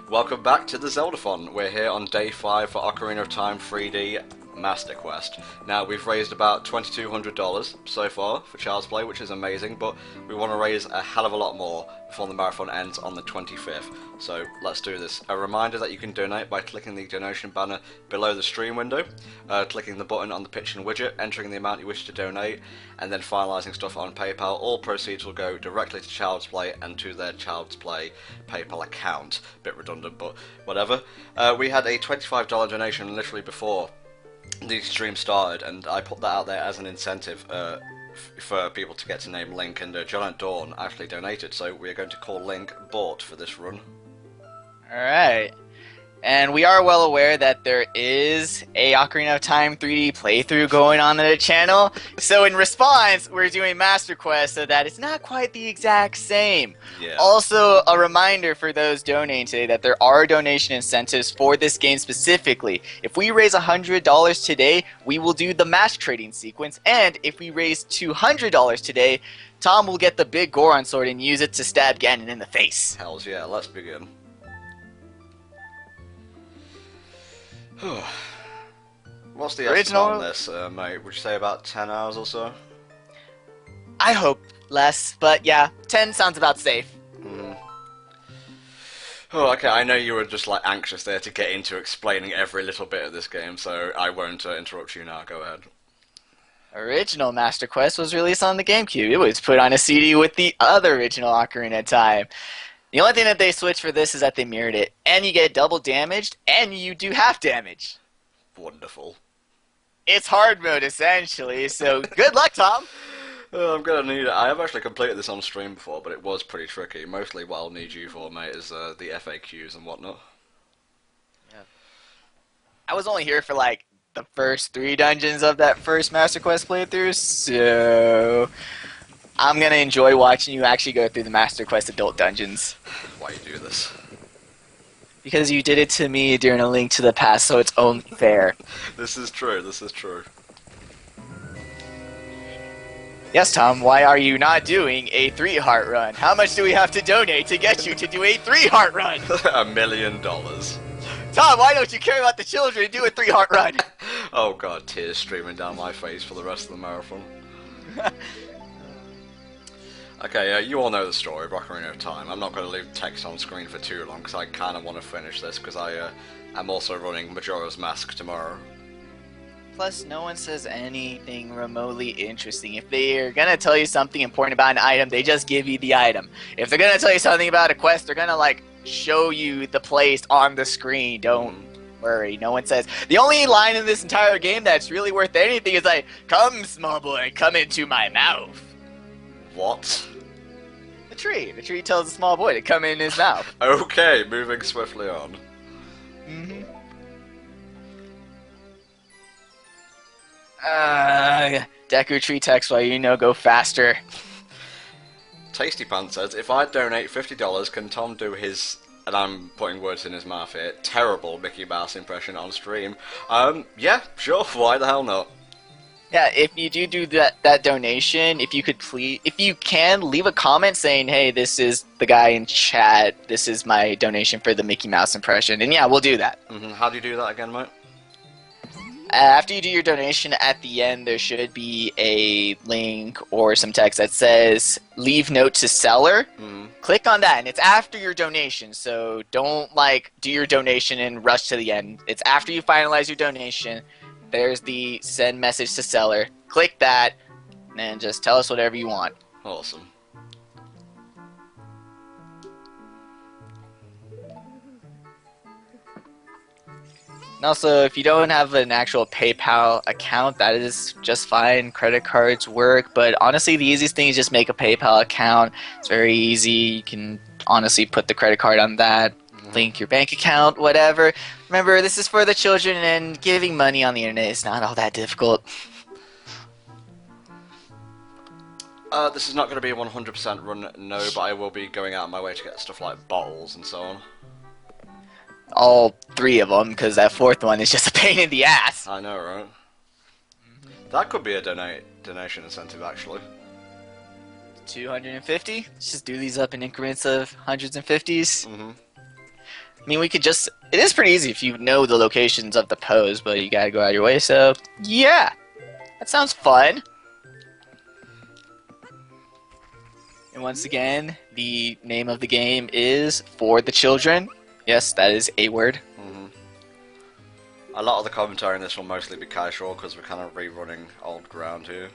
Welcome back to the Zeldathon. We're here on day 5 for Ocarina of Time 3D Master Quest. Now, we've raised about $2,200 so far for Child's Play, which is amazing, but we want to raise a hell of a lot more before the marathon ends on the 25th. So, let's do this. A reminder that you can donate by clicking the donation banner below the stream window, clicking the button on the picture widget, entering the amount you wish to donate, and then finalising stuff on PayPal. All proceeds will go directly to Child's Play and to their Child's Play PayPal account. Bit redundant, but whatever. We had a $25 donation literally before the stream started, and I put that out there as an incentive for people to get to name Link, and Giant Dawn actually donated, so we are going to call Link Bought for this run. Alright. And we are well aware that there is a Ocarina of Time 3D playthrough going on the channel. So in response, we're doing Master Quest so that it's not quite the exact same. Yeah. Also, a reminder for those donating today that there are donation incentives for this game specifically. If we raise $100 today, we will do the mask trading sequence. And if we raise $200 today, Tom will get the big Goron sword and use it to stab Ganon in the face. Hells yeah, let's begin. What's the estimate on this, mate? Would you say about 10 hours or so? I hope less, but yeah, 10 sounds about safe. Oh, okay, I know you were just like anxious there to get into explaining every little bit of this game, so I won't interrupt you now, go ahead. Original Master Quest was released on the GameCube. It was put on a CD with the other original Ocarina of Time. The only thing that they switched for this is that they mirrored it, and you get double damaged, and you do half damage. Wonderful. It's hard mode, essentially, so good luck, Tom! I'm gonna need it. I have actually completed this on stream before, but it was pretty tricky. Mostly what I'll need you for, mate, is the FAQs and whatnot. Yeah. I was only here for, like, the first 3 dungeons of that first Master Quest playthrough, so I'm gonna enjoy watching you actually go through the Master Quest adult dungeons. Why you do this? Because you did it to me during A Link to the Past, so it's only fair. This is true, this is true. Yes, Tom, why are you not doing a 3-heart run? How much do we have to donate to get you to do a 3-heart run? $1 million. Tom, why don't you care about the children and do a 3-heart run? Oh god, tears streaming down my face for the rest of the marathon. Okay, you all know the story of Ocarina of Time. I'm not going to leave text on screen for too long, because I kind of want to finish this, because I am also running Majora's Mask tomorrow. Plus, no one says anything remotely interesting. If they're going to tell you something important about an item, they just give you the item. If they're going to tell you something about a quest, they're going to, like, show you the place on the screen. Don't worry, no one says. The only line in this entire game that's really worth anything is like, "Come, small boy, come into my mouth." What? The tree tells the small boy to come in his mouth. Okay, moving swiftly on. Deku tree text while you know go faster. Tasty Pants says, if I donate $50, can Tom do his, and I'm putting words in his mouth here, terrible Mickey Mouse impression on stream? Yeah, sure, why the hell not? Yeah, if you do that donation, if you can, leave a comment saying, hey, this is the guy in chat, this is my donation for the Mickey Mouse impression, and yeah, we'll do that. How do you do that again, mate? After you do your donation, at the end there should be a link or some text that says leave note to seller. Click on that, and it's after your donation, so don't like do your donation and rush to the end. It's after you finalize your donation. There's the send message to seller. Click that, and then just tell us whatever you want. Awesome. And also, if you don't have an actual PayPal account, that is just fine. Credit cards work, but honestly, the easiest thing is just make a PayPal account. It's very easy. You can honestly put the credit card on that, link your bank account, whatever. Remember, this is for the children, and giving money on the internet is not all that difficult. This is not going to be a 100% run, no, but I will be going out of my way to get stuff like bottles and so on. All 3 of them, because that 4th one is just a pain in the ass. I know, right? That could be a donation incentive, actually. 250? Let's just do these up in increments of hundreds and 50s. I mean, we could just... It is pretty easy if you know the locations of the pose, but you gotta go out of your way, so... Yeah! That sounds fun! And once again, the name of the game is For the Children. Yes, that is a word. Mm-hmm. A lot of the commentary in this will mostly be casual, because we're kind of rerunning old ground here.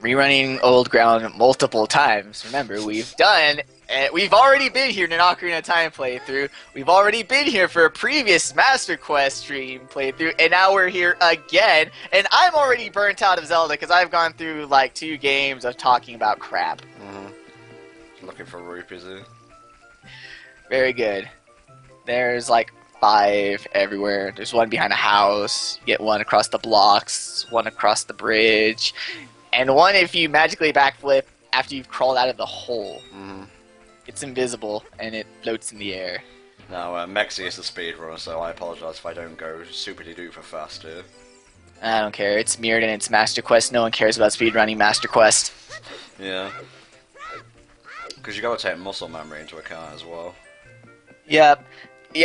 Rerunning old ground multiple times. Remember, we've already been here in an Ocarina of Time playthrough. We've already been here for a previous Master Quest stream playthrough, and now we're here again. And I'm already burnt out of Zelda because I've gone through like 2 games of talking about crap. Mm-hmm. Looking for rupees here. Very good. There's like 5 everywhere. There's one behind a house. You get one across the blocks, one across the bridge, and one if you magically backflip after you've crawled out of the hole. Mm-hmm. It's invisible, and it floats in the air. Now, Mexi is the speedrunner, so I apologise if I don't go super-de-duper fast here. I don't care. It's mirrored in its Master Quest. No one cares about speedrunning Master Quest. Yeah. Because you gotta take muscle memory into account as well. Yep.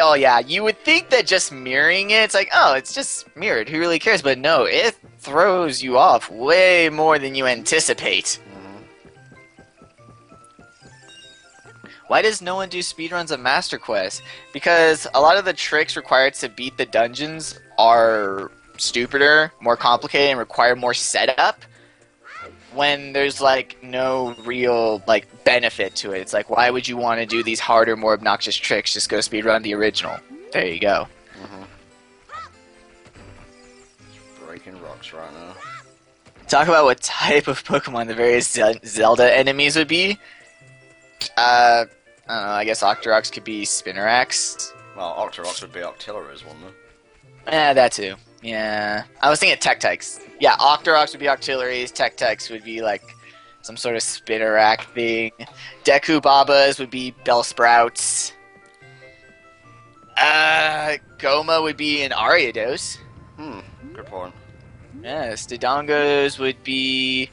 Oh, yeah. You would think that just mirroring it, it's like, oh, it's just mirrored. Who really cares? But no, it throws you off way more than you anticipate. Why does no one do speedruns of Master Quest? Because a lot of the tricks required to beat the dungeons are stupider, more complicated, and require more setup. When there's like no real like benefit to it. It's like, why would you want to do these harder, more obnoxious tricks? Just go speedrun the original. There you go. Breaking rocks right now. Talk about what type of Pokemon the various Zelda enemies would be. I don't know, I guess Octoroks could be Spinnerax. Well, Octoroks would be Octilleries, wouldn't they? That too. Yeah. I was thinking Tectex. Yeah, Octoroks would be Octilleries, Tectex would be like some sort of Spinnerack thing. Deku Babas would be Bellsprouts. Goma would be an Ariados. Good point. Yes, Dodongos would be...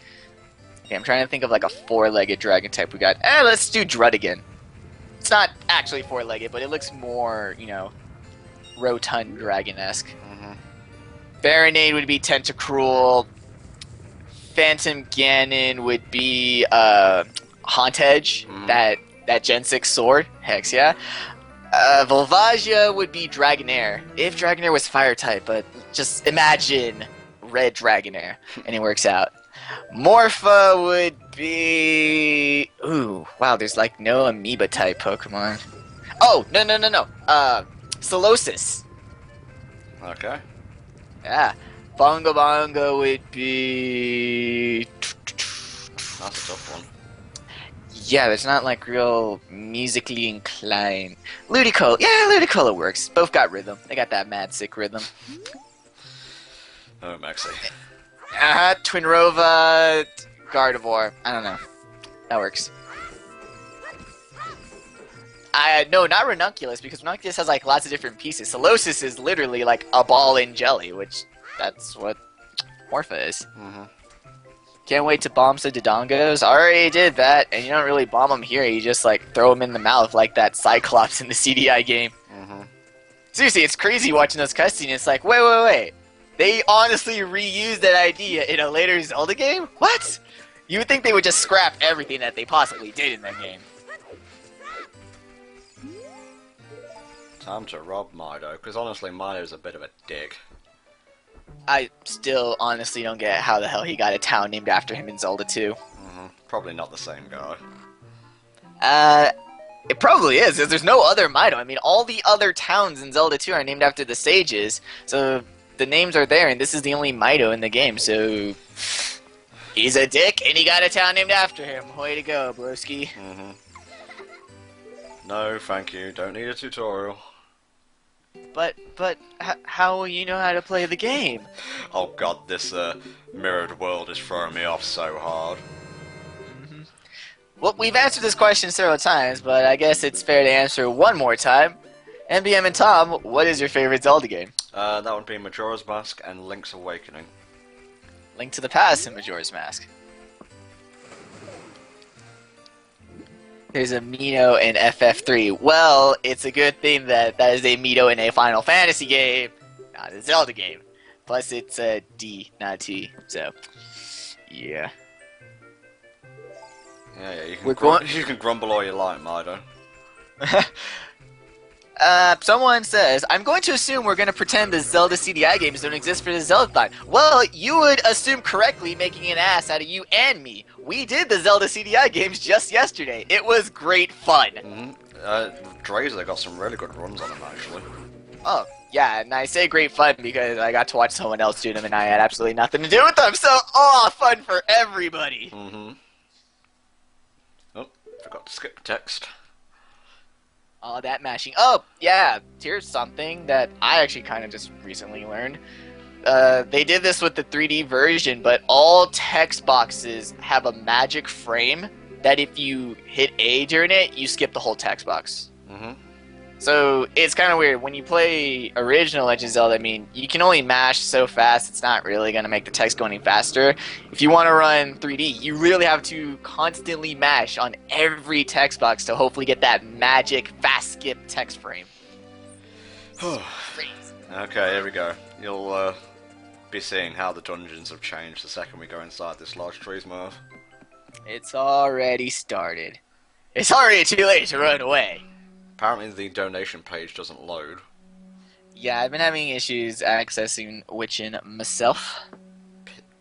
Okay, I'm trying to think of like a 4-legged dragon type we got. Let's do Druddigan. It's not actually 4-legged, but it looks more, you know, rotund dragon-esque. Baronade would be Tentacruel. Phantom Ganon would be Haunted, that Gen 6 sword. Hex, yeah. Volvagia would be Dragonair. If Dragonair was fire type, but just imagine red Dragonair, and it works out. Morpha would be... Ooh, wow, there's like no amoeba type Pokemon. Oh, no. Solosis. Okay. Yeah. Bongo Bongo would be... That's a tough one. Yeah, there's not like real musically inclined. Ludicolo. Yeah, Ludicolo works. Both got rhythm. They got that mad sick rhythm. Oh, Maxi. Twinrova, Gardevoir. I don't know. That works. No, not Ranunculus, because Ranunculus has like lots of different pieces. Solosis is literally like a ball in jelly, which that's what Morpha is. Can't wait to bomb some Dodongos. Already did that, and you don't really bomb them here. You just like throw them in the mouth like that Cyclops in the CDI game. Seriously, it's crazy watching those cutscenes. It's like, wait. They honestly reused that idea in a later Zelda game? What? You would think they would just scrap everything that they possibly did in that game. Time to rob Mido, because honestly, Mido's a bit of a dick. I still honestly don't get how the hell he got a town named after him in Zelda 2. Probably not the same guy. It probably is, because there's no other Mido. I mean, all the other towns in Zelda 2 are named after the sages, so the names are there, and this is the only Mido in the game, so... He's a dick, and he got a town named after him. Way to go, broski. No, thank you. Don't need a tutorial. But how will you know how to play the game? Oh god, this mirrored world is throwing me off so hard. Well, we've answered this question several times, but I guess it's fair to answer one more time. MBM and Tom, what is your favorite Zelda game? That would be Majora's Mask and Link's Awakening. Link to the Past and Majora's Mask. There's a Mito in FF3. Well, it's a good thing that that is a Mito in a Final Fantasy game, not a Zelda game. Plus, it's a D, not a T. So, yeah. Yeah, you can, We're going- you can grumble all you like, Mido. Someone says, I'm going to assume we're going to pretend the Zelda CDI games don't exist for the Zeldathon. Well, you would assume correctly, making an ass out of you and me. We did the Zelda CDI games just yesterday. It was great fun. Drazer got some really good runs on him, actually. Oh, yeah, and I say great fun because I got to watch someone else do them and I had absolutely nothing to do with them, so, fun for everybody. Oh, forgot to skip text. All that mashing. Oh, yeah, here's something that I actually kind of just recently learned. They did this with the 3D version, but all text boxes have a magic frame that if you hit A during it, you skip the whole text box. So it's kind of weird. When you play original Legend of Zelda, I mean, you can only mash so fast, it's not really going to make the text go any faster. If you want to run 3D, you really have to constantly mash on every text box to hopefully get that magic fast skip text frame. Okay, here we go. You'll be seeing how the dungeons have changed the second we go inside this large tree's mouth. It's already started. It's already too late to run away. Apparently the donation page doesn't load. Yeah, I've been having issues accessing Witchin myself.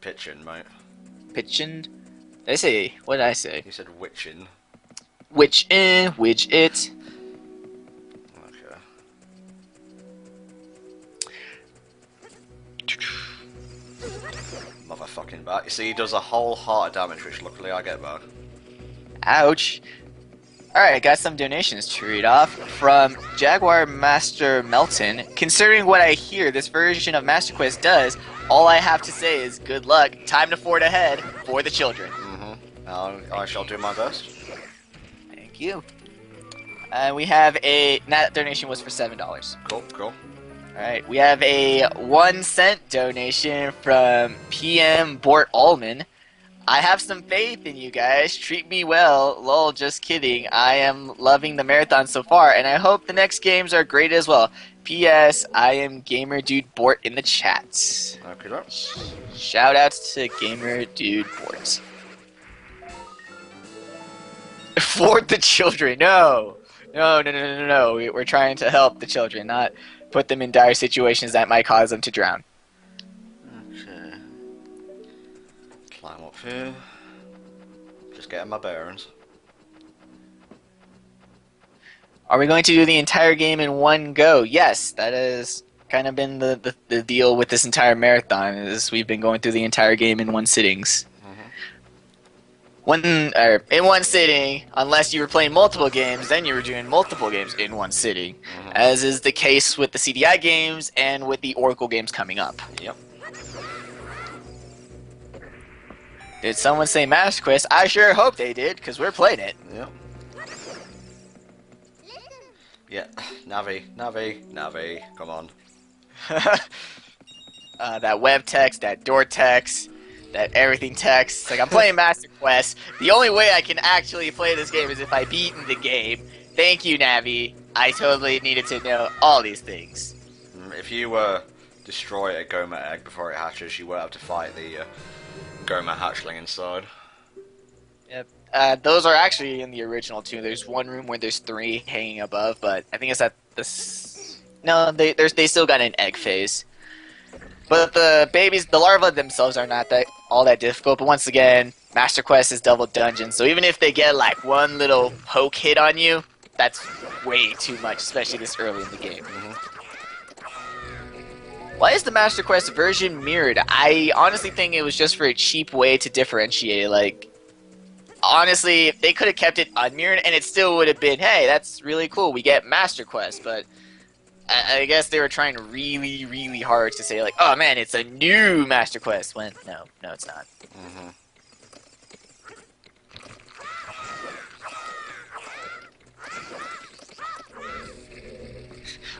Pitchin, mate. Pitchin? Did I say? What did I say? You said witchin. Witchin, widget. Okay. Motherfucking bat. You see, he does a whole heart of damage, which luckily I get back. Ouch. Alright, got some donations to read off from Jaguar Master Melton. Considering what I hear this version of Master Quest does, all I have to say is good luck, time to forward ahead for the children. I shall do my best. Thank you. We have that donation was for $7. Cool. Alright, we have a 1-cent donation from PM Bort Allman. I have some faith in you guys. Treat me well. Lol, just kidding. I am loving the marathon so far, and I hope the next games are great as well. P.S. I am Gamer Dude Bort in the chat. Okay. Shout outs to Gamer Dude Bort. For the children. No. We're trying to help the children, not put them in dire situations that might cause them to drown. Okay. Climb up here. Just getting my bearings. Are we going to do the entire game in one go? Yes, that has kind of been the deal with this entire marathon, is we've been going through the entire game in one sittings. In one sitting, unless you were playing multiple games, then you were doing multiple games in one sitting, as is the case with the CDI games and with the Oracle games coming up. Yep. Did someone say Master Quest? I sure hope they did, because we're playing it. Yep. Yeah, Navi, come on. That web text, that door text, that everything text. It's like, I'm playing Master Quest. The only way I can actually play this game is if I beat the game. Thank you, Navi. I totally needed to know all these things. If you destroy a Goma egg before it hatches, you won't have to fight the Goma hatchling inside. Yep. Those are actually in the original too. There's one room where there's 3 hanging above, but I think it's at this. No, they still got an egg phase. But the babies, the larvae themselves are not all that difficult. But once again, Master Quest is double dungeon, so even if they get like one little poke hit on you, that's way too much, especially this early in the game. Why is the Master Quest version mirrored? I honestly think it was just for a cheap way to differentiate. Like, honestly, if they could have kept it unmirrored, and it still would have been, hey, that's really cool, we get Master Quest, but I guess they were trying really, really hard to say, like, oh man, it's a new Master Quest, when no, it's not.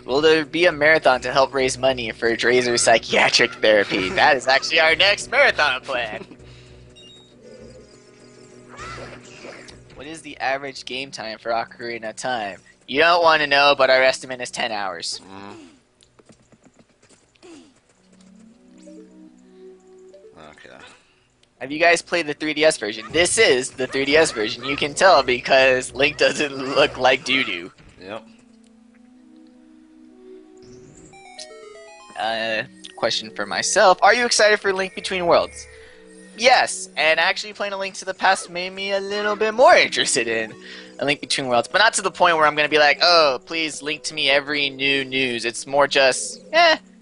Will there be a marathon to help raise money for Drazer's psychiatric therapy? That is actually our next marathon plan. What is the average game time for Ocarina of Time? You don't want to know, but our estimate is 10 hours. Okay. Have you guys played the 3DS version? This is the 3DS version. You can tell because Link doesn't look like doo-doo. Yep. Question for myself. Are you excited for Link Between Worlds? Yes, and actually playing A Link to the Past made me a little bit more interested in A Link Between Worlds, but not to the point where I'm going to be like, oh, please link to me every new news. It's more just,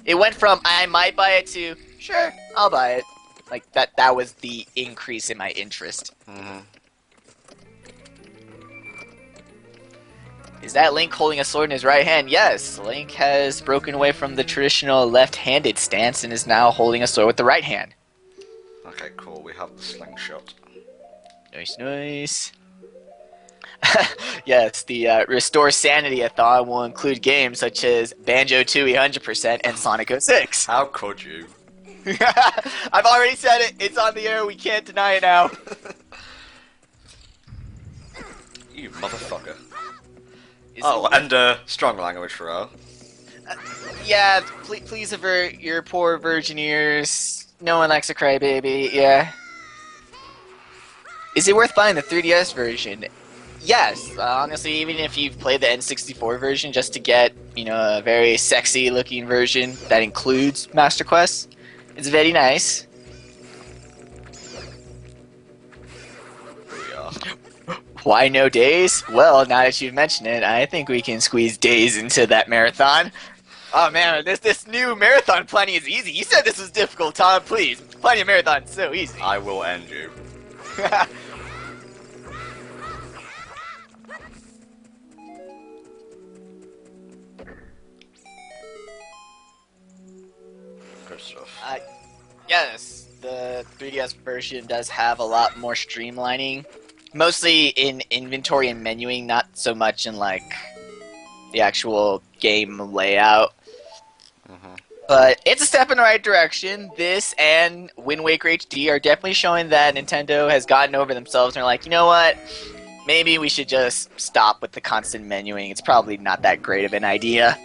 it went from I might buy it to, sure, I'll buy it. Like, that was the increase in my interest. Is that Link holding a sword in his right hand? Yes, Link has broken away from the traditional left-handed stance and is now holding a sword with the right hand. Okay, cool. We have the slingshot. Nice, nice. Yes, the Restore Sanity-a-thon will include games such as Banjo-Tooie 100% and Sonic 06. How could you? I've already said it. It's on the air. We can't deny it now. You motherfucker. And strong language for her. Yeah, please avert your poor virgin ears. No one likes a crybaby, yeah. Is it worth buying the 3DS version? Yes, honestly, even if you've played the N64 version just to get, a very sexy looking version that includes Master Quest, it's very nice. Why no days? Well, now that you've mentioned it, I think we can squeeze days into that marathon. Oh man, this new marathon planning is easy. You said this was difficult, Tom. Please, planning a marathon is so easy. I will end you. Good stuff. Yes, the 3DS version does have a lot more streamlining. Mostly in inventory and menuing, not so much in, the actual game layout. But it's a step in the right direction. This and Wind Waker HD are definitely showing that Nintendo has gotten over themselves and are like, you know what? Maybe we should just stop with the constant menuing. It's probably not that great of an idea.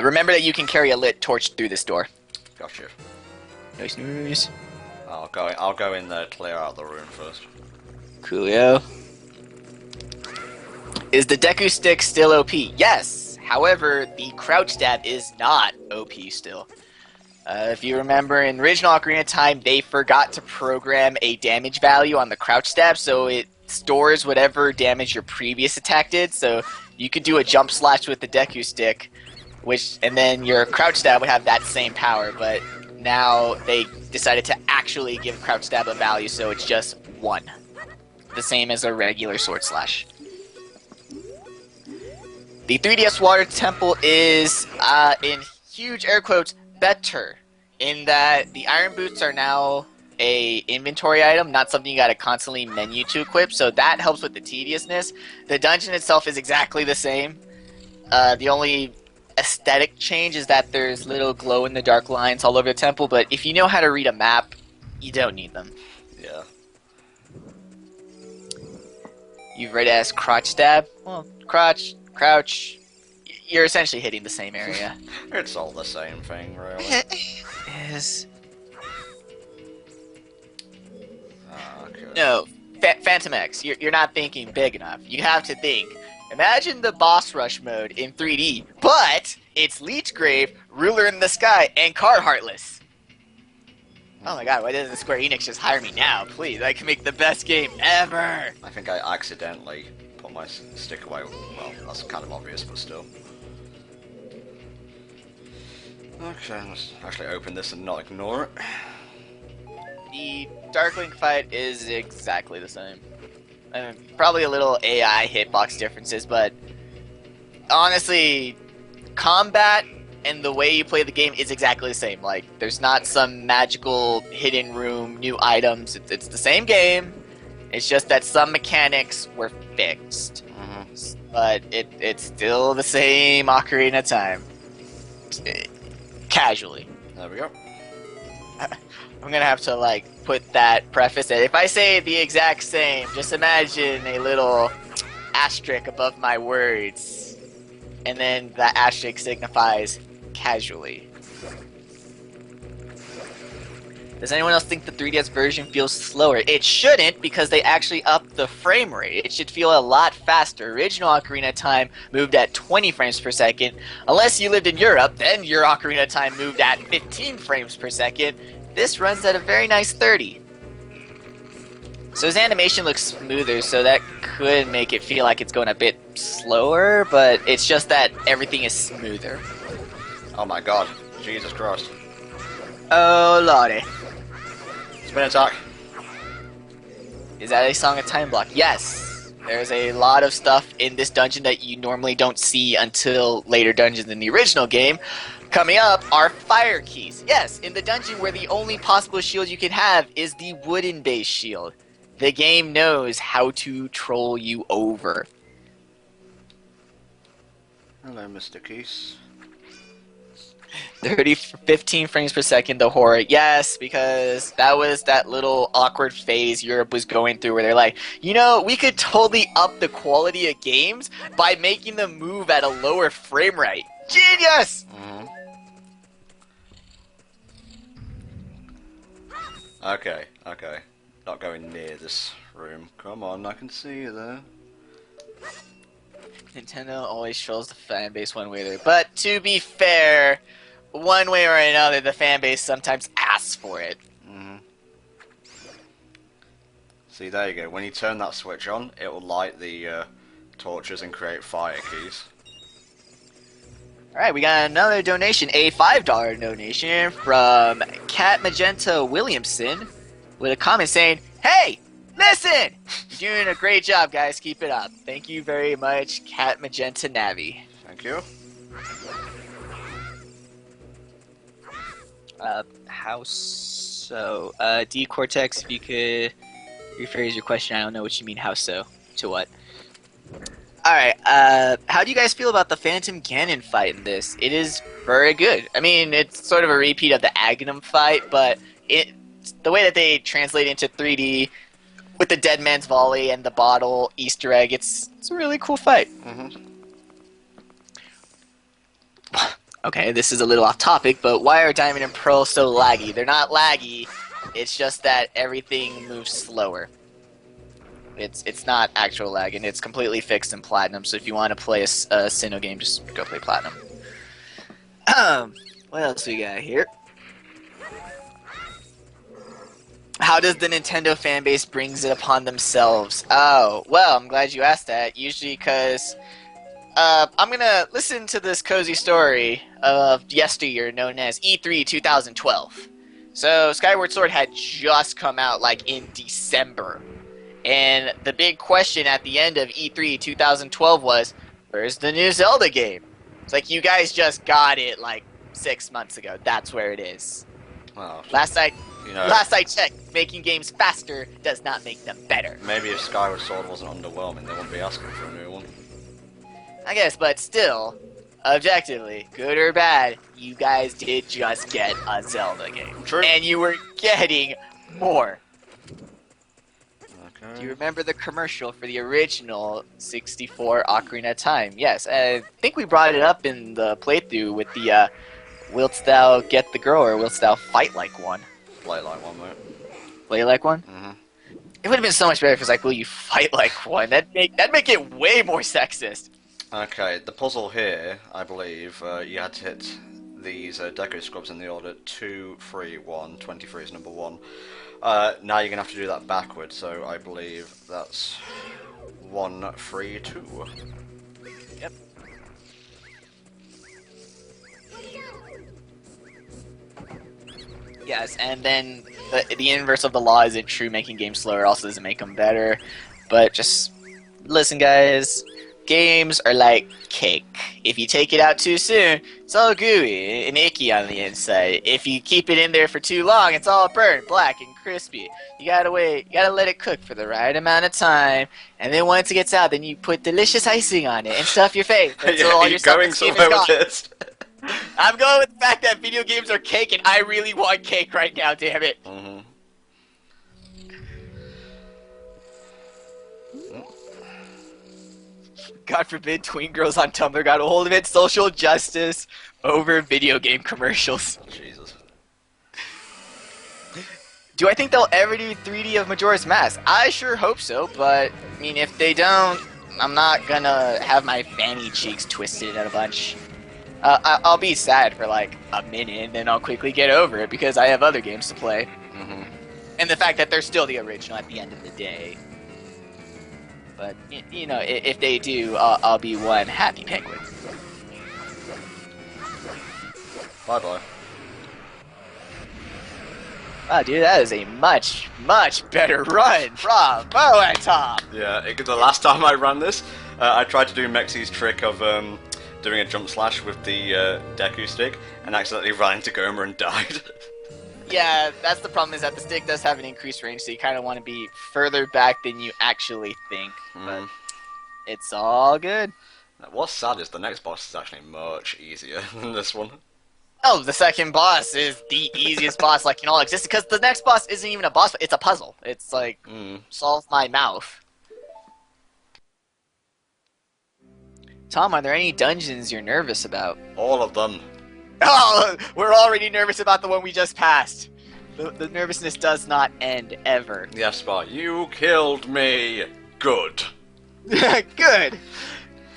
Remember that you can carry a lit torch through this door. Gotcha. Nice news. I'll go in there, clear out the room first. Coolio. Is the Deku Stick still OP? Yes! However, the Crouch Stab is not OP still. If you remember, in original Ocarina of Time, they forgot to program a damage value on the Crouch Stab, so it stores whatever damage your previous attack did, so you could do a jump slash with the Deku Stick, and then your Crouch Stab would have that same power, but now they decided to actually give Crouch Stab a value, so it's just 1. The same as a regular Sword Slash. The 3DS Water Temple is, in huge air quotes, better, in that the Iron Boots are now a inventory item, not something you gotta constantly menu to equip, so that helps with the tediousness. The dungeon itself is exactly the same. The only aesthetic change is that there's little glow-in-the-dark lines all over the temple, but if you know how to read a map, you don't need them. Yeah. You've read it as Crotch Stab? Well, Crouch, you're essentially hitting the same area. It's all the same thing, really. It is. Okay. No, Phantom X, you're not thinking big enough. You have to think, imagine the boss rush mode in 3D, but it's Leechgrave, Ruler in the Sky, and Card Heartless. Oh my god, why doesn't Square Enix just hire me now? Please, I can make the best game ever! I think I accidentally put my stick away. Well, that's kind of obvious, but still. Okay, let's actually open this and not ignore it. The Dark Link fight is exactly the same. Probably a little AI hitbox differences, but honestly, combat and the way you play the game is exactly the same. Like, there's not some magical hidden room, new items. It's the same game. It's just that some mechanics were fixed. But it's still the same Ocarina of Time. Casually. There we go. I'm gonna have to like put that preface in. If I say the exact same, just imagine a little asterisk above my words, and then that asterisk signifies casually. Does anyone else think the 3DS version feels slower? It shouldn't, because they actually upped the frame rate. It should feel a lot faster. Original Ocarina of Time moved at 20 frames per second. Unless you lived in Europe, then your Ocarina of Time moved at 15 frames per second. This runs at a very nice 30. So his animation looks smoother, so that could make it feel like it's going a bit slower, but it's just that everything is smoother. Oh my god. Jesus Christ. Oh lordy. Spin attack. Is that a Song of Time block? Yes! There's a lot of stuff in this dungeon that you normally don't see until later dungeons in the original game. Coming up are fire keys. Yes, in the dungeon where the only possible shield you can have is the wooden base shield. The game knows how to troll you over. Hello, Mr. Keys. 15 frames per second, the horror. Yes, because that was that little awkward phase Europe was going through where they're like, you know, we could totally up the quality of games by making them move at a lower frame rate. Genius! Mm-hmm. Okay. Not going near this room. Come on, I can see you there. Nintendo always trolls the fan base one way or the other. But to be fair, one way or another, the fan base sometimes asks for it. Mm-hmm. See, there you go. When you turn that switch on, it will light the torches and create fire keys. Alright, we got another donation, a $5 donation from Cat Magenta Williamson with a comment saying, "Hey, listen! You're doing a great job, guys. Keep it up. Thank you very much, Cat Magenta Navi." Thank you. How so? D Cortex, if you could rephrase your question. I don't know what you mean, how so? To what? Alright, how do you guys feel about the Phantom Ganon fight in this? It is very good. I mean, it's sort of a repeat of the Aghanim fight, but the way that they translate into 3D with the Dead Man's Volley and the bottle Easter egg, it's a really cool fight. Mm-hmm. Okay, this is a little off topic, but why are Diamond and Pearl so laggy? They're not laggy, it's just that everything moves slower. It's not actual lag, and it's completely fixed in Platinum, so if you want to play a Sinnoh game, just go play Platinum. What else we got here? How does the Nintendo fanbase brings it upon themselves? Oh, well, I'm glad you asked that. Usually because I'm gonna listen to this cozy story of yesteryear known as E3 2012. So Skyward Sword had just come out like in December. And the big question at the end of E3 2012 was, where's the new Zelda game? It's like, you guys just got it like 6 months ago. That's where it is. Well, Last I checked, making games faster does not make them better. maybe if Skyward Sword wasn't underwhelming, they wouldn't be asking for a new one. I guess, but still, objectively, good or bad, you guys did just get a Zelda game. True. And you were getting more. Okay. Do you remember the commercial for the original 64 Ocarina of Time? Yes, I think we brought it up in the playthrough with the, wilt thou get the girl or wilt thou fight like one? Play like one, mate. Play like one? Mm-hmm. It would have been so much better if it was like, will you fight like one? That'd make it way more sexist. Okay, the puzzle here, I believe, you had to hit these deco scrubs in the order 2, 3, 1. 23 is number 1. Now you're going to have to do that backwards, so I believe that's 1, 3, 2. Yep. Yes, and then the inverse of the law isn't true. Making games slower also doesn't make them better. But just listen, guys. Games are like cake. If you take it out too soon, it's all gooey and icky on the inside. If you keep it in there for too long, it's all burnt, black, and crispy. You gotta wait. You gotta let it cook for the right amount of time. And then once it gets out, then you put delicious icing on it and stuff your face until all your going self-esteem is somewhere with gone. this. I'm going with the fact that video games are cake, and I really want cake right now. Damn it. Mm-hmm. God forbid tween girls on Tumblr got a hold of it. Social justice over video game commercials. Jesus. Do I think they'll ever do 3D of Majora's Mask? I sure hope so, but I mean, if they don't, I'm not gonna have my fanny cheeks twisted at a bunch. I'll be sad for like a minute, and then I'll quickly get over it because I have other games to play. Mm-hmm. And the fact that they're still the original at the end of the day. But, you know, if they do, I'll be one happy penguin. Bye-bye. Wow, dude, that is a much, much better run. Bravo, Tom! Yeah, the last time I ran this, I tried to do Mexi's trick of doing a jump slash with the Deku stick, and accidentally ran into Gomer and died. Yeah, that's the problem, is that the stick does have an increased range, so you kind of want to be further back than you actually think. But it's all good. What's sad is the next boss is actually much easier than this one. Oh, the second boss is the easiest boss like in all existence, because the next boss isn't even a boss, it's a puzzle. It's like, solve my mouth. Tom, are there any dungeons you're nervous about? All of them. Oh, we're already nervous about the one we just passed. The nervousness does not end, ever. Yes, but you killed me. Good. Good.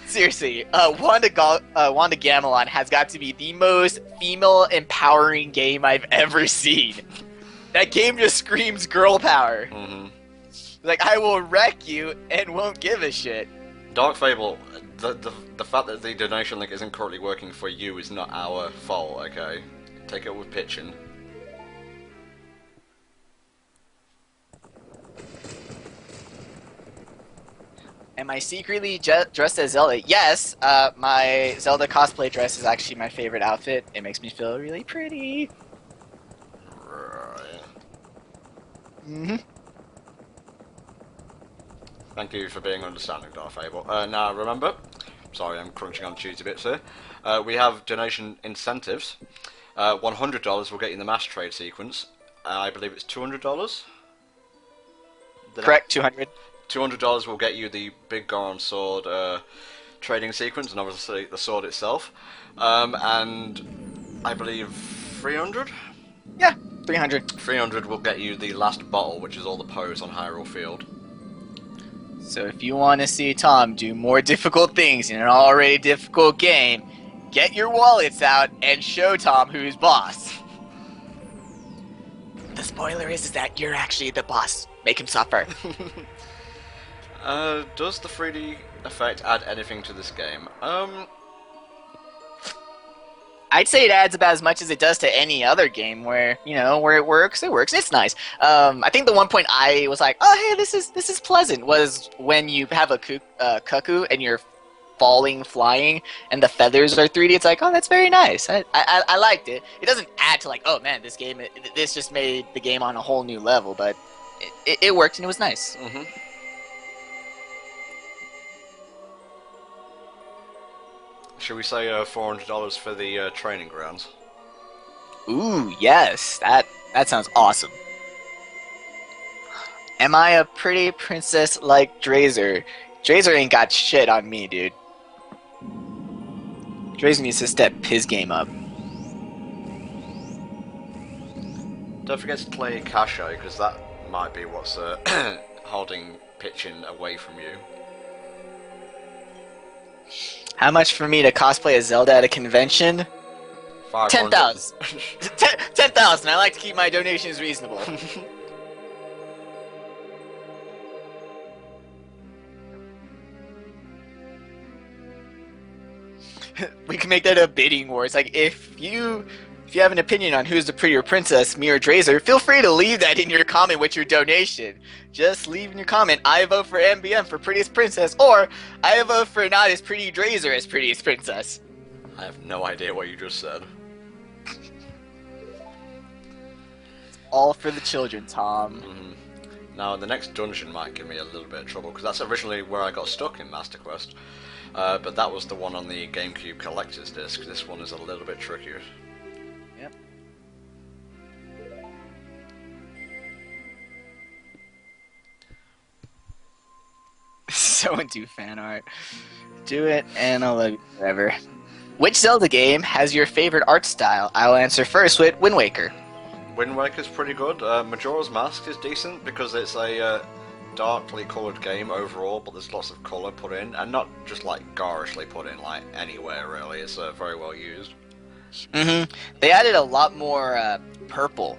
Seriously, Wanda Gamelon has got to be the most female-empowering game I've ever seen. That game just screams girl power. Like, I will wreck you and won't give a shit. Dark Fable, the fact that the donation link isn't currently working for you is not our fault, okay? Take it with pitching. Am I secretly dressed as Zelda? Yes, my Zelda cosplay dress is actually my favorite outfit. It makes me feel really pretty. Right. Thank you for being understanding, Dark Fable. Now, remember, sorry, I'm crunching on cheesy bits here. We have donation incentives. $100 will get you the mass trade sequence. I believe it's $200. Correct, 200. $200 will get you the Big Goron sword trading sequence, and obviously the sword itself. And I believe 300? Yeah, 300. 300 will get you the last bottle, which is all the pose on Hyrule Field. So if you want to see Tom do more difficult things in an already difficult game, get your wallets out and show Tom who's boss. The spoiler is that you're actually the boss. Make him suffer. Does the 3D effect add anything to this game? I'd say it adds about as much as it does to any other game where, you know, where it works, it's nice. I think the one point I was like, oh, hey, this is pleasant, was when you have a cuckoo and you're flying, and the feathers are 3D. It's like, oh, that's very nice. I liked it. It doesn't add to like, oh man, this just made the game on a whole new level, but it worked and it was nice. Should we say $400 for the training grounds? Ooh, yes, that sounds awesome. Am I a pretty princess like Drazer? Drazer ain't got shit on me, dude. Drazer needs to step his game up. Don't forget to play Kasho, because that might be what's holding pitching away from you. How much for me to cosplay as Zelda at a convention? 500. 10,000. 10,000. I like to keep my donations reasonable. We can make that a bidding war. It's like, if you have an opinion on who's the prettier princess, me or Drazer, feel free to leave that in your comment with your donation. Just leave in your comment, I vote for MBM for prettiest princess, or I vote for not as pretty Drazer as prettiest princess. I have no idea what you just said. All for the children, Tom. Now, the next dungeon might give me a little bit of trouble, because that's originally where I got stuck in Master Quest. But that was the one on the GameCube Collector's Disc. This one is a little bit trickier. Yep. Someone do fan art. Do it, and I'll love you forever. Which Zelda game has your favorite art style? I'll answer first with Wind Waker. Wind Waker's pretty good. Majora's Mask is decent because it's a darkly coloured game overall, but there's lots of colour put in, and not just like garishly put in like anywhere really. It's very well used. They added a lot more purple.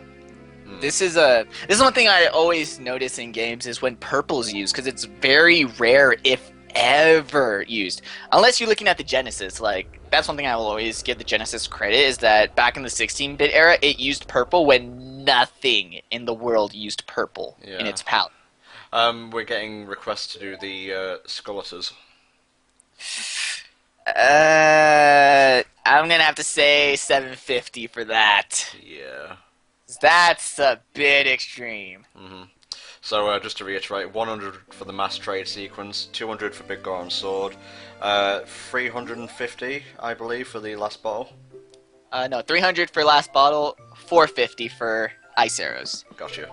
This is one thing I always notice in games is when purple's used, because it's very rare if ever used, unless you're looking at the Genesis. Like, that's one thing I will always give the Genesis credit, is that back in the 16-bit era, it used purple when nothing in the world used purple in its palette. We're getting requests to do the Skeletors. I'm gonna have to say $750 for that. Yeah. That's a bit extreme. So just to reiterate, 100 for the mass trade sequence, 200 for Big Goron Sword, 350, I believe, for the last bottle. No, 300 for last bottle, 450 for ice arrows. Gotcha.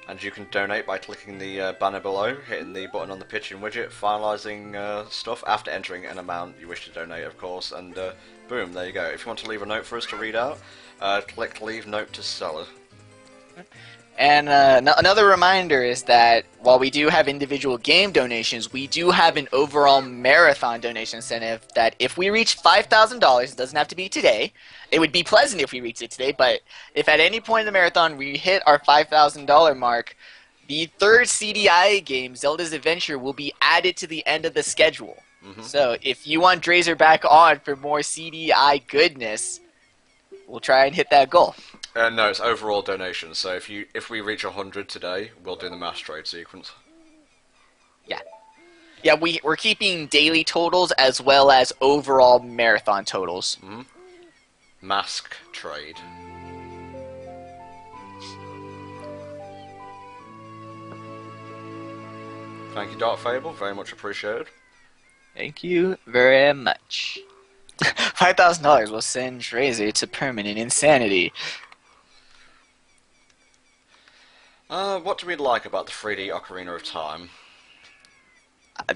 And you can donate by clicking the banner below, hitting the button on the pitching widget, finalising stuff after entering an amount you wish to donate, of course, and boom, there you go. If you want to leave a note for us to read out, click Leave Note to Seller. And another reminder is that while we do have individual game donations, we do have an overall marathon donation incentive that if we reach $5,000, it doesn't have to be today. It would be pleasant if we reached it today, but if at any point in the marathon we hit our $5,000 mark, the third CDI game, Zelda's Adventure, will be added to the end of the schedule. So if you want Drazer back on for more CDI goodness, we'll try and hit that goal. No, it's overall donations. So if we reach 100 today, we'll do the mass trade sequence. Yeah, we're keeping daily totals as well as overall marathon totals. Mask trade. Thank you, Dark Fable. Very much appreciated. Thank you very much. $5,000 will send Drazer to permanent insanity. What do we like about the 3D Ocarina of Time?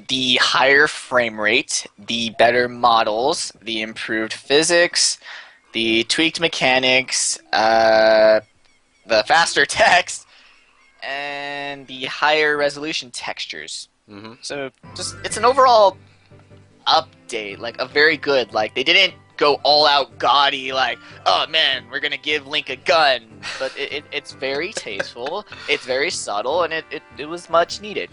The higher frame rate, the better models, the improved physics, the tweaked mechanics, the faster text, and the higher resolution textures. So it's an overall update, like a very good, like they didn't go all out gaudy, like, oh man, we're gonna give Link a gun, but it's very tasteful, it's very subtle, and it was much needed.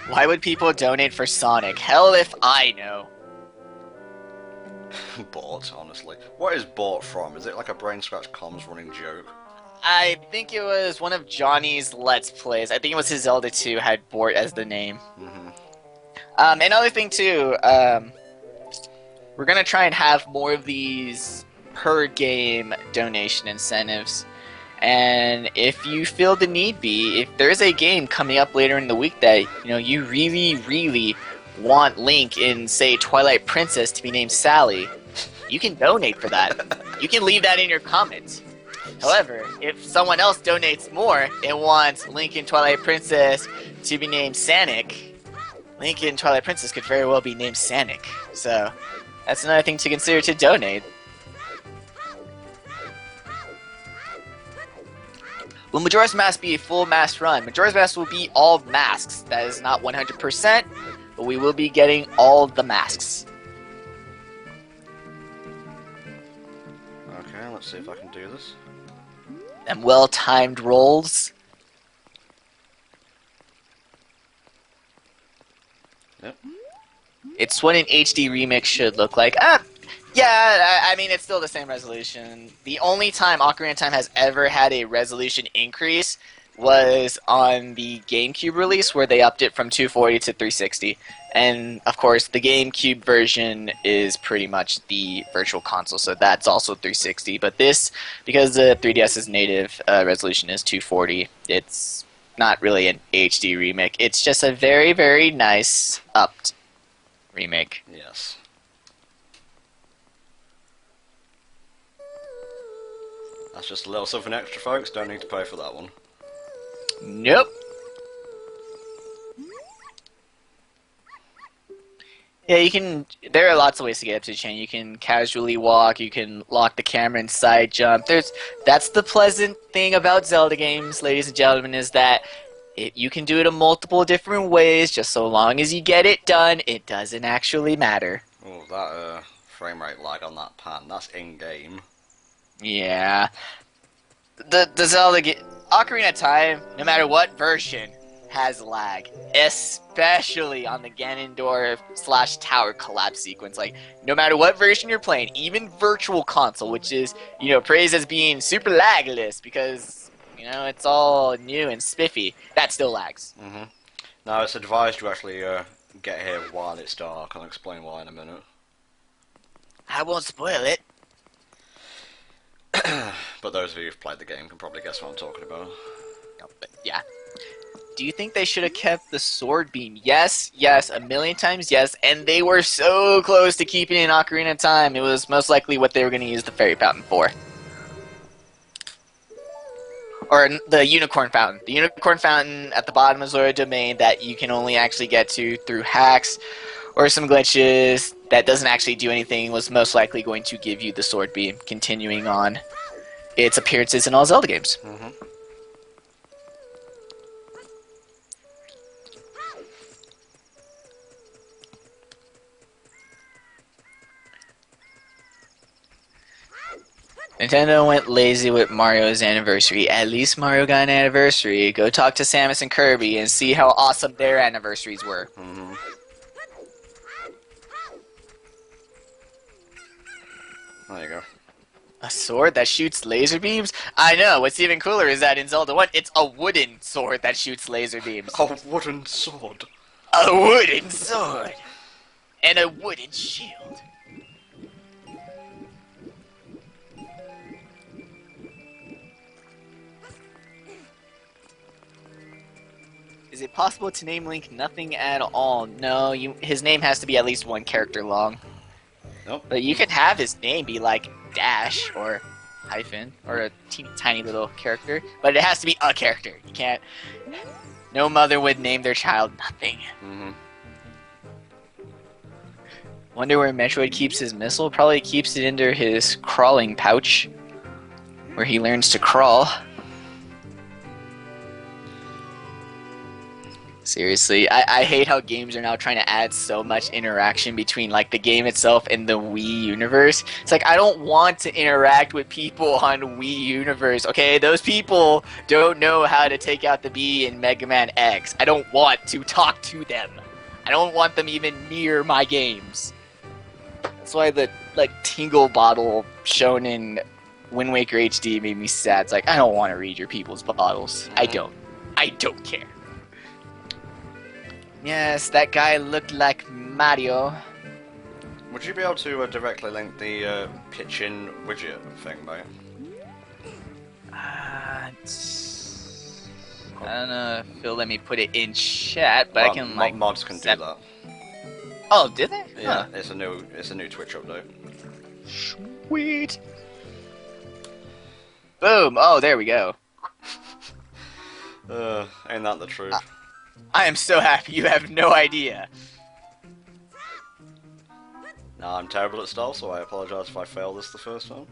Why would people donate for Sonic? Hell if I know. Bought, honestly. What is bought from? Is it like a Brain Scratch Comms running joke? I think it was one of Johnny's Let's Plays. I think it was his Zelda 2 had Bort as the name. Another thing too, we're gonna try and have more of these per game donation incentives. And if you feel the need be, if there is a game coming up later in the week that you really want Link in, say, Twilight Princess to be named Sally, you can donate for that. You can leave that in your comments. However, if someone else donates more and wants Link in Twilight Princess to be named Sanic, Link in Twilight Princess could very well be named Sanic. So that's another thing to consider to donate. Will Majora's Mask be a full mask run? Majora's Mask will be all masks. That is not 100%, but we will be getting all the masks. Okay, let's see if I can do this. And well-timed rolls. Yep. It's what an HD remix should look like. Yeah, I mean, it's still the same resolution. The only time Ocarina of Time has ever had a resolution increase was on the GameCube release, where they upped it from 240 to 360. And of course, the GameCube version is pretty much the Virtual Console, so that's also 360. But this, because the 3DS's native resolution is 240, it's not really an HD remake. It's just a very, very nice upped remake. Yes. That's just a little something extra, folks. Don't need to pay for that one. Nope. Yeah, you can. There are lots of ways to get up to the chain. You can casually walk. You can lock the camera and side jump. That's the pleasant thing about Zelda games, ladies and gentlemen, is that you can do it in multiple different ways. Just so long as you get it done, it doesn't actually matter. Oh, that frame rate lag on that pan. That's in game. Yeah. The Zelda Ocarina of Time, no matter what version, has lag, especially on the Ganondorf/Tower collapse sequence. Like, no matter what version you're playing, even Virtual Console, which is, praised as being super lagless because, it's all new and spiffy, that still lags. Mm-hmm. Now, it's advised to actually get here while it's dark. I'll explain why in a minute. I won't spoil it. But those of you who've played the game can probably guess what I'm talking about. No, but yeah. Do you think they should have kept the sword beam? Yes, a million times yes, and they were so close to keeping it in Ocarina of Time. It was most likely what they were going to use the fairy fountain for. Or the unicorn fountain. The unicorn fountain at the bottom of Zora Domain that you can only actually get to through hacks or some glitches that doesn't actually do anything was most likely going to give you the sword beam, continuing on its appearances in all Zelda games. Mm-hmm. Nintendo went lazy with Mario's anniversary. At least Mario got an anniversary. Go talk to Samus and Kirby and see how awesome their anniversaries were. Mm-hmm. There you go. A sword that shoots laser beams? I know, what's even cooler is that in Zelda 1, it's a wooden sword that shoots laser beams. A wooden sword. A wooden sword! And a wooden shield. Is it possible to name Link nothing at all? No, his name has to be at least one character long. Nope. But you can have his name be like Dash or Hyphen or a teeny tiny little character, but it has to be a character. You can't. No mother would name their child nothing. Mm-hmm. Wonder where Metroid keeps his missile? Probably keeps it under his crawling pouch, where he learns to crawl. Seriously, I hate how games are now trying to add so much interaction between like the game itself and the Wii universe. It's like, I don't want to interact with people on Wii universe, okay? Those people don't know how to take out the Bee in Mega Man X. I don't want to talk to them. I don't want them even near my games. That's why the Tingle bottle shown in Wind Waker HD made me sad. It's like, I don't want to read your people's bottles. I don't care. Yes, that guy looked like Mario. Would you be able to directly link the kitchen widget thing, mate? I don't know if he'll let me put it in chat, but I can like mods can do that. Oh, did they? Yeah, Huh. it's a new Twitch update. Sweet. Boom! Oh, there we go. Ain't that the truth? I am so happy. You have no idea. Nah, I'm terrible at stealth, so I apologize if I fail this the first time.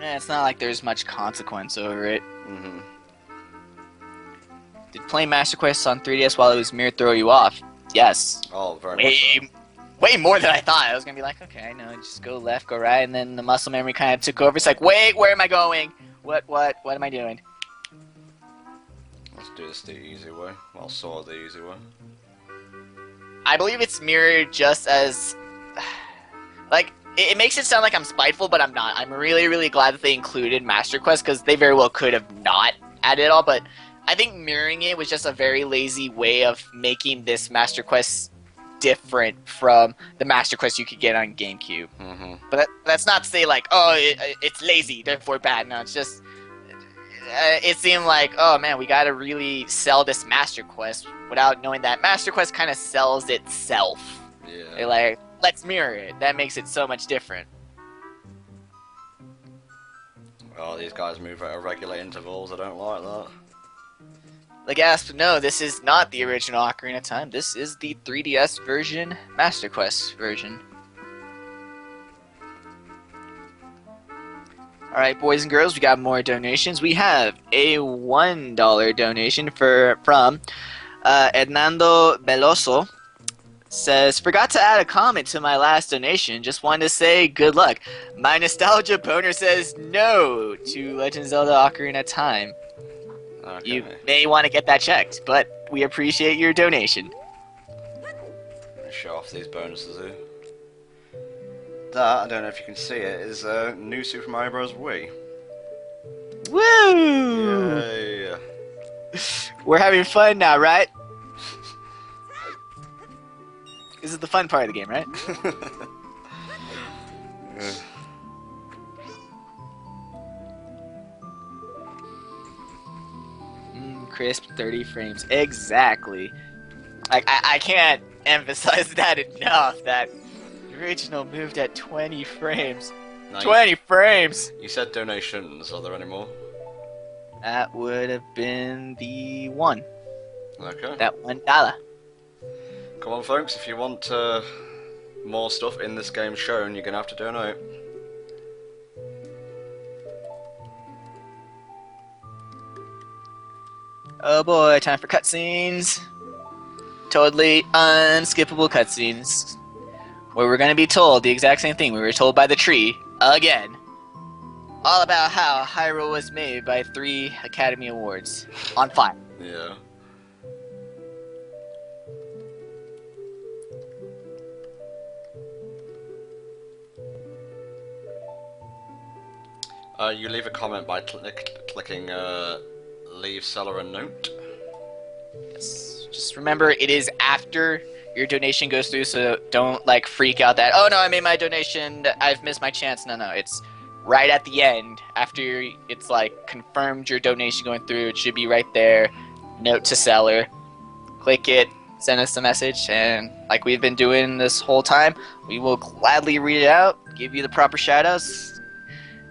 It's not like there's much consequence over it. Mm-hmm. Did playing Master Quest on 3DS while it was mirror throw you off? Yes. Oh, very much so. Way more than I thought. I was gonna be like, okay, no, just go left, go right, and then the muscle memory kind of took over. It's like, wait, where am I going? What am I doing? Let's do this the easy way. Well, sort of the easy way. I believe it's mirrored just as... Like, it makes it sound like I'm spiteful, but I'm not. I'm really, really glad that they included Master Quest, because they very well could have not added it all, but I think mirroring it was just a very lazy way of making this Master Quest different from the Master Quest you could get on GameCube. Mm-hmm. But that's not to say like, oh, it's lazy, therefore bad. No, it's just it seemed like, oh man, we got to really sell this Master Quest without knowing that Master Quest kind of sells itself. Yeah. They're like, let's mirror it. That makes it so much different. Well, these guys move at irregular intervals. I don't like that. Like Asp, no, this is not the original Ocarina of Time. This is the 3DS version, Master Quest version. Alright, boys and girls, we got more donations. We have a $1 donation from Hernando Veloso. Says, forgot to add a comment to my last donation. Just wanted to say good luck. My nostalgia boner says no to Legend of Zelda Ocarina of Time. Okay. You may want to get that checked, but we appreciate your donation. Show off these bonuses here. That, I don't know if you can see it, is new Super Mario Bros. Wii. Woo! Yay! We're having fun now, right? This is the fun part of the game, right? Crisp 30 frames. Exactly. Like, I can't emphasize that enough, that the original moved at 20 frames. Now 20 frames! You said donations. Are there any more? That would have been the one. Okay. That $1. Come on, folks. If you want more stuff in this game shown, you're gonna have to donate. Oh boy, time for cutscenes. Totally unskippable cutscenes. Where we're gonna be told the exact same thing we were told by the tree again. All about how Hyrule was made by 3 Academy Awards on fire. Yeah. You leave a comment by clicking leave seller a note. Yes. Just remember, it is after your donation goes through, so don't like freak out that, oh no, I made my donation, I've missed my chance. No, it's right at the end after it's like confirmed your donation going through. It should be right there. Note to seller. Click it. Send us a message, and like we've been doing this whole time, we will gladly read it out, give you the proper shoutouts,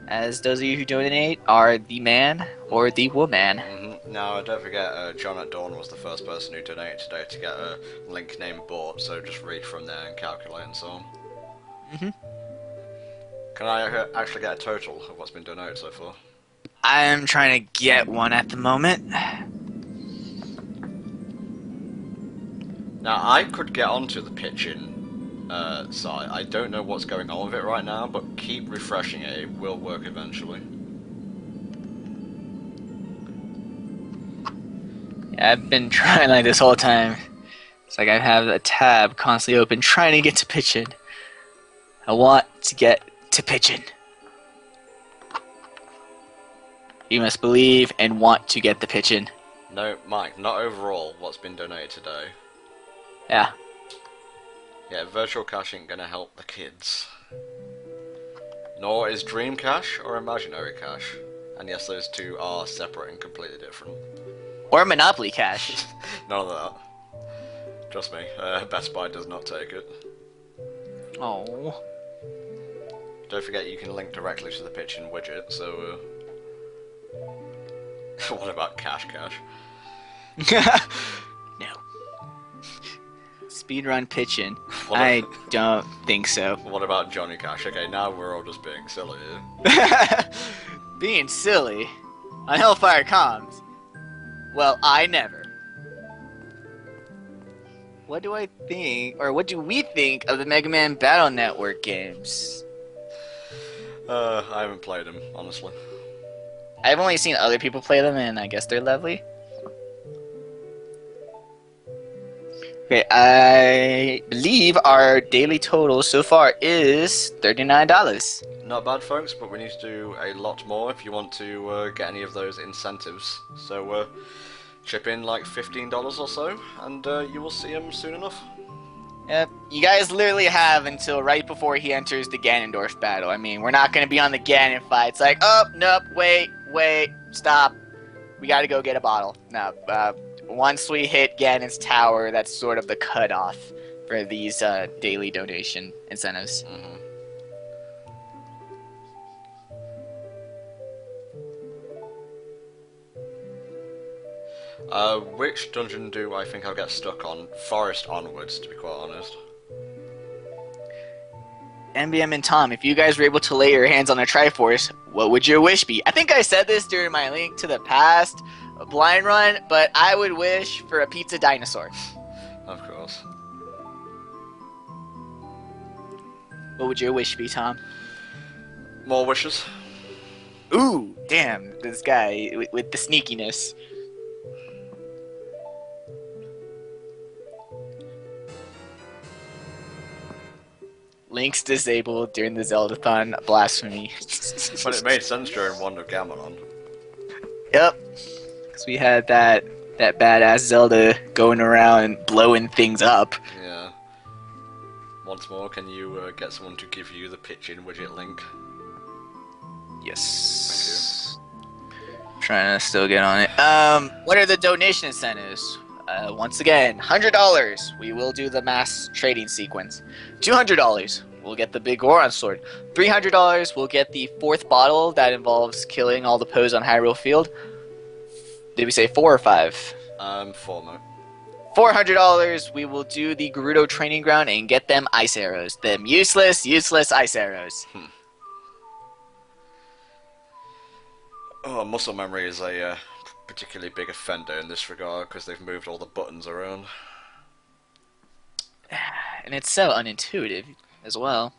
as those of you who donate are the man or the woman. Mm-hmm. Now, don't forget, John at Dawn was the first person who donated today to get a link name bought, so just read from there and calculate and so on. Mm-hmm. Can I actually get a total of what's been donated so far? I'm trying to get one at the moment. Now, I could get onto the pitching site. I don't know what's going on with it right now, but keep refreshing it. It will work eventually. Yeah, I've been trying like this whole time. It's like I have a tab constantly open trying to get to pitching. I want to get to pitching. You must believe and want to get the pitching. No, Mike, not overall what's been donated today. Yeah. Yeah, virtual cash ain't gonna help the kids. Nor is dream cash or imaginary cash. And yes, those two are separate and completely different. Or Monopoly Cash. None of that. Trust me, Best Buy does not take it. Oh. Don't forget you can link directly to the pitching widget, so what about cash? No. Speedrun pitching. What I don't think so. What about Johnny Cash? Okay, now we're all just being silly here. Being silly? On HellfireComms? Well, I never. What do I think, or what do we think of the Mega Man Battle Network games? I haven't played them, honestly. I've only seen other people play them, and I guess they're lovely. Okay, I believe our daily total so far is $39. Not bad, folks, but we need to do a lot more if you want to get any of those incentives. So, chip in like $15 or so, and you will see him soon enough. Yep. You guys literally have until right before he enters the Ganondorf battle. I mean, we're not going to be on the Ganon fight. It's like, oh, nope, wait, stop. We got to go get a bottle. No, once we hit Ganon's tower, that's sort of the cutoff for these daily donation incentives. Mm-hmm. Which dungeon do I think I'll get stuck on? Forest onwards, to be quite honest. NBM and Tom, if you guys were able to lay your hands on a Triforce, what would your wish be? I think I said this during my Link to the Past blind run, but I would wish for a pizza dinosaur. Of course. What would your wish be, Tom? More wishes. Ooh, damn, this guy with the sneakiness. Links disabled during the Zeldathon. Blasphemy. But it made sense during Wand of Gamelon. Yep. Because we had that badass Zelda going around blowing things up. Yeah. Once more, can you get someone to give you the pitch-in widget link? Yes. Trying to still get on it. What are the donation incentives? Once again, $100, we will do the mass trading sequence. $200, we'll get the big Goron sword. $300, we'll get the 4th bottle that involves killing all the Poes on Hyrule Field. Did we say 4 or 5? 4 more. $400, we will do the Gerudo training ground and get them ice arrows. Them useless ice arrows. Oh, muscle memory is a particularly big offender in this regard because they've moved all the buttons around. And it's so unintuitive as well.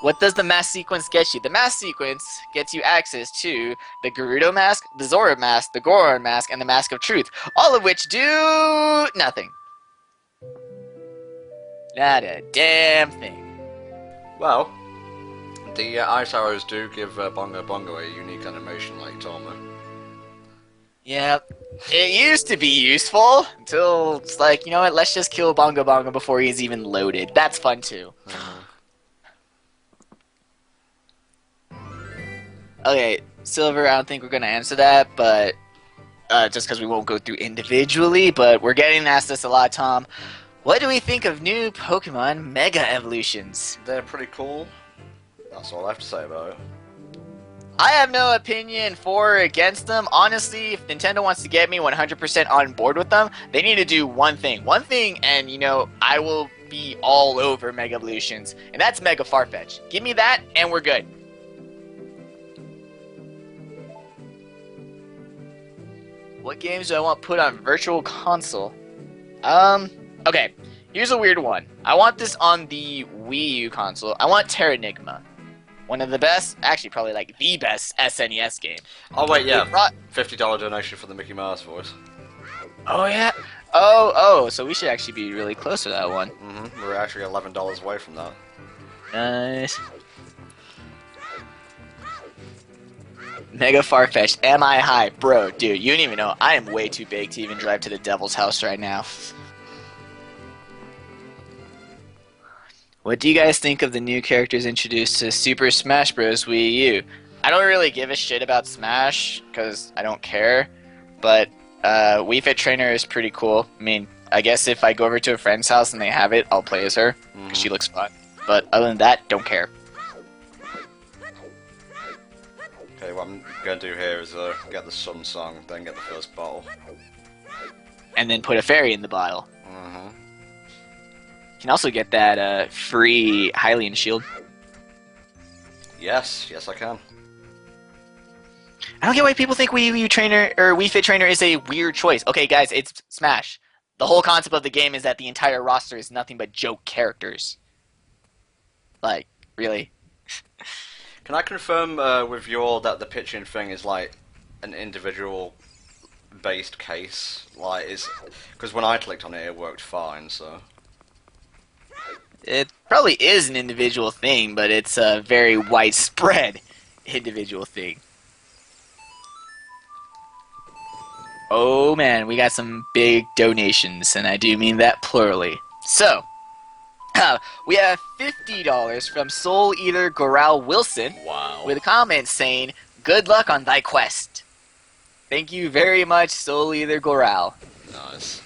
What does the mask sequence get you? The mask sequence gets you access to the Gerudo mask, the Zora mask, the Goron mask, and the Mask of Truth, all of which do nothing. Not a damn thing. Well, the ice arrows do give Bongo Bongo a unique animation like Torma. Yeah, it used to be useful until it's like, you know what, let's just kill Bongo Bongo before he's even loaded. That's fun too. Okay, Silver, I don't think we're going to answer that, but just because we won't go through individually, but we're getting asked this a lot, Tom. What do we think of new Pokemon Mega Evolutions? They're pretty cool. That's all I have to say about it. I have no opinion for or against them. Honestly, if Nintendo wants to get me 100% on board with them, they need to do one thing. One thing, and you know, I will be all over Mega Evolutions, and that's Mega Farfetch. Give me that, and we're good. What games do I want put on Virtual Console? Okay, here's a weird one. I want this on the Wii U console. I want Terranigma. One of the best, actually probably like the best SNES game. Oh wait, yeah, $50 donation for the Mickey Mouse voice. Oh yeah. Oh, so we should actually be really close to that one. We're actually $11 away from that. Nice. Mega Farfetch'd, am I high? Bro, dude, you don't even know. I am way too big to even drive to the Devil's House right now. What do you guys think of the new characters introduced to Super Smash Bros. Wii U? I don't really give a shit about Smash, because I don't care, but Wii Fit Trainer is pretty cool. I mean, I guess if I go over to a friend's house and they have it, I'll play as her, because she looks fun. But other than that, don't care. Okay, what I'm going to do here is get the Sun Song, then get the first bottle. And then put a fairy in the bottle. You can also get that free Hylian shield. Yes I can. I don't get why people think Wii U Trainer or Wii Fit Trainer is a weird choice. Okay, guys, it's Smash. The whole concept of the game is that the entire roster is nothing but joke characters. Like, really? Can I confirm with you all that the pitching thing is like an individual based case? Like, because when I clicked on it, it worked fine. So it probably is an individual thing, but it's a very widespread individual thing. Oh man, we got some big donations, and I do mean that plurally. So, we have $50 from Soul Eater Goral Wilson Wow. with a comment saying, "Good luck on thy quest." Thank you very much, Soul Eater Goral. Nice.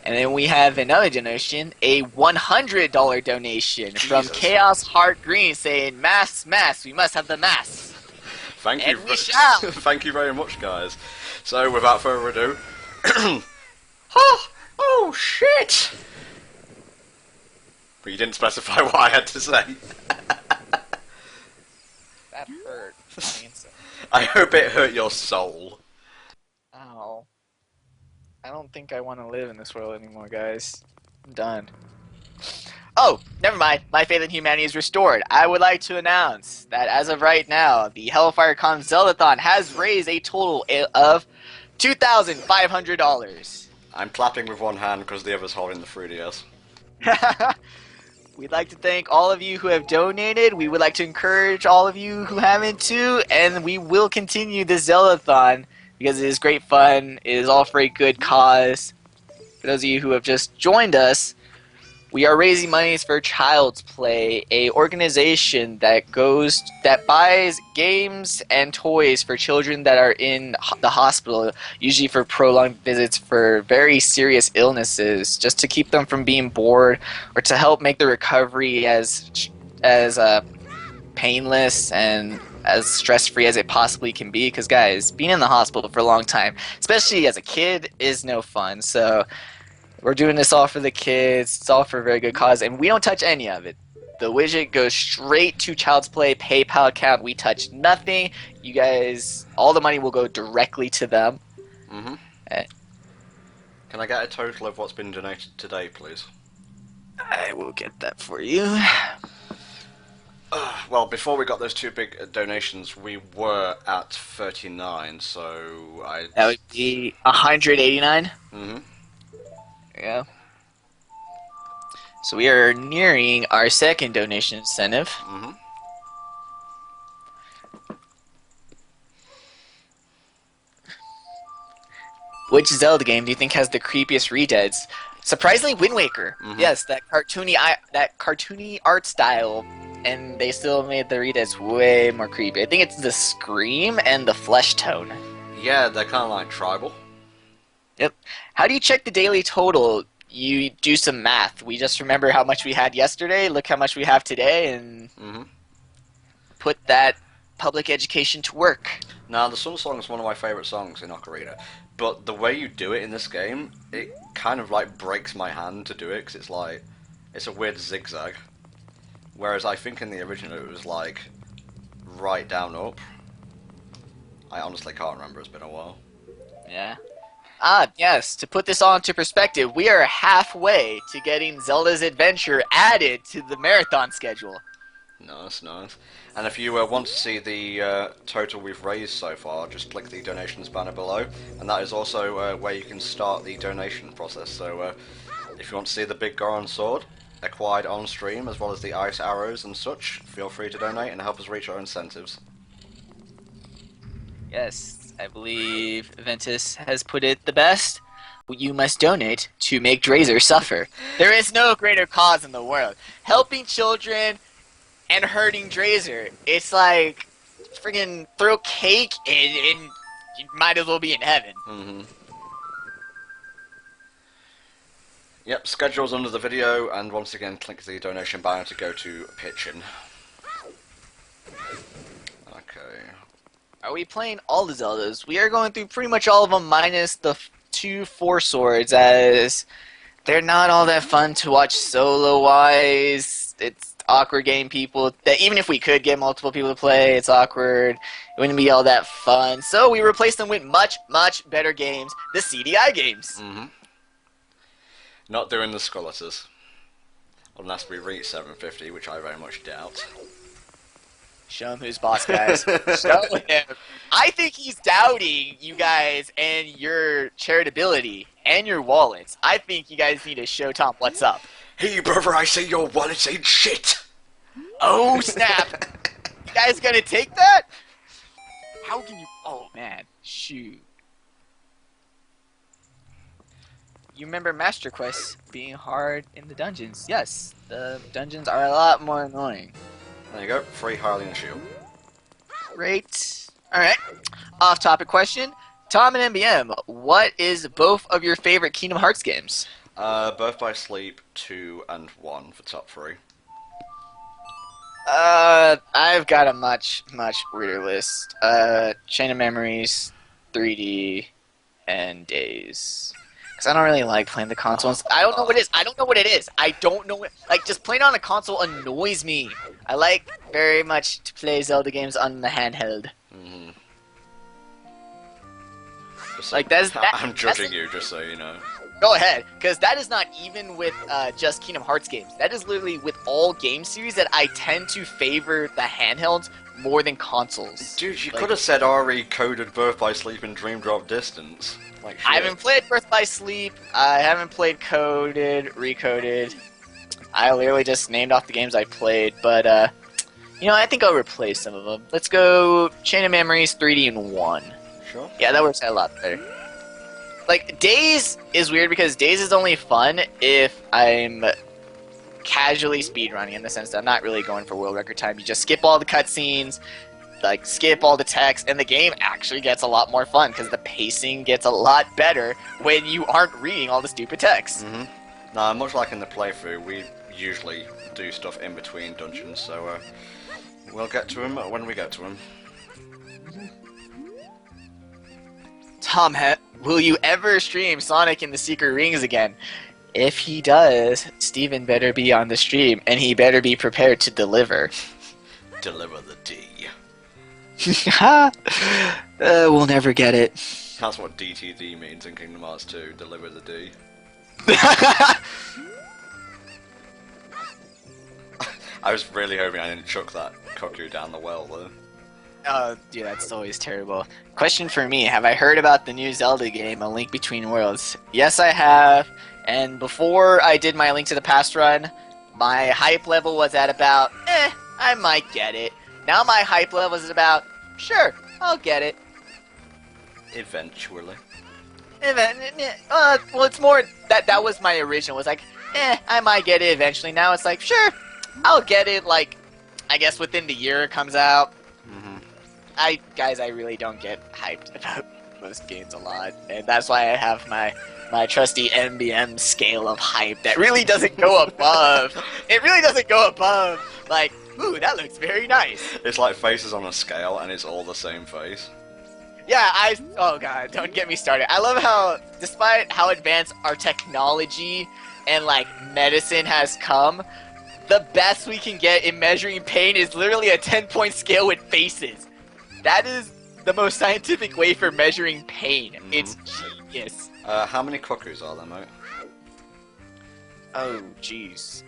And then we have another donation, a $100 donation from Jesus. Chaos Heart Green saying, "Masks, we must have the masks." Thank you. And we shall. Thank you very much, guys. So, without further ado, oh shit! But you didn't specify what I had to say. That hurt. I hope it hurt your soul. Oh. I don't think I want to live in this world anymore, guys. I'm done. Oh, never mind. My faith in humanity is restored. I would like to announce that as of right now, the HellfireComms Zeldathon has raised a total of $2,500. I'm clapping with one hand because the other's holding the 3DS. We'd like to thank all of you who have donated. We would like to encourage all of you who haven't too, and we will continue this Zeldathon because it is great fun. It is all for a good cause. For those of you who have just joined us, we are raising monies for Child's Play, a organization that buys games and toys for children that are in the hospital, usually for prolonged visits for very serious illnesses, just to keep them from being bored or to help make the recovery as painless and as stress-free as it possibly can be. Because guys, being in the hospital for a long time, especially as a kid, is no fun. So we're doing this all for the kids. It's all for a very good cause, and we don't touch any of it. The widget goes straight to Child's Play PayPal account. We touch nothing. You guys, all the money will go directly to them. Mm-hmm. Can I get a total of what's been donated today, please? I will get that for you. Well, before we got those two big donations, we were at 39, so That would be 189. Mm-hmm. Yeah. So we are nearing our second donation incentive. Mm-hmm. Which Zelda game do you think has the creepiest redeads? Surprisingly, Wind Waker. Mhm. Yes, that cartoony art style, and they still made the redeads way more creepy. I think it's the scream and the flesh tone. Yeah, they're kind of like tribal. Yep. How do you check the daily total? You do some math. We just remember how much we had yesterday, look how much we have today, and put that public education to work. Now, the Sun Song is one of my favourite songs in Ocarina, but the way you do it in this game, it kind of like breaks my hand to do it, because it's a weird zigzag. Whereas I think in the original it was like right down up. I honestly can't remember, it's been a while. Yeah. Ah, yes, to put this all into perspective, we are halfway to getting Zelda's Adventure added to the marathon schedule. Nice, nice. And if you want to see the total we've raised so far, just click the donations banner below, and that is also where you can start the donation process. So if you want to see the big Goron sword acquired on stream, as well as the ice arrows and such, feel free to donate and help us reach our incentives. Yes, I believe Ventus has put it the best. You must donate to make Drazer suffer. There is no greater cause in the world. Helping children and hurting Drazer. It's like friggin' throw cake and you might as well be in heaven. Mm-hmm. Yep, schedule's under the video, and once again click the donation banner to go to pitching. Okay. Are we playing all the Zeldas? We are going through pretty much all of them minus the 2 4 swords, as they're not all that fun to watch solo-wise. It's awkward getting people. Even if we could get multiple people to play, it's awkward. It wouldn't be all that fun. So we replaced them with much, much better games, the CDI games. Mm-hmm. Not doing the Skeletors. Unless we reach 750, which I very much doubt. Show him who's boss, guys. Show him. I think he's doubting you guys and your charitability and your wallets. I think you guys need to show Tom what's up. Hey, brother, I say your wallets ain't shit! Oh, snap. You guys gonna take that? How can you... Oh, man. Shoot. you remember Master Quest being hard in the dungeons. Yes, the dungeons are a lot more annoying. There you go, free Hylian Shield. Great. Alright, off-topic question. Tom and MBM, what is both of your favorite Kingdom Hearts games? Birth by Sleep 2 and 1 for top 3. I've got a much weirder list. Chain of Memories, 3D, and Days. Because I don't really like playing the consoles. I don't know what it is. I don't know what... Like, just playing on a console annoys me. I like very much to play Zelda games on the handheld. Mm-hmm. Like, that's... I'm judging you, just so you know. Go ahead, because that is not even with just Kingdom Hearts games. That is literally with all game series that I tend to favor the handhelds more than consoles. Dude, you could have said RE coded Birth by Sleep and Dream Drop Distance. Like, shit. I haven't played Birth by Sleep. I haven't played Coded, Recoded. I literally just named off the games I played, but you know, I think I'll replace some of them. Let's go Chain of Memories, 3D, and 1. Sure. Yeah, that works out a lot better. Like, Days is weird because Days is only fun if I'm casually speedrunning, in the sense that I'm not really going for world record time. You just skip all the cutscenes, like, skip all the text, and the game actually gets a lot more fun because the pacing gets a lot better when you aren't reading all the stupid text. Mm-hmm. Now, much like in the playthrough, we usually do stuff in between dungeons, so we'll get to him when we get to him. Tom, will you ever stream Sonic and the Secret Rings again? If he does, Steven better be on the stream, and he better be prepared to deliver. Deliver the D. We'll never get it. That's what DTD means in Kingdom Hearts 2, deliver the D. I was really hoping I didn't chuck that cuckoo down the well, though. Oh, dude, that's always terrible. Question for me, have I heard about the new Zelda game, A Link Between Worlds? Yes, I have, and before I did my Link to the Past run, my hype level was at about, I might get it. Now my hype level is about, sure, I'll get it. Eventually. Well, it's more, that was my original, was like, I might get it eventually. Now it's like, sure, I'll get it, like, I guess within the year it comes out. Guys, I really don't get hyped about most games a lot, and that's why I have my trusty MBM scale of hype that really doesn't go above. It really doesn't go above, like, ooh, that looks very nice. It's like faces on a scale, and it's all the same face. Yeah, oh god, don't get me started. I love how, despite how advanced our technology and, like, medicine has come, the best we can get in measuring pain is literally a 10-point scale with faces. That is the most scientific way for measuring pain. Mm-hmm. It's genius. How many cuckoos are there, mate? Oh, jeez.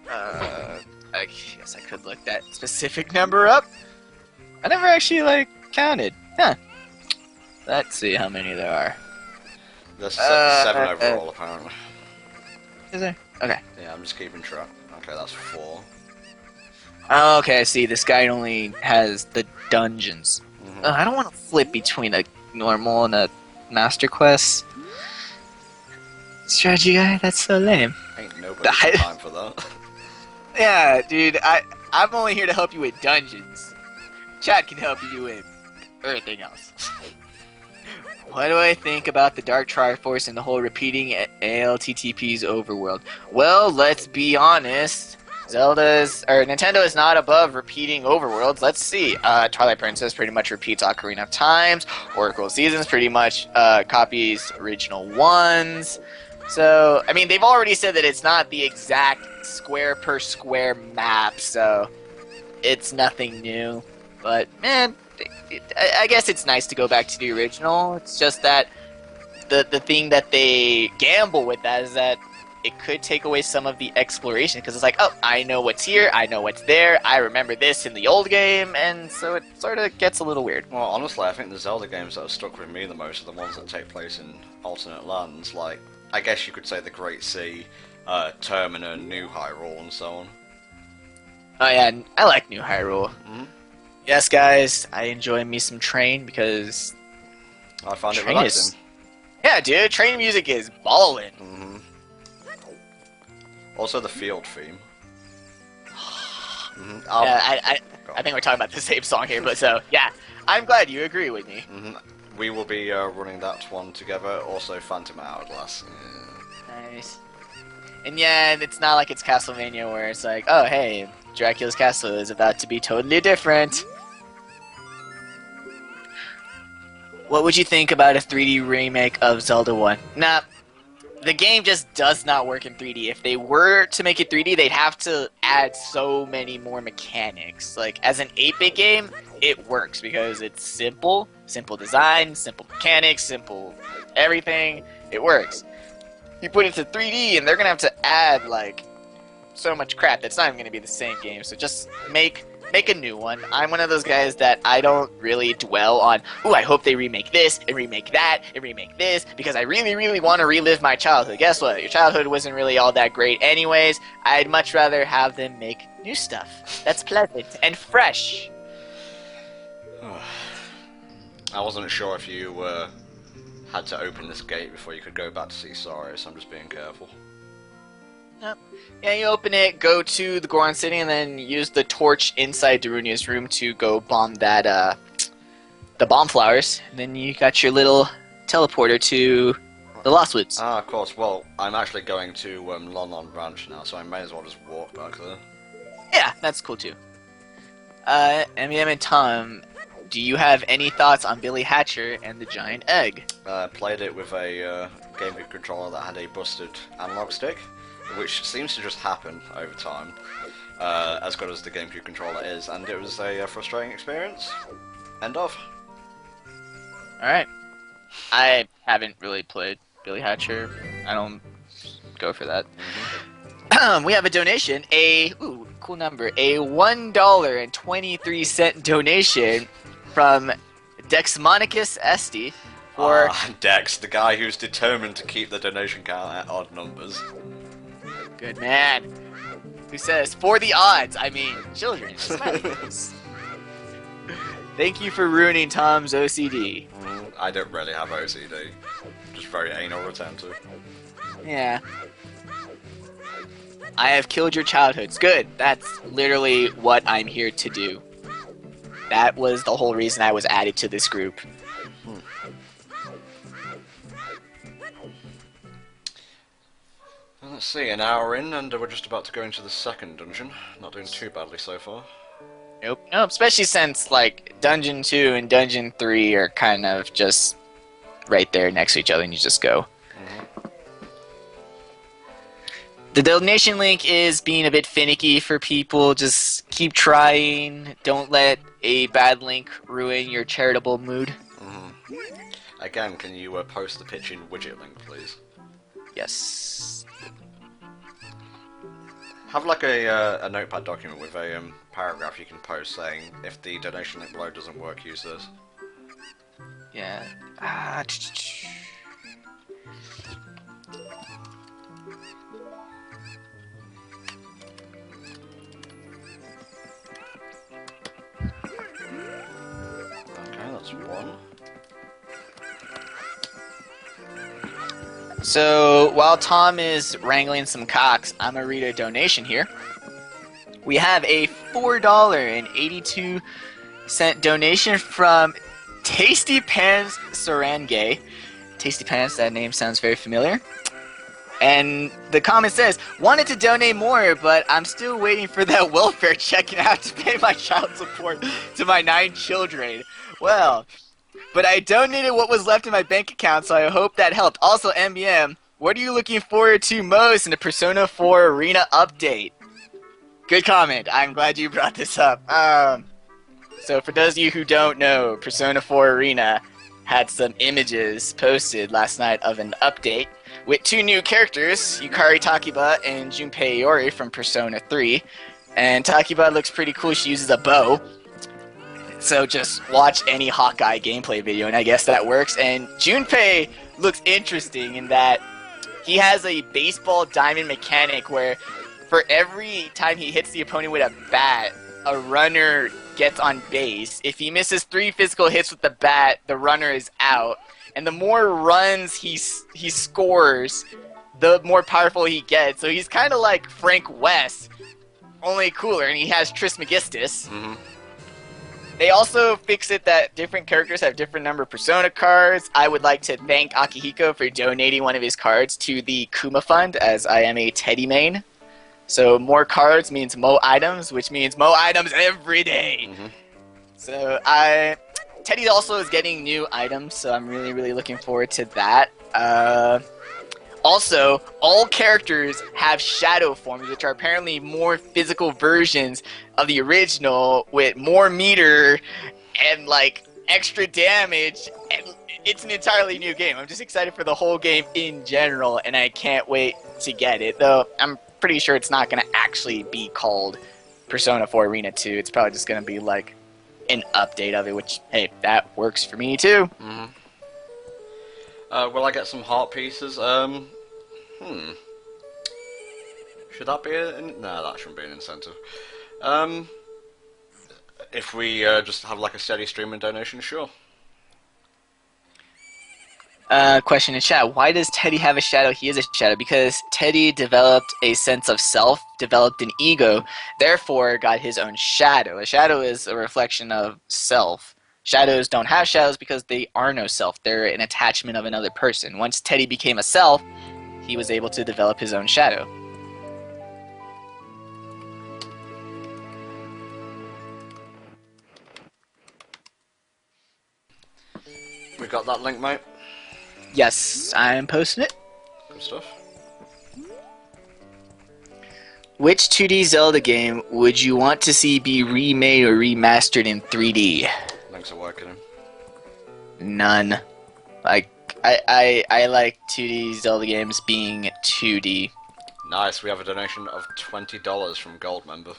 I guess I could look that specific number up. I never actually, like, counted. Huh. Let's see how many there are. There's 7 overall, apparently. Is there? Okay. Yeah, I'm just keeping track. Okay, that's 4. Oh, okay, I see. This guy only has the dungeons. Mm-hmm. I don't want to flip between a normal and a master quest. Strategy guy? That's so lame. Ain't nobody got time for that. Yeah, dude, I'm only here to help you with dungeons. Chad can help you with everything else. What do I think about the Dark Triforce and the whole repeating ALTTP's overworld? Well, let's be honest. Nintendo is not above repeating overworlds. Let's see. Twilight Princess pretty much repeats Ocarina of Times. Oracle Seasons pretty much copies original ones. So, I mean, they've already said that it's not the exact square per square map, so it's nothing new. But, man, I guess it's nice to go back to the original. It's just that the thing that they gamble with that is that it could take away some of the exploration, because it's like, oh, I know what's here, I know what's there, I remember this in the old game, and so it sort of gets a little weird. Well, honestly, I think the Zelda games that have stuck with me the most are the ones that take place in alternate lands, like, I guess you could say the Great Sea, Termina, New Hyrule, and so on. Oh yeah, I like New Hyrule. Mm-hmm. Yes, guys, I enjoy me some Train, because I found it relaxing. Yeah, dude, train music is ballin'. Mm-hmm. Also the field theme. Mm-hmm. Yeah, I think we're talking about the same song here, but so, yeah. I'm glad you agree with me. Mm-hmm. We will be running that one together. Also Phantom Hourglass. Nice. And yeah, it's not like it's Castlevania where it's like, oh, hey, Dracula's castle is about to be totally different. What would you think about a 3D remake of Zelda 1? Nah, the game just does not work in 3D. If they were to make it 3D, they'd have to add so many more mechanics. Like, as an 8-bit game, it works because it's simple. Simple design, simple mechanics, simple everything. It works. You put it to 3D, and they're going to have to add, like, so much crap that's not even going to be the same game. So just make a new one. I'm one of those guys that I don't really dwell on, ooh, I hope they remake this, and remake that, and remake this, because I really, really want to relive my childhood. Guess what? Your childhood wasn't really all that great anyways. I'd much rather have them make new stuff that's pleasant and fresh. I wasn't sure if you had to open this gate before you could go back to see Sorry, so I'm just being careful. Yep. Yeah, you open it, go to the Goron City, and then use the torch inside Darunia's room to go bomb that, the bomb flowers. And then you got your little teleporter to the Lost Woods. Ah, of course. Well, I'm actually going to Lon Lon Branch now, so I may as well just walk back there. Yeah, that's cool too. M&M and Tom, do you have any thoughts on Billy Hatcher and the giant egg? Played it with a GameCube controller that had a busted analog stick, which seems to just happen over time, as good as the GameCube controller is, and it was a frustrating experience. End of. Alright. I haven't really played Billy Hatcher. I don't go for that. We have a donation, ooh, cool number, a $1.23 donation from Dexmonicus Esti for... Dex, the guy who's determined to keep the donation count at odd numbers. Good man. Who says, for the odds, I mean, children. Thank you for ruining Tom's OCD. I don't really have OCD. Just very anal retentive. Yeah. I have killed your childhoods. Good. That's literally what I'm here to do. That was the whole reason I was added to this group. Let's see, an hour in, and we're just about to go into the second dungeon. Not doing too badly so far. Nope. Nope. Especially since, like, Dungeon 2 and Dungeon 3 are kind of just right there next to each other, and you just go. The donation link is being a bit finicky for people. Just keep trying. Don't let a bad link ruin your charitable mood. Again, can you post the pitching widget link, please? Yes. Have like a notepad document with a paragraph you can post saying, if the donation link below doesn't work, use this. Yeah. Okay, that's one. So, while Tom is wrangling some cocks, I'm going to read a donation here. We have a $4.82 donation from Tasty Pants Sarangay. Tasty Pants, that name sounds very familiar. And the comment says, wanted to donate more, but I'm still waiting for that welfare check and I have to pay my child support to my 9 children. Well... but I donated what was left in my bank account, so I hope that helped. Also, MBM, what are you looking forward to most in the Persona 4 Arena update? Good comment. I'm glad you brought this up. So for those of you who don't know, Persona 4 Arena had some images posted last night of an update with 2 new characters, Yukari Takiba and Junpei Iori from Persona 3. And Takiba looks pretty cool. She uses a bow. So just watch any Hawkeye gameplay video, and I guess that works. And Junpei looks interesting in that he has a baseball diamond mechanic where for every time he hits the opponent with a bat, a runner gets on base. If he misses 3 physical hits with the bat, the runner is out. and the more runs he scores, the more powerful he gets. So he's kind of like Frank West, only cooler, and he has Trismegistus. Mm-hmm. They also fix it that different characters have different number of Persona cards. I would like to thank Akihiko for donating one of his cards to the Kuma Fund, as I am a Teddy main. So more cards means more items, which means more items every day. Mm-hmm. So Teddy also is getting new items, so I'm really, really looking forward to that. Also, all characters have shadow forms, which are apparently more physical versions of the original with more meter and like extra damage. And it's an entirely new game. I'm just excited for the whole game in general, and I can't wait to get it. Though I'm pretty sure it's not going to actually be called Persona 4 Arena 2. It's probably just going to be like an update of it, which, hey, that works for me too. Mm-hmm. Will I get some heart pieces? Should that be no, that shouldn't be an incentive. If we just have like a steady stream and donation, sure. Question in chat: why does Teddy have a shadow? He is a shadow because Teddy developed a sense of self, developed an ego, therefore got his own shadow. A shadow is a reflection of self. Shadows don't have shadows because they are no self. They're an attachment of another person. Once Teddy became a self, he was able to develop his own shadow. We got that link, mate? Yes, I'm posting it. Good stuff. Which 2D Zelda game would you want to see be remade or remastered in 3D? Links are working in. None. Like, I like 2D Zelda games being 2D. Nice, we have a donation of $20 from Gold member.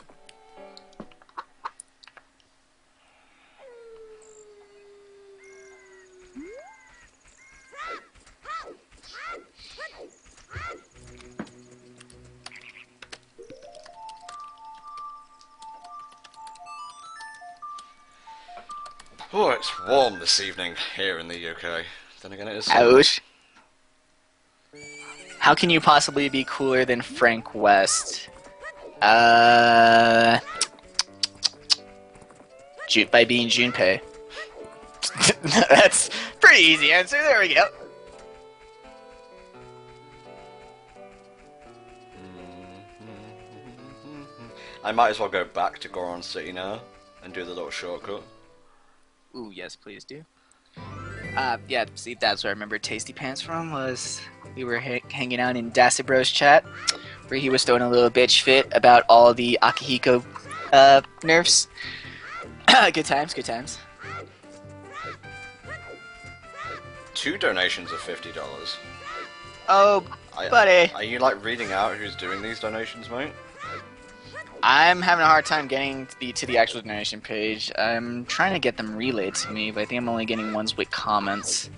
Oh, it's warm this evening here in the UK. Then again, it is summer. Ouch. How can you possibly be cooler than Frank West? By being Junpei. That's pretty easy answer. There we go. I might as well go back to Goron City now and do the little shortcut. Ooh, yes, please do. Yeah, see, that's where I remember Tasty Pants from, was we were hanging out in Dacid Bros chat, where he was throwing a little bitch fit about all the Akihiko nerfs. Good times, good times. 2 donations of $50. Oh, buddy. Are you like reading out who's doing these donations, mate? I'm having a hard time getting to the actual donation page. I'm trying to get them relayed to me, but I think I'm only getting ones with comments.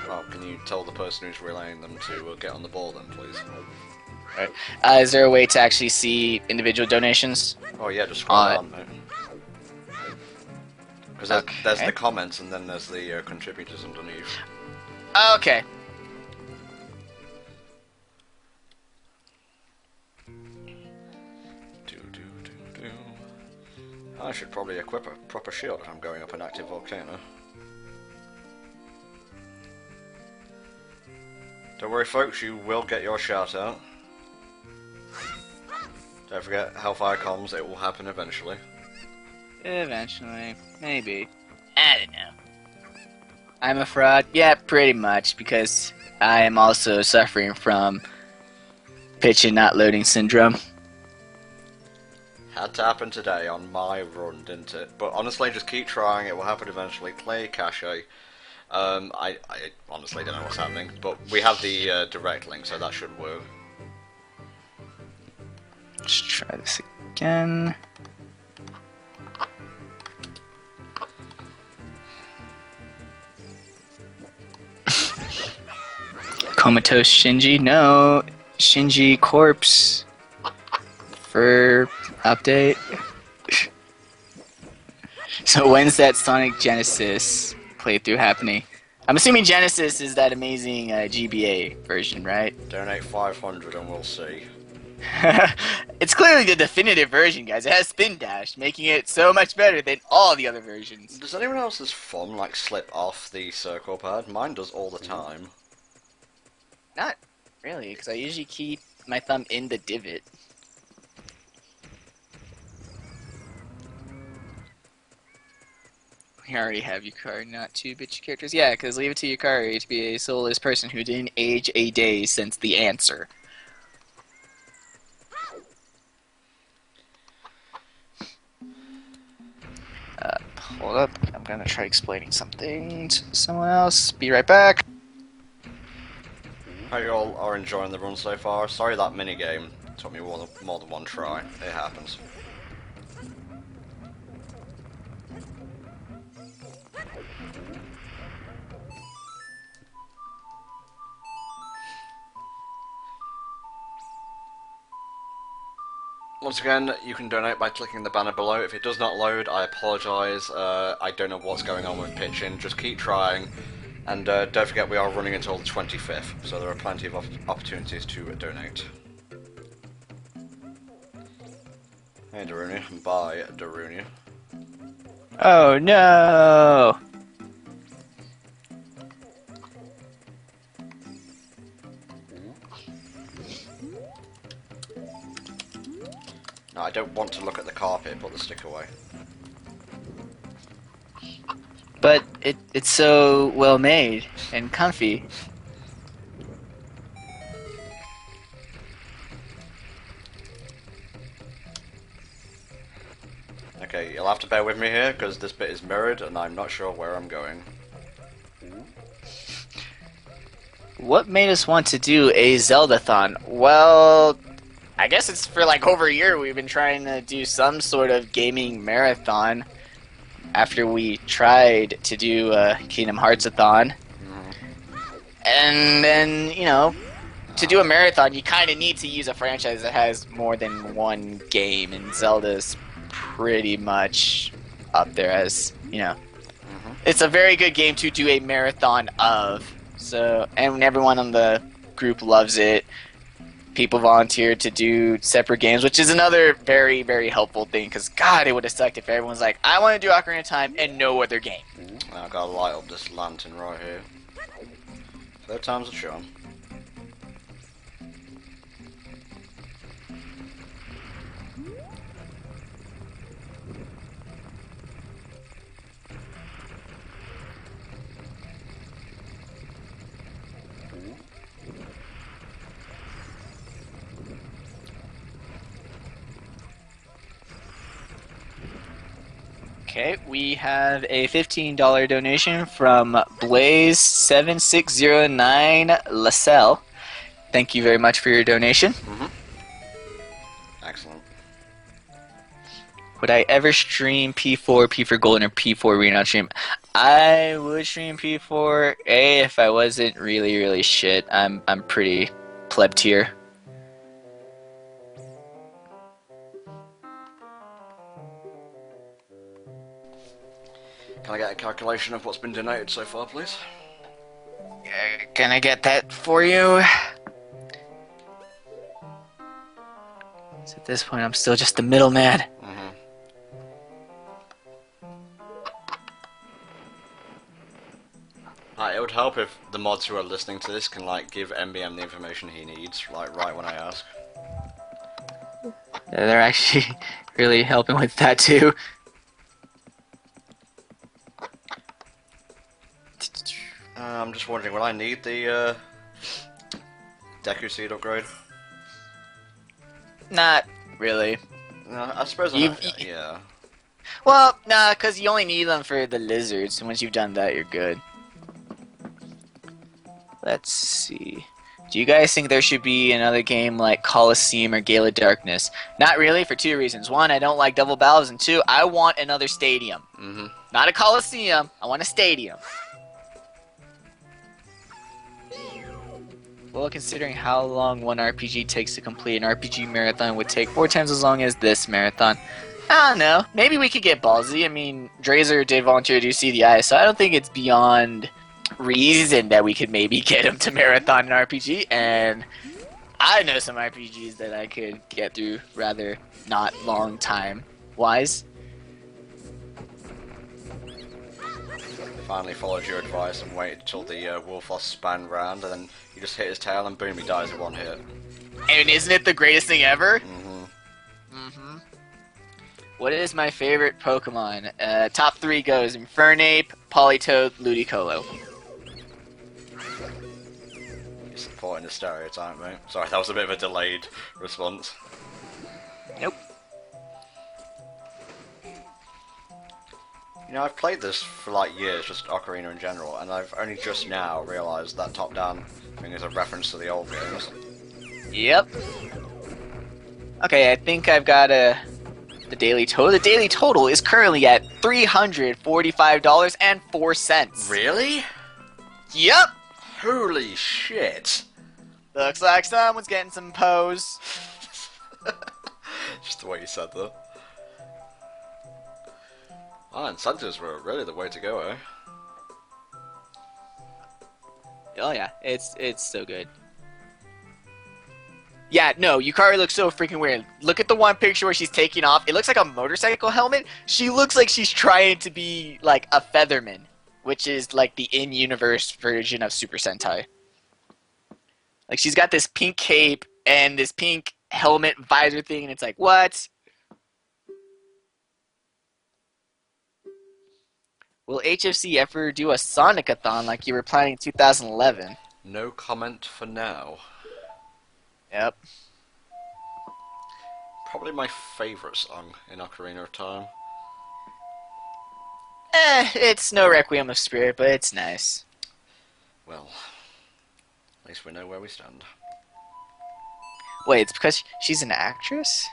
Well, can you tell the person who's relaying them to get on the ball then, please? Right. Is there a way to actually see individual donations? Oh yeah, just scroll down, mate. Because there's the comments and then there's the contributors underneath. Okay. I should probably equip a proper shield if I'm going up an active volcano. Don't worry folks, you will get your shout out. Don't forget HellfireComms, it will happen eventually. Eventually. Maybe. I don't know. I'm a fraud? Yeah, pretty much, because I am also suffering from pitch and not loading syndrome. Had to happen today on my run, didn't it? But honestly, just keep trying, it will happen eventually. Play cache. I honestly don't know what's happening, but we have the direct link, so that should work. Let's try this again. Comatose Shinji? No. Shinji corpse. For update. So when's that Sonic Genesis playthrough happening? I'm assuming Genesis is that amazing GBA version, right? Donate 500 and we'll see. It's clearly the definitive version, guys. It has spin dash, making it so much better than all the other versions. Does anyone else's thumb like slip off the circle pad? Mine does all the time. Not really, because I usually keep my thumb in the divot. You already have Yukari, not 2-bit your characters. Yeah, because leave it to Yukari to be a soulless person who didn't age a day since the answer. Hold up, I'm gonna try explaining something to someone else. Be right back. Hope you all are enjoying the run so far. Sorry that minigame took me more than one try. It happens. Once again, you can donate by clicking the banner below. If it does not load, I apologise. I don't know what's going on with pitching. Just keep trying. And don't forget, we are running until the 25th, so there are plenty of opportunities to donate. Hey, Daruni. Bye, Daruni. Oh no! No, I don't want to look at the carpet. Put the stick away. But it's so well made and comfy. Okay, you'll have to bear with me here, because this bit is mirrored, and I'm not sure where I'm going. What made us want to do a Zeldathon? Well, I guess it's for like over a year we've been trying to do some sort of gaming marathon after we tried to do a Kingdom Hearts-a-thon. And then, you know, to do a marathon you kind of need to use a franchise that has more than one game, and Zelda's pretty much up there as, you know, it's a very good game to do a marathon of. So, and everyone on the group loves it. People volunteer to do separate games, which is another very, very helpful thing, because God, it would have sucked if everyone's like, I want to do Ocarina of Time and no other game. I've got to light up this lantern right here. Third time's a charm. Okay, we have a $15 donation from Blaze7609 Lascelle. Thank you very much for your donation. Excellent. Would I ever stream P4, P4 Golden, or P4 Renown stream? I would stream P4A if I wasn't really, really shit. I'm pretty pleb tier. Can I get a calculation of what's been donated so far, please? Can I get that for you? So at this point, I'm still just the middleman. It would help if the mods who are listening to this can like give MBM the information he needs, like right when I ask. They're actually really helping with that too. I'm just wondering, will I need the Deku Seed upgrade? Not really. No, I suppose yeah. Well, nah, because you only need them for the lizards, and once you've done that, you're good. Let's see. Do you guys think there should be another game like Colosseum or Gale of Darkness? Not really, for two reasons. One, I don't like double battles, and two, I want another stadium. Not a Colosseum, I want a stadium. Well, considering how long one RPG takes to complete, an RPG marathon would take 4 times as long as this marathon. I don't know. Maybe we could get ballsy. I mean, Drazer did volunteer to do CDI, so I don't think it's beyond reason that we could maybe get him to marathon an RPG, and I know some RPGs that I could get through rather not long time wise. Finally followed your advice and waited till the Wolfos span round, and then you just hit his tail and boom, he dies in one hit. And isn't it the greatest thing ever? Mm-hmm. What is my favorite Pokemon? Top 3 goes Infernape, Politoed, Ludicolo. You're supporting the stereotype, mate. Sorry, that was a bit of a delayed response. Nope. You know, I've played this for like years, just Ocarina in general, and I've only just now realised that top-down thing is a reference to the old games. Yep. Okay, I think I've got the daily total. The daily total is currently at $345.04. Really? Yep. Holy shit! Looks like someone's getting some pose. Just the way you said that. Ah, incentives were really the way to go, eh? Oh yeah, it's so good. Yeah, no, Yukari looks so freaking weird. Look at the one picture where she's taking off. It looks like a motorcycle helmet. She looks like she's trying to be like a Featherman, which is like the in-universe version of Super Sentai. Like she's got this pink cape and this pink helmet visor thing, and it's like, what? Will HFC ever do a Sonic-a-thon like you were planning in 2011? No comment for now. Yep. Probably my favourite song in Ocarina of Time. It's no Requiem of Spirit, but it's nice. Well, at least we know where we stand. Wait, it's because she's an actress?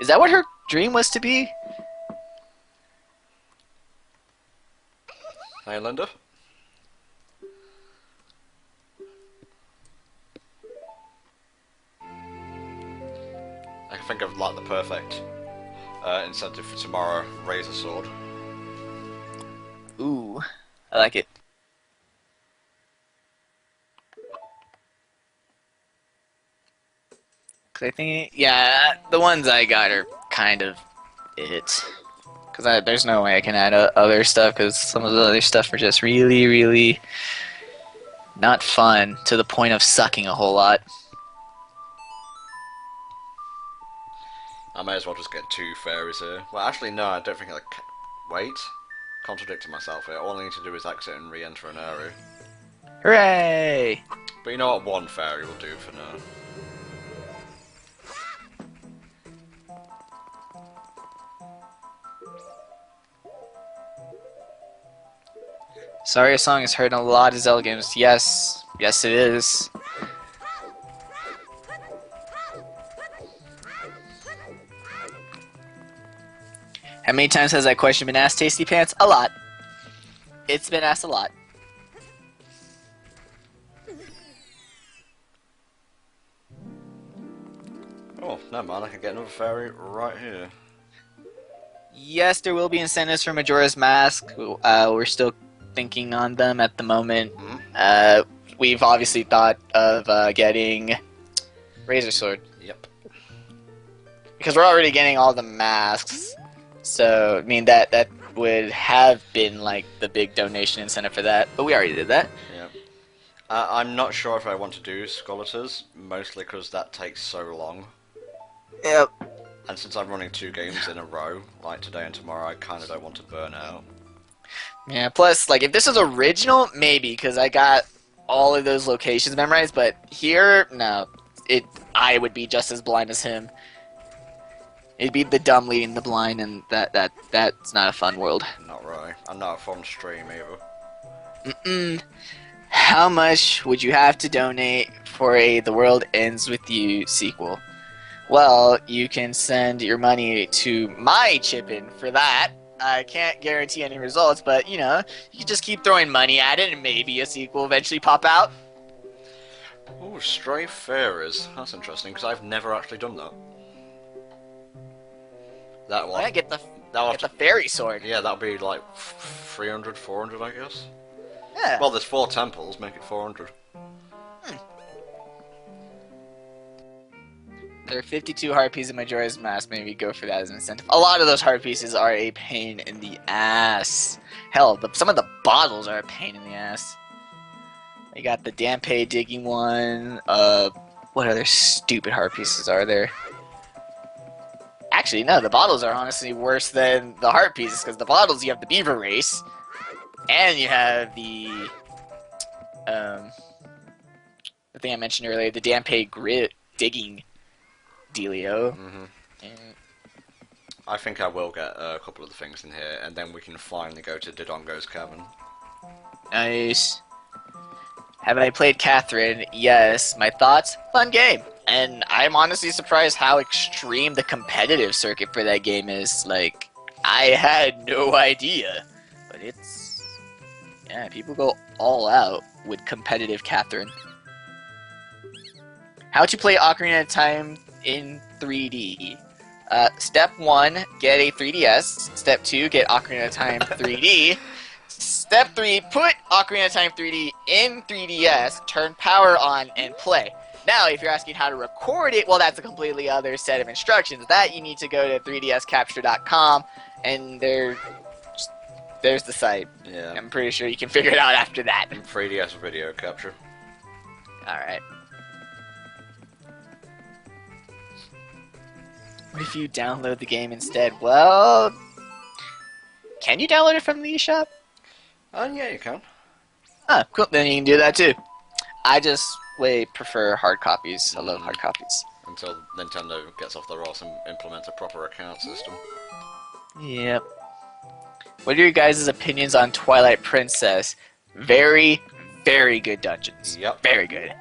Is that what her dream was to be? Hey, Linda? I can think of like the perfect incentive for tomorrow, Razor Sword. Ooh, I like it. Cause I think, yeah, the ones I got are kind of it. Because there's no way I can add other stuff, because some of the other stuff are just really, really not fun to the point of sucking a whole lot. I may as well just get 2 fairies here. Well, actually, no, I don't think I wait. Contradicting myself here. All I need to do is exit and re-enter an area. Hooray! But you know what? 1 fairy will do for now. Sorry, a song is heard in a lot of Zelda games. Yes, yes it is. How many times has that question been asked, Tasty Pants? A lot. It's been asked a lot. Oh, never mind, I can get another fairy right here. Yes, there will be incentives for Majora's Mask. We're still thinking on them at the moment. We've obviously thought of getting Razor Sword. Yep. Because we're already getting all the masks. So, I mean, that would have been like the big donation incentive for that. But we already did that. Yep. I'm not sure if I want to do Scholaters, mostly because that takes so long. Yep. And since I'm running 2 games in a row, like today and tomorrow, I kind of don't want to burn out. Yeah, plus, like, if this was original, maybe, because I got all of those locations memorized, but here, no. I would be just as blind as him. It'd be the dumb leading the blind, and that's not a fun world. Not really. I'm not a fun stream either. Mm-mm. How much would you have to donate for a The World Ends With You sequel? Well, you can send your money to my chip-in for that. I can't guarantee any results, but, you know, you can just keep throwing money at it and maybe a sequel eventually pop out. Ooh, Stray Fairies. That's interesting, because I've never actually done that. That one. Get the fairy sword. Yeah, that'll be like 300, 400, I guess. Yeah. Well, there's 4 temples, make it 400. There are 52 heart pieces in Majora's Mask. Maybe go for that as an incentive. A lot of those heart pieces are a pain in the ass. Hell, some of the bottles are a pain in the ass. You got the Dampe digging one. What other stupid heart pieces are there? Actually, no, the bottles are honestly worse than the heart pieces, because the bottles you have the beaver race, and you have the thing I mentioned earlier, the Dampe grit digging dealio. And I think I will get a couple of the things in here, and then we can finally go to Dodongo's Cavern. nice. Have I played Catherine? Yes. My thoughts? Fun game. And I'm honestly surprised how extreme the competitive circuit for that game is. Like, I had no idea. But it's... yeah, people go all out with competitive Catherine. How to play Ocarina of Time in 3D. Step 1, get a 3DS. Step 2, get Ocarina of Time 3D. Step 3, put Ocarina of Time 3D in 3DS, turn power on, and play. Now, if you're asking how to record it, well, that's a completely other set of instructions. That you need to go to 3dscapture.com, and there's the site. Yeah. I'm pretty sure you can figure it out after that. 3DS video capture. Alright. What if you download the game instead? Well, can you download it from the eShop? Yeah, you can. Ah, cool. Then you can do that too. I just way prefer hard copies. I love hard copies. Until Nintendo gets off their arse and implements a proper account system. Yep. What are your guys' opinions on Twilight Princess? Very, very good dungeons. Yep. Very good.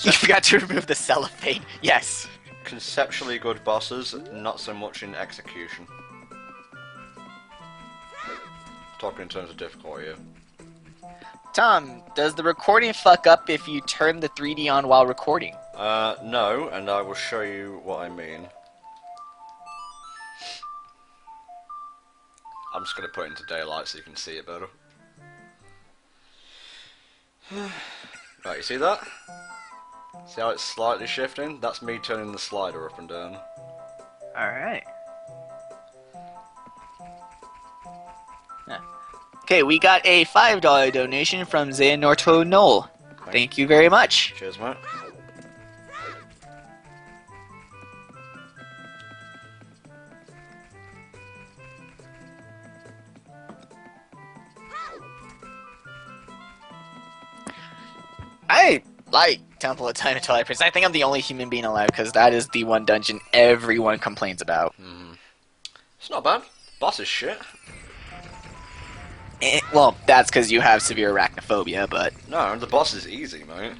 You forgot to remove the cellophane. Yes. Conceptually good bosses, not so much in execution. Talking in terms of difficulty here. Tom, does the recording fuck up if you turn the 3D on while recording? No, and I will show you what I mean. I'm just going to put it into daylight so you can see it better. Right, you see that? See how it's slightly shifting? That's me turning the slider up and down. Alright. Okay, we got a $5 donation from Xenorto Knoll. Thank you very much. Cheers, mate. I like Temple of Time and Twilight Princess. I think I'm the only human being alive because that is the one dungeon everyone complains about. It's not bad. Boss is shit. Well, that's because you have severe arachnophobia, but... No, the boss is easy, mate.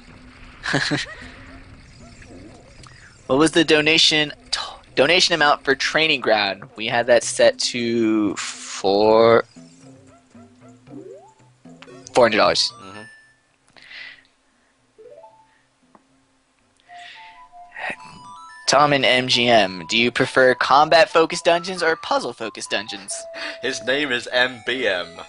What was the donation amount for Training Ground? We had that set to $400. Tom and MGM, do you prefer combat-focused dungeons or puzzle-focused dungeons? His name is MBM.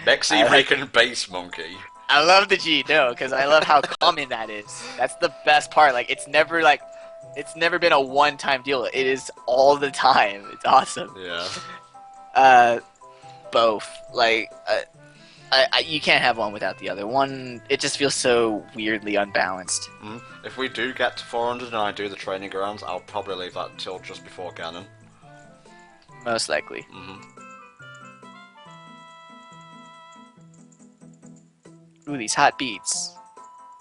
Mexican Bass Monkey. I love the G, no, because I love how common that is. That's the best part. Like, it's never been a one-time deal. It is all the time. It's awesome. Yeah. Both. Like, you can't have one without the other. One, it just feels so weirdly unbalanced. If we do get to 400 and I do the training grounds, I'll probably leave that till just before Ganon. Most likely. Ooh, these hot beats.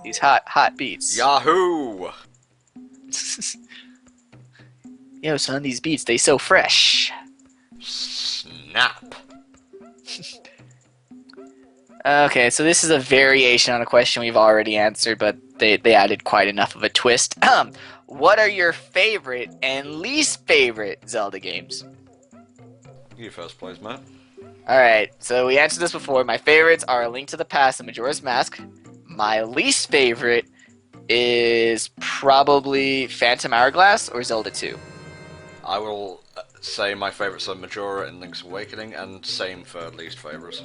These hot beats. Yahoo! Yo, son, these beats, they so fresh. Snap. Okay, so this is a variation on a question we've already answered, but they added quite enough of a twist. What are your favorite and least favorite Zelda games? You first, please, mate. Alright, so we answered this before. My favorites are A Link to the Past and Majora's Mask. My least favorite is probably Phantom Hourglass or Zelda 2. I will say my favourites are Majora and Link's Awakening, and same for least favourites.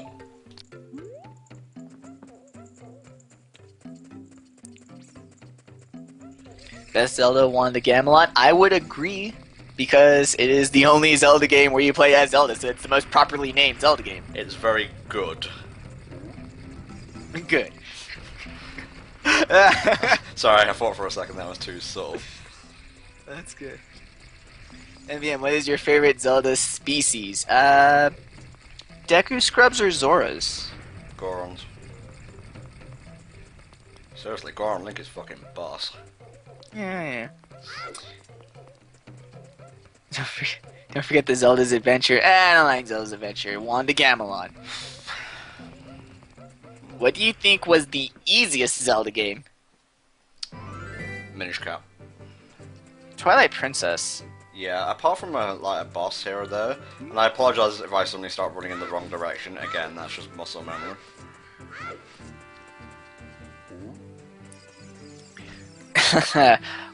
Best Zelda won the Gamelon. I would agree, because it is the only Zelda game where you play as Zelda, so it's the most properly named Zelda game. It's very good. Good. Sorry, I thought for a second that was too subtle. That's good. MVM, what is your favorite Zelda species? Deku Scrubs or Zoras? Gorons. Seriously, Goron Link is fucking boss. Yeah. Don't forget the Zelda's Adventure. I don't like Zelda's Adventure. Wand of Gamelon. What do you think was the easiest Zelda game? Minish Cap. Twilight Princess. Yeah, apart from a boss here or there, and I apologize if I suddenly start running in the wrong direction. Again, that's just muscle memory.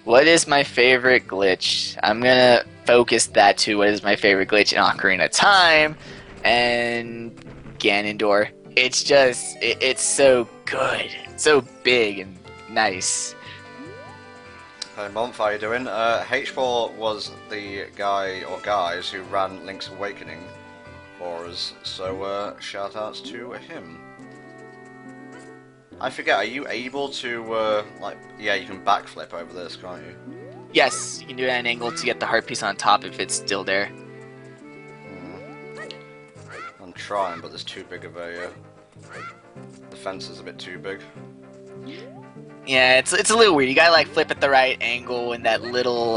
What is my favorite glitch? I'm gonna focus that to what is my favorite glitch in Ocarina of Time and Ganondorf. It's just, it's so good. It's so big and nice. Hey Month, how you doing? H4 was the guy or guys who ran Link's Awakening for us, so shout outs to him. I forget, are you able to, yeah, you can backflip over this, can't you? Yes, you can do it at an angle to get the heart piece on top if it's still there. I'm trying, but there's too big of a, the fence is a bit too big. Yeah, it's a little weird. You gotta like flip at the right angle and that little,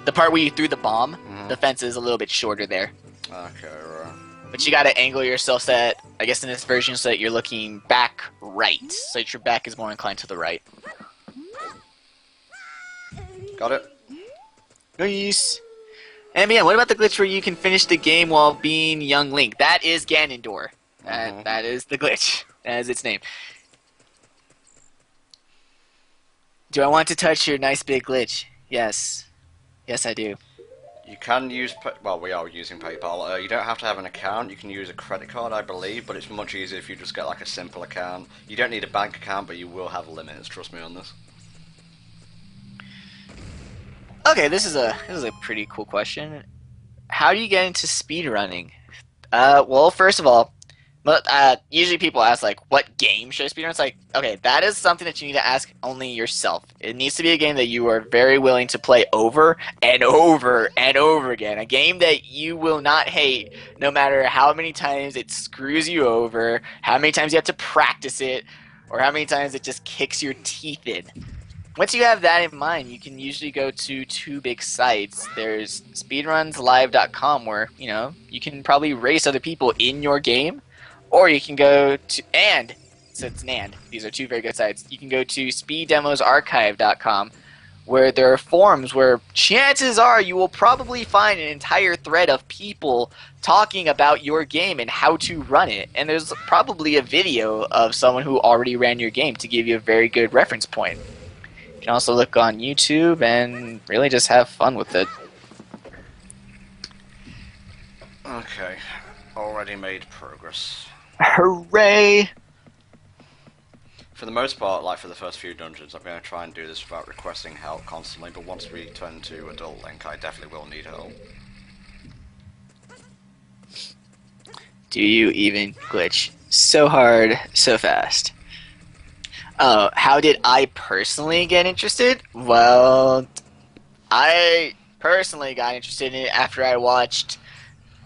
the part where you threw the bomb, the fence is a little bit shorter there. Okay, right. But you gotta angle yourself so that, I guess in this version, so that you're looking back right. So that your back is more inclined to the right. Got it? Nice. And yeah, what about the glitch where you can finish the game while being young Link? That is Ganondorf. That is the glitch. That is its name. Do I want to touch your nice big glitch? Yes. Yes, I do. You can use, well, we are using PayPal. You don't have to have an account. You can use a credit card, I believe, but it's much easier if you just get like a simple account. You don't need a bank account, but you will have limits. Trust me on this. Okay, this is a pretty cool question. How do you get into speedrunning? Well, first of all, usually people ask like, what game should I speedrun? It's like, okay, that is something that you need to ask only yourself. It needs to be a game that you are very willing to play over and over and over again. A game that you will not hate no matter how many times it screws you over, how many times you have to practice it, or how many times it just kicks your teeth in. Once you have that in mind, you can usually go to two big sites. There's speedrunslive.com where, you know, you can probably race other people in your game. Or you can go to, and, so it's an and, these are two very good sites. You can go to speeddemosarchive.com where there are forums where chances are you will probably find an entire thread of people talking about your game and how to run it. And there's probably a video of someone who already ran your game to give you a very good reference point. You can also look on YouTube and really just have fun with it. Okay, already made progress. Hooray! For the most part, like for the first few dungeons, I'm going to try and do this without requesting help constantly, but once we turn to Adult Link, I definitely will need help. Do you even glitch so hard, so fast? Oh, how did I personally get interested? Well, I personally got interested in it after I watched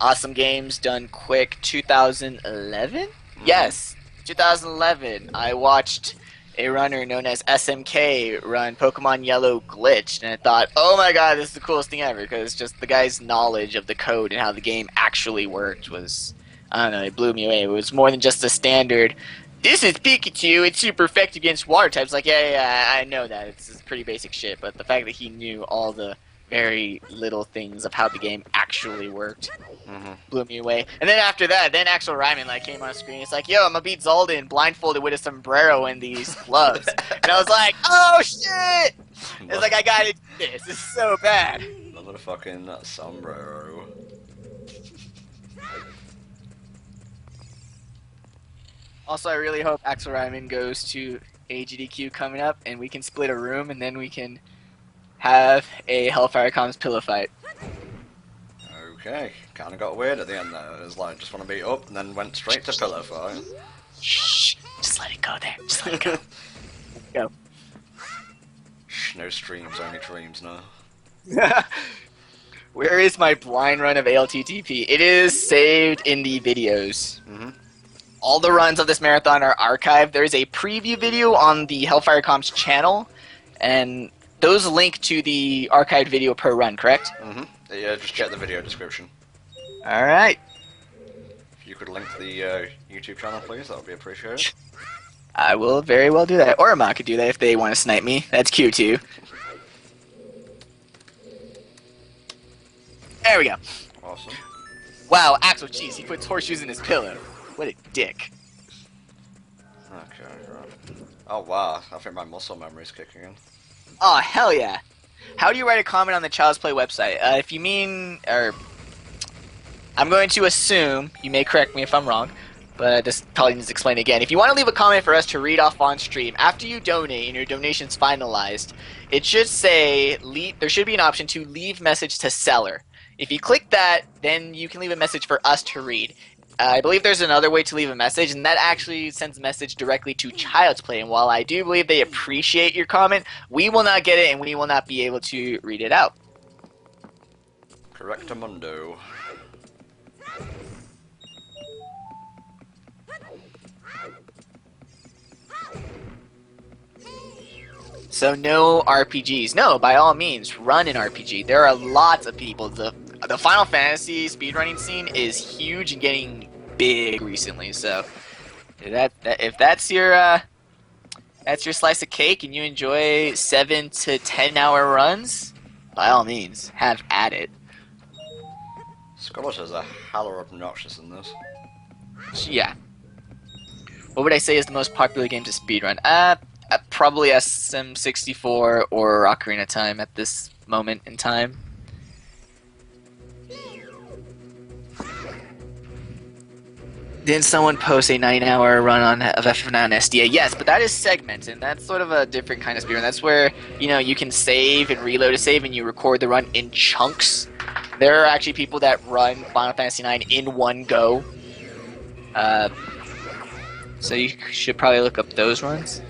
Awesome Games Done Quick 2011? Yes, 2011. I watched a runner known as SMK run Pokemon Yellow Glitched, and I thought, oh my god, this is the coolest thing ever, because just the guy's knowledge of the code and how the game actually worked was, I don't know, it blew me away. It was more than just a standard, this is Pikachu, it's super effective against water types. Like, yeah, I know that, it's pretty basic shit, but the fact that he knew all the very little things of how the game actually worked blew me away. And then after that, then Axel Ryman like came on screen. It's like, yo, I'm gonna beat Zelda blindfolded with a sombrero and these gloves. And I was like, oh shit! It's like, I gotta do this. This is so bad. Another fucking sombrero. Also, I really hope Axel Ryman goes to AGDQ coming up, and we can split a room, and then we can have a HellfireComms pillow fight. Okay, kind of got weird at the end there. It was like, just want to meet up, and then went straight to pillow fight. Shh, just let it go there. Just let it go. Go. Shh, no streams, only dreams now. Where is my blind run of ALTTP? It is saved in the videos. All the runs of this marathon are archived. There is a preview video on the HellfireComms channel, and those link to the archived video per run, correct? Yeah, just check the video description. Alright. If you could link the YouTube channel, please, that would be appreciated. I will very well do that. Or Ama could do that if they want to snipe me. That's cute too. There we go. Awesome. Wow, Axel, jeez, he puts horseshoes in his pillow. What a dick. Okay, right. Oh wow, I think my muscle memory's kicking in. Oh, hell yeah. How do you write a comment on the Child's Play website? If you mean, or I'm going to assume, you may correct me if I'm wrong, but this probably needs to explain again. If you want to leave a comment for us to read off on stream, after you donate and your donation's finalized, it should say, there should be an option to leave message to seller. If you click that, then you can leave a message for us to read. I believe there's another way to leave a message, and that actually sends a message directly to Child's Play. And while I do believe they appreciate your comment, we will not get it, and we will not be able to read it out. Correctamundo. So no RPGs. No, by all means, run an RPG. There are lots of people. The Final Fantasy speedrunning scene is huge and getting big recently. So if that's your slice of cake and you enjoy 7 to 10 hour runs, by all means, have at it. Scholars are hella obnoxious in this. Yeah. What would I say is the most popular game to speedrun? Probably SM64 or Ocarina of Time at this moment in time. Didn't someone post a 9-hour run of FF9 on SDA? Yes, but that is segmented, and that's sort of a different kind of speedrun. That's where, you can save and reload a save and you record the run in chunks. There are actually people that run Final Fantasy IX in one go. So you should probably look up those runs.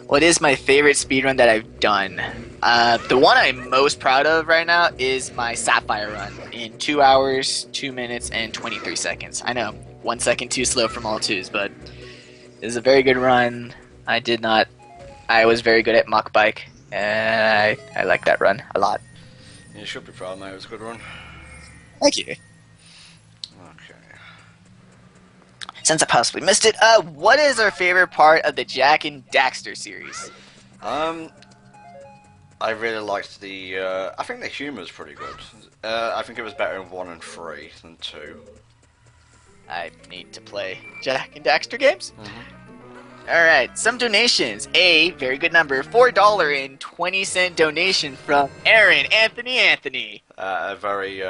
What is my favorite speedrun that I've done? The one I'm most proud of right now is my Sapphire run in 2 hours, 2 minutes, and 23 seconds. I know, 1 second too slow from all twos, but it was a very good run. I was very good at Mach Bike, and I like that run a lot. You should be proud, mate. It was a good run. Thank you. Okay. Since I possibly missed it, what is our favorite part of the Jak and Daxter series? I really liked the, I think the humour is pretty good. I think it was better in 1 and 3 than 2. I need to play Jak and Daxter games? Alright, some donations. A very good number, $4.20 donation from Aaron Anthony. A very,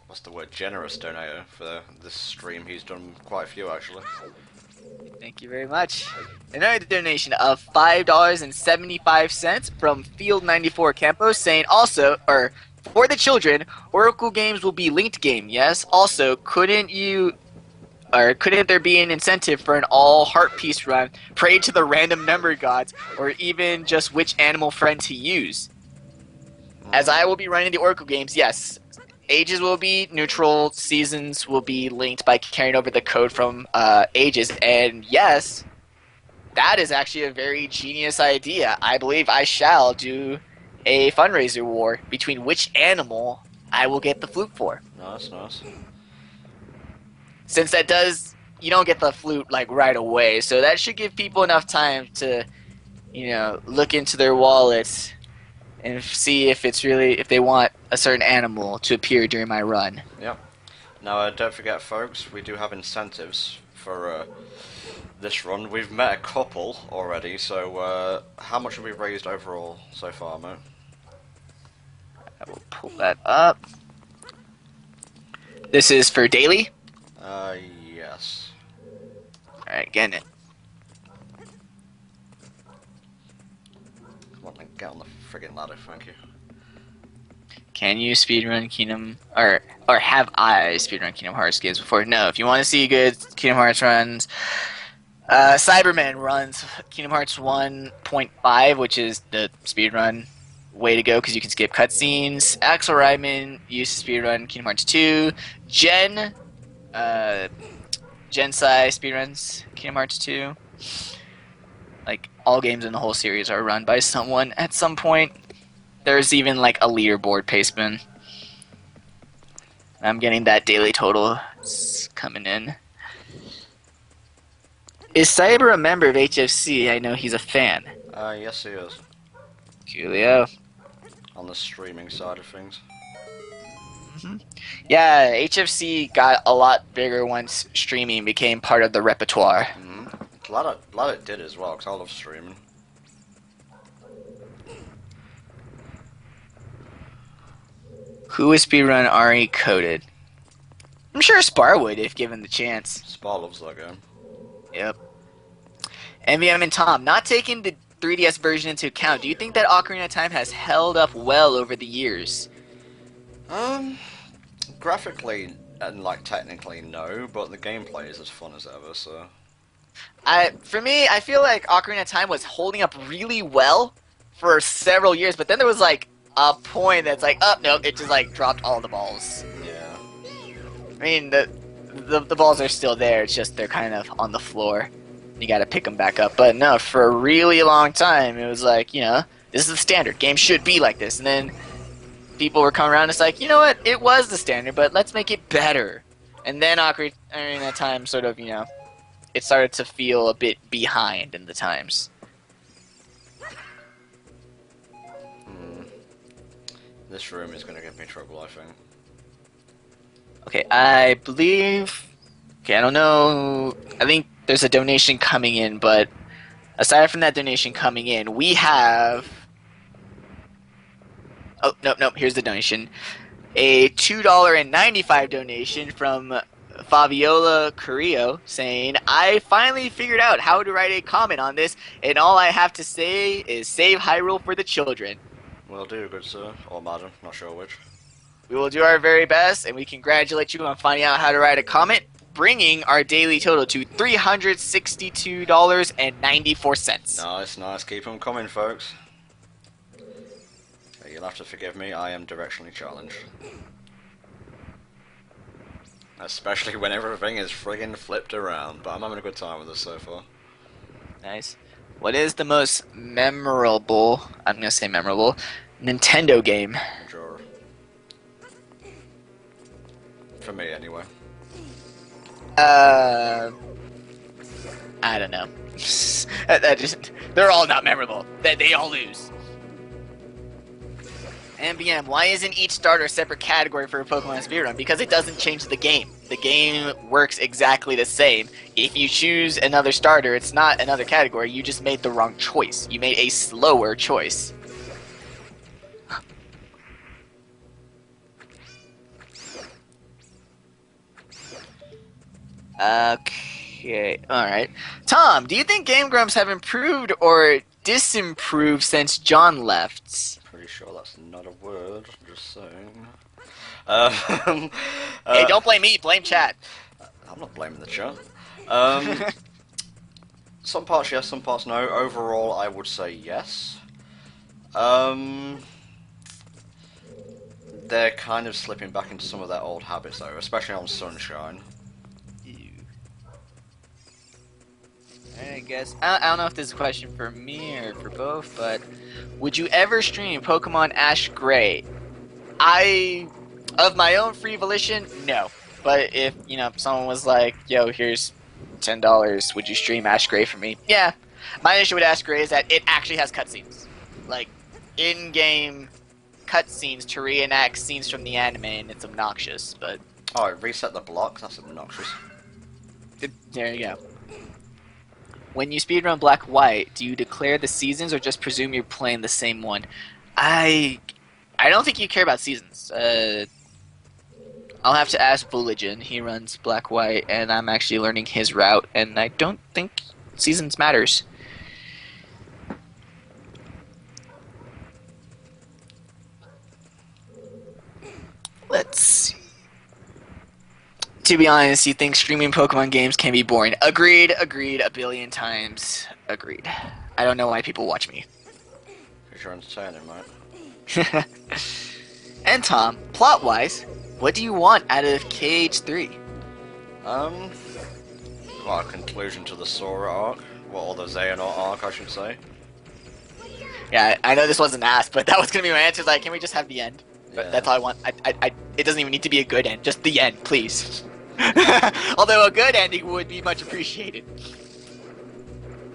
what's the word, generous donator for this stream. He's done quite a few, actually. Thank you very much. Another donation of $5.75 from Field94 Campos saying also, for the children, Oracle games will be linked game, yes? Also, couldn't there be an incentive for an all heart piece run, pray to the random number gods, or even just which animal friend to use? As I will be running the Oracle games, yes. Ages will be neutral, seasons will be linked by carrying over the code from Ages, and yes, that is actually a very genius idea. I believe I shall do a fundraiser war between which animal I will get the flute for. Nice. Since you don't get the flute like right away, so that should give people enough time to, look into their wallets and see if they want a certain animal to appear during my run. Yep. Now, don't forget, folks, we do have incentives for this run. We've met a couple already, so how much have we raised overall so far, mate? I will pull that up. This is for daily? Yes. Alright, getting it. Get on the friggin' ladder, thank you. Can you speedrun Kingdom or have I speedrun Kingdom Hearts games before? No. If you want to see good Kingdom Hearts runs, Cyberman runs Kingdom Hearts 1.5, which is the speedrun way to go because you can skip cutscenes. Axel Ryman used to speedrun Kingdom Hearts 2. Gensai speedruns Kingdom Hearts 2. Like, all games in the whole series are run by someone at some point. There's even like a leaderboard pacement. I'm getting that daily total coming in. Is Cyber a member of HFC? I know he's a fan. Yes he is. Coolio. On the streaming side of things. Yeah, HFC got a lot bigger once streaming became part of the repertoire. Glad it did as well, because I love streaming. Who would speedrun RE Coded? I'm sure Spar would if given the chance. Spar loves that game. Yep. MVM and Tom, not taking the 3DS version into account, do you think that Ocarina of Time has held up well over the years? Graphically and like technically no, but the gameplay is as fun as ever, so... For me, I feel like Ocarina of Time was holding up really well for several years, but then there was like a point that's like, oh, no, it just like dropped all the balls. Yeah. I mean, the balls are still there, it's just they're kind of on the floor. You gotta pick them back up. But no, for a really long time, it was like, you know, this is the standard. Games should be like this. And then people were coming around and it's like, you know what, it was the standard, but let's make it better. And then Ocarina of Time sort of, you know, it started to feel a bit behind in the times. This room is going to give me trouble, I think. Okay, I believe... Okay, I don't know... I think there's a donation coming in, but aside from that donation coming in, we have... Oh, no, here's the donation. A $2.95 donation from Fabiola Carrillo saying, I finally figured out how to write a comment on this, and all I have to say is save Hyrule for the children. Will do, good sir. Or madam, not sure which. We will do our very best, and we congratulate you on finding out how to write a comment, bringing our daily total to $362.94. Nice. Keep them coming, folks. You'll have to forgive me, I am directionally challenged. Especially when everything is friggin' flipped around, but I'm having a good time with this so far. Nice. What is the most memorable, I'm gonna say memorable, Nintendo game? Sure. For me, anyway. I don't know. They're all not memorable. They all lose. MBM, why isn't each starter a separate category for a Pokemon speedrun? Because it doesn't change the game. The game works exactly the same. If you choose another starter, it's not another category. You just made the wrong choice. You made a slower choice. Okay, alright. Tom, do you think Game Grumps have improved or disimproved since John left? Pretty sure that's not a word, just saying. Hey, don't blame me, blame chat. I'm not blaming the chat. Some parts yes, some parts no. Overall, I would say yes. They're kind of slipping back into some of their old habits though, especially on Sunshine. I guess I don't know if this is a question for me or for both, but would you ever stream Pokemon Ash Gray? Of my own free volition, no. But if, you know, someone was like, yo, here's $10, would you stream Ash Gray for me? Yeah. My issue with Ash Gray is that it actually has cutscenes. Like, in-game cutscenes to reenact scenes from the anime, and it's obnoxious, but... Oh, it reset the block? That's obnoxious. There you go. When you speedrun Black White, do you declare the seasons or just presume you're playing the same one? I don't think you care about seasons. I'll have to ask Bulligen. He runs Black White, and I'm actually learning his route, and I don't think seasons matters. To be honest, you think streaming Pokemon games can be boring. Agreed, agreed, a billion times. Agreed. I don't know why people watch me. Because you're entertaining, mate. And Tom, plot-wise, what do you want out of KH3? Well, a conclusion to the Sora arc. Well, or the Xehanort arc, I should say. Yeah, I know this wasn't asked, but that was gonna be my answer. Like, can we just have the end? But Yeah. that's all I want. It doesn't even need to be a good end. Just the end, please. Although a good ending would be much appreciated.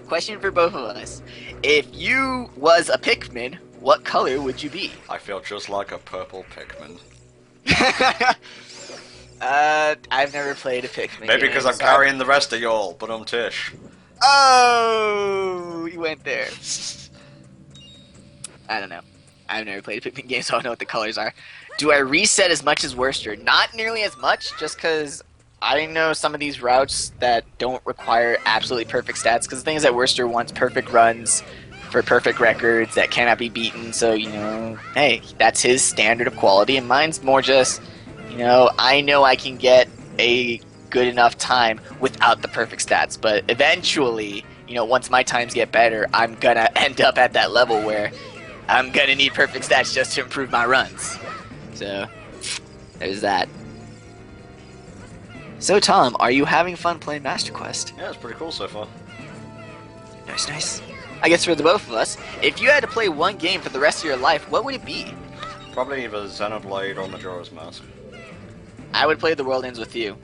Question for both of us: if you was a Pikmin, what color would you be? I feel just like a purple Pikmin. I've never played a Pikmin. Maybe game, because I'm so carrying the rest of y'all, but I'm Tish. Oh, you went there. I don't know. I've never played a Pikmin game, so I don't know what the colors are. Do I reset as much as Worcester? Not nearly as much, just because I know some of these routes that don't require absolutely perfect stats. Because the thing is that Worcester wants perfect runs for perfect records that cannot be beaten. So, you know, hey, that's his standard of quality, and mine's more just, you know I can get a good enough time without the perfect stats. But eventually, you know, once my times get better, I'm gonna end up at that level where I'm gonna need perfect stats just to improve my runs. So, there's that. So, Tom, are you having fun playing Master Quest? Yeah, it's pretty cool so far. Nice, nice. I guess for the both of us, if you had to play one game for the rest of your life, what would it be? Probably either Xenoblade or Majora's Mask. I would play The World Ends With You.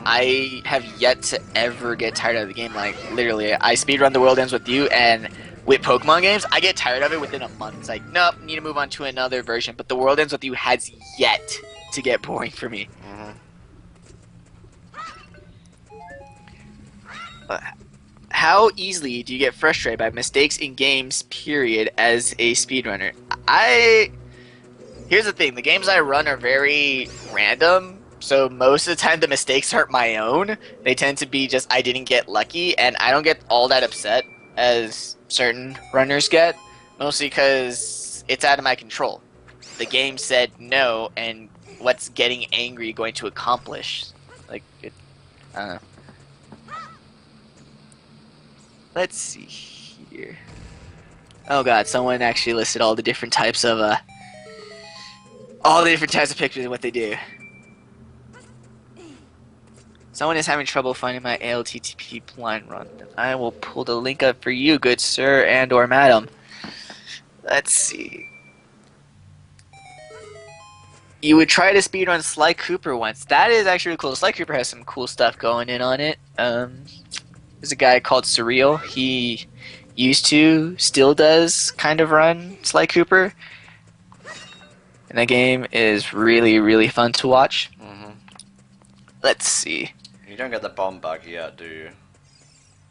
I have yet to ever get tired of the game. Like, literally, I speedrun The World Ends With You, and with Pokemon games, I get tired of it within a month. It's like, nope, need to move on to another version. But The World Ends With You has yet to get boring for me. How easily do you get frustrated by mistakes in games, period, as a speedrunner? Here's the thing, the games I run are very random, so most of the time the mistakes aren't my own. They tend to be just I didn't get lucky, and I don't get all that upset as certain runners get, mostly because it's out of my control. The game said no, and what's getting angry going to accomplish? Like, I don't know. Let's see here. Oh god, someone actually listed all the different types of pictures and what they do. Someone is having trouble finding my ALTTP blind run. I will pull the link up for you, good sir and or madam. Let's see. You would try to speedrun Sly Cooper once. That is actually really cool. Sly Cooper has some cool stuff going in on it. There's a guy called Surreal. He still does kind of run Sly Cooper. And that game is really, really fun to watch. Let's see. You don't get the bomb back yet, do you?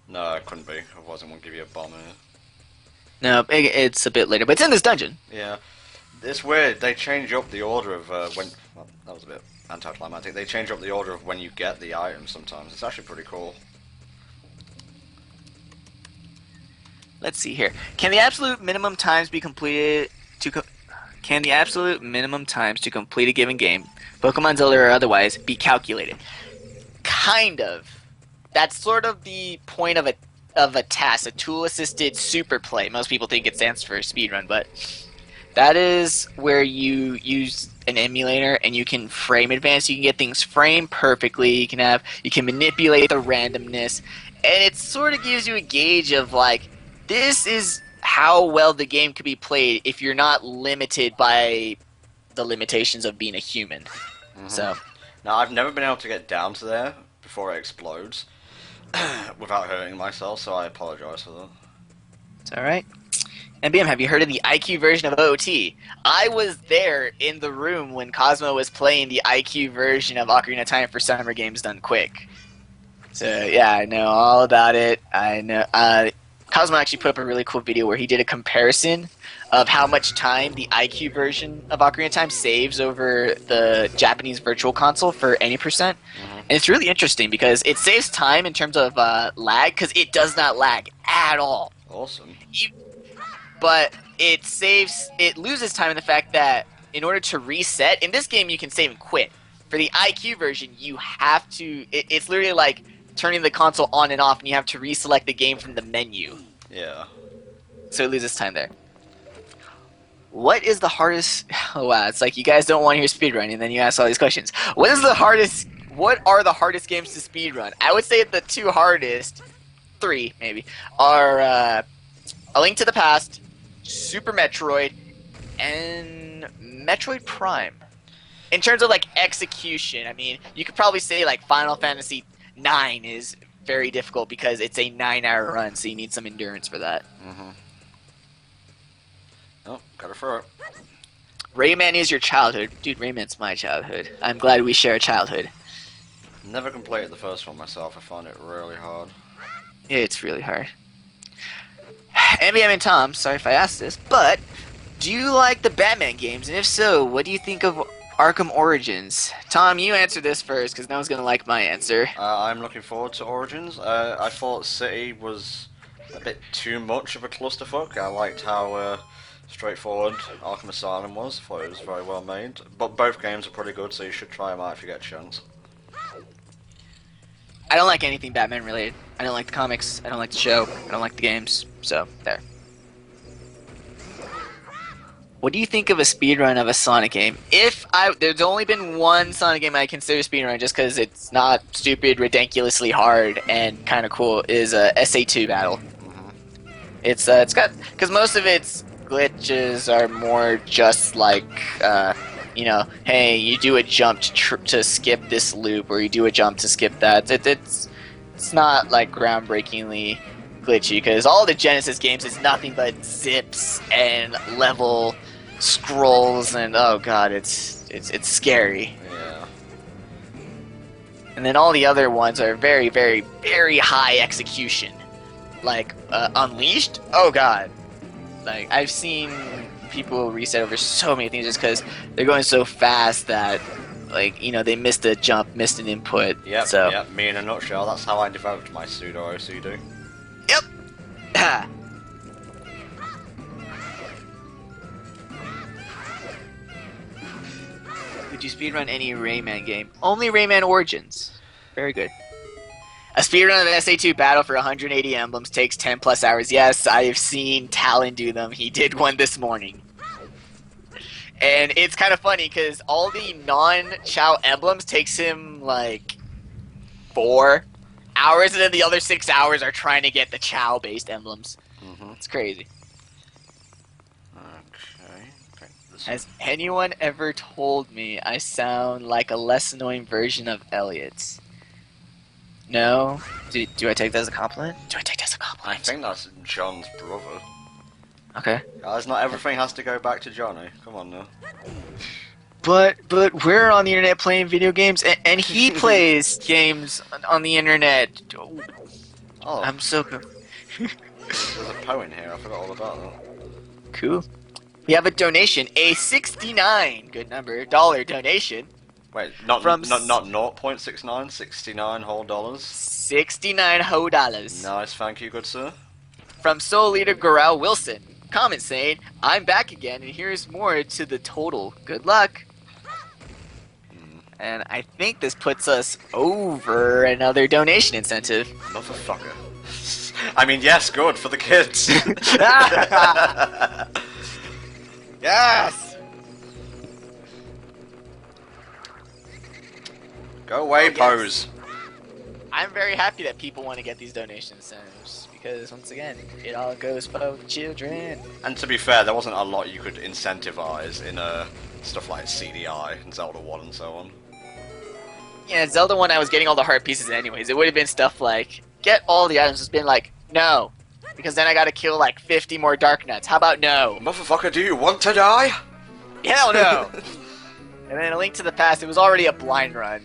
No, it couldn't be. Otherwise it won't give you a bomb in it. No, it's a bit later, but it's in this dungeon. Yeah. It's weird. They change up the order of when... Well, that was a bit anticlimactic. They change up the order of when you get the items sometimes. It's actually pretty cool. Let's see here. Can the absolute minimum times be completed Can the absolute minimum times to complete a given game, Pokemon Zelda or otherwise, be calculated? Kind of. That's sort of the point of a task, a tool-assisted super play. Most people think it stands for speedrun, but that is where you use an emulator and you can frame advance. You can get things framed perfectly. You can manipulate the randomness, and it sort of gives you a gauge of like, this is how well the game could be played if you're not limited by the limitations of being a human. So, now I've never been able to get down to there before it explodes without hurting myself, so I apologize for that. It's alright. NBM, have you heard of the IQ version of OT? I was there in the room when Cosmo was playing the IQ version of Ocarina of Time for Summer Games Done Quick. So, yeah, I know all about it. I know. Cosmo actually put up a really cool video where he did a comparison of how much time the IQ version of Ocarina of Time saves over the Japanese Virtual Console for any percent. And it's really interesting because it saves time in terms of lag, because it does not lag at all. Awesome. But it loses time in the fact that in order to reset, in this game you can save and quit. For the IQ version, you have to. It's literally like turning the console on and off, and you have to reselect the game from the menu. Yeah. So it loses time there. What is the hardest? Oh wow, it's like you guys don't want to hear speedrunning, and then you ask all these questions. What is the hardest? What are the hardest games to speedrun? I would say the two hardest, three maybe, are A Link to the Past, Super Metroid, and Metroid Prime. In terms of like execution, I mean, you could probably say like Final Fantasy IX is very difficult because it's a 9-hour run, so you need some endurance for that. Mm-hmm. Oh, gotta throw it. Rayman is your childhood. Dude, Rayman's my childhood. I'm glad we share a childhood. Never completed the first one myself. I found it really hard. Yeah, it's really hard. NBM and Tom, sorry if I asked this, but do you like the Batman games? And if so, what do you think of Arkham Origins? Tom, you answer this first, because no one's going to like my answer. I'm looking forward to Origins. I thought City was a bit too much of a clusterfuck. I liked how straightforward Arkham Asylum was. Thought it was very well made. But both games are pretty good, so you should try them out if you get a chance. I don't like anything Batman related. I don't like the comics. I don't like the show. I don't like the games. So, there. What do you think of a speedrun of a Sonic game? There's only been one Sonic game I consider speedrun just because it's not stupid, ridiculously hard, and kind of cool, is a SA2 battle. Mm-hmm. It's got, because most of its glitches are more just like, you know, hey, you do a jump to skip this loop, or you do a jump to skip that. It's not like groundbreakingly glitchy, because all the Genesis games is nothing but zips and level scrolls, and oh god, it's scary. Yeah. And then all the other ones are very, very, very high execution. Like Unleashed, oh god. Like I've seen people reset over so many things just because they're going so fast that, like, you know, they missed a jump, missed an input. Yep, so. yep, me in a nutshell, that's how I developed my pseudo OCD. Yep. Would you speedrun any Rayman game? Only Rayman Origins. Very good. A speedrun of SA2 Battle for 180 emblems takes 10 plus hours. Yes, I've seen Talon do them. He did one this morning. And it's kind of funny because all the non-Chao emblems takes him like 4 hours, and then the other 6 hours are trying to get the Chao-based emblems. Mm-hmm. It's crazy. Okay. Has anyone ever told me I sound like a less annoying version of Elliot? No? Do I take that as a compliment? Do I take that as a compliment? I think that's John's brother. Okay. Guys, not everything has to go back to Johnny. Come on now. But we're on the internet playing video games, and he plays games on the internet. Oh, I'm so there's a poem here. I forgot all about that. cool. We have a donation, a $69, good number, dollar donation. Wait, not From 0.69, 69 whole dollars. 69 whole dollars. Nice, thank you, good sir. From Soul Leader Gorel Wilson. Comment saying, I'm back again, and here's more to the total. Good luck. And I think this puts us over another donation incentive. Motherfucker. I mean, yes, good for the kids. Yes! Go away, Oh, yes. Pose. I'm very happy that people want to get these donation incentives because, once again, it all goes for the children. And to be fair, there wasn't a lot you could incentivize in stuff like CDI and Zelda 1 and so on. Yeah, Zelda 1, I was getting all the heart pieces anyways. It would have been stuff like, get all the items. It's been like, no. Because then I gotta kill like 50 more Dark Nuts. How about no? Motherfucker, do you want to die? Hell no! And then A Link to the Past, it was already a blind run.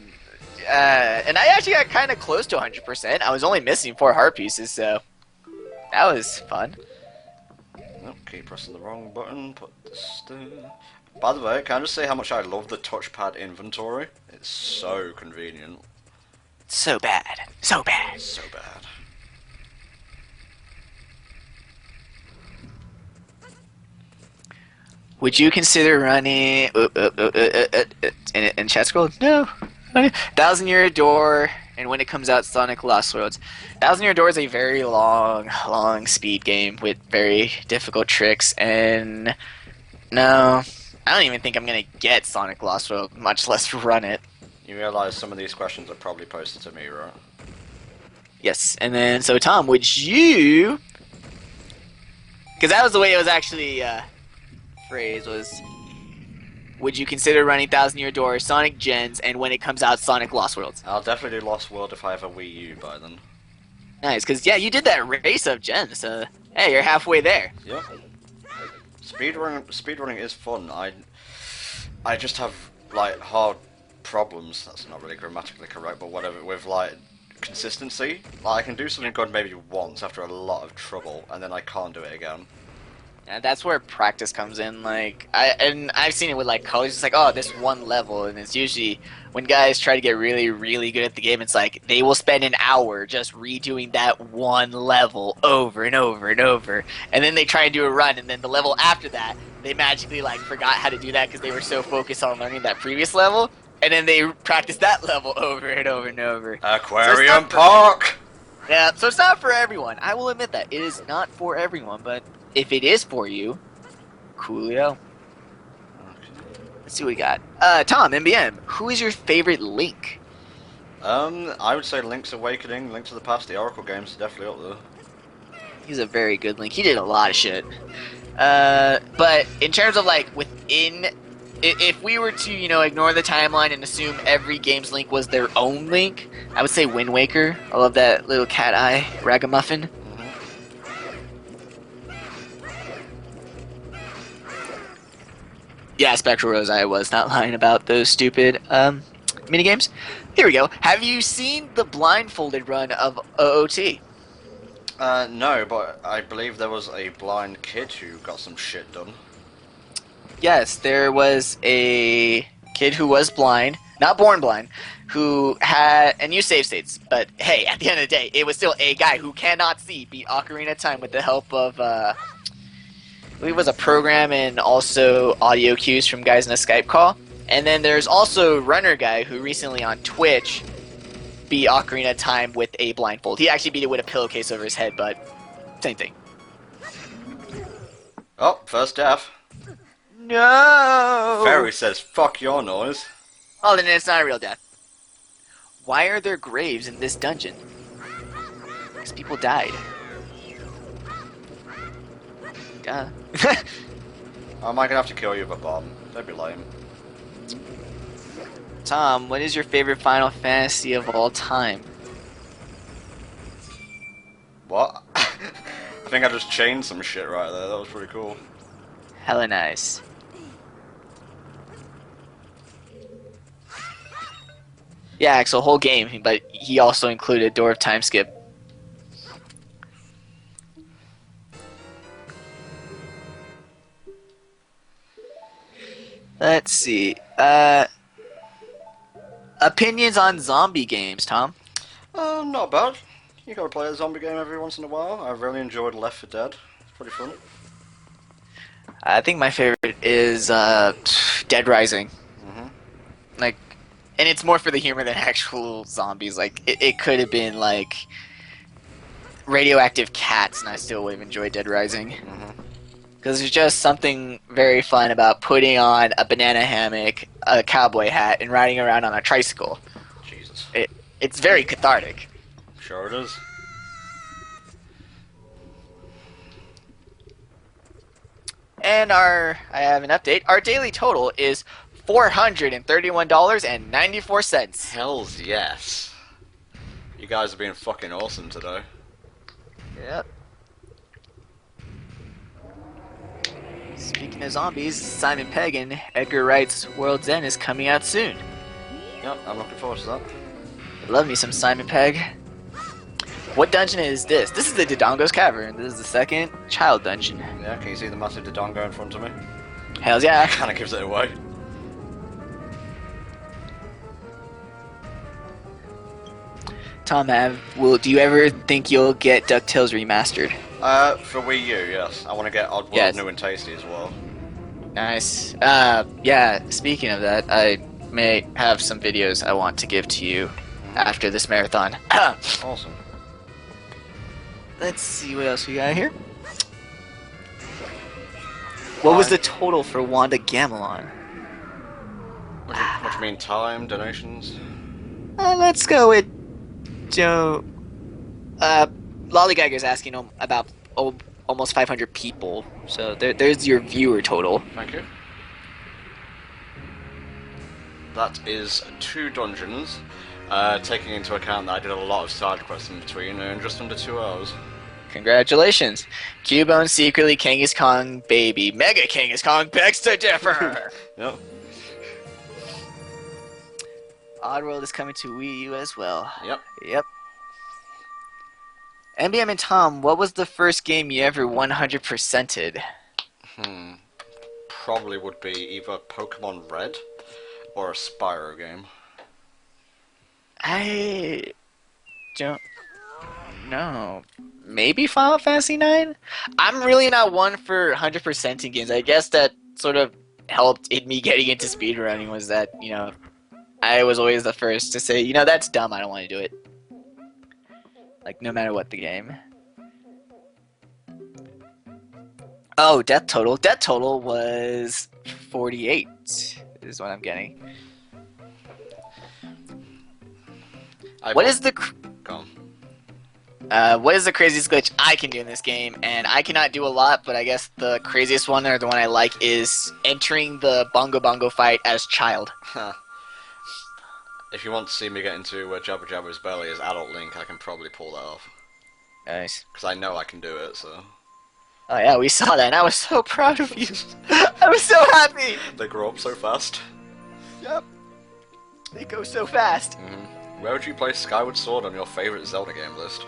And I actually got kind of close to 100%. I was only missing 4 heart pieces, so that was fun. Oh, keep pressing the wrong button. Put this there. By the way, can I just say how much I love the touchpad inventory? It's so convenient. So bad. So bad. So bad. Would you consider running... in chat scroll? No. Thousand Year Door, and when it comes out, Sonic Lost Worlds. Thousand Year Door is a very long speed game with very difficult tricks, and no, I don't even think I'm gonna get Sonic Lost World, much less run it. You realize some of these questions are probably posted to me, right? Yes, and then, so Tom, would you... Because that was the way it was actually phrased, was... Would you consider running Thousand Year Door, Sonic Gens, and when it comes out, Sonic Lost Worlds? I'll definitely do Lost World if I have a Wii U by then. Nice, because, yeah, you did that race of Gens, so, hey, you're halfway there. Yeah. Speedrunning is fun. I just have, like, hard problems, that's not really grammatically correct, but whatever, with, like, consistency. Like, I can do something good maybe once after a lot of trouble, and then I can't do it again. Yeah, that's where practice comes in. Like, I've seen it with like college. It's like, oh, this one level, and it's usually when guys try to get really good at the game. It's like they will spend an hour just redoing that one level over and over and over, and then they try and do a run, and then the level after that, they magically like forgot how to do that because they were so focused on learning that previous level, and then they practice that level over and over and over. Aquarium Park. Yeah, so it's not for everyone. I will admit that it is not for everyone, but if it is for you, coolio. Let's see what we got. Tom, MBM, who is your favorite Link? I would say Link's Awakening, Link to the Past, the Oracle games, definitely up there. He's a very good Link. He did a lot of shit. But in terms of like within, if we were to, you know, ignore the timeline and assume every game's Link was their own Link, I would say Wind Waker. I love that little cat eye ragamuffin. Yeah, Spectral Rose, I was not lying about those stupid minigames. Here we go. Have you seen the blindfolded run of OOT? No, but I believe there was a blind kid who got some shit done. Yes, there was a kid who was blind, not born blind, who had, and you save states, but hey, at the end of the day, it was still a guy who cannot see beat Ocarina of Time with the help of, I believe it was a program and also audio cues from guys in a Skype call. And then there's also Runner Guy who recently on Twitch beat Ocarina of Time with a blindfold. He actually beat it with a pillowcase over his head, but same thing. Oh, first death. No! Fairy says, fuck your noise. Oh, then it's not a real death. Why are there graves in this dungeon? Because people died. Duh. I might have to kill you with a bomb. Don't be lame. Tom, what is your favorite Final Fantasy of all time? What? I think I just chained some shit right there. That was pretty cool. Hella nice. Yeah, Axel, whole game, but he also included Door of Time Skip. Let's see. Opinions on zombie games, Tom? Not bad. You gotta play a zombie game every once in a while. I've really enjoyed Left 4 Dead. It's pretty fun. I think my favorite is Dead Rising. Like, and it's more for the humor than actual zombies. Like, it could have been like radioactive cats, and I still would have enjoyed Dead Rising. Because there's just something very fun about putting on a banana hammock, a cowboy hat, and riding around on a tricycle. Jesus. It's very cathartic. Sure it is. And I have an update. Our daily total is $431.94. Hells yes. You guys are being fucking awesome today. Yep. Speaking of zombies, Simon Pegg and Edgar Wright's World's End is coming out soon. Yep, I'm looking forward to that. Love me some Simon Pegg. What dungeon is this? This is the Dodongo's Cavern. This is the second child dungeon. Yeah, can you see the massive Dodongo in front of me? Hells yeah. Kinda gives it away. Tom, do you ever think you'll get DuckTales remastered? For Wii U, yes. I want to get Oddworld New and Tasty as well. Nice. Yeah, speaking of that, I may have some videos I want to give to you after this marathon. Awesome. Let's see what else we got here. What was the total for Wanda Gamelon? What do you mean, time, donations? Let's go with Joe. Lollygagger's asking about almost 500 people. So there's your viewer total. Thank you. That is 2 dungeons, taking into account that I did a lot of side quests in between in just under 2 hours. Congratulations. Cubone secretly Kangaskong Kong baby. Mega Kangaskong Kong begs to differ. Yep. Oddworld is coming to Wii U as well. Yep. NBM and Tom, what was the first game you ever 100%ed? Probably would be either Pokemon Red or a Spyro game. I don't know. Maybe Final Fantasy 9? I'm really not one for 100%ing games. I guess that sort of helped in me getting into speedrunning was that, I was always the first to say, that's dumb, I don't want to do it. Like, no matter what the game. Oh, death total. Death total was 48, is what I'm getting. What is the craziest glitch I can do in this game? And I cannot do a lot, but I guess the craziest one, or the one I like, is entering the Bongo Bongo fight as child. If you want to see me get into Jabba Jabba's belly as adult Link, I can probably pull that off. Nice. Because I know I can do it, so... Oh yeah, we saw that, and I was so proud of you. I was so happy! They grow up so fast. Yep. They go so fast. Mm-hmm. Where would you place Skyward Sword on your favorite Zelda game list?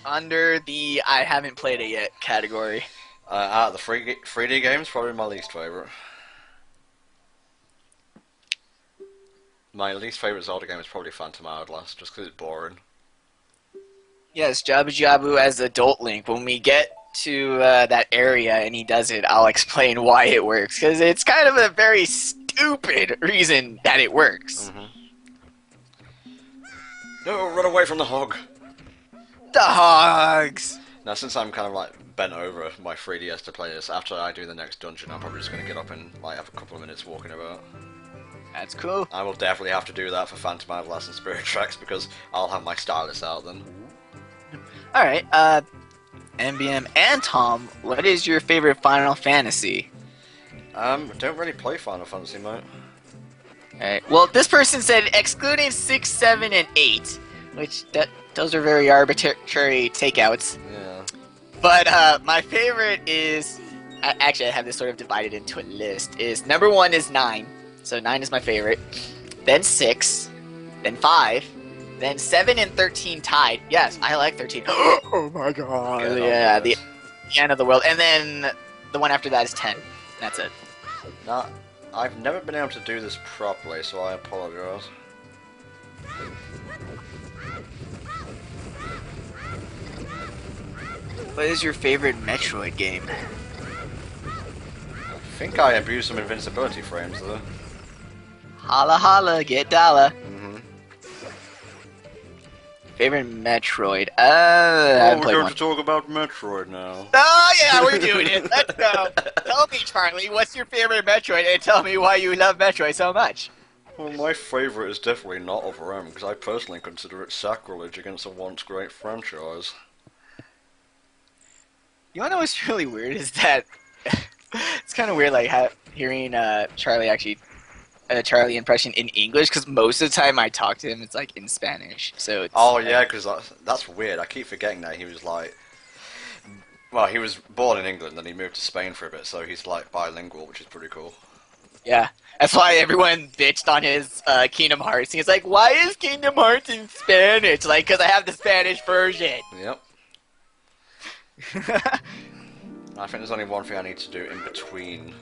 Under the I haven't played it yet category. Out of the 3D games, probably my least favorite. My least favorite Zelda game is probably Phantom Hourglass, just because it's boring. Yes, Jabu Jabu as adult Link. When we get to that area and he does it, I'll explain why it works, because it's kind of a very stupid reason that it works. Mm-hmm. No, run away from the hog! The hogs! Now, since I'm kind of like bent over my 3DS to play this, after I do the next dungeon, I'm probably just going to get up and like have a couple of minutes walking about. That's cool. I will definitely have to do that for Phantom Hourglass and Spirit Tracks because I'll have my stylus out then. Alright, NBM and Tom, what is your favorite Final Fantasy? Don't really play Final Fantasy, mate. Alright, well, this person said excluding 6, 7, and 8, which those are very arbitrary takeouts. Yeah. But my favorite is, actually I have this sort of divided into a list, is number 1 is 9. So 9 is my favorite. Then 6. Then 5. Then 7 and 13 tied. Yes, I like 13. Oh my god. Yeah, the end of the world. And then the one after that is 10. That's it. Now, I've never been able to do this properly, so I apologize. What is your favorite Metroid game? I think I abused some invincibility frames, though. Holla holla, get dollar. Mm-hmm. Favorite Metroid? I we're going to talk about Metroid now. Oh yeah, we're doing it. Let's go. Tell me, Charlie, what's your favorite Metroid, and tell me why you love Metroid so much. Well, my favorite is definitely not Other M, because I personally consider it sacrilege against a once great franchise. You wanna know what's really weird is that it's kind of weird, like hearing Charlie impression in English, because most of the time I talk to him, it's like in Spanish. So it's, oh yeah, because that's weird. I keep forgetting that he was like, well, he was born in England, then he moved to Spain for a bit, so he's like bilingual, which is pretty cool. Yeah, that's why everyone bitched on his Kingdom Hearts. He's like, why is Kingdom Hearts in Spanish? Like, because I have the Spanish version. Yep. I think there's only one thing I need to do in between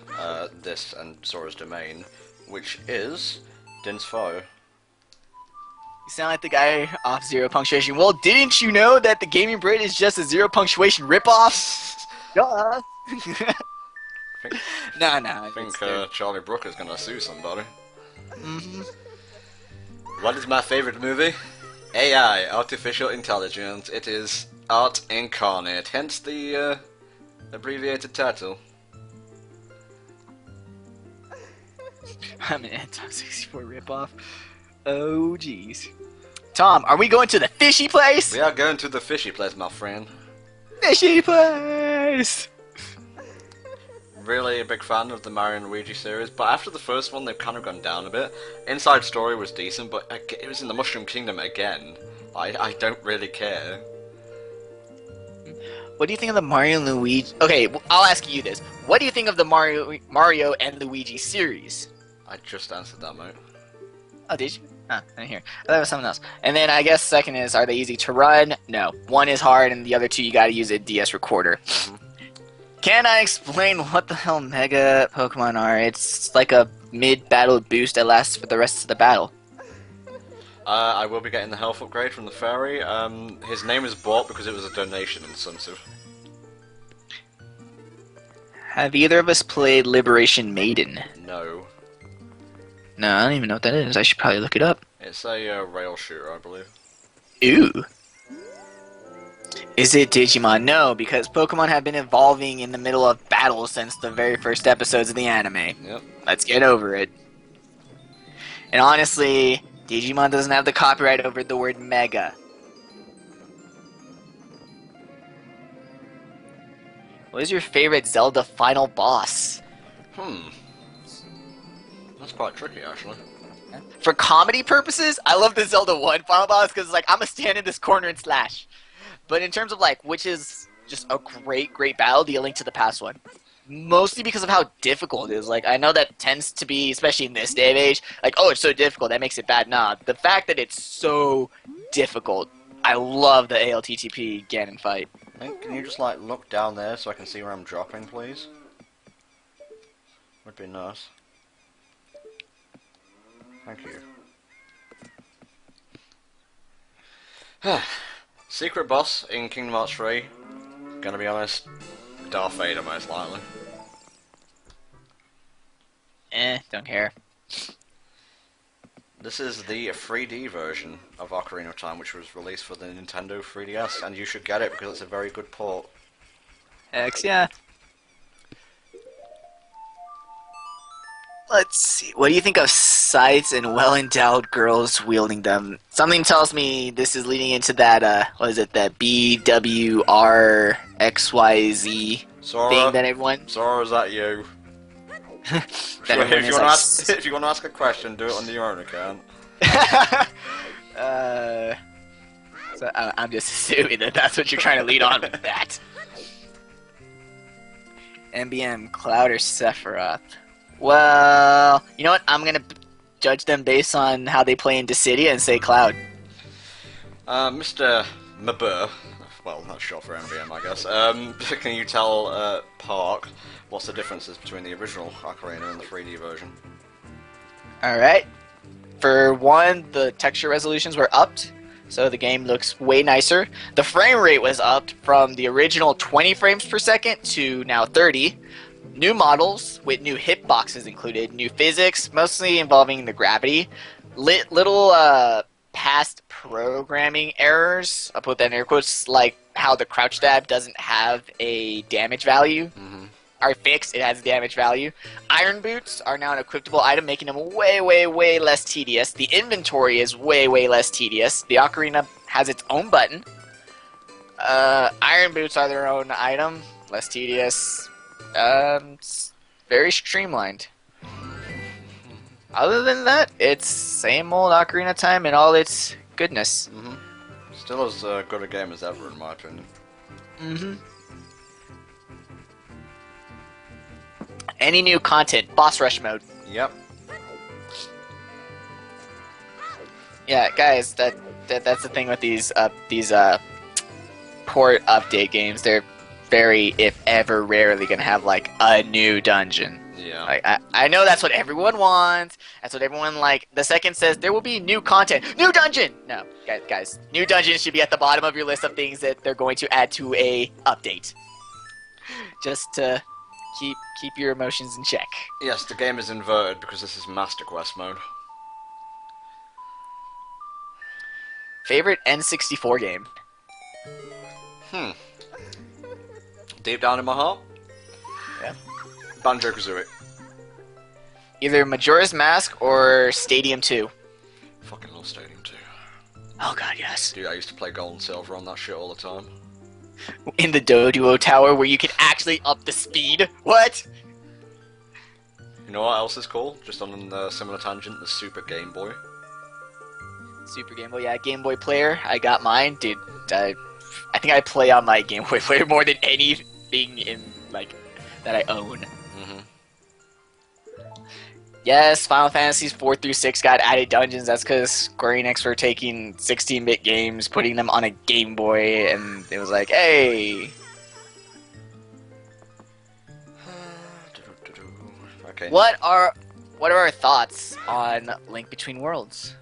this and Zora's Domain, which is Din's Foe. You sound like the guy off Zero Punctuation. Well, didn't you know that the Gaming Brit is just a Zero Punctuation ripoff? Duh. No. I think Charlie Brooker's gonna sue somebody. Mm-hmm. What is my favorite movie? AI, Artificial Intelligence. It is art incarnate, hence the abbreviated title. I'm an N64 ripoff. Oh, jeez. Tom, are we going to the fishy place? We are going to the fishy place, my friend. Fishy place! Really a big fan of the Mario and Luigi series, but after the first one, they've kind of gone down a bit. Inside Story was decent, but it was in the Mushroom Kingdom again. I don't really care. What do you think of the Mario and Luigi? Okay, I'll ask you this. What do you think of the Mario and Luigi series? I just answered that, mate. Oh, did you? I didn't hear. I thought it was something else. And then I guess second is, are they easy to run? No. One is hard, and the other two you gotta use a DS recorder. Mm-hmm. Can I explain what the hell Mega Pokemon are? It's like a mid-battle boost that lasts for the rest of the battle. I will be getting the health upgrade from the fairy. His name is bought because it was a donation in Sun Tzu. Have either of us played Liberation Maiden? No. No, I don't even know what that is. I should probably look it up. It's a rail shooter, I believe. Ooh. Is it Digimon? No, because Pokemon have been evolving in the middle of battles since the very first episodes of the anime. Yep. Let's get over it. And honestly, Digimon doesn't have the copyright over the word Mega. What is your favorite Zelda final boss? That's quite tricky, actually. For comedy purposes, I love the Zelda 1 final boss because it's like, I'm gonna stand in this corner and slash. But in terms of like, which is just a great battle, the A Link to the Past one. Mostly because of how difficult it is. Like, I know that tends to be, especially in this day and age, like, oh, it's so difficult, that makes it bad. Nah, the fact that it's so difficult, I love the ALTTP Ganon fight. Can you just, like, look down there so I can see where I'm dropping, please? Would be nice. Thank you. Secret boss in Kingdom Hearts 3. Gonna be honest, Darth Vader most likely. Don't care. This is the 3D version of Ocarina of Time, which was released for the Nintendo 3DS, and you should get it because it's a very good port. Heck yeah. Let's see. What do you think of scythes and well-endowed girls wielding them? Something tells me this is leading into that, what is it, that BWRXYZ thing that everyone... Sora, is that you? If you want to ask a question, do it on your own account. So I'm just assuming that that's what you're trying to lead on with that. MBM, Cloud or Sephiroth? Well, you know what? I'm gonna judge them based on how they play in Dissidia and say Cloud. Mr. Mabur, well, that's short for MBM, I guess. Can you tell Park what's the differences between the original Ocarina and the 3D version? Alright. For one, the texture resolutions were upped, so the game looks way nicer. The frame rate was upped from the original 20 frames per second to now 30. New models with new hitboxes included, new physics, mostly involving the gravity, little past programming errors, I'll put that in air quotes, like how the crouch stab doesn't have a damage value, are fixed, it has a damage value. Iron boots are now an equipable item, making them way less tedious. The inventory is way less tedious. The Ocarina has its own button. Iron boots are their own item, less tedious. It's very streamlined. Other than that, it's same old Ocarina of Time in all its goodness. Still as good a game as ever, in my opinion. Any new content? Boss rush mode. Yep. Yeah, guys, that's the thing with these port update games. They're very, if ever, rarely gonna have like a new dungeon. Yeah. Like, I know that's what everyone wants. That's what everyone like. The second says there will be new content, new dungeon. No, guys, new dungeon should be at the bottom of your list of things that they're going to add to a update. Just to Keep your emotions in check. Yes, the game is inverted because this is Master Quest mode. Favorite N64 game? Deep down in my heart, Yeah. Banjo-Kazooie. Either Majora's Mask or Stadium 2. Fucking love Stadium 2. Oh god, yes. Dude, I used to play Gold and Silver on that shit all the time. In the Doduo Tower where you can actually up the speed. What? You know what else is cool? Just on a similar tangent, the Super Game Boy. Super Game Boy, yeah, Game Boy Player. I got mine, dude. I think I play on my Game Boy Player more than anything in like that I own. Yes, Final Fantasies 4 through 6 got added dungeons. That's because Square Enix were taking 16-bit games, putting them on a Game Boy, and it was like, hey. Okay. What are our thoughts on Link Between Worlds?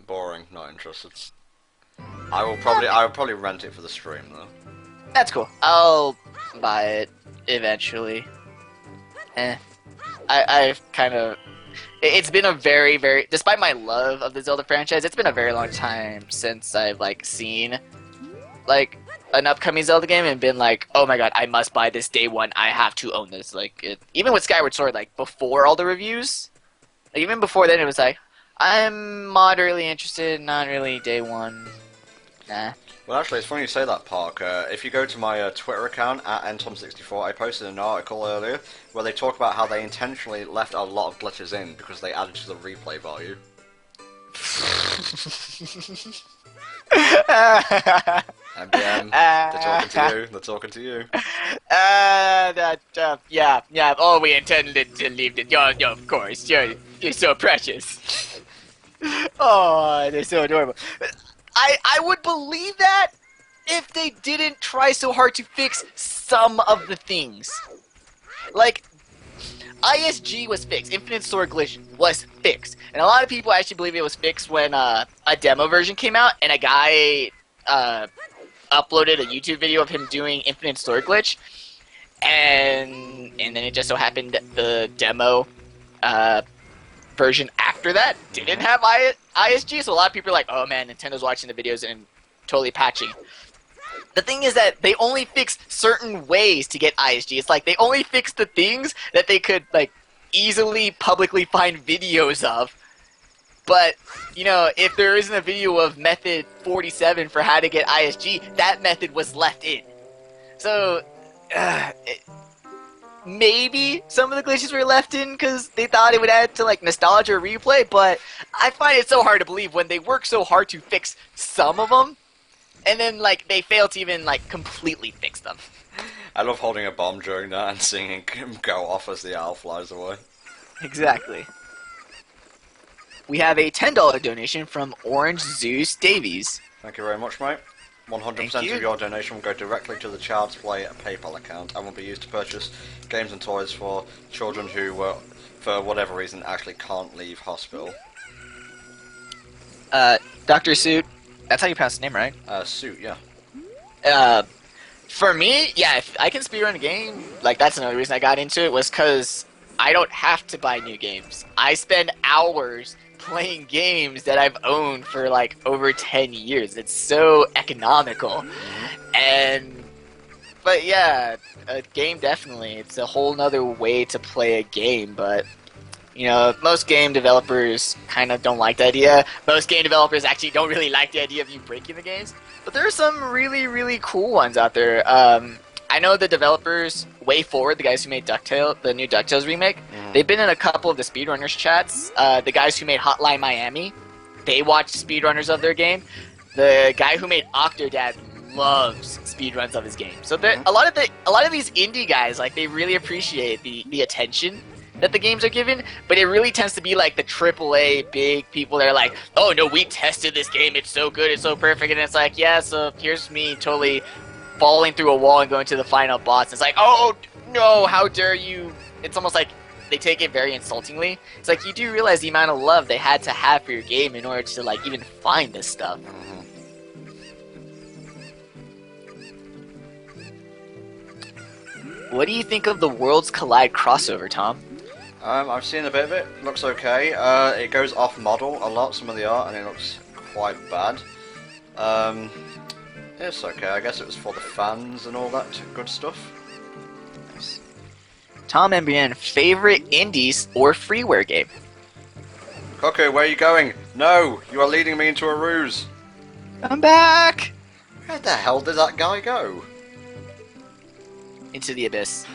Boring. Not interested. I will probably rent it for the stream though. That's cool. I'll buy it eventually. I've kind of. It's been a very, very. Despite my love of the Zelda franchise, it's been a very long time since I've like seen like an upcoming Zelda game and been like, oh my god, I must buy this day one. I have to own this. Like even with Skyward Sword, like before all the reviews, like, even before then, it was like I'm moderately interested, not really day one. Nah. Well, actually, it's funny you say that, Park. If you go to my Twitter account, @ntom64, I posted an article earlier where they talk about how they intentionally left a lot of glitches in because they added to the replay value. MBM, they're talking to you. They're talking to you. Yeah. Oh, we intended to leave it. Yo, of course. You're so precious. Oh, they're so adorable. I would believe that if they didn't try so hard to fix some of the things. Like, ISG was fixed. Infinite Sword Glitch was fixed. And a lot of people actually believe it was fixed when a demo version came out and a guy uploaded a YouTube video of him doing Infinite Sword Glitch. And then it just so happened that the demo version after that didn't have ISG, so a lot of people are like, oh man, Nintendo's watching the videos and totally patching. The thing is that they only fixed certain ways to get ISG. It's like they only fixed the things that they could like easily publicly find videos of. But, you know, if there isn't a video of method 47 for how to get ISG, that method was left in. So, maybe some of the glitches were left in because they thought it would add to like nostalgia or replay, but I find it so hard to believe when they work so hard to fix some of them, and then like they fail to even like completely fix them. I love holding a bomb during that and seeing him go off as the owl flies away. Exactly. We have a $10 donation from Orange Zeus Davies. Thank you very much, mate. 100% of your donation will go directly to the Child's Play PayPal account and will be used to purchase games and toys for children who, for whatever reason, actually can't leave hospital. Dr. Suit, that's how you pronounce his name, right? Suit, yeah. For me, yeah, if I can speedrun a game, like that's another reason I got into it was because I don't have to buy new games. I spend hours playing games that I've owned for like over 10 years. It's so economical. But yeah, a game definitely. It's a whole nother way to play a game, but you know, most game developers kind of don't like the idea. Most game developers actually don't really like the idea of you breaking the games. But there are some really, really cool ones out there. I know the developers, Way Forward, the guys who made DuckTales, the new DuckTales remake, they've been in a couple of the speedrunners chats. The guys who made Hotline Miami, they watched speedrunners of their game. The guy who made Octodad loves speedruns of his game. So a lot of these indie guys, like, they really appreciate the attention that the games are given, but it really tends to be like the AAA big people that are like, oh no, we tested this game, it's so good, it's so perfect, and it's like, yeah, so here's me totally falling through a wall and going to the final boss. It's like, oh no, how dare you? It's almost like they take it very insultingly. It's like, you do realize the amount of love they had to have for your game in order to like even find this stuff. What do you think of the Worlds Collide crossover, Tom? I've seen a bit of it. Looks okay. It goes off model a lot, some of the art, and it looks quite bad. It's okay. I guess it was for the fans and all that good stuff. Nice. Tom and Brienne, favorite indies or freeware game? Cuckoo, where are you going? No! You are leading me into a ruse! I'm back! Where the hell did that guy go? Into the abyss.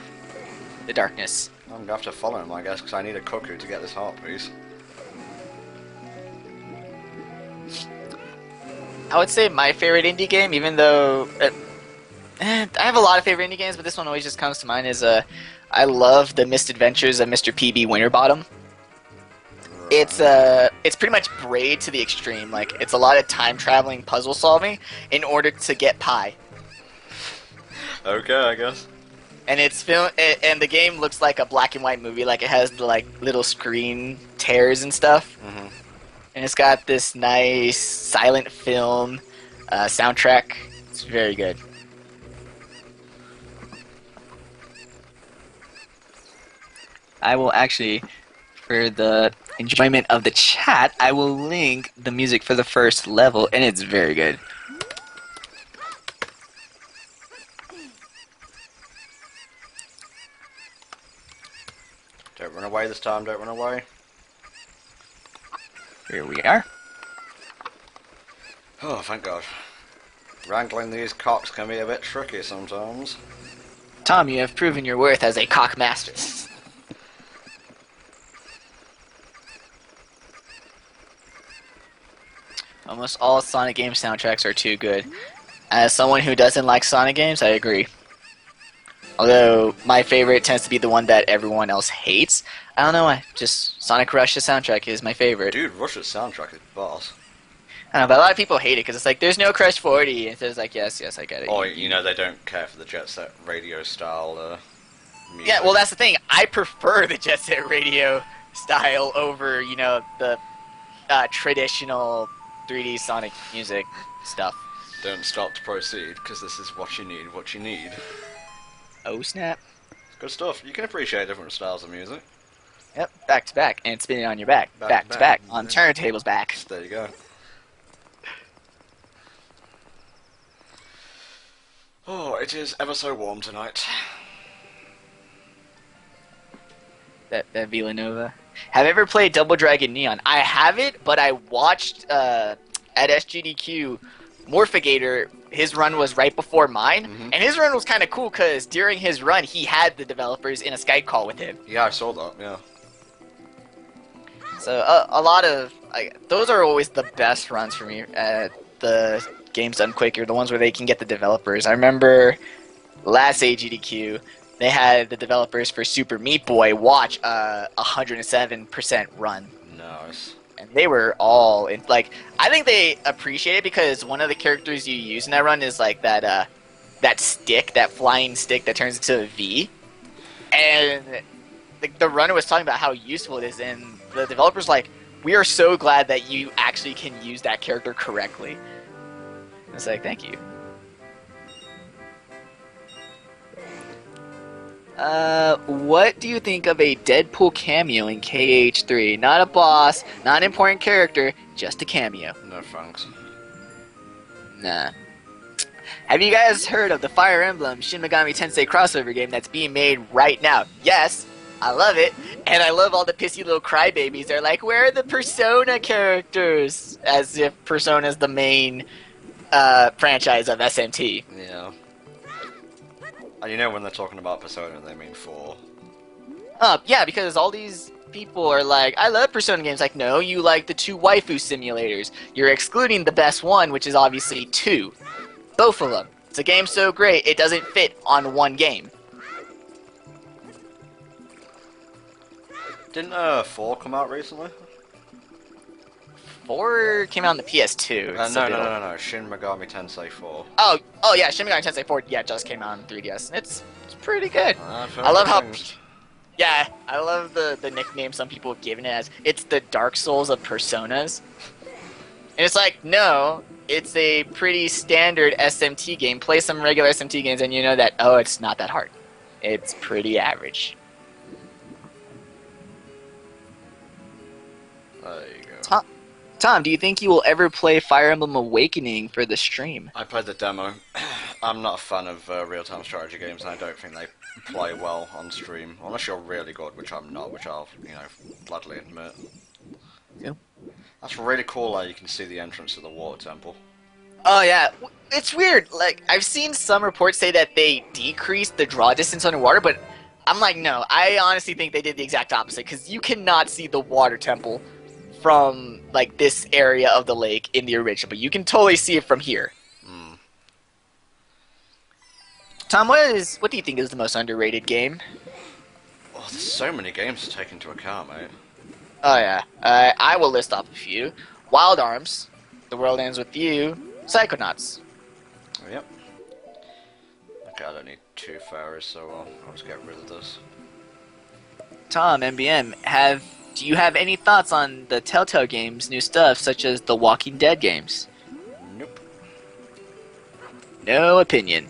The darkness. I'm gonna have to follow him, I guess, because I need a cuckoo to get this heart piece. I would say my favorite indie game, even though I have a lot of favorite indie games, but this one always just comes to mind, is I love the Misadventures of Mr. PB Winterbottom. It's pretty much Braid to the extreme. Like, it's a lot of time traveling puzzle solving in order to get pie. Okay, I guess. And and the game looks like a black and white movie. Like, it has the like little screen tears and stuff. Mm-hmm. And it's got this nice silent film soundtrack. It's very good. I will actually, for the enjoyment of the chat, I will link the music for the first level, and it's very good. Don't run away this time, don't run away. Here we are. Oh, thank God. Wrangling these cocks can be a bit tricky sometimes. Tom, you have proven your worth as a cock master. Almost all Sonic game soundtracks are too good. As someone who doesn't like Sonic games, I agree. Although my favorite tends to be the one that everyone else hates. I don't know why. Just Sonic Rush's soundtrack is my favorite. Dude, Rush's soundtrack is boss. I don't know, but a lot of people hate it because it's like, there's no Crush 40. And it's like, yes, I get it. Or, you know, they don't care for the Jet Set Radio style music. Yeah, well, that's the thing. I prefer the Jet Set Radio style over, you know, the traditional 3D Sonic music stuff. Don't start to proceed, because this is what you need. Oh, snap. Good stuff. You can appreciate different styles of music. Yep, back to back, and spinning on your back. Back to back, on turntables back. There you go. Oh, it is ever so warm tonight. That Villanova. Have you ever played Double Dragon Neon? I haven't, but I watched at SGDQ Morphigator. His run was right before mine, and his run was kind of cool because during his run, he had the developers in a Skype call with him. Yeah, I saw that, yeah. So a lot of those are always the best runs for me. The games done quicker, the ones where they can get the developers. I remember last AGDQ, they had the developers for Super Meat Boy watch 107% run. Nice. And they were all in, like, I think they appreciate it because one of the characters you use in that run is like that stick, that flying stick that turns into a V. And the runner was talking about how useful it is, and the developer's like, we are so glad that you actually can use that character correctly. It's like, thank you. What do you think of a Deadpool cameo in KH3? Not a boss, not an important character, just a cameo. No thanks. Nah. Have you guys heard of the Fire Emblem Shin Megami Tensei crossover game that's being made right now? Yes, I love it, and I love all the pissy little crybabies. They're like, where are the Persona characters? As if Persona's the main franchise of SMT. Yeah. And you know when they're talking about Persona, they mean 4. Yeah, because all these people are like, I love Persona games. Like, no, you like the 2 waifu simulators. You're excluding the best one, which is obviously 2. Both of them. It's a game so great, it doesn't fit on one game. Didn't 4 come out recently? 4 came out on the PS2. No. Shin Megami Tensei 4. Oh yeah, Shin Megami Tensei 4, yeah, just came out on 3DS. It's pretty good. I love how... Yeah, I love the nickname some people have given it as. It's the Dark Souls of Personas. And it's like, no, it's a pretty standard SMT game. Play some regular SMT games and you know that, oh, it's not that hard. It's pretty average. There you go. Tom, do you think you will ever play Fire Emblem Awakening for the stream? I played the demo. I'm not a fan of real-time strategy games, and I don't think they play well on stream. Unless you're really good, which I'm not, which I'll, gladly admit. Yeah. That's really cool how you can see the entrance to the water temple. Oh yeah, it's weird. Like, I've seen some reports say that they decreased the draw distance underwater, but I'm like, no. I honestly think they did the exact opposite, because you cannot see the water temple from like this area of the lake in the original, but you can totally see it from here. Tom, what do you think is the most underrated game? Oh, there's so many games to take into account, mate. Oh yeah, I will list off a few. Wild Arms, The World Ends With You, Psychonauts. Oh, yep. Okay, I don't need 2 fairies, so I'll just get rid of this. Tom, MBM, do you have any thoughts on the Telltale games' new stuff, such as the Walking Dead games? Nope. No opinion.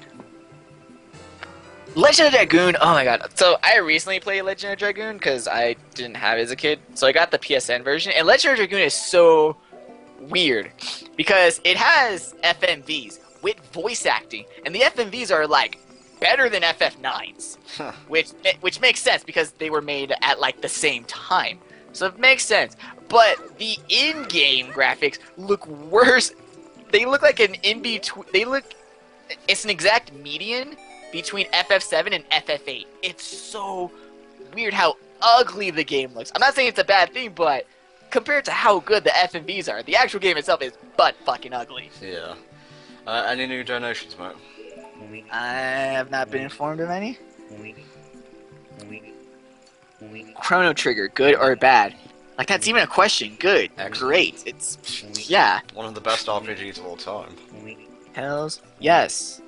Legend of Dragoon, oh my god. So I recently played Legend of Dragoon because I didn't have it as a kid. So I got the PSN version, and Legend of Dragoon is so weird because it has FMVs with voice acting, and the FMVs are like better than FF9s, which makes sense because they were made at like the same time. So it makes sense. But the in-game graphics look worse. They look like an in-between. It's an exact median between FF7 and FF8. It's so weird how ugly the game looks. I'm not saying it's a bad thing, but compared to how good the FMVs are, the actual game itself is butt fucking ugly. Yeah. Any new donations, mate? I have not been informed of any. Chrono Trigger, good or bad? Like, that's even a question. Good. Excellent. Great. It's... yeah. One of the best RPGs of all time. Hells yes.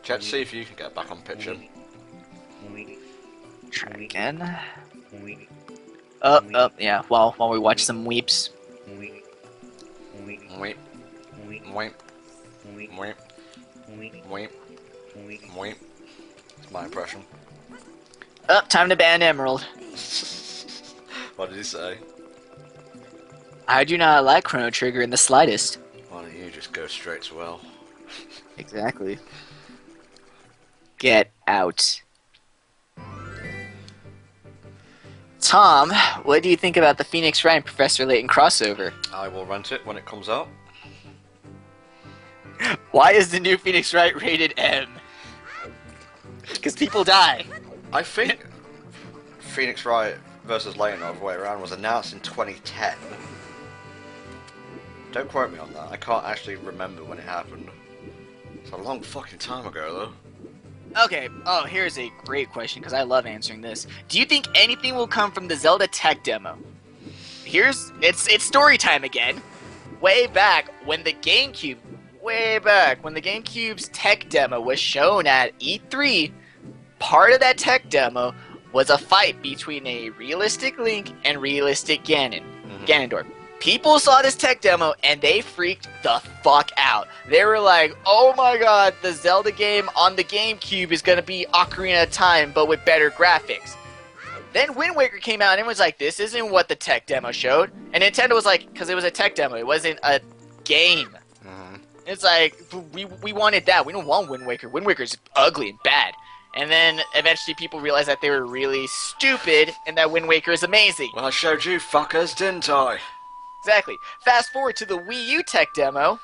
Check to see if you can get back on pitching. Try again. Yeah, while we watch some weeps. Weep. Weep. Weep. Weep. Weep. It's my impression. Time to ban Emerald. What did he say? I do not like Chrono Trigger in the slightest. Why don't you just go straight to hell? Exactly. Get out. Tom, what do you think about the Phoenix Wright and Professor Layton crossover? I will rent it when it comes out. Why is the new Phoenix Wright rated M? Because people die. I think Phoenix Wright versus Layton, or the way around, was announced in 2010. Don't quote me on that. I can't actually remember when it happened. It's a long fucking time ago, though. Okay, here's a great question, because I love answering this. Do you think anything will come from the Zelda tech demo? It's story time again. Way back when the GameCube's tech demo was shown at E3, part of that tech demo was a fight between a realistic Link and realistic Ganondorf. People saw this tech demo and they freaked the fuck out. They were like, oh my god, the Zelda game on the GameCube is gonna be Ocarina of Time, but with better graphics. Then Wind Waker came out and it was like, this isn't what the tech demo showed. And Nintendo was like, because it was a tech demo, it wasn't a game. It's like, we wanted that. We don't want Wind Waker. Wind Waker's ugly and bad. And then eventually people realized that they were really stupid and that Wind Waker is amazing. Well, I showed you fuckers, didn't I? Exactly. Fast forward to the Wii U tech demo.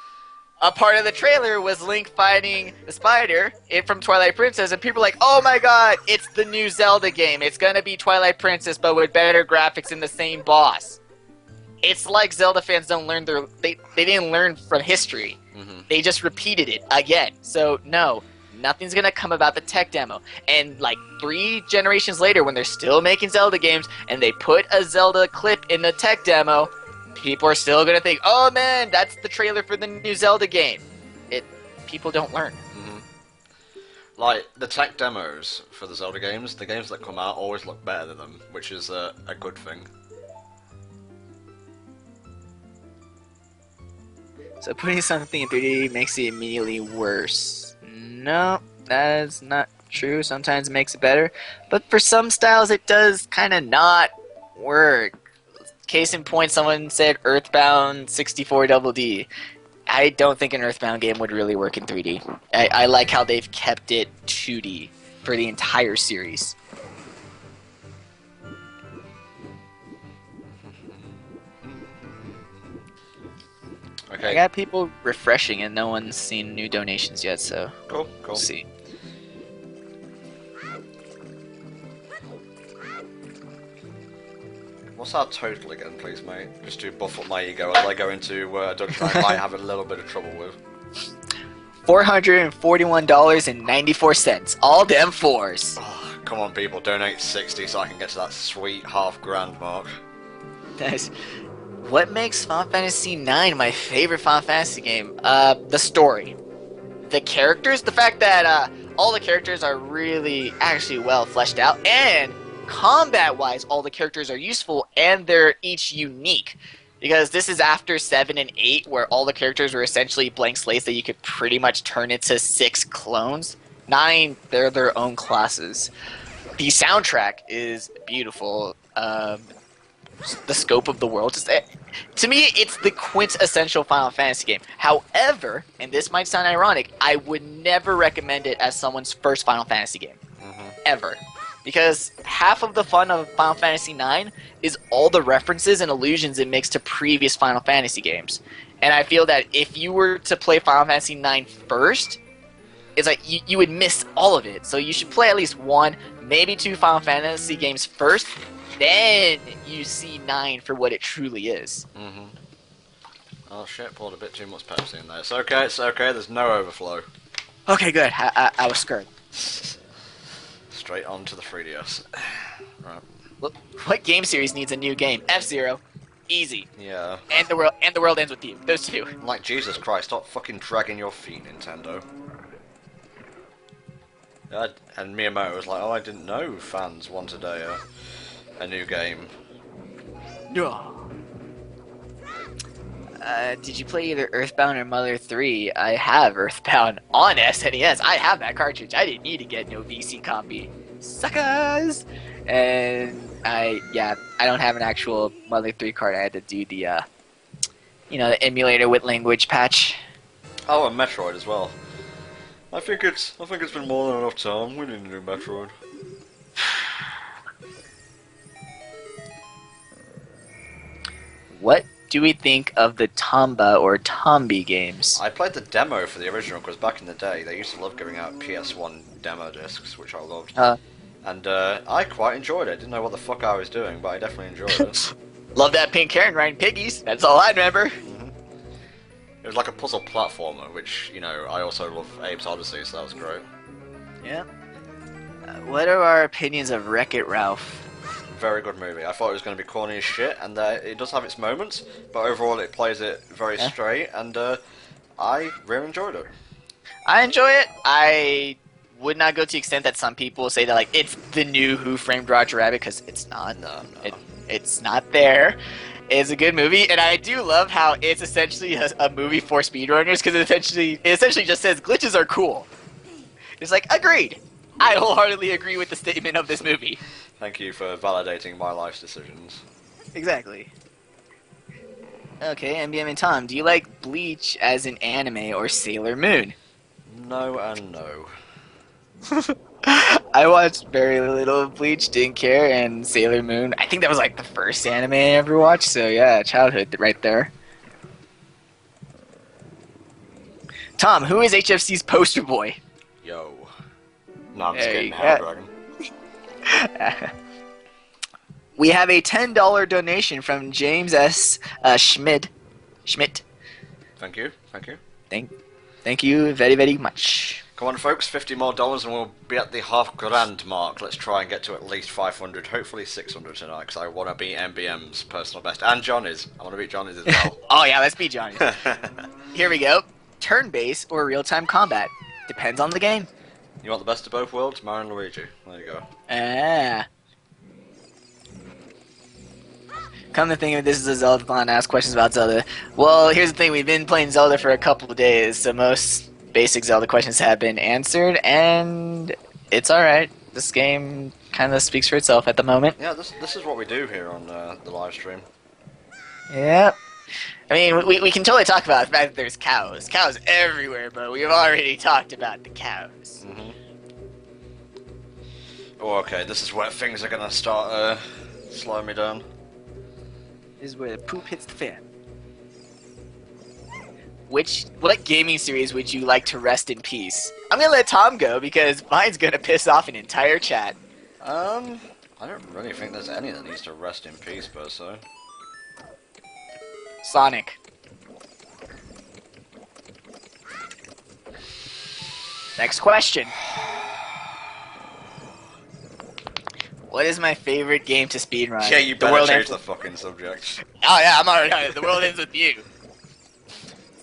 A part of the trailer was Link fighting the spider from Twilight Princess, and people were like, oh my god, it's the new Zelda game. It's gonna be Twilight Princess, but with better graphics and the same boss. It's like Zelda fans don't learn they didn't learn from history. They just repeated it again. So no, nothing's gonna come about the tech demo. And like 3 generations later, when they're still making Zelda games and they put a Zelda clip in the tech demo, people are still gonna think, oh man, that's the trailer for the new Zelda game. People don't learn. Like, the tech demos for the Zelda games, the games that come out always look better than them, which is a good thing. So putting something in 3D makes it immediately worse. No, that is not True, sometimes it makes it better. But for some styles, it does kind of not work. Case in point, someone said Earthbound 64 Double D. I don't think an Earthbound game would really work in 3D. I like how they've kept it 2D for the entire series. Okay. I got people refreshing and no one's seen new donations yet, so Cool. we'll see. What's our total again, please, mate? Just to buff up my ego as I go into a dungeon I might have a little bit of trouble with. $441.94. All them fours. Oh, come on, people, donate 60 so I can get to that sweet $half-grand mark. Nice. What makes Final Fantasy IX my favorite Final Fantasy game? The story. The characters, the fact that all the characters are really actually well fleshed out, and combat-wise, all the characters are useful and they're each unique. Because this is after 7 and 8, where all the characters were essentially blank slates that you could pretty much turn into 6 clones. 9, they're their own classes. The soundtrack is beautiful. The scope of the world. To me, it's the quintessential Final Fantasy game. However, and this might sound ironic, I would never recommend it as someone's first Final Fantasy game. Ever. Because half of the fun of Final Fantasy IX is all the references and allusions it makes to previous Final Fantasy games. And I feel that if you were to play Final Fantasy IX first, it's like you would miss all of it. So you should play at least 1, maybe 2 Final Fantasy games first, then you see 9 for what it truly is. Oh shit, poured a bit too much Pepsi in there. It's okay, there's no overflow. Okay, good. I was scared. Straight on to the 3DS. Right. Look, what game series needs a new game? F-Zero. Easy. Yeah. And the world ends with you. Those two. Like, Jesus Christ, stop fucking dragging your feet, Nintendo. And Miyamoto was like, oh, I didn't know fans wanted a new game. No. Did you play either Earthbound or Mother 3? I have Earthbound on SNES. I have that cartridge. I didn't need to get no VC copy. Suckers! And I don't have an actual Mother 3 card. I had to do the, the emulator with language patch. Oh, and Metroid as well. I think it's been more than enough time. We need a new Metroid. What do we think of the Tomba or Tombi games? I played the demo for the original because back in the day they used to love giving out PS1 demo discs, which I loved. And I quite enjoyed it. Didn't know what the fuck I was doing, but I definitely enjoyed it. Love that pink hair and riding piggies. That's all I remember. It was like a puzzle platformer, which, I also love Abe's Odyssey, so that was great. Yeah. What are our opinions of Wreck-It Ralph? Very good movie. I thought it was going to be corny as shit, and it does have its moments, but overall it plays it very straight, and I really enjoyed it. I enjoy it. I would not go to the extent that some people say that it's the new Who Framed Roger Rabbit, because it's not. No. It's not there. It's a good movie, and I do love how it's essentially a movie for speedrunners, because it essentially just says glitches are cool. It's like, agreed. I wholeheartedly agree with the statement of this movie. Thank you for validating my life's decisions. Exactly. Okay, MBM and Tom, do you like Bleach as an anime or Sailor Moon? No and no. I watched very little of Bleach, didn't care, and Sailor Moon, I think that was the first anime I ever watched, so yeah, childhood right there. Tom, who is HFC's poster boy? Yo. No, I'm just kidding. Dragon. We have a $10 donation from James S. Schmidt. Thank you. Thank you very, very much. Come on, folks, $50 more and we'll be at the $half-grand mark. Let's try and get to at least 500, hopefully 600 tonight, because I want to beat MBM's personal best. And Johnny's. I want to beat Johnny's as well. Oh yeah, let's beat Johnny's. Here we go. Turn-based or real-time combat. Depends on the game. You want the best of both worlds? Mario and Luigi. There you go. Come to think of it, this is a Zeldathon. Ask questions about Zelda. Well, here's the thing. We've been playing Zelda for a couple of days, so most basic Zelda questions have been answered, and It's alright. This game kind of speaks for itself at the moment. Yeah, this is what we do here on the live stream. Yeah. I mean, we can totally talk about the fact that there's cows. Cows everywhere, but we've already talked about the cows. Mm-hmm. Oh, okay, this is where things are gonna start slowing me down. This is where the poop hits the fan. What gaming series would you like to rest in peace? I'm gonna let Tom go because mine's gonna piss off an entire chat. I don't really think there's any that needs to rest in peace, per se. Sonic. Next question. What is my favorite game to speedrun? Yeah, you better change the fucking subject. Oh yeah, I'm already on it. The World Ends With You.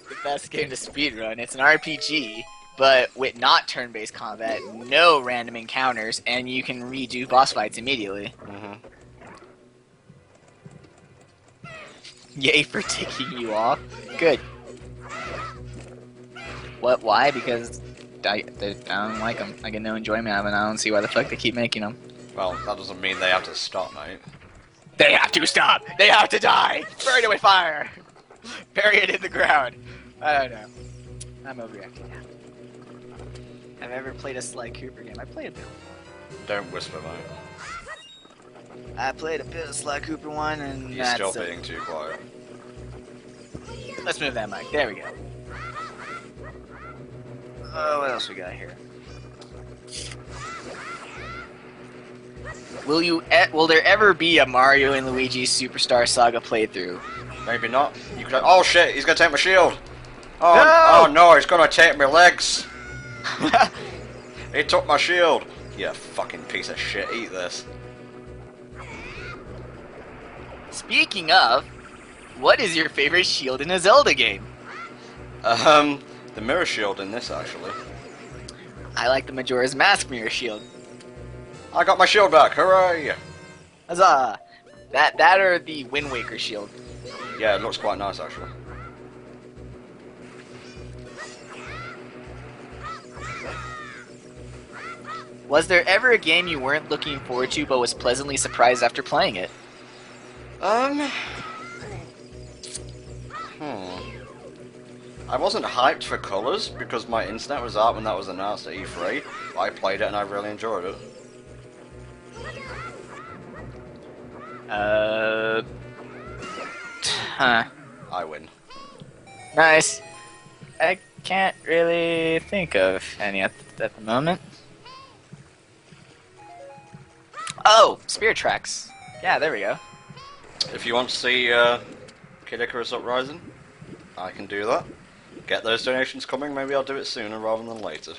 The best game to speedrun. It's an RPG, but with not turn-based combat, no random encounters, and you can redo boss fights immediately. Mm-hmm. Yay for ticking you off. Good. What? Why? Because I don't like them. I get no enjoyment out of it. I don't see why the fuck they keep making them. Well, that doesn't mean they have to stop, mate. They have to stop! They have to die! Burn it with fire! Bury it in the ground. I don't know. I'm overreacting now. Have I ever played a Sly Cooper game? I played a bit. Don't whisper, mate. I played a bit of Sly Cooper one, and You're still being too quiet. Let's move that mic. There we go. What else we got here? Will there ever be a Mario and Luigi Superstar Saga playthrough? Maybe not. You could. Oh shit! He's gonna take my shield. Oh No! Oh no! He's gonna take my legs. He took my shield. You fucking piece of shit! Eat this. Speaking of, what is your favorite shield in a Zelda game? The mirror shield in this actually. I like the Majora's Mask mirror shield. I got my shield back! Hooray! Huzzah! That or the Wind Waker shield. Yeah, it looks quite nice actually. Was there ever a game you weren't looking forward to but was pleasantly surprised after playing it? I wasn't hyped for colours because my internet was out when that was announced at E3. But I played it and I really enjoyed it. Huh. I win. Nice. I can't really think of any at the moment. Oh, Spirit Tracks. Yeah, there we go. If you want to see Kid Icarus Uprising, I can do that. Get those donations coming, maybe I'll do it sooner rather than later.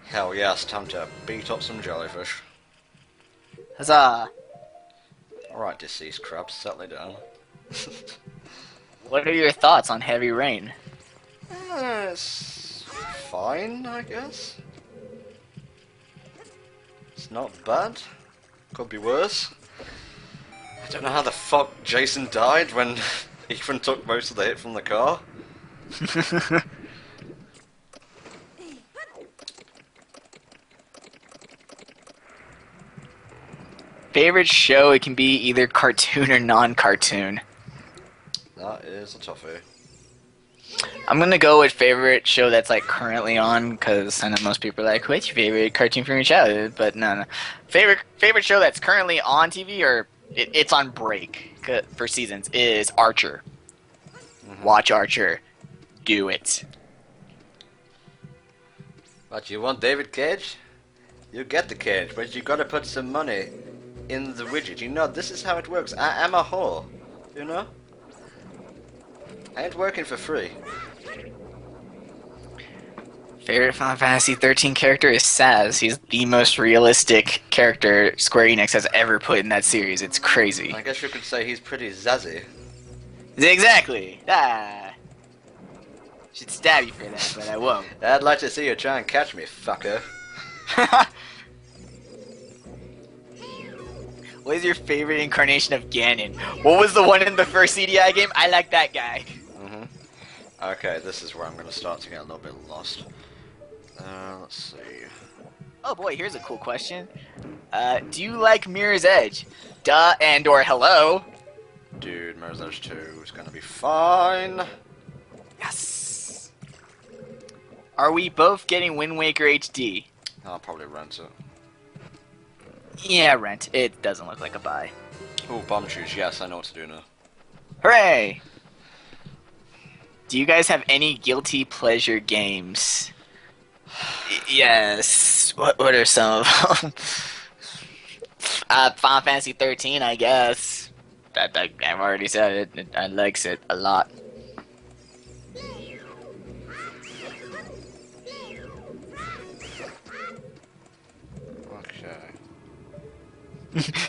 Hell yes, time to beat up some jellyfish. Huzzah! Alright, deceased crabs, settle it down. What are your thoughts on Heavy Rain? It's fine, I guess. It's not bad. Could be worse. I don't know how the fuck Jason died when Ethan took most of the hit from the car. Favorite show? It can be either cartoon or non-cartoon. That is a toughie. I'm gonna go with favorite show that's like currently on, because I know most people are like, what's your favorite cartoon from your childhood? But no. Favorite show that's currently on TV, or it's on break for seasons, is Archer. Mm-hmm. Watch Archer. Do it. What, you want David Cage? You get the cage, but you gotta put some money in the widget. You know, this is how it works. I am a whore. You know? I ain't working for free. Favorite Final Fantasy 13 character is Saz. He's the most realistic character Square Enix has ever put in that series. It's crazy. I guess you could say he's pretty zazzy. Exactly. Should stab you for that, but I won't. I'd like to see you try and catch me, fucker. What is your favorite incarnation of Ganon? What was the one in the first CDI game? I like that guy. Okay, this is where I'm going to start to get a little bit lost. Let's see. Oh boy, here's a cool question. Do you like Mirror's Edge? Duh and or hello. Dude, Mirror's Edge 2 is going to be fine. Yes. Are we both getting Wind Waker HD? I'll probably rent it. Yeah, rent. It doesn't look like a buy. Ooh, bomb shoes. Yes, I know what to do now. Hooray! Do you guys have any guilty pleasure games? Yes. What are some of them? Final Fantasy 13, I guess. I've already said it. I likes it a lot. Okay.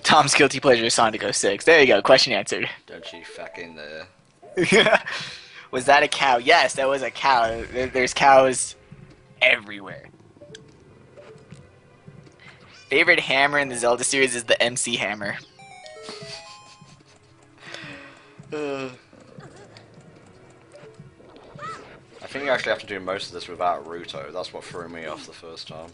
Tom's guilty pleasure is Sonic 06. There you go. Question answered. Don't you fucking there. Was that a cow? Yes, that was a cow. There's cows everywhere. Favorite hammer in the Zelda series is the MC hammer. I think you actually have to do most of this without Ruto. That's what threw me off the first time.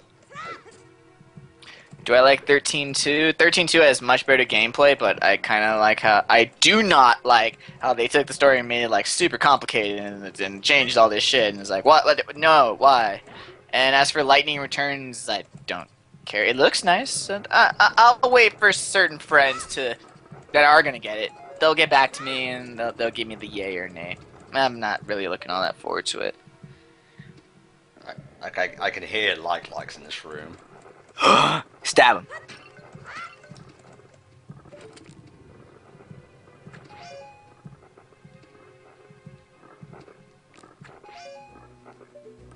Do I like 13.2? 13.2 has much better gameplay, but I kind of like how... I do not like how they took the story and made it, like, super complicated and changed all this shit. And it's like, what? No, why? And as for Lightning Returns, I don't care. It looks nice. And I'll wait for certain friends that are going to get it. They'll get back to me, and they'll give me the yay or nay. I'm not really looking all that forward to it. I can hear likes in this room. Stab him.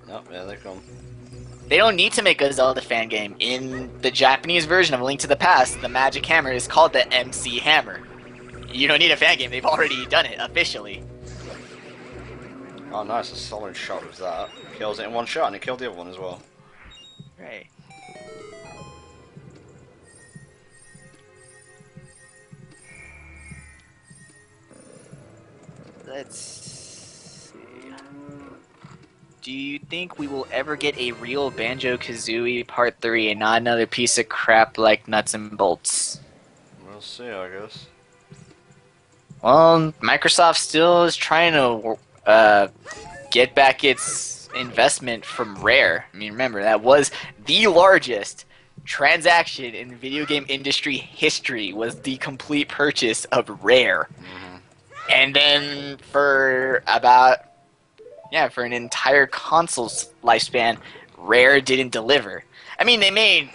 Nope, there they come. They don't need to make a Zelda fan game. In the Japanese version of A Link to the Past, the Magic Hammer is called the MC Hammer. You don't need a fan game. They've already done it officially. Oh, nice. A solid shot with that. Kills it in one shot, and it killed the other one as well. Right. Let's see. Do you think we will ever get a real Banjo-Kazooie Part 3 and not another piece of crap like Nuts and Bolts? We'll see, I guess. Well, Microsoft still is trying to get back its investment from Rare. I mean, remember, that was the largest transaction in video game industry history, was the complete purchase of Rare. And then for an entire console's lifespan, Rare didn't deliver. I mean, they made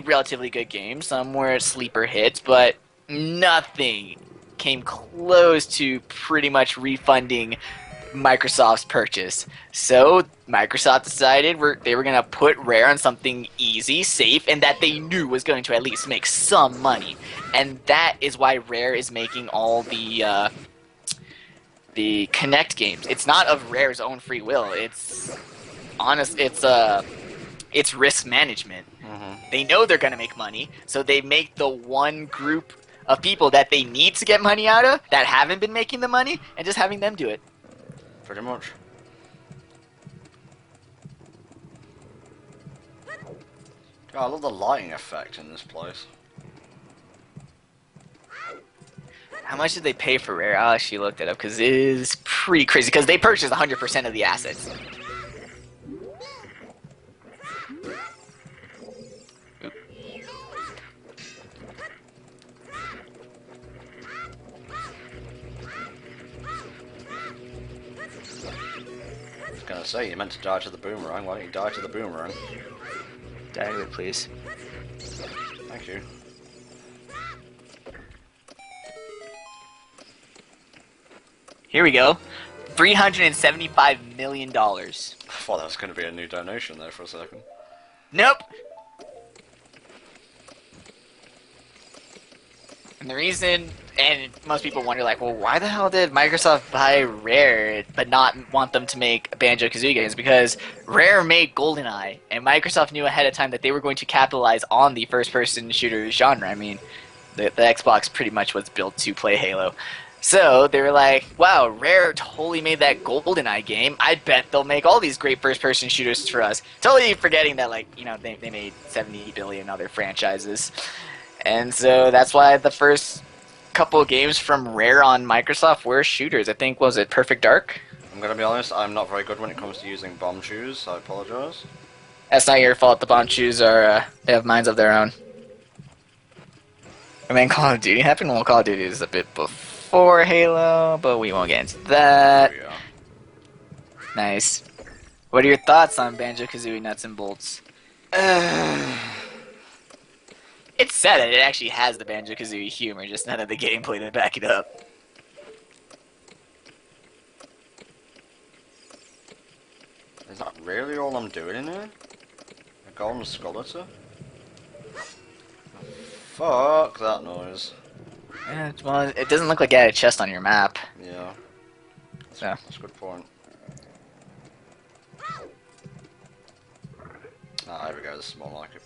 relatively good games. Some were sleeper hits, but nothing came close to pretty much refunding Microsoft's purchase. So Microsoft decided they were going to put Rare on something easy, safe, and that they knew was going to at least make some money. And that is why Rare is making all the Kinect games. It's not of Rare's own free will. It's risk management. They know they're going to make money, so they make the one group of people that they need to get money out of that haven't been making the money, and just having them do it. Pretty much. God, I love the lighting effect in this place. How much did they pay for Rare? I actually looked it up because it is pretty crazy, because they purchased 100% of the assets. I was gonna say, you meant to die to the boomerang. Why don't you die to the boomerang? Die to it, please. Thank you. Here we go. $375 million. I thought that was going to be a new donation there for a second. Nope. And the reason, and most people wonder, like, well, why the hell did Microsoft buy Rare but not want them to make Banjo-Kazooie games? Because Rare made GoldenEye, and Microsoft knew ahead of time that they were going to capitalize on the first-person shooter genre. I mean, The Xbox pretty much was built to play Halo. So they were like, wow, Rare totally made that GoldenEye game. I bet they'll make all these great first-person shooters for us. Totally forgetting that, like, you know, they made 70 billion other franchises. And so that's why the first couple of games from Rare on Microsoft were shooters. I think, was it Perfect Dark? I'm gonna be honest, I'm not very good when it comes to using bomb shoes, so I apologize. That's not your fault. The bomb shoes are, they have minds of their own. I mean, Call of Duty happened. Well, Call of Duty is a bit before Halo, but we won't get into that. Yeah. Nice. What are your thoughts on Banjo-Kazooie Nuts and Bolts? It's sad that it actually has the Banjo-Kazooie humor, just none of the gameplay to back it up. Is that really all I'm doing in here? A golden skeleton? Fuck that noise. Yeah, well, it doesn't look like you had a chest on your map. Yeah. So. That's a good point. Ah, there we go, this is more like it.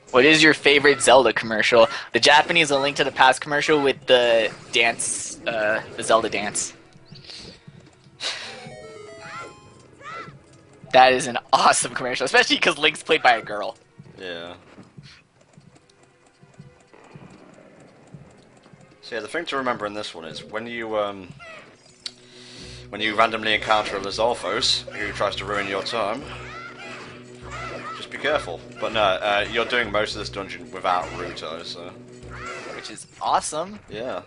What is your favorite Zelda commercial? The Japanese A Link to the Past commercial with the dance, the Zelda dance. That is an awesome commercial, especially because Link's played by a girl. Yeah. So yeah, the thing to remember in this one is when you randomly encounter a Lizalfos who tries to ruin your time, just be careful. But no, you're doing most of this dungeon without Ruto, so... Which is awesome. Yeah.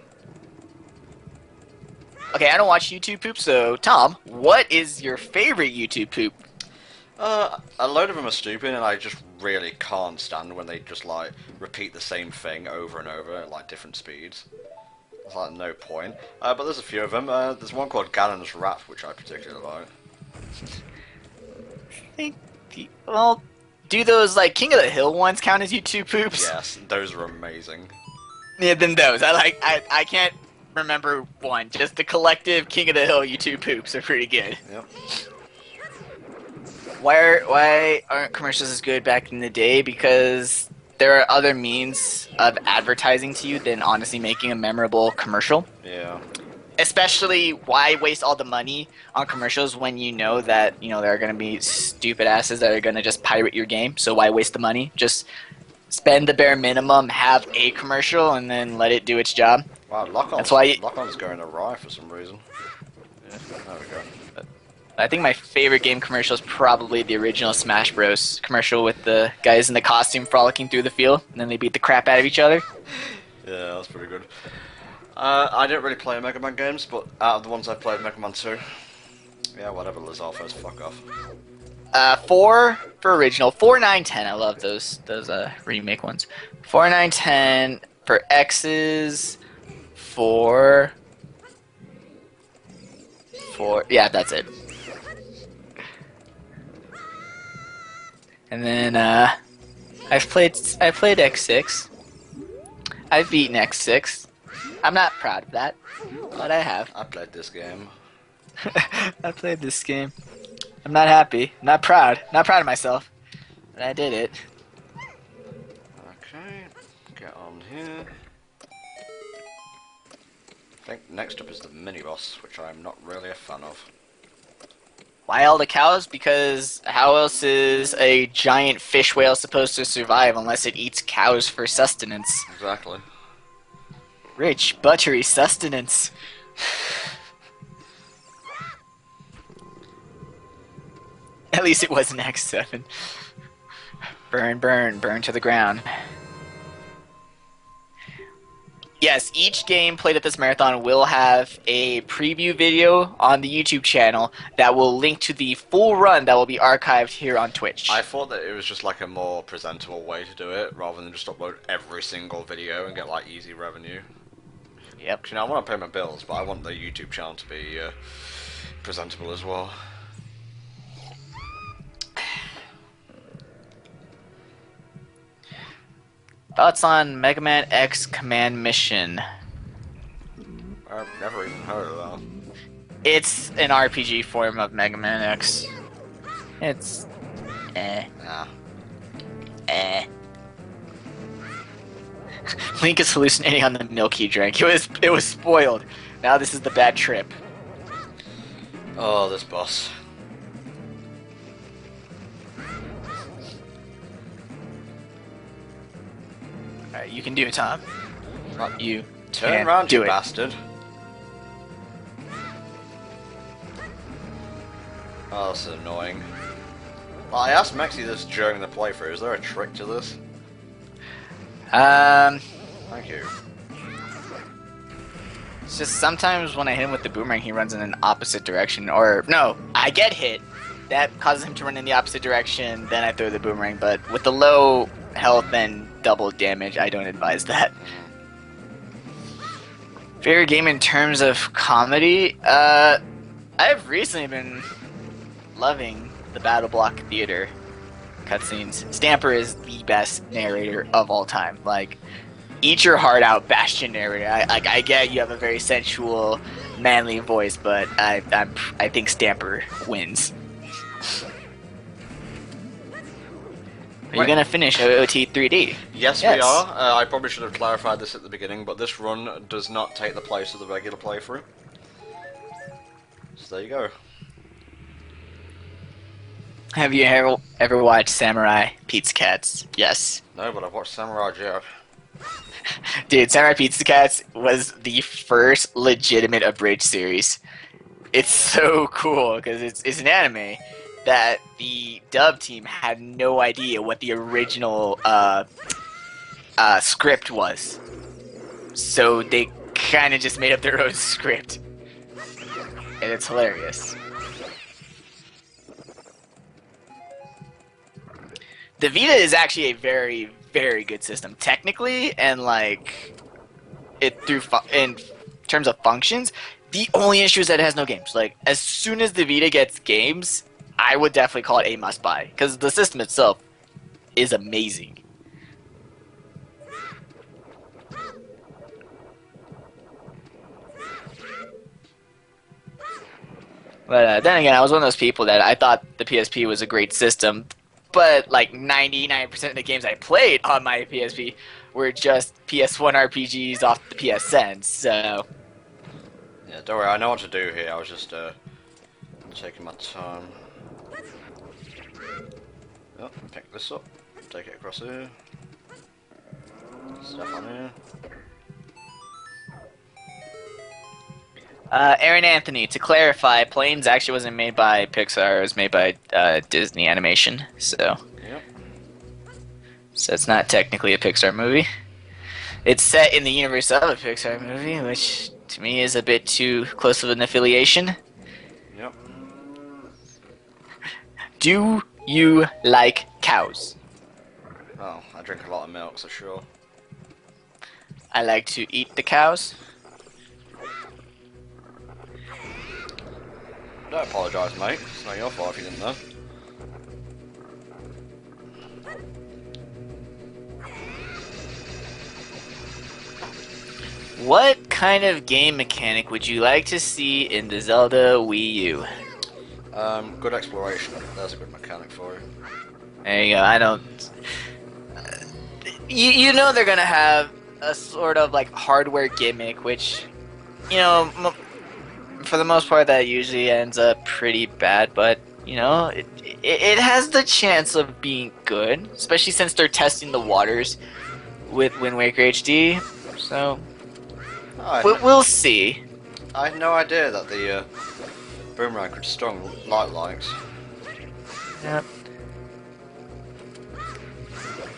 Okay, I don't watch YouTube poop, so Tom, what is your favorite YouTube poop? A load of them are stupid, and I just really can't stand when they just, like, repeat the same thing over and over at, like, different speeds. There's, like, no point. But there's a few of them. There's one called Ganon's Rap, which I particularly like. Well, do those, like, King of the Hill ones count as YouTube poops? Yes, those are amazing. Yeah, then those. I can't remember one. Just the collective King of the Hill YouTube poops are pretty good. Yep. Why aren't commercials as good back in the day? Because there are other means of advertising to you than honestly making a memorable commercial. Yeah. Especially, why waste all the money on commercials when you know that, you know, there are going to be stupid asses that are going to just pirate your game? So why waste the money? Just spend the bare minimum, have a commercial, and then let it do its job. Wow, Lock-On's going awry for some reason. Yeah, there we go. I think my favorite game commercial is probably the original Smash Bros. Commercial with the guys in the costume frolicking through the field, and then they beat the crap out of each other. Yeah, that's pretty good. I didn't really play Mega Man games, but out of the ones I played, Mega Man 2. Yeah, whatever, Lizalfos, fuck off. 4 for original, 4, 9, 10. I love those remake ones. 4, 9, 10 for X's. 4. Yeah, that's it. And then I've played X6. I've beaten X6. I'm not proud of that, but I have. I played this game. I played this game. I'm not happy. Not proud. Not proud of myself. But I did it. Okay, get on here. I think next up is the mini-boss, which I'm not really a fan of. Why all the cows? Because how else is a giant fish whale supposed to survive unless it eats cows for sustenance? Exactly. Rich, buttery sustenance. At least it wasn't X7. Burn, burn, burn to the ground. Yes, each game played at this marathon will have a preview video on the YouTube channel that will link to the full run that will be archived here on Twitch. I thought that it was just like a more presentable way to do it, rather than just upload every single video and get like easy revenue. Yep. You know, I want to pay my bills, but I want the YouTube channel to be presentable as well. Thoughts on Mega Man X Command Mission? I've never even heard of that. It's an RPG form of Mega Man X. It's Nah. Eh. Link is hallucinating on the milk he drank. It was spoiled. Now this is the bad trip. Oh, this boss. Alright, you can do it, Tom. You Turn can around, do you it. bastard. Oh, this is annoying. Well, I asked Mexi this during the playthrough. Is there a trick to this? Thank you. It's just sometimes when I hit him with the boomerang, he runs in an opposite direction. Or, no, I get hit. That causes him to run in the opposite direction, then I throw the boomerang. But with the low health and double damage, I don't advise that. Favorite game in terms of comedy? I've recently been loving the Battle Block Theater cutscenes. Stamper is the best narrator of all time. Like, eat your heart out, Bastion narrator. I get you have a very sensual, manly voice, but I think Stamper wins. Are you gonna finish OOT 3D? Yes, we are. I probably should have clarified this at the beginning, but this run does not take the place of the regular playthrough. So there you go. Have you ever watched Samurai Pizza Cats? Yes. No, but I've watched Samurai Jack. Dude, Samurai Pizza Cats was the first legitimate abridged series. It's so cool because it's an anime that the dub team had no idea what the original script was. So they kind of just made up their own script. And it's hilarious. The Vita is actually a very, very good system technically, and like in terms of functions. The only issue is that it has no games. Like, as soon as the Vita gets games, I would definitely call it a must-buy because the system itself is amazing. But then again, I was one of those people that I thought the PSP was a great system, but like 99% of the games I played on my PSP were just PS1 RPGs off the PSN, so... Yeah, don't worry, I know what to do here. I was just taking my time. Oh, pick this up, take it across here. Step on here. Aaron Anthony, to clarify, Planes actually wasn't made by Pixar, it was made by Disney Animation, so... Yep. So it's not technically a Pixar movie. It's set in the universe of a Pixar movie, which to me is a bit too close of an affiliation. Yep. Do you like cows? Oh, I drink a lot of milk, so sure. I like to eat the cows. Don't apologise, mate. It's not your fault if you didn't know. What kind of game mechanic would you like to see in the Zelda Wii U? Good exploration. There's a good mechanic for you. There you go. I don't... You know they're gonna have a sort of like hardware gimmick, which, you know, for the most part that usually ends up pretty bad, but, you know, it has the chance of being good, especially since they're testing the waters with Wind Waker HD, so... We'll see. I had no idea that the boomerang could strong light likes. Yep.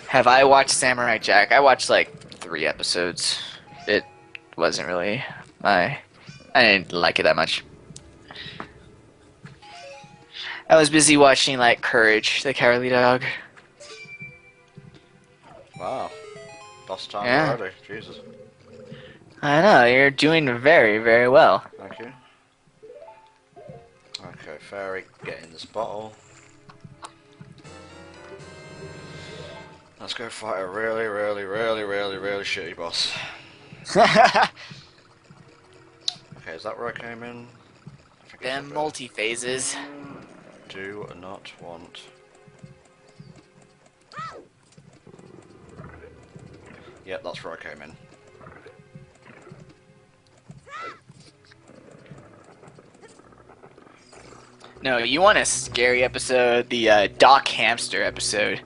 Have I watched Samurai Jack? I watched like 3 episodes. It wasn't really I didn't like it that much. I was busy watching like Courage, the Cowardly Dog. Wow. Boss time Yeah. already. Jesus. I know, you're doing very, very well. Thank you. Okay, fairy, get in this bottle. Let's go fight a really shitty boss. Okay, is that where I came in? I think Them it's up multi-phases. here. Do not want. Yep, that's where I came in. No, you want a scary episode? The Doc Hamster episode.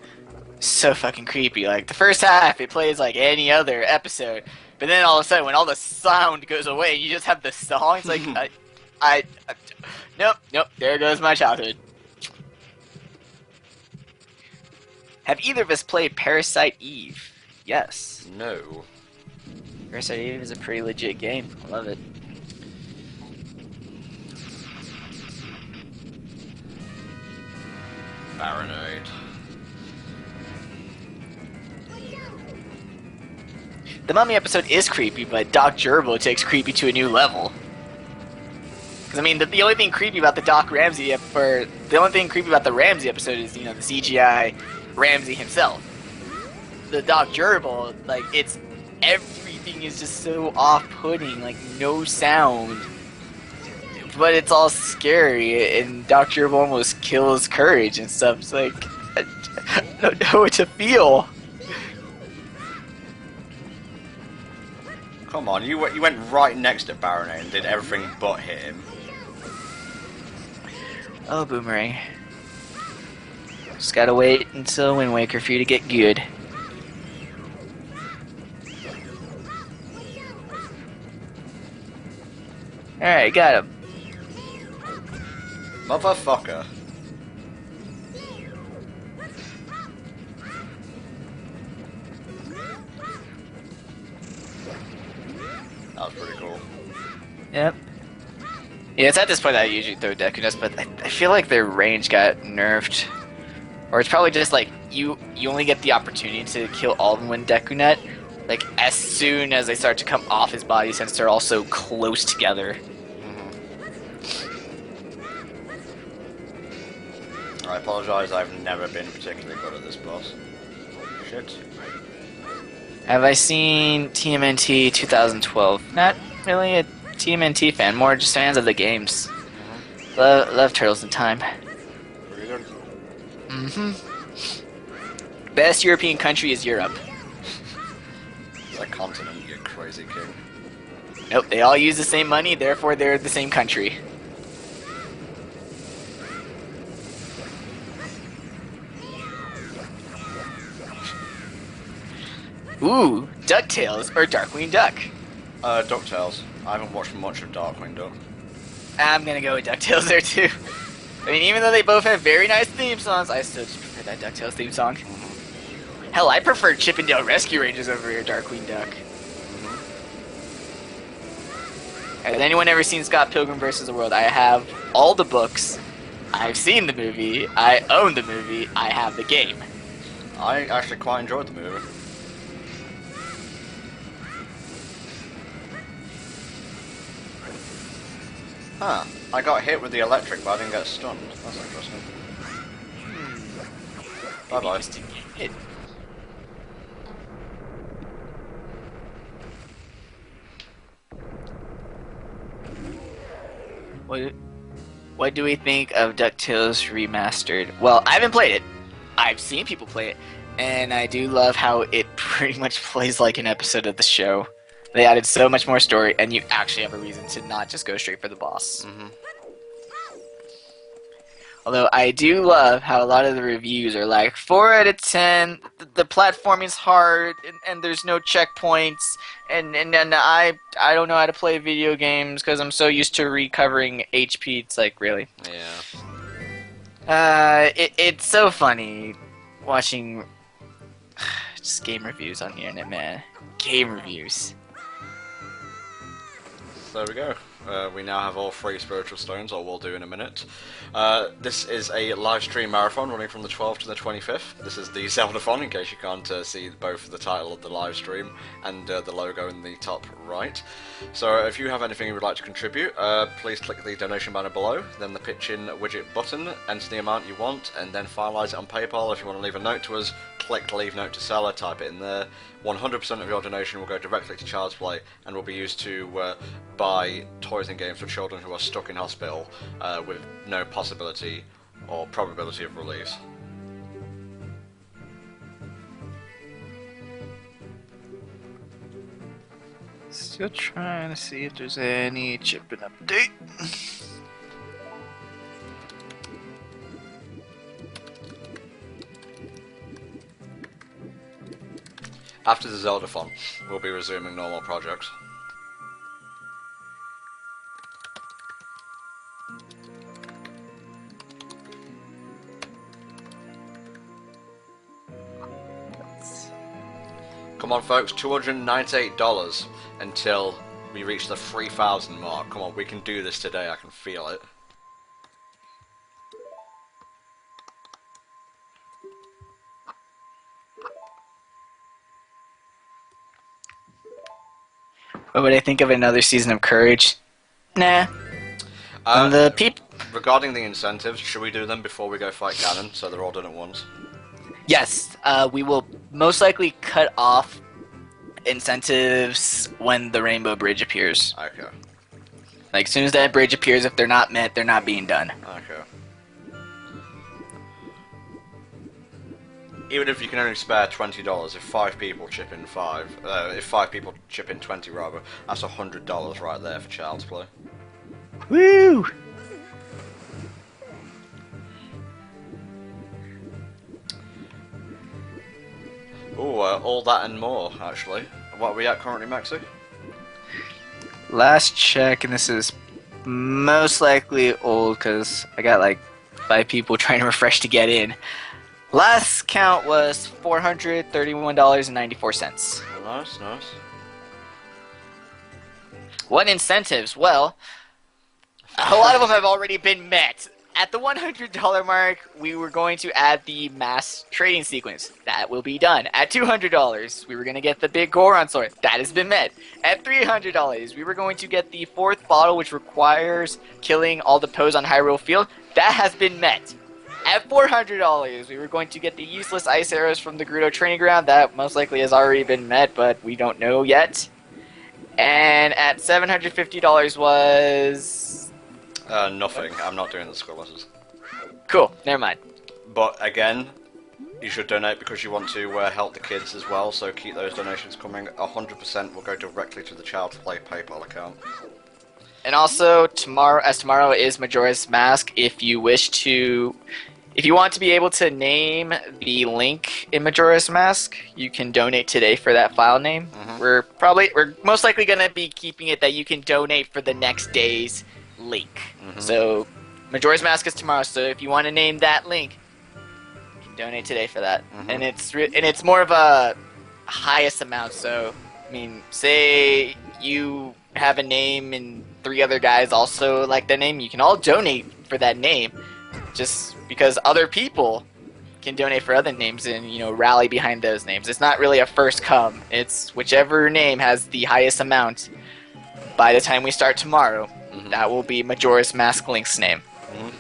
So fucking creepy. Like, the first half, it plays like any other episode. But then all of a sudden, when all the sound goes away, you just have the song. It's like, nope, there goes my childhood. Have either of us played Parasite Eve? Yes. No. Parasite Eve is a pretty legit game. I love it. Paranoid. The Mummy episode is creepy, but Doc Gerbil takes creepy to a new level. Because I mean, the only thing creepy about the the only thing creepy about the Ramsey episode is, you know, the CGI Ramsey himself. The Doc Gerbil, like, everything is just so off-putting, like no sound, but it's all scary, and Doc Gerbil almost kills Courage and stuff. It's like, I don't know what to feel. Come on, you went right next to Baronet and did everything but hit him. Oh, Boomerang. Just gotta wait until Wind Waker for you to get good. Alright, got him. Motherfucker. That was pretty cool. Yep. Yeah, it's at this point that I usually throw Deku Nuts, but I feel like their range got nerfed. Or it's probably just like, you only get the opportunity to kill all of them when Deku Nut, like, as soon as they start to come off his body, since they're all so close together. I apologise, I've never been particularly good at this boss. Shit. Have I seen TMNT 2012? Not really a TMNT fan, more just fans of the games. Love Turtles in Time. Pretty good. Best European country is Europe. It's a continent, you crazy king. Nope, they all use the same money, therefore they're the same country. Ooh, DuckTales or Darkwing Duck. DuckTales. I haven't watched much of Darkwing Duck. I'm gonna go with DuckTales there too. I mean, even though they both have very nice theme songs, I still just prefer that DuckTales theme song. Hell, I prefer Chippendale Rescue Rangers over your Darkwing Duck. Has anyone ever seen Scott Pilgrim vs. the World? I have all the books. I've seen the movie. I own the movie. I have the game. I actually quite enjoyed the movie. Huh. I got hit with the electric, but I didn't get stunned. That's interesting. Bye-bye. Just didn't get hit. What do we think of DuckTales Remastered? Well, I haven't played it. I've seen people play it, and I do love how it pretty much plays like an episode of the show. They added so much more story, and you actually have a reason to not just go straight for the boss. Although I do love how a lot of the reviews are like 4 out of 10. The platform is hard, and there's no checkpoints, and I don't know how to play video games because I'm so used to recovering HP. It's like, really. Yeah. It's so funny watching just game reviews on the internet, man. Game reviews. There we go. We now have all 3 spiritual stones, or we'll do in a minute. This is a live stream marathon running from the 12th to the 25th. This is the Zeldathon, in case you can't see both the title of the live stream and the logo in the top right. So if you have anything you would like to contribute, please click the donation banner below, then the pitch in widget button, enter the amount you want, and then finalise it on PayPal. If you want to leave a note to us, click leave note to seller, type it in there. 100% of your donation will go directly to Child's Play and will be used to buy toys and games for children who are stuck in hospital with no possibility or probability of release. Still trying to see if there's any chipping update. After the Zeldathon, we'll be resuming normal projects. Come on folks, $298 until we reach the 3,000 mark. Come on, we can do this today, I can feel it. What would I think of another season of Courage? Nah. The people. Regarding the incentives, should we do them before we go fight Ganon, so they're all done at once? Yes, we will most likely cut off incentives when the Rainbow Bridge appears. Okay. Like, as soon as that bridge appears, if they're not met, they're not being done. Okay. Even if you can only spare $20, if 5 people chip in 5 people chip in 20 rather, that's $100 right there for Child's Play. Woo! Ooh, all that and more, actually. What are we at currently, Maxi? Last check, and this is most likely old because I got like 5 people trying to refresh to get in. Last count was $431.94. Nice, nice. What incentives? Well, a lot of them have already been met. At the $100 mark, we were going to add the mass trading sequence. That will be done. At $200, we were going to get the big Goron sword. That has been met. At $300, we were going to get the 4th bottle, which requires killing all the Poes on Hyrule Field. That has been met. At $400, we were going to get the useless ice arrows from the Gerudo training ground. That most likely has already been met, but we don't know yet. And at $750 was... Nothing. I'm not doing the skull letters. Cool. Never mind. But again, you should donate because you want to help the kids as well, so keep those donations coming. 100% will go directly to the Child's Play PayPal account. And also, tomorrow is Majora's Mask, if you want to be able to name the link in Majora's Mask, you can donate today for that file name. Mm-hmm. We're most likely going to be keeping it that you can donate for the next day's link. Mm-hmm. So, Majora's Mask is tomorrow, so if you want to name that link, you can donate today for that. Mm-hmm. And it's more of a highest amount, so, I mean, say you have a name and 3 other guys also like that name, you can all donate for that name, just because other people can donate for other names and, rally behind those names. It's not really a first come. It's whichever name has the highest amount by the time we start tomorrow. Mm-hmm. That will be Majora's Mask Link's name. Mm-hmm.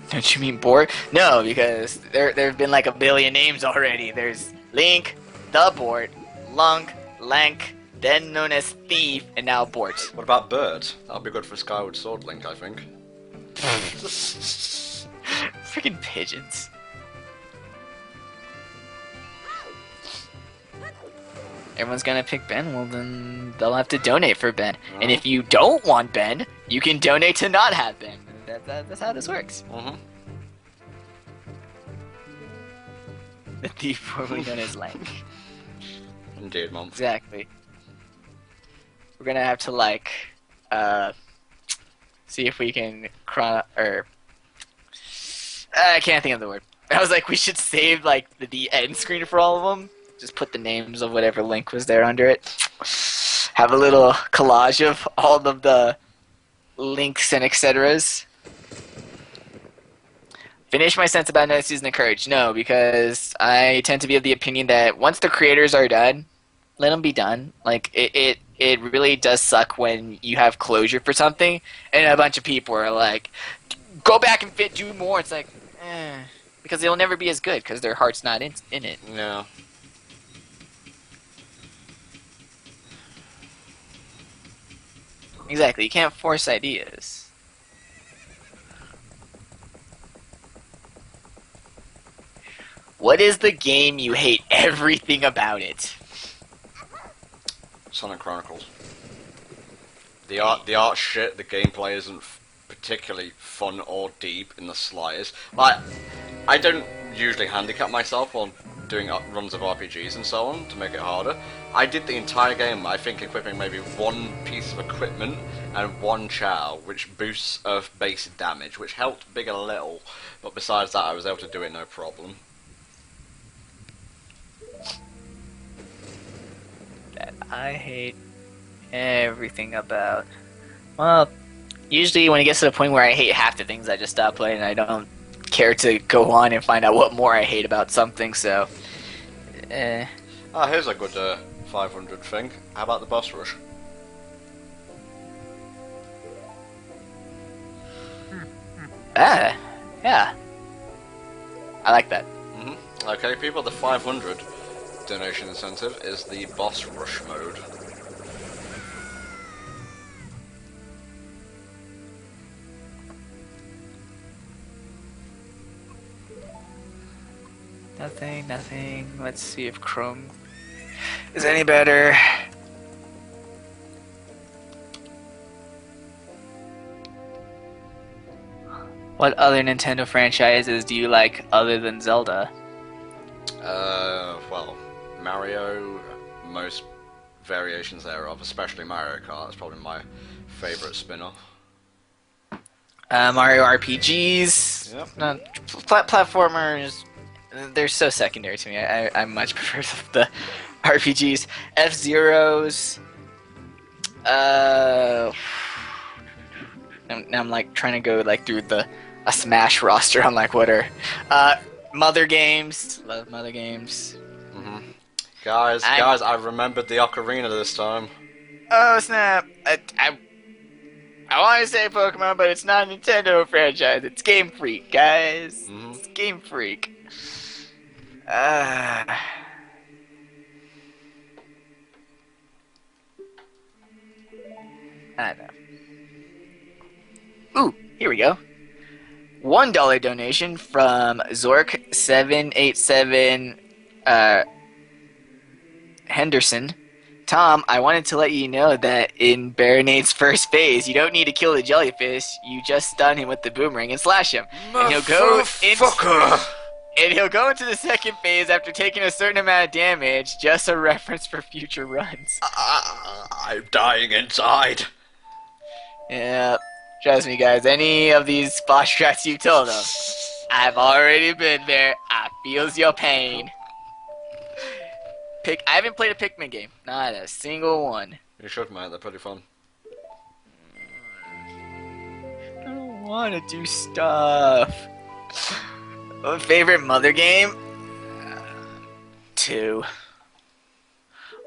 Don't you mean Bort? No, because there have been like a billion names already. There's Link, the Bort, Lunk, Lank, then known as Thief, and now Bort. What about Bird? That'll be good for Skyward Sword Link, I think. Freaking pigeons. Everyone's gonna pick Ben, well then they'll have to donate for Ben. Oh. And if you don't want Ben, you can donate to not have Ben. That's how this works. Mm-hmm. The Thief, formerly known as Lank. Indeed, Mom. Exactly. We're gonna have to see if we can I can't think of the word. I was like, we should save the end screen for all of them. Just put the names of whatever link was there under it. Have a little collage of all of the links and etceteras. Finish my sense about another season of Courage. No, because I tend to be of the opinion that once the creators are done, let them be done. Like, it really does suck when you have closure for something and a bunch of people are like, go back and do more. It's like, because they'll never be as good because their heart's not in it. Yeah. Exactly, you can't force ideas. What is the game you hate everything about it? Sonic Chronicles. The art shit. The gameplay isn't particularly fun or deep in the slightest. Like, I don't usually handicap myself on doing runs of RPGs and so on to make it harder. I did the entire game, I think, equipping maybe one piece of equipment and one chow, which boosts Earth base damage, which helped big a little, but besides that I was able to do it no problem. That I hate everything about. Well, usually when it gets to the point where I hate half the things, I just stop playing and I don't care to go on and find out what more I hate about something, so... here's a good 500 thing. How about the boss rush? Yeah. I like that. Okay, people, the 500 donation incentive is the boss rush mode. Nothing. Let's see if Chrome is any better. What other Nintendo franchises do you like other than Zelda? Well, Mario, most variations thereof, especially Mario Kart, is probably my favourite spin-off. Mario RPGs. Yep. Platformers. They're so secondary to me. I much prefer the RPGs. F-Zeros. Now I'm like trying to go like through a Smash roster. I'm like, what are Mother games? Love Mother games. Guys, I remembered the Ocarina this time. Oh snap! I want to say Pokemon, but it's not a Nintendo franchise. It's Game Freak, guys. It's Game Freak. I don't know. Ooh, here we go. $1 donation from Zork787 Henderson. Tom, I wanted to let you know that in Baronade's first phase, you don't need to kill the jellyfish. You just stun him with the boomerang and slash him. And he'll go into the second phase after taking a certain amount of damage. Just a reference for future runs. I'm dying inside. Yeah, trust me, guys. Any of these boss tracks you told them, I've already been there. I feels your pain. I haven't played a Pikmin game. Not a single one. You should, mate. They're pretty fun. I don't want to do stuff. Favorite Mother game? 2.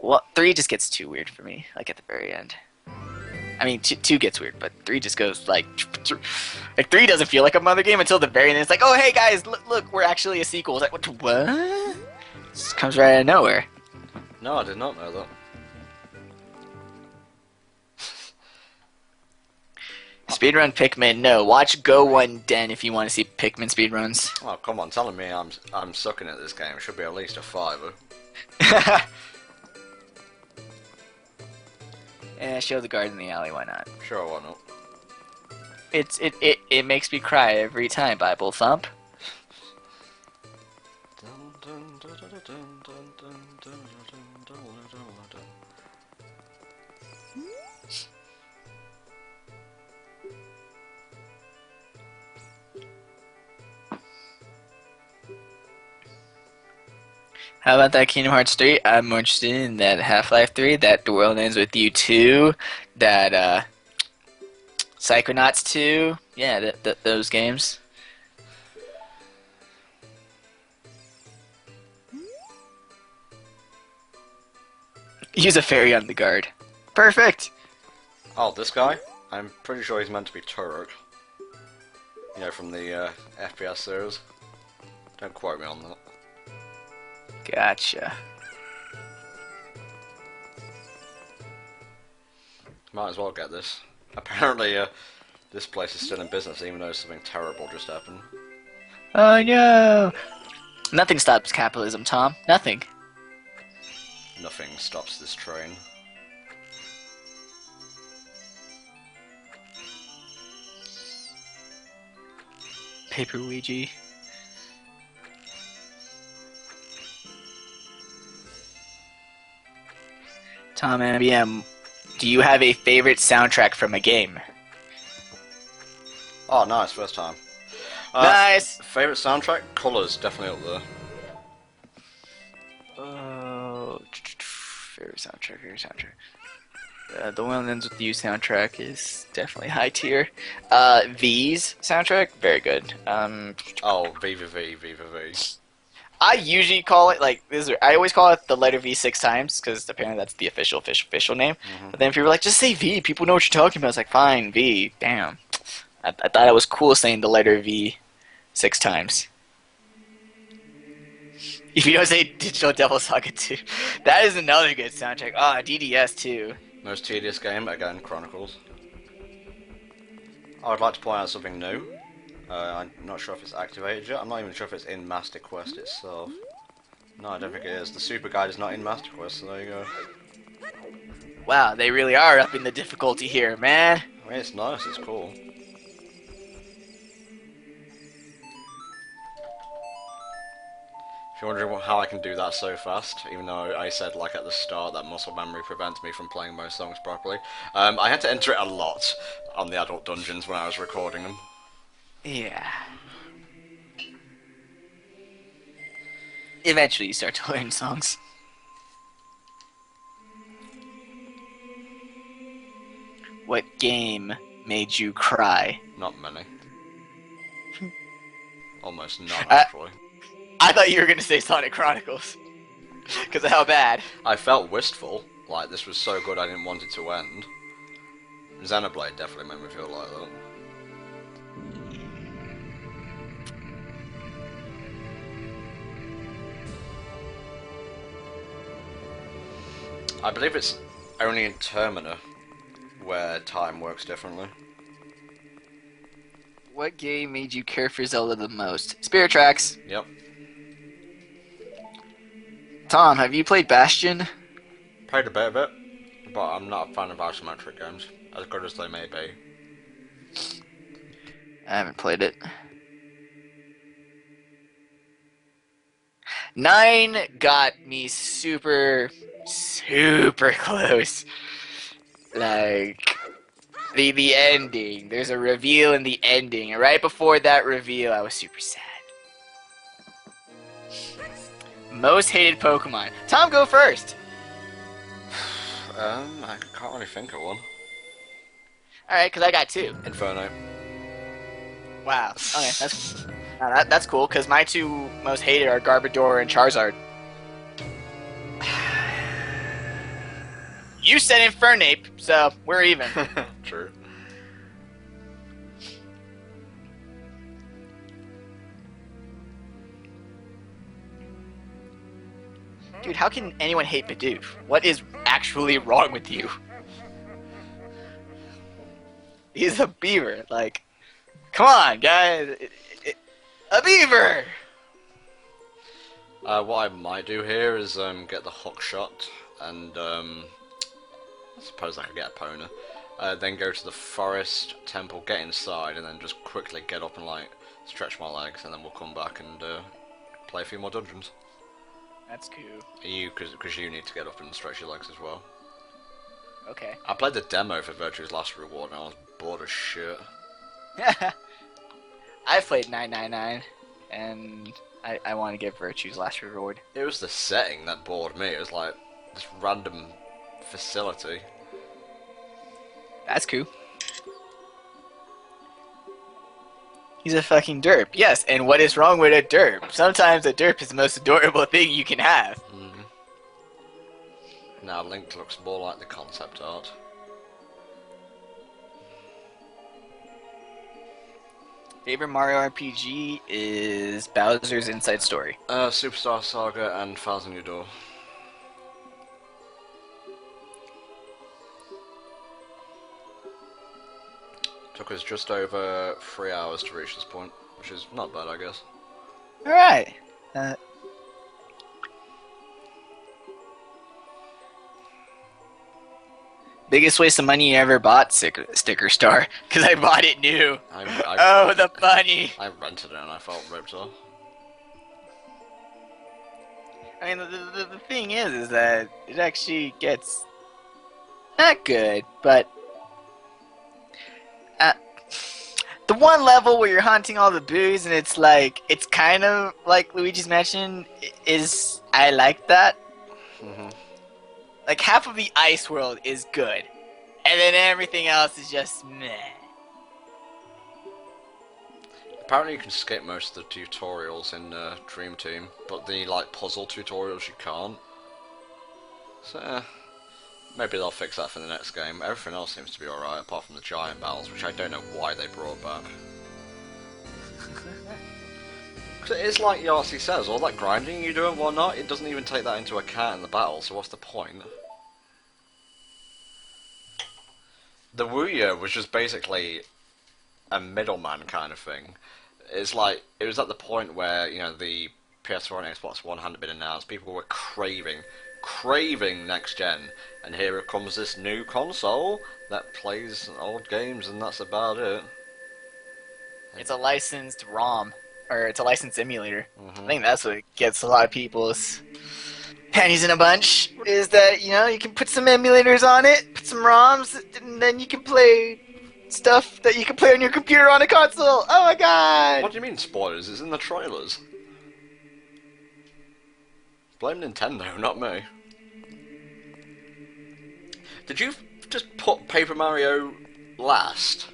Well, 3 just gets too weird for me, like at the very end. I mean, 2 gets weird, but 3 just goes like 3 doesn't feel like a Mother game until the very end. It's like, oh, hey guys, look, we're actually a sequel. It's like, what? It just comes right out of nowhere. No, I did not know that. Speedrun Pikmin, no. Watch Go One Den if you want to see Pikmin speedruns. Oh, come on, telling me I'm sucking at this game. It should be at least a 5. Yeah, show the guard in the alley, why not? Sure, why not? It makes me cry every time, Bible Thump. How about that Kingdom Hearts 3? I'm more interested in that Half-Life 3, that The World Ends With You 2, that Psychonauts 2. Yeah, those games. Use a fairy on the guard. Perfect! Oh, this guy? I'm pretty sure he's meant to be Turok. You know, from the FPS series. Don't quote me on that. Gotcha. Might as well get this. Apparently, this place is still in business, even though something terrible just happened. Oh no! Nothing stops capitalism, Tom. Nothing. Nothing stops this train. Paper Ouija. Tom MBM, do you have a favorite soundtrack from a game? Oh, nice, first time. Nice! Favorite soundtrack? Colors, definitely up there. Favorite soundtrack. The one that ends with you soundtrack is definitely high tier. V's soundtrack, very good. Oh, Viva V. I usually call it like this. I always call it the letter V 6 times because apparently that's the official name. But then people are like, just say V. People know what you're talking about. It's like, fine, V. Damn. I thought it was cool saying the letter V 6 times. If you don't say Digital Devil Saga 2, that is another good soundtrack. DDS too. Most tedious game, again, Chronicles. I would like to point out something new. I'm not sure if it's activated yet. I'm not even sure if it's in Master Quest itself. No, I don't think it is. The Super Guide is not in Master Quest, so there you go. Wow, they really are upping the difficulty here, man. I mean, it's nice, it's cool. If you're wondering how I can do that so fast, even though I said, like, at the start that muscle memory prevents me from playing most songs properly, I had to enter it a lot on the adult dungeons when I was recording them. Yeah. Eventually you start to learn songs. What game made you cry? Not many. Almost none, actually. I thought you were going to say Sonic Chronicles. Because of how bad. I felt wistful. Like, this was so good I didn't want it to end. Xenoblade definitely made me feel like that. I believe it's only in Termina where time works differently. What game made you care for Zelda the most? Spirit Tracks. Yep. Tom, have you played Bastion? Played a bit of it, but I'm not a fan of isometric games, as good as they may be. I haven't played it. 9 got me super close. Like, the ending. There's a reveal in the ending, and right before that reveal, I was super sad. Most hated Pokemon. Tom, go first. I can't really think of one. Alright, because I got 2. Inferno. Wow. Okay, that's cool, because my 2 most hated are Garbodor and Charizard. You said Infernape, so we're even. True. Dude, how can anyone hate Bidoof? What is actually wrong with you? He's a beaver. Like, come on, guys. A beaver! What I might do here is get the hook shot, and I suppose I could get a Pona. Then go to the forest temple, get inside, and then just quickly get up and like stretch my legs, and then we'll come back and play a few more dungeons. That's cool. Because you need to get up and stretch your legs as well. Okay. I played the demo for Virtue's Last Reward and I was bored as shit. I played 999, and I want to get Virtue's Last Reward. It was the setting that bored me. It was like this random facility. That's cool. He's a fucking derp. Yes, and what is wrong with a derp? Sometimes a derp is the most adorable thing you can have. Now Link looks more like the concept art. Favorite Mario RPG is Bowser's Inside Story. Superstar Saga and Thousand Year Door. Took us just over 3 hours to reach this point, which is not bad, I guess. Alright. Uh, Biggest waste of money you ever bought, Sticker Star? Because I bought it new. Oh, the bunny! I rented it and I felt ripped off. I mean, the thing is that it actually gets not good, but the one level where you're hunting all the boos and it's kind of like Luigi's Mansion is, I like that. Mm-hmm. Like, half of the ice world is good, and then everything else is just meh. Apparently you can skip most of the tutorials in Dream Team, but the puzzle tutorials you can't. So maybe they'll fix that for the next game. Everything else seems to be alright, apart from the giant battles, which I don't know why they brought back. Because it is like Yahtzee says, all that grinding you do and whatnot, it doesn't even take that into account in the battle, so what's the point? The Wuya was just basically a middleman kind of thing. It's like, it was at the point where, you know, the PS4 and Xbox One hadn't been announced, people were craving next gen, and here it comes this new console that plays old games, and that's about it. It's a licensed ROM, or it's a licensed emulator. Mm-hmm. I think that's what gets a lot of people's panties in a bunch, is that, you know, you can put some emulators on it, put some ROMs, and then you can play stuff that you can play on your computer on a console. Oh my god! What do you mean spoilers? It's in the trailers. Blame Nintendo, not me. Did you just put Paper Mario last?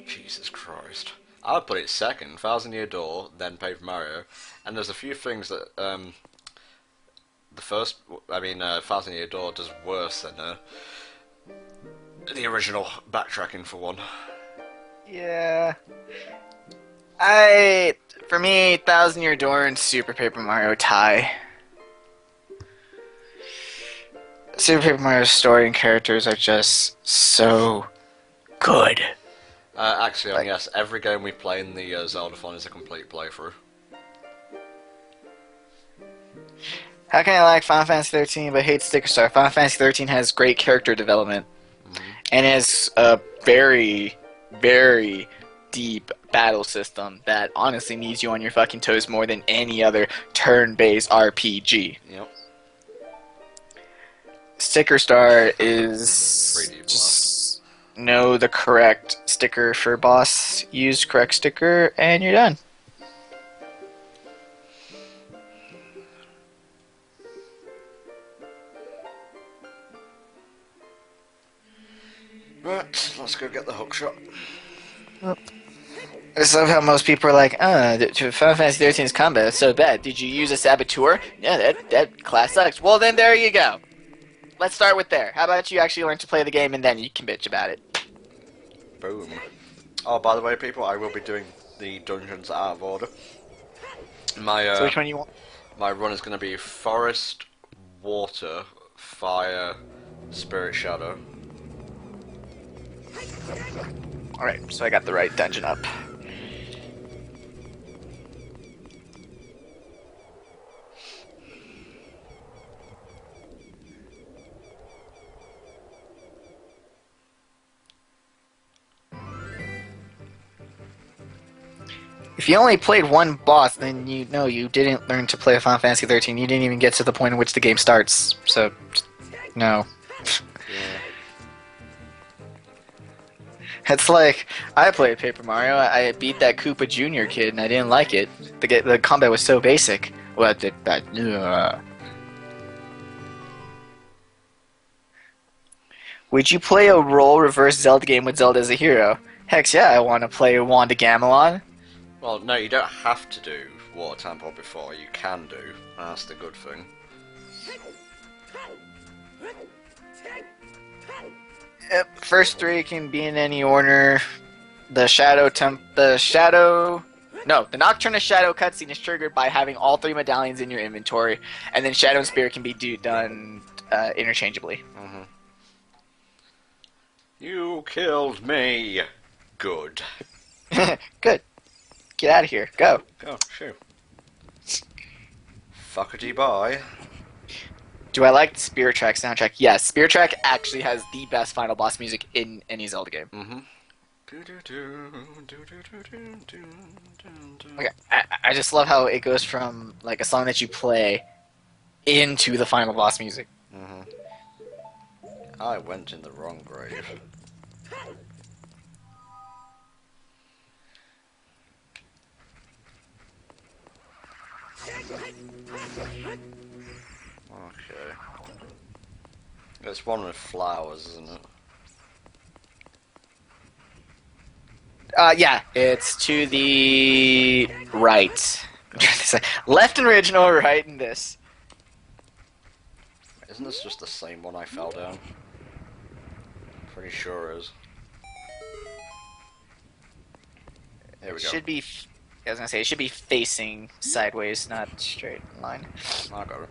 Jesus Christ. I would put it second, Thousand Year Door, then Paper Mario. And there's a few things that, Thousand Year Door does worse than the original backtracking for one. Yeah. For me, Thousand Year Door and Super Paper Mario tie. Super Paper Mario's story and characters are just so good. Actually, yes, every game we play in the Zeldathon is a complete playthrough. How can I like Final Fantasy 13 but hate Sticker Star? Final Fantasy 13 has great character development. And has a very, very deep battle system that honestly needs you on your fucking toes more than any other turn-based RPG. Yep. Sticker Star is just know the correct sticker for boss, use correct sticker, and you're done. Right, let's go get the hookshot. I love how most people are like, Final Fantasy 13's combat is so bad. Did you use a saboteur? Yeah, that class sucks. Well, then there you go. Let's start with there. How about you actually learn to play the game and then you can bitch about it? Boom. Oh, by the way, people, I will be doing the dungeons out of order. So which one you want? My run is going to be Forest, Water, Fire, Spirit Shadow. Alright, so I got the right dungeon up. If you only played one boss, then you know you didn't learn to play Final Fantasy 13. You didn't even get to the point in which the game starts. So, no. Yeah. It's like, I played Paper Mario, I beat that Koopa Jr. kid, and I didn't like it. The combat was so basic. Would you play a role reverse Zelda game with Zelda as a hero? Heck yeah, I want to play Wanda Gamelon. Well, no, you don't have to do Water Temple before. You can do. That's the good thing. Yep, first three can be in any order. The Nocturne Shadow cutscene is triggered by having all three medallions in your inventory, and then Shadow and Spirit can be done interchangeably. Mm-hmm. You killed me. Good. Good. Get out of here. Go. Oh, shoo. Fuckity bye. Do I like the Spirit Track soundtrack? Yes, Spirit Track actually has the best final boss music in any Zelda game. Mm-hmm. Okay, I just love how it goes from like a song that you play into the final boss music. Mm-hmm. I went in the wrong grave. Okay. It's one with flowers, isn't it? Yeah, it's to the right. I'm trying to say left in original, right in this. Isn't this just the same one I fell down? Pretty sure it is. Here we It go. should be. I was gonna say it should be facing sideways, not straight line. I got it.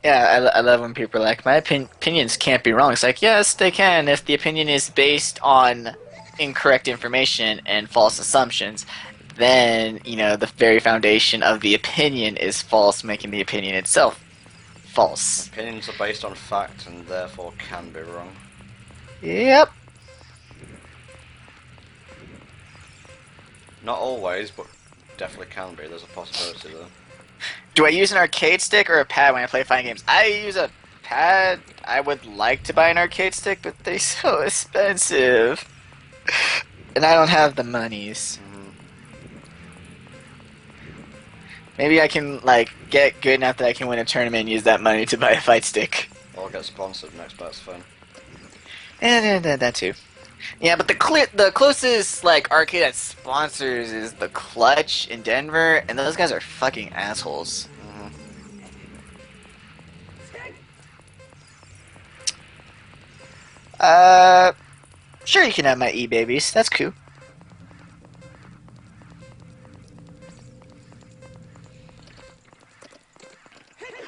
Yeah, I love when people are like, my opinions can't be wrong. It's like, yes, they can if the opinion is based on incorrect information and false assumptions. Then, you know, the very foundation of the opinion is false, making the opinion itself false. Opinions are based on fact and therefore can be wrong. Yep. Not always, but definitely can be. There's a possibility there. Do I use an arcade stick or a pad when I play fighting games? I use a pad. I would like to buy an arcade stick, but they're so expensive. And I don't have the monies. Maybe I can, like, get good enough that I can win a tournament and use that money to buy a fight stick. Or get sponsored next best thing. And that too. Yeah, but the closest, like, arcade that sponsors is the Clutch in Denver, and those guys are fucking assholes. Sure, you can have my E-babies. That's cool.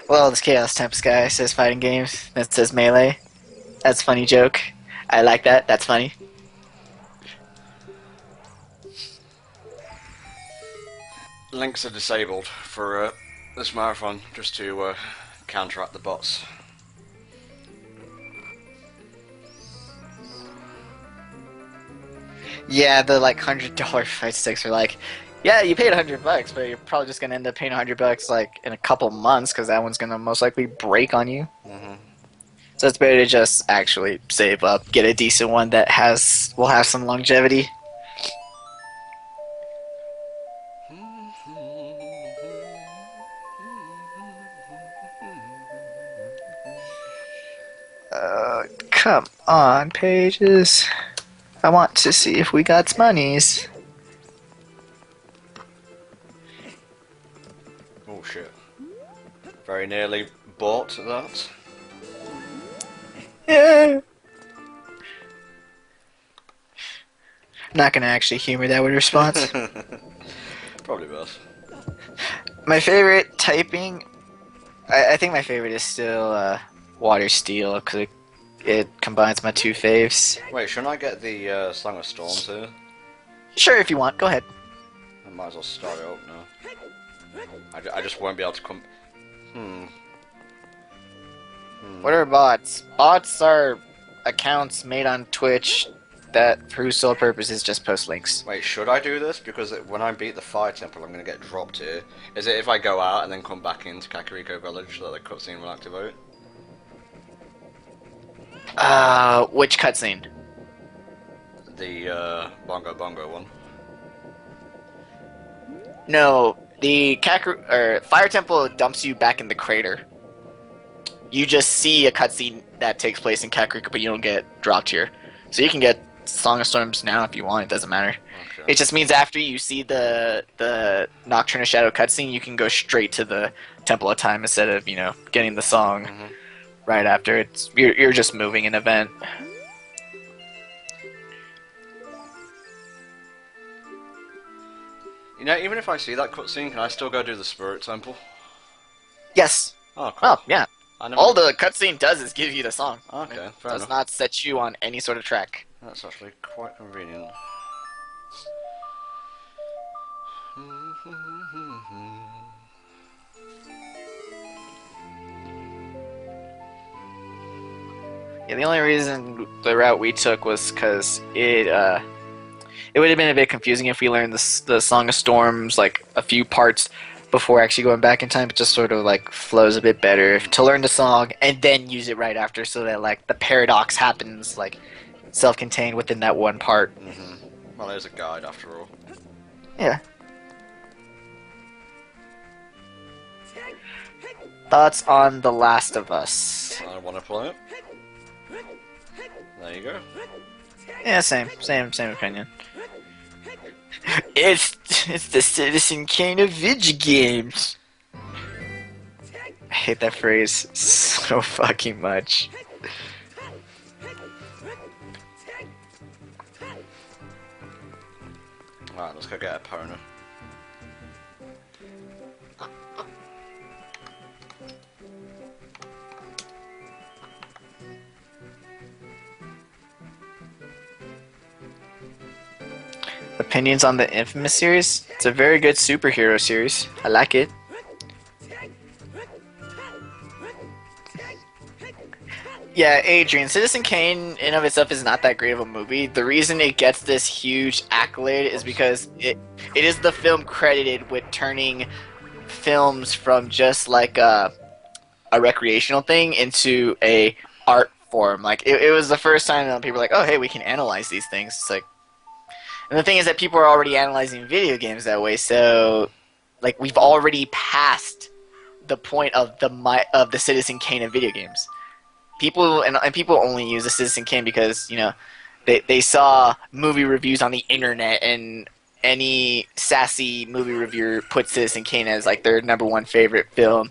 Well, this Chaos Tempest guy says fighting games. That says melee. That's a funny joke. I like that. That's funny. Links are disabled for this marathon, just to counteract the bots. Yeah, the like $100 fight sticks are like, yeah, you paid $100, but you're probably just gonna end up paying $100 like in a couple months because that one's gonna most likely break on you. So it's better to just actually save up, get a decent one that will have some longevity. Come on, pages. I want to see if we got monies. Oh shit. Very nearly bought that. Yeah. Not gonna actually humor that with a response. Probably best. My favorite typing, I think my favorite is still Water Steel because it combines my two faves. Wait, shouldn't I get the Song of Storms here? Sure, if you want, go ahead. I might as well start it up now. I just won't be able to come. What are bots? Bots are accounts made on Twitch that, for whose sole purpose is just post links. Wait, should I do this? Because when I beat the Fire Temple, I'm going to get dropped here. Is it if I go out and then come back into Kakariko Village that the cutscene will activate? Which cutscene? The Bongo Bongo one. No, the Fire Temple dumps you back in the crater. You just see a cutscene that takes place in Kakariko, but you don't get dropped here. So you can get Song of Storms now if you want, it doesn't matter. Okay. It just means after you see the Nocturne of Shadow cutscene, you can go straight to the Temple of Time instead of, you know, getting the song right after. You're just moving an event. You know, even if I see that cutscene, can I still go do the Spirit Temple? Yes. Oh, cool. Oh, yeah. I never... All the cutscene does is give you the song. Okay, fair does enough. not set you on any sort of track. That's actually quite convenient. Yeah, the only reason the route we took was because it would have been a bit confusing if we learned the Song of Storms like a few parts before actually going back in time. It just sort of like flows a bit better to learn the song and then use it right after, so that like the paradox happens like self-contained within that one part. Well, there's a guide after all. Yeah. Thoughts on The Last of Us? I want to play it. There you go. Yeah, same opinion. It's the Citizen Kane of video games. I hate that phrase so fucking much. Alright, let's go get a pony. Opinions on the Infamous series? It's a very good superhero series. I like it. Yeah, Adrian, Citizen Kane in of itself is not that great of a movie. The reason it gets this huge accolade is because it is the film credited with turning films from just like a recreational thing into a art form. Like it was the first time that people were like, oh hey, we can analyze these things. It's like, and the thing is that people are already analyzing video games that way, so like we've already passed the point of the Citizen Kane of video games. People and people only use the Citizen Kane because, you know, they saw movie reviews on the internet, and any sassy movie reviewer puts Citizen Kane as like their #1 favorite film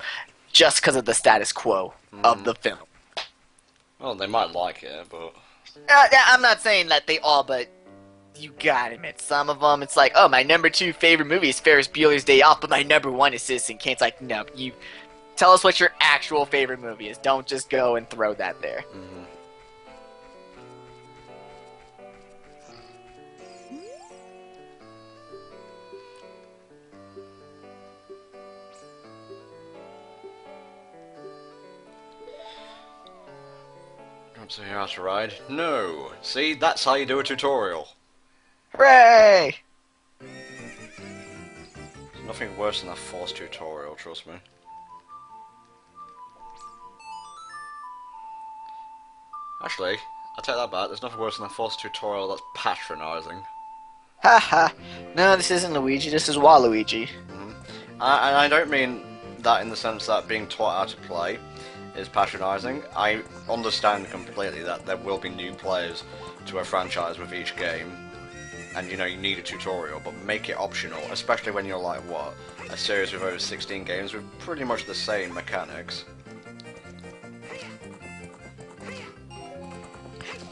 just because of the status quo of the film. Well, they might like it, but... I'm not saying that they all, but you gotta admit, some of them, it's like, oh, my #2 favorite movie is Ferris Bueller's Day Off, but my #1 is Citizen Kane. It's like, no, you... Tell us what your actual favorite movie is. Don't just go and throw that there. Don't say how to ride? No! See, that's how you do a tutorial. Hooray! There's nothing worse than a forced tutorial, trust me. Actually, I take that back, there's nothing worse than a forced tutorial that's patronising. Haha. No, this isn't Luigi, this is Waluigi. And I don't mean that in the sense that being taught how to play is patronising. I understand completely that there will be new players to a franchise with each game, and you know, you need a tutorial, but make it optional, especially when you're like, what, a series with over 16 games with pretty much the same mechanics.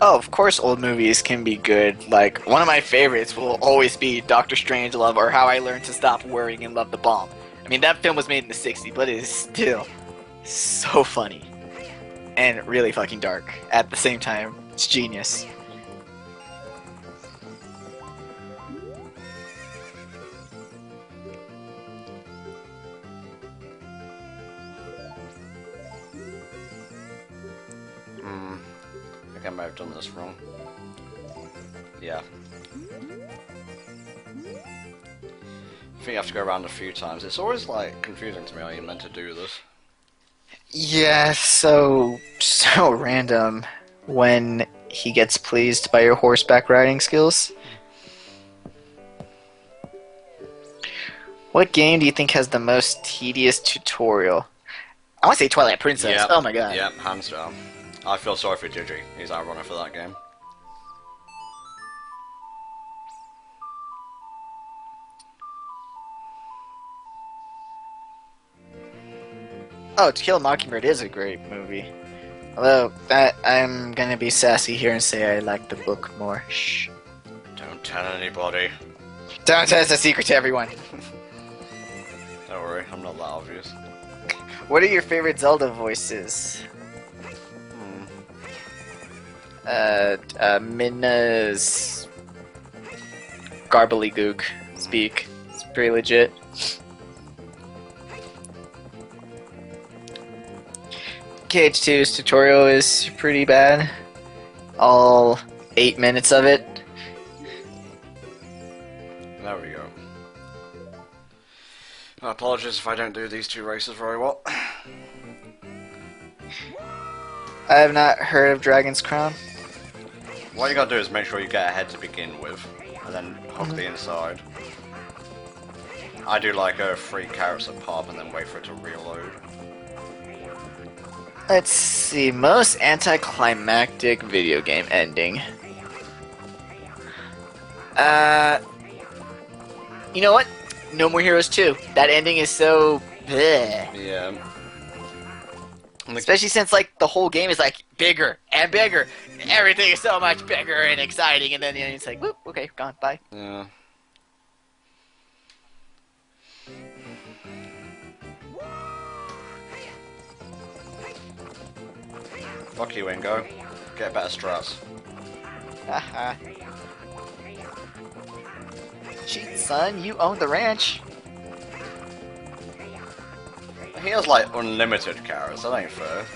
Oh, of course old movies can be good. Like, one of my favorites will always be Doctor Strangelove, or How I Learned to Stop Worrying and Love the Bomb. I mean, that film was made in the 60s, but it is still so funny. And really fucking dark at the same time. It's genius. I might have done this wrong. Yeah. I think you have to go around a few times. It's always like confusing to me how you're meant to do this. Yeah, so random when he gets pleased by your horseback riding skills. What game do you think has the most tedious tutorial? I want to say Twilight Princess. Yep. Oh my god. Yep, hands down. I feel sorry for Gigi. He's our runner for that game. Oh, To Kill a Mockingbird is a great movie. Although, I'm gonna be sassy here and say I like the book more. Shh. Don't tell anybody. Don't tell us a secret to everyone. Don't worry, I'm not that obvious. What are your favorite Zelda voices? Minna's Garbly speak. It's pretty legit. KH2's tutorial is pretty bad. All 8 minutes of it. There we go. Apologies if I don't do these 2 races very well. I have not heard of Dragon's Crown. What you gotta do is make sure you get ahead to begin with, and then hook the inside. I do like 3 carrots a pop and then wait for it to reload. Let's see, most anticlimactic video game ending. You know what? No More Heroes 2. That ending is so bleh. Yeah. Especially since like the whole game is like bigger and bigger. Everything is so much bigger and exciting, and then it's like, whoop, okay, gone, bye. Yeah. Fuck you, Ingo. Get better strats. Haha. Cheat, son, you own the ranch. He has like unlimited carrots, that ain't fair.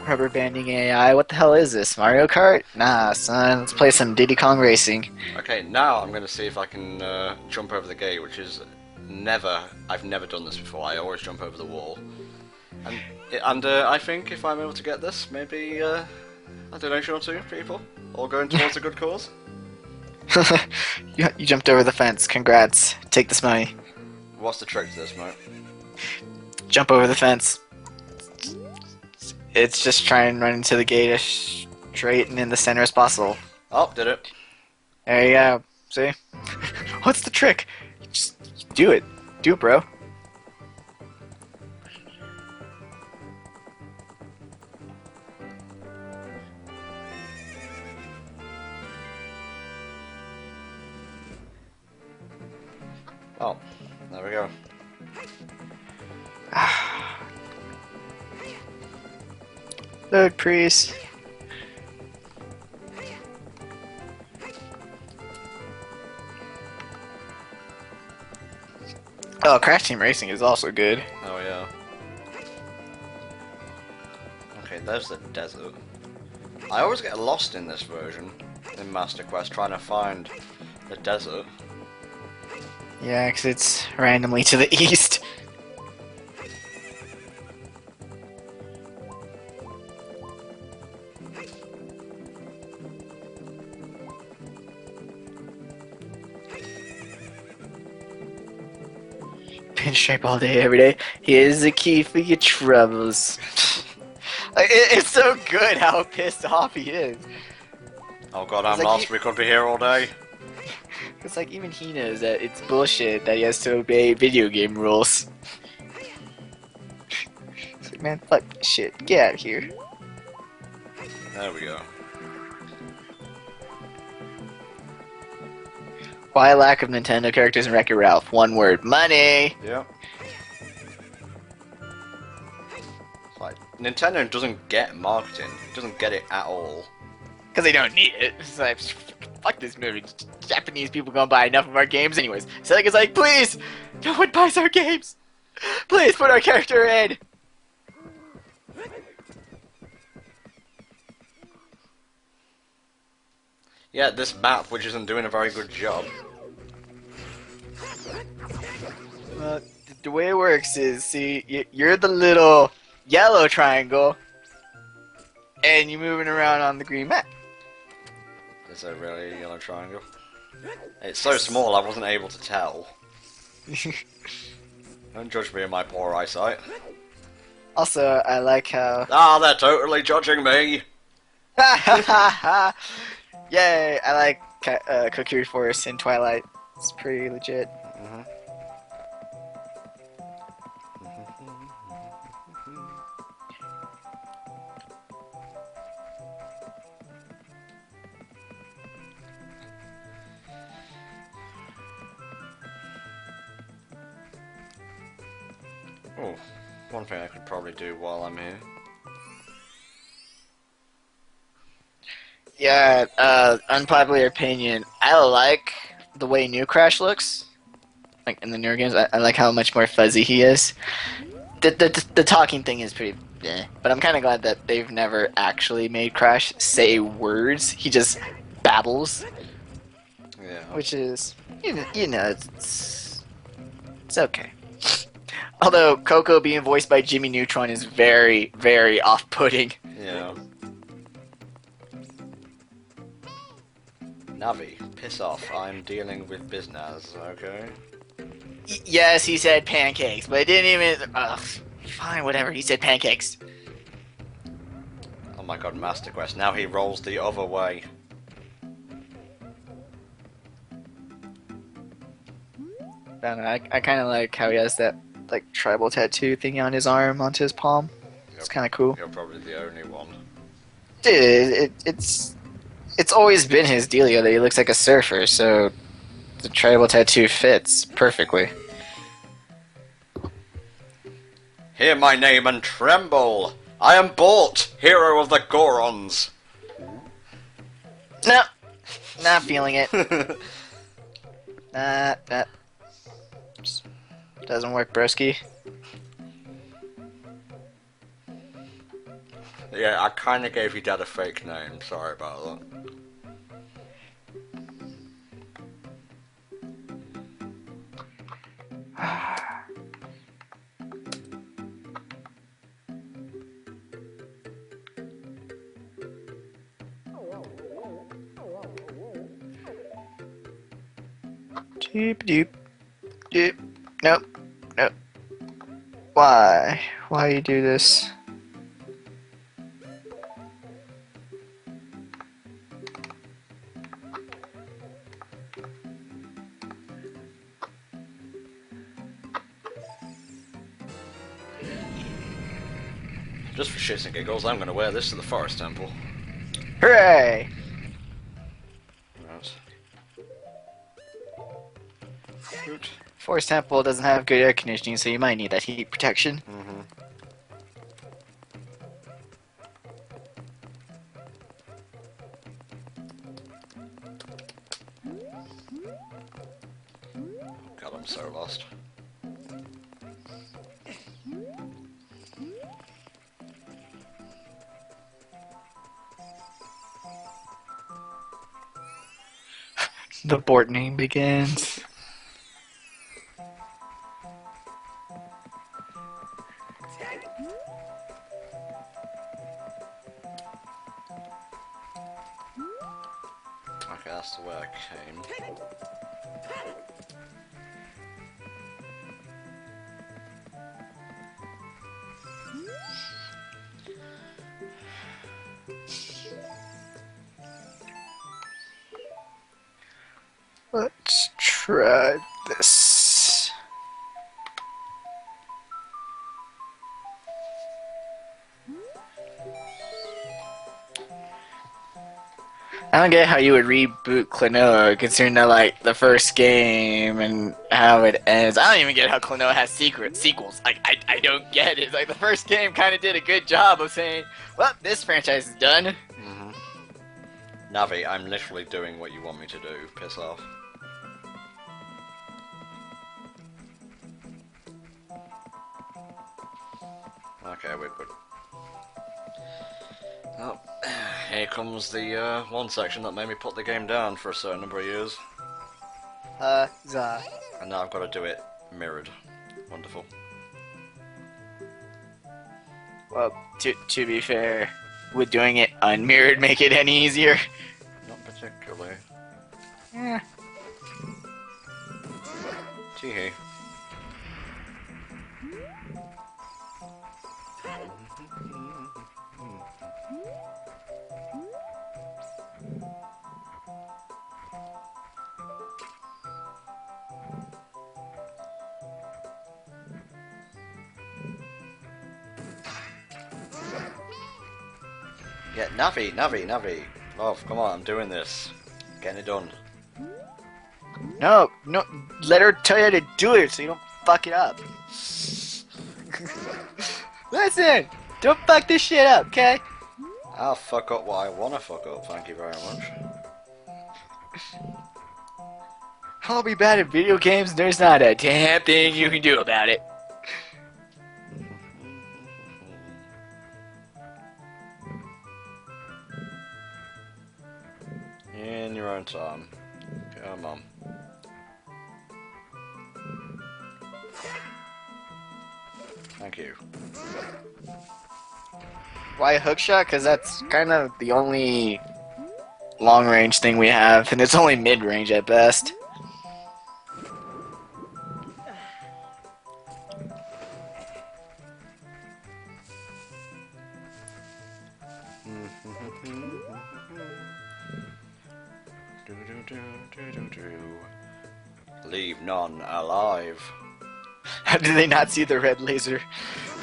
Rubber banding AI, what the hell is this? Mario Kart? Nah, son, let's play some Diddy Kong Racing. Okay, now I'm gonna see if I can jump over the gate, which is I've never done this before. I always jump over the wall. And I think if I'm able to get this, maybe a donation or 2, people, all going towards a good cause. You jumped over the fence. Congrats. Take this money. What's the trick to this, mate? Jump over the fence. It's just try and run into the gate as straight and in the center as possible. Oh, did it. There you go. See? What's the trick? Just do it. Do it, bro. Oh, there we go. Look, priest. Oh, Crash Team Racing is also good. Oh yeah. Okay, there's the desert. I always get lost in this version, in Master Quest, trying to find the desert. Yeah, because it's randomly to the east. Pinstripe all day, every day. Here's the key for your troubles. It's so good how pissed off he is. Oh god, I'm like lost, we could be here all day. It's like even he knows that it's bullshit that he has to obey video game rules. It's like, man, fuck this shit. Get out of here. There we go. Why lack of Nintendo characters in Wreck-It Ralph? One word. Money! Yep. It's like, Nintendo doesn't get marketing. It doesn't get it at all. Because they don't need it. It's like, fuck this movie. Japanese people gonna buy enough of our games anyways. Sega's like, please! No one buys our games! Please put our character in! Yeah, this map, which isn't doing a very good job. The way it works is, see, you're the little yellow triangle, and you're moving around on the green map. There's a really yellow triangle. It's so small I wasn't able to tell. Don't judge me in my poor eyesight. Also, I like how... Ah, they're totally judging me! Yay! I like Kokiri Forest in Twilight. It's pretty legit. Oh, one thing I could probably do while I'm here. Yeah, unpopular opinion. I like the way New Crash looks. Like in the newer games, I like how much more fuzzy he is. The talking thing is pretty but I'm kind of glad that they've never actually made Crash say words. He just babbles, Yeah. which is, it's okay. Although Coco being voiced by Jimmy Neutron is very, very off-putting. Yeah. Navi, piss off. I'm dealing with business, okay? Yes, he said pancakes, but it didn't even... Ugh, fine, whatever, he said pancakes. Oh my god, Master Quest. Now he rolls the other way. I don't know, I kind of like how he has that like tribal tattoo thingy on his arm, onto his palm. It's kind of cool. You're probably the only one. Dude, it's always been his dealio that he looks like a surfer, so the tribal tattoo fits perfectly. Hear my name and tremble! I am Bolt, hero of the Gorons! No, not feeling it. That doesn't work, broski. Yeah, I kinda gave your dad a fake name, sorry about that. Doop doop doop. Nope. Nope. Why? Why you do this? Just for shits and giggles, I'm gonna wear this to the Forest Temple. Hooray! Right. Shoot. Forest Temple doesn't have good air conditioning, so you might need that heat protection. Mm-hmm. God, I'm so lost. The Bortning begins. Okay, that's the way I came. Let's try this. I don't get how you would reboot Klonoa, considering that, like, the first game and how it ends. I don't even get how Klonoa has sequels. Like, I don't get it. Like, the first game kind of did a good job of saying, well, this franchise is done. Mm-hmm. Navi, I'm literally doing what you want me to do. Piss off. Okay, we're good. Oh, here comes the one section that made me put the game down for a certain number of years. Za. And now I've got to do it mirrored. Wonderful. Well, to be fair, would doing it unmirrored make it any easier? Not particularly. Yeah. Tee-hee. Yeah, Navi. Love, come on, I'm doing this. Getting it done. No, let her tell you how to do it so you don't fuck it up. Listen! Don't fuck this shit up, okay? I'll fuck up what I wanna fuck up, thank you very much. I'll be bad at video games, there's not a damn thing you can do about it. In your own time. Come on. Thank you. Why hookshot? Because that's kind of the only long-range thing we have, and it's only mid-range at best. Leave none alive. How do they not see the red laser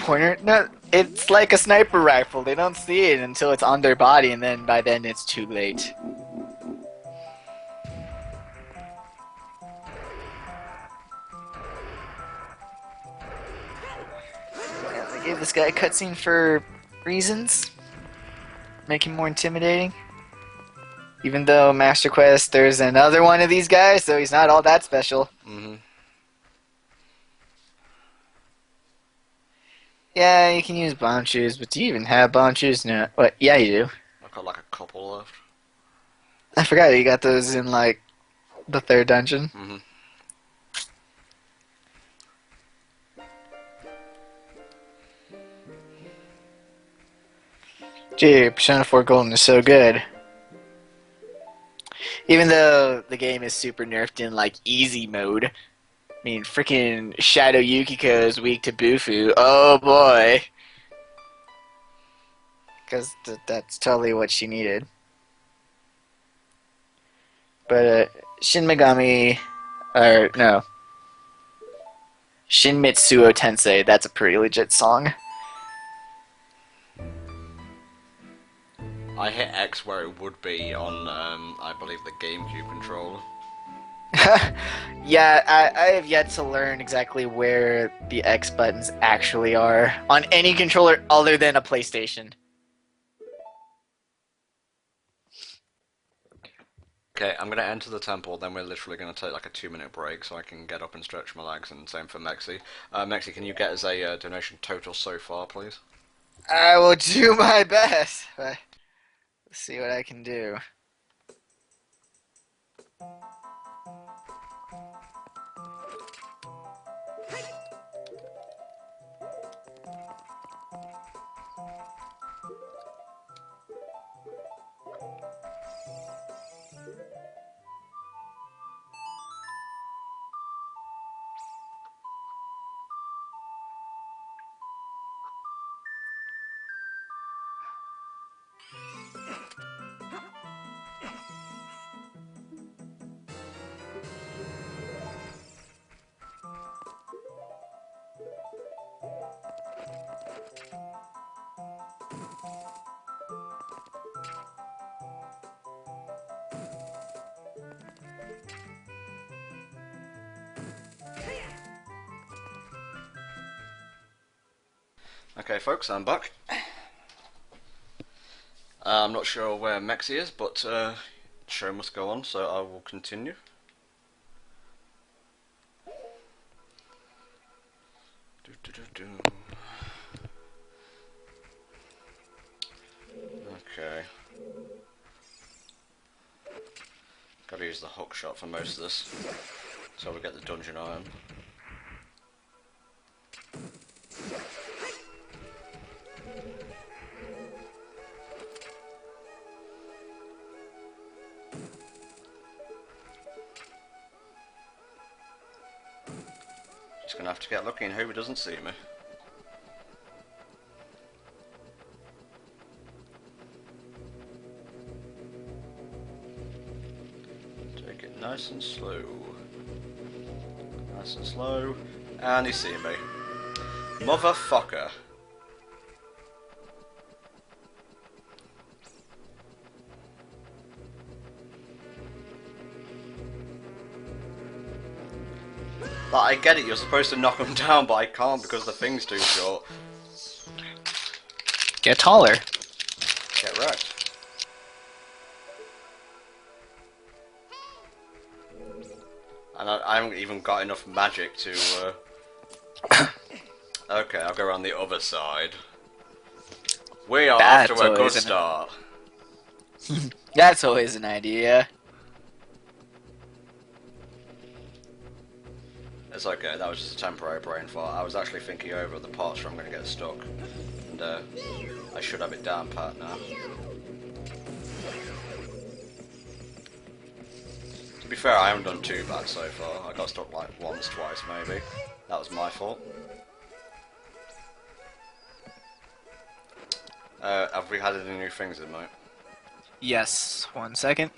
pointer? No, it's like a sniper rifle. They don't see it until it's on their body, and then by then it's too late. They gave this guy a cutscene for reasons. Make him more intimidating. Even though Master Quest, there's another one of these guys, so he's not all that special. Mm-hmm. Yeah, you can use bomb shoes, but do you even have bomb shoes? No. What? Yeah, you do. I've got like a couple left. I forgot you got those in, like, the third dungeon. Mm-hmm. Gee, Persona 4 Golden is so good. Even though the game is super nerfed in, like, easy mode. I mean, freaking Shadow Yukiko is weak to Bufu. Oh, boy. Because that's totally what she needed. But, Shin Megami... Or, no. Shin Mitsuo Tensei, that's a pretty legit song. I hit X where it would be on, I believe, the GameCube controller. Yeah, I have yet to learn exactly where the X buttons actually are on any controller other than a PlayStation. Okay, I'm gonna enter the temple, then we're literally gonna take like a 2-minute break so I can get up and stretch my legs, and same for Mexi. Mexi, can you get us a donation total so far, please? I will do my best. But let's see what I can do. Okay, folks, I'm back. I'm not sure where Mexi is, but show must go on, so I will continue. Okay. Gotta use the hook shot for most of this, so we get the dungeon iron. Just gonna have to get lucky and hope he doesn't see me. Take it nice and slow. Nice and slow. And he's seeing me. Motherfucker. Like, I get it, you're supposed to knock them down, but I can't because the thing's too short. Get taller. Get wrecked. And I haven't even got enough magic to, Okay, I'll go around the other side. We are off to a good start. That's always an idea. It's okay, that was just a temporary brain fart. I was actually thinking over the parts where I'm going to get stuck. And, I should have it down pat now. To be fair, I haven't done too bad so far. I got stuck like once, twice maybe. That was my fault. Have we had any new things in, mate? Yes, 1 second.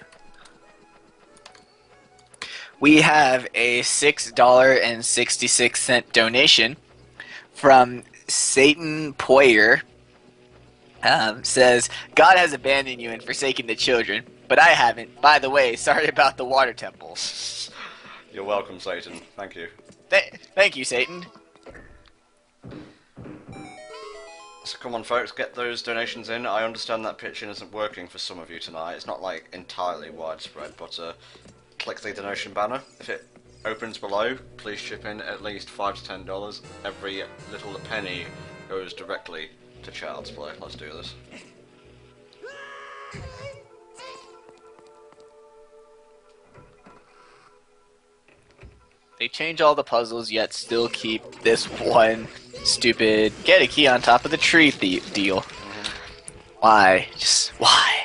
We have a $6.66 donation from Satan Poyer. Says, God has abandoned you and forsaken the children, but I haven't. By the way, sorry about the water temple. You're welcome, Satan. Thank you. Thank you, Satan. So come on folks, get those donations in. I understand that pitching isn't working for some of you tonight. It's not like entirely widespread, but click the donation banner. If it opens below, please chip in at least $5 to $10. Every little penny goes directly to Child's Play. Let's do this. They change all the puzzles, yet still keep this one stupid get a key on top of the tree deal. Why? Just why?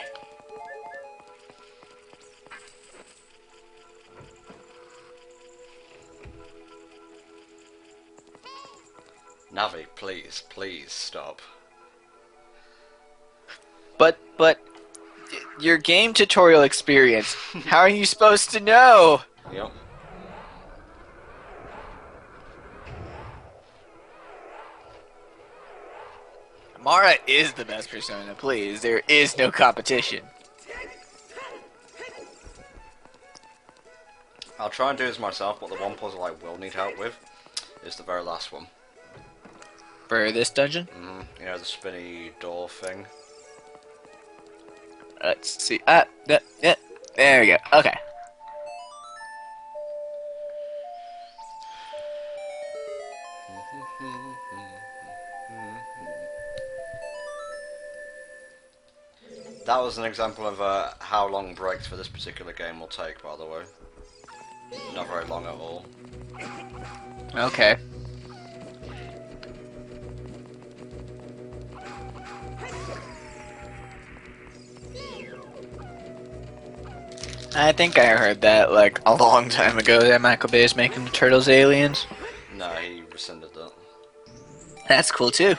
Navi, please, please stop. But your game tutorial experience. How are you supposed to know? Yep. Mara is the best persona, please. There is no competition. I'll try and do this myself, but the one puzzle I will need help with is the very last one. For this dungeon? You know, the spinny door thing. Let's see. Yeah, there we go. Okay. That was an example of how long breaks for this particular game will take, by the way. Not very long at all. Okay. I think I heard that like a long time ago that Michael Bay is making the Turtles aliens. No, he rescinded that. That's cool too.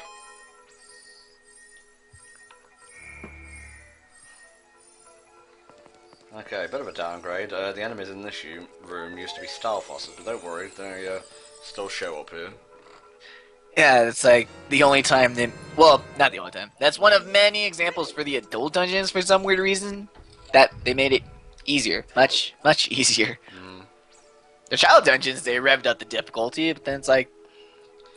Okay, bit of a downgrade. The enemies in this room used to be star fossils, but don't worry, they still show up here. Yeah, it's like the only time they... Well, not the only time. That's one of many examples for the adult dungeons for some weird reason. That they made it easier. Much, much easier. The child dungeons, they revved up the difficulty, but then it's like...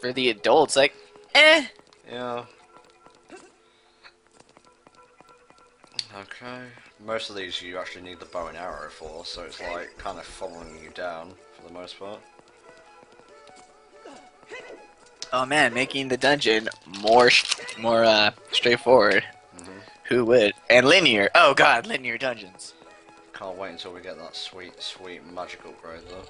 For the adults, like... Eh. Yeah. Okay. Most of these you actually need the bow and arrow for, so it's like kind of following you down for the most part. Oh man, making the dungeon more straightforward. Who would? And linear. Oh god, linear dungeons. Can't wait until we get that sweet, sweet magical upgrade though.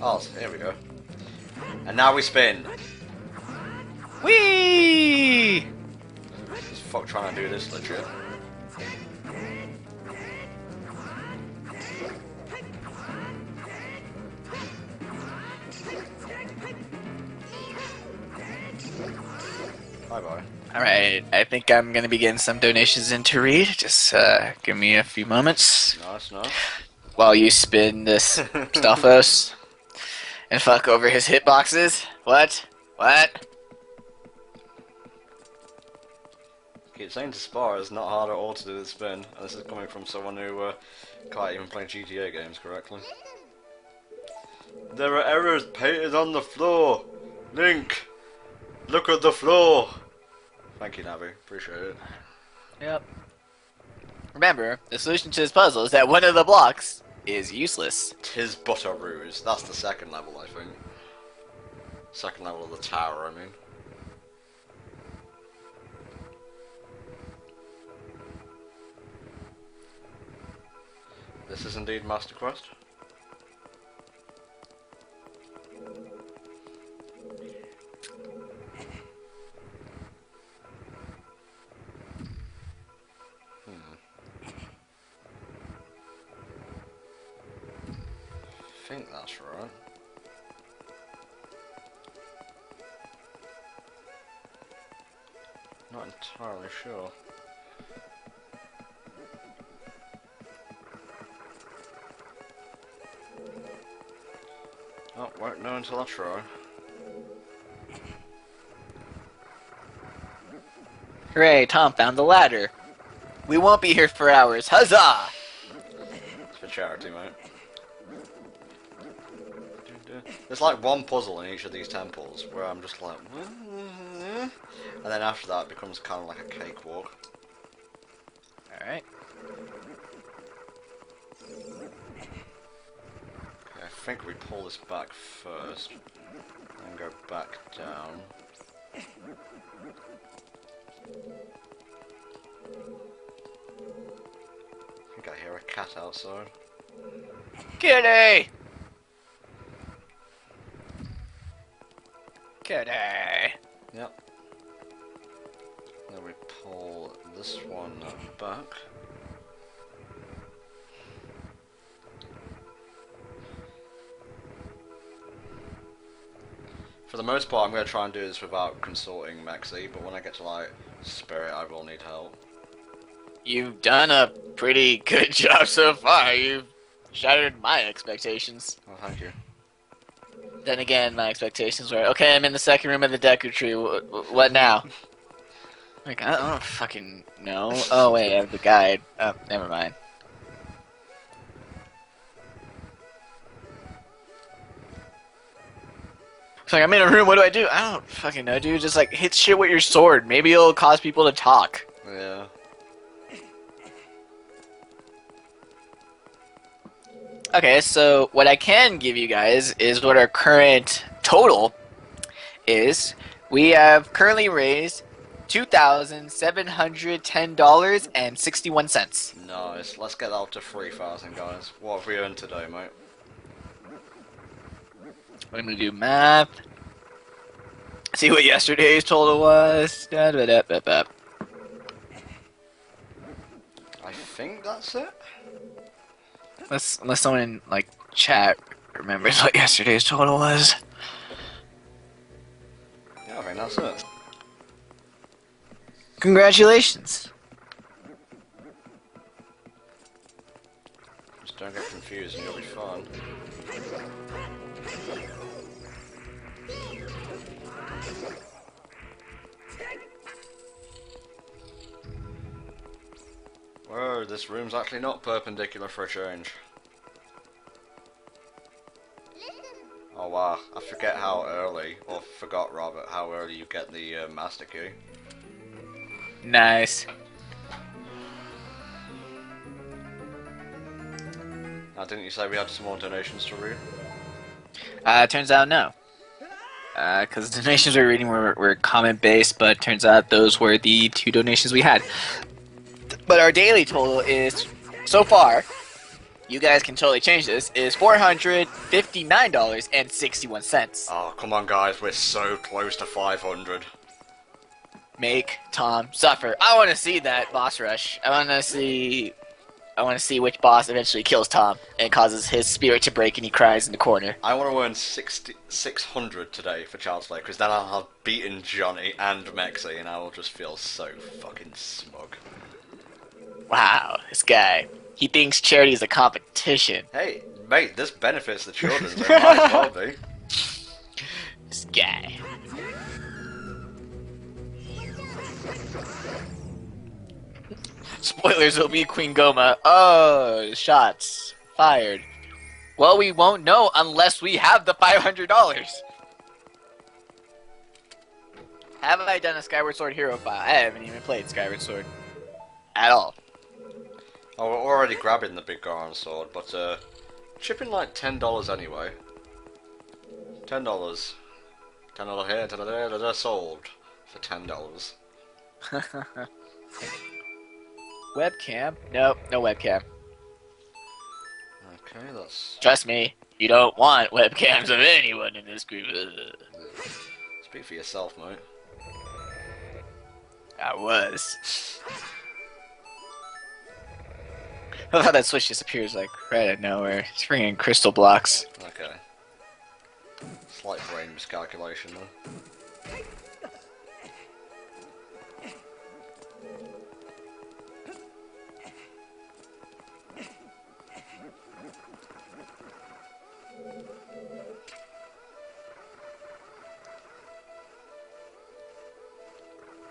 Oh, here we go. And now we spin. Whee! Just fuck trying to do this legit. Bye bye. Alright, I think I'm gonna be getting some donations in to read. Just give me a few moments. Nice, nice. While you spin this Stalfos and fuck over his hitboxes. What? What? Keep saying to spar is not hard at all to do the spin, and this is coming from someone who can't even play GTA games correctly. There are errors painted on the floor. Link, look at the floor. Thank you, Navi. Appreciate it. Yep. Remember, the solution to this puzzle is that one of the blocks is useless. Tis but a ruse. That's the second level, I think. Second level of the tower, I mean. This is indeed Master Quest. I think that's right. Not entirely sure. Oh, won't know until I try. Hooray, Tom found the ladder. We won't be here for hours. Huzzah! It's for charity, mate. There's like one puzzle in each of these temples where I'm just like, and then after that it becomes kind of like a cakewalk. Alright. Okay, I think we pull this back first, and go back down. I think I hear a cat outside. Kitty! Kitty! Yep. Then we pull this one back. For the most part, I'm going to try and do this without consulting Mexi, but when I get to like Spirit, I will need help. You've done a pretty good job so far. You've shattered my expectations. Oh, thank you. Then again, my expectations were, okay, I'm in the second room of the Deku Tree. What now? Like, I don't fucking know. Oh, wait, I have the guide. Oh, never mind. It's like, I'm in a room, what do I do? I don't fucking know, dude. Just, like, hit shit with your sword. Maybe it'll cause people to talk. Yeah. Okay, so what I can give you guys is what our current total is. We have currently raised $2,710.61. Nice. Let's get that up to 3,000, guys. What have we earned today, mate? I'm gonna do math. See what yesterday's total was. I think that's it. Unless someone in like chat remembers what yesterday's total was. Yeah, I think that's it. Congratulations. Just don't get confused and you'll be fine. Whoa, this room's actually not perpendicular for a change. Oh wow, I forget how early, or forgot rather, how early you get the master key. Nice. Now didn't you say we had some more donations to read? Turns out no. Because the donations we were reading were comment based, but turns out those were the 2 donations we had. But our daily total is, so far, you guys can totally change this, is $459.61. Oh, come on guys, we're so close to 500. Make Tom suffer. I want to see that boss rush. I want to see which boss eventually kills Tom and causes his spirit to break and he cries in the corner. I want to earn 600 today for Child's Play, because then I'll have beaten Johnny and Mexi and I will just feel so fucking smug. Wow, this guy. He thinks charity is a competition. Hey, mate, this benefits the children, so it might as well be. This guy. Spoilers, it'll be Queen Goma. Oh, shots fired. Well, we won't know unless we have the $500. Have I done a Skyward Sword Hero file? I haven't even played Skyward Sword at all. Oh, we're already grabbing the big Goron sword, but chipping like $10 anyway. $10. $10 here, $10 there, sold for $10. Webcam? Nope, no webcam. Okay, that's... Trust me, you don't want webcams of anyone in this group. Speak for yourself, mate. I was. I love how that switch disappears like right out of nowhere. It's bringing crystal blocks. Okay. Slight brain miscalculation though.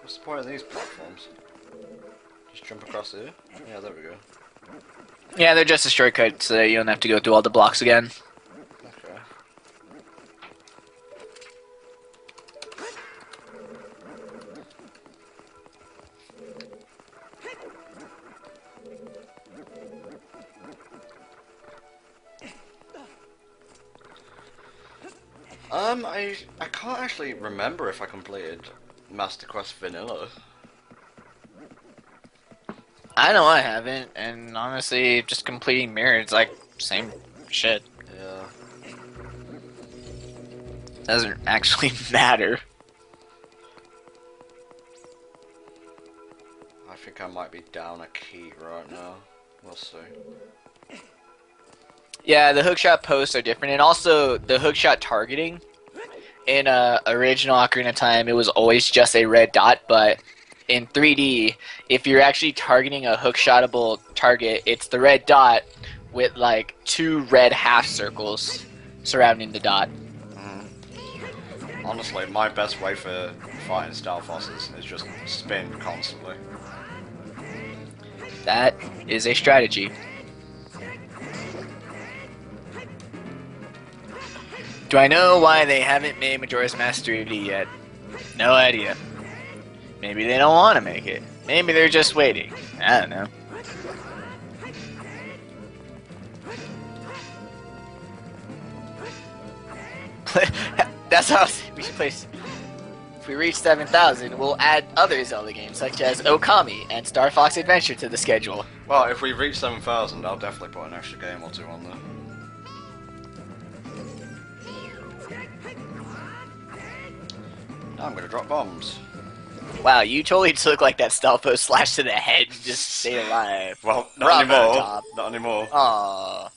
What's the point of these platforms? Just jump across here? Yeah, there we go. Yeah, they're just a shortcut so that you don't have to go through all the blocks again. Okay. I can't actually remember if I completed Master Quest Vanilla. I know I haven't, and honestly, just completing Mirror, it's like, same shit. Yeah. Doesn't actually matter. I think I might be down a key right now. We'll see. Yeah, the hookshot posts are different, and also the hookshot targeting. In original Ocarina of Time, it was always just a red dot, but in 3D, if you're actually targeting a hookshotable target, it's the red dot with like 2 red half circles surrounding the dot. Honestly, my best way for fighting Star Fosses is just spin constantly. That is a strategy. Do I know why they haven't made Majora's Mask 3D yet? No idea. Maybe they don't want to make it. Maybe they're just waiting. I don't know. That's how we should play. If we reach 7,000, we'll add other Zelda games such as Okami and Star Fox Adventure to the schedule. Well, if we reach 7,000, I'll definitely put an extra game or 2 on there. Now I'm gonna drop bombs. Wow, you totally took like that Stalfo slash to the head and just stayed alive. Well, not Bravo, anymore. Top. Not anymore. Aww.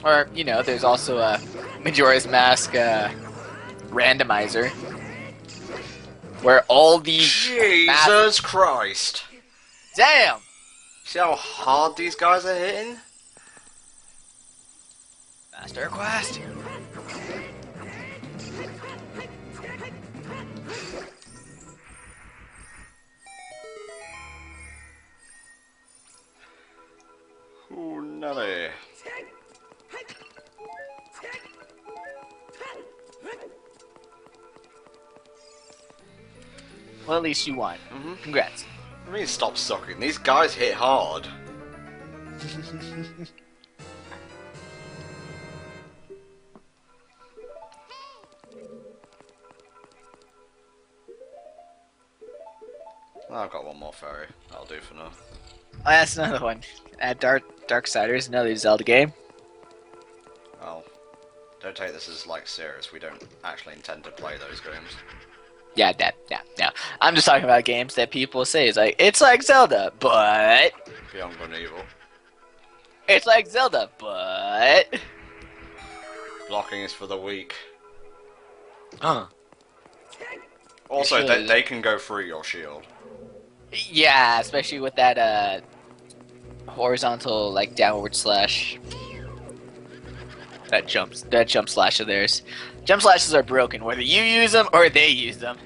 Or, you know, there's also a Majora's Mask randomizer. Where all the... Jesus Christ! Damn! See how hard these guys are hitting? Master Quest. Ooh, Nelly. Well, at least you won. Congrats. I mean, stop sucking. These guys hit hard. I've got one more fairy. That'll do for now. Oh, that's another one. Darksiders, another Zelda game. Well, don't take this as, like, serious. We don't actually intend to play those games. Yeah. I'm just talking about games that people say is like, it's like Zelda, but... Beyond Good and Evil. It's like Zelda, but... Blocking is for the weak. Huh. Also, Actually- they can go through your shield. Yeah, especially with that, horizontal, like, downward slash. That jump slash of theirs. Jump slashes are broken, whether you use them or they use them.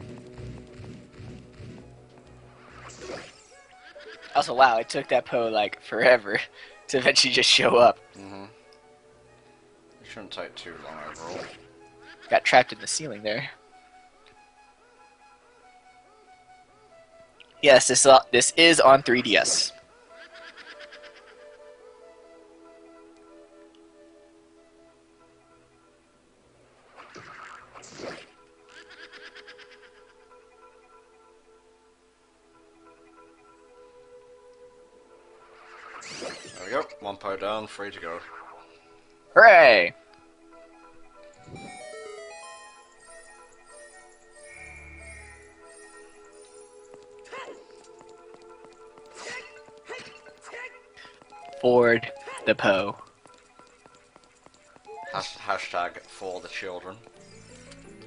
Also, wow, it took that Poe like forever to eventually just show up. Mm-hmm. It shouldn't take too long overall. Got trapped in the ceiling there. Yes, this is on 3DS. There we go. One Poe down, free to go. Hooray! Ford the Poe. Hashtag for the children.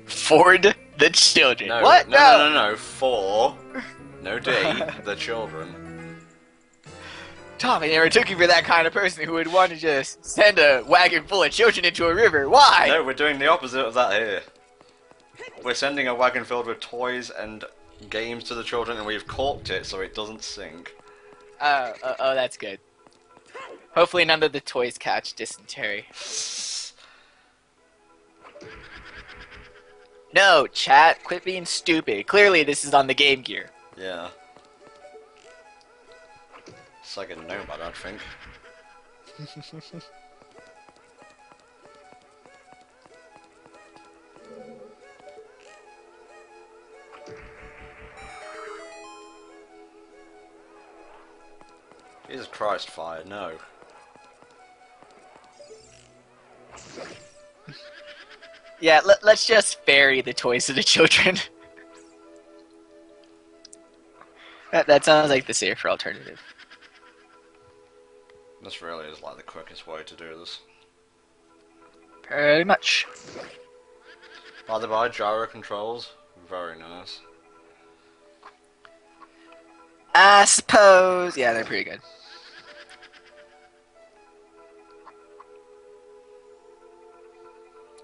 Ford the children. No, What? No. For, no D, the children. Tom, I never took you for that kind of person who would want to just send a wagon full of children into a river. Why? No, we're doing the opposite of that here. We're sending a wagon filled with toys and games to the children, and we've corked it so it doesn't sink. Oh, that's good. Hopefully none of the toys catch dysentery. No, chat, quit being stupid. Clearly this is on the Game Gear. Yeah. It's like a nomad, I think. Jesus Christ, fire, no. Yeah, let's just ferry the toys to the children. that sounds like the safer alternative. This really is like the quickest way to do this. Pretty much. By the by, gyro controls, very nice. I suppose. Yeah, they're pretty good.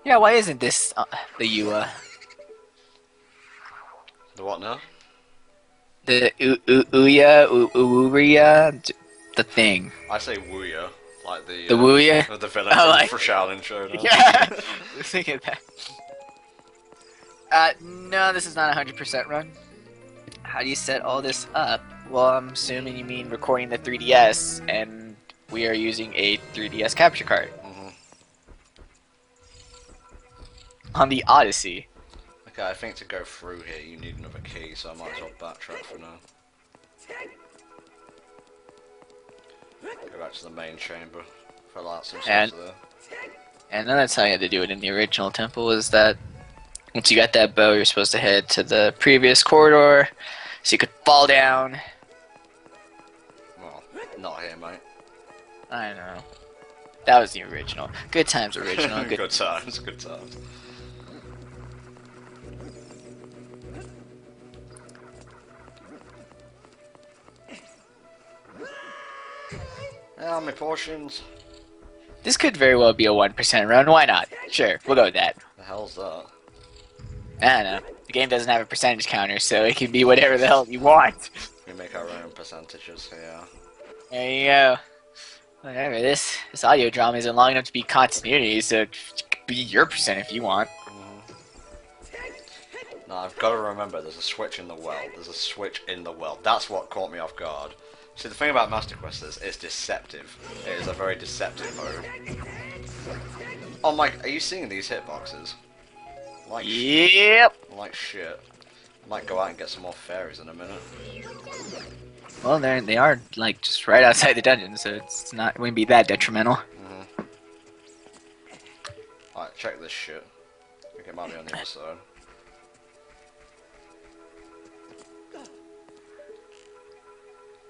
Yeah, why isn't this the UA? The what now? The Ouya, the thing. I say Wuya, like the Wuya? the villain like, for Shaolin Showdown. Yeah, I was thinking that. No, this is not 100% run. How do you set all this up? Well, I'm assuming you mean recording the 3DS, and we are using a 3DS capture card. On the Odyssey. Okay, I think to go through here you need another key, so I might as well backtrack for now. Go back to the main chamber. Fill out some stuff there. And that's how you had to do it in the original temple, was that once you got that bow, you're supposed to head to the previous corridor, so you could fall down. Well, not here, mate. I know. That was the original. Good times original. Good times, good times. Yeah, my portions. This could very well be a 1% run. Why not? Sure, we'll go with that. The hell's that? I don't know. The game doesn't have a percentage counter, so it can be whatever the hell you want. We make our own percentages here. There you go. Whatever. This audio drama isn't long enough to be continuity, so it could be your percent if you want. No, I've got to remember there's a switch in the well. There's a switch in the well. That's what caught me off guard. See, the thing about Master Quest is it's deceptive. It is a very deceptive mode. Oh my, are you seeing these hitboxes? Like Yep. like shit. I might go out and get some more fairies in a minute. Well, they are like just right outside the dungeon, so it wouldn't be that detrimental. Alright, check this shit. I think it might be on the other side.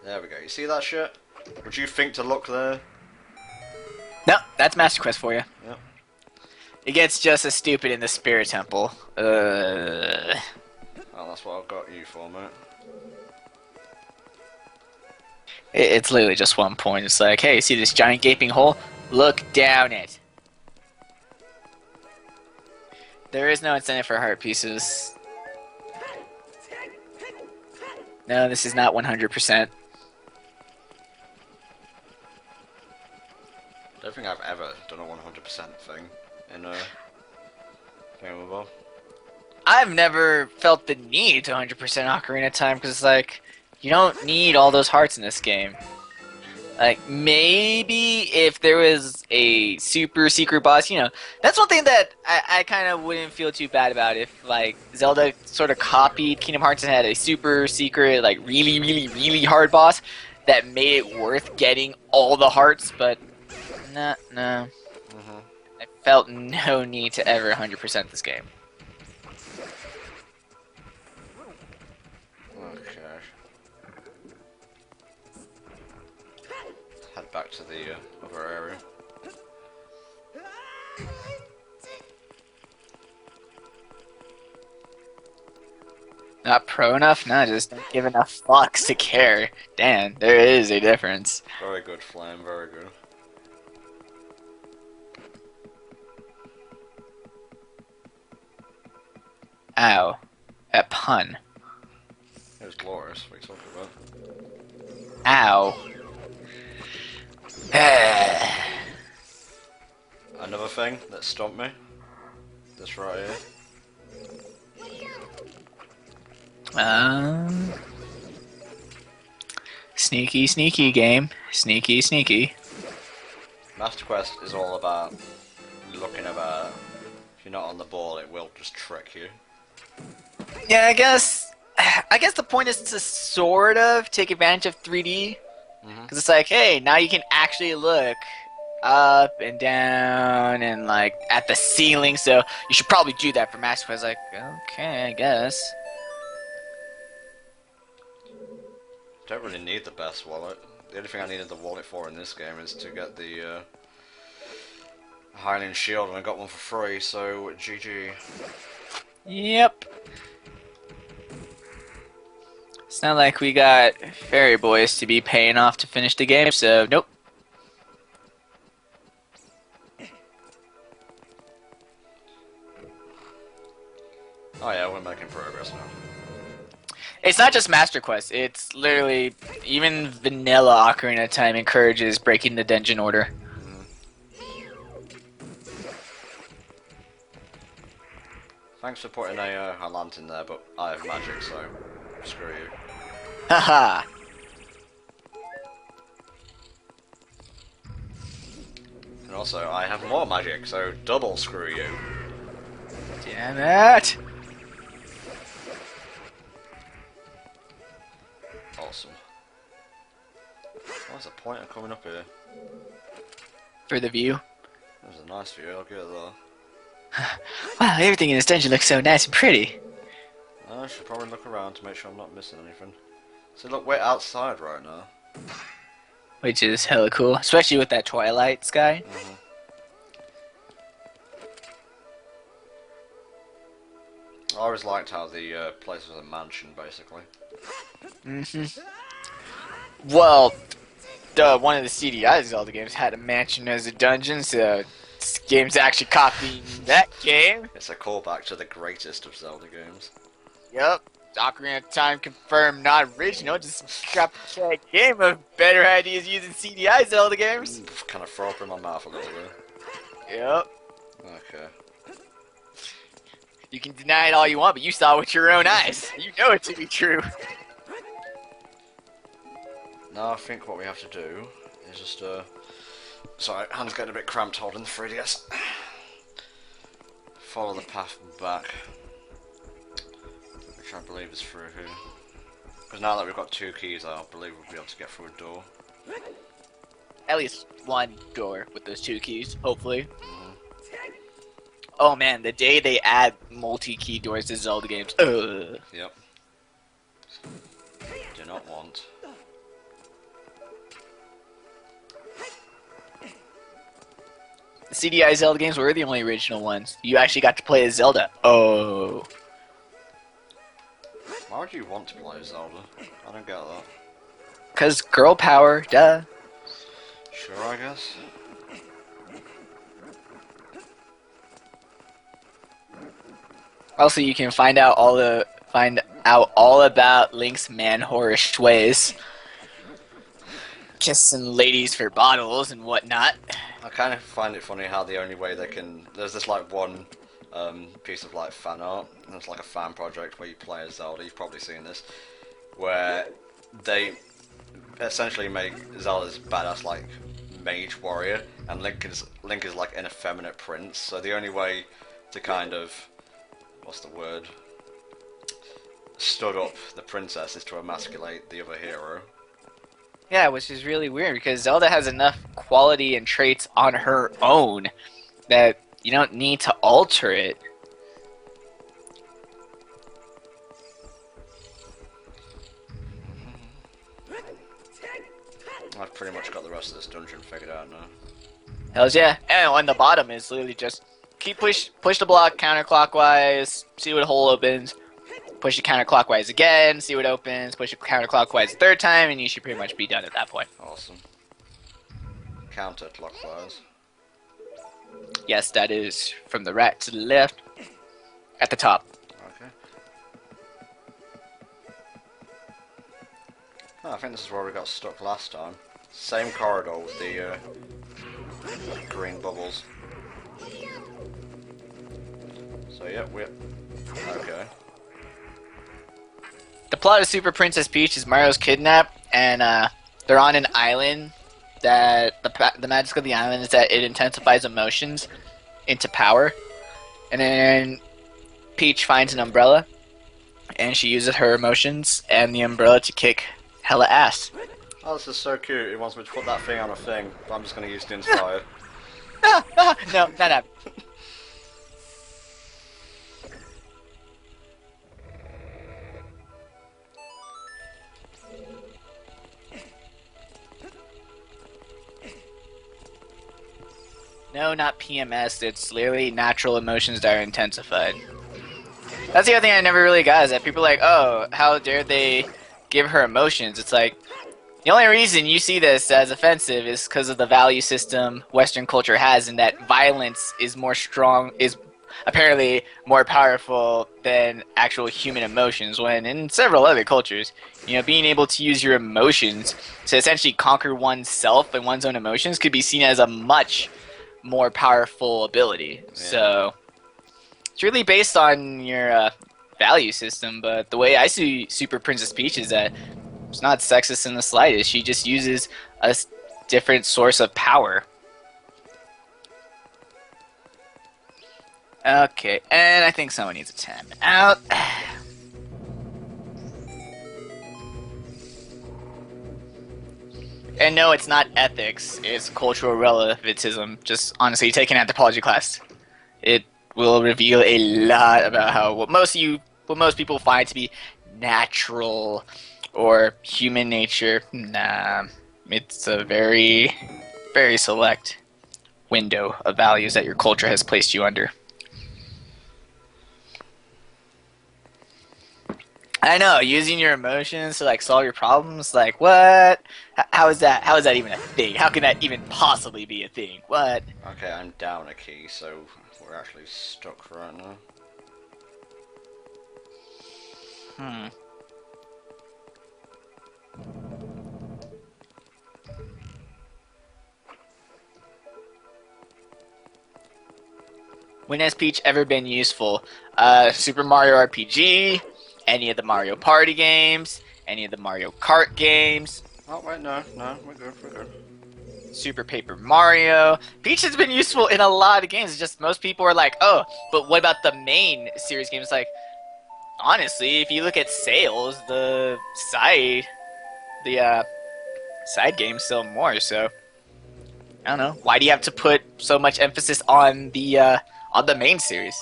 There we go. You see that shit? Would you think to look there? No, that's Master Quest for you. Yep. It gets just as stupid in the Spirit Temple. Well, that's what I've got you for, mate. It's literally just one point. It's like, hey, see this giant gaping hole? Look down it. There is no incentive for heart pieces. No, this is not 100%. I don't think I've ever done a 100% thing in a game above. I've never felt the need to 100% Ocarina of Time because it's like you don't need all those hearts in this game. Like maybe if there was a super secret boss, you know, that's one thing that I kind of wouldn't feel too bad about if like Zelda sort of copied Kingdom Hearts and had a super secret, like really hard boss that made it worth getting all the hearts. But no. I felt no need to ever 100% this game. Head back to the other area. Not pro enough? No, just don't give enough fucks to care. Damn, there is a difference. Very good, Flame, very good. Ow. That pun. It was glorious, what are you talking about? Ow. Another thing that stumped me. This right here. Sneaky game. Sneaky. Master Quest is all about looking about. If you're not on the ball, it will just trick you. Yeah, I guess the point is to sort of take advantage of 3D. Because it's like, hey, now you can actually look up and down and like at the ceiling, so you should probably do that for Master Quest. Like, okay, I guess. Don't really need the best wallet. The only thing I needed the wallet for in this game is to get the Hylian shield, and I got one for free, so GG. Yep. It's not like we got fairy boys to be paying off to finish the game, so nope. Oh yeah, we're making progress now. It's not just Master Quest, it's literally, even vanilla Ocarina of Time encourages breaking the dungeon order. Thanks for putting a lantern there, but I have magic, so screw you. Haha. And also, I have more magic, so double screw you. Damn it! Awesome. What's the point of coming up here? For the view. That was a nice view, I'll give it that. Wow, everything in this dungeon looks so nice and pretty. I should probably look around to make sure I'm not missing anything. So look, we're outside right now. Which is hella cool, especially with that twilight sky. I always liked how the place was a mansion, basically. Well, one of the CDI Zelda games had a mansion as a dungeon, so this game's actually copying that game. It's a callback to the greatest of Zelda games. Yup. Ocarina of Time confirmed, not original, just copycat game of better ideas using CDI Zelda games. Kind of throw up in my mouth a little bit. Yep. Okay. You can deny it all you want, but you saw it with your own eyes. You know it to be true. Now I think what we have to do is just, sorry, hand's getting a bit cramped holding the 3DS. Follow the path back, which I believe is through here. Because now that we've got 2 keys, I believe we'll be able to get through a door. At least one door with those 2 keys, hopefully. Oh man, the day they add multi-key doors to Zelda games. Yep. Do not want. The CDI Zelda games were the only original ones. You actually got to play as Zelda. Oh. Why would you want to play Zelda? I don't get that. 'Cause girl power, duh. Sure, I guess. Also, you can find out all about Link's man-whorish ways. Kissing ladies for bottles and whatnot. I kind of find it funny how the only way they can... There's this like one piece of like fan art, and it's like a fan project where you play as Zelda, you've probably seen this, where they essentially make Zelda's badass like mage warrior, and Link is like an effeminate prince, so the only way to kind of, what's the word, stood up the princess is to emasculate the other hero. Yeah, which is really weird because Zelda has enough quality and traits on her own that you don't need to alter it. I've pretty much got the rest of this dungeon figured out now. Hells yeah. And on the bottom is literally just push the block counterclockwise, see what hole opens, push it counterclockwise again, see what opens, push it counterclockwise the third time, and you should pretty much be done at that point. Awesome. Counterclockwise. Yes, that is from the right to the left at the top. Okay. Oh, I think this is where we got stuck last time. Same corridor with the green bubbles. So yep, we're okay. The plot of Super Princess Peach is Mario's kidnapped, and they're on an island. That the magic of the island is that it intensifies emotions into power, and then Peach finds an umbrella, and she uses her emotions and the umbrella to kick hella ass. Oh, this is so cute. He wants me to put that thing on a thing, but I'm just going to use the inspire. No, not that. No, not PMS. It's literally natural emotions that are intensified. That's the other thing I never really got, is that people are like, oh, how dare they give her emotions? It's like, the only reason you see this as offensive is because of the value system Western culture has, and that violence is apparently more powerful than actual human emotions, when in several other cultures, you know, being able to use your emotions to essentially conquer oneself and one's own emotions could be seen as a much more powerful ability. Yeah. So it's really based on your value system, but the way I see Super Princess Peach is that it's not sexist in the slightest. She just uses a different source of power. Okay, and I think someone needs a time out. And no, it's not ethics, it's cultural relativism. Just honestly, take an anthropology class. It will reveal a lot about how what most people find to be natural or human nature. Nah, it's a very, very select window of values that your culture has placed you under. I know, using your emotions to like solve your problems, like what? How is that even a thing? How can that even possibly be a thing? What? Okay, I'm down a key, so we're actually stuck right now. When has Peach ever been useful? Super Mario RPG, any of the Mario Party games, any of the Mario Kart games. Oh wait, no, we're good. Super Paper Mario. Peach has been useful in a lot of games. It's just most people are like, oh, but what about the main series games? Like, honestly, if you look at sales, the side games sell more. So I don't know. Why do you have to put so much emphasis on the main series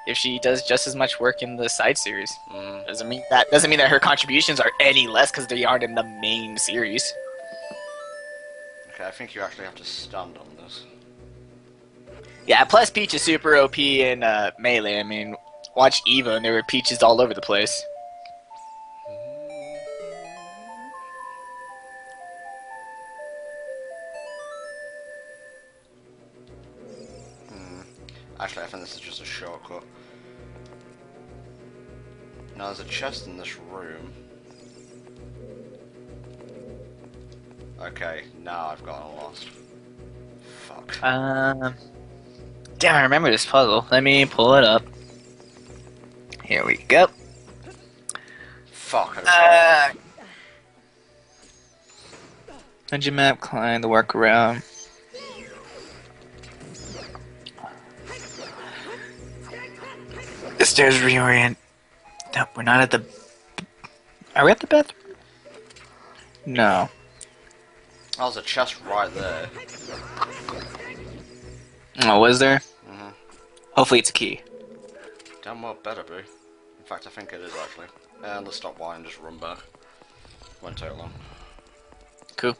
if she does just as much work in the side series? Doesn't mean that her contributions are any less because they aren't in the main series. Okay, I think you actually have to stand on this. Yeah, plus Peach is super OP in Melee. I mean, watch Eva and there were Peaches all over the place. Actually, I think this is just a shortcut. Now, there's a chest in this room. Okay, now I've gotten lost. Fuck. Damn, I remember this puzzle. Let me pull it up. Here we go. Fuck. Dungeon map, climb the workaround. The stairs reorient. Nope, we're not at the... Are we at the bathroom? No. Oh, there's a chest right there. Oh, was there? Mm-hmm. Hopefully it's a key. Damn well better be. In fact, I think it is actually. And let's stop while and just run back. Won't take long. Cool.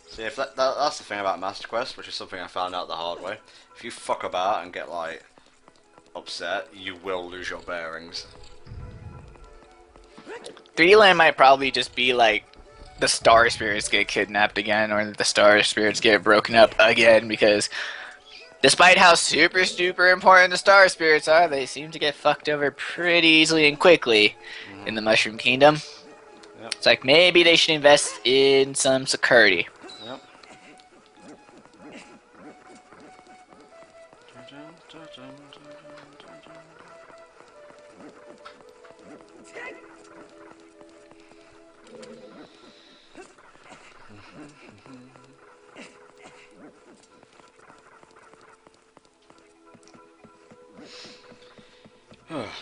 See, if that's the thing about Master Quest, which is something I found out the hard way. If you fuck about and get, like, upset, you will lose your bearings. 3D Land might probably just be like the Star Spirits get kidnapped again, or the Star Spirits get broken up again, because despite how super important the Star Spirits are, they seem to get fucked over pretty easily and quickly in the Mushroom Kingdom. Yep. It's like maybe they should invest in some security. Yep.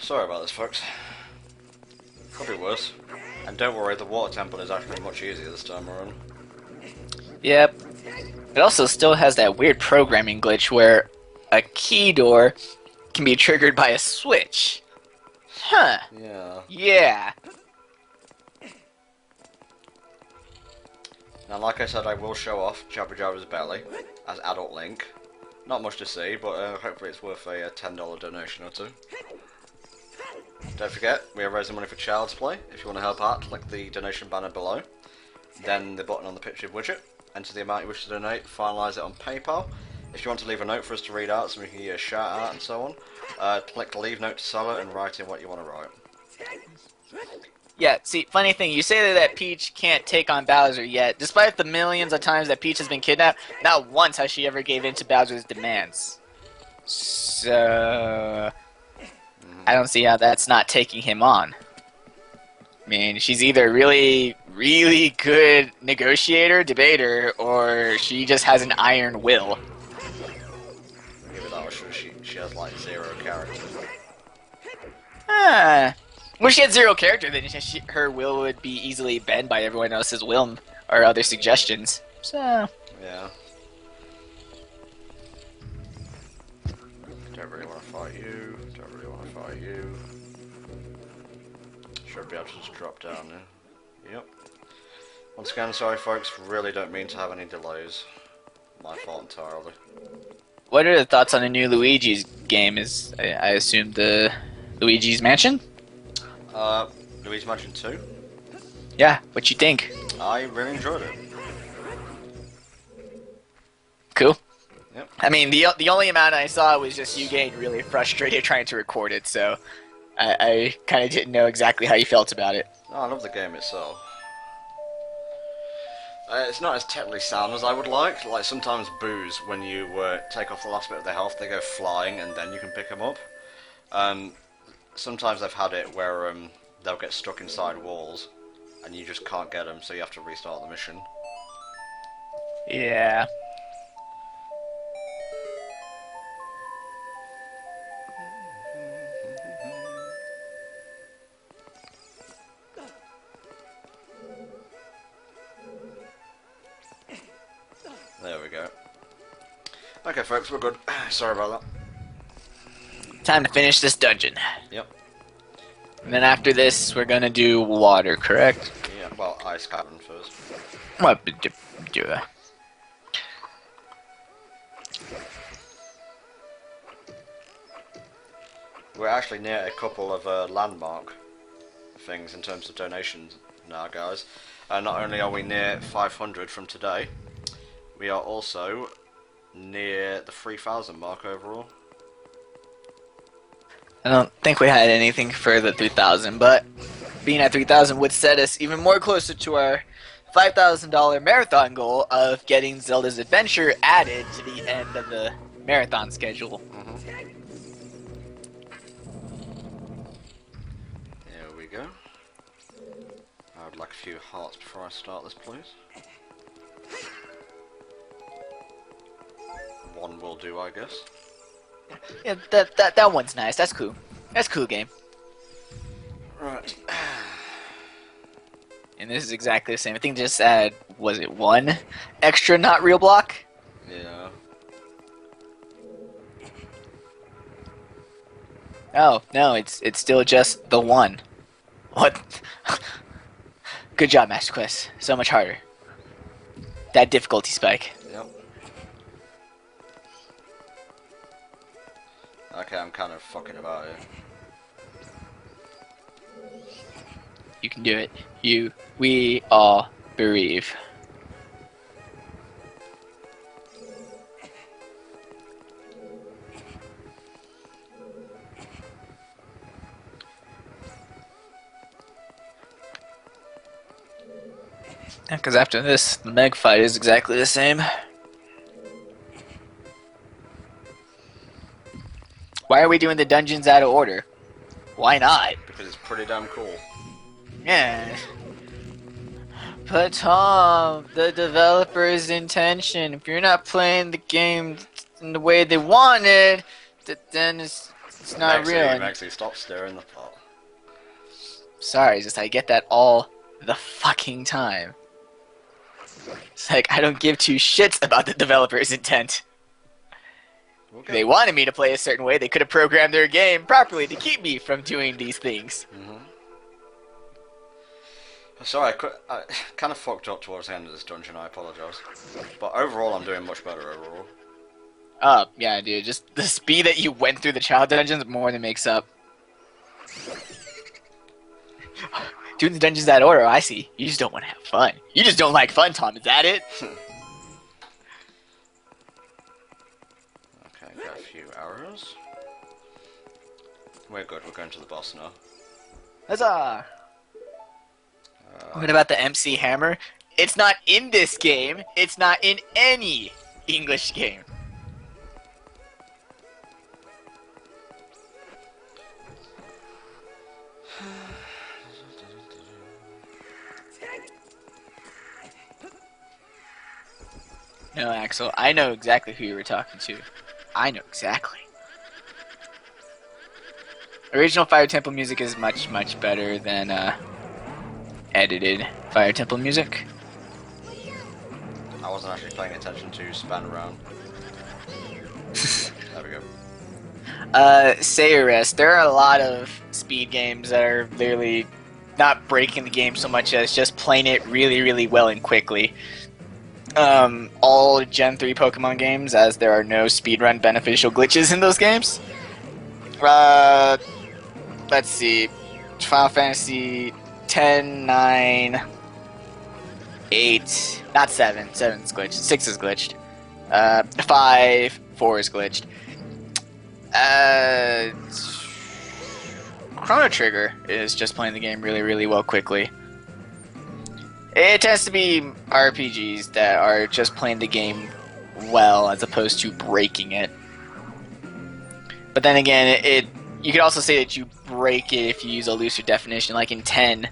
Sorry about this, folks. Could be worse. And don't worry, the water temple is actually much easier this time around. Yep. It also still has that weird programming glitch where a key door can be triggered by a switch. Huh. Yeah. Yeah. Now, like I said, I will show off Jabba Jabba's belly as adult Link. Not much to see, but hopefully it's worth a $10 donation or two. Don't forget, we are raising money for Child's Play. If you want to help out, click the donation banner below. Then the button on the picture widget. Enter the amount you wish to donate, finalise it on PayPal. If you want to leave a note for us to read out so we can give you a shout out and so on, click leave note to seller and write in what you want to write. Yeah, see, funny thing, you say that Peach can't take on Bowser yet. Despite the millions of times that Peach has been kidnapped, not once has she ever gave in to Bowser's demands. So... I don't see how that's not taking him on. I mean, she's either really, really good negotiator, debater, or she just has an iron will. Give it that, she has like 0 character. Well, she had 0 character, then her will would be easily bent by everyone else's will or other suggestions. So... Yeah. Don't really want to fight you. Don't really want to fight you. Should be able to just drop down there. Yep. Once again, sorry folks, really don't mean to have any delays. My fault entirely. What are the thoughts on the new Luigi's game? Is I assume the Luigi's Mansion? Luigi's Mansion 2? Yeah, what you think? I really enjoyed it. Cool. Yep. I mean, the only amount I saw was just you getting really frustrated trying to record it, so I kind of didn't know exactly how you felt about it. No, I love the game itself. It's not as technically sound as I would like. Like, sometimes boos, when you take off the last bit of their health, they go flying and then you can pick them up. Sometimes I've had it where they'll get stuck inside walls and you just can't get them, so you have to restart the mission. Yeah. There we go. Okay, folks, we're good. Sorry about that. Time to finish this dungeon. Yep. And then after this, we're gonna do water, correct? Yeah, well, ice cavern first. What? We're actually near a couple of landmark things in terms of donations now, guys. Not only are we near 500 from today, we are also near the 3,000 mark overall. I don't think we had anything for the 3,000, but being at 3,000 would set us even more closer to our $5,000 marathon goal of getting Zelda's Adventure added to the end of the marathon schedule. There we go. I would like a few hearts before I start this, please. One will do, I guess. Yeah, that one's nice. That's cool. That's cool game. Right. And this is exactly the same. I think just add, was it one extra not real block? Yeah. Oh, no, it's still just the one. What? Good job, Master Quest. So much harder. That difficulty spike. Yep. Okay, I'm kind of fucking about it. You can do it. We all bereave. Yeah, because after this, the Meg fight is exactly the same. Why are we doing the dungeons out of order? Why not? Because it's pretty damn cool. Yeah. But Tom, the developer's intention, if you're not playing the game in the way they wanted, then it's not real. Maxie, stop stirring the pot. Sorry, just I get that all the fucking time. It's like, I don't give two shits about the developer's intent. Okay. If they wanted me to play a certain way, they could have programmed their game properly to keep me from doing these things. Sorry, I kind of fucked up towards the end of this dungeon, I apologise. But overall, I'm doing much better overall. Yeah, dude, just the speed that you went through the child dungeons more than makes up. Doing the dungeons that order, I see. You just don't want to have fun. You just don't like fun, Tom, is that it? Okay, got a few arrows. We're good, we're going to the boss now. Huzzah! What about the MC Hammer? It's not in this game. It's not in any English game. No, Axel, I know exactly who you were talking to. I know exactly. Original Fire Temple music is much, much better than edited Fire Temple music. I wasn't actually paying attention to span around. There we go. Say rest. There are a lot of speed games that are literally not breaking the game so much as just playing it really, really well and quickly. All Gen 3 Pokemon games, as there are no speedrun beneficial glitches in those games. Let's see. Final Fantasy 10, 9, 8, not 7. 7's glitched. 6 is glitched. 5, 4 is glitched. Chrono Trigger is just playing the game really, really well quickly. It tends to be RPGs that are just playing the game well as opposed to breaking it. But then again, you could also say that you break it if you use a looser definition, like in 10.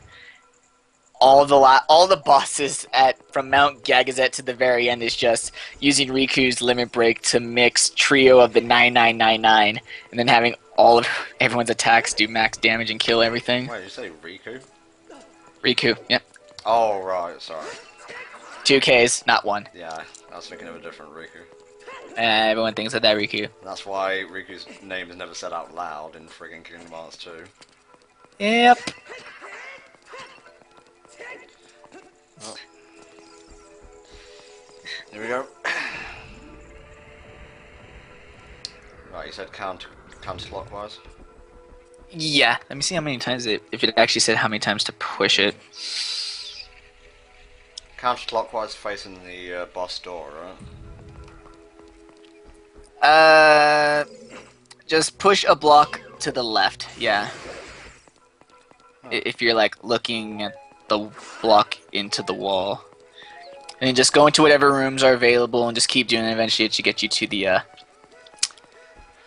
All the bosses from Mount Gagazet to the very end is just using Riku's Limit Break to mix Trio of the 9999, and then having all of everyone's attacks do max damage and kill everything. Wait, did you say Riku? Riku, yep. Oh, right, sorry. 2 Ks, not 1. Yeah, I was thinking of a different Riku. Everyone thinks of that Riku. That's why Riku's name is never said out loud in friggin' Kingdom Hearts 2. Yep. Oh. Here we go. Right, you said counterclockwise? Yeah, let me see how many times if it actually said how many times to push it. Counterclockwise facing the boss door, right? Just push a block to the left, yeah. Oh. If you're like looking at the block into the wall. And then just go into whatever rooms are available and just keep doing it. Eventually it should get you to the,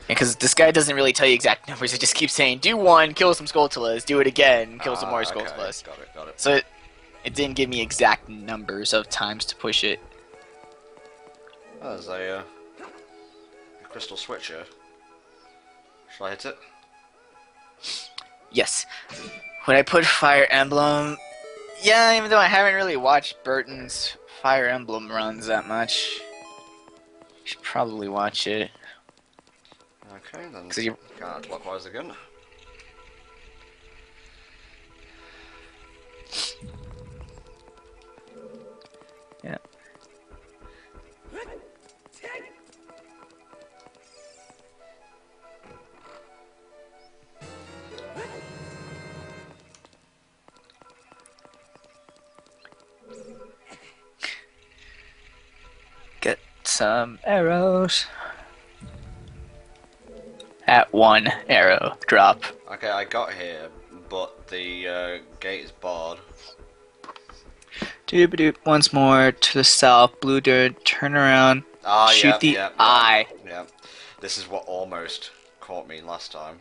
because this guy doesn't really tell you exact numbers. It just keeps saying, do 1, kill some Skulltulas, do it again, kill some more Okay. Skulltulas. Got it. So it didn't give me exact numbers of times to push it. Oh, there's a crystal switch here. Should I hit it? Yes. Would I put Fire Emblem? Yeah, even though I haven't really watched Burton's Fire Emblem runs that much. Should probably watch it. Okay, then you're... counterclockwise again. Yeah. Get some arrows. At 1 arrow drop. Okay, I got here, but the gate is barred. Doop once more to the south, blue dirt, turn around, shoot the eye. Yeah, this is what almost caught me last time.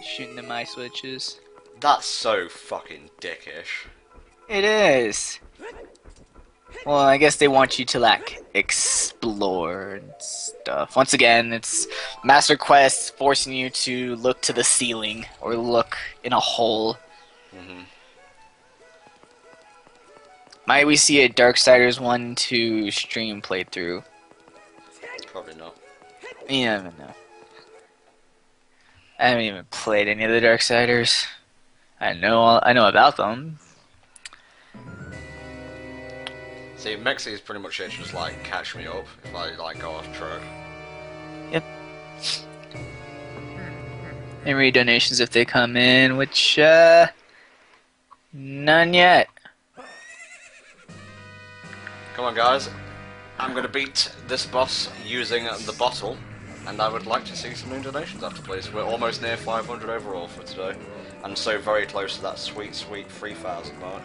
Shooting the eye switches. That's so fucking dickish. It is. Well, I guess they want you to, like, explore and stuff. Once again, it's Master Quest forcing you to look to the ceiling or look in a hole. Might we see a Darksiders 1-2 stream playthrough? Probably not. You never know. I haven't even played any of the Darksiders. I know about them. See, Mexi is pretty much here to just like catch me up if I like go off track. Yep. And read donations if they come in, which none yet. Come on, guys. I'm gonna beat this boss using the bottle, and I would like to see some new donations after, please. We're almost near 500 overall for today, and so very close to that sweet, sweet 3,000 mark.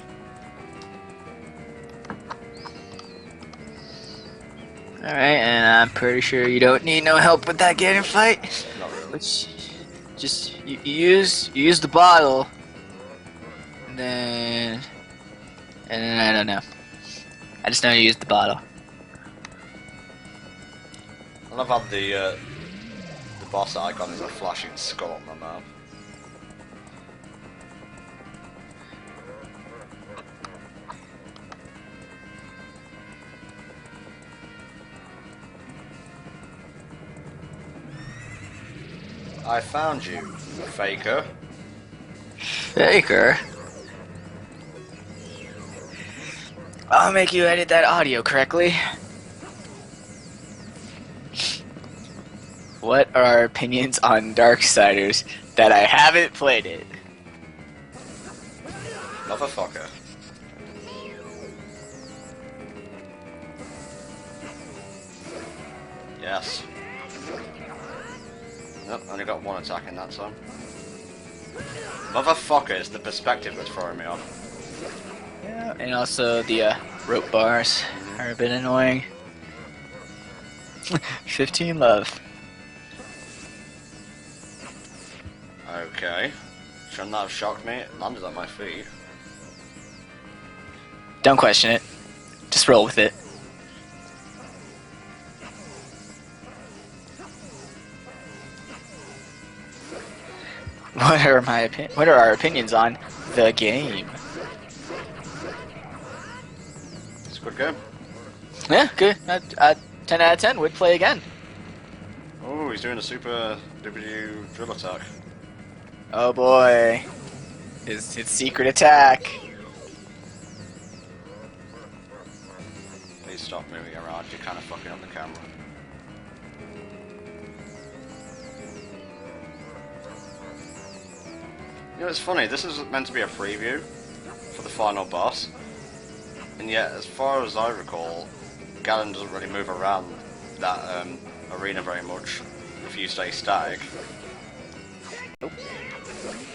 Alright, and I'm pretty sure you don't need no help with that Gator fight. Not really. Which, just, you use the bottle, and then I don't know. I just know you use the bottle. I love how the boss icon is a flashing skull on my mouth. I found you, faker. Faker? I'll make you edit that audio correctly. What are our opinions on Darksiders that I haven't played it? Motherfucker. Yes. Nope, only got one attack in that time. Motherfucker, it's the perspective that's throwing me off. Yeah, and also the rope bars are a bit annoying. 15 love. Okay. Shouldn't that have shocked me? It landed at my feet. Don't question it. Just roll with it. What are our opinions on the game? It's a good game. Yeah, good. 10 out of 10. Would play again. Oh, he's doing a super W drill attack. Oh boy. His secret attack. Please stop moving around, you're kind of fucking up the camera. You know, it's funny, this is meant to be a preview for the final boss, and yet, as far as I recall, Ganon doesn't really move around that arena very much if you stay static. Nope.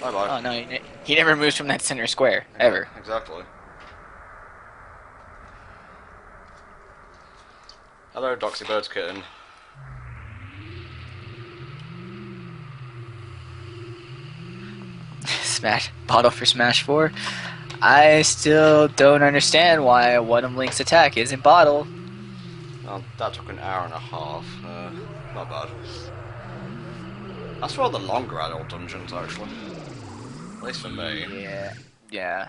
Bye bye. Oh no, he never moves from that center square, ever. Exactly. Hello, Doxy Bird's kitten. Smash bottle for Smash 4. I still don't understand why one of Link's attack isn't bottle. Oh, that took an hour and a half. Not bad. That's one of the longer adult dungeons, actually. At least for me. Yeah.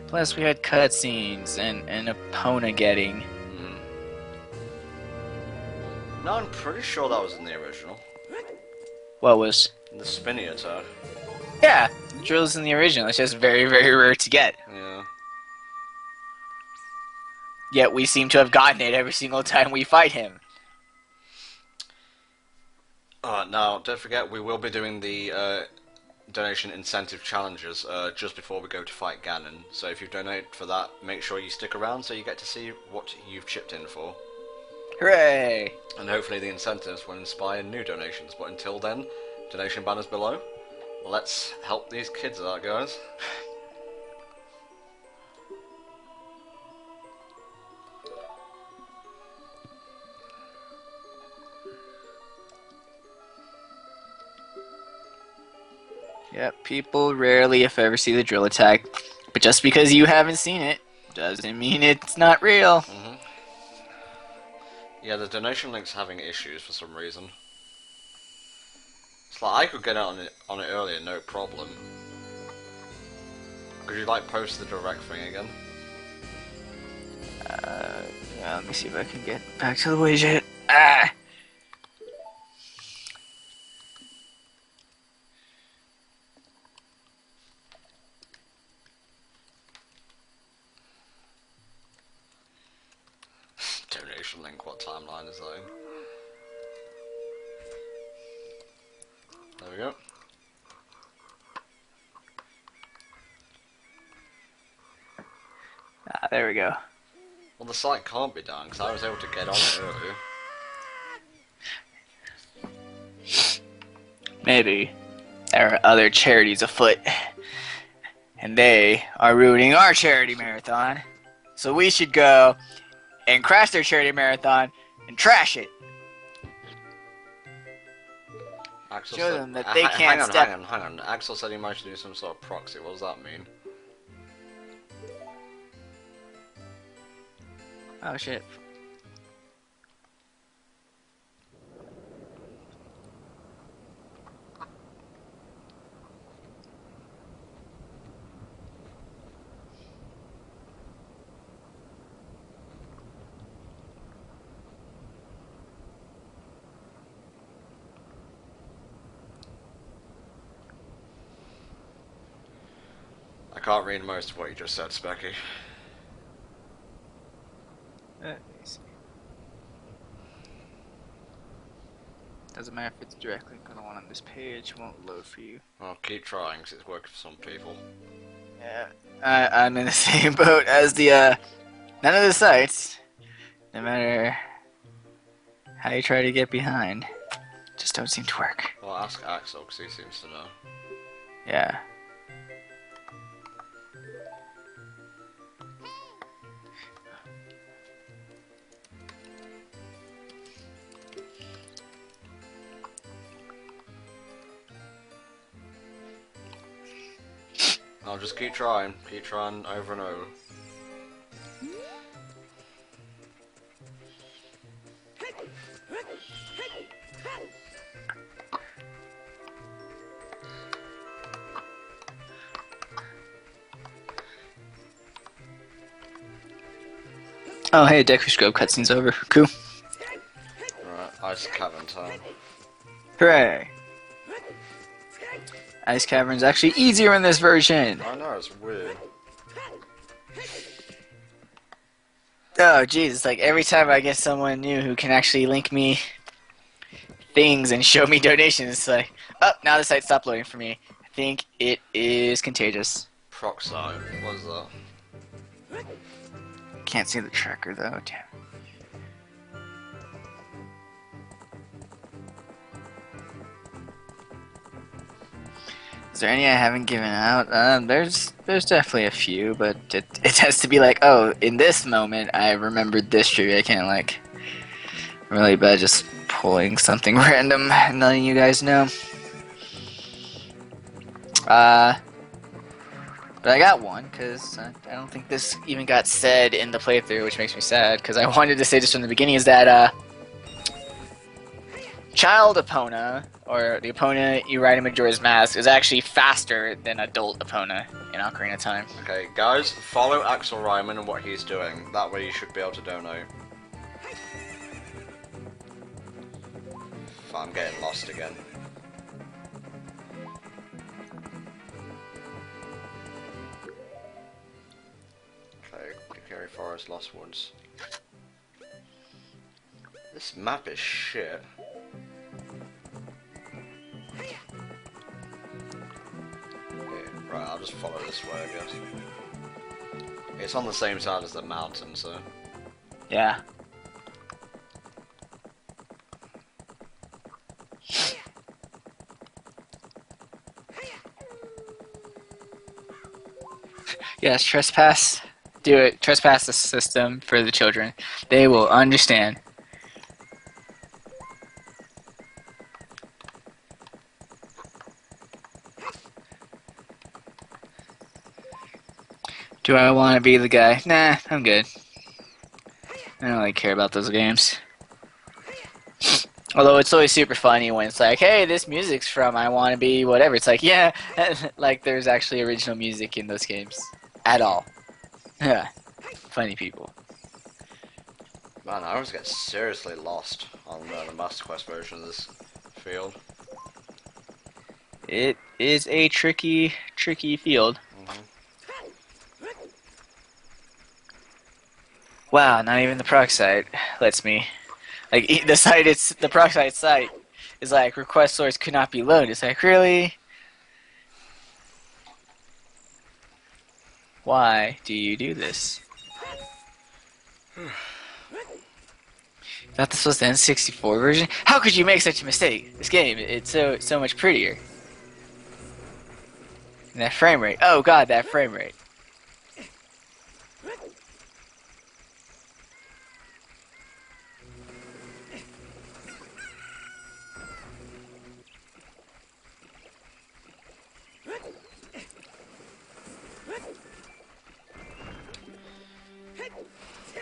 Plus, we had cutscenes and Epona getting. No, I'm pretty sure that was in the original. What was? The spinny attack. Yeah, Drill's in the original. It's just very, very rare to get. Yeah. Yet we seem to have gotten it every single time we fight him. Now, don't forget, we will be doing the donation incentive challenges just before we go to fight Ganon. So if you donate for that, make sure you stick around so you get to see what you've chipped in for. Hooray! And hopefully the incentives will inspire new donations. But until then, donation banners below. Let's help these kids out, guys. Yep, people rarely, if ever, see the drill attack. But just because you haven't seen it, doesn't mean it's not real. Mm-hmm. Yeah, the donation link's having issues for some reason. It's like I could get on it earlier, no problem. Could you like post the direct thing again? Yeah, let me see if I can get back to the widget. Ah! Donation link, what timeline is that in? There we go. Ah, there we go. Well, the site can't be down because I was able to get on it earlier. Maybe there are other charities afoot, and they are ruining our charity marathon. So we should go and crash their charity marathon and trash it. Axel Show said, them that they can't step. Hang on. Axel said he might do some sort of proxy. What does that mean? Oh shit. I can't read most of what you just said, Specky. Let me see. Doesn't matter if it's direct link on the one on this page, it won't load for you. Well, keep trying, because it's working for some people. Yeah, I'm in the same boat as the, none of the sites, no matter how you try to get behind, just don't seem to work. Well, ask Axel, because he seems to know. Yeah. I'll just keep trying over and over. Oh hey, Deku Scrub cutscene's over. Cool. Alright, Ice Cavern time. Hooray! Ice Cavern's actually easier in this version. I know, it's weird. Oh jeez, it's like every time I get someone new who can actually link me things and show me donations, it's like, oh, now the site stopped loading for me. I think it is contagious. Proxy, what is that? Can't see the tracker though, damn. Is there any I haven't given out? There's definitely a few, but it has to be like, oh, in this moment I remembered this trivia. I can't like really bad just pulling something random and letting you guys know. But I got one because I don't think this even got said in the playthrough, which makes me sad because I wanted to say this from the beginning. Is that child Epona, or the Epona you ride in Majora's Mask, is actually faster than adult Epona in Ocarina of Time. Okay, guys, follow Axel Ryman and what he's doing. That way you should be able to donate. I'm getting lost again. Okay, Gary Forest, Lost Woods. This map is shit. Right, I'll just follow this way, I guess. It's on the same side as the mountain, so... Yeah. Yes, trespass. Do it. Trespass the system for the children. They will understand. Do I want to be the guy? Nah, I'm good. I don't really care about those games. Although it's always super funny when it's like, hey, this music's from I Want to Be Whatever. It's like, yeah, like there's actually original music in those games. At all. Yeah. Funny people. Man, I always get seriously lost on the Master Quest version of this field. It is a tricky field. Wow, not even the proc site lets me. Like, the proc site is like, request source could not be loaded. It's like, really? Why do you do this? Thought this was the N64 version? How could you make such a mistake? This game, it's so much prettier. And that frame rate. Oh god, that frame rate.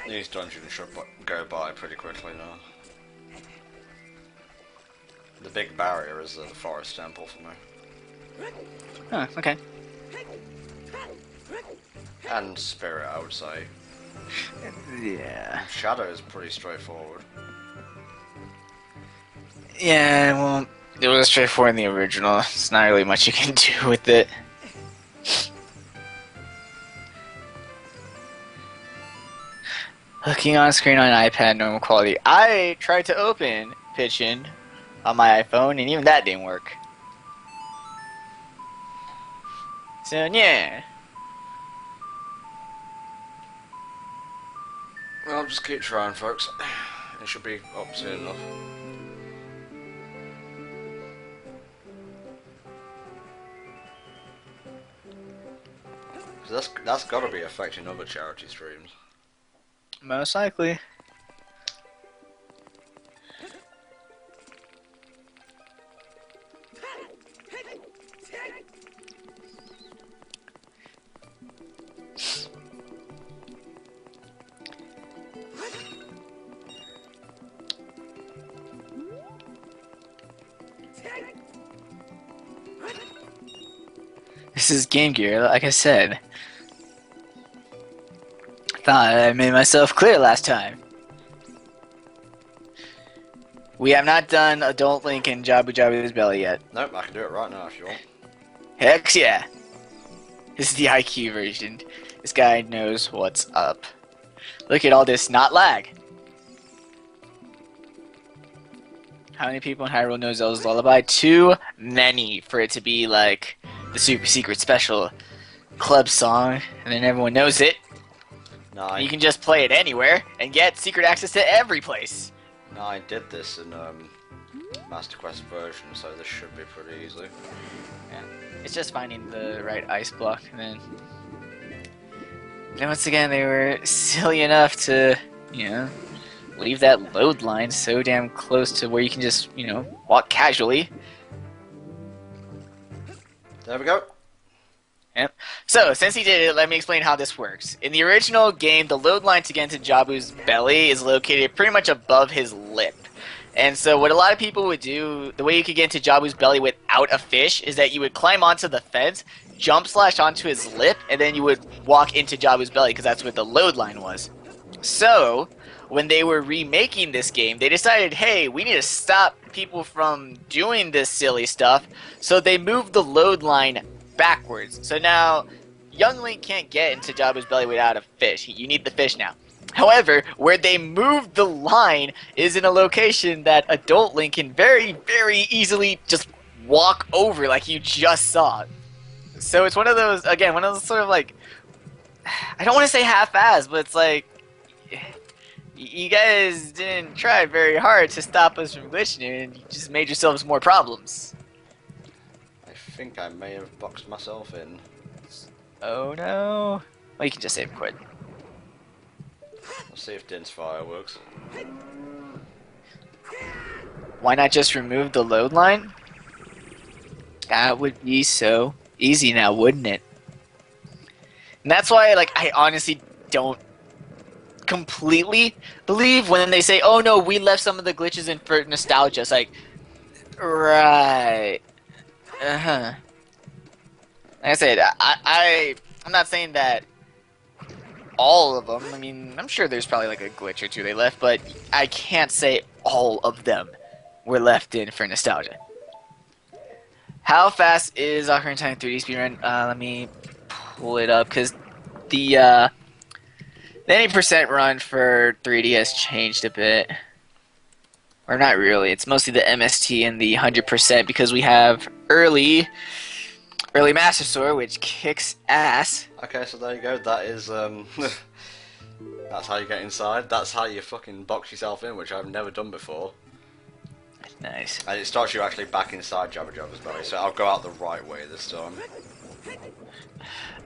These dungeons should go by pretty quickly now. The big barrier is the forest temple for me. Oh, okay. And Spirit, I would say. Yeah. Shadow is pretty straightforward. Yeah, well, it was straightforward in the original. There's not really much you can do with it. Looking on screen on an iPad, normal quality. I tried to open Pitchin on my iPhone, and even that didn't work. So, yeah. Well, just keep trying, folks. It should be up soon enough. That's got to be affecting other charity streams. Most likely. This is Game Gear, like I said. Thought I made myself clear last time. We have not done Adult Link and Jabu Jabu's Belly yet. Nope, I can do it right now if you want. Heck yeah! This is the IQ version. This guy knows what's up. Look at all this not lag. How many people in Hyrule know Zelda's Lullaby? Too many for it to be like the super secret special club song, and then everyone knows it. No, You can just play it anywhere and get secret access to every place. No, I did this in Master Quest version, so this should be pretty easy. Yeah. It's just finding the right ice block, and then once again they were silly enough to, you know, leave that load line so damn close to where you can just, you know, walk casually. There we go. Yep. So, since he did it, let me explain how this works. In the original game, the load line to get into Jabu's belly is located pretty much above his lip. And so what a lot of people would do, the way you could get into Jabu's belly without a fish, is that you would climb onto the fence, jump slash onto his lip, and then you would walk into Jabu's belly, because that's what the load line was. So, when they were remaking this game, they decided, hey, we need to stop people from doing this silly stuff, so they moved the load line backwards. So now, young Link can't get into Jabu's belly without a fish. You need the fish now. However, where they moved the line is in a location that adult Link can very, very easily just walk over like you just saw. So it's one of those, again, one of those sort of like, I don't want to say half-assed, but it's like, you guys didn't try very hard to stop us from glitching, and you just made yourselves more problems. I think I may have boxed myself in. Oh no. Well, you can just save quit. Let's see if Din's fire works. Why not just remove the load line? That would be so easy now, wouldn't it? And that's why, like, I honestly don't completely believe when they say, oh no, we left some of the glitches in for nostalgia. It's like, right. Uh-huh. Like I said, I'm not saying that all of them. I mean, I'm sure there's probably like a glitch or two they left, but I can't say all of them were left in for nostalgia. How fast is Ocarina of Time 3D speedrun? Let me pull it up, because the 80% run for 3D has changed a bit. Or not really. It's mostly the MST and the 100% because we have early Master Sword, which kicks ass. Okay, so there you go. That is that's how you get inside. That's how you fucking box yourself in, which I've never done before. Nice. And it starts you actually back inside Jabba Jabba's belly, so I'll go out the right way this time.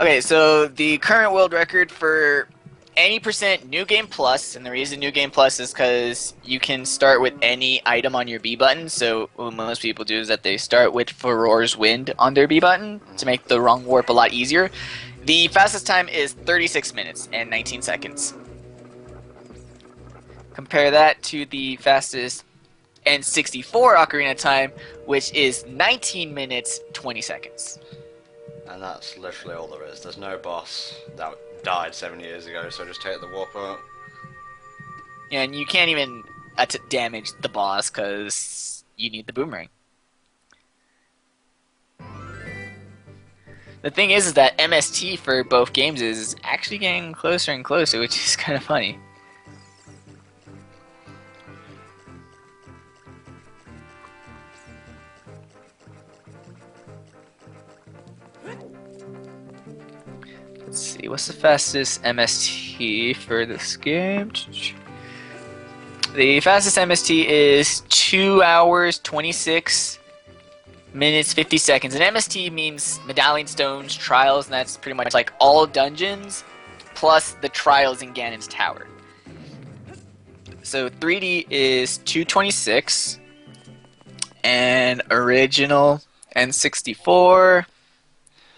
Okay, so the current world record for any percent New Game Plus, and the reason New Game Plus is because you can start with any item on your B button. So what most people do is that they start with Furor's Wind on their B button to make the wrong warp a lot easier. The fastest time is 36 minutes and 19 seconds. Compare that to the fastest N64 Ocarina time, which is 19 minutes 20 seconds. And that's literally all there is. There's no boss that died 7 years ago, so just take the warp out. Yeah, and you can't even damage the boss because you need the boomerang. The thing is that MST for both games is actually getting closer and closer, which is kind of funny. Let's see, what's the fastest MST for this game? The fastest MST is 2 hours, 26 minutes, 50 seconds. And MST means Medallion Stones, Trials, and that's pretty much like all dungeons, plus the Trials in Ganon's Tower. So 3D is 226, and original N64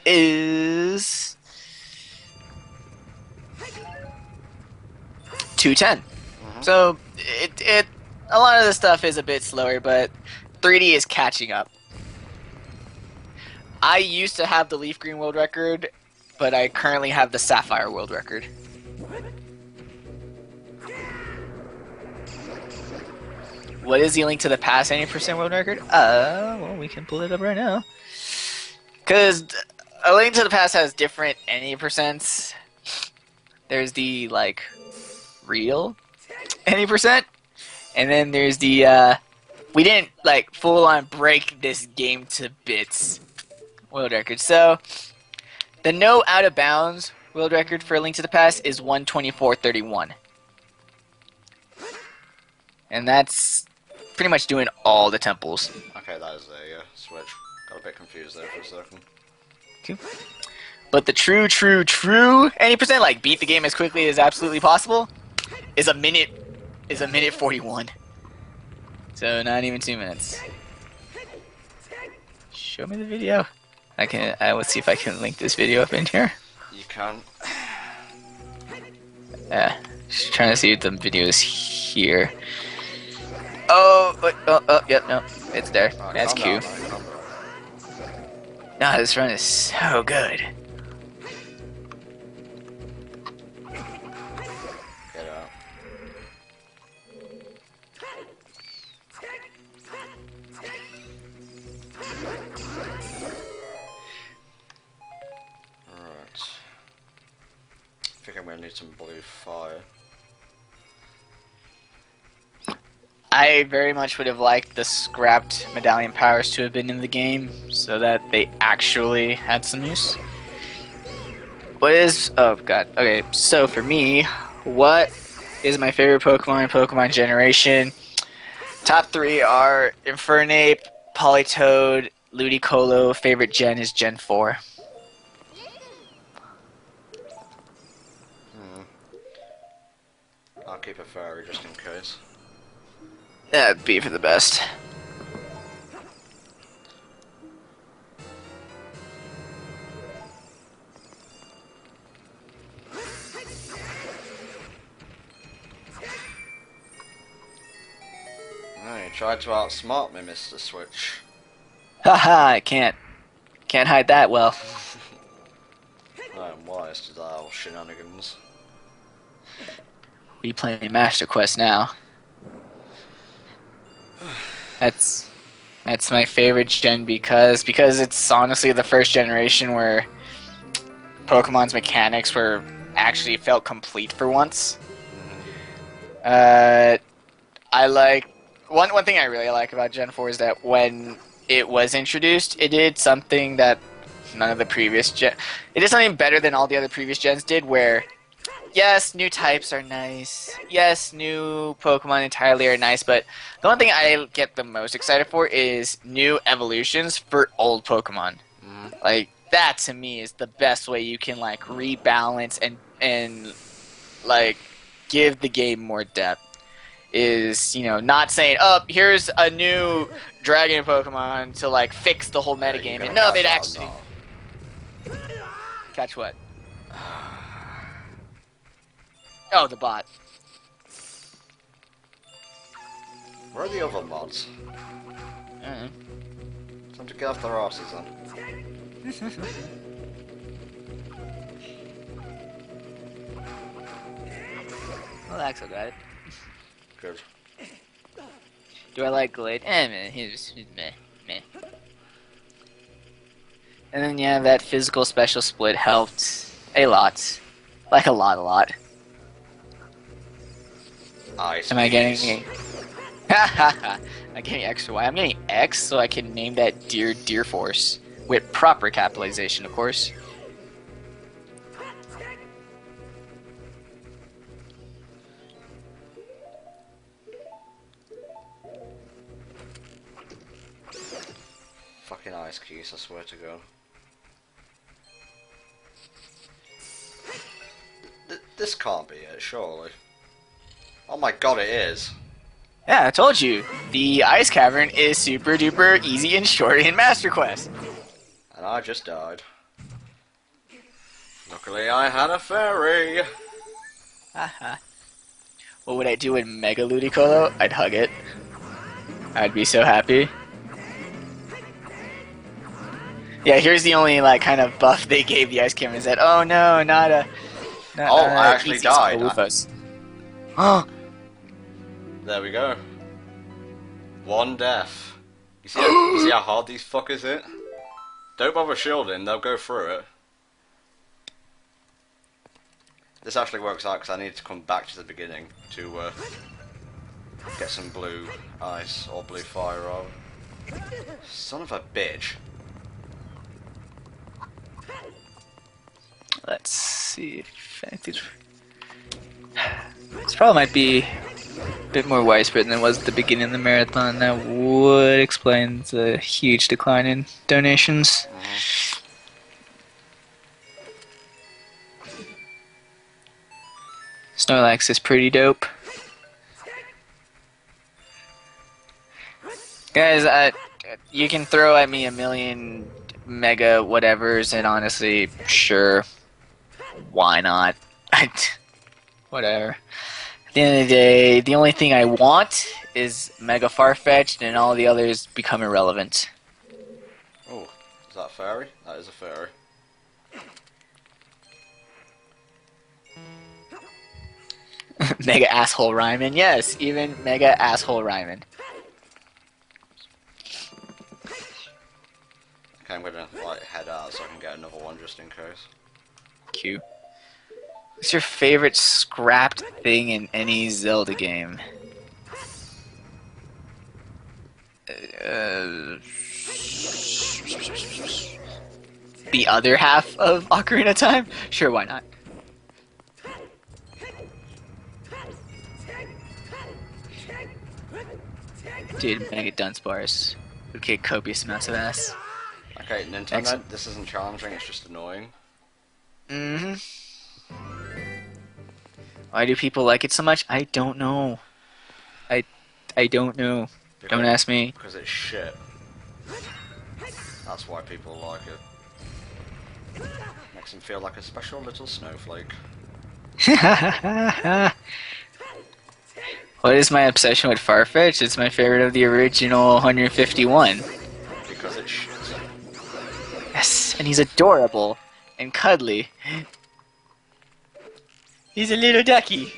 is 210. So it a lot of the stuff is a bit slower, but 3D is catching up. I used to have the Leaf Green world record, but I currently have the Sapphire world record. What is the Link to the Past 80% world record? Well, we can pull it up right now. Because A Link to the Past has different 80%. There's the, like, real 80%, and then there's the we didn't like full on break this game to bits world record. So the no out of bounds world record for A Link to the Past is 124.31, and that's pretty much doing all the temples. Okay, that is a switch. Got a bit confused there for a second. Cool. But the true 80%, like beat the game as quickly as absolutely possible, is a minute 41. So not even 2 minutes. Show me the video. Let's see if I can link this video up in here. You can. Yeah, just trying to see if the video is here. Oh, yep, no, it's there. That's Q. Nah, this run is so good. Get out. Alright. I think I'm gonna need some blue fire. I very much would have liked the scrapped medallion powers to have been in the game so that they actually had some use. Oh god, okay, so for me, what is my favorite Pokemon generation? Top 3 are Infernape, Politoed, Ludicolo. Favorite gen is Gen 4. I'll keep a fairy just in case. That'd be for the best. No, you tried to outsmart me, Mr. Switch. Haha, I can't hide that well. I am wise to thy shenanigans. We playing Master Quest now. That's my favorite gen because it's honestly the first generation where Pokemon's mechanics were actually felt complete for once. I like one thing I really like about Gen 4 is that when it was introduced, it did something that none of the previous it did something better than all the other previous gens did, where yes, new types are nice. Yes, new Pokemon entirely are nice, but the one thing I get the most excited for is new evolutions for old Pokemon. Like, that to me is the best way you can like rebalance and like give the game more depth. Is, you know, not saying, oh, here's a new Dragon Pokemon to like fix the whole metagame, and no, they'd actually catch what? Oh, the bot. Where are the other mods? Time to get off their asses then. Well, Axel got it. Good. Do I like Glade? Meh, he's meh. And then, yeah, that physical special split helped a lot. Like, a lot. Am I getting I'm getting X or Y. I'm getting X so I can name that Deer Force. With proper capitalization, of course. Fucking ice keys, I swear to God. This can't be it, surely. Oh my god, it is. Yeah, I told you. The Ice Cavern is super duper easy and short in Master Quest. And I just died. Luckily I had a fairy. Haha. What would I do in Mega Ludicolo? I'd hug it. I'd be so happy. Yeah, here's the only like kind of buff they gave the Ice Cavern is that, oh no, I actually died. Oh. There we go. One death. You see how hard these fuckers hit? Don't bother shielding, they'll go through it. This actually works out because I need to come back to the beginning to get some blue ice or blue fire rather. Son of a bitch. Let's see if anything's... This probably might be a bit more widespread than it was at the beginning of the marathon. That would explain the huge decline in donations. Snorlax is pretty dope. Guys, you can throw at me a million mega whatevers, and honestly, sure, why not? Whatever. At the end of the day, the only thing I want is Mega Farfetch'd, and all the others become irrelevant. Oh, is that a fairy? That is a fairy. Mega Asshole Ryman, yes, even Mega Asshole Ryman. Okay, I'm gonna like head out so I can get another one just in case. Q. What's your favorite scrapped thing in any Zelda game? The other half of Ocarina of Time? Sure, why not? Dude, Mega Dunsparce would kick copious amounts of ass. Okay, Nintendo, this isn't challenging, it's just annoying. Mm-hmm. Why do people like it so much? I don't know. I don't know. Don't ask me. Because it's shit. That's why people like it. Makes them feel like a special little snowflake. What is my obsession with Farfetch? It's my favorite of the original 151. Because it's shit. Yes, and he's adorable and cuddly. He's a little ducky.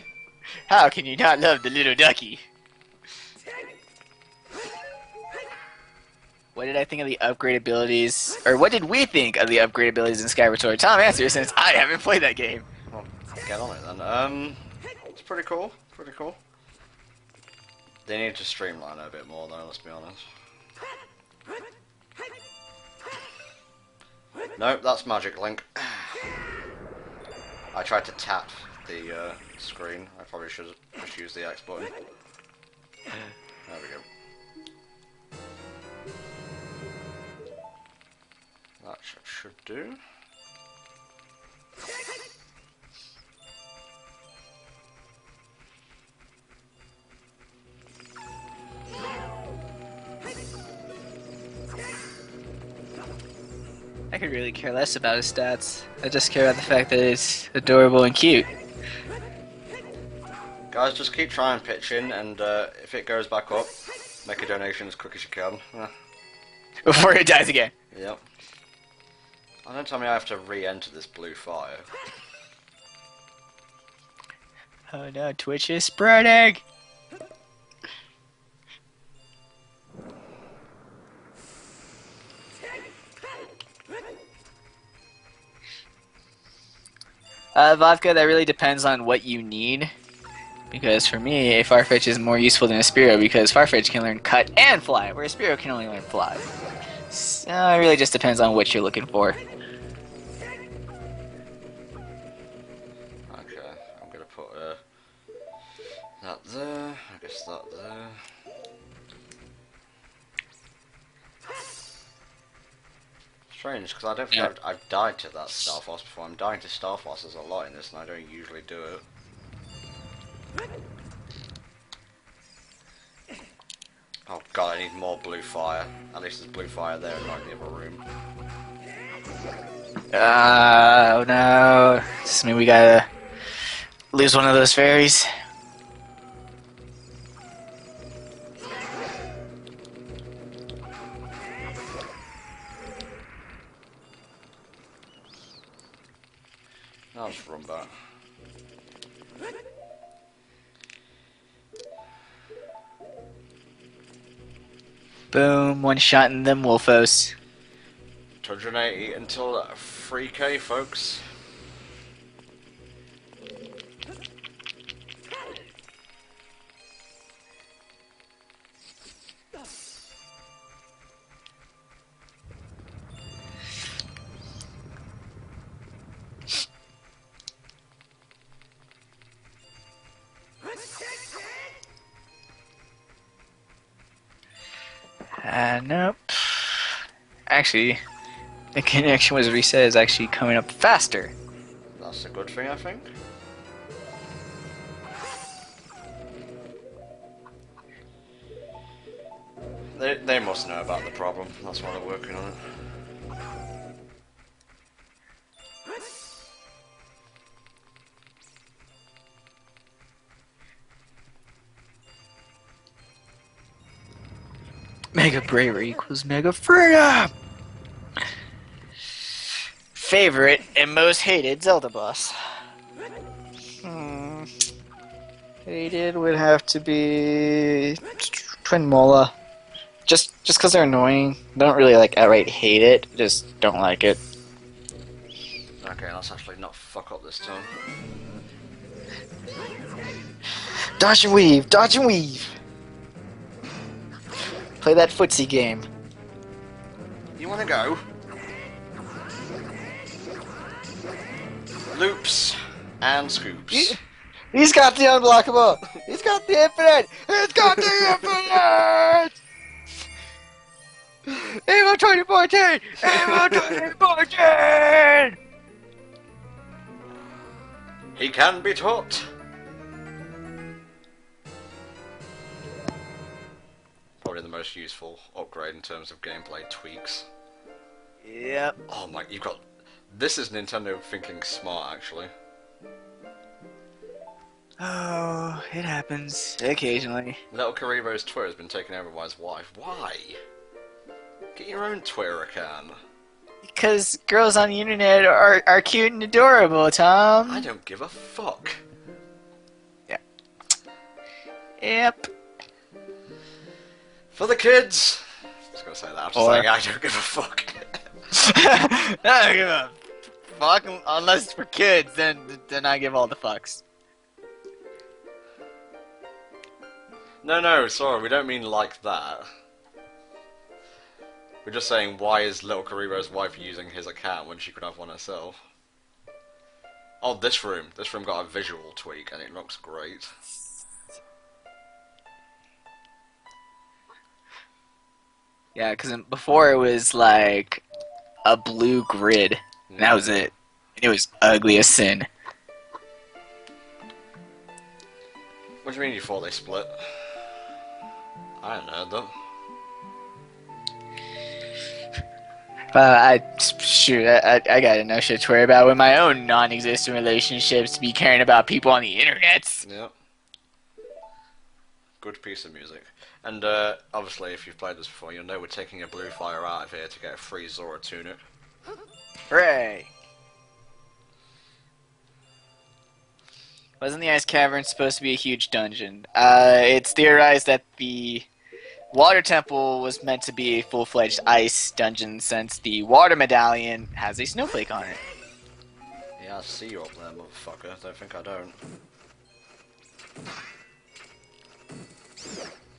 How can you not love the little ducky? What did I think of the upgrade abilities? Or what did we think of the upgrade abilities in Skyward Sword? Tom, answer, since I haven't played that game. Well, get on it then. It's pretty cool. Pretty cool. They need to streamline it a bit more though, let's be honest. Nope, that's Magic Link. I tried to tap the screen. I probably should just use the X button. There we go. That should do. I could really care less about his stats. I just care about the fact that it's adorable and cute. Guys, just keep trying pitching, and if it goes back up, make a donation as quick as you can. Before it dies again. Yep. Oh, don't tell me I have to re-enter this blue fire. Oh no, Twitch is spreading! Vodka, that really depends on what you need. Because for me, a Farfetch is more useful than a Spearow because Farfetch can learn Cut and Fly, whereas Spearow can only learn Fly. So it really just depends on what you're looking for. Okay, I'm gonna put that there, I guess that there. Strange, because I don't think I've died to that Starfoss before. I'm dying to Starfosses a lot in this and I don't usually do it. Oh god, I need more blue fire. At least there's blue fire there and not in the other room. Oh no. Does this mean we gotta lose one of those fairies? I'll just run back. Boom, one shot in them wolfos. 280 until 3k, folks. Nope. Actually, the connection was reset is actually coming up faster. That's a good thing, I think. They must know about the problem. That's why they're working on it. Mega bravery equals mega freedom! Favorite and most hated Zelda boss? Hated would have to be Twin Mola. Just because they're annoying. Don't really like outright hate it. Just don't like it. Okay, let's actually not fuck up this time. Dodge and weave! Dodge and weave! Play that footsie game. You wanna go? Loops and scoops. He's got the unblockable! He's got the infinite! He's got the infinite! Evo 2014! Evo 2014! He can be taught. Probably the most useful upgrade in terms of gameplay tweaks. Yep. Oh my, you've got... This is Nintendo thinking smart, actually. Oh, it happens occasionally. Little Karibo's Twitter has been taken over by his wife. Why? Get your own Twitter account. Because girls on the internet are cute and adorable, Tom. I don't give a fuck. Yeah. Yep. For the kids! I was gonna say that after saying I don't give a fuck. I don't give a fuck unless it's for kids, then I give all the fucks. No, sorry, we don't mean like that. We're just saying, why is little Karibo's wife using his account when she could have one herself? Oh, this room. This room got a visual tweak and it looks great. Yeah, because before it was like a blue grid. And that was it. And it was ugly as sin. What do you mean you thought they split? I don't know, though. I got enough shit to worry about with my own non-existent relationships to be caring about people on the internet. Yep. Good piece of music. And obviously, if you've played this before, you'll know we're taking a blue fire out of here to get a free Zora tunic. Hooray! Wasn't the ice cavern supposed to be a huge dungeon? It's theorized that the water temple was meant to be a full-fledged ice dungeon since the water medallion has a snowflake on it. Yeah, I see you up there, motherfucker. Don't think I don't.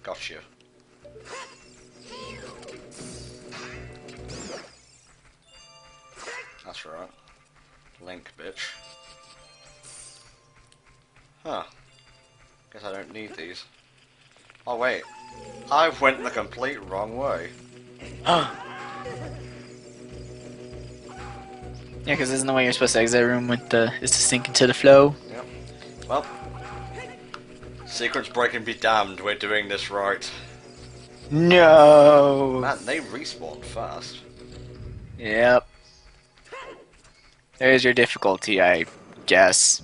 Gotcha. That's right. Link, bitch. Huh. Guess I don't need these. Oh wait. I went the complete wrong way. Yeah, because isn't the way you're supposed to exit a room with is to sink into the flow? Yep. Well. Secrets breaking be damned, we're doing this right. No! Man, they respawn fast. Yep. There's your difficulty, I guess.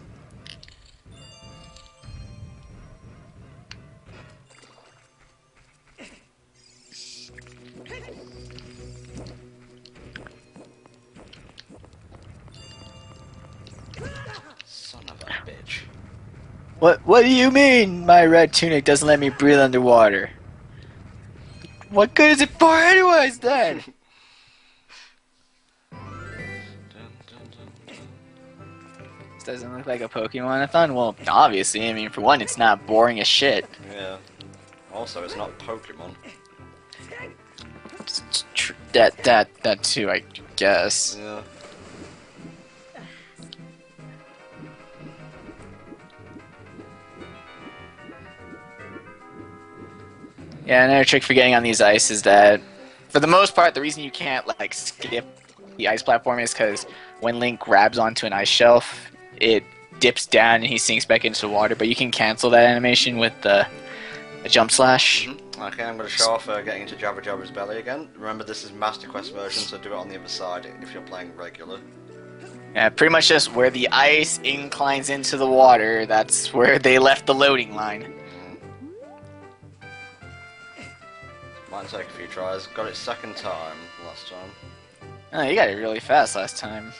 Son of a bitch. What do you mean my red tunic doesn't let me breathe underwater? What good is it for anyways then? This doesn't look like a Pokemon-a-thon? Well, obviously, I mean, for one, it's not boring as shit. Yeah. Also, it's not Pokemon. That too, I guess. Yeah. Yeah, another trick for getting on these ice is that, for the most part, the reason you can't, like, skip the ice platform is because when Link grabs onto an ice shelf, it dips down and he sinks back into the water, but you can cancel that animation with the a jump slash. Okay, I'm going to show off getting into Jabba Jabba's belly again. Remember, this is Master Quest version, so do it on the other side if you're playing regular. Yeah, pretty much just where the ice inclines into the water, that's where they left the loading line. Might take a few tries. Got it second time last time. Oh, you got it really fast last time.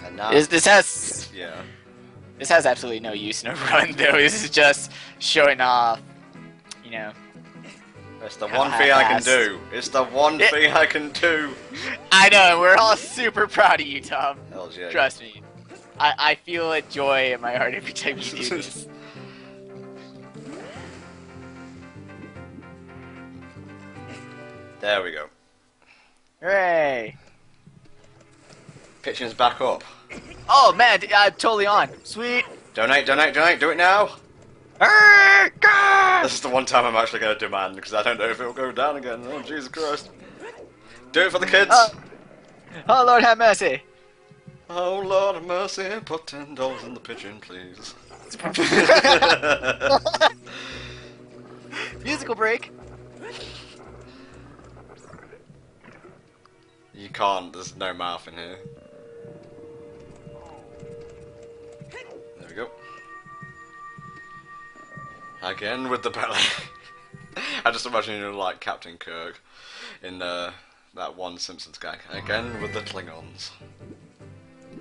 And now... This has absolutely no use in a run, though. This is just showing off, you know. It's the one thing I can do. It's the one thing I can do. I know, we're all super proud of you, Tom. Hells yeah. Trust me. I feel a joy in my heart every time you do this. There we go. Hooray! Pitching's back up. Oh man, I'm totally on. Sweet. Donate, donate, donate. Do it now. This is the one time I'm actually going to demand, because I don't know if it'll go down again. Oh, Jesus Christ. Do it for the kids. Oh Lord have mercy. Oh Lord have mercy. Put $10 in the pitching, please. Musical break. You can't. There's no mouth in here. There we go. Again with the belly. I just imagine you like Captain Kirk in that one Simpsons gag. Again with the Klingons.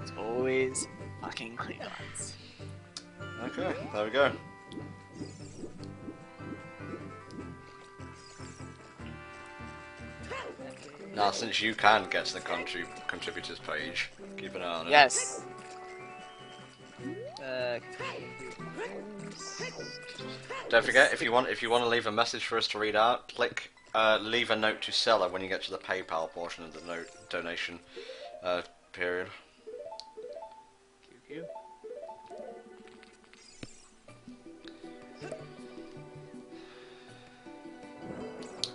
It's always fucking Klingons. Okay, there we go. Now, since you can get to the contributors page, keep an eye on it. Yes. Don't forget, if you want to leave a message for us to read out, click leave a note to seller when you get to the PayPal portion of the donation period.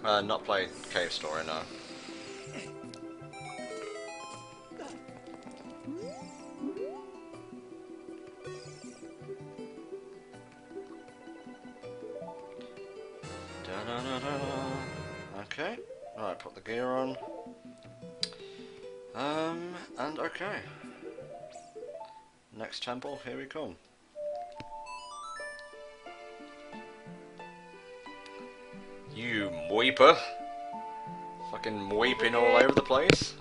Not played Cave Story, no. Okay, alright, put the gear on. And okay. Next temple, here we come. You moiper! Fucking weeping all over the place.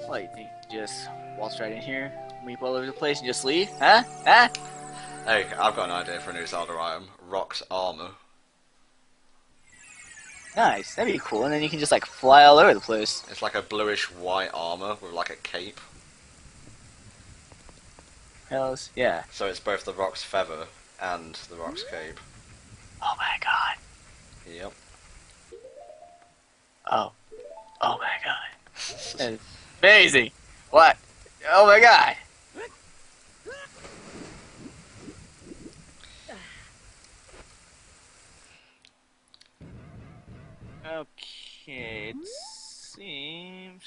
What, you think you just waltz right in here, weep all over the place and just leave? Huh? Huh? Hey, I've got an idea for a new Zelda item. Rock's armor. Nice, that'd be cool, and then you can just like fly all over the place. It's like a bluish white armor with like a cape. Hells, yeah. So it's both the Rock's feather and the Rock's cape. Oh my god. Yep. Oh. Oh my god. That's amazing. What? Oh my god. Okay, it seems...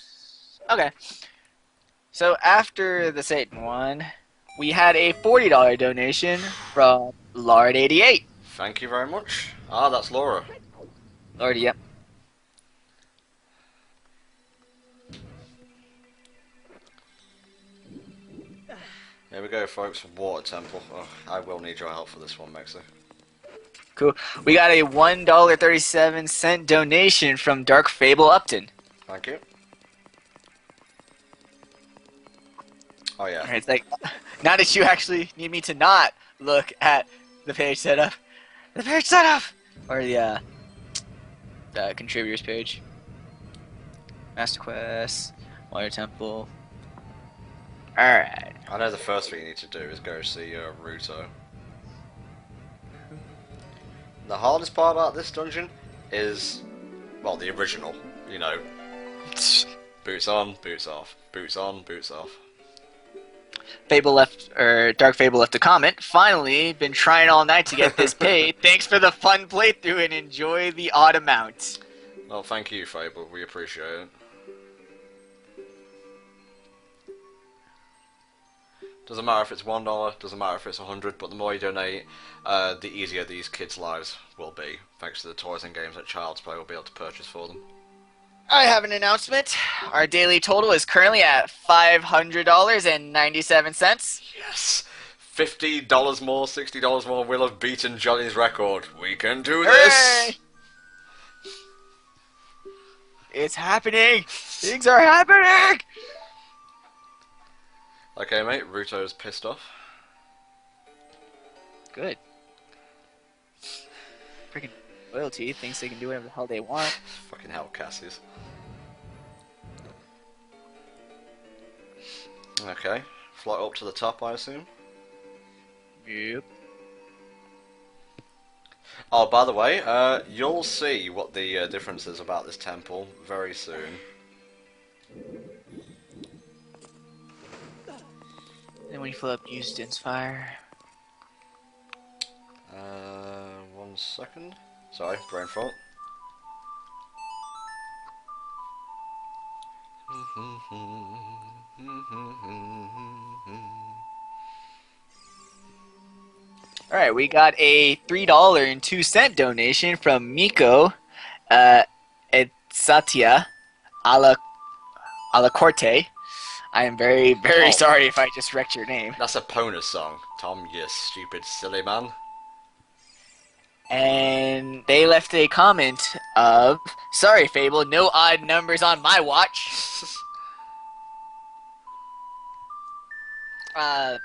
Okay. So after the Satan one, we had a $40 donation from Lard88. Thank you very much. Ah, that's Laura. Lord, yep. Here we go, folks. Water temple. Oh, I will need your help for this one, Mexi. Cool. We got a $1.37 donation from Dark Fable Upton. Thank you. Oh yeah. It's like, now that you actually need me to not look at the page setup, or the contributors page. Master Quest, Water Temple. Alright. I know the first thing you need to do is go see Ruto. The hardest part about this dungeon is, well, the original, you know. Boots on, boots off. Boots on, boots off. Dark Fable left a comment. Finally, been trying all night to get this paid. Thanks for the fun playthrough and enjoy the odd amount. Well, thank you, Fable. We appreciate it. Doesn't matter if it's $1, doesn't matter if it's 100, but the more you donate, the easier these kids' lives will be, thanks to the toys and games that Child's Play will be able to purchase for them. I have an announcement. Our daily total is currently at $500.97. Yes! $50 more, $60 more, we'll have beaten Johnny's record. We can do this! Hooray! It's happening! Things are happening! Okay, mate, Ruto's pissed off. Good. Freaking loyalty thinks they can do whatever the hell they want. Fucking hell, Cassius. Okay, flight up to the top, I assume. Yep. Oh, by the way, you'll see what the difference is about this temple very soon. Then when you fill up, use Din's Fire. 1 second. Sorry, brain fault. Alright, we got a $3.02 donation from Miko Etsatia Alacorte. I am very, very sorry if I just wrecked your name. That's a Pona song, Tom, you stupid silly man. And they left a comment of, sorry Fable, no odd numbers on my watch. I'm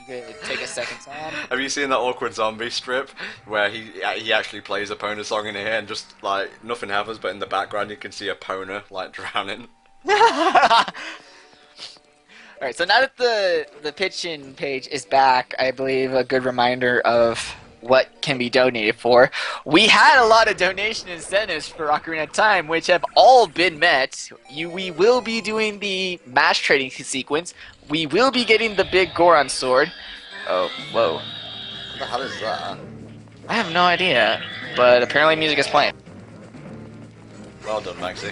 gonna take a second time. Have you seen that awkward zombie strip where he actually plays a Pona song in here and just like nothing happens, but in the background you can see a Pona like drowning? Alright, so now that the pitch-in page is back, I believe a good reminder of what can be donated for. We had a lot of donation incentives for Ocarina of Time, which have all been met. We will be doing the mass trading sequence. We will be getting the big Goron sword. Oh, whoa. What the hell is that? I have no idea, but apparently music is playing. Well done, Maxie.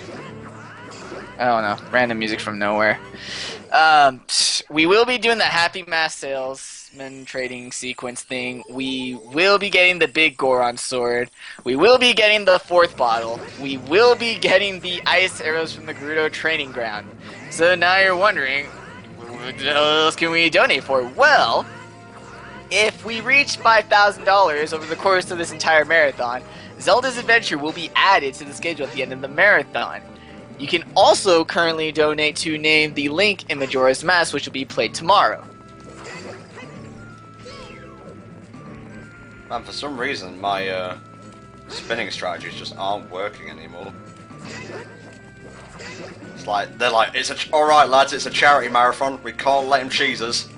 I don't know, random music from nowhere. We will be doing the Happy Mass Salesman trading sequence thing. We will be getting the big Goron sword. We will be getting the 4th bottle. We will be getting the ice arrows from the Gerudo training ground. So now you're wondering, what else can we donate for? Well, if we reach $5,000 over the course of this entire marathon, Zelda's Adventure will be added to the schedule at the end of the marathon. You can also currently donate to name the Link in Majora's Mask, which will be played tomorrow. Man, for some reason my spinning strategies just aren't working anymore. It's like they're like, all right, lads, it's a charity marathon. We can't let him cheese us.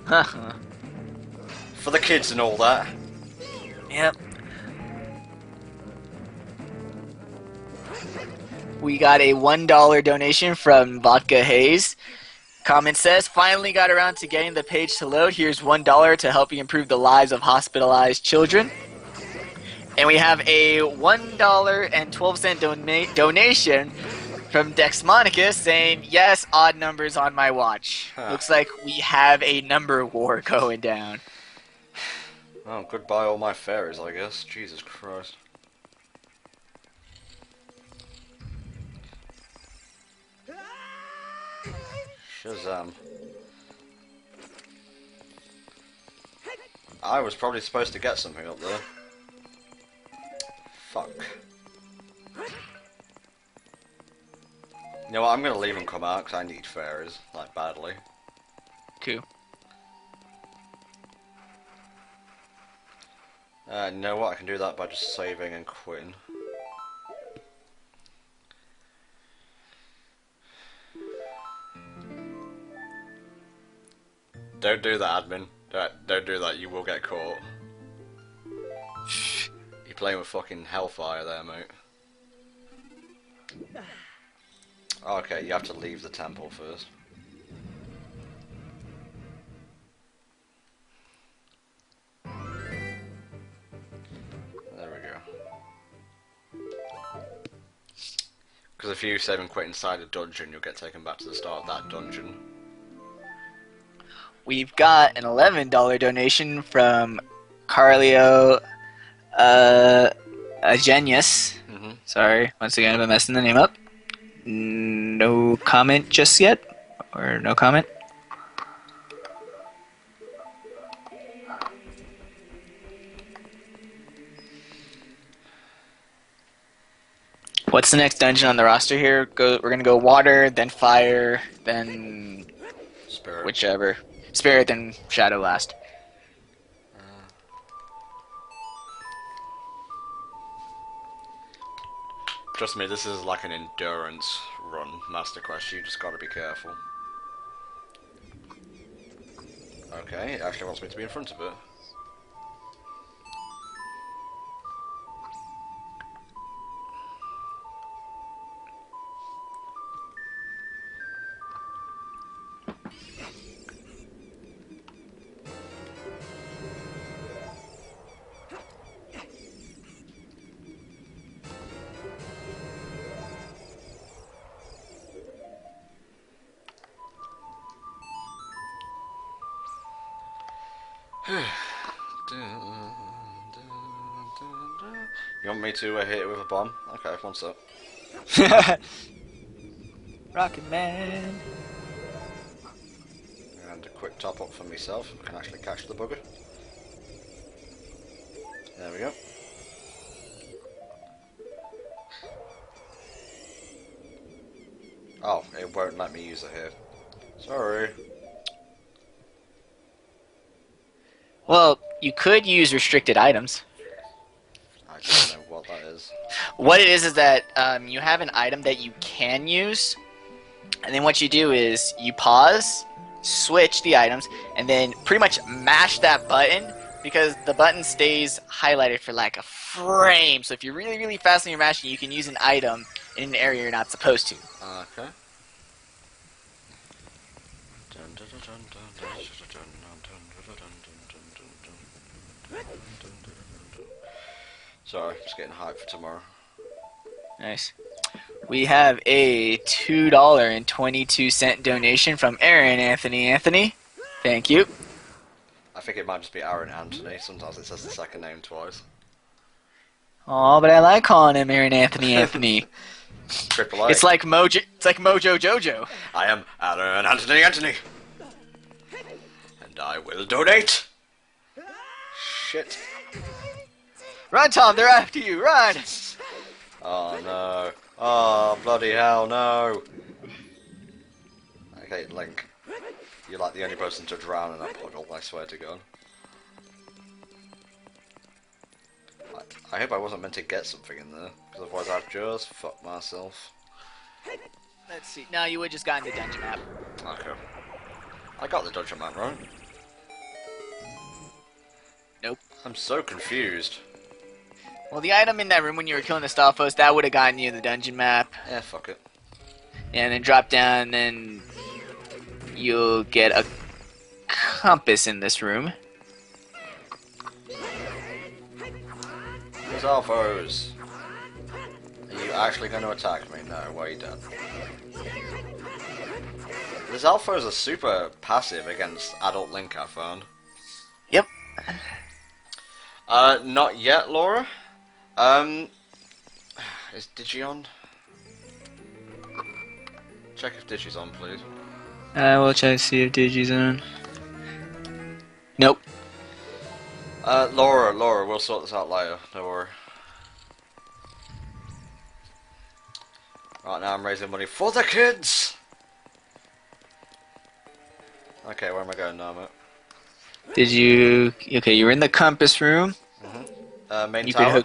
For the kids and all that. Yep. We got a $1 donation from Vodka Hayes. Comment says, finally got around to getting the page to load. Here's $1 to help you improve the lives of hospitalized children. And we have a $1.12 donation from Dex Monica saying, yes, odd numbers on my watch. Huh. Looks like we have a number war going down. Oh, goodbye all my fairies, I guess. Jesus Christ. Shazam. I was probably supposed to get something up there. Fuck. You know what, I'm gonna leave and come out because I need fairies, like, badly. Cool. You know what, I can do that by just saving and quitting. Don't do that, admin. Don't do that, you will get caught. You're playing with fucking Hellfire there, mate. Okay, you have to leave the temple first. There we go. Because if you save and quit inside a dungeon, you'll get taken back to the start of that dungeon. we've got an $11 donation from Carlio Agenius. Sorry, once again, if I'm messing the name up. No comment just yet, or no comment. What's the next dungeon on the roster here? We're gonna go water, then fire, then Spirit. whichever. Spirit, then shadow last. Trust me, this is like an endurance run, Master Quest. You just gotta be careful. Okay, it actually wants me to be in front of it. You want me to hit it with a bomb? Okay, one sec. Rocket Man. And a quick top up for myself. I can actually catch the bugger. There we go. Oh, it won't let me use it here. Sorry. Well, you could use restricted items. I don't know what that is. What it is that you have an item that you can use, and then what you do is you pause, switch the items, and then pretty much mash that button, because the button stays highlighted for like a frame. So if you're really, really fast when you're mashing, you can use an item in an area you're not supposed to. Okay. Sorry, just getting hyped for tomorrow. Nice. We have a $2.22 donation from Aaron Anthony. Thank you. I think it might just be Aaron Anthony. Sometimes it says the second name twice. Oh, but I like calling him Aaron Anthony. Triple A. It's like Mojo Jojo. I am Aaron Anthony. And I will donate. Shit. Run, Tom, they're after you, run! Oh no. Oh, bloody hell, no. Okay, Link. You're like the only person to drown in a puddle, I swear to God. I hope I wasn't meant to get something in there, because otherwise I'd just fuck myself. Let's see. No, you would just gotten the dungeon map. Okay. I got the dungeon map, right? Nope. I'm so confused. Well, the item in that room when you were killing the Stalfos, that would have gotten you the dungeon map. Yeah, fuck it. And then drop down, and then you'll get a compass in this room. These Alphos. Are you actually going to attack me? No, why are you dead? These Alphos are super passive against adult Link, I found. Yep. Not yet, Laura. Is Digi on? Check if Digi's on, please. I will check to see if Digi's on. Nope. Laura, we'll sort this out later. Don't worry. Right now I'm raising money for the kids! Okay, where am I going now, mate? Did you... Okay, you're in the compass room. Main You tower?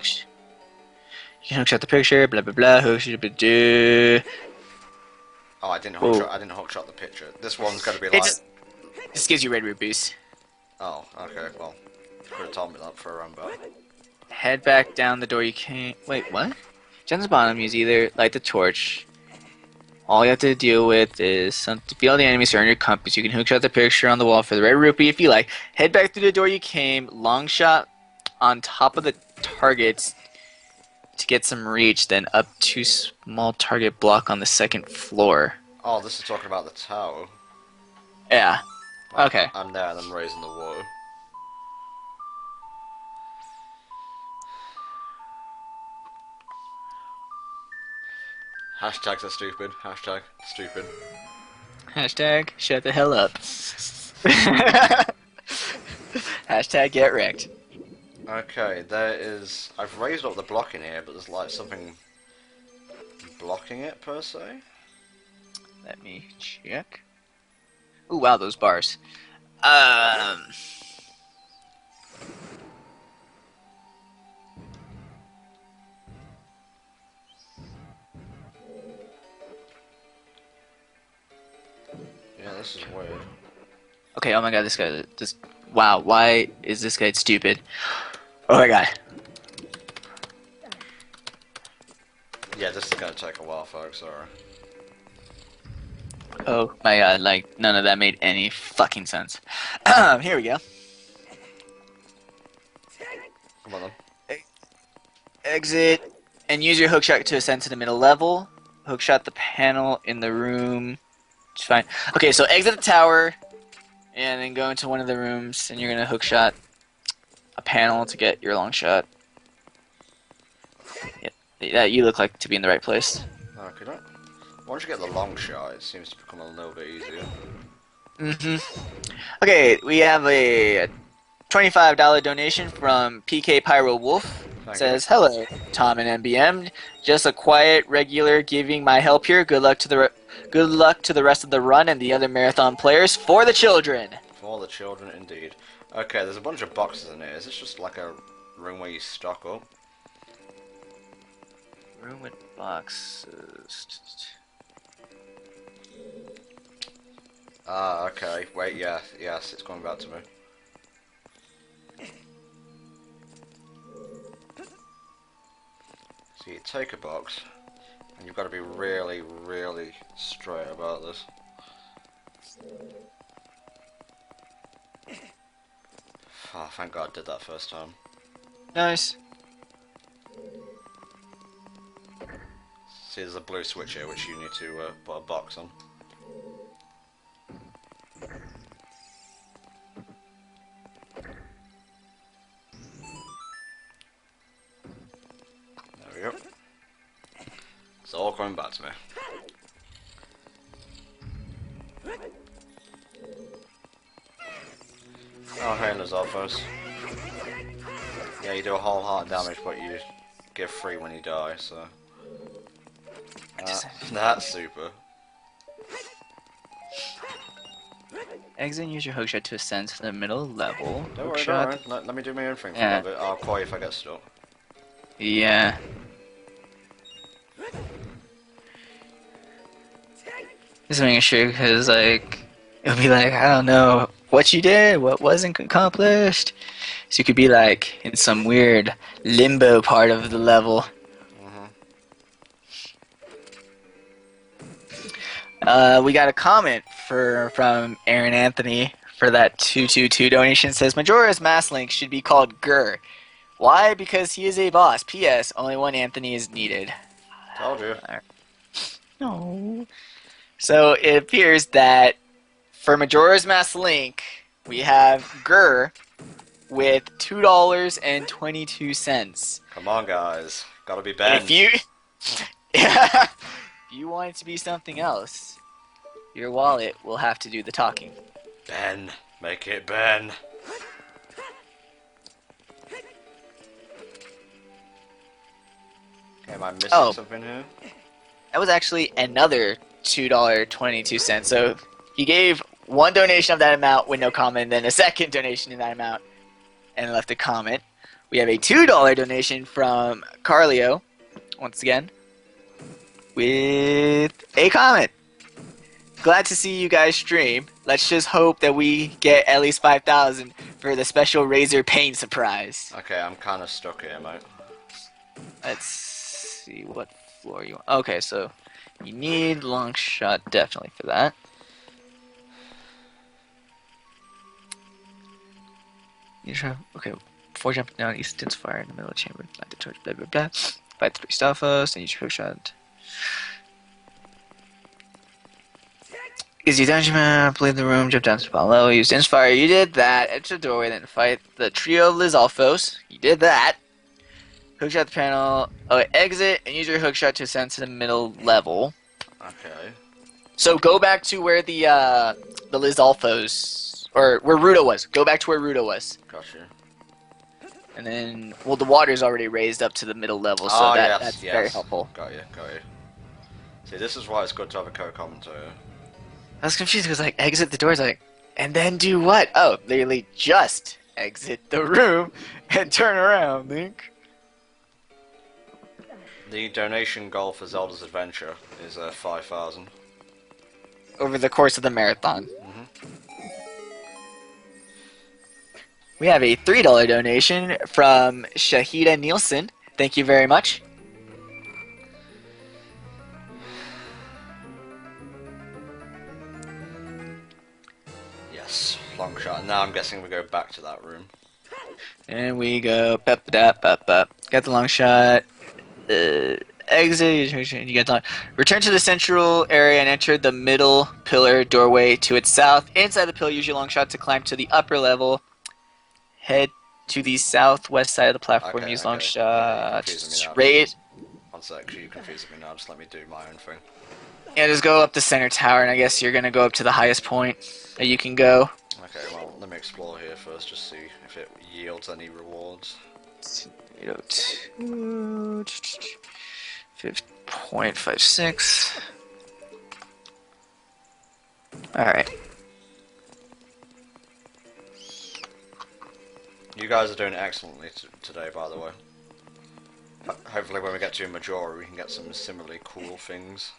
can hookshot the picture, blah blah blah, hookshot. Oh, I didn't hookshot the picture. This one's gotta be It like... just gives you red root boost. Oh, okay, well. Could have told me that for a roundabout. Head back down the door you came... Wait, what? Jen's bottom, use either light the torch. All you have to deal with is to feel the enemies are on your compass. You can hookshot the picture on the wall for the red rupee if you like. Head back through the door you came. Long shot on top of the targets to get some reach. Then up to small target block on the second floor. Oh, this is talking about the tower. Yeah. Okay. I'm there and I'm raising the water. Hashtags are stupid. Hashtag stupid. Hashtag shut the hell up. Hashtag get wrecked. Okay, there is... I've raised up the block in here, but there's like something blocking it per se. Let me check. Ooh, wow, those bars. Um. Yeah, this is weird. Okay, oh my god, this guy. Wow, why is this guy stupid? Oh my god. Yeah, this is gonna take a while, folks, sorry. Oh my god, like, none of that made any fucking sense. Here we go. Come on then. Exit. And use your hookshot to ascend to the middle level. Hookshot the panel in the room. It's fine. Okay, so exit the tower. And then go into one of the rooms. And you're going to hookshot a panel to get your long shot. Yep. Yeah, you look like to be in the right place. Okay, don't. Once you get the long shot, it seems to become a little bit easier. Okay, we have a $25 donation from PK Pyro Wolf. Says, hello, Tom and MBM. Just a quiet, regular giving my help here. Good luck to the rest of the run and the other marathon players. For the children. For the children, indeed. Okay, there's a bunch of boxes in here. Is this just like a room where you stock up? Room with boxes. Ah, okay. Wait, yeah, yes, it's coming back to me. So you take a box, and you've got to be really, really straight about this. Oh, thank God I did that first time. Nice. See, there's a blue switch here which you need to put a box on. There we go. It's all coming back to me. Oh, hey, Lizalfos. Yeah, you do a whole heart damage, but you give free when you die, so... That's super. Exit and use your hookshot to ascend to the middle level. Don't worry, don't worry. Let me do my own thing for a bit. I'll call you if I get stuck. Yeah. Just making sure, because, like, it'll be like, I don't know what you did, what wasn't accomplished. So you could be, like, in some weird limbo part of the level. We got a comment from Aaron Anthony for that 222 donation. Says Majora's Mask Link should be called Gur. Why? Because he is a boss. P.S. Only one Anthony is needed. Told you. No. So it appears that for Majora's Mask Link, we have Gur with $2.22. Come on, guys. Gotta be Ben. If you... if you want it to be something else, your wallet will have to do the talking. Ben. Make it Ben. Okay, am I missing something here? That was actually another $2.22. So he gave one donation of that amount with no comment, then a second donation in that amount, and left a comment. We have a $2 donation from Carlio, once again, with a comment. Glad to see you guys stream. Let's just hope that we get at least 5,000 for the special Razor Pain surprise. Okay, I'm kind of stuck here, mate. Let's see what floor you want. Okay, so you need long shot definitely for that. You try, okay, before jumping down, you sense fire in the middle of the chamber. Light the torch, blah blah blah. Fight the 3 Stalfos, and use your hook shot. Easy dungeon map, leave the room, jump down to the bottom level, use Inspire. You did that. Enter the doorway, then fight the trio of Lizalfos. You did that. Hookshot the panel. Oh, exit and use your hookshot to ascend to the middle level. Okay. So go back to where the Lizalfos, or where Ruto was. Go back to where Ruto was. Gotcha. And then, well, the water's already raised up to the middle level, so that's very helpful. Got you. See, this is why it's good to have a co-commentator. I was confused because, like, exit the doors, like, and then do what? Oh, literally just exit the room and turn around, Link. The donation goal for Zelda's Adventure is 5,000. Over the course of the marathon. Mm-hmm. We have a $3 donation from Shahida Nielsen. Thank you very much. Yes, long shot. Now I'm guessing we go back to that room. And we go, got the long shot. Exit, you get the return to the central area and enter the middle pillar doorway to its south. Inside the pillar, use your long shot to climb to the upper level. Head to the southwest side of the platform. Use long shot. Raise. One sec, you're confusing me now. Just let me do my own thing. Yeah, just go up the center tower, and I guess you're gonna go up to the highest point that you can go. Okay, well, let me explore here first, just see if it yields any rewards. 802. 5.56. Alright. You guys are doing excellently today, by the way. Hopefully when we get to Majora we can get some similarly cool things.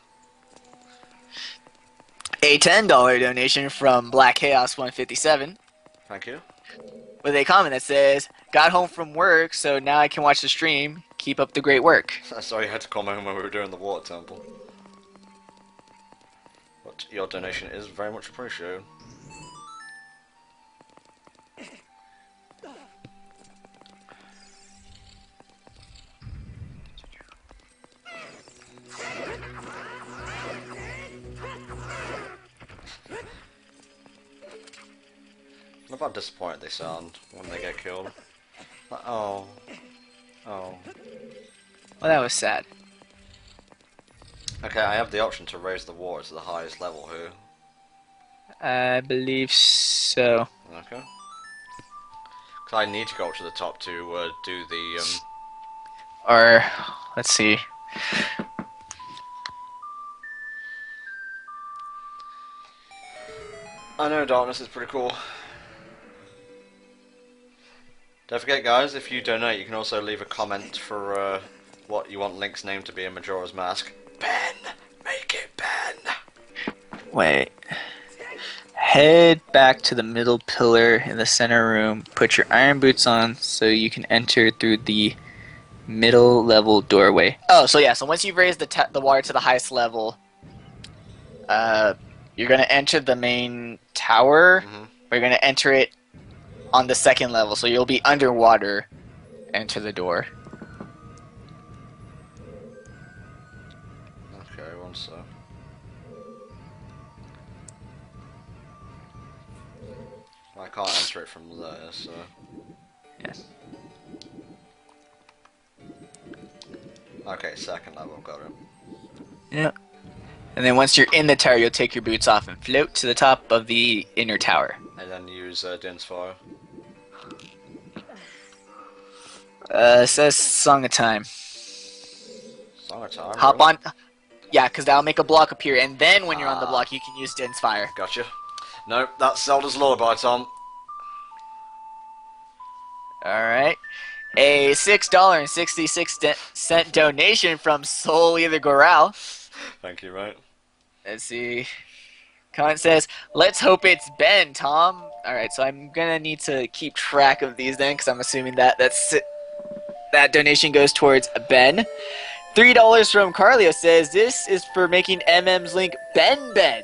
A $10 donation from Black Chaos 157. Thank you. With a comment that says, got home from work, so now I can watch the stream. Keep up the great work. Sorry you had to come home when we were doing the water temple. But your donation is very much appreciated. I love how disappointed they sound when they get killed. Like, oh. Oh. Well, that was sad. Okay, I have the option to raise the water to the highest level here. I believe so. Okay. Because I need to go up to the top to do the... Or, let's see. I know Darkness is pretty cool. Don't forget, guys, if you donate, you can also leave a comment for what you want Link's name to be in Majora's Mask. Ben! Make it Ben! Wait. Head back to the middle pillar in the center room. Put your iron boots on so you can enter through the middle level doorway. Oh, so yeah, so once you've raised the water to the highest level, you're going to enter the main tower. Mm-hmm. Or you're going to enter it on the second level, so you'll be underwater. Enter the door. Okay, one sec. I can't enter it from there, so... Yes. Okay, second level, got it. Yeah. And then once you're in the tower, you'll take your boots off and float to the top of the inner tower. And then use Din's Fire. It says Song of Time. Song of Time? Hop really? on. Yeah, because that'll make a block appear, and then when you're on the block, you can use Din's Fire. Gotcha. No, that's Zelda's Lullaby, Tom. Alright. A $6.66 donation from Soul Either Goral. Thank you, mate. Let's see. Comment says, let's hope it's Ben, Tom. Alright, so I'm gonna need to keep track of these then, because I'm assuming that that donation goes towards Ben. $3 from Carlio says, this is for making MM's link Ben.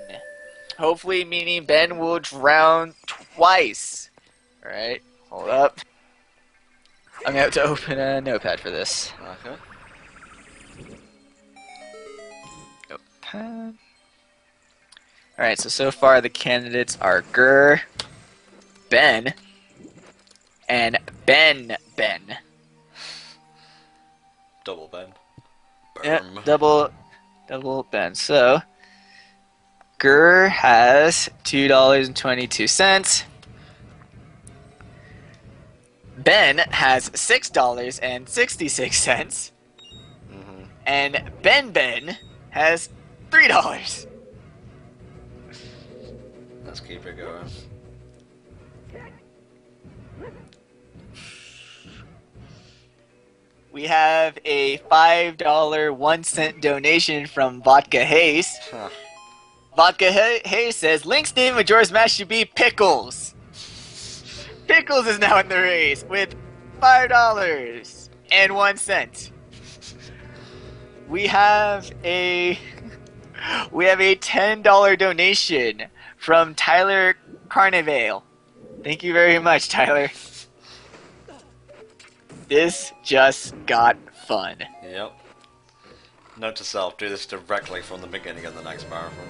Hopefully meaning Ben will drown twice. Alright, hold up. I'm gonna have to open a notepad for this. Okay. Notepad. Alright, so far the candidates are Gur, Ben, and Ben. Double Ben. Yep, Boom. double Ben. So, Gur has $2.22. Ben has $6.66. Mm-hmm. And Ben has $3. Let's keep it going. We have a $5 1 cent donation from Vodka Hayes. Huh. Vodka Hayes says Link's name of Majora's Mask should be Pickles. Pickles is now in the race with $5.01. We have a $10 donation from Tyler Carnevale. Thank you very much, Tyler. This just got fun. Yep. Note to self, do this directly from the beginning of the next marathon.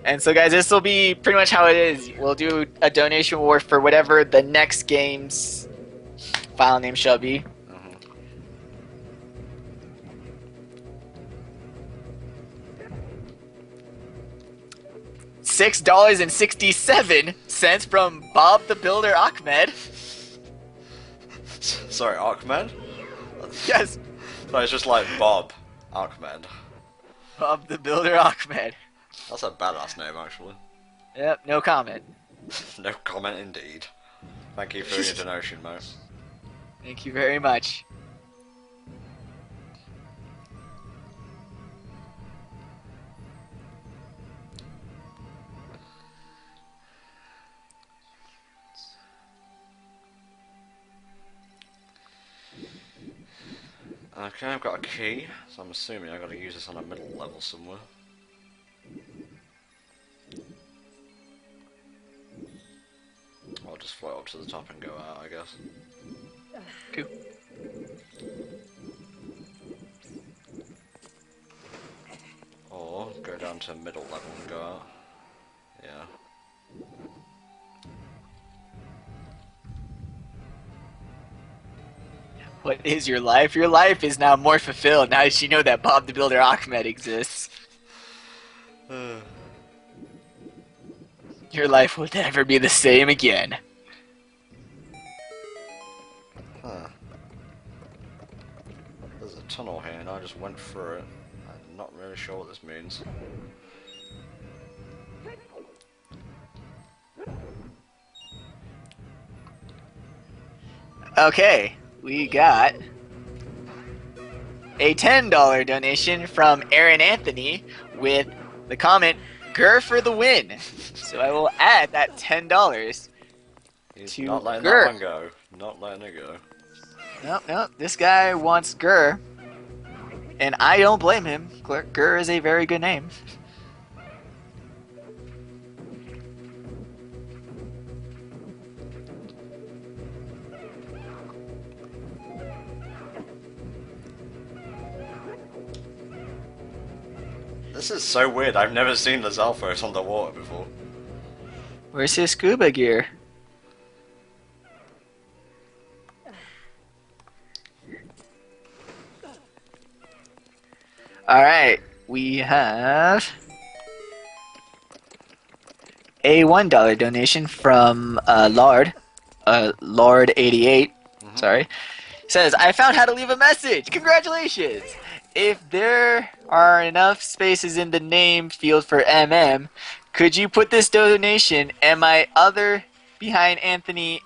And so guys, this will be pretty much how it is. We'll do a donation war for whatever the next game's file name shall be. $6.67 from Bob the Builder Ahmed. Sorry, Ahmed? Yes, No, it's just like Bob Ahmed. Bob the Builder Ahmed. That's a badass name, actually. Yep, no comment. No comment indeed. Thank you for your donation, mate. Thank you very much. Okay, I've got a key, so I'm assuming I've got to use this on a middle level somewhere. I'll just float up to the top and go out, I guess. Cool. Or go down to middle level and go out. Yeah. What is your life? Your life is now more fulfilled now that you know that Bob the Builder Ahmed exists. Your life will never be the same again. Huh. There's a tunnel here and I just went through it. I'm not really sure what this means. Okay, we got a $10 donation from Aaron Anthony with the comment, "Gur for the win." So I will add that $10 He's to not letting Gur. that one go. Not letting it go. Nope, this guy wants Gur. And I don't blame him. Gur is a very good name. This is so weird. I've never seen the Zelphos on the water before. Where's his scuba gear? Alright, we have a $1 donation from Lord88. Sorry. Says, I found how to leave a message. Congratulations! If there are enough spaces in the name field for MM, could you put this donation and my other behind Anthony?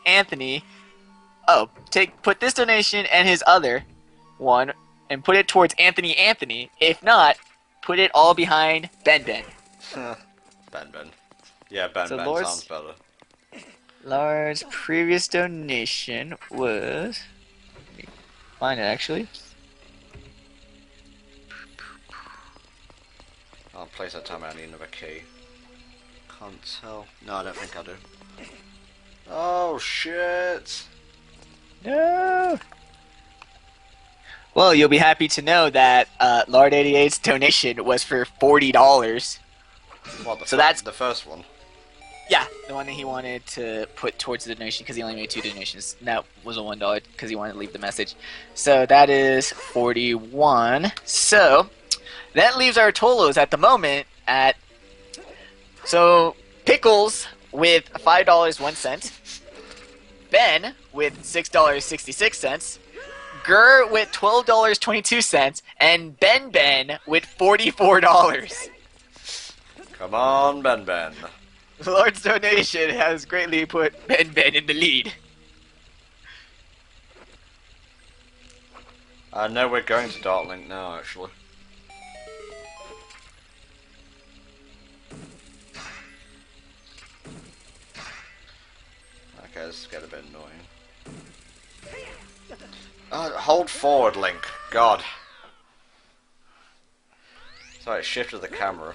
Oh, put this donation and his other one and put it towards Anthony. If not, put it all behind Ben. Ben. Yeah, Ben So sounds better. Lord's previous donation was... Let me find it, actually. Oh, place that time I need another key. Can't tell. No, I don't think I do. Oh, shit! No! Well, you'll be happy to know that Lord 88's donation was for $40. What, the, So that's the first one? yeah, the one that he wanted to put towards the donation because he only made 2 donations. And that was a $1 because he wanted to leave the message. So that is 41. So that leaves our Tolos at the moment at Pickles with $5.01, Ben with $6.66, Gur with $12.22, and Ben with $44. Come on, Ben. Lord's donation has greatly put Ben in the lead. I know we're going to Dartlink now, actually. Okay, this is getting a bit annoying. Hold forward, Link. God. Sorry, it shifted the camera.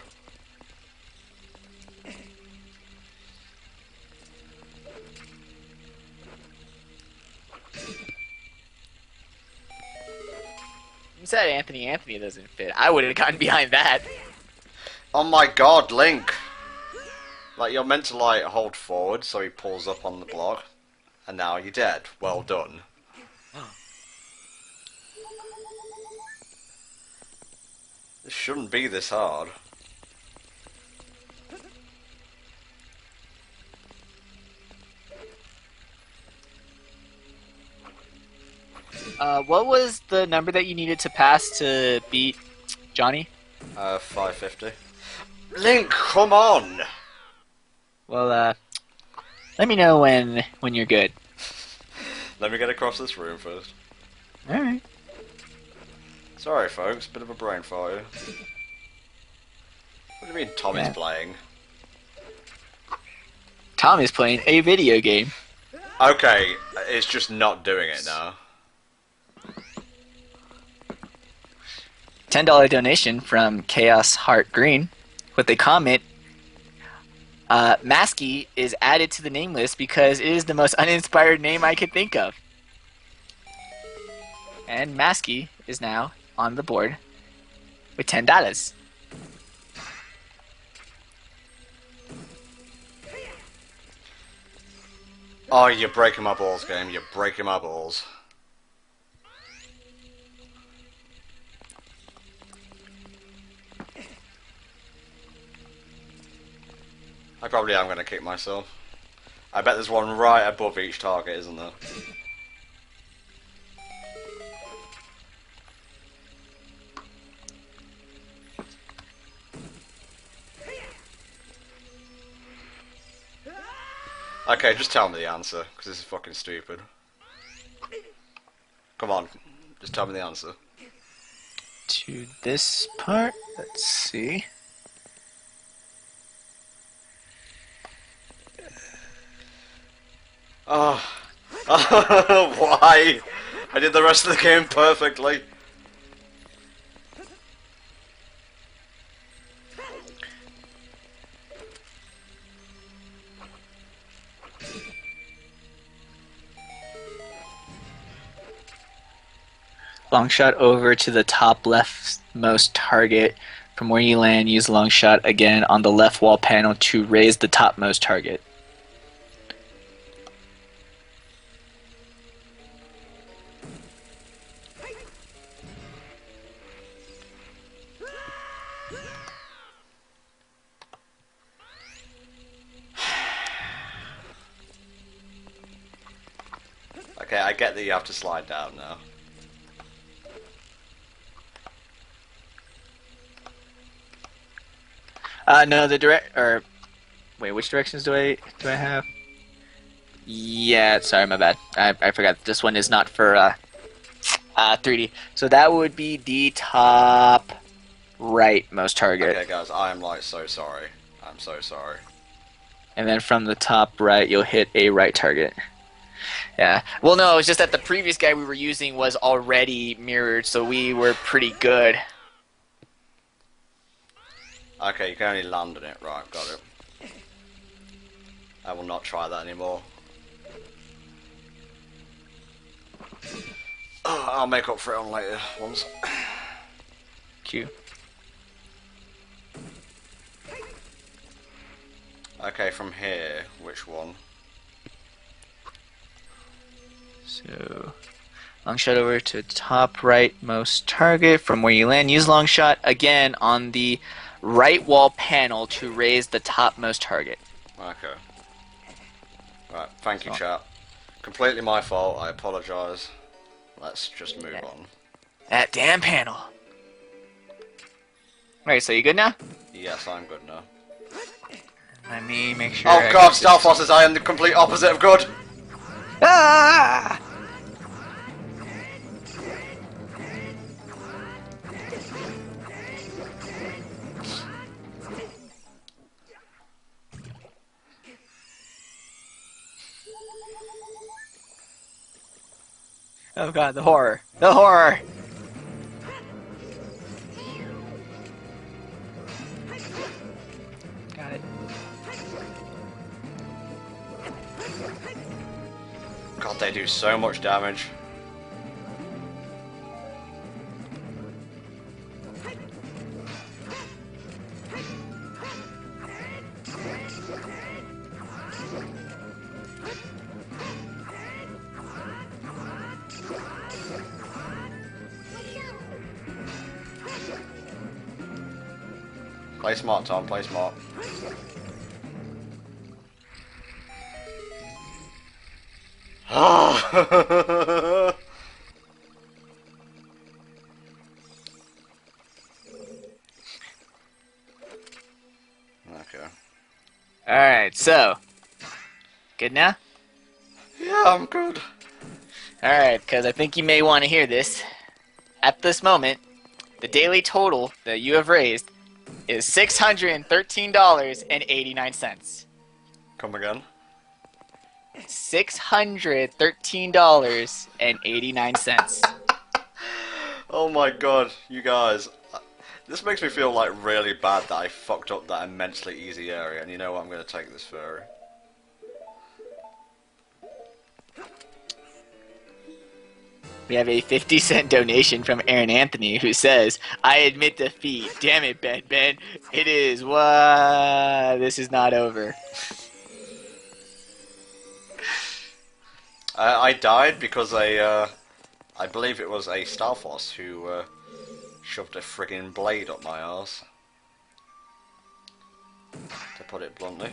You said Anthony doesn't fit. I would have gotten behind that. Oh my god, Link! Like, you're meant to, like, hold forward so he pulls up on the block. And now you're dead. Well done. This shouldn't be this hard. What was the number that you needed to pass to beat Johnny? 550. Link, come on! Well, let me know when you're good. Let me get across this room first. Alright. Sorry, folks, bit of a brain fart here. What do you mean Tommy's playing? Tom is playing a video game. Okay, it's just not doing it now. $10 donation from Chaos Heart Green with a comment. Masky is added to the name list because it is the most uninspired name I could think of. And Masky is now on the board with $10. Oh, you're breaking my balls, game. You're breaking my balls. I probably am going to kick myself. I bet there's one right above each target, isn't there? Okay, just tell me the answer, because this is fucking stupid. Come on, just tell me the answer. To this part, let's see. Oh. Why? I did the rest of the game perfectly. Long shot over to the top leftmost target. From where you land, use long shot again on the left wall panel to raise the topmost target. Okay, I get that you have to slide down now. No, wait, which directions do I have? Yeah, sorry, my bad. I forgot. This one is not for 3D. So that would be the top rightmost target. Okay, guys, I am like so sorry. I'm so sorry. And then from the top right, you'll hit a right target. Yeah. Well, no, it's just that the previous guy we were using was already mirrored, so we were pretty good. Okay, you can only land on it. Right, got it. I will not try that anymore. I'll make up for it on later ones. Q. Okay, from here, which one? So, long shot over to top rightmost target from where you land. Use long shot again on the right wall panel to raise the topmost target. Okay. Right, thank you, chat. Completely my fault, I apologise. Let's just move on. That damn panel. Alright, so you good now? Yes, I'm good now. Let me make sure. Oh god, Star Foxes, I am the complete opposite of good! Ah! Oh god, the horror. The horror! Got it. God, they do so much damage. Play smart, Tom, play smart. Okay. Alright, so. Good now? Yeah, I'm good. Alright, because I think you may want to hear this. At this moment, the daily total that you have raised is $613.89. Come again. $613.89. Oh my god, you guys. This makes me feel like really bad that I fucked up that immensely easy area, and you know what, I'm going to take this furry. We have a 50-cent donation from Aaron Anthony who says, I admit defeat. Damn it, Ben. It is what? This is not over. I died because I believe it was a Starfoss who shoved a friggin' blade up my arse. To put it bluntly.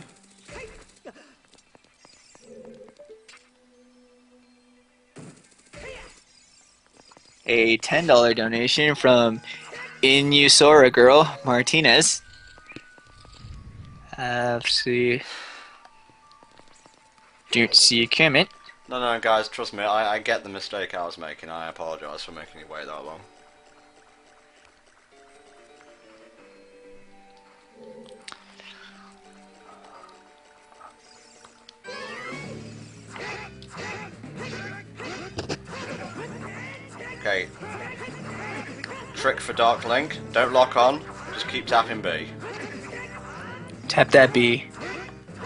A $10 donation from Inusora Girl Martinez. Let's see. Don't see a comment. No, guys, trust me, I get the mistake I was making. I apologise for making it wait that long. Okay. Trick for Dark Link. Don't lock on. Just keep tapping B. Tap that B.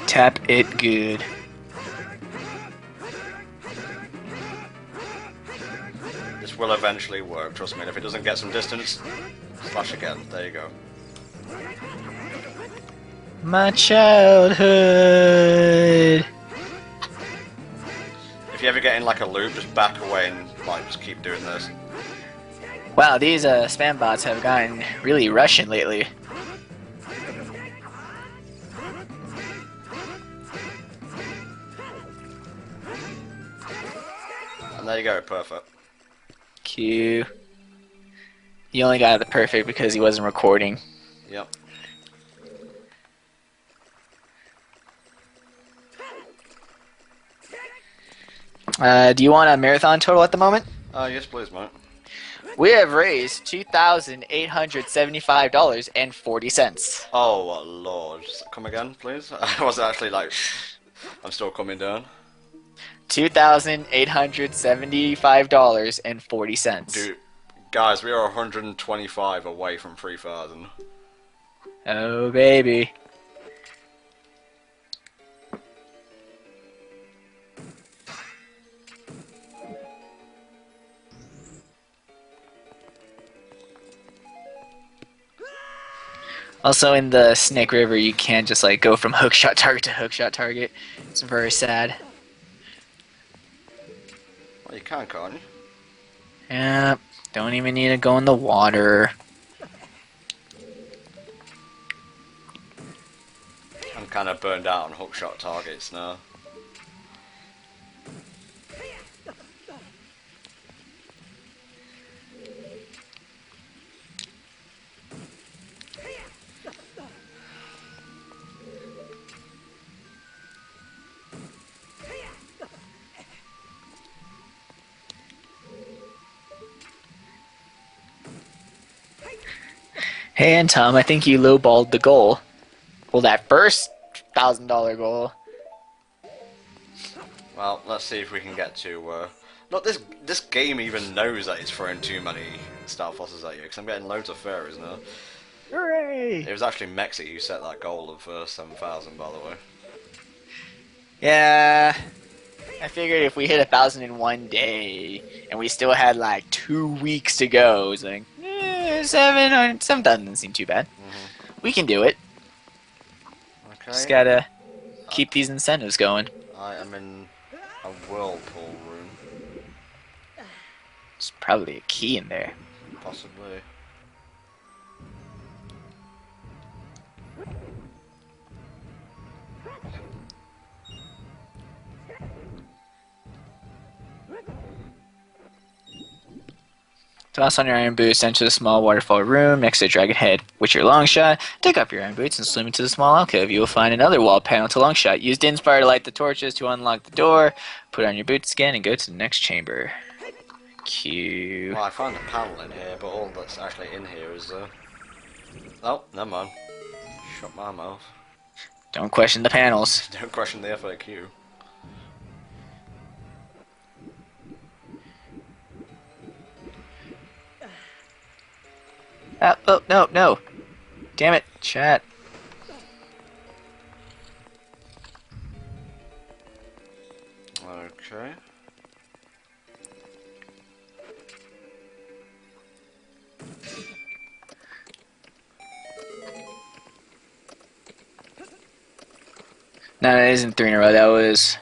Tap it good. This will eventually work, trust me. And if it doesn't get some distance, slash again. There you go. My childhood. If you ever get in like a loop, just back away and like just keep doing this. Wow, these spam bots have gotten really Russian lately. And there you go, perfect. Q. He only got the perfect because he wasn't recording. Yep. Do you want a marathon total at the moment? Yes please, mate. We have raised $2,875.40. Oh, lord. Come again, please? I wasn't actually like... I'm still coming down. $2,875.40. Dude, guys, we are 125 away from 3,000. Oh, baby. Also, in the Snake River, you can't just like go from hookshot target to hookshot target. It's very sad. Well, you can't you? Yeah, don't even need to go in the water. I'm kind of burned out on hookshot targets now. Hey, and Tom, I think you lowballed the goal. Well, that first $1,000 goal. Well, let's see if we can get to. Not this game even knows that it's throwing too many star fossils at you, because I'm getting loads of fairies now. Hooray! It was actually Mexi who set that goal of 7,000, by the way. Yeah, I figured if we hit 1,000 in one day, and we still had like 2 weeks to go, it's like 7,000 doesn't seem too bad. We can do it. Okay. Just gotta keep these incentives going. I am in a whirlpool room. There's probably a key in there. Possibly. Toss on your iron boots, enter the small waterfall room next to the dragon head. With your long shot, take off your iron boots and swim into the small alcove. You will find another wall panel to long shot. Use Din's fire to light the torches to unlock the door. Put on your boots again and go to the next chamber. Q. Well, I found a panel in here, but all that's actually in here is Oh, never mind. Shut my mouth. Don't question the panels. Don't question the FAQ. Oh, no, no. Damn it, chat. Okay. No, that isn't 3 in a row. That was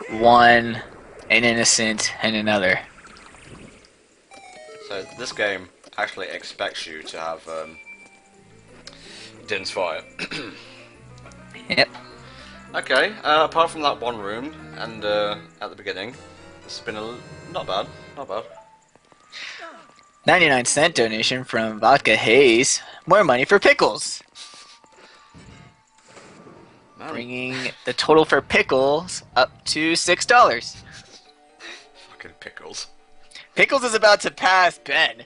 1, an innocent, and another. So this game actually expects you to have Din's fire. Yep. Okay, apart from that one room and at the beginning, it's been not bad, not bad. 99-cent donation from Vodka Hayes. More money for pickles. Man. Bringing the total for pickles up to $6. Fucking pickles. Pickles is about to pass Ben.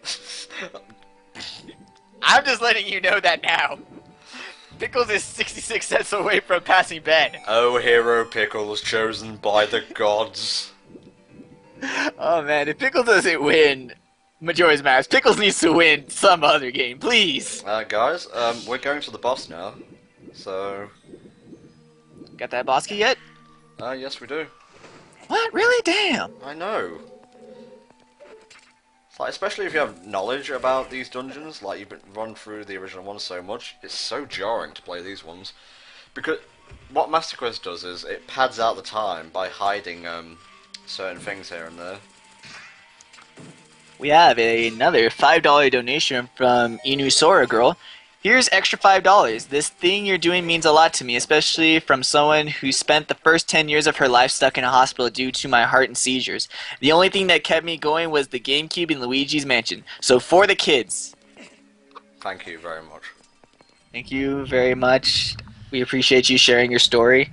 I'm just letting you know that now. Pickles is 66 cents away from passing Ben. Oh, hero Pickles, chosen by the gods. Oh man, if Pickles doesn't win Majora's Mask, Pickles needs to win some other game, please. Guys, we're going to the boss now, so... Got that boss key yet? Yes we do. What? Really? Damn. I know. Like, especially if you have knowledge about these dungeons, like you've run through the original ones so much, it's so jarring to play these ones. Because what Master Quest does is it pads out the time by hiding certain things here and there. We have another $5 donation from Inusora Girl. Here's extra $5. This thing you're doing means a lot to me, especially from someone who spent the first 10 years of her life stuck in a hospital due to my heart and seizures. The only thing that kept me going was the GameCube and Luigi's Mansion. So for the kids. Thank you very much. Thank you very much. We appreciate you sharing your story.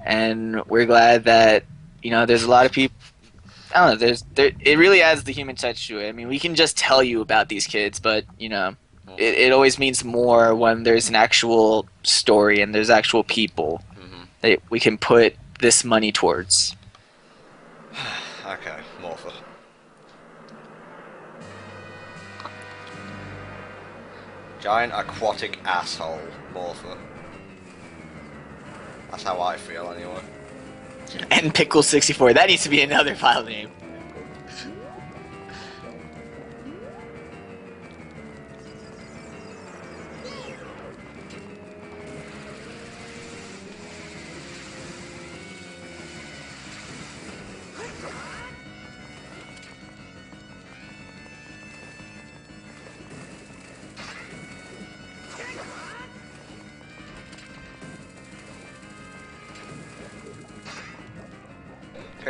And we're glad that, you know, there's a lot of people. I don't know, it really adds the human touch to it. I mean, we can just tell you about these kids, but, you know, it always means more when there's an actual story and there's actual people that we can put this money towards. Okay, Morpher. Giant aquatic asshole, Morpher. That's how I feel, anyway. And Pickle64, that needs to be another file name.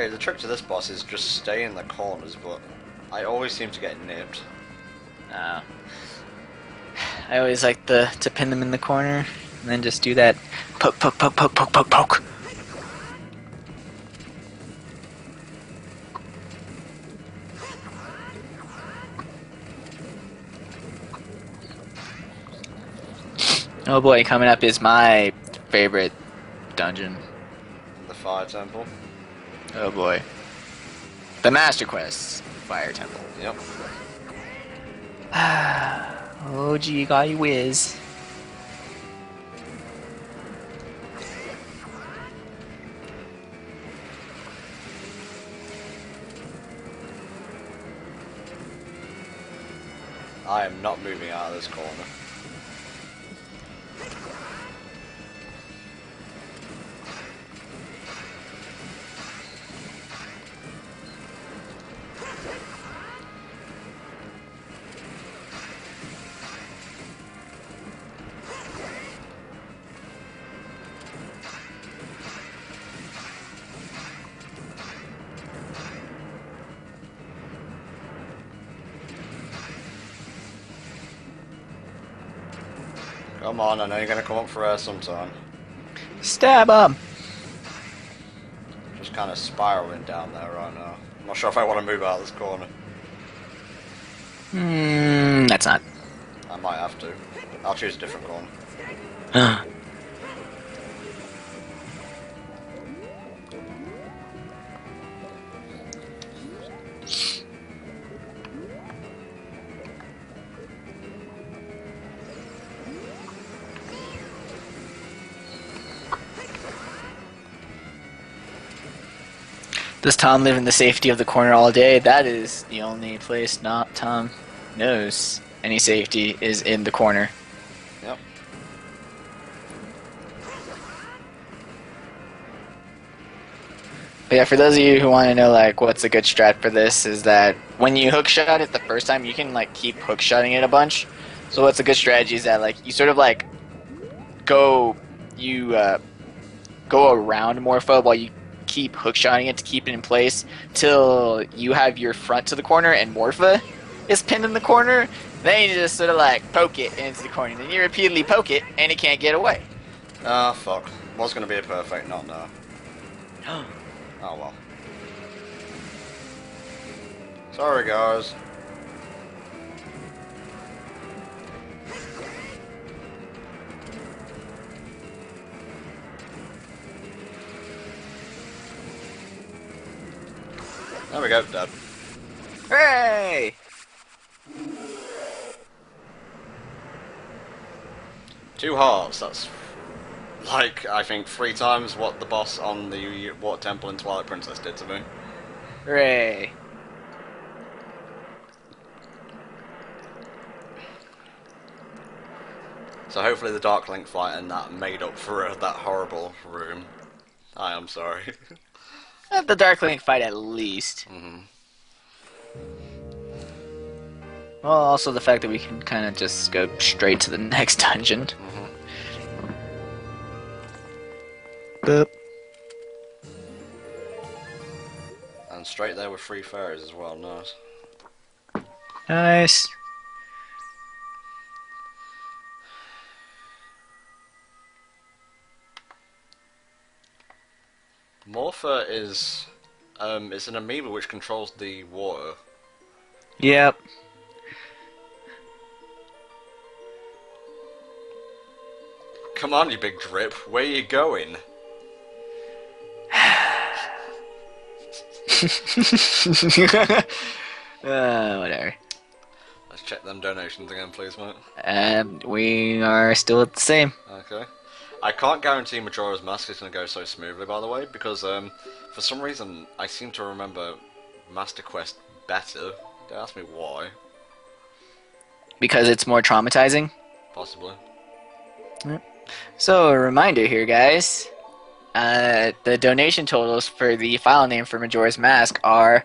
Okay, the trick to this boss is just stay in the corners, but I always seem to get nipped. I always like to pin them in the corner, and then just do that poke, poke, poke, poke, poke, poke, poke. Oh boy, coming up is my favorite dungeon. The Fire Temple. Oh boy. The Master Quest, Fire Temple. Yep. Oh gee, golly whiz. I am not moving out of this corner. Come on, I know you're gonna come up for air sometime. Stab him! Just kind of spiraling down there right now. I'm not sure if I want to move out of this corner. That's not. I might have to. I'll choose a different corner. Does Tom live in the safety of the corner all day? That is the only place not Tom knows any safety is in the corner. Yep. But yeah, for those of you who want to know like what's a good strat for this is that when you hook shot it the first time, you can like keep hook shotting it a bunch. So what's a good strategy is that like you sort of like go around Morpho while you keep hookshotting it to keep it in place till you have your front to the corner and Morpha is pinned in the corner. Then you just sort of like poke it into the corner. Then you repeatedly poke it and it can't get away. Ah, fuck. Was gonna be a perfect, not now. Oh well. Sorry, guys. There we go, dead. Hooray! Two hearts, that's like, I think 3 times what the boss on the Water Temple in Twilight Princess did to me. Hooray! So hopefully the Dark Link fight and that made up for that horrible room. I am sorry. The Dark Link fight at least. Well, also the fact that we can kind of just go straight to the next dungeon. Boop. And straight there with 3 fairies as well, nice. Nice. Morpha is, it's an amoeba which controls the water. Yep. Come on, you big drip, where are you going? Whatever. Let's check them donations again, please, mate. We are still at the same. Okay. I can't guarantee Majora's Mask is going to go so smoothly, by the way, because for some reason I seem to remember Master Quest better. Don't ask me why. Because it's more traumatizing? Possibly. Yep. So, a reminder here, guys. The donation totals for the file name for Majora's Mask are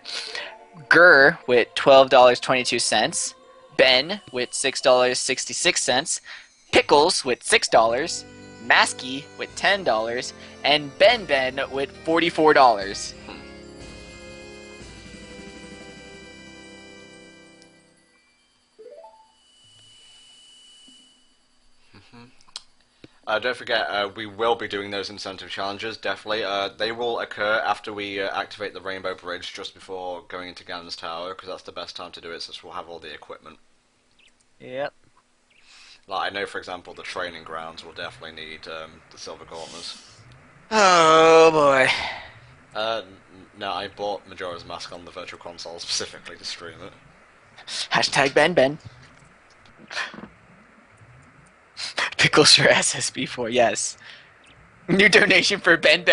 Gur with $12.22, Ben with $6.66, Pickles with $6, Masky with $10, and Ben with $44. Don't forget, we will be doing those incentive challenges, definitely. They will occur after we activate the Rainbow Bridge, just before going into Ganon's Tower, because that's the best time to do it, since we'll have all the equipment. Yep. Like, I know, for example, the training grounds will definitely need the Silver Gauntlets. Oh boy. No, I bought Majora's Mask on the Virtual Console specifically to stream it. Hashtag Ben. Pickles for SSB4, yes. New donation for Ben.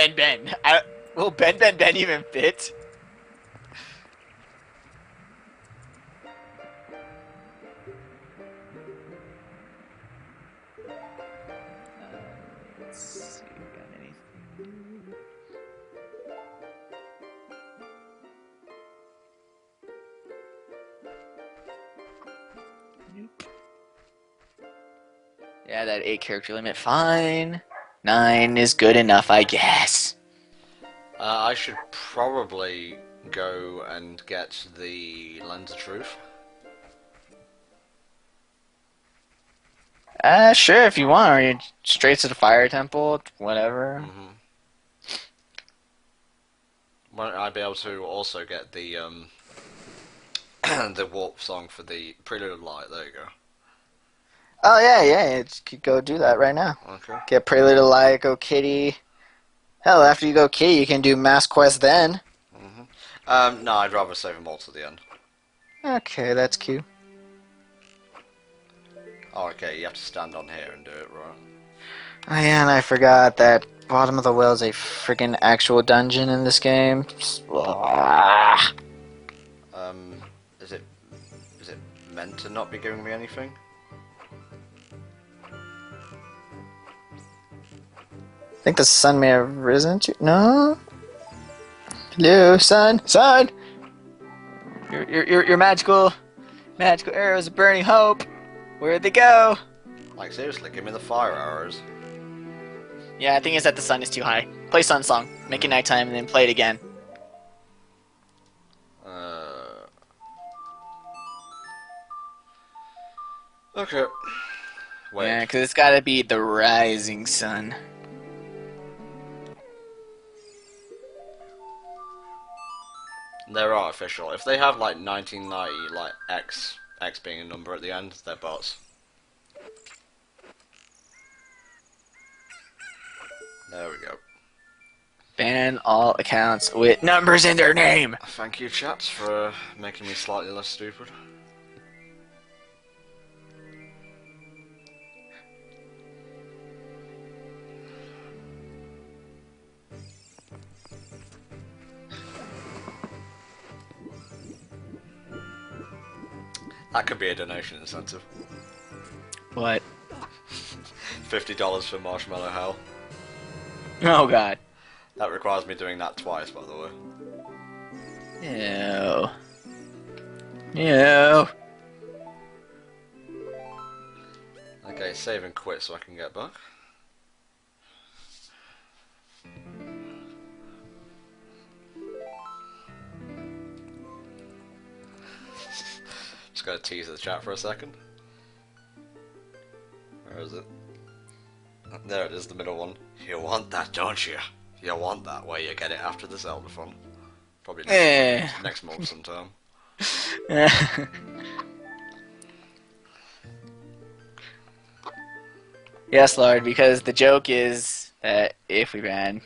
Will Ben even fit? Let's see, got anything? Nope. Yeah, that 8 character limit, fine. 9 is good enough, I guess. I should probably go and get the Lens of Truth. Sure, if you want, or you straight to the Fire Temple, whatever. Won't I be able to also get the the warp song for the Prelude of Light? There you go. Oh, yeah, you could go do that right now. Okay. Get Prelude to Light, go Kitty. Hell, after you go Kitty, you can do Mass Quest then. No, I'd rather save them all to the end. Okay, that's cute. Oh, okay, you have to stand on here and do it, right? Oh yeah, and I forgot that Bottom of the Well is a freaking actual dungeon in this game. Is it meant to not be giving me anything? I think the sun may have risen to... No? Hello, sun? Sun! Your magical arrows of burning hope. Where'd they go? Like, seriously, give me the fire arrows. Yeah, I think it's that the sun is too high. Play Sun Song. Make it nighttime and then play it again. Okay. Wait. Yeah, because it's gotta be the rising sun. They're artificial. If they have like 1990, like X being a number at the end, they're bots. There we go. Ban all accounts with numbers in their name. Thank you, chats, for making me slightly less stupid. That could be a donation incentive. What? $50 for Marshmallow Hell. Oh god. That requires me doing that twice, by the way. Ew. Okay, save and quit so I can get back. Just gotta tease the chat for a second. Where is it? There it is, the middle one. You want that, don't you? You want that where you get it after the Zeldathon. Probably next month sometime. Yes, Lord, because the joke is that if we ban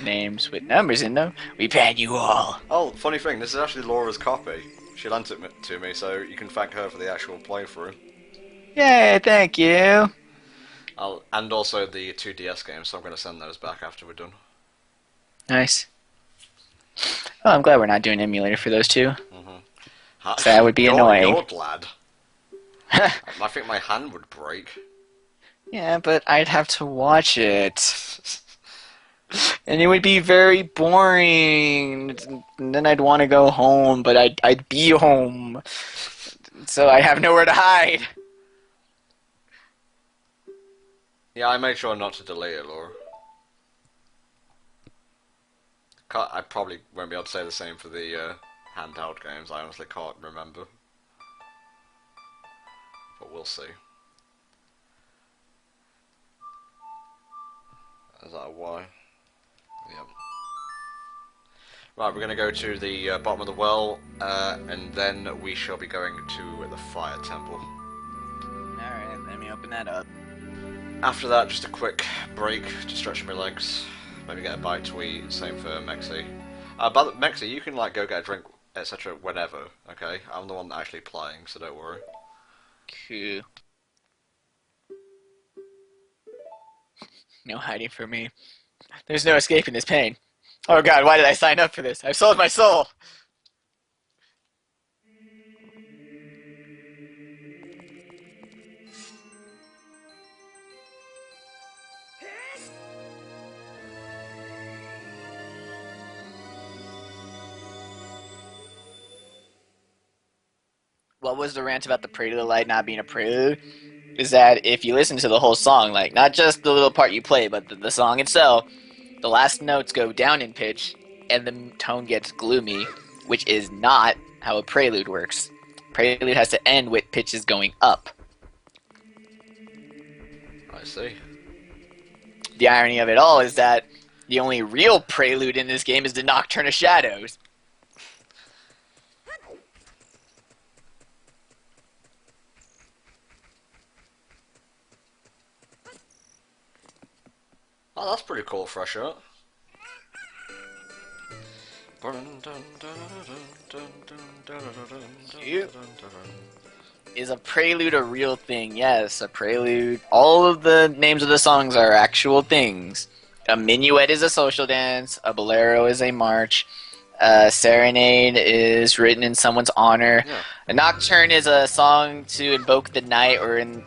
names with numbers in them, we ban you all. Oh, funny thing, this is actually Laura's copy. She lent it to me, so you can thank her for the actual playthrough. Yay, thank you. And also the 2DS games, so I'm going to send those back after we're done. Nice. Oh, I'm glad we're not doing emulator for those two. Mm-hmm. So that would be annoying. You're glad. I think my hand would break. Yeah, but I'd have to watch it. And it would be very boring. And then I'd want to go home, but I'd be home. So I have nowhere to hide. Yeah, I made sure not to delete it, Laura. I probably won't be able to say the same for the handheld games. I honestly can't remember. But we'll see. Is that a Y? Yep. Right, we're going to go to the bottom of the well, and then we shall be going to the fire temple. Alright, let me open that up. After that, just a quick break to stretch my legs, maybe get a bite to eat, same for Mexi. But Mexi, you can like go get a drink, etc. whenever, okay? I'm the one actually playing, so don't worry. Cool. No hiding from me. There's no escaping this pain. Oh god, why did I sign up for this? I've sold my soul! What was the rant about the Prelude of Light not being a prelude? Is that if you listen to the whole song, like, not just the little part you play, but the song itself, the last notes go down in pitch, and the tone gets gloomy, which is not how a prelude works. Prelude has to end with pitches going up. I see. The irony of it all is that the only real prelude in this game is the Nocturne of Shadows. Oh, that's pretty cool, fresh out. Is a prelude a real thing? Yes, a prelude. All of the names of the songs are actual things. A minuet is a social dance. A bolero is a march. A serenade is written in someone's honor. Yeah. A nocturne is a song to invoke the night or in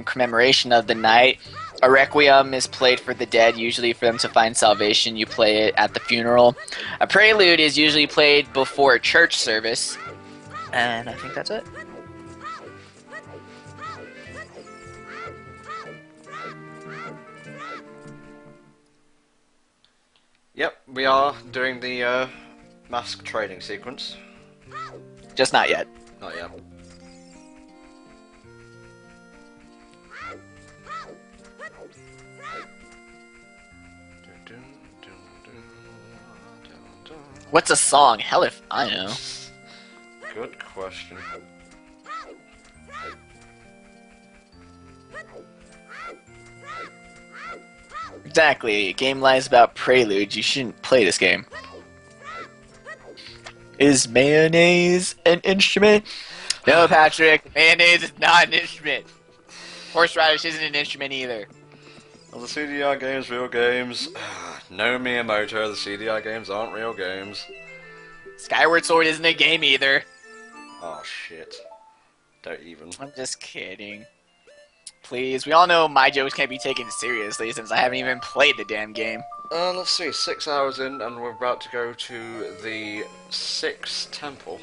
commemoration of the night. A requiem is played for the dead, usually for them to find salvation. You play it at the funeral. A prelude is usually played before a church service. And I think that's it. Yep, we are doing the mask training sequence. Just not yet. Not yet. What's a song? Hell if I know. Good question. Exactly. Game lies about preludes. You shouldn't play this game. Is mayonnaise an instrument? No, Patrick. Mayonnaise is not an instrument. Horseradish isn't an instrument either. Are the CDI games real games? No, Miyamoto, the CDI games aren't real games. Skyward Sword isn't a game either. Oh shit. Don't even. I'm just kidding. Please, we all know my jokes can't be taken seriously since I haven't even played the damn game. Let's see, 6 hours in and we're about to go to the 6th temple.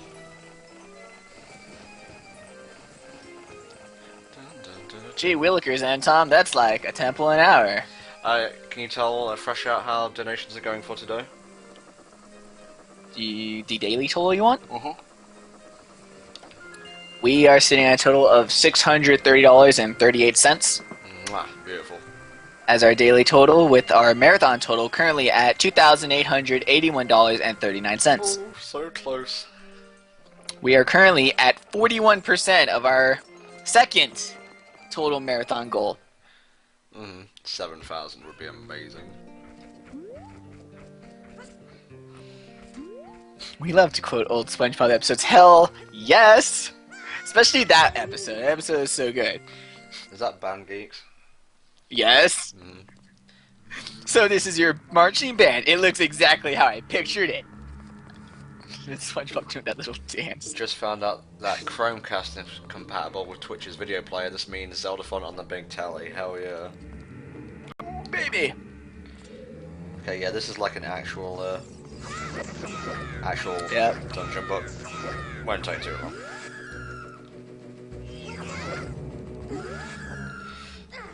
Gee willikers, and Tom, that's like a temple an hour. Can you tell fresh out how donations are going for today? The daily total you want? Uh-huh. We are sitting at a total of $630.38 Mwah, beautiful. as our daily total, with our marathon total currently at $2,881.39. Oh, so close. We are currently at 41% of our second total marathon goal. 7,000 would be amazing. We love to quote old SpongeBob episodes. Hell yes! Especially that episode. That episode is so good. Is that Band Geeks? Yes. So this is your marching band. It looks exactly how I pictured it. It's SpongeBob doing that little dance. Just found out that Chromecast is compatible with Twitch's video player. This means Zeldathon on the big telly. Hell yeah. Baby! Okay, yeah, this is like an actual Yep. dungeon, but won't take too long.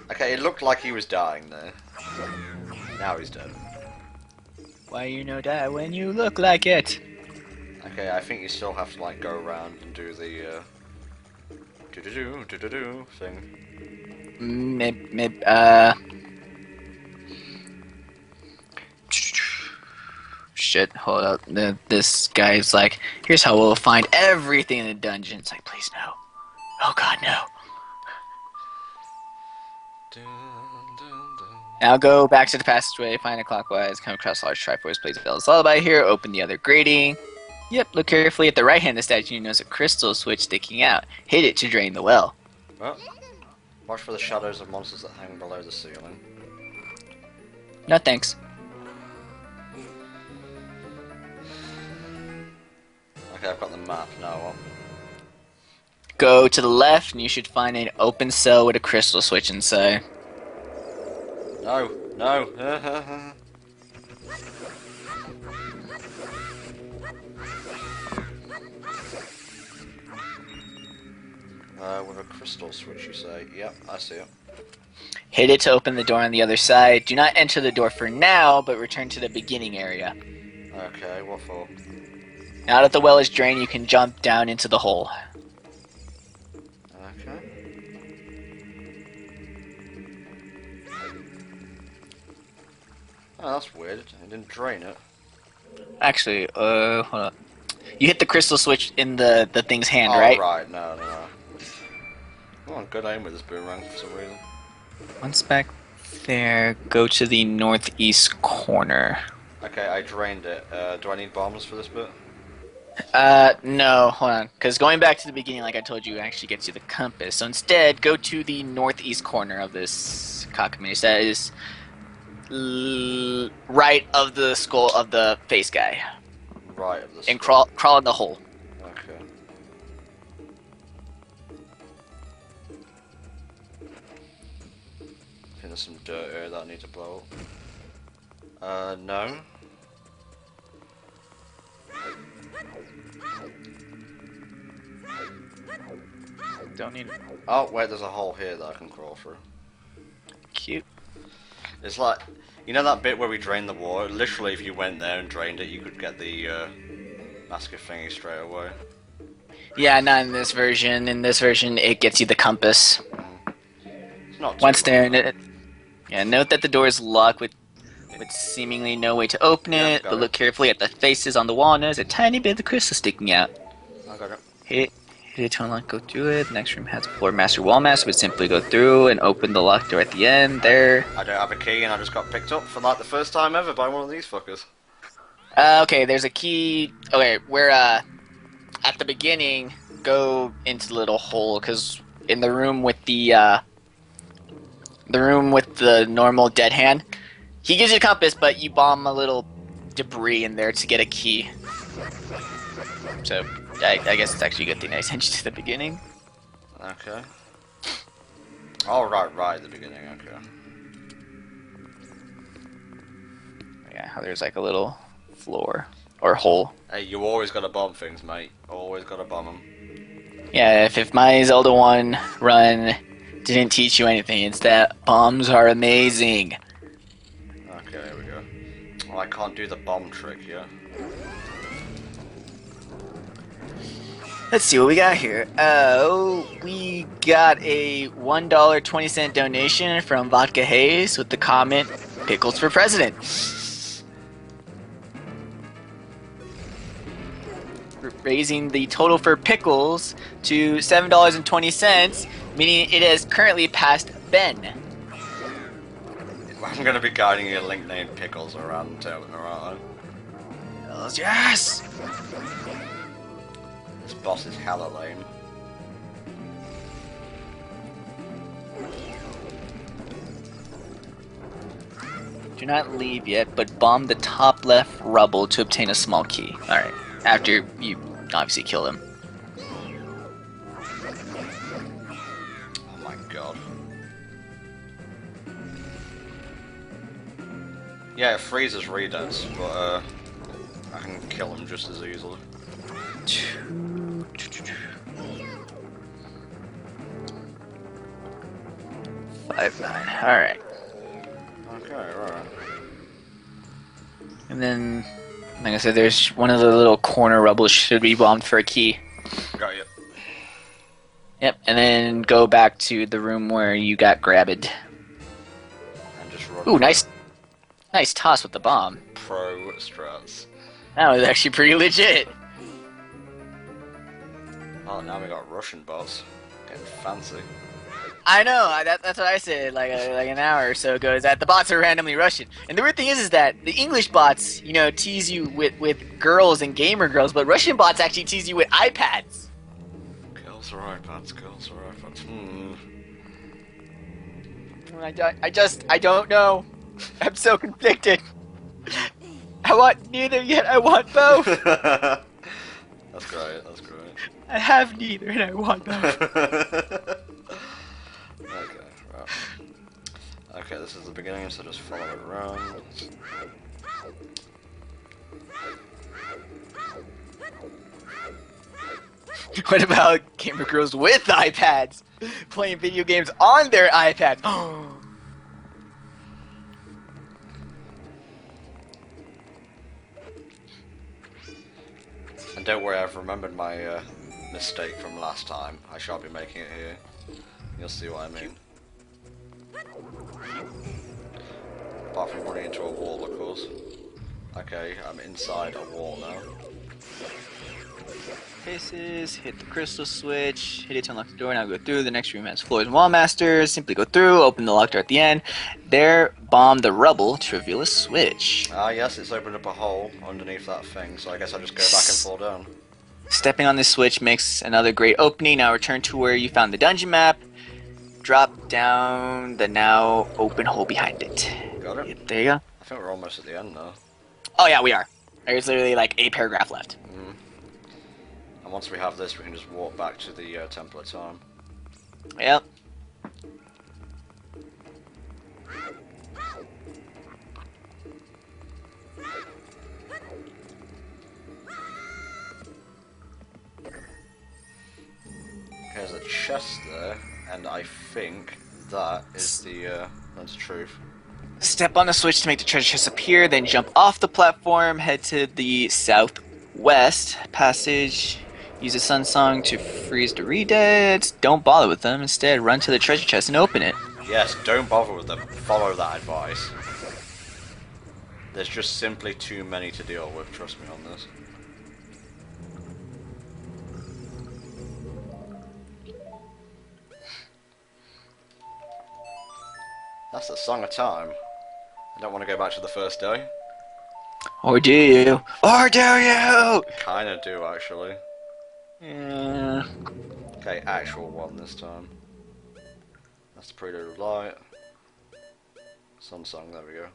Okay, it looked like he was dying there. Now he's dead. Why you no die when you look like it? Okay, I think you still have to like go around and do the do-do-do thing. shit. Hold up. This guy's like, here's how we'll find everything in the dungeon. It's like, please no. Oh god, no. Now go back to the passageway, find it clockwise, come across a large triforce, place Zelda's Lullaby here, open the other grating. Yep, look carefully at the right hand of the statue, you notice a crystal switch sticking out. Hit it to drain the well. Well, watch for the shadows of monsters that hang below the ceiling. No thanks. Okay, I've got the map now. What? Go to the left and you should find an open cell with a crystal switch inside. No, no. With a crystal switch, you say? Yep, I see it. Hit it to open the door on the other side. Do not enter the door for now, but return to the beginning area. Okay, what for? Now that the well is drained, you can jump down into the hole. Okay. Oh, that's weird. I didn't drain it. Actually, hold on. You hit the crystal switch in the thing's hand, oh, right? Right, no. Oh, good aim with this boomerang for some reason. Once back there, go to the northeast corner. Okay, I drained it. Do I need bombs for this bit? No, hold on. Because going back to the beginning, like I told you, actually gets you the compass. So instead, go to the northeast corner of this cockamamie. That is right of the skull of the face guy. Right of the skull. And crawl in the hole. Okay. I think there's some dirt here that I need to blow up. No. Don't need it. Oh, wait, there's a hole here that I can crawl through. Cute. It's like, you know that bit where we drained the water? Literally, if you went there and drained it, you could get the massive thingy straight away. Yeah, not in this version. In this version, it gets you the compass. It's not too Once there, bad. yeah, note that the door is locked with seemingly no way to open it, got but it. look carefully at the faces on the wall and there's a tiny bit of crystal sticking out. I got it. Hit it to unlock, go through it. The next room has a floor master wall master, but simply go through and open the locked door at the end. There. I don't have a key and I just got picked up for like the first time ever by one of these fuckers. Okay, there's a key. Okay, where at the beginning, go into the little hole, because in the room with the normal dead hand, he gives you a compass, but you bomb a little debris in there to get a key. So I guess it's actually a good thing I sent you to the beginning. Okay. Oh, right, the beginning, okay. Yeah, how there's like a little floor or hole. Hey, you always gotta bomb things, mate. Always gotta bomb them. Yeah, if my Zelda 1 run didn't teach you anything, it's that bombs are amazing. Okay, here we go. Oh, I can't do the bomb trick yet. Let's see what we got here. Oh, we got a $1.20 donation from Vodka Hayes with the comment, "Pickles for President." Raising the total for pickles to $7.20, meaning it has currently passed Ben. I'm gonna be guiding a link named Pickles around town, aren't I? Yes! This boss is hella lame. Do not leave yet, but bomb the top left rubble to obtain a small key. Alright, after you obviously kill him. Oh my god. Yeah, it freezes readouts, but I can kill him just as easily. 5-9. Alright. Okay, right. And then, like I said, there's one of the little corner rubbles should be bombed for a key. Got you. Yep, and then go back to the room where you got grabbed. And just run. Ooh, nice toss with the bomb. Pro strats. That was actually pretty legit. Oh, now we got Russian bots. Getting fancy. I know. That's what I said like an hour or so ago. Is that the bots are randomly Russian, and the weird thing is that the English bots, you know, tease you with girls and gamer girls, but Russian bots actually tease you with iPads. Girls are iPads. Girls are iPads. I don't know. I'm so conflicted. I want neither yet. I want both. That's great. That's great. I have neither and I want both. Okay, right. Okay, this is the beginning, so just follow it around. What about gamer girls with iPads playing video games on their iPads? And don't worry, I've remembered my mistake from last time. I shan't be making it here. You'll see what I mean. Apart from running into a wall, of course. Okay, I'm inside a wall now. Faces, hit the crystal switch, hit it to unlock the door, now go through. The next room has floors and wall masters. Simply go through, open the locked door at the end. There, bomb the rubble to reveal a switch. Ah yes, it's opened up a hole underneath that thing, so I guess I'll just go back and fall down. Stepping on this switch makes another great opening. Now return to where you found the dungeon map. Drop down the now open hole behind it. Got it? Yep, there you go. I think we're almost at the end now. Oh yeah, we are. There's literally like a paragraph left. And once we have this, we can just walk back to the Temple of Time. Yep. There's a chest there, and I think that is the that's the truth. Step on the switch to make the treasure chest appear, then jump off the platform, head to the southwest passage. Use a sun song to freeze the re-deads. Don't bother with them. Instead, run to the treasure chest and open it. Yes, don't bother with them. Follow that advice. There's just simply too many to deal with, trust me on this. That's the Song of Time. I don't want to go back to the first day. Or do you? Or do you? Kinda do, actually. Yeah. Okay, actual one this time. That's the Prelude of Light. Sun Song, there we go.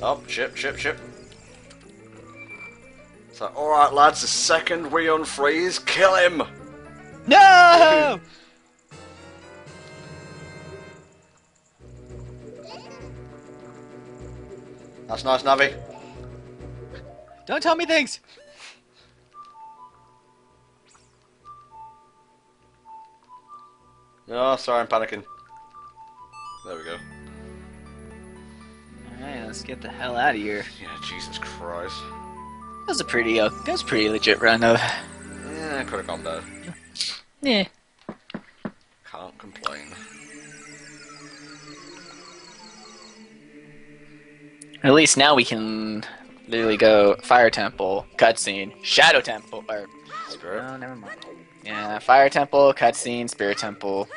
Oh, ship. It's like, alright lads, the second we unfreeze, kill him! No! That's nice, Navi. Don't tell me things! No, sorry, I'm panicking. There we go. Alright, let's get the hell out of here. Yeah, Jesus Christ. That was a pretty legit run though. Yeah, could have gone better. Yeah. Can't complain. At least now we can literally go Fire Temple, cutscene, Shadow Temple, or... Spirit? No, never mind. Yeah, Fire Temple, cutscene, Spirit Temple.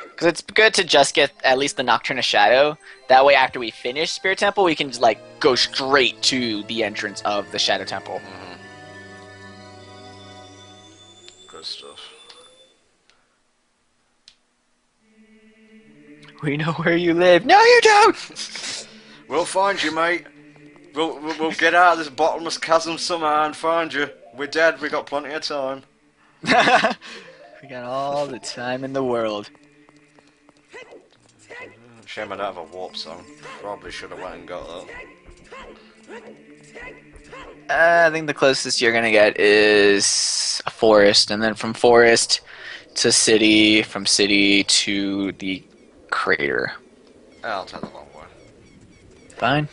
Because it's good to just get at least the Nocturne of Shadow. That way after we finish Spirit Temple, we can just like go straight to the entrance of the Shadow Temple. Good stuff. We know where you live. No, you don't! We'll find you, mate. We'll get out of this bottomless chasm somehow and find you. We're dead, we got plenty of time. We got all the time in the world. Shame I don't have a warp song. Probably should have went and got that. I think the closest you're gonna get is a forest, and then from forest to city, from city to the crater. I'll take the long way. Fine.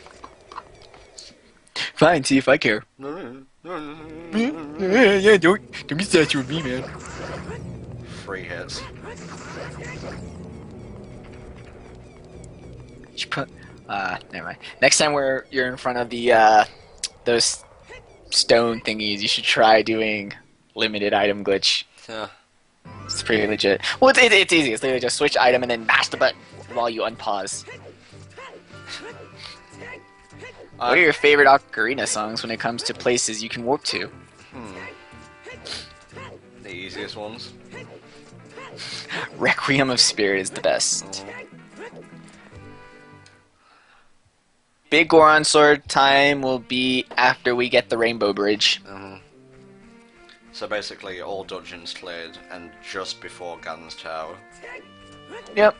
Fine, see if I care. Yeah, don't be statue with me, man. 3 hits. You should put. Never mind. Next time you're in front of the those stone thingies, you should try doing limited item glitch. Yeah. It's pretty legit. Well, it's easy. It's literally just switch item and then mash the button while you unpause. What are your favorite Ocarina songs when it comes to places you can warp to? The easiest ones. Requiem of Spirit is the best. Big Goron Sword time will be after we get the Rainbow Bridge. So basically, all dungeons cleared, and just before Ganon's Tower. Yep.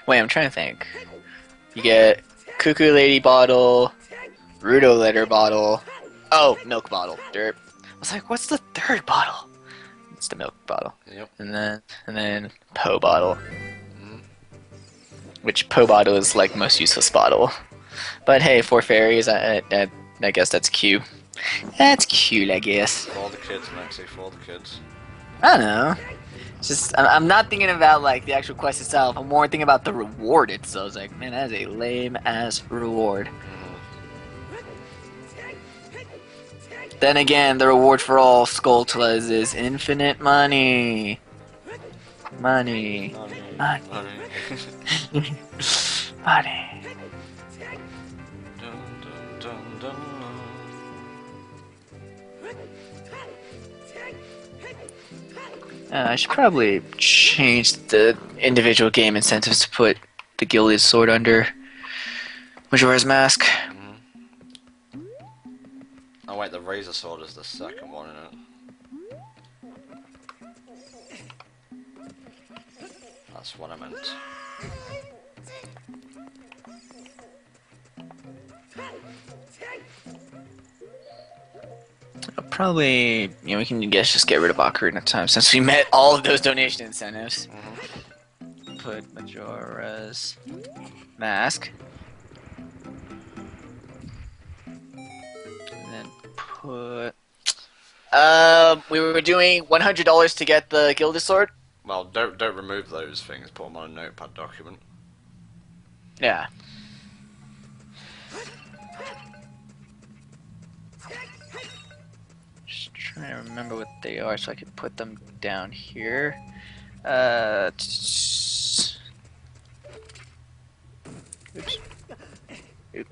Wait, I'm trying to think. You get Cuckoo Lady bottle, Rudo Letter bottle. Oh, milk bottle. Derp. I was like, what's the third bottle? It's the milk bottle. Yep. And then Poe bottle. Which Poe bottle is like most useless bottle. But hey, 4 fairies, I guess that's cute. That's cute, I guess. For the kids, Maxie, for the kids. I don't know. It's just, I'm not thinking about like the actual quest itself. I'm more thinking about the reward itself. It's like, man, that is a lame ass reward. Then again, the reward for all Skulltulas is infinite money. Money. Money. Money. Money. Dun, dun, dun, I should probably change the individual game incentives to put the Gilded Sword under Majora's Mask. Oh wait, the Razor Sword is the second one, isn't it? That's what I meant. Probably, we can just get rid of Ocarina of Time since we met all of those donation incentives. Put Majora's Mask. And then put... we were doing $100 to get the Gilded Sword? Well, don't remove those things, put them on a notepad document. Yeah. Just trying to remember what they are so I can put them down here. Oops. Oop.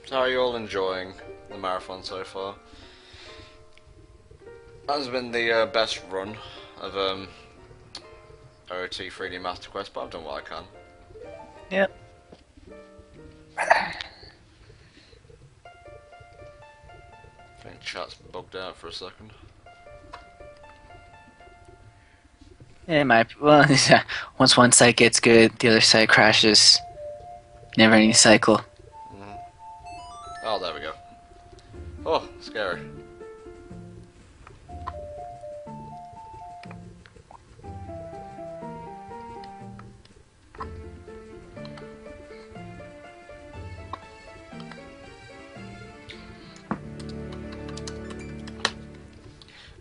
So are you all enjoying the marathon so far? That has been the best run of OT 3D Master Quest, but I've done what I can. Yep. I think chat's bugged out for a second. It might. Well, once one site gets good, the other site crashes. Never-ending cycle. Oh, there we go. Oh, scary.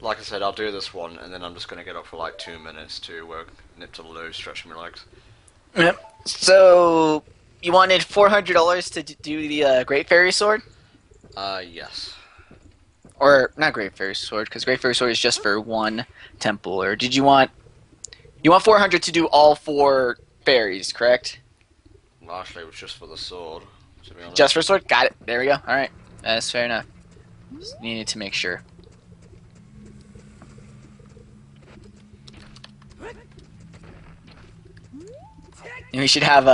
Like I said, I'll do this one, and then I'm just going to get up for like 2 minutes to nip to the loo, stretch my legs. Yep. So, you wanted $400 to do the Great Fairy Sword? Yes. Or, not Great Fairy Sword, because Great Fairy Sword is just for one temple. Or did you want... You want 400 to do all 4 fairies, correct? Well, actually, it was just for the sword, to be honest. Just for sword? Got it. There we go. Alright. That's fair enough. Just needed to make sure. And we should have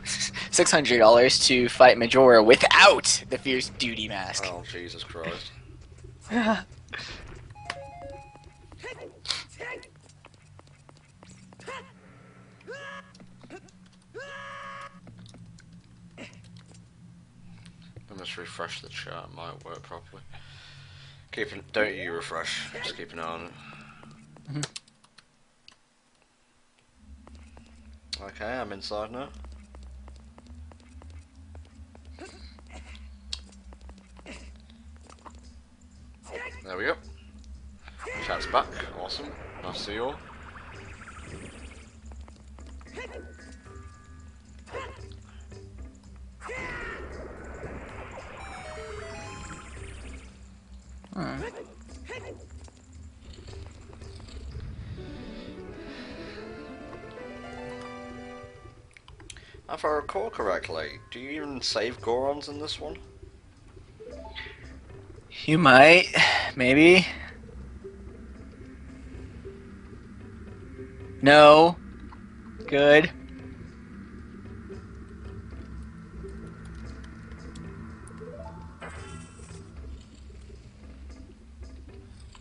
$600 to fight Majora without the Fierce Duty Mask. Oh, Jesus Christ. Let's refresh the chat, might work properly. Don't you refresh, just keep an eye on it. Okay, I'm inside now. There we go. Chat's back, awesome. Nice to see you all. If I recall correctly, do you even save Gorons in this one? You might, maybe. No. Good.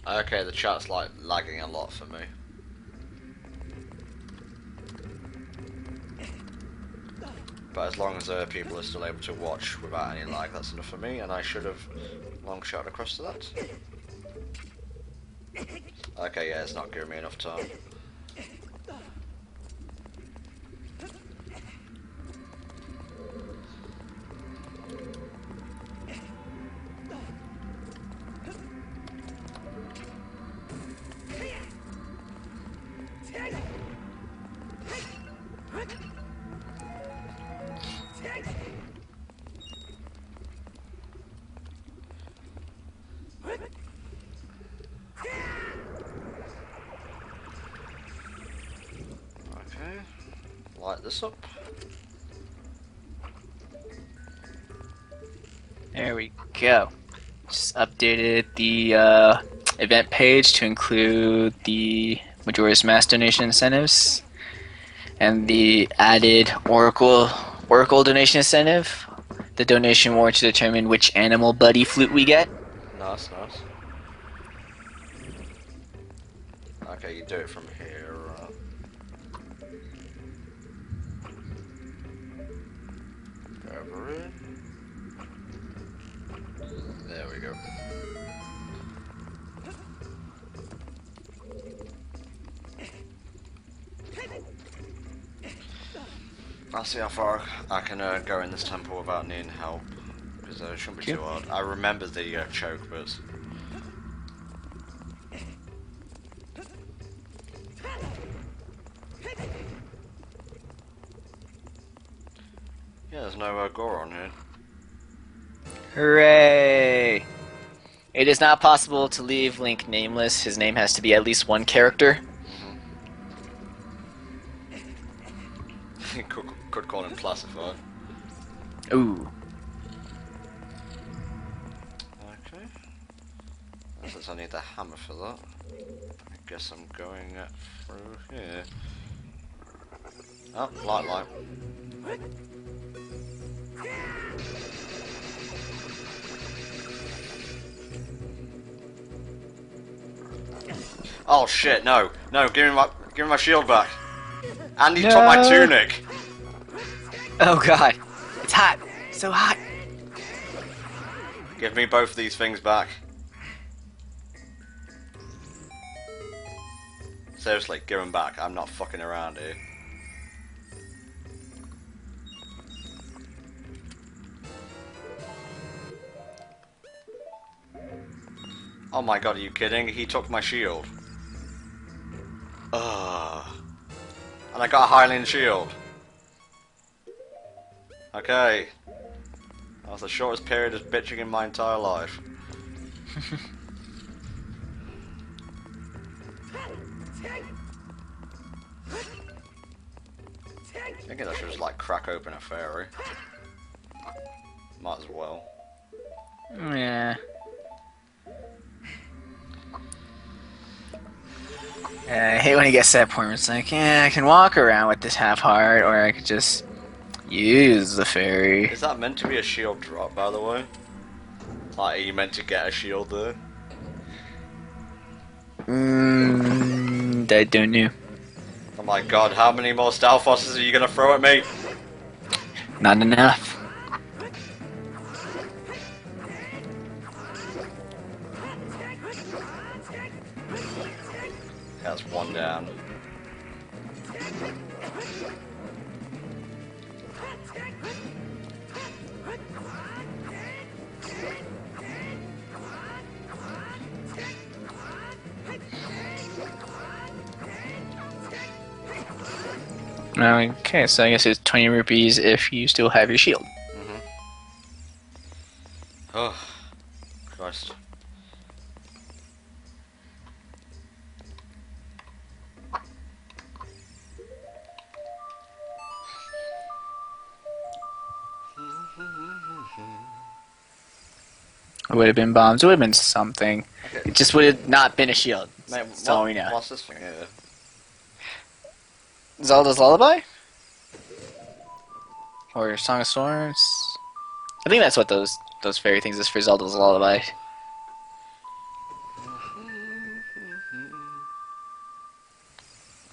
Okay, the chat's like lagging a lot for me. But as long as people are still able to watch without any lag, that's enough for me, and I should have long shot across to that. Okay, yeah, it's not giving me enough time. Okay, light this up. There we go. Just updated the event page to include the Majora's Mask donation incentives and the added Oracle donation incentive. The donation warrant to determine which animal buddy flute we get. Nice, nice. Okay, you do it from here. Over in. There we go. I'll see how far I can go in this temple without needing help, because it shouldn't be too hard. I remember the choke bits. Yeah, there's no Goron here. Hooray! It is not possible to leave Link nameless. His name has to be at least one character. Could call him classified. Ooh. Okay. Since I need the hammer for that, I guess I'm going through here. Oh, light. Oh shit! No, give me my shield back. And he took my tunic. Oh god, it's hot, so hot. Give me both of these things back. Seriously, give them back. I'm not fucking around here. Oh my god, are you kidding? He took my shield. Ugh. And I got a Hylian shield. Okay. That was the shortest period of bitching in my entire life. Thinking I should just like crack open a fairy. Might as well. Yeah. I hate when he gets to that point where it's like, yeah, I can walk around with this half heart, or I could just use the fairy. Is that meant to be a shield drop, by the way? Like, are you meant to get a shield there? I don't know. Oh my god, how many more Stalfosses are you gonna throw at me? Not enough. That's one down. Okay, so I guess it's 20 rupees if you still have your shield. Oh, Christ. It would have been bombs. It would have been something. Okay. It just would have not been a shield. Mate, That's all we know. What's this thing here? Zelda's Lullaby? Or Song of Storms? I think that's what those fairy things is for Zelda's Lullaby.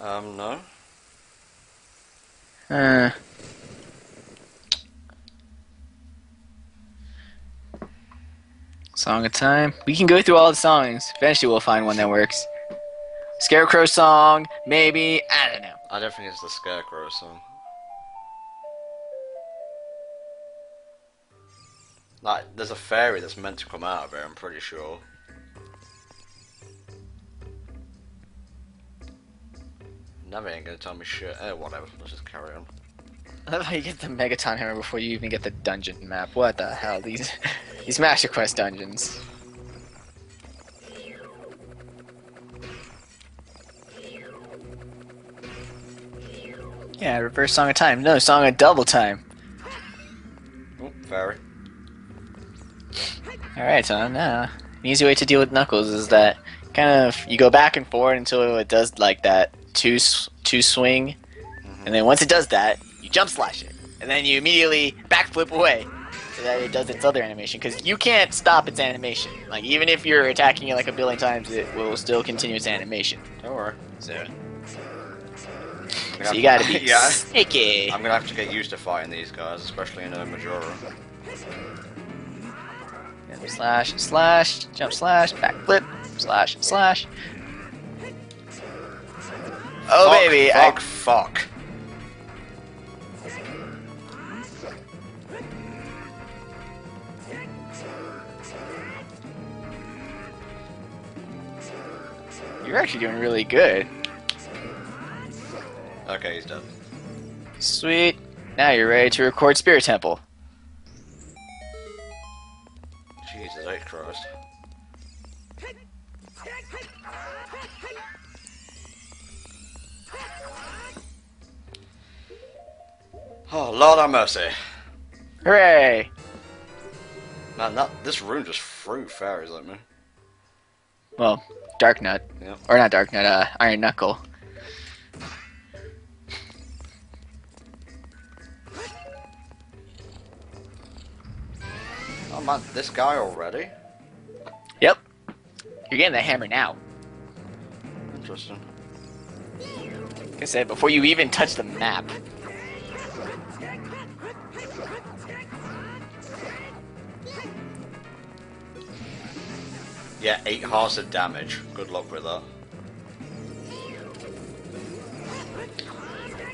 No. Song of Time. We can go through all the songs. Eventually we'll find one that works. Scarecrow song, maybe. I don't know. I don't think it's the Scarecrow song. Like, there's a fairy that's meant to come out of it, I'm pretty sure. Never ain't gonna tell me shit. Whatever, let's just carry on. I love how you get the Megaton Hammer before you even get the dungeon map. What the hell? These Master Quest dungeons. Yeah, reverse Song of Time. No, Song of Double Time. Oh, fairy. Alright, so now, an easy way to deal with Knuckles is that kind of, you go back and forward until it does like that two swing, and then once it does that, you jump slash it, and then you immediately backflip away so that it does its other animation, because you can't stop its animation. Like, even if you're attacking it like a billion times, it will still continue its animation. Don't worry. So you gotta be sneaky. I'm gonna have to get used to fighting these guys, especially in a Majora. Slash, slash, jump slash, backflip, slash, slash. Oh, Fuck, baby! Fuck. You're actually doing really good. Okay, he's done. Sweet. Now you're ready to record Spirit Temple. Jesus H. Christ. Oh, Lord have mercy. Hooray! Man, this room just threw fairies at me. Well, Dark Nut. Yep. Or not Dark Nut, Iron Knuckle. Oh man, this guy already? Yep. You're getting the hammer now. Interesting. Like I said, before you even touch the map. Yeah, 8 hearts of damage. Good luck with that.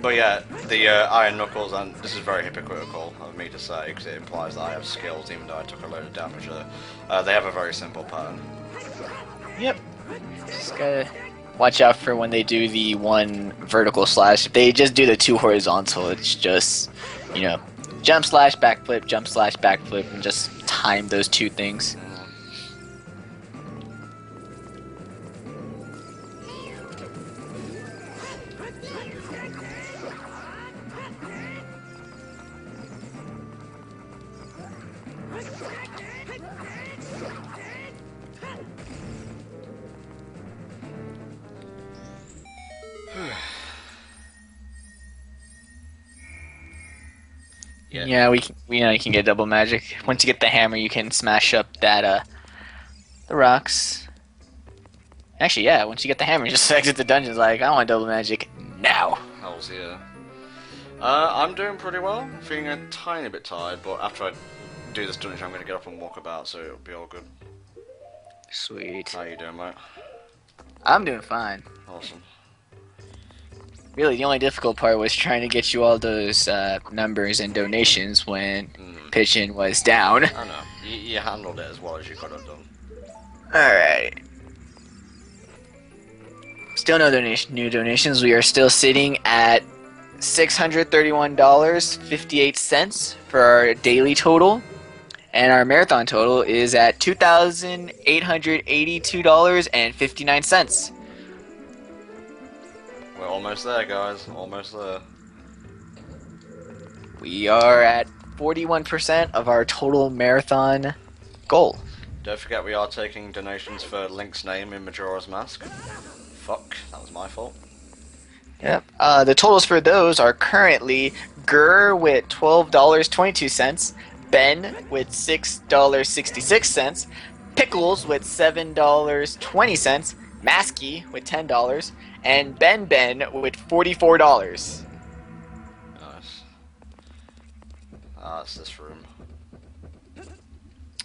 But yeah, the Iron Knuckles, and this is very hypocritical of me to say, because it implies that I have skills even though I took a load of damage there. They have a very simple pattern. Yep. Just gotta watch out for when they do the one vertical slash. If they just do the two horizontal, it's just, you know, jump slash, backflip, and just time those two things. Yeah, you can get double magic. Once you get the hammer, you can smash up that the rocks. Actually, yeah, once you get the hammer, you just exit the dungeons like, I want double magic now. Hells yeah. I'm doing pretty well. I'm feeling a tiny bit tired, but after I do this dungeon, I'm going to get up and walk about, so it'll be all good. Sweet. How you doing, mate? I'm doing fine. Awesome. Really, the only difficult part was trying to get you all those numbers and donations when pitching was down. I know. You handled it as well as you could have done. Alright. Still no new donations. We are still sitting at $631.58 for our daily total. And our marathon total is at $2,882.59. We're almost there, guys. Almost there. We are at 41% of our total marathon goal. Don't forget we are taking donations for Link's name in Majora's Mask. Fuck, that was my fault. Yep. The totals for those are currently Gurr with $12.22, Ben with $6.66, Pickles with $7.20, Maskey with $10, and Ben with $44. Nice. It's this room.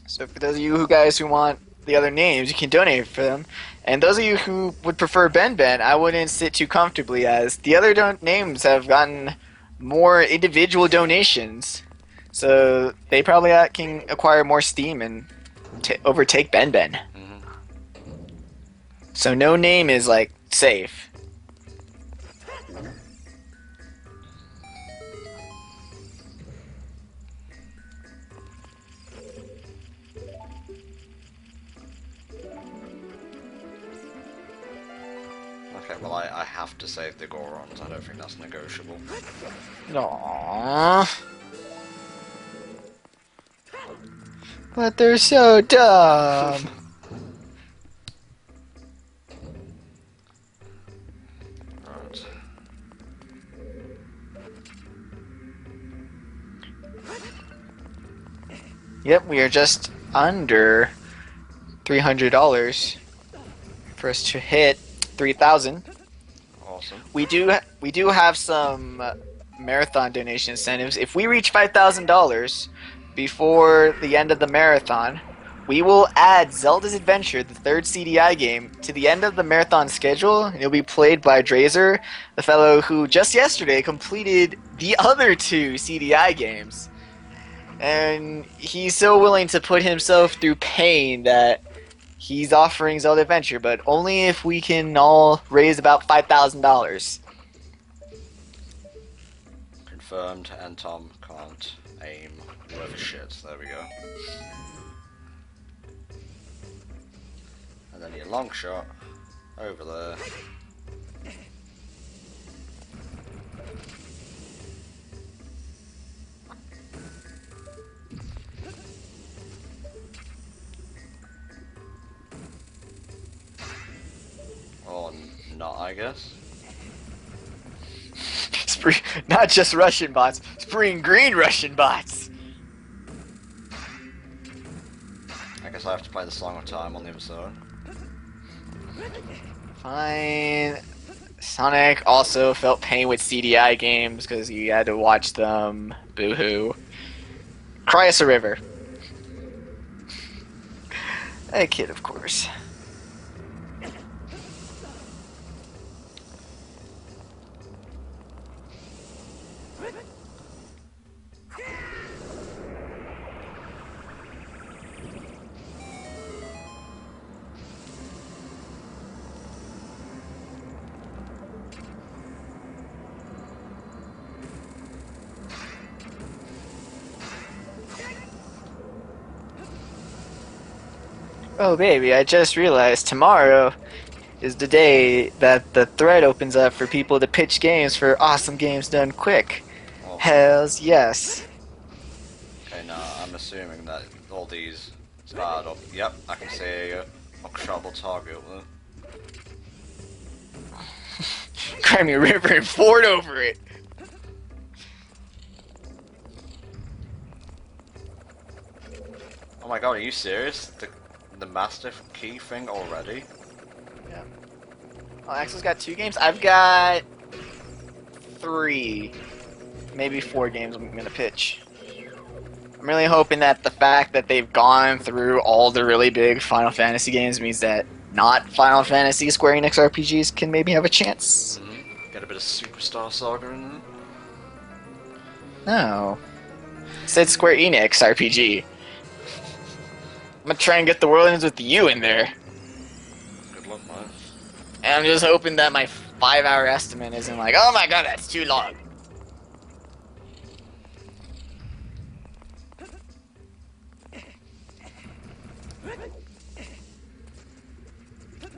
So for those of you guys who want the other names, you can donate for them. And those of you who would prefer Ben, I wouldn't sit too comfortably, as the other names have gotten more individual donations. So they probably can acquire more steam and overtake Ben. Mm-hmm. So no name is, like, safe. Okay, well I have to save the Gorons. I don't think that's negotiable. Aww. But they're so dumb. Right. Yep, we are just under $300 for us to hit 3,000. Awesome. We do have some marathon donation incentives. If we reach $5,000 before the end of the marathon, we will add Zelda's Adventure, the third CDI game, to the end of the marathon schedule. It'll be played by Drazer, the fellow who just yesterday completed the other two CDI games. And he's so willing to put himself through pain that he's offering Zelda Adventure, but only if we can all raise about $5,000. Confirmed, and Tom can't aim with shit. There we go. And then your long shot over there. Or not, I guess. Not just Russian bots, spring green Russian bots. I guess I have to play the Song of Time on the other side. Fine. Sonic also felt pain with CDI games because he had to watch them. Boo-hoo. Cry us a river. A kid, of course. Oh baby, I just realized tomorrow is the day that the thread opens up for people to pitch games for awesome games done quick. Awesome. Hells yes. Okay, now I'm assuming that all these start up. Yep, I can see a sharpable target up there. Cry me a river and ford over it. Oh my god, are you serious? The Mastiff key thing already? Yeah. Oh, Axel's got 2 games? I've got 3. Maybe 4 games I'm gonna pitch. I'm really hoping that the fact that they've gone through all the really big Final Fantasy games means that not Final Fantasy Square Enix RPGs can maybe have a chance. Get a bit of Superstar Saga in there. No. It said Square Enix RPG. I'm gonna try and get the world ends with you in there. Good luck, mate. And I'm just hoping that my 5-hour estimate isn't like, oh my god, that's too long.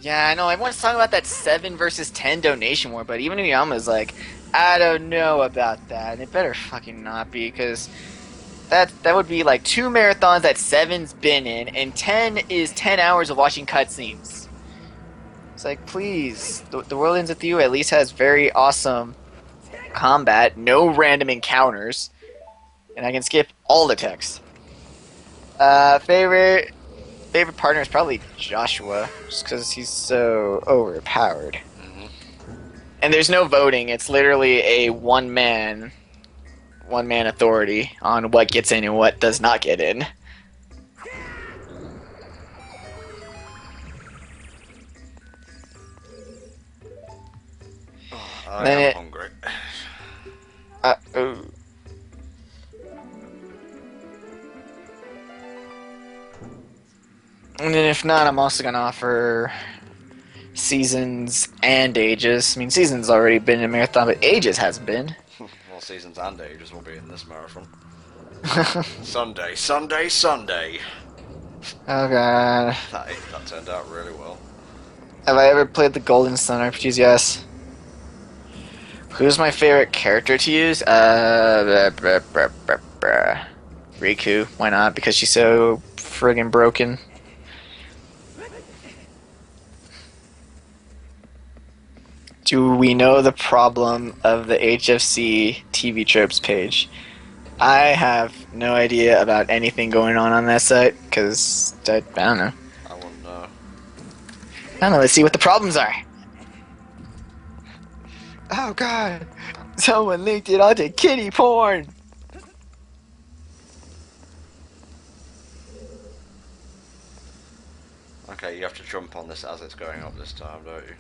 Yeah, I know, everyone's talking about that 7 versus 10 donation war, but even Uyama's like, I don't know about that, and it better fucking not be, because that would be like 2 marathons that 7's been in, and 10 is 10 hours of watching cutscenes. It's like, please, the World Ends With You at least has very awesome combat, no random encounters, and I can skip all the text. Favorite partner is probably Joshua, just because he's so overpowered. And there's no voting, it's literally a one-man authority on what gets in and what does not get in. I am hungry. Oh. And then if not, I'm also gonna offer Seasons and Ages. I mean, Seasons already been in a marathon, but Ages hasn't been. Well, Seasons and Ages will be in this marathon. Sunday, Sunday, Sunday. Oh god. That turned out really well. Have I ever played the Golden Sun RPGs? Yes. Who's my favorite character to use? Riku. Why not? Because she's so friggin' broken. Do we know the problem of the HFC TV tropes page? I have no idea about anything going on that site, because I don't know. I wouldn't know. I don't know, let's see what the problems are. Oh god! Someone linked it onto kitty porn! Okay, you have to jump on this as it's going up this time, don't you?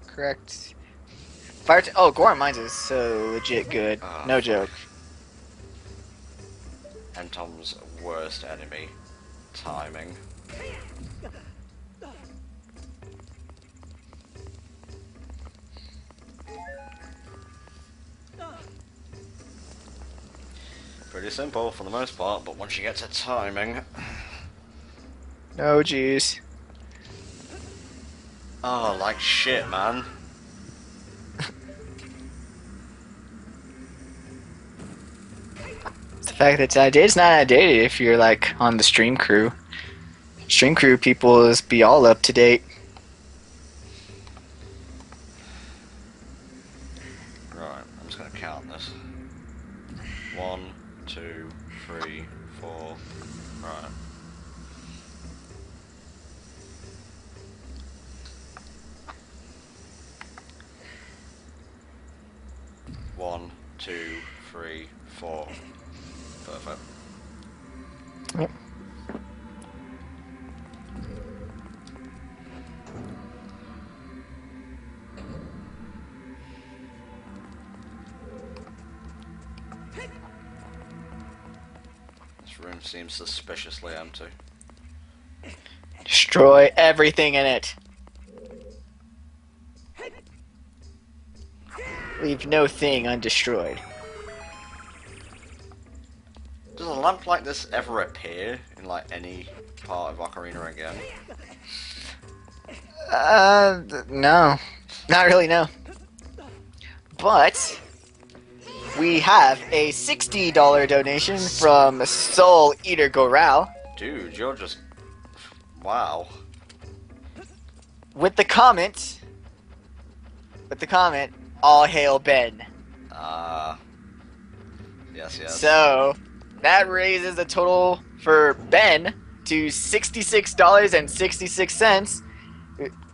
Correct. Goron Mines is so legit good. No joke. And Tom's worst enemy. Timing. Pretty simple for the most part, but once you get to timing... No jeez. Oh, like shit, man. It's the fact that it's outdated. It's not outdated if you're like on the stream crew. Stream crew people is be all up to date. Right, I'm just gonna count this. 1, 2, 3, 4. Right. One, 2, 3, 4. Perfect. Yep. This room seems suspiciously empty. Destroy everything in it. Leave no thing undestroyed. Does a lamp like this ever appear in like any part of Ocarina again? No. Not really, no. But we have a $60 donation from Soul Eater Goral. Dude, you're just... wow. With the comment, all hail Ben. Yes, yes. So, that raises the total for Ben to $66.66,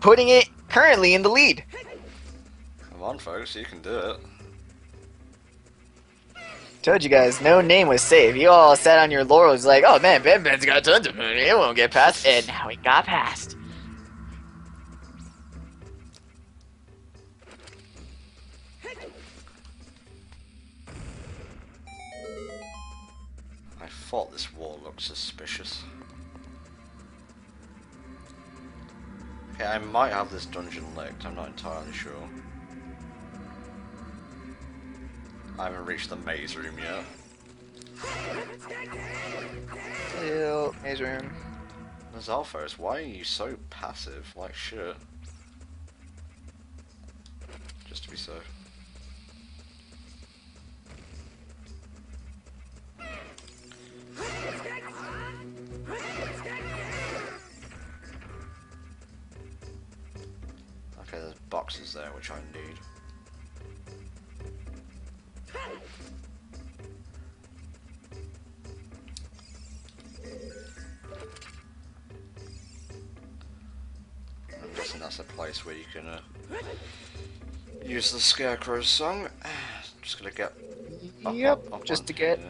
putting it currently in the lead. Come on, folks, you can do it. Told you guys, no name was safe. You all sat on your laurels like, oh man, Ben's got tons of money, it won't get past. And now it got past. thought this wall looked suspicious. Okay, I might have this dungeon licked, I'm not entirely sure. I haven't reached the maze room yet. Ew, maze room. Zalphos, why are you so passive? Like shit. Just to be safe. Okay, there's boxes there which I need. I'm guessing that's a place where you can use the Scarecrow's song. Just gonna get up just on to get. here.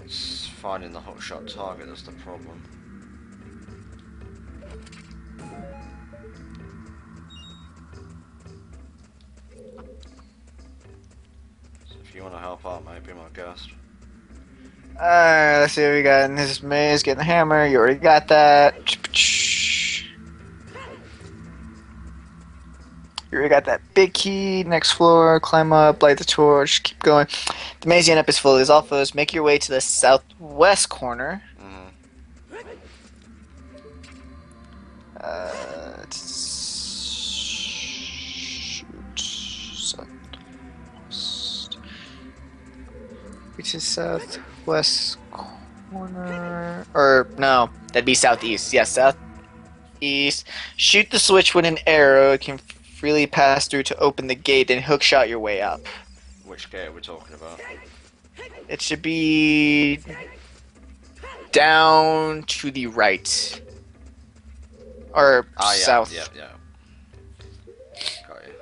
It's finding the hookshot target that's the problem. So if you want to help out, mate, be my guest. Alright, let's see what we got in this maze. Get the hammer. You already got that. You already got that big key. Next floor. Climb up. Light the torch. Keep going. The maze you end up is full of these alphas. Make your way to the southwest corner. Which is southwest corner, or no, that'd be southeast. Yes, southeast. Shoot the switch with an arrow. It can freely pass through to open the gate and hookshot your way up. Which gate are we talking about? It should be down to the right, or south. Yeah. Got you.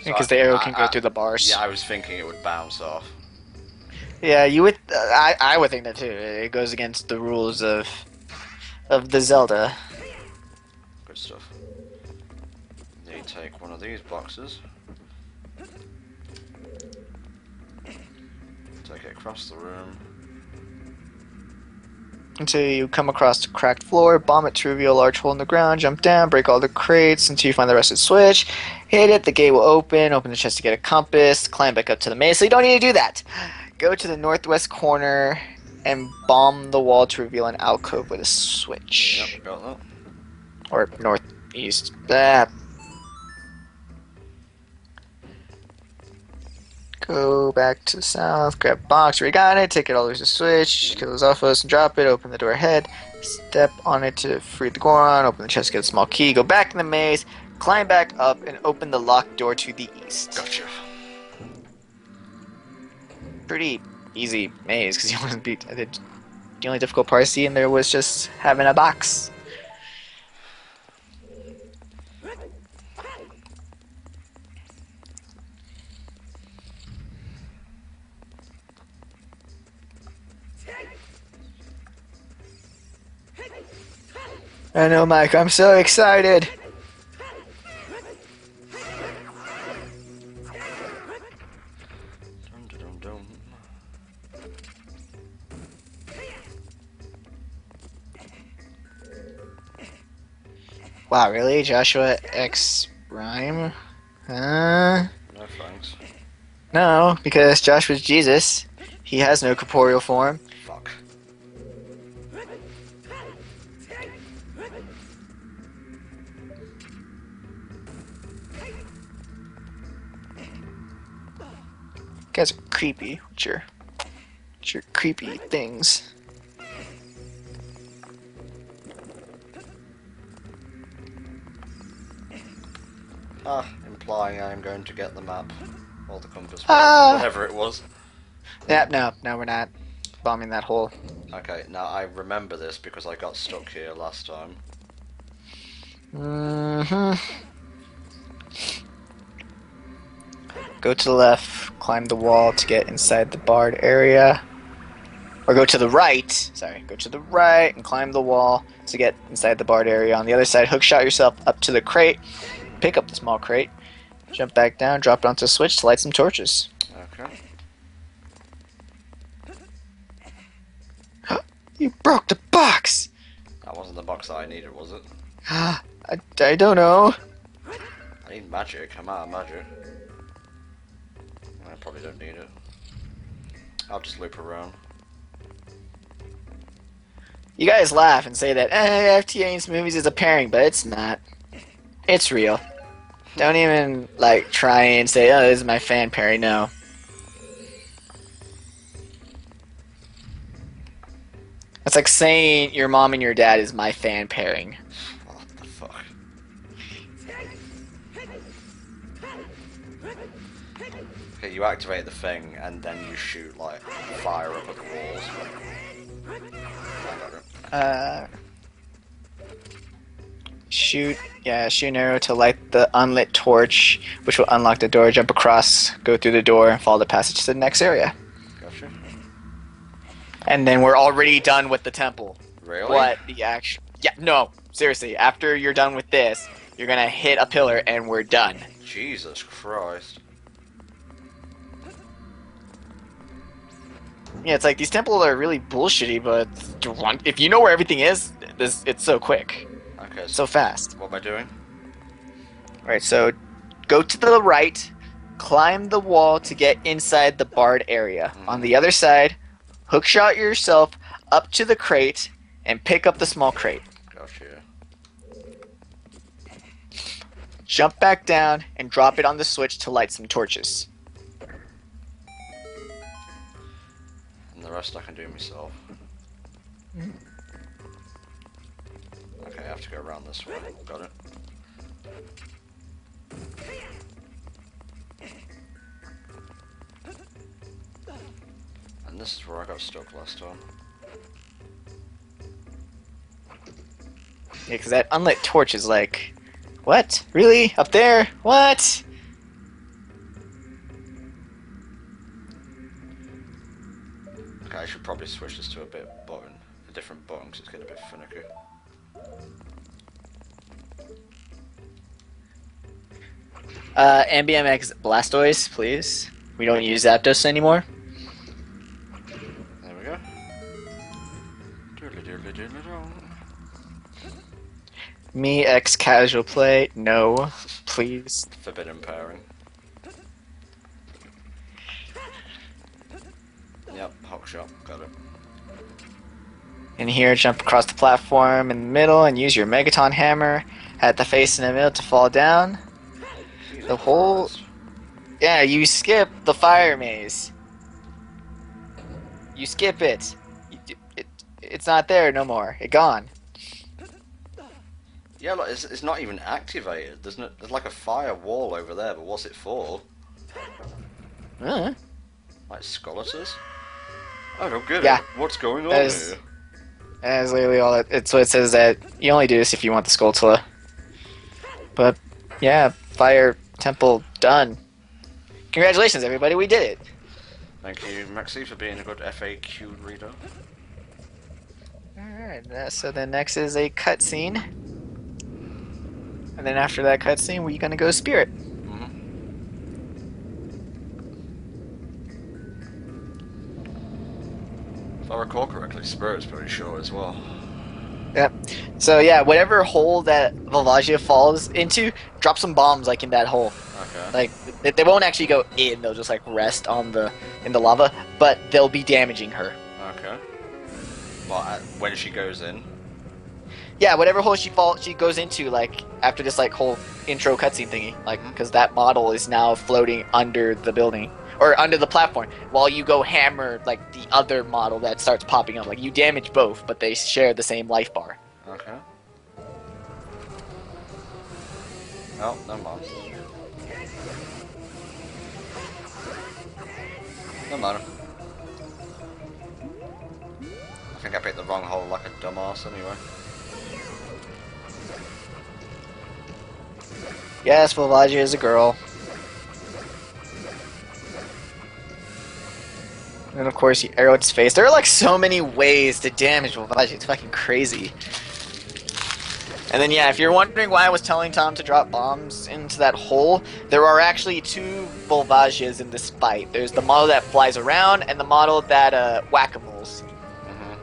Because the arrow can go through the bars. Yeah, I was thinking it would bounce off. Yeah, you would. I would think that too. It goes against the rules of the Zelda. Good stuff. Then you take one of these boxes. Take it across the room. Until you come across a cracked floor, bomb it to reveal a large hole in the ground, jump down, break all the crates until you find the rusted switch, hit it, the gate will open the chest to get a compass, climb back up to the maze, so you don't need to do that. Go to the northwest corner and bomb the wall to reveal an alcove with a switch. Yep, got that. Or northeast. Ah. Go back to the south, grab a box, where you got it, take it all the way to the switch, kill those alphas and drop it, open the door ahead, step on it to free the Goron, open the chest, get a small key, go back in the maze, climb back up, and open the locked door to the east. Gotcha. Pretty easy maze, because the only difficult part I see in there was just having a box. I know, Mike, I'm so excited! Dum, dum, dum. Wow, really? Joshua X Rhyme? No thanks. No, because Joshua's Jesus. He has no corporeal form. Fuck. You guys are creepy with your creepy things. Implying I'm going to get the map. Or the compass. Ah. Whatever it was. Yeah, no, we're not bombing that hole. Okay, now I remember this because I got stuck here last time. Go to the left, climb the wall to get inside the barred area. Or go to the right, go to the right and climb the wall to get inside the barred area. On the other side, hookshot yourself up to the crate, pick up the small crate, Jump back down, drop it onto the switch to light some torches. Okay. You broke the box! That wasn't the box that I needed, was it? I don't know. I need magic. I'm out of magic. I probably don't need it. I'll just loop around. You guys laugh and say that FTA's movies is a pairing, but it's not. It's real. Don't even like try and say, "Oh, this is my fan pairing." No. It's like saying your mom and your dad is my fan pairing. What the fuck? Okay, you activate the thing and then you shoot like fire up at the walls. I got it. Shoot an arrow to light the unlit torch, which will unlock the door. Jump across, go through the door, and follow the passage to the next area. Gotcha. And then we're already done with the temple. Really? What the actual? Yeah, no, seriously. After you're done with this, you're gonna hit a pillar, and we're done. Jesus Christ. Yeah, it's like these temples are really bullshitty, but if you know where everything is, it's so quick, Okay. so fast. What am I doing? Alright, so go to the right, climb the wall to get inside the barred area. On the other side, hookshot yourself up to the crate and pick up the small crate. Gotcha. Jump back down and drop it on the switch to light some torches. And the rest I can do myself. Okay, I have to go around this way. Got it. And this is where I got stuck last time. Yeah, because that unlit torch is like, what? Really? Up there? What? Okay, I should probably switch this to a different button, because it's getting a bit finicky. MBMX Blastoise, please. We don't use Zapdos anymore. There we go. Doodly-doodly-doodly-doo. Me X Casual Play, no, please. Forbidden pairing. Yep, hot shot, got it. In here, jump across the platform in the middle and use your Megaton Hammer at the face in the middle to fall down. Jesus The whole... Christ. Yeah, you skip the fire maze. You skip it. It's not there no more. It's gone. Yeah, look, it's not even activated. There's like a fire wall over there, but what's it for? Uh, Like skeletons? I don't get Yeah. it. What's going on That is- here? That's literally all it's what it says, that you only do this if you want the Skulltula. But, yeah, Fire Temple done. Congratulations, everybody, we did it. Thank you, Maxi, for being a good FAQ reader. Alright, so then next is a cutscene. And then after that cutscene, we're gonna go Spirit. If I recall correctly, Spirit's pretty short as well. Yep. So yeah, whatever hole that Volvagia falls into, drop some bombs like in that hole. Okay. Like they won't actually go in; they'll just like rest on in the lava, but they'll be damaging her. Okay. Well, when she goes in. Yeah, whatever hole she goes into, like after this like whole intro cutscene thingy, like because that model is now floating under the building or under the platform, while you go hammer like the other model that starts popping up. Like you damage both, but they share the same life bar. Okay. Oh, never mind. No matter. I think I picked the wrong hole like a dumbass anyway. Yes, Volvagia is a girl. And of course, you arrow its face. There are like so many ways to damage Volvagia. It's fucking crazy. And then, yeah, if you're wondering why I was telling Tom to drop bombs into that hole, there are actually two Volvages in this fight. There's the model that flies around and the model that whack-a-moles.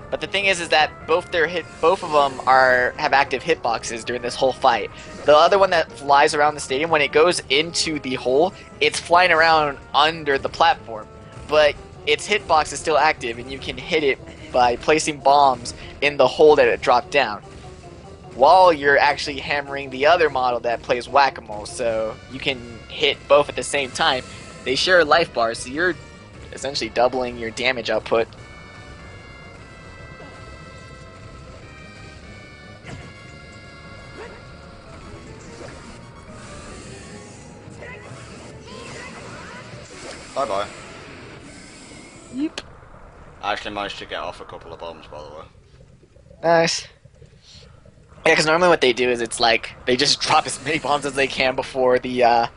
But the thing is that both of them have active hitboxes during this whole fight. The other one that flies around the stadium, when it goes into the hole, it's flying around under the platform, but its hitbox is still active, and you can hit it by placing bombs in the hole that it dropped down, while you're actually hammering the other model that plays whack-a-mole, so you can hit both at the same time. They share life bars, so you're essentially doubling your damage output. Bye-bye. Yep. I actually managed to get off a couple of bombs, by the way. Nice. Yeah, because normally what they do is it's like they just drop as many bombs as they can before the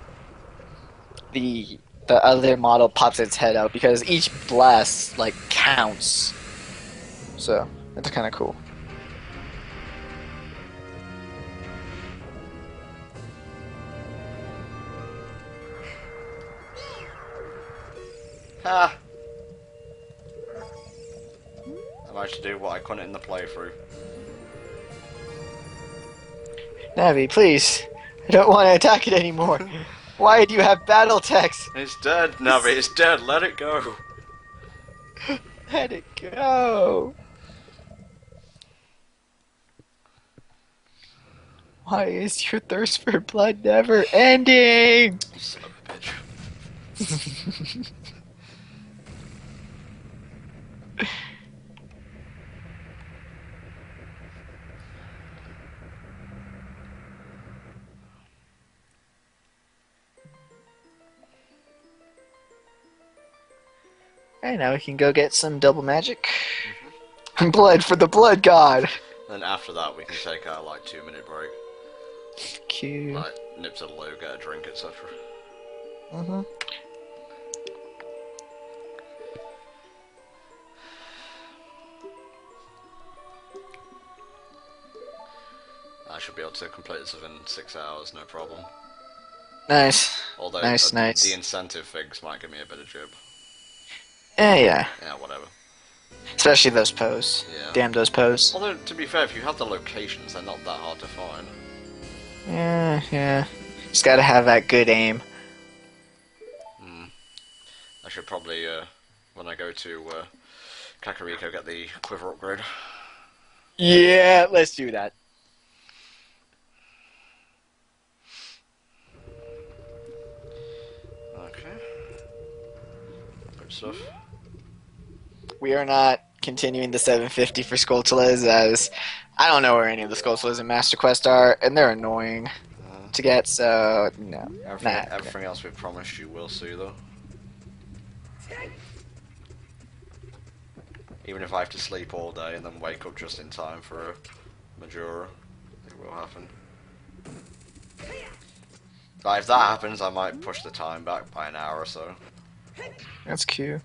other model pops its head out, because each blast like counts. So that's kind of cool. Ha! I managed to do what I couldn't in the playthrough. Navi, please. I don't want to attack it anymore. Why do you have battle text? It's dead, Navi, it's dead, let it go. Let it go. Why is your thirst for blood never ending? You son of a bitch. Alright, now we can go get some double magic. Blood for the blood god. Then after that we can take our like 2-minute break. Cute. Like nip to the loo, get a drink, etc. I should be able to complete this within 6 hours, no problem. Nice. Although nice. The incentive things might give me a bit of jib. Yeah. Yeah, whatever. Especially those pose. Yeah. Damn those pose. Although, to be fair, if you have the locations, they're not that hard to find. Yeah. Just gotta have that good aim. I should probably, when I go to Kakariko, get the quiver upgrade. Yeah, let's do that. Okay. Good stuff. We are not continuing the 750 for Skulltulas, as I don't know where any of the Skulltulas in Master Quest are, and they're annoying to get, so no. Everything else we promised you will see, though. Even if I have to sleep all day and then wake up just in time for a Majora, it will happen. But if that happens, I might push the time back by an hour or so. That's cute.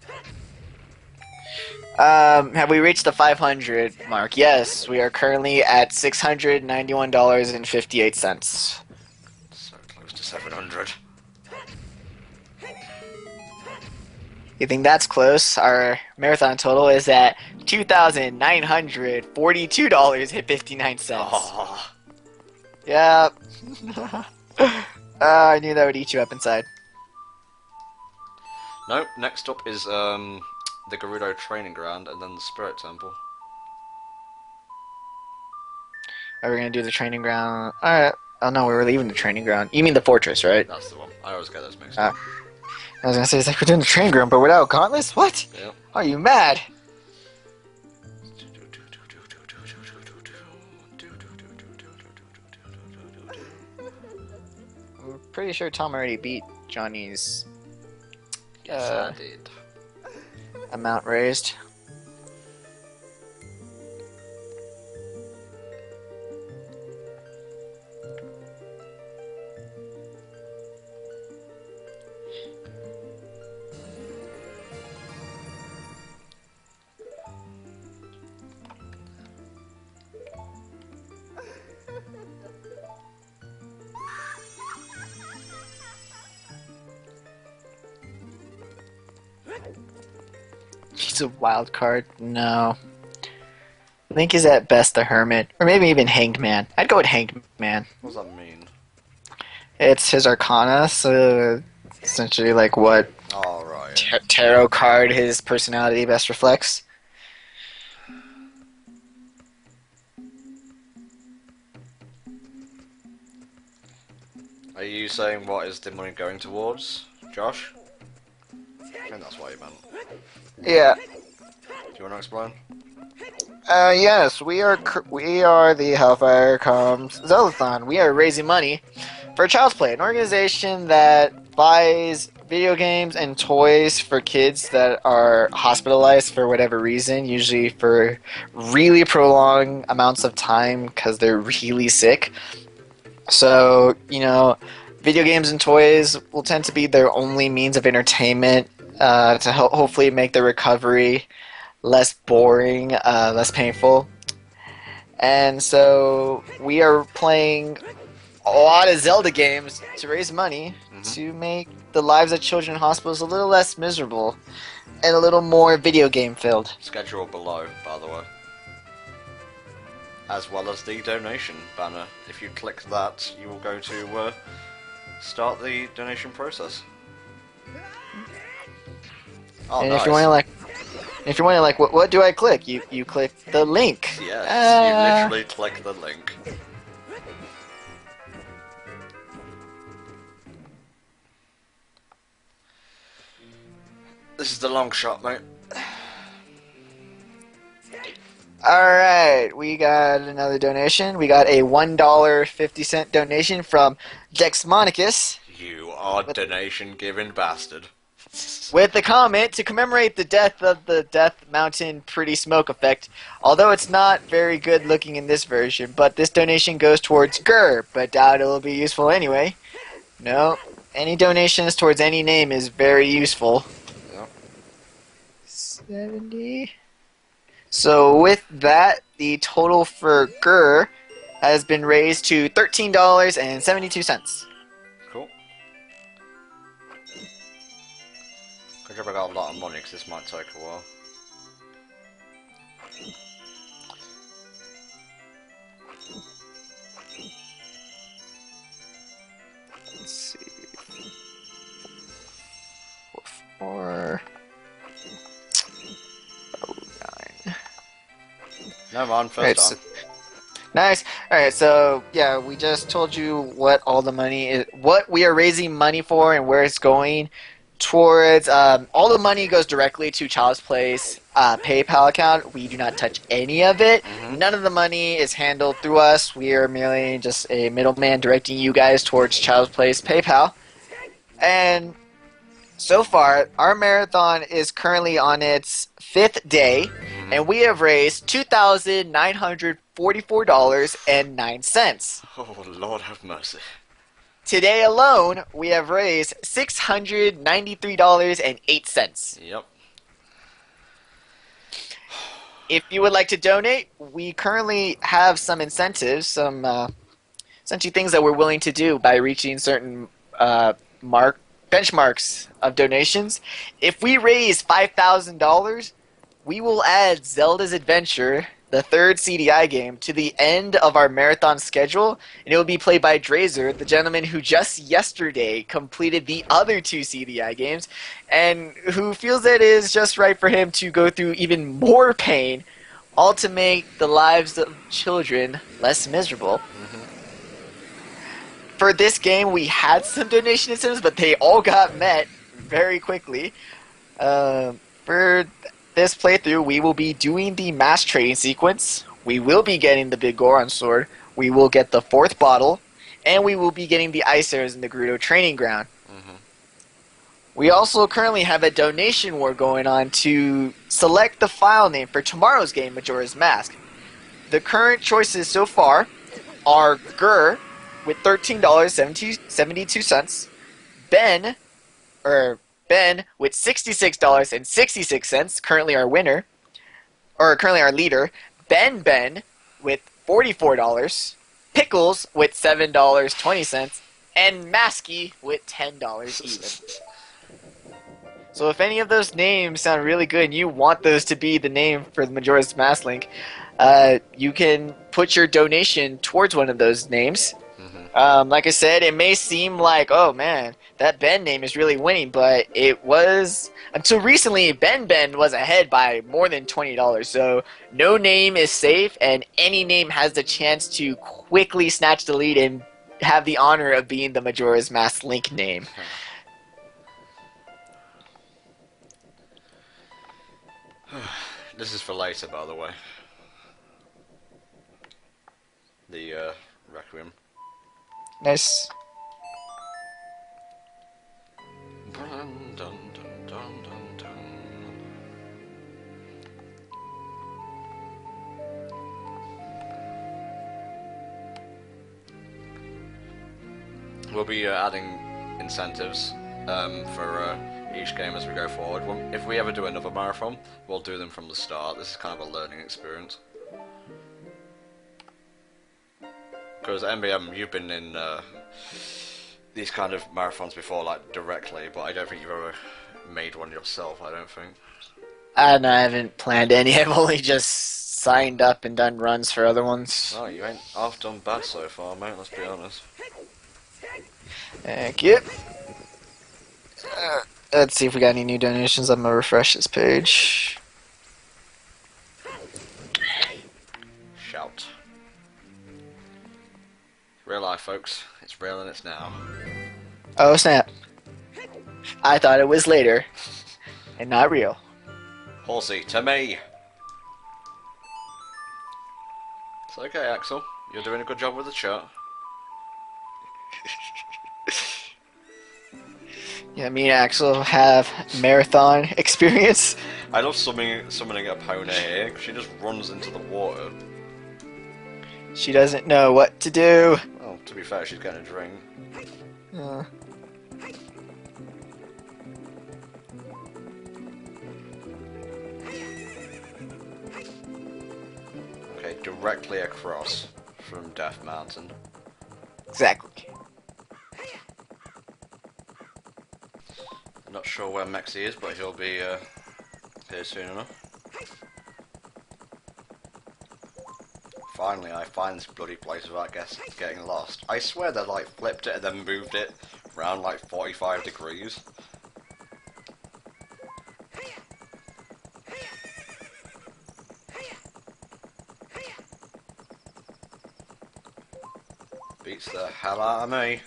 Have we reached the 500 mark? Yes, we are currently at $691.58. So close to 700. You think that's close? Our marathon total is at $2,942.59. Oh. Yep. I knew that would eat you up inside. Nope, next up is the Gerudo Training Ground and then the Spirit Temple. Are we gonna do the training ground? Alright. Oh no, we were leaving the training ground. You mean the fortress, right? That's the one. I always get those mixed up. I was gonna say, it's like we're doing the training ground, but without gauntlets? What? Yep. Are you mad? I'm pretty sure Tom already beat Johnny's Yes, I did. amount raised. He's a wild card. No. Link is at best the Hermit, or maybe even Hanged Man. I'd go with Hanged Man. What does that mean? It's his Arcana, so essentially like what Oh, right. tarot card his personality best reflects. Are you saying what is the money going towards, Josh? I think that's what you meant. Yeah. Do you want to explain? Yes, we are the HellfireComms Zeldathon. We are raising money for Child's Play, an organization that buys video games and toys for kids that are hospitalized for whatever reason, usually for really prolonged amounts of time because they're really sick. So, video games and toys will tend to be their only means of entertainment to hopefully make the recovery less boring, less painful. And so we are playing a lot of Zelda games to raise money to make the lives of children in hospitals a little less miserable and a little more video game filled. Schedule below, by the way. As well as the donation banner. If you click that, you will go to start the donation process. Oh, and nice. if you want to like, what do I click? You click the link. Yes, you literally click the link. This is the long shot, mate. Alright, we got another donation. We got a $1.50 donation from Dexmonicus. You are donation-giving bastard. With the comment, to commemorate the death of the Death Mountain Pretty Smoke Effect, although it's not very good looking in this version, but this donation goes towards Grr, but doubt it'll be useful anyway. No, any donations towards any name is very useful. Yep. 70. So with that, the total for Grr has been raised to $13.72. Cool. Good job I got a lot of money, because this might take a while. Let's see. 4. No, man, first time. Nice. Alright, so yeah, we just told you what all the money is, what we are raising money for and where it's going towards. All the money goes directly to Child's Play's PayPal account. We do not touch any of it. None of the money is handled through us. We are merely just a middleman directing you guys towards Child's Play's PayPal. And so far, our marathon is currently on its 5th day, and we have raised $2,944.09. Oh, Lord have mercy. Today alone, we have raised $693.08. Yep. If you would like to donate, we currently have some incentives, some essentially things that we're willing to do by reaching certain benchmarks of donations. If we raise $5,000, we will add Zelda's Adventure, the 3rd CDI game, to the end of our marathon schedule, and it will be played by Drazer, the gentleman who just yesterday completed the other 2 CDI games, and who feels that it is just right for him to go through even more pain, all to make the lives of children less miserable. For this game, we had some donation incentives, but they all got met very quickly. For this playthrough, we will be doing the mass trading sequence. We will be getting the big Goron sword. We will get the 4th bottle, and we will be getting the ice arrows in the Gerudo training ground. We also currently have a donation war going on to select the file name for tomorrow's game, Majora's Mask. The current choices so far are Grr with $13.72, Ben with $66.66, currently our winner, or currently our leader, Ben with $44, Pickles with $7.20, and Maskey with $10 even. So if any of those names sound really good and you want those to be the name for the Majora's Mask Link, you can put your donation towards one of those names. Like I said, it may seem like, oh man, that Ben name is really winning, but it was, until recently, Ben was ahead by more than $20. So no name is safe, and any name has the chance to quickly snatch the lead and have the honor of being the Majora's Mask Link name. This is for later, by the way. The Requiem. Nice. Dun, dun, dun, dun, dun, dun. We'll be adding incentives for each game as we go forward. If we ever do another marathon, we'll do them from the start. This is kind of a learning experience. Because MBM, you've been in these kind of marathons before, like directly, but I don't think you've ever made one yourself, I don't think. No, I haven't planned any. I've only just signed up and done runs for other ones. Oh, you ain't half done bad so far, mate, let's be honest. Thank you. Let's see if we got any new donations. I'm going to refresh this page. Shout. Real life, folks. It's real and it's now. Oh, snap. I thought it was later. And not real. Horsey, to me! It's okay, Axel. You're doing a good job with the chat. Yeah, me and Axel have marathon experience. I love summoning a pony here, 'cause she just runs into the water. She doesn't know what to do. Well, to be fair, she's getting a drink. Okay, directly across from Death Mountain. Exactly. I'm not sure where Mexi is, but he'll be here soon enough. Finally, I find this bloody place without getting lost. I swear they like flipped it and then moved it around like 45 degrees. Beats the hell out of me.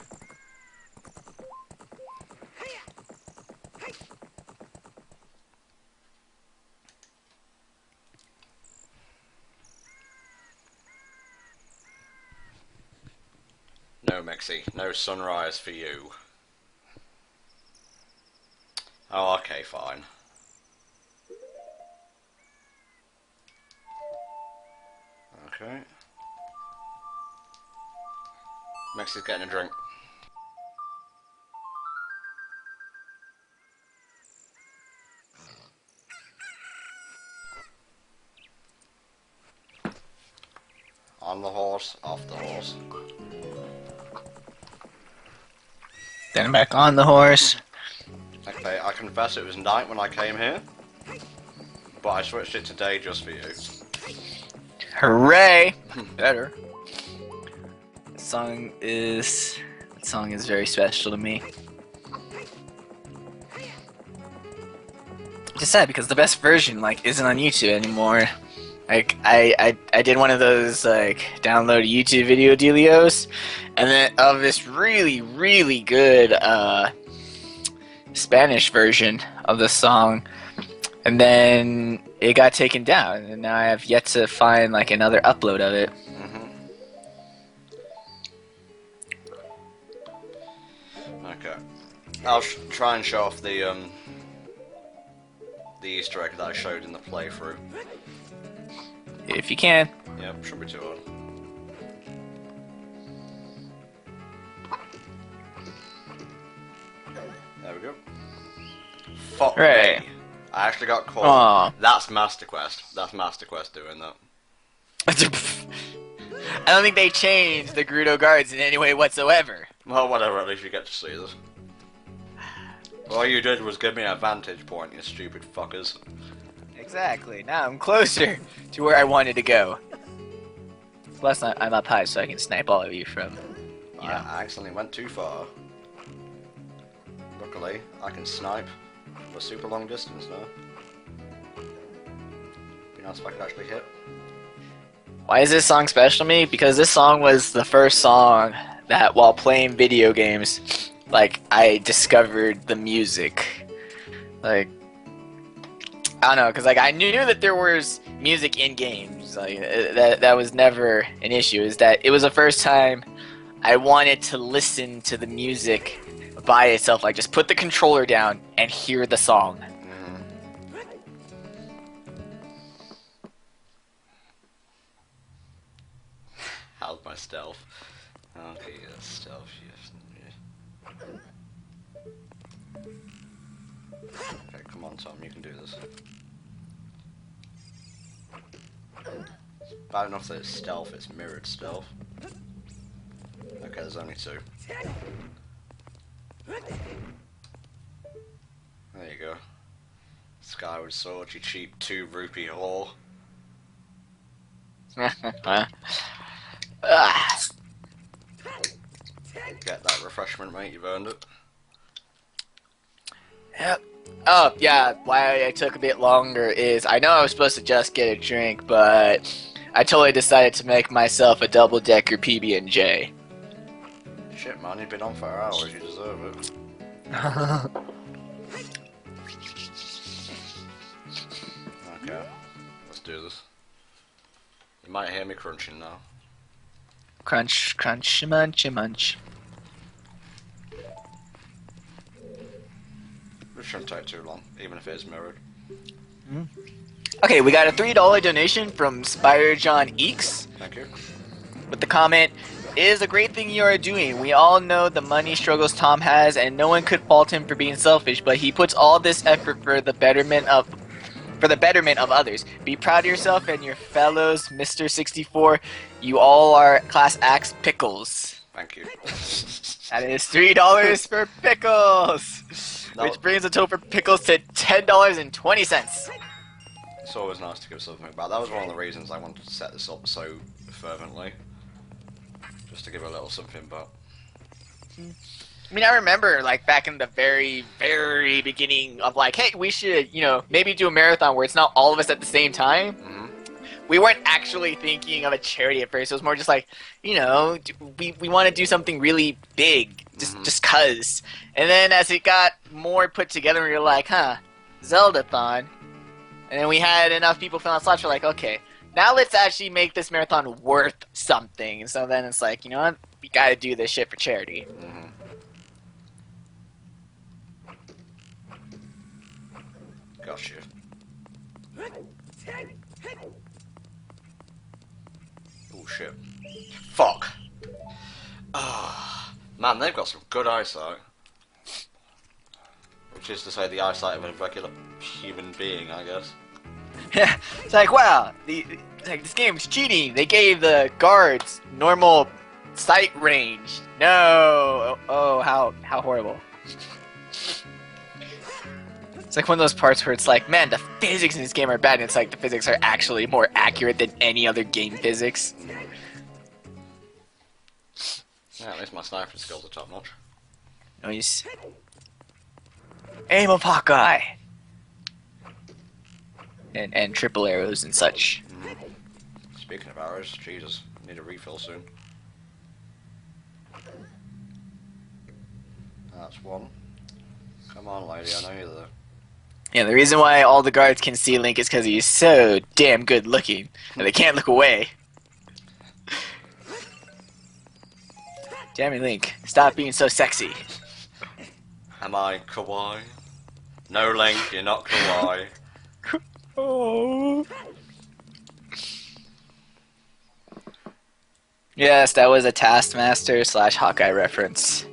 No, Mexi, no sunrise for you. Oh, okay, fine. Okay. Mexi's getting a drink. On the horse, off the horse. Then back on the horse. Okay, I confess it was night when I came here, but I switched it to day just for you. Hooray! Better. That song is very special to me. Just sad because the best version isn't on YouTube anymore. Like I did one of those download YouTube video dealios, and then of this really good Spanish version of the song, and then it got taken down, and now I have yet to find another upload of it. Okay, I'll try and show off the Easter egg that I showed in the playthrough. If you can. Yep, should be too hard. There we go. Fuck Right. me. I actually got caught. Aw. That's Master Quest. That's Master Quest doing that. I don't think they changed the Gerudo guards in any way whatsoever. Well, whatever, at least you get to see this. All you did was give me a vantage point, you stupid fuckers. Exactly. Now I'm closer to where I wanted to go. Plus, I'm up high, so I can snipe all of you from. You know. I accidentally went too far. Luckily, I can snipe for super long distance now. Be nice if I could actually hit. Why is this song special to me? Because this song was the first song that, while playing video games, like, I discovered the music. Like, I don't know, because like I knew that there was music in games. Like that was never an issue. Is that it was the first time I wanted to listen to the music by itself. Like just put the controller down and hear the song. How's my stealth? Okay, yeah, stealth. Yes. Okay, come on, Tom. You can do this. It's bad enough that it's stealth. It's mirrored stealth. Okay, there's only two. There you go. Skyward Sword, you cheap 2 rupee whore. Get that refreshment, mate, you've earned it. Yep. Oh, yeah, why I took a bit longer is I know I was supposed to just get a drink, but I totally decided to make myself a double-decker PB&J. Shit, man, you've been on for hours, you deserve it. Okay, let's do this. You might hear me crunching now. Crunch, crunch, munch, munch. It shouldn't take too long, even if it is mirrored. Okay, we got a $3 donation from Spider-John Eeks Thank you. with the comment, "It is a great thing you are doing. We all know the money struggles Tom has, and no one could fault him for being selfish, but he puts all this effort for the betterment of others. Be proud of yourself and your fellows, Mr. 64. You all are class acts pickles." Thank you. That is $3 for pickles, No. which brings the total for pickles to $10.20. It's always nice to give something back. That was one of the reasons I wanted to set this up so fervently. Just to give a little something back. I mean, I remember, like, back in the very, very beginning of, like, hey, we should, maybe do a marathon where it's not all of us at the same time. We weren't actually thinking of a charity at first. It was more just like, we want to do something really big, just cause. And then as it got more put together, we were like, Zeldathon. And then we had enough people fill out slots. We're like, okay, now let's actually make this marathon worth something. So then it's like, you know what? We gotta do this shit for charity. Gotcha. Oh shit. Fuck! Man, they've got some good eyesight. Which is to say the eyesight of a regular human being, I guess. Yeah, it's like, wow, this game is cheating. They gave the guards normal sight range. No! Oh, how horrible. It's like one of those parts where it's like, man, the physics in this game are bad, and it's like the physics are actually more accurate than any other game physics. Yeah, at least my sniper skills are top notch. Nice. Aim of Hawkeye! And triple arrows and such. Speaking of arrows, Jesus, need a refill soon. That's one. Come on, lady, I know you're there. Yeah, the reason why all the guards can see Link is because he's so damn good looking that they can't look away. Damn it, Link. Stop being so sexy. Am I kawaii? No, Link, you're not kawaii. Oh. Yes, that was a Taskmaster / Hawkeye reference.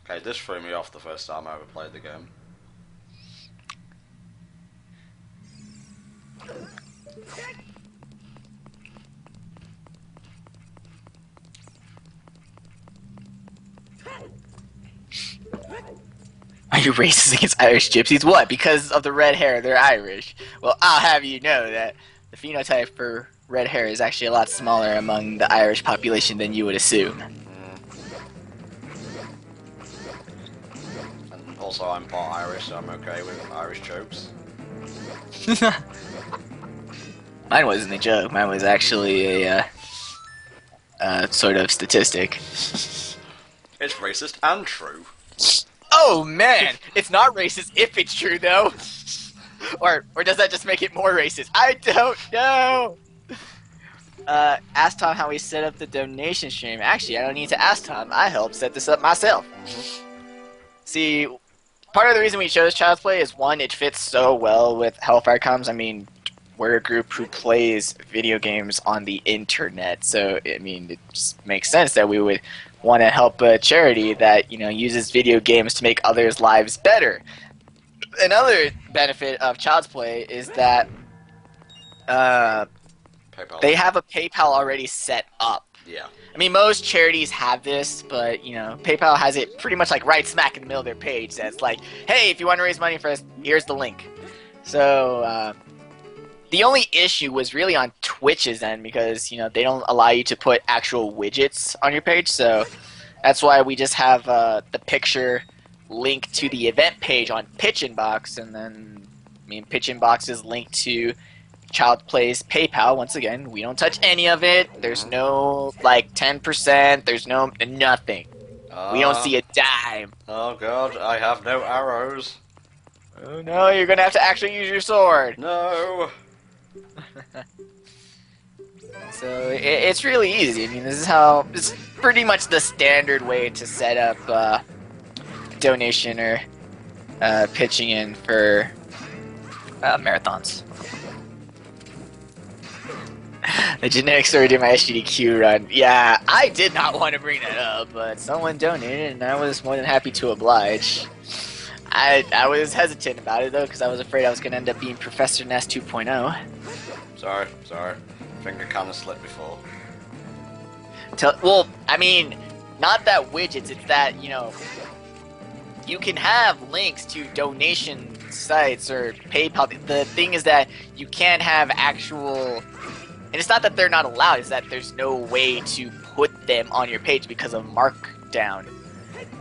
Okay, this threw me off the first time I ever played the game. Are you racist against Irish gypsies? What? Because of the red hair, they're Irish. Well, I'll have you know that the phenotype for red hair is actually a lot smaller among the Irish population than you would assume. And also, I'm part Irish, so I'm okay with Irish jokes. Mine wasn't a joke. Mine was actually a sort of statistic. It's racist and true. Oh man, it's not racist if it's true though. Or does that just make it more racist? I don't know. Ask Tom how we set up the donation stream. Actually, I don't need to ask Tom. I helped set this up myself. See, part of the reason we chose Child's Play is one, it fits so well with HellfireComms. I mean, we're a group who plays video games on the internet, so I mean, it just makes sense that we would want to help a charity that, you know, uses video games to make others' lives better. Another benefit of Child's Play is that they have a PayPal already set up. Yeah. I mean, most charities have this, but, you know, PayPal has it pretty much like right smack in the middle of their page. That's like, hey, if you want to raise money for us, here's the link. So, the only issue was really on Twitch's end because, you know, they don't allow you to put actual widgets on your page. So that's why we just have the picture linked to the event page on Pitch Inbox. And then, I mean, Pitch Inbox is linked to Child Play's PayPal. Once again, we don't touch any of it. There's no, like, 10%. There's no nothing. We don't see a dime. Oh, God, I have no arrows. Oh, no, you're going to have to actually use your sword. No. So it's really easy. I mean, it's pretty much the standard way to set up donation or pitching in for marathons. The generic story did my SGDQ run. Yeah, I did not want to bring that up, but someone donated and I was more than happy to oblige. I was hesitant about it though because I was afraid I was going to end up being Professor Ness 2.0. Sorry. Finger kind of slipped before. Well, I mean, not that widgets, it's that, you know, you can have links to donation sites or PayPal. The thing is that you can't have actual... And it's not that they're not allowed, it's that there's no way to put them on your page because of Markdown.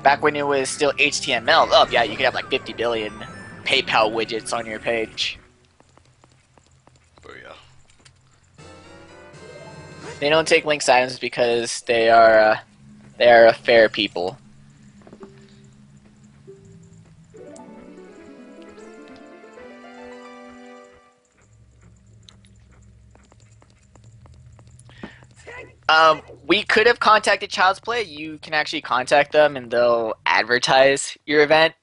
Back when it was still HTML, oh yeah, you could have like 50 billion PayPal widgets on your page. They don't take link items because they are a fair people. We could have contacted Child's Play. You can actually contact them and they'll advertise your event.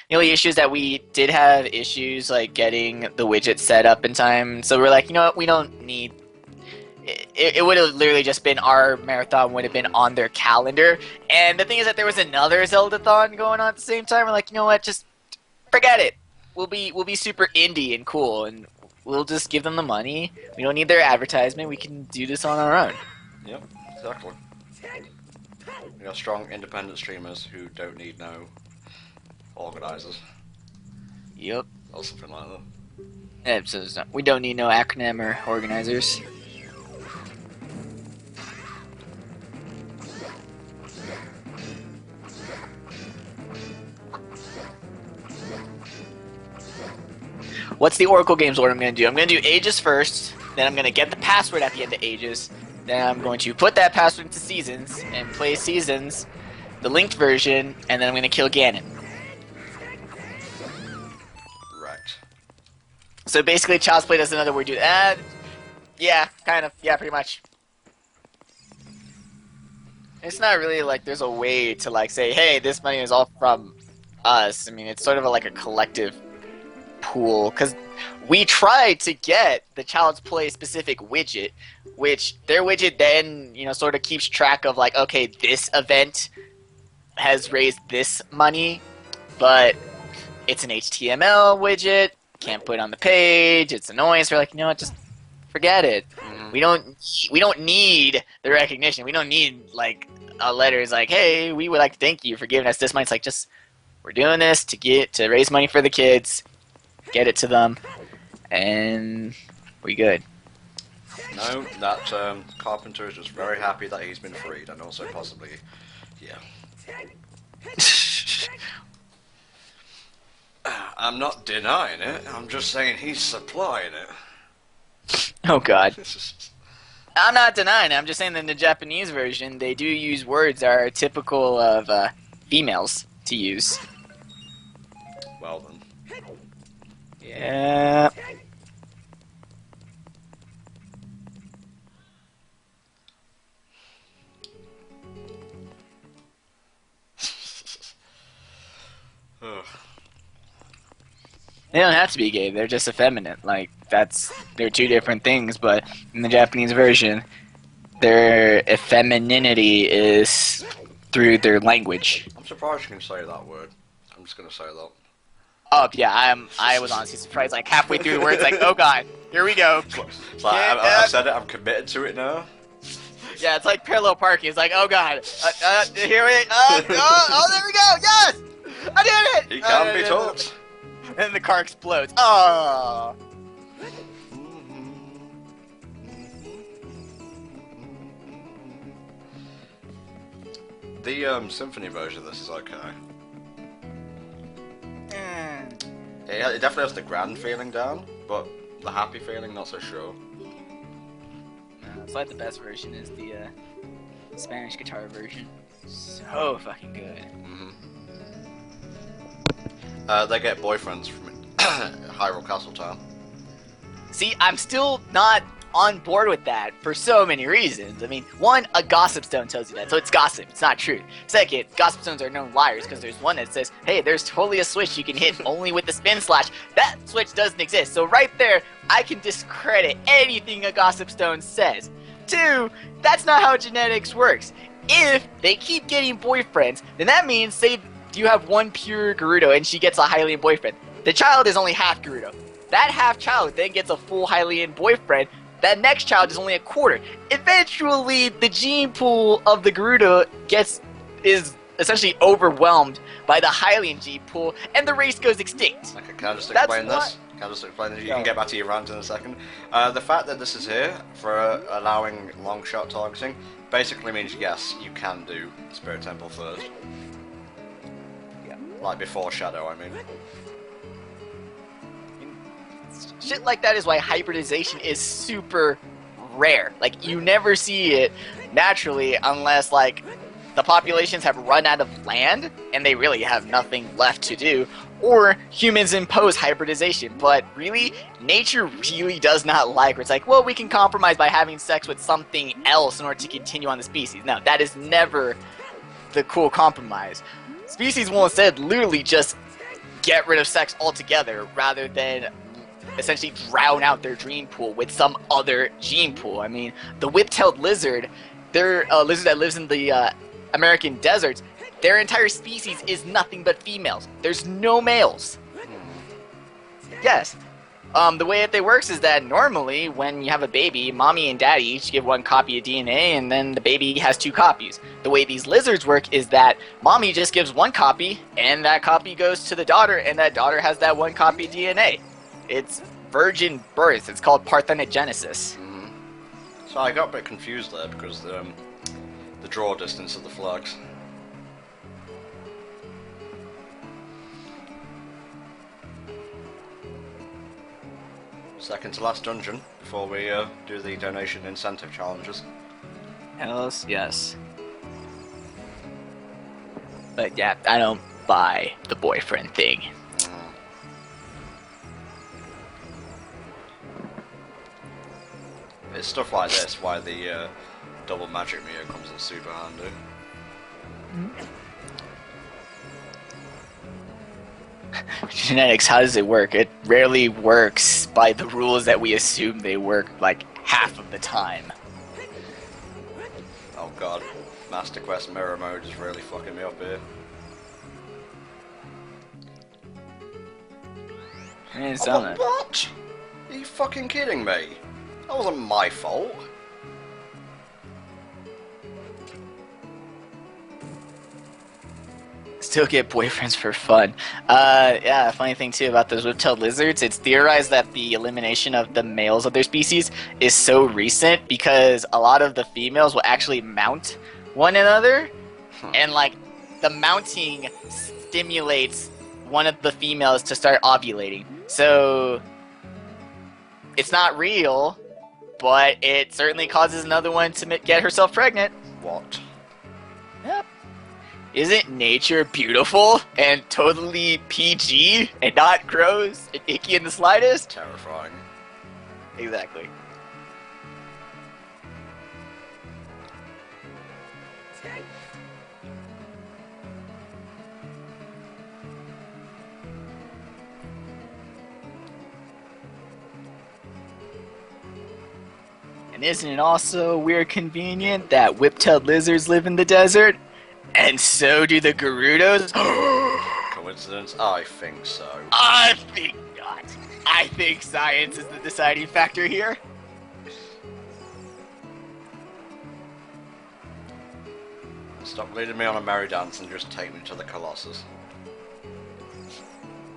The only issue is that we did have issues like getting the widget set up in time. So we're like, you know what, we don't need... It would have literally just been our marathon would have been on their calendar. And the thing is that there was another Zeldathon going on at the same time. We're like, you know what, just forget it. We'll be super indie and cool and we'll just give them the money. We don't need their advertisement. We can do this on our own. Yep, exactly. We got strong independent streamers who don't need no organizers. Yep. Or something like that. Yeah, so we don't need no acronym or organizers. What's the Oracle Games order I'm going to do? I'm going to do Ages first, then I'm going to get the password at the end of Ages, then I'm going to put that password into Seasons, and play Seasons, the linked version, and then I'm going to kill Ganon. Right. So basically, Child's Play does another word do that. Yeah, kind of. Yeah, pretty much. It's not really like there's a way to like say, hey, this money is all from us. I mean, it's sort of like a collective pool, because we tried to get the Child's Play specific widget, which their widget then, you know, sort of keeps track of like, okay, this event has raised this money, but it's an HTML widget, can't put it on the page, it's annoying, so we're like, you know what, just forget it. We don't need the recognition. We don't need like a letter is like, hey, we would like to thank you for giving us this money. It's like, just We're doing this to raise money for the kids, get it to them, and we good. No, that carpenter is just very happy that he's been freed, and also possibly, yeah. I'm not denying it. I'm just saying he's supplying it. Oh God. I'm not denying it. I'm just saying that in the Japanese version, they do use words that are typical of females to use. Well then. Yeah. Ugh. They don't have to be gay. They're just effeminate. Like they're two different things. But in the Japanese version, their effemininity is through their language. I'm surprised you can say that word. I'm just gonna say that. Oh yeah, I was honestly surprised. Like halfway through the words, like, oh God, here we go. It's like, I've said it. I'm committed to it now. Yeah, it's like parallel parking. It's like, oh God, here we oh, there we go. Yes, I did it. He can't be taught. And the car explodes. Oh. The symphony version of this is okay. It definitely has the grand feeling down, but the happy feeling not so sure. It's like the best version is the Spanish guitar version. So fucking good. They get boyfriends from Hyrule Castle Town. See, I'm still not on board with that for so many reasons. I mean, one, a gossip stone tells you that, so it's gossip, it's not true. Second, gossip stones are known liars because there's one that says, hey, there's totally a switch you can hit only with the spin slash. That switch doesn't exist, so right there, I can discredit anything a gossip stone says. Two, that's not how genetics works. If they keep getting boyfriends, then that means, say you have one pure Gerudo and she gets a Hylian boyfriend. The child is only half Gerudo. That half child then gets a full Hylian boyfriend. That next child is only a quarter. Eventually, the gene pool of the Gerudo is essentially overwhelmed by the Hylian gene pool, and the race goes extinct. Okay, can I just explain this? Can I just explain this? You can get back to your rant in a second. The fact that this is here for allowing long shot targeting basically means yes, you can do Spirit Temple first. Yeah. Like before Shadow, I mean. Shit like that is why hybridization is super rare. Like, you never see it naturally unless, like, the populations have run out of land and they really have nothing left to do, or humans impose hybridization. But really, nature really does not like where it's like, well, we can compromise by having sex with something else in order to continue on the species. No, that is never the cool compromise. Species will instead literally just get rid of sex altogether rather than essentially drown out their gene pool with some other gene pool. I mean, the whip-tailed lizard, they're a lizard that lives in the American deserts. Their entire species is nothing but females. There's no males. Yes. The way that they works is that normally when you have a baby, mommy and daddy each give one copy of DNA and then the baby has two copies. The way these lizards work is that mommy just gives one copy and that copy goes to the daughter and that daughter has that one copy of DNA. It's virgin birth. It's called parthenogenesis. So I got a bit confused there because the draw distance of the flags. Second to last dungeon before we do the donation incentive challenges. Hells yes. But yeah, I don't buy the boyfriend thing. It's stuff like this why the double magic mirror comes in super handy. Genetics, how does it work? It rarely works by the rules that we assume they work, like, half of the time. Oh god, Master Quest mirror mode is really fucking me up here. What? Are you fucking kidding me? That wasn't my fault. Still get boyfriends for fun. Yeah, funny thing too about those whip-tailed lizards, it's theorized that the elimination of the males of their species is so recent because a lot of the females will actually mount one another, and like the mounting stimulates one of the females to start ovulating. So it's not real, but it certainly causes another one to get herself pregnant. What? Yep. Isn't nature beautiful and totally PG and not gross and icky in the slightest? Terrifying. Exactly. And isn't it also weird convenient that whip-tailed lizards live in the desert? And so do the Gerudos? Coincidence? I think so. I think not. I think science is the deciding factor here. Stop leading me on a merry dance and just take me to the Colossus.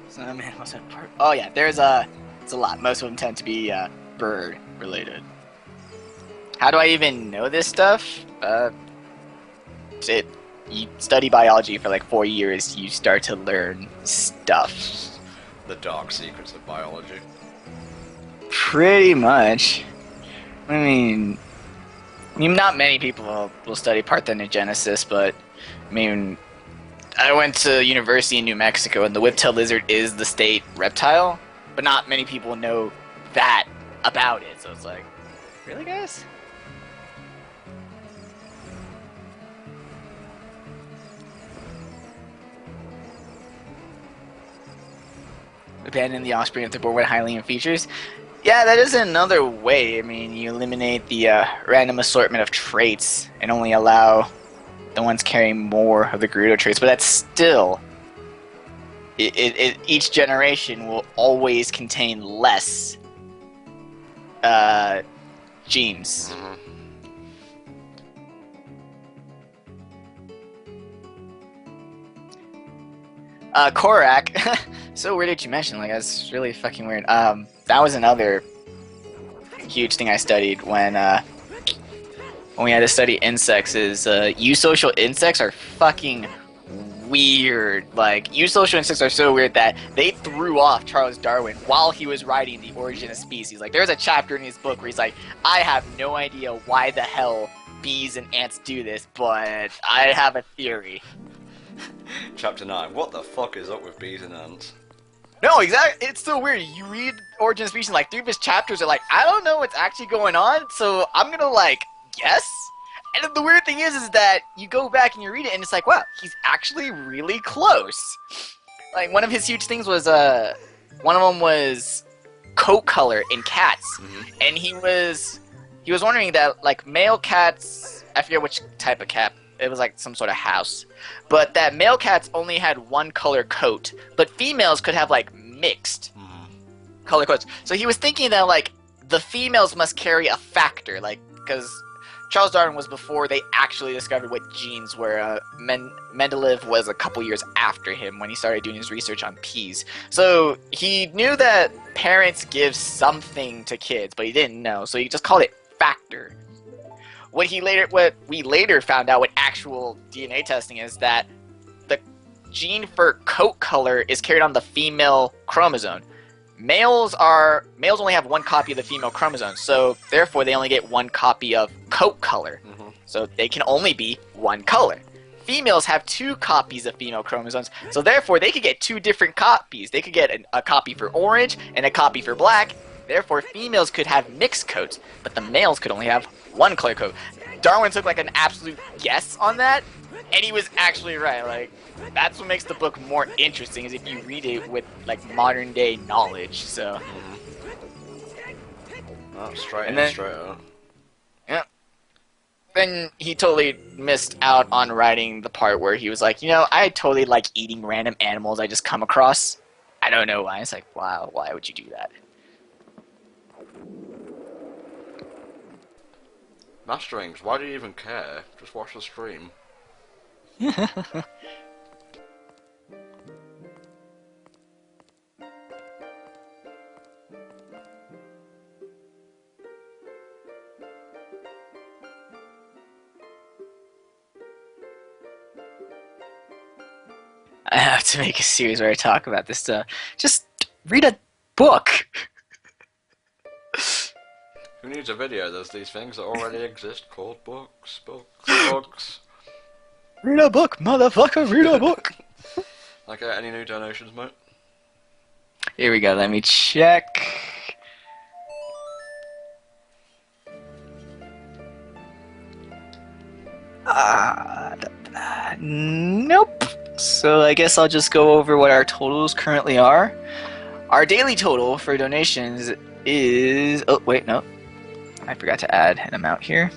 So, man, what's that part? Oh yeah, it's a lot. Most of them tend to be bird related. How do I even know this stuff? You study biology for like 4 years, you start to learn stuff. The dark secrets of biology. Pretty much. I mean, not many people will study parthenogenesis, but I mean, I went to university in New Mexico, and the whip-tailed lizard is the state reptile, but not many people know that about it. So it's like, really, guys? Abandon the offspring if they're born with Hylian features. Yeah, that is another way. I mean, you eliminate the random assortment of traits and only allow the ones carrying more of the Gerudo traits, but that's still... each generation will always contain less genes. Mm-hmm. Korak. So weird that you mentioned, like, that's really fucking weird. That was another huge thing I studied when we had to study insects, is eusocial insects are fucking weird. Like, eusocial insects are so weird that they threw off Charles Darwin while he was writing The Origin of Species. Like, there's a chapter in his book where he's like, I have no idea why the hell bees and ants do this, but I have a theory. Chapter 9. What the fuck is up with bees and ants? No, exactly. It's so weird. You read Origin of Species, and like 3 of his chapters are like, I don't know what's actually going on, so I'm gonna like guess. And the weird thing is that you go back and you read it, and it's like, wow, he's actually really close. Like, one of his huge things was one of them was coat color in cats, and he was wondering that like male cats, I forget which type of cat. It was like some sort of house. But that male cats only had one color coat, but females could have like mixed color coats. So he was thinking that like the females must carry a factor, like, because Charles Darwin was before they actually discovered what genes were. Mendeleev was a couple years after him when he started doing his research on peas. So he knew that parents give something to kids, but he didn't know. So he just called it factor. What we later found out with actual DNA testing is that the gene for coat color is carried on the female chromosome. Males only have one copy of the female chromosome, so therefore they only get one copy of coat color. So they can only be one color. Females have 2 copies of female chromosomes, so therefore they could get 2 different copies. They could get a copy for orange and a copy for black. Therefore, females could have mixed coats, but the males could only have one color coat. Darwin took like an absolute guess on that, and he was actually right. Like, that's what makes the book more interesting, is if you read it with like modern day knowledge. So, straight out. Yeah. Then he totally missed out on writing the part where he was like, I totally like eating random animals I just come across. I don't know why. It's like, wow, why would you do that? Masterings, why do you even care? Just watch the stream. I have to make a series where I talk about this stuff. Just read a book. Who needs a video? There's these things that already exist called books. Read a book, motherfucker, read a book. Okay, any new donations, mate? Here we go, let me check. Nope. So I guess I'll just go over what our totals currently are. Our daily total for donations is... Oh, wait, no. I forgot to add an amount here.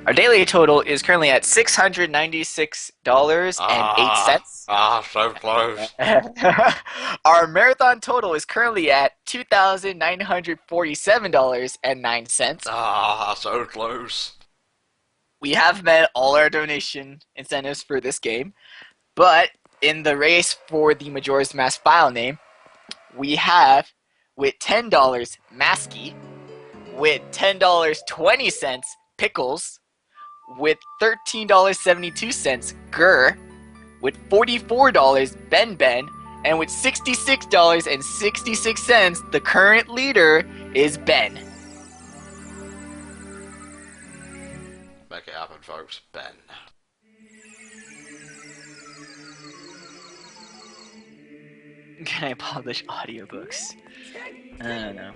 Our daily total is currently at $696.08. So close. Our marathon total is currently at $2,947.09. So close. We have met all our donation incentives for this game, but in the race for the Majora's Mask file name, we have, with $10 Masky, with $10.20 Pickles, with $13.72 Gur, with $44 Ben, and with $66.66, the current leader is Ben. Make it happen, folks. Ben. Can I publish audiobooks? I don't know.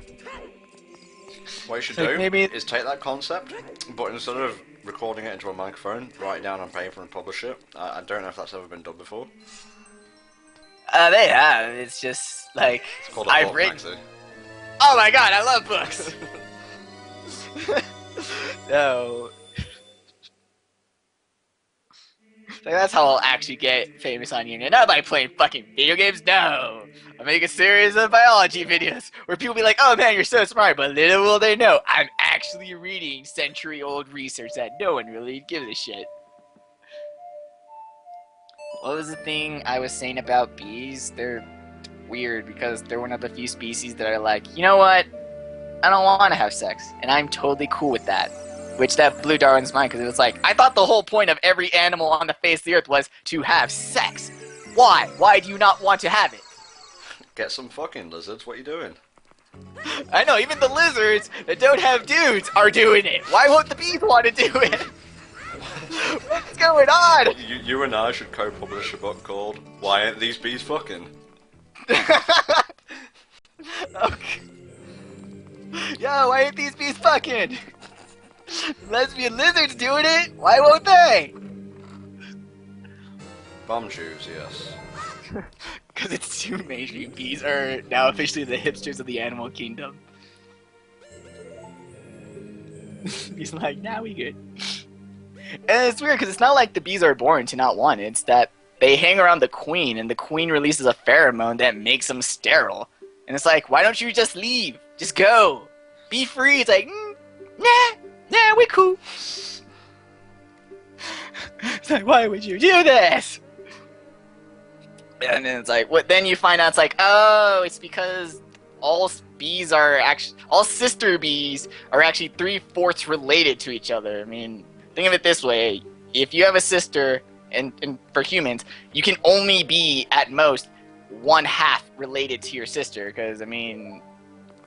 What you should So do maybe... is take that concept, but instead of recording it into a microphone, write it down on paper and publish it. I don't know if that's ever been done before. They have. It's just like It's called a I've book, written. Maxie. Oh my god, I love books. No. Like, that's how I'll actually get famous on YouTube. Not by playing fucking video games. No. I make a series of biology videos where people be like, "Oh man, you're so smart," but little will they know I'm actually reading century-old research that no one really gives a shit. What was the thing I was saying about bees? They're weird because they're one of the few species that are like, you know what? I don't want to have sex, and I'm totally cool with that. Which that blew Darwin's mind because it was like, I thought the whole point of every animal on the face of the earth was to have sex. Why? Why do you not want to have it? Get some fucking lizards. What are you doing? I know, even the lizards that don't have dudes are doing it. Why won't the bees want to do it? What's going on? You and I should co-publish a book called "Why Ain't These Bees Fucking?" Okay. Yo, why ain't these bees fucking? Lesbian lizards doing it? Why won't they? Bum shoes, yes. Because it's too mainstream. Bees are now officially the hipsters of the animal kingdom. He's like, now we good. And it's weird because it's not like the bees are born to not want it. It's that they hang around the queen, and the queen releases a pheromone that makes them sterile. And it's like, why don't you just leave? Just go. Be free. It's like, nah, we cool. It's like, why would you do this? And then it's like, what? Then you find out it's like, oh, it's because all bees are actually, all sister bees are actually 3/4 related to each other. I mean, think of it this way: if you have a sister, and for humans, you can only be at most 1/2 related to your sister, because I mean,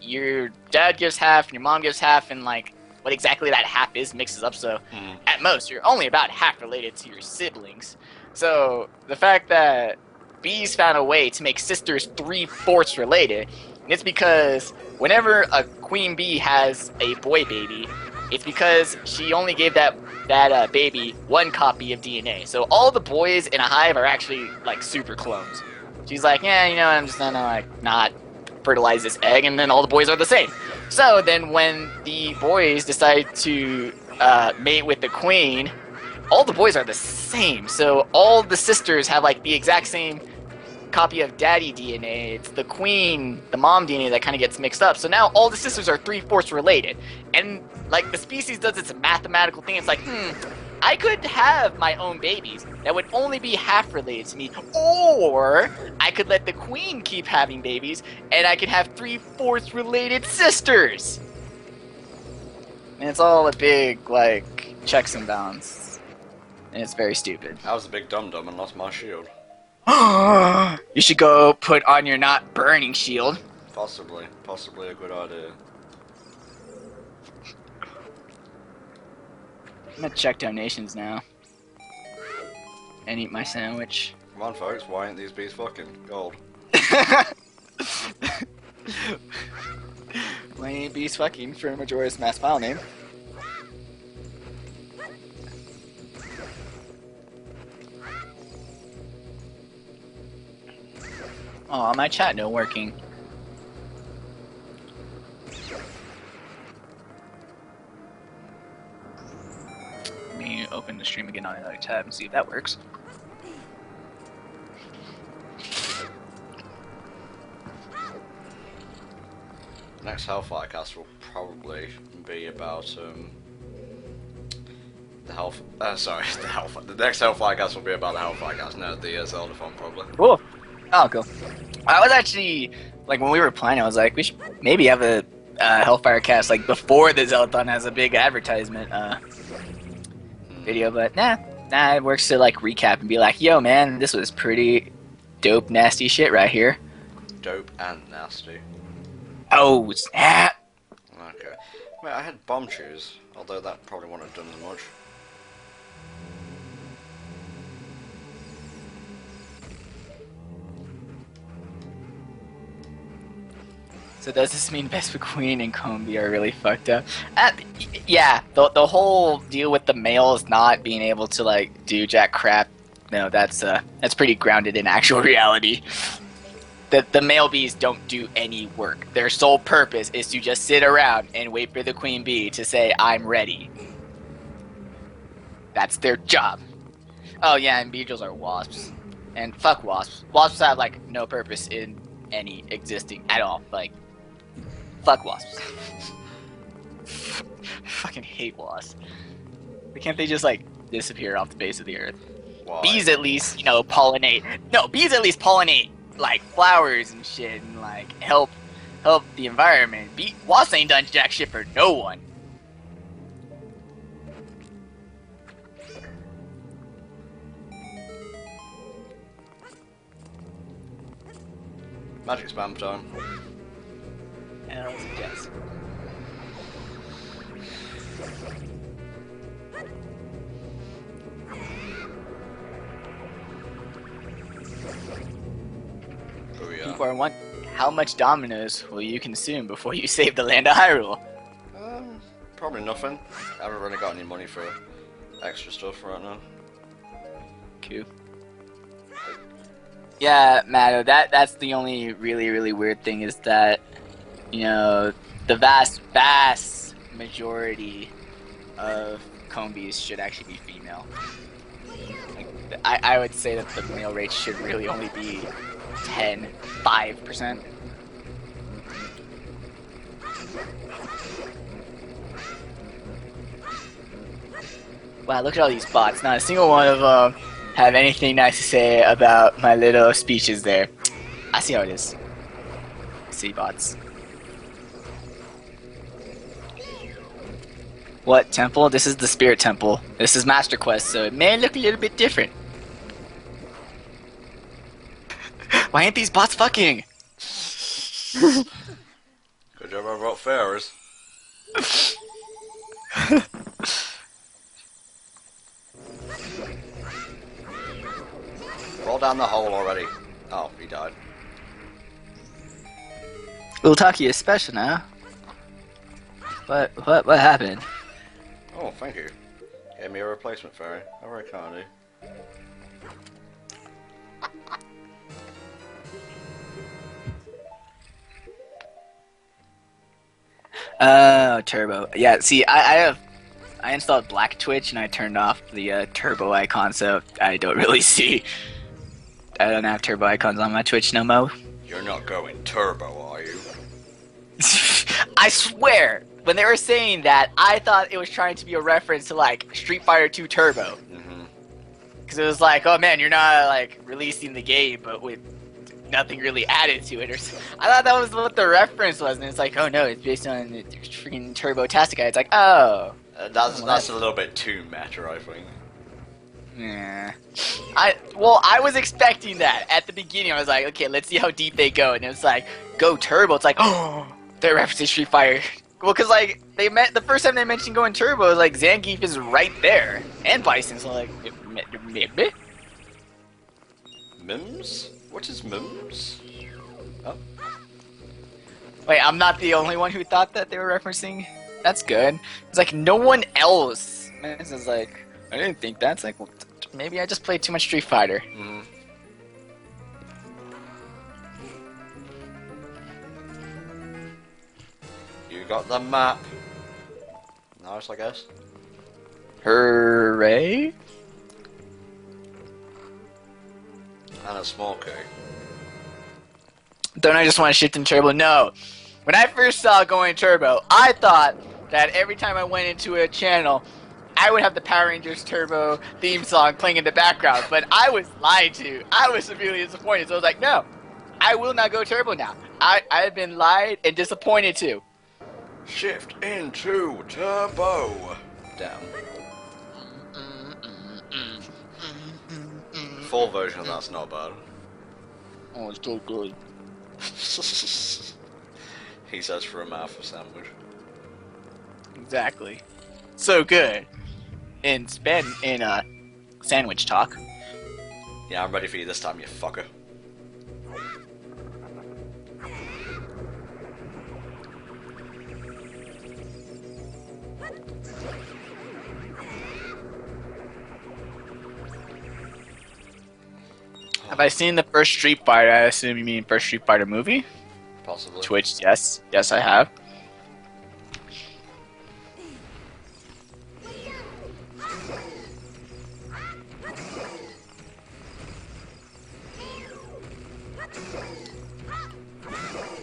your dad gives half, and your mom gives half, and like what exactly that half is mixes up. So at most, you're only about half related to your siblings. So the fact that bees found a way to make sisters 3/4 related, and it's because whenever a queen bee has a boy baby, it's because she only gave that baby one copy of DNA. So all the boys in a hive are actually like super clones. She's like, yeah, you know, I'm just gonna like not fertilize this egg, and then all the boys are the same. So then when the boys decide to mate with the queen, all the boys are the same. So all the sisters have like the exact same copy of daddy DNA. It's the queen, the mom DNA that kind of gets mixed up. So now all the sisters are 3/4 related. And like the species does its mathematical thing. It's like, I could have my own babies that would only be half related to me, or I could let the queen keep having babies and I could have 3/4 related sisters. And it's all a big like checks and balances. and it's very stupid. I was a big dum-dum and lost my shield. You should go put on your not burning shield. Possibly a good idea. I'm gonna check donations now. And eat my sandwich. Come on, folks, why ain't these bees fucking gold? Why ain't bees fucking for Majora's Mask file name? Oh, my chat no working. Let me open the stream again on another tab and see if that works. Next Hellfire cast will probably be about the next Hellfire cast will be about the Hellfire cast, no, the Zeldathon probably. Cool. Oh, cool. I was actually, like, when we were planning, I was like, we should maybe have a Hellfire cast, like, before the Zeldathon has a big advertisement video, but nah, it works to, like, recap and be like, yo, man, this was pretty dope, nasty shit right here. Dope and nasty. Oh, snap! Okay. Wait, I had bomb shoes, although that probably wouldn't have done as much. So does this mean Vespa Queen and Combi are really fucked up? Yeah, the whole deal with the males not being able to, like, do jack crap, no, that's pretty grounded in actual reality. The male bees don't do any work. Their sole purpose is to just sit around and wait for the queen bee to say, I'm ready. That's their job. Oh yeah, and beetles are wasps. And fuck wasps. Wasps have, like, no purpose in any existing at all. Like, fuck wasps. Fucking hate wasps. Why can't they just, like, disappear off the face of the earth? Why? Bees at least, pollinate. No, bees at least pollinate, like, flowers and shit, and, like, help the environment. Wasps ain't done jack shit for no one. Magic spam time. And I was a guess. Oh yeah. People are wondering, how much Dominoes will you consume before you save the land of Hyrule? Probably nothing. I haven't really got any money for extra stuff right now. Cool. Yeah, Matto, that's the only really weird thing is that, the vast majority of combies should actually be female. Like, I would say that the male rate should really only be 5%. Wow, look at all these bots. Not a single one of them have anything nice to say about my little speeches there. I see how it is. See bots. What temple? This is the Spirit Temple. This is Master Quest, so it may look a little bit different. Why ain't these bots fucking? Good job I brought fairs. Fall down the hole already. Oh, he died. Ultaki is special now. What happened? Oh, thank you. Gave me a replacement fairy. How very kind of you. Oh, turbo. Yeah, see, I installed Black Twitch and I turned off the turbo icon, so I don't really see. I don't have turbo icons on my Twitch no more. You're not going turbo, are you? I swear, when they were saying that, I thought it was trying to be a reference to, like, Street Fighter 2 Turbo. Because it was like, oh man, you're not, like, releasing the game, but with nothing really added to it. I thought that was what the reference was, and it's like, oh no, it's based on the freaking Turbo Tastic guy. It's like, oh. That's a little bit too meta, I think. Yeah. I was expecting that at the beginning. I was like, okay, let's see how deep they go, and it's like, go turbo. It's like, oh, they're referencing Street Fighter. Well, cause like the first time they mentioned going turbo, it was like Zangief is right there, and Bison. So like, Mims? What is Mims? Oh. Wait, I'm not the only one who thought that they were referencing. That's good. It's like no one else. It's just like I didn't think that. It's like, well, maybe I just played too much Street Fighter. Mm-hmm. You got the map. Nice, I guess. Hooray! And a small key. Don't I just want to shift in turbo? No. When I first saw going turbo, I thought that every time I went into a channel, I would have the Power Rangers Turbo theme song playing in the background. But I was lied to. I was severely disappointed. So I was like, no, I will not go turbo now. I have been lied and disappointed too. Shift into turbo. Damn. Full version of that's not bad. Oh, it's so good. He says for a mouthful sandwich. Exactly. So good. In sandwich talk. Yeah, I'm ready for you this time, you fucker. Have I seen the first Street Fighter? I assume you mean first Street Fighter movie? Possibly. Twitch, yes. Yes, I have.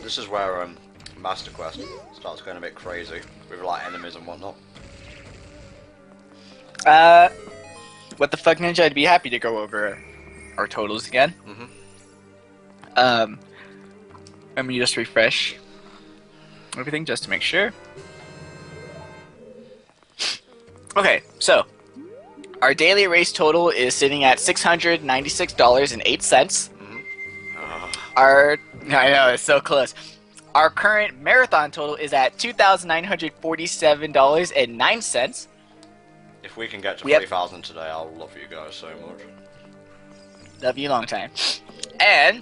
This is where Master Quest starts going a bit crazy with like enemies and whatnot. What the fuck, Ninja? I'd be happy to go over our totals again. Mm-hmm. Let me just refresh everything just to make sure. Okay, so our daily race total is sitting at $696.08. I know, it's so close. Our current marathon total is at $2,947.09. If we can get to 3,000 today, I'll love you guys so much. Love you long time. And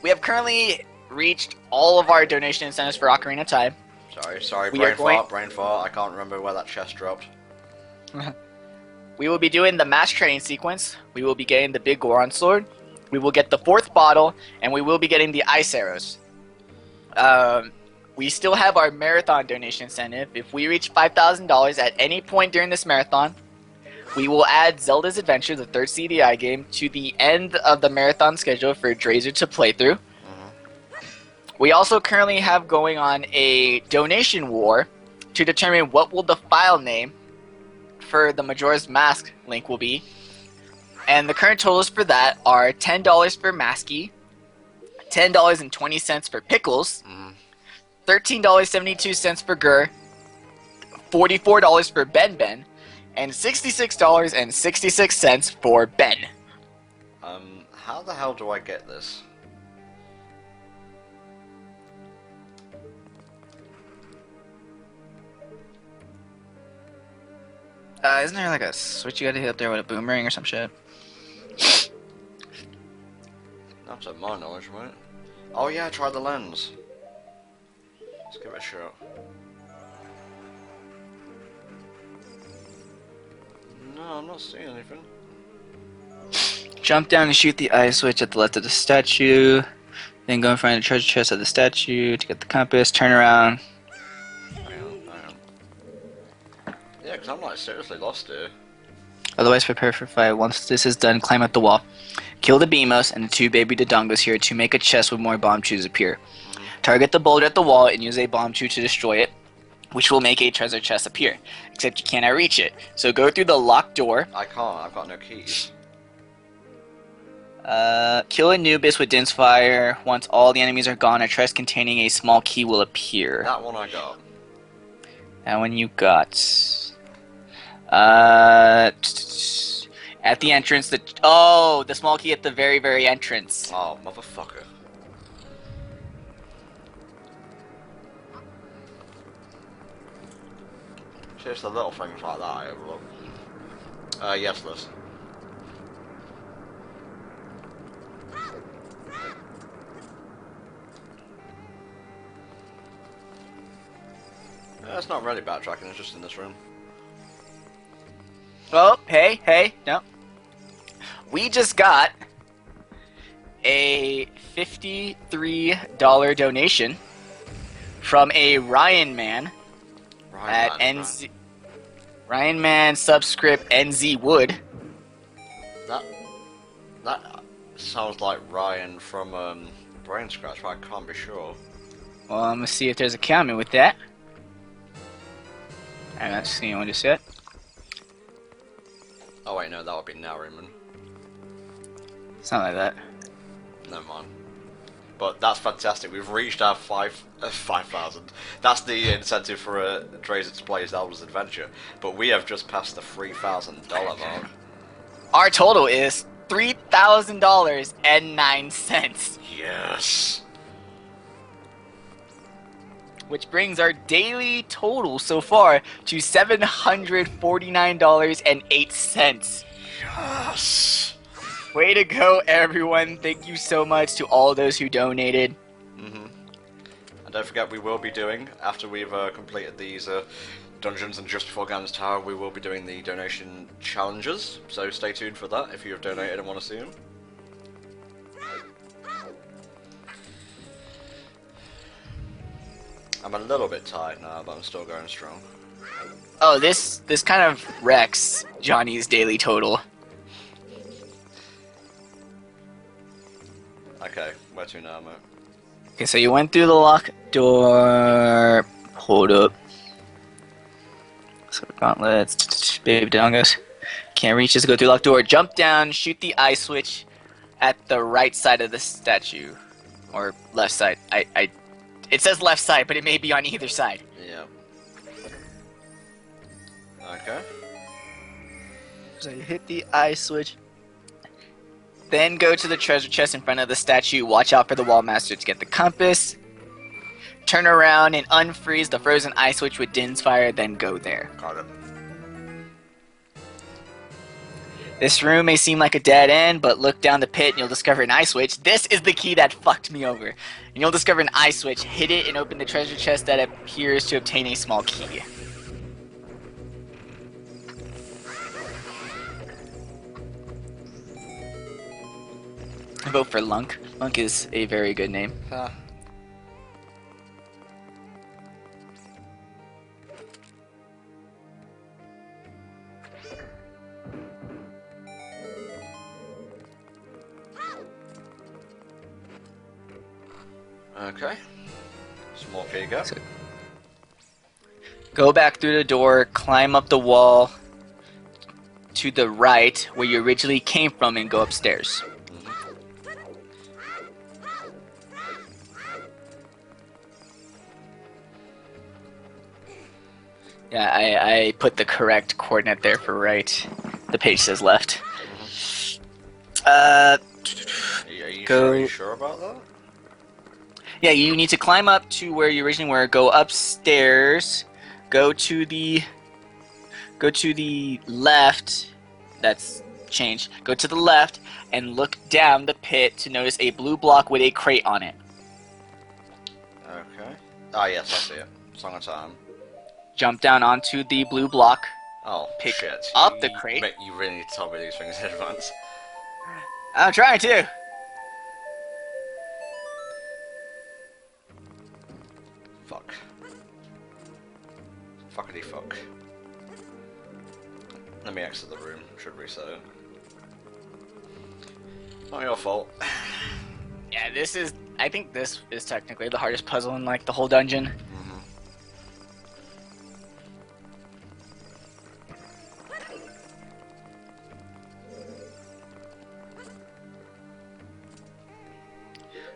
we have currently reached all of our donation incentives for Ocarina of Time. Sorry, brain fart. I can't remember where that chest dropped. We will be doing the mass training sequence. We will be getting the big Goron sword. We will get the 4th bottle, and we will be getting the ice arrows. We still have our marathon donation incentive. If we reach $5,000 at any point during this marathon, we will add Zelda's Adventure, the 3rd CDI game, to the end of the marathon schedule for Drazer to play through. We also currently have going on a donation war to determine what will the file name for the Majora's Mask link will be. And the current totals for that are $10 for Masky, $10.20 for Pickles, $13.72 for Gur, $44 for Ben Ben, and $66.66 for Ben. How the hell do I get this? Isn't there like a switch you gotta hit up there with a boomerang or some shit? That's at my knowledge, right? Oh yeah, try the lens. Let's give it a shot. No, I'm not seeing anything. Jump down and shoot the ice switch at the left of the statue. Then go and find the treasure chest of the statue to get the compass. Turn around. Hang on. Yeah, because I'm like seriously lost here. Otherwise, prepare for fight. Once this is done, climb up the wall. Kill the Beamos and the 2 baby Dodongos here to make a chest with more bomb chews appear. Target the boulder at the wall and use a bomb chew to destroy it, which will make a treasure chest appear. Except you cannot reach it. So go through the locked door. I can't, I've got no keys. Kill Anubis with Din's Fire. Once all the enemies are gone, a chest containing a small key will appear. That one I got. That one you got. At the entrance, the small key at the very, very entrance. Oh, motherfucker. Just the little things like that I overlook. Yes, Liz. It's not really backtracking, it's just in this room. Oh, hey, no. We just got a $53 donation from a Ryan Man at NZ. Ryan Man subscript NZ Wood. That sounds like Ryan from Brain Scratch, but I can't be sure. Well, I'm gonna see if there's a comment with that. I'm not seeing one just yet. Oh wait, no, that would be Narryman. Something like that. Never mind. But that's fantastic. We've reached our 5,000. That's the incentive for Drazer to play Zelda's Adventure. But we have just passed the $3,000 mark. Our total is $3,000.09. Yes. Which brings our daily total so far to $749.08. Yes. Way to go, everyone. Thank you so much to all those who donated. And don't forget, we will be doing, after we've completed these dungeons and just before Ganon's Tower, we will be doing the donation challenges. So stay tuned for that if you have donated and want to see them. I'm a little bit tired now, but I'm still going strong. Oh, this kind of wrecks Johnny's daily total. Okay, where to now, mate? Okay, so you went through the locked door. Hold up. So gauntlets, baby dongos. Can't reach this, go through locked door. Jump down, shoot the eye switch at the right side of the statue. Or left side. It says left side, but it may be on either side. Yeah. Okay. So you hit the eye switch. Then go to the treasure chest in front of the statue. Watch out for the wall master to get the compass. Turn around and unfreeze the frozen eye switch with Din's fire, then go there. Got it. This room may seem like a dead end, but look down the pit and you'll discover an eye switch. This is the key that fucked me over. And you'll discover an eye switch. Hit it and open the treasure chest that appears to obtain a small key. I vote for Lunk. Lunk is a very good name. Okay. Small key gap. So, go back through the door, climb up the wall to the right where you originally came from and go upstairs. Yeah, I put the correct coordinate there for right. The page says left. Are you sure about that? Yeah, you need to climb up to where you originally were. Go upstairs. Go to the left. That's changed. Go to the left and look down the pit to notice a blue block with a crate on it. Okay. Ah, yes, I see it. Song of Time. Jump down onto the blue block. Oh, pick shit. up the crate. Mate, you really need to tell me these things in advance. I'm trying to. Fuck. Fuckity fuck. Let me exit the room. Should reset it. Not your fault. Yeah, I think this is technically the hardest puzzle in like the whole dungeon.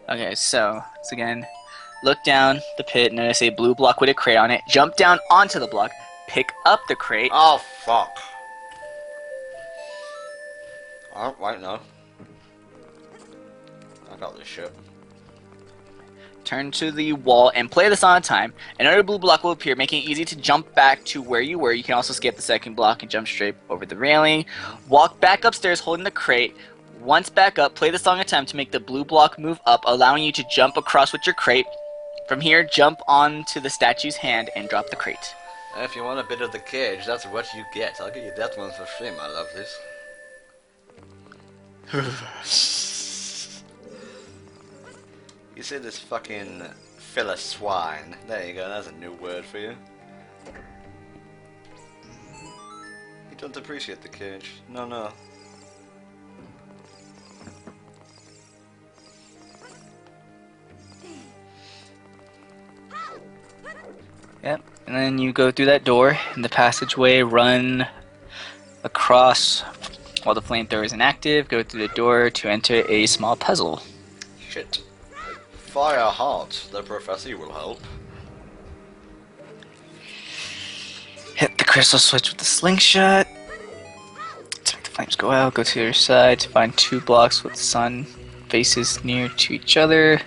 Okay, so once again, look down the pit, notice a blue block with a crate on it, jump down onto the block, pick up the crate. Oh, fuck. Oh, right now. I got this shit. Turn to the wall and play this on time. Another blue block will appear, making it easy to jump back to where you were. You can also skip the second block and jump straight over the railing. Walk back upstairs holding the crate. Once back up, play the song on time to make the blue block move up, allowing you to jump across with your crate. From here, jump onto the statue's hand and drop the crate. If you want a bit of the cage, that's what you get. I'll give you that one for free, my lovelies. You see this fucking filler swine. There you go, that's a new word for you. You don't appreciate the cage. No, no. Yep, and then you go through that door in the passageway, run across while the flamethrower is inactive, go through the door to enter a small puzzle. Shit. Fire hard, the professor will help. Hit the crystal switch with the slingshot to make the flames go out. Go to the other side to find 2 blocks with the sun faces near to each other.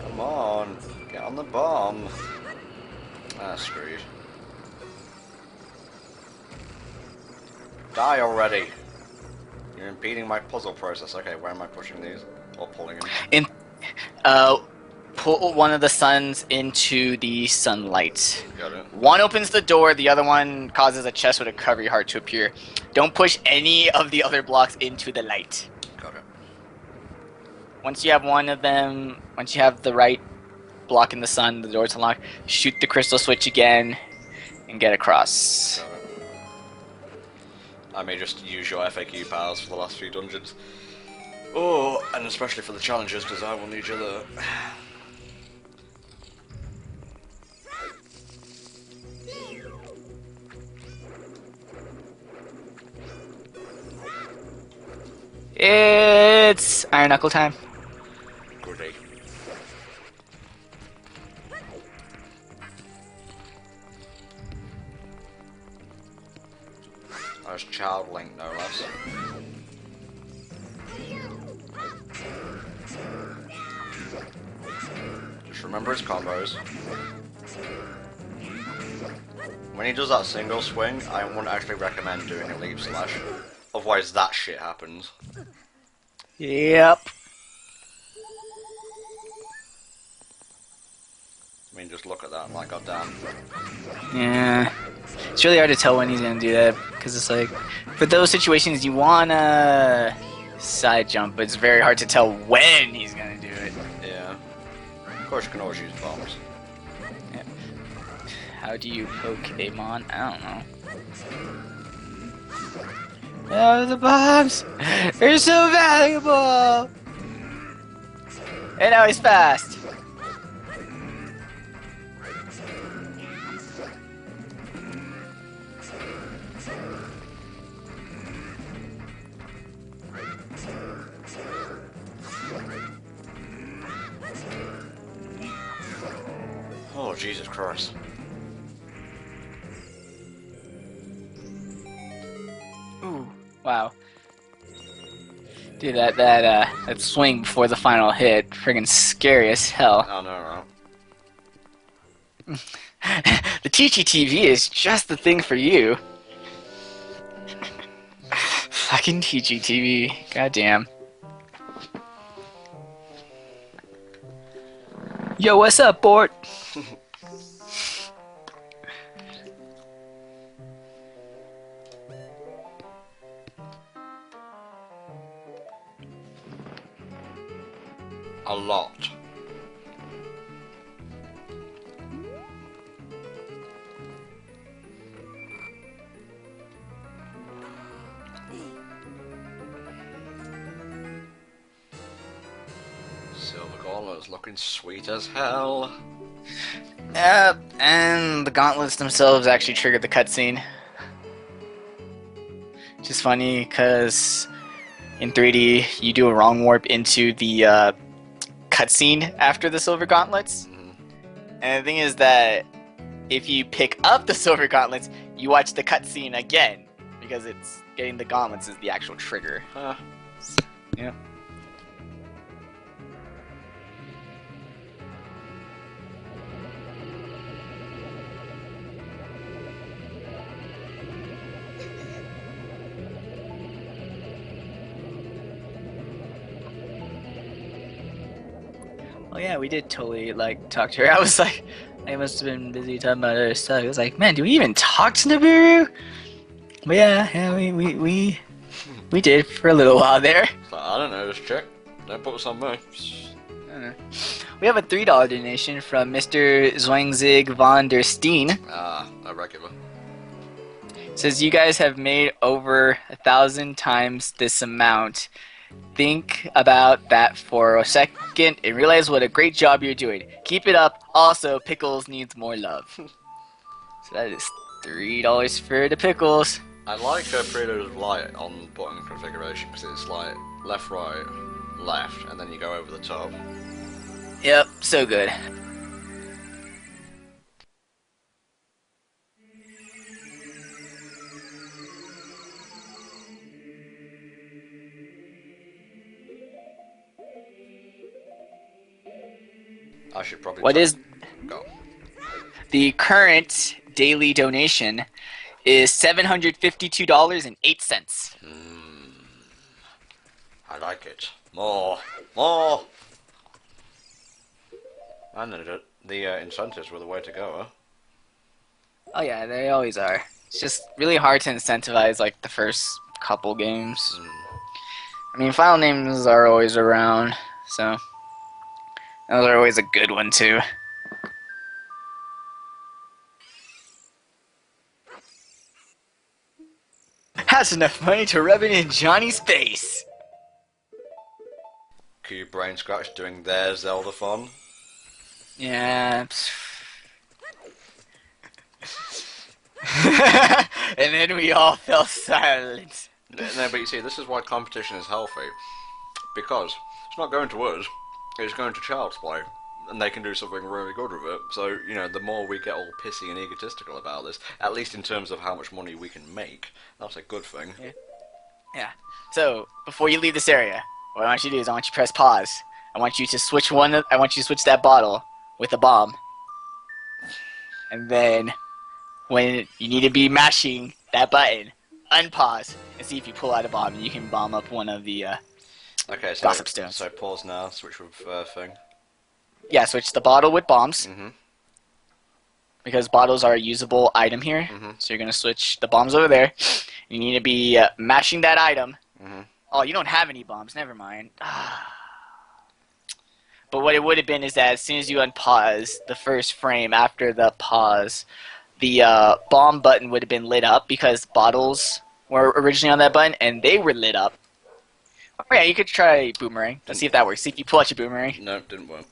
Come on, get on the bomb. Ah, screwed. Die already! You're impeding my puzzle process. Okay, where am I pushing these? Or pulling them? Pull one of the suns into the sunlight. Got it. One opens the door, the other one causes a chest with a recovery heart to appear. Don't push any of the other blocks into the light. Got it. Once you have one of them, once you have the right block in the sun, the door's unlocked, shoot the crystal switch again and get across. Got it. I may just use your FAQ powers for the last few dungeons. Oh, and especially for the challenges, because I will need you there. It's Iron Knuckle time. Goody. There's Child Link, no less. Just remember his combos. When he does that single swing, I wouldn't actually recommend doing a leap slash. Otherwise that shit happens. Yep. I mean, just look at that, I'm like, goddamn. Yeah. It's really hard to tell when he's gonna do that, because it's like, for those situations you wanna side jump, but it's very hard to tell when he's gonna do it. Yeah. Of course you can always use bombs. Yeah. How do you Pokemon? I don't know. Oh, the bombs! They're so valuable! And now he's fast! Oh, Jesus Christ. Ooh, wow. Dude, that swing before the final hit, friggin' scary as hell. Oh, no, no. The Teachy TV is just the thing for you. Fucking Teachy TV, goddamn. Yo, what's up, Bort? A lot. Silver Gauntlet's looking sweet as hell. Yep, and the gauntlets themselves actually triggered the cutscene. Which is funny, because in 3D, you do a wrong warp into the cutscene after the Silver Gauntlets. And the thing is that if you pick up the Silver Gauntlets, you watch the cutscene again, because it's getting the gauntlets is the actual trigger. Huh. Yeah. Oh yeah, we did totally like talk to her. I was like, I must have been busy talking about other stuff. I was like, man, do we even talk to Nibiru? But yeah, we did for a little while there. I don't know, just check. Don't put us on me. We have a $3 donation from Mr. Zwangzig von der Steen. Ah, a regular. Says you guys have made over 1,000 times this amount. Think about that for a second and realize what a great job you're doing. Keep it up. Also, Pickles needs more love. So that is $3 for the Pickles. I like preloaded light on button configuration because it's like left, right, left, and then you go over the top. Yep, so good. I should probably. What is go? The current daily donation is $752.08. I like it. More. More. And the incentives were the way to go, huh? Oh yeah, they always are. It's just really hard to incentivize like the first couple games. I mean, file names are always around, so those are always a good one too. That's enough money to rub it in Johnny's face. Q Brain Scratch doing their Zeldathon. Yeah. And then we all fell silent. No, but you see, this is why competition is healthy. Because it's not going to us, it's going to Child's Play. And they can do something really good with it. So, you know, the more we get all pissy and egotistical about this, at least in terms of how much money we can make, that's a good thing. Yeah. So, before you leave this area, what I want you to do is I want you to press pause. I want you to switch that bottle with a bomb. And then, when you need to be mashing that button, unpause and see if you pull out a bomb and you can bomb up one of the okay, so, gossip stones. So pause now, switch with thing. Yeah, switch the bottle with bombs. Mm-hmm. Because bottles are a usable item here. Mm-hmm. So you're going to switch the bombs over there. You need to be mashing that item. Mm-hmm. Oh, you don't have any bombs. Never mind. But what it would have been is that as soon as you unpause the first frame after the pause, the bomb button would have been lit up because bottles were originally on that button and they were lit up. Oh yeah, you could try boomerang. Let's see if that works. See if you pull out your boomerang. No, didn't work.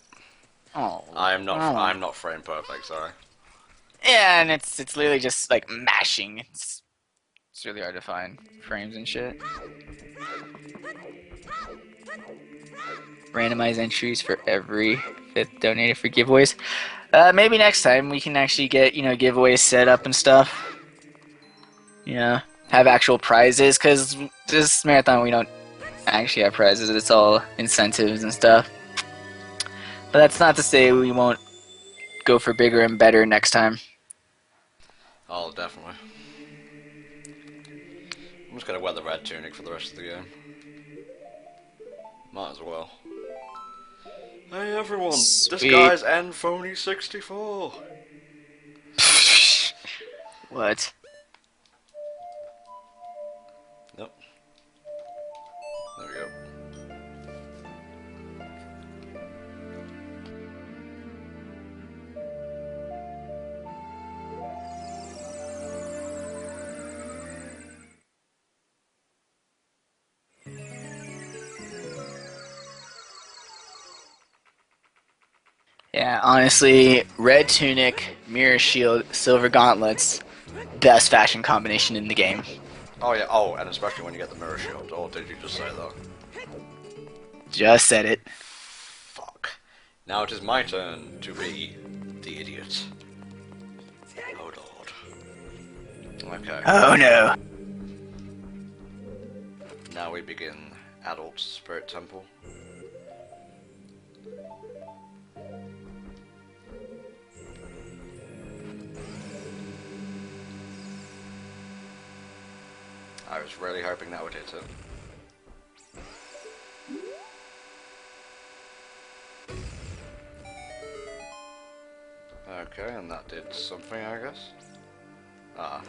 Oh. I'm not frame perfect, sorry. Yeah, and it's literally just like mashing. It's really hard to find frames and shit. Randomize entries for every 5th donated for giveaways. Maybe next time we can actually get, giveaways set up and stuff. Have actual prizes, because this marathon we don't actually have prizes. It's all incentives and stuff. But that's not to say we won't go for bigger and better next time. Oh, definitely. I'm just gonna wear the red tunic for the rest of the game. Might as well. Hey everyone, Sweet. This guy's nphony64. What? Yep. There we go. Yeah, honestly, red tunic, mirror shield, silver gauntlets, best fashion combination in the game. Oh yeah, oh, and especially when you get the mirror shield. Or did you just say that? Just said it. Fuck. Now it is my turn to be the idiot. Oh lord. Okay. Oh no. Now we begin Adult Spirit Temple. I was really hoping that would hit it. Okay, and that did something, I guess. Ah.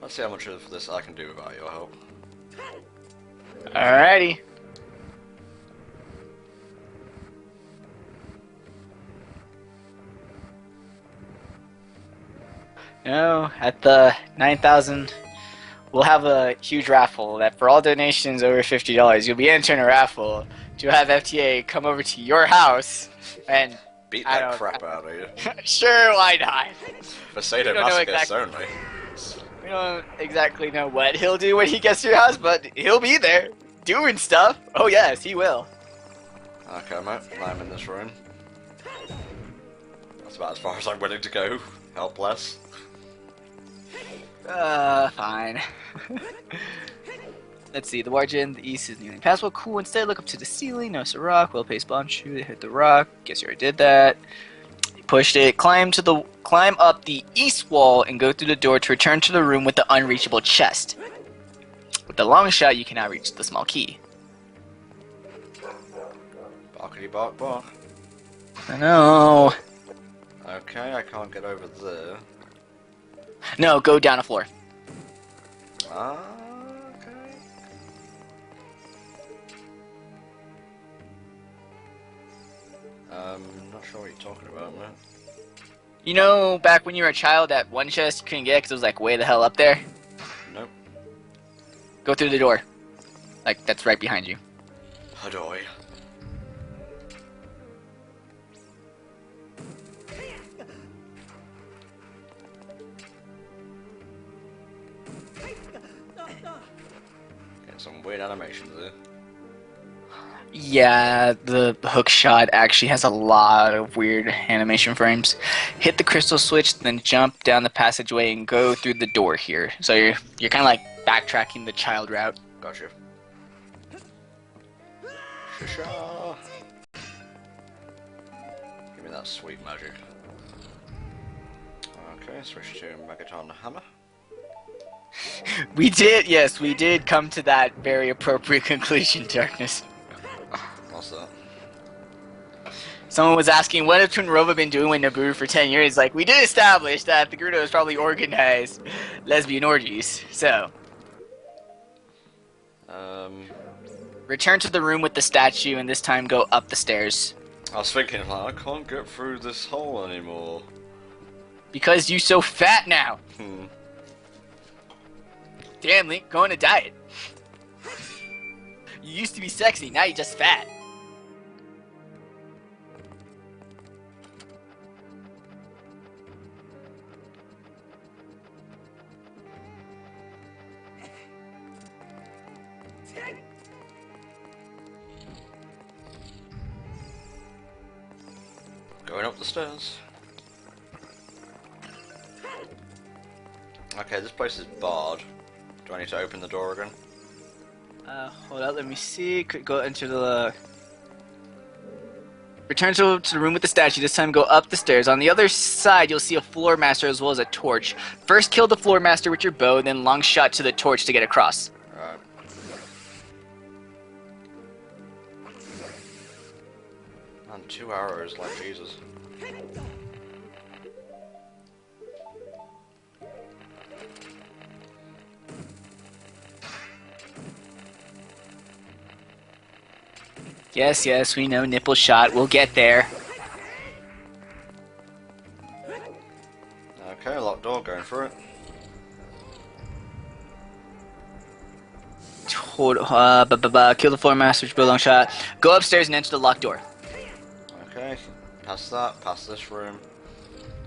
Let's see how much of this I can do without your help. Alrighty. No, at the 9,000, we'll have a huge raffle that for all donations over $50, you'll be entering a raffle to have FTA come over to your house and Beat that crap out of you. Sure, why not? For sadomasochists only. We don't exactly know what he'll do when he gets to your house, but he'll be there doing stuff. Oh yes, he will. Okay, mate, I'm in this room. That's about as far as I'm willing to go. Helpless. Fine. Let's see, the warden in the east is nearly impassable. Cool, instead look up to the ceiling, notice a rock, well placed bomb shoot, hit the rock. Guess you already did that. You pushed it, climb up the east wall and go through the door to return to the room with the unreachable chest. With the long shot, you can now reach the small key. Barkity bark bark. I know. Okay, I can't get over there. No, go down a floor. Okay. Not sure what you're talking about, man. You know, back when you were a child, that one chest you couldn't get because it was like way the hell up there? Nope. Go through the door. Like, that's right behind you. Hadoy. Getting some weird animations there. Yeah, the hook shot actually has a lot of weird animation frames. Hit the crystal switch, then jump down the passageway and go through the door here. So you're kind of like backtracking the child route. Gotcha. Shisha. Give me that sweet magic. Okay, switch to Megaton Hammer. We did come to that very appropriate conclusion, Darkness. What's that? Someone was asking, what have Twinrova been doing with Naboo for 10 years? Like, we did establish that the Gerudo has probably organized lesbian orgies, so. Return to the room with the statue, and this time go up the stairs. I was thinking, like, I can't get through this hole anymore. Because you so fat now. Hmm. Damn, Link, go on a diet. You used to be sexy, now you're just fat. Going up the stairs. Okay, this place is barred. Do I need to open the door again? Hold up, let me see. Could go into the... Return to the room with the statue. This time go up the stairs. On the other side, you'll see a floor master as well as a torch. First kill the floor master with your bow, then long shot to the torch to get across. Alright. Man, 2 arrows like Jesus. Yes, yes, we know nipple shot. We'll get there. Okay, locked door, going for it. Kill the floor master with your bow, long shot. Go upstairs and enter the locked door. Okay, Past that, past this room.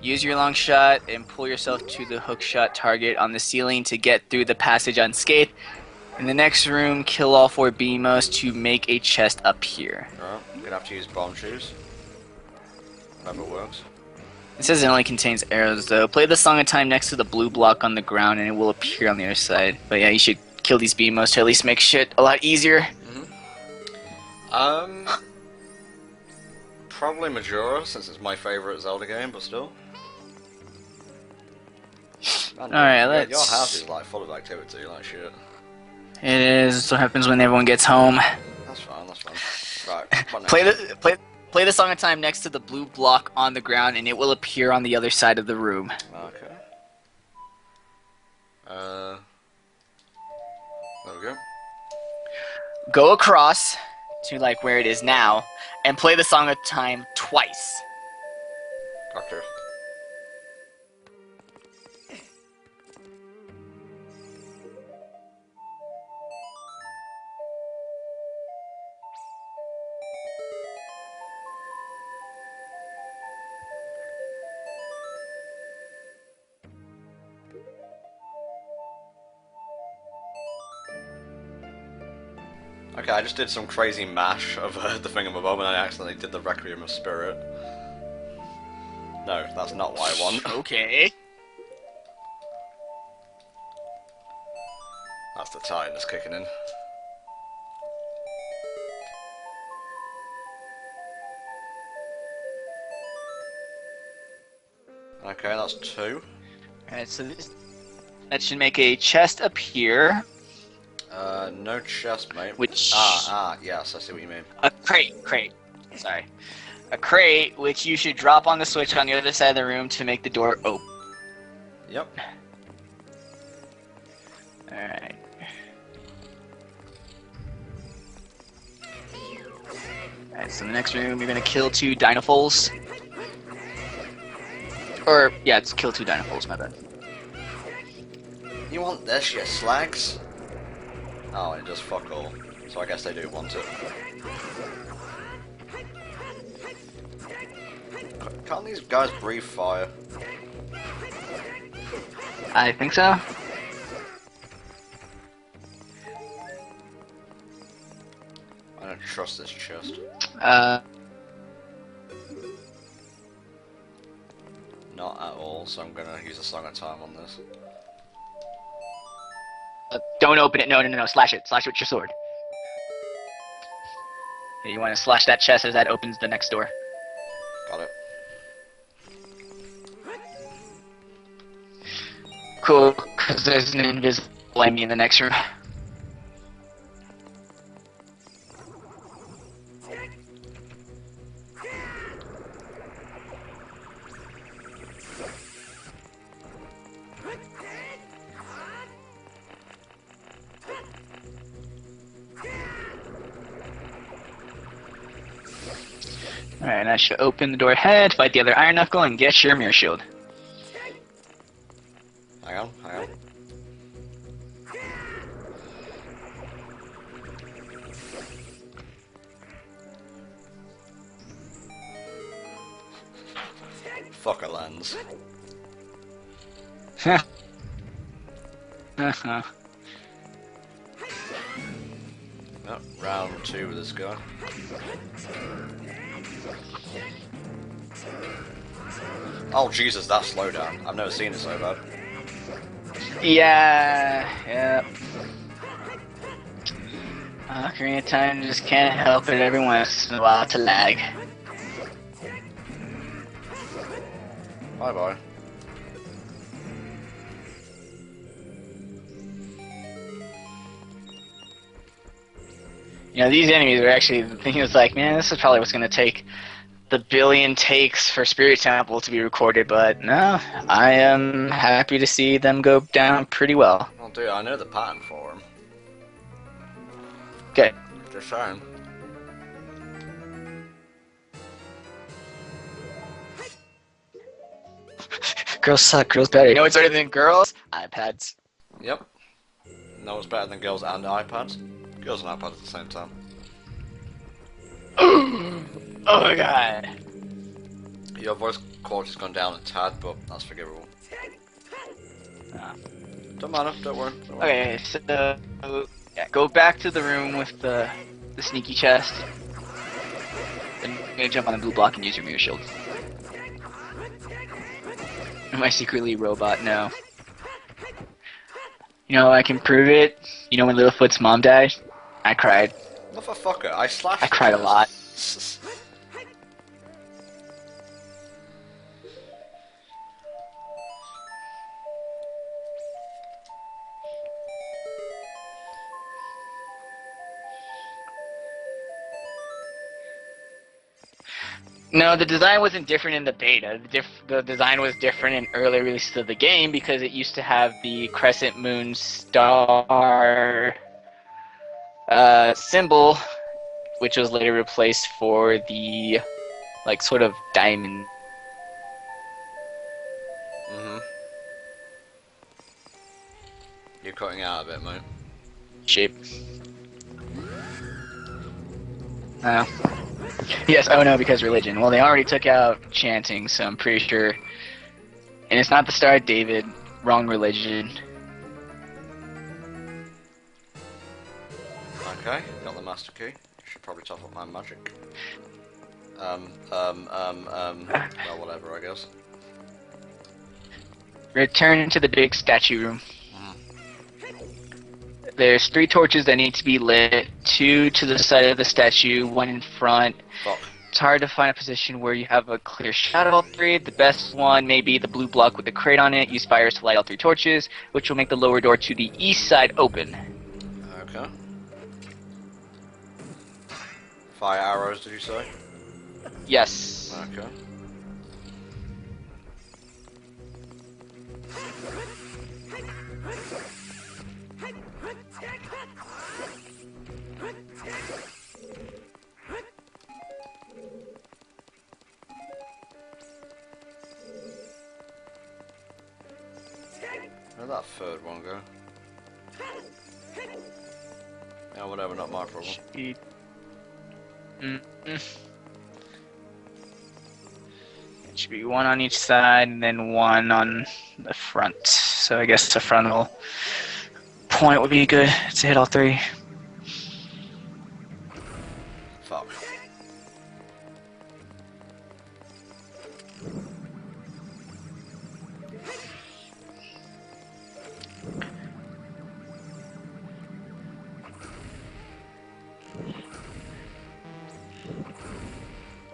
Use your long shot and pull yourself to the hookshot target on the ceiling to get through the passage unscathed. In the next room, kill all 4 beamos to make a chest appear. Alright, I'm gonna have to use bomb shoes. Whatever works. It says it only contains arrows, though. Play the Song of Time next to the blue block on the ground, and it will appear on the other side. But yeah, you should kill these beamos to at least make shit a lot easier. Probably Majora, since it's my favorite Zelda game, but still. Alright, let's... Your house is like full of activity, like shit. It is. That's what happens when everyone gets home. That's fine, that's fine. Right, Play the Song of Time next to the blue block on the ground, and it will appear on the other side of the room. Okay. There we go. Go across to like where it is now, and play the Song of Time twice. Doctor. Okay, I just did some crazy mash of the thingamabob and I accidentally did the Requiem of Spirit. No, that's not what I want. Okay. That's the Titanus kicking in. Okay, that's 2. Alright, so that should make a chest appear. No chest, mate. Which... yes, I see what you mean. A crate. Sorry. A crate, which you should drop on the switch on the other side of the room to make the door open. Yep. Alright. Alright, so in the next room, you're gonna kill 2 Dinofoals. Or, yeah, it's kill 2 Dinofoals, my bad. You want this, you slags? Oh, it does fuck all. So I guess they do want it. Can't these guys breathe fire? I think so. I don't trust this chest. Not at all, so I'm gonna use a Song of Time on this. Don't open it. No. Slash it. Slash it with your sword. Yeah, you want to slash that chest as that opens the next door. Got it. Cool, because there's an invisible enemy in the next room. Alright, and I should open the door ahead, fight the other Iron Knuckle, and get your mirror shield. Hang on. Fuck a lens. Oh, round 2 with this guy. Oh Jesus, that slowdown. I've never seen it so bad. Yeah. Ocarina of Time just can't help it every once in a while to lag. Bye bye. You know, these enemies are actually, the thing is like, man, this is probably what's going to take the billion takes for Spirit Temple to be recorded, but no, I am happy to see them go down pretty well. Oh dude, I know the pattern for him. Okay. Just saying. Girls suck, girls better. You know what's better than girls? iPads. Yep. No one's better than girls and iPads. Girls and iPads at the same time. Oh my god. Your voice quality's gone down a tad, but that's forgivable. Don't matter, don't worry. Okay, so yeah, go back to the room with the sneaky chest. Then you're gonna jump on the blue block and use your mirror shield. Am I secretly a robot? No. You know, I can prove it. You know when Littlefoot's mom died? I cried. Motherfucker, I slashed I cried a lot. No, the design wasn't different in the beta. The design was different in early releases of the game because it used to have the crescent moon star symbol, which was later replaced for the like sort of diamond. You're cutting out a bit, mate. Shape. Yes, oh no, because religion. Well, they already took out chanting, so I'm pretty sure. And it's not the Star of David. Wrong religion. Okay, got the master key. Should probably top up my magic. Well, whatever, I guess. Return to the big statue room. There's 3 torches that need to be lit. 2 to the side of the statue, 1 in front. Fuck. It's hard to find a position where you have a clear shot of all 3. The best one may be the blue block with the crate on it. Use fires to light all 3 torches, which will make the lower door to the east side open. Okay. Fire arrows, did you say? Yes. Okay. Where'd that third one go? Yeah, whatever, not my problem. It should be 1 on each side and then 1 on the front. So I guess the frontal point would be good to hit all 3. Fuck.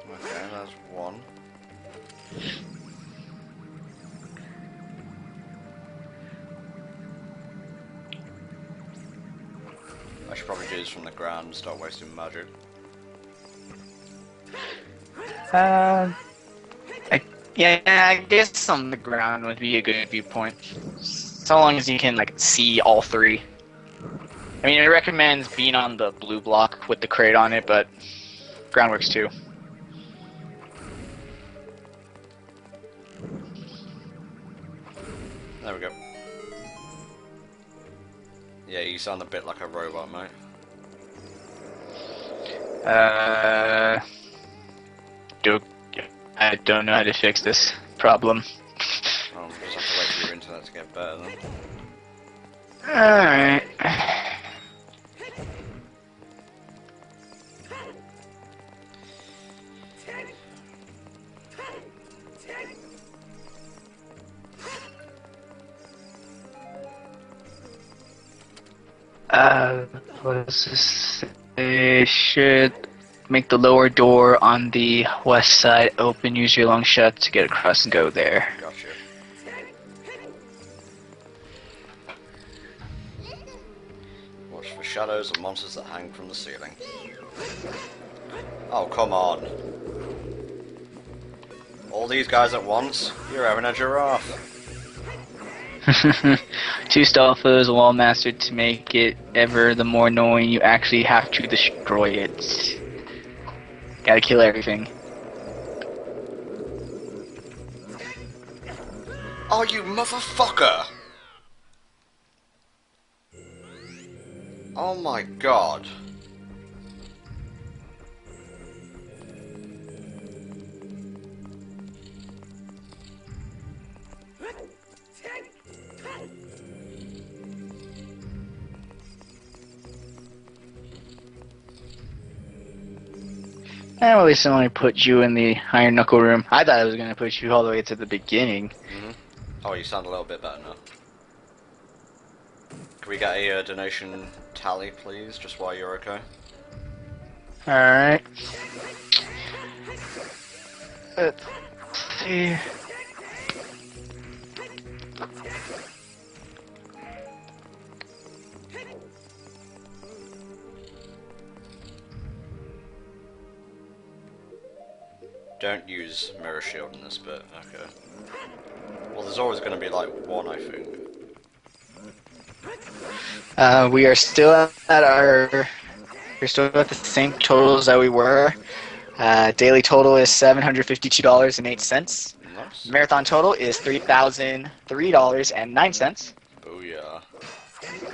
Okay, that's 1. I should probably do this from the ground and start wasting magic. I guess on the ground would be a good viewpoint. So long as you can like see all 3. I mean, it recommends being on the blue block with the crate on it, but ground works too. There we go. Yeah, you sound a bit like a robot, mate. I don't know how to fix this problem. I'll just have to wait for your internet to get better then. Alright. What does this say? Should make the lower door on the west side open. Use your long shot to get across and go there. Gotcha. Watch for shadows and monsters that hang from the ceiling. Oh, come on. All these guys at once? You're having a giraffe. 2 stealthers, well mastered to make it ever the more annoying. You actually have to destroy it. Gotta kill everything. Oh, you motherfucker! Oh my god. Well, at least it only put you in the Iron Knuckle room. I thought it was going to put you all the way to the beginning. Mm-hmm. Oh, you sound a little bit better now. Can we get a donation tally, please, just while you're okay? Alright. Let's see. Don't use mirror shield in this bit, okay. Well, there's always going to be like one, I think. We are still at our. We're still at the same totals that we were. Daily total is $752.08. Nice. Marathon total is $3,003.09. Booyah.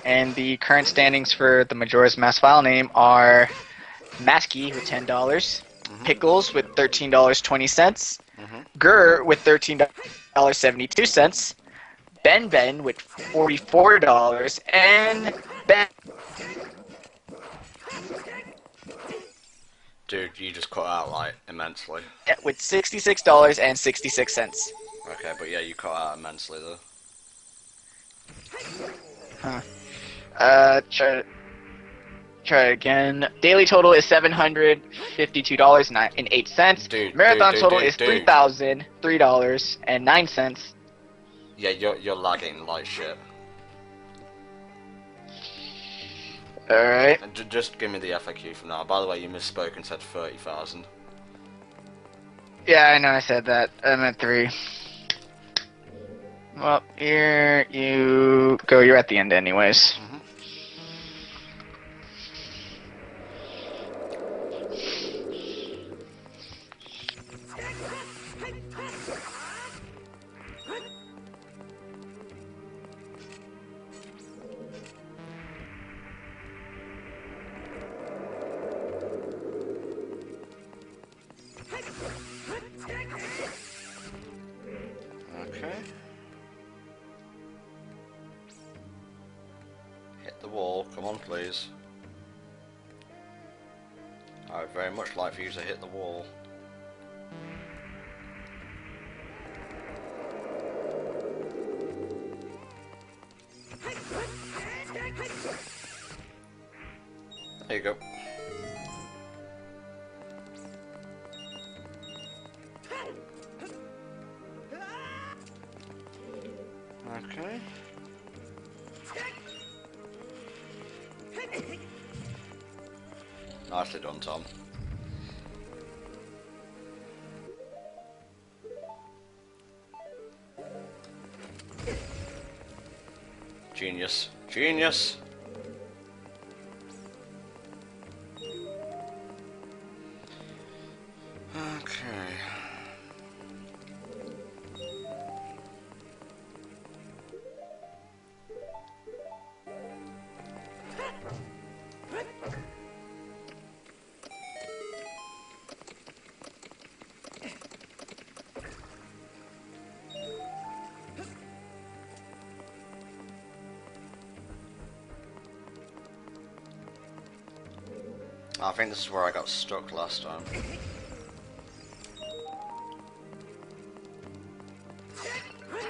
And the current standings for the Majora's Mask file name are Maskey with $10, Pickles with $13.20, Gur with $13.72, Ben with $44, and Ben. Dude, you just cut out like immensely. With $66.66. Okay, but yeah, you cut out immensely though. Huh. Try again. Daily total is $752.08. Dude, Marathon total is $3,003.09. Yeah, you're lagging like shit. Alright. Just give me the FAQ from now. By the way, you misspoke and said 30,000. Yeah, I know I said that. I meant 3. Well, here you go. You're at the end anyways. Okay. Hit the wall. Come on, please. I would very much like for you to hit the wall. There you go. Okay. Nicely done, Tom. Genius. Genius! Okay. I think this is where I got stuck last time.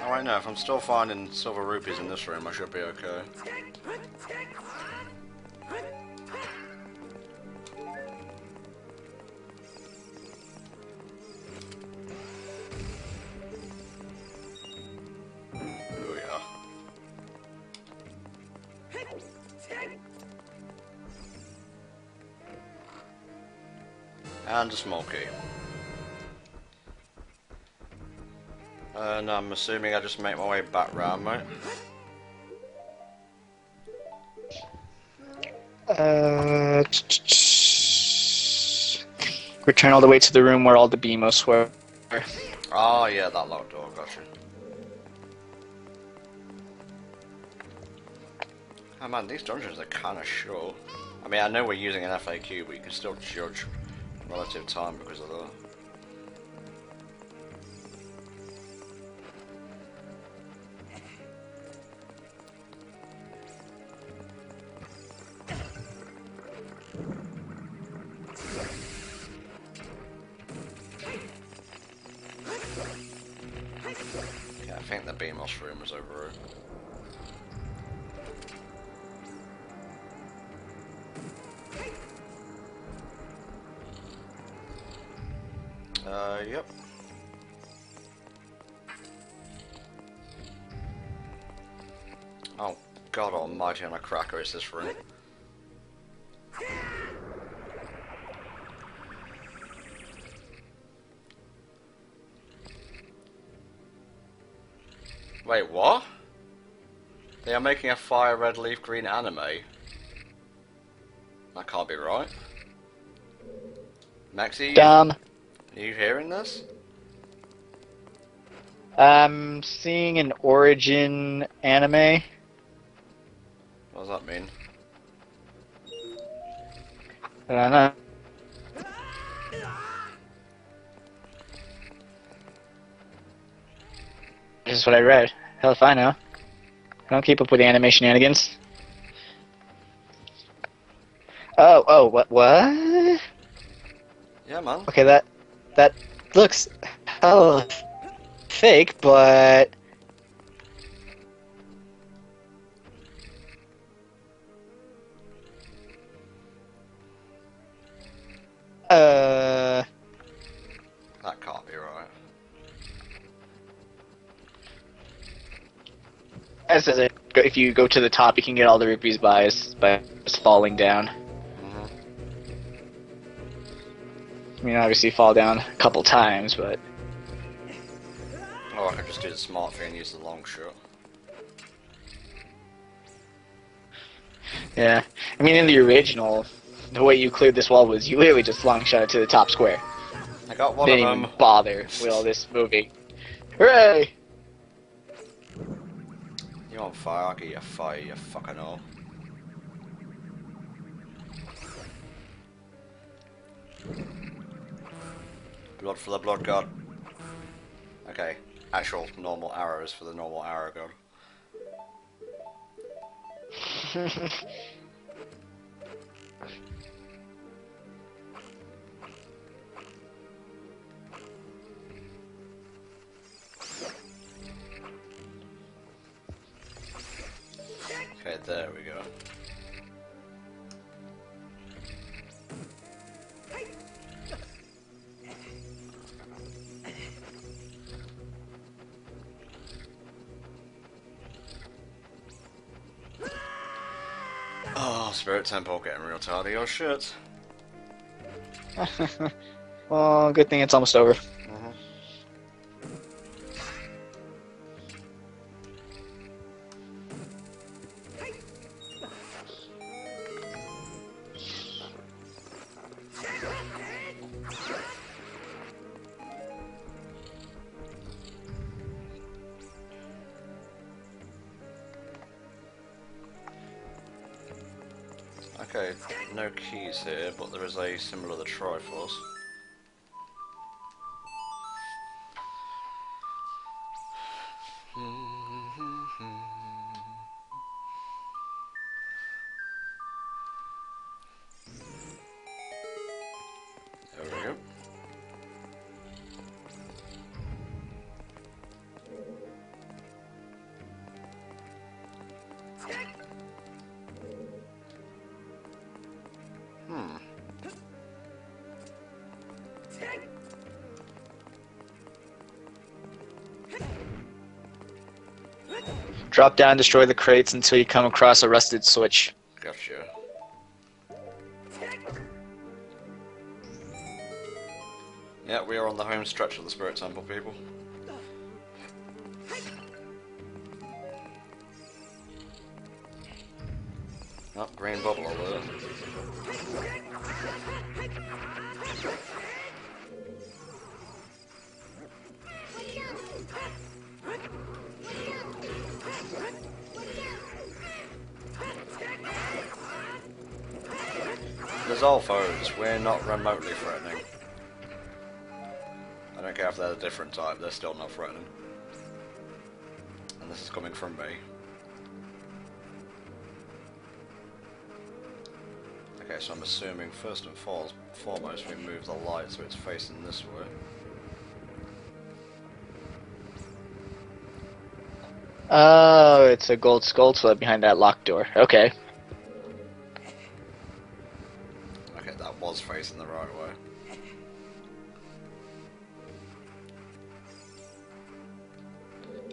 Oh wait, no, if I'm still finding silver rupees in this room, I should be okay. Booyah. And a small key. And I'm assuming I just make my way back round, mate. Return all the way to the room where all the BMOs were. Oh yeah, that locked door, gotcha. Oh man, these dungeons are kinda short. I mean, I know we're using an FAQ, but you can still judge relative time because of that. mushrooms over it. Yep. Oh, God almighty on a cracker is this room. Wait, what? They are making a fire red leaf green anime? That can't be right. Maxie, Dumb. are you hearing this? I'm seeing an origin anime. What does that mean? I don't know. This is what I read. Hell if I know. I don't keep up with anime shenanigans. Oh, what? Yeah, man. Okay, that looks hella fake, but That can't be right. as says it, if you go to the top, you can get all the rupees by just falling down. Mm-hmm. I mean, obviously fall down a couple times, but Oh, I could just do the smart thing and use the long shot. yeah. I mean, in the original, the way you cleared this wall was you literally just long shot it to the top square. I got one Didn't of even them. bother with all this moving. Hooray! You on fire? I'll get you fire, you fucking all. Blood for the blood god. Okay, actual normal arrows for the normal arrow god. Okay, there we go. Oh, Spirit Temple getting real tardy. Oh shit. Well, good thing it's almost over. Mm-hmm. Okay, no keys here, but there is a symbol of the Triforce. There we go. Drop down, destroy the crates until you come across a rusted switch. Gotcha. Yeah, we are on the home stretch of the Spirit Temple, people. Oh, green bubble alert. There's all foes, we're not remotely threatening. I don't care if they're a different type, they're still not threatening. And this is coming from me. Okay, so I'm assuming first and foremost we move the light so it's facing this way. Oh, it's a gold skull behind that locked door. Okay. Okay, that was facing the right way.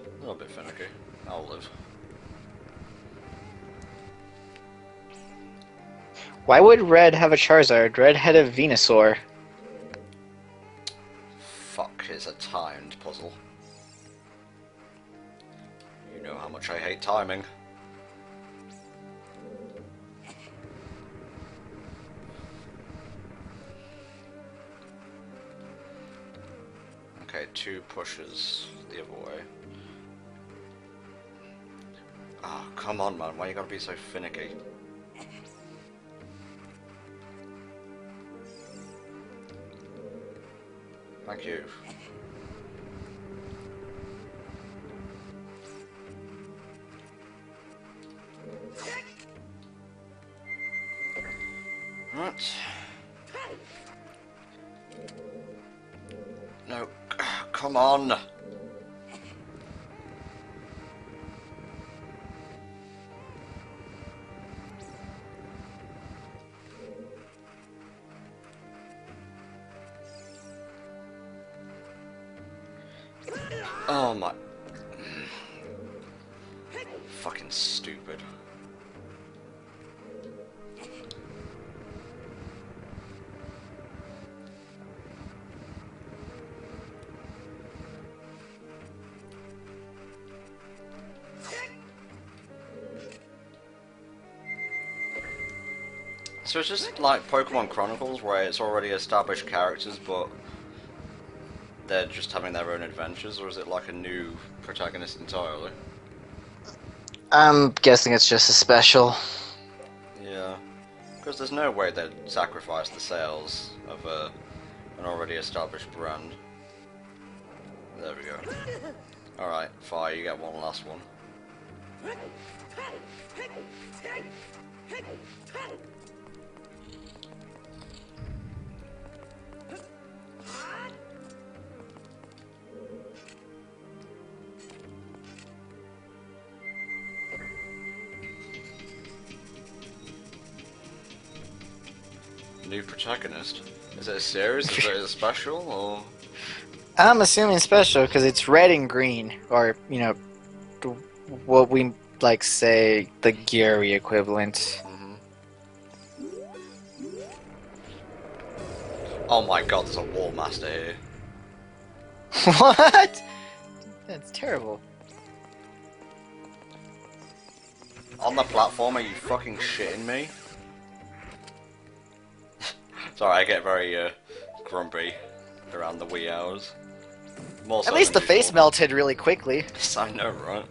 A little bit finicky. I'll live. Why would Red have a Charizard? Red had a Venusaur. Fuck, it's a timed puzzle. You know how much I hate timing. Okay, 2 pushes the other way. Oh, come on, man. Why you gotta be so finicky? Thank you. Right. No, come on. Oh my. Fucking stupid. So it's just like Pokemon Chronicles where it's already established characters but they're just having their own adventures, or is it like a new protagonist entirely? I'm guessing it's just a special. Yeah, because there's no way they'd sacrifice the sales of an already established brand. There we go. Alright, Fire, you get one last one. New protagonist? Is it a series? Is it a special? Or I'm assuming special because it's red and green, or you know, what we like say the Gary equivalent. oh my god, there's a War Master here. What? That's terrible. On the platform, are you fucking shitting me? Sorry, I get very grumpy around the wee hours. More so At least the than face usual. melted really quickly. Yes, I know, right?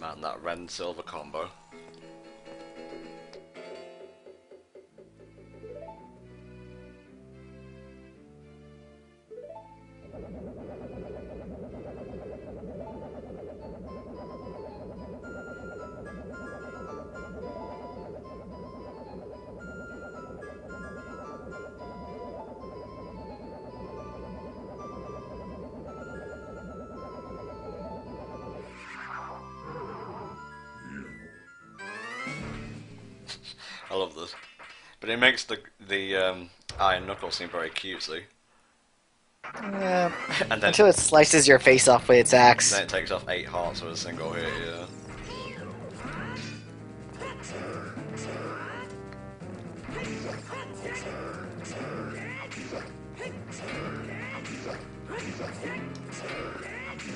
Man, that red and silver combo. I love this. But it makes the Iron Knuckle seem very cutesy. Yeah. And then, Until it slices your face off with its axe. then it takes off 8 hearts with a single hit, yeah.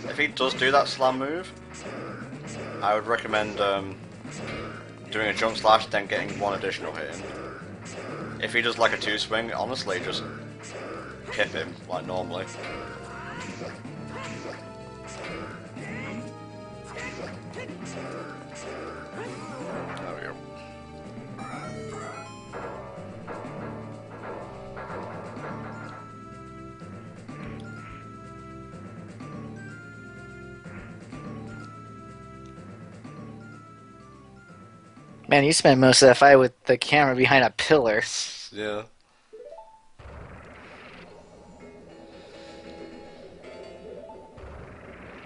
If he does do that slam move, I would recommend doing a jump slash, then getting 1 additional hit in. If he does like a 2 swing, honestly, just hit him like normally. There we go. Man, you spent most of that fight with the camera behind a pillar. Yeah.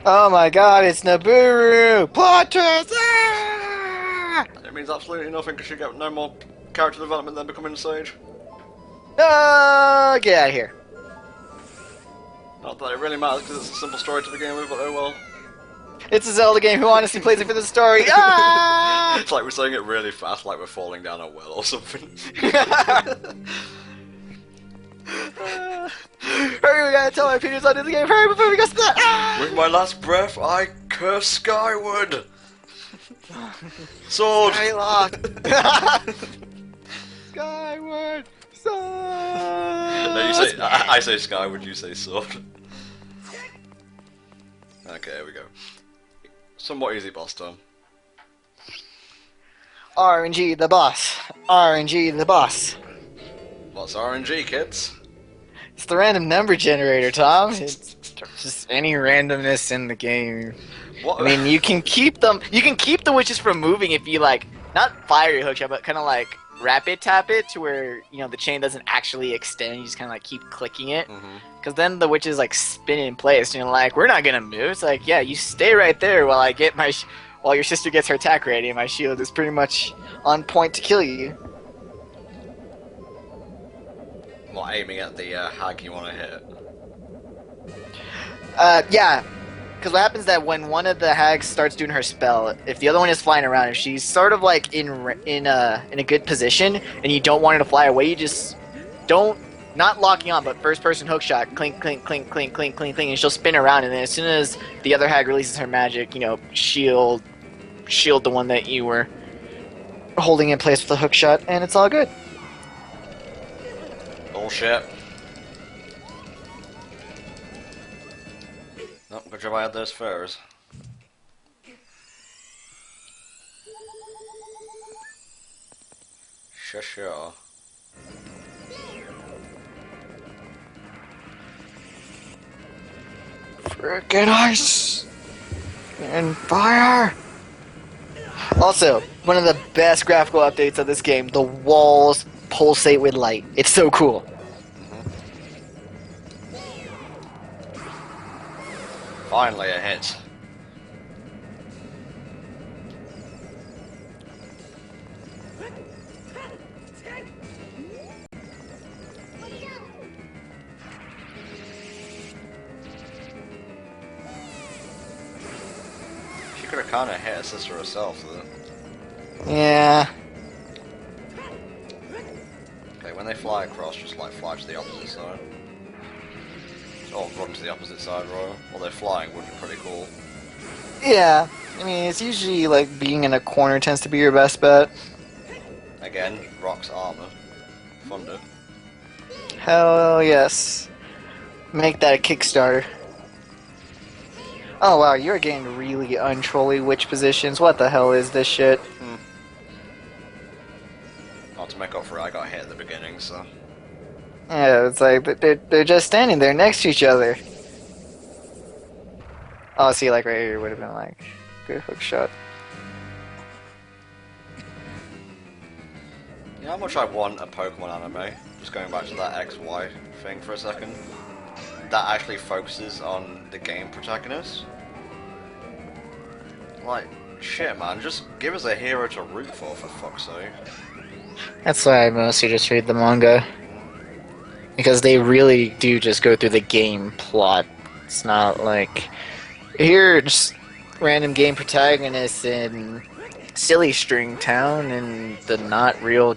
Oh my god, it's Naburu! Plot twist! Ah! It means absolutely nothing because you get no more character development than becoming a sage. No, get out of here. Not that it really matters because it's a simple story to begin with, but oh well. It's a Zelda game. Who honestly plays it for the story? Ah! It's like we're saying it really fast, like we're falling down a well or something. Hurry, we gotta tell our opinions on this game. Hurry before we go splat. Ah! With my last breath, I curse skyward. Sword. Skylock. Skyward sword. No, you say. I say skyward. You say sword. Okay, here we go. Somewhat easy boss time. RNG the boss. RNG the boss. What's RNG, kids? It's the random number generator, Tom. It's just any randomness in the game. What? I mean, you can keep them. You can keep the witches from moving if you like, not fire your hookshot, but kind of like rapid tap it to where the chain doesn't actually extend. You just kind of like keep clicking it, because then the witches like spin in place. And you're like, we're not gonna move. It's like, yeah, you stay right there while I get my, while your sister gets her attack ready, and my shield is pretty much on point to kill you. Not aiming at the hag you want to hit. Yeah. Because what happens is that when one of the hags starts doing her spell, if the other one is flying around, if she's sort of like in a good position, and you don't want her to fly away, you just don't, not locking on, but first person hook shot, clink, clink, clink, clink, clink, clink, clink, and she'll spin around, and then as soon as the other hag releases her magic, shield the one that you were holding in place with the hook shot, and it's all good. Bullshit. Oh, good job I had those furs. Sure. Frickin' ice and fire. Also, one of the best graphical updates of this game, the walls pulsate with light. It's so cool. Finally a hit. She could have kind of hit her sister herself, though. Yeah. Okay, when they fly across, just like fly to the opposite side. Or run to the opposite side, rather. While they're flying would be pretty cool. Yeah. I mean, it's usually like being in a corner tends to be your best bet. Again, rocks armor. Thunder. Hell yes. Make that a Kickstarter. Oh wow, you're getting really untrolly witch positions. What the hell is this shit? Not to make up for it, I got hit at the beginning, so... Yeah, it's like they're just standing there next to each other. Oh, see, like right here would have been like good hook shot. You know how much I want a Pokemon anime? Just going back to that XY thing for a second. That actually focuses on the game protagonist. Like, shit man, just give us a hero to root for fuck's sake. That's why I mostly just read the manga. Because they really do just go through the game plot. It's not like, here, just random game protagonists in Silly String Town in the not real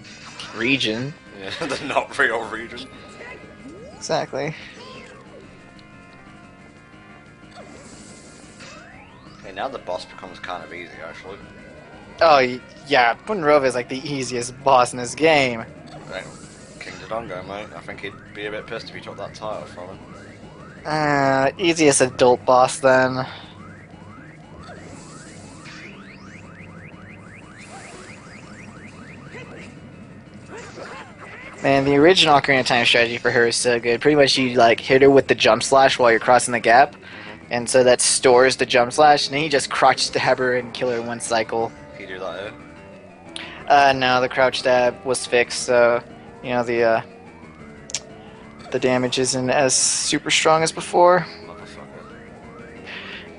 region. Yeah, the not real region. Exactly. Okay, now the boss becomes kind of easy, actually. Oh, yeah, Bunrova is like the easiest boss in this game. Right. King Dodongo, mate. I think he'd be a bit pissed if you took that title from him. Easiest adult boss then. Man, the original Ocarina of Time strategy for her is so good. Pretty much you like hit her with the jump slash while you're crossing the gap. And so that stores the jump slash, and then you just crouch stab her and kill her in one cycle. Can you do that here? No, the crouch stab was fixed, so the damage isn't as super strong as before. Motherfucker.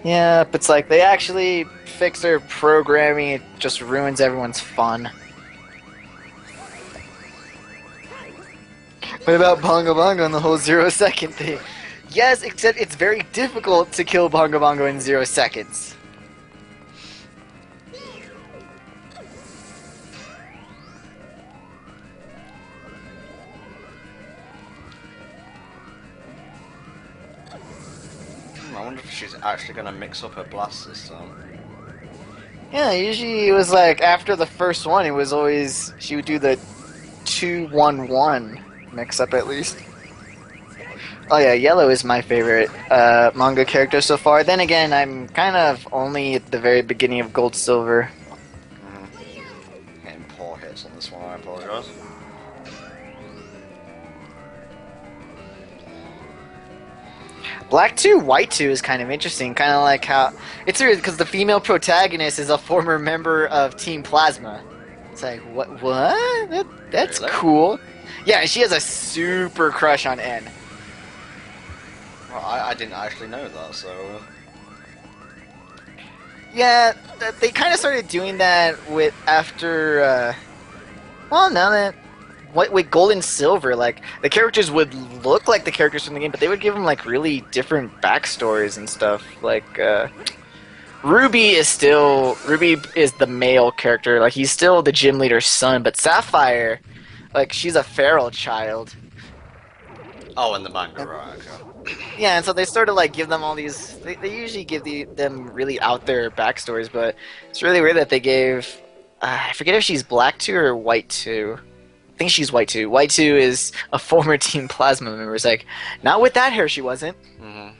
Yeah, but it's like they actually fix their programming. It just ruins everyone's fun. What about Bongo Bongo and the whole 0 second thing? Yes, except it's very difficult to kill Bongo Bongo in 0 seconds. I wonder if she's actually going to mix up her blasts this time. Yeah, usually it was like after the first one, it was always she would do the 2-1-1 mix up at least. Oh yeah, Yellow is my favorite manga character so far. Then again, I'm kind of only at the very beginning of Gold Silver. Getting poor hits on this one, I apologise. Black 2, White 2 is kind of interesting. Kind of like how it's weird because the female protagonist is a former member of Team Plasma. It's like what? That's Really? cool. Yeah, she has a super crush on N. Well, I didn't actually know that, so... Yeah, they kind of started doing that with after. Well, now that with Gold and Silver, like the characters would look like the characters from the game, but they would give them like really different backstories and stuff. Like Ruby is the male character, like he's still the gym leader's son, but Sapphire, like she's a feral child. Oh, in the manga, right, okay. Yeah, and so they sort of like give them all these. They usually give them really out there backstories, but it's really weird that they gave. I forget if she's Black 2 or White 2. I think she's White 2. White 2 is a former Team Plasma member. It's like, not with that hair, she wasn't. Mm-hmm.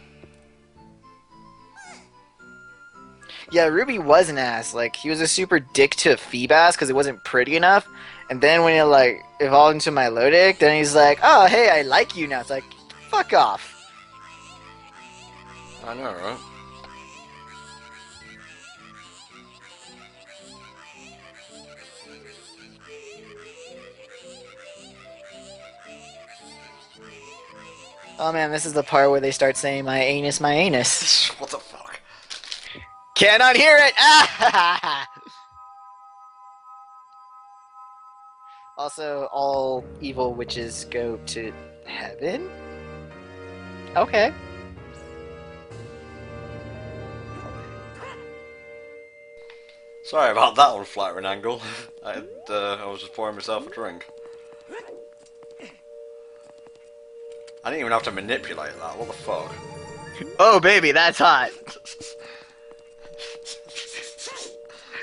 Yeah, Ruby was an ass. Like, he was a super dick to Feebas because it wasn't pretty enough. And then when it, like, evolved into Milotic, then he's like, oh, hey, I like you now. It's like, fuck off. I know, right? Oh man, this is the part where they start saying my anus, my anus. What the fuck? Cannot hear it! Ah! Also, all evil witches go to heaven? Okay. Sorry about that unflattering angle. I was just pouring myself a drink. I didn't even have to manipulate that, what the fuck? Oh baby, that's hot.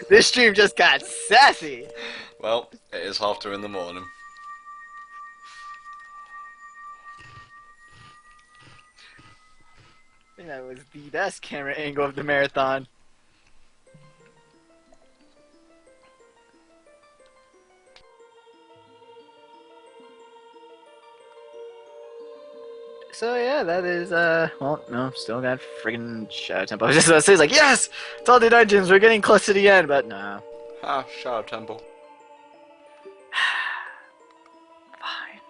This stream just got sassy. Well, it is 2:30 in the morning. I think that was the best camera angle of the marathon. So yeah, that is well, no, still got friggin' Shadow Temple. I was just about to say, it's like, yes! It's all the dungeons, we're getting close to the end, but no. Ah, Shadow Temple. Fine.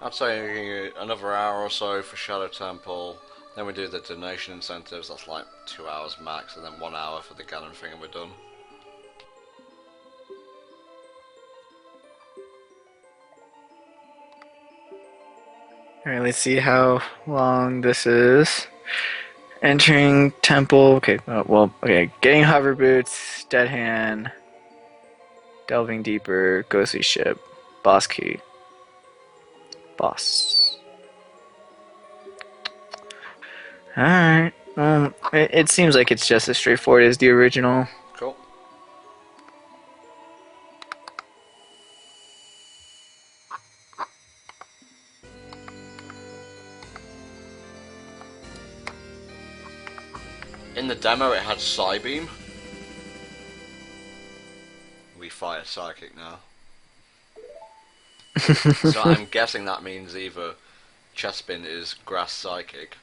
I'd say another hour or so for Shadow Temple. Then we do the donation incentives, that's like 2 hours max, and then 1 hour for the Ganon thing and we're done. Alright, let's see how long this is. Entering temple. Okay, okay. Getting hover boots, dead hand, delving deeper, ghostly ship, boss key, boss. Alright. It seems like it's just as straightforward as the original. Cool. In the demo it had Psybeam. We fire Psychic now. So I'm guessing that means either Chespin is Grass Psychic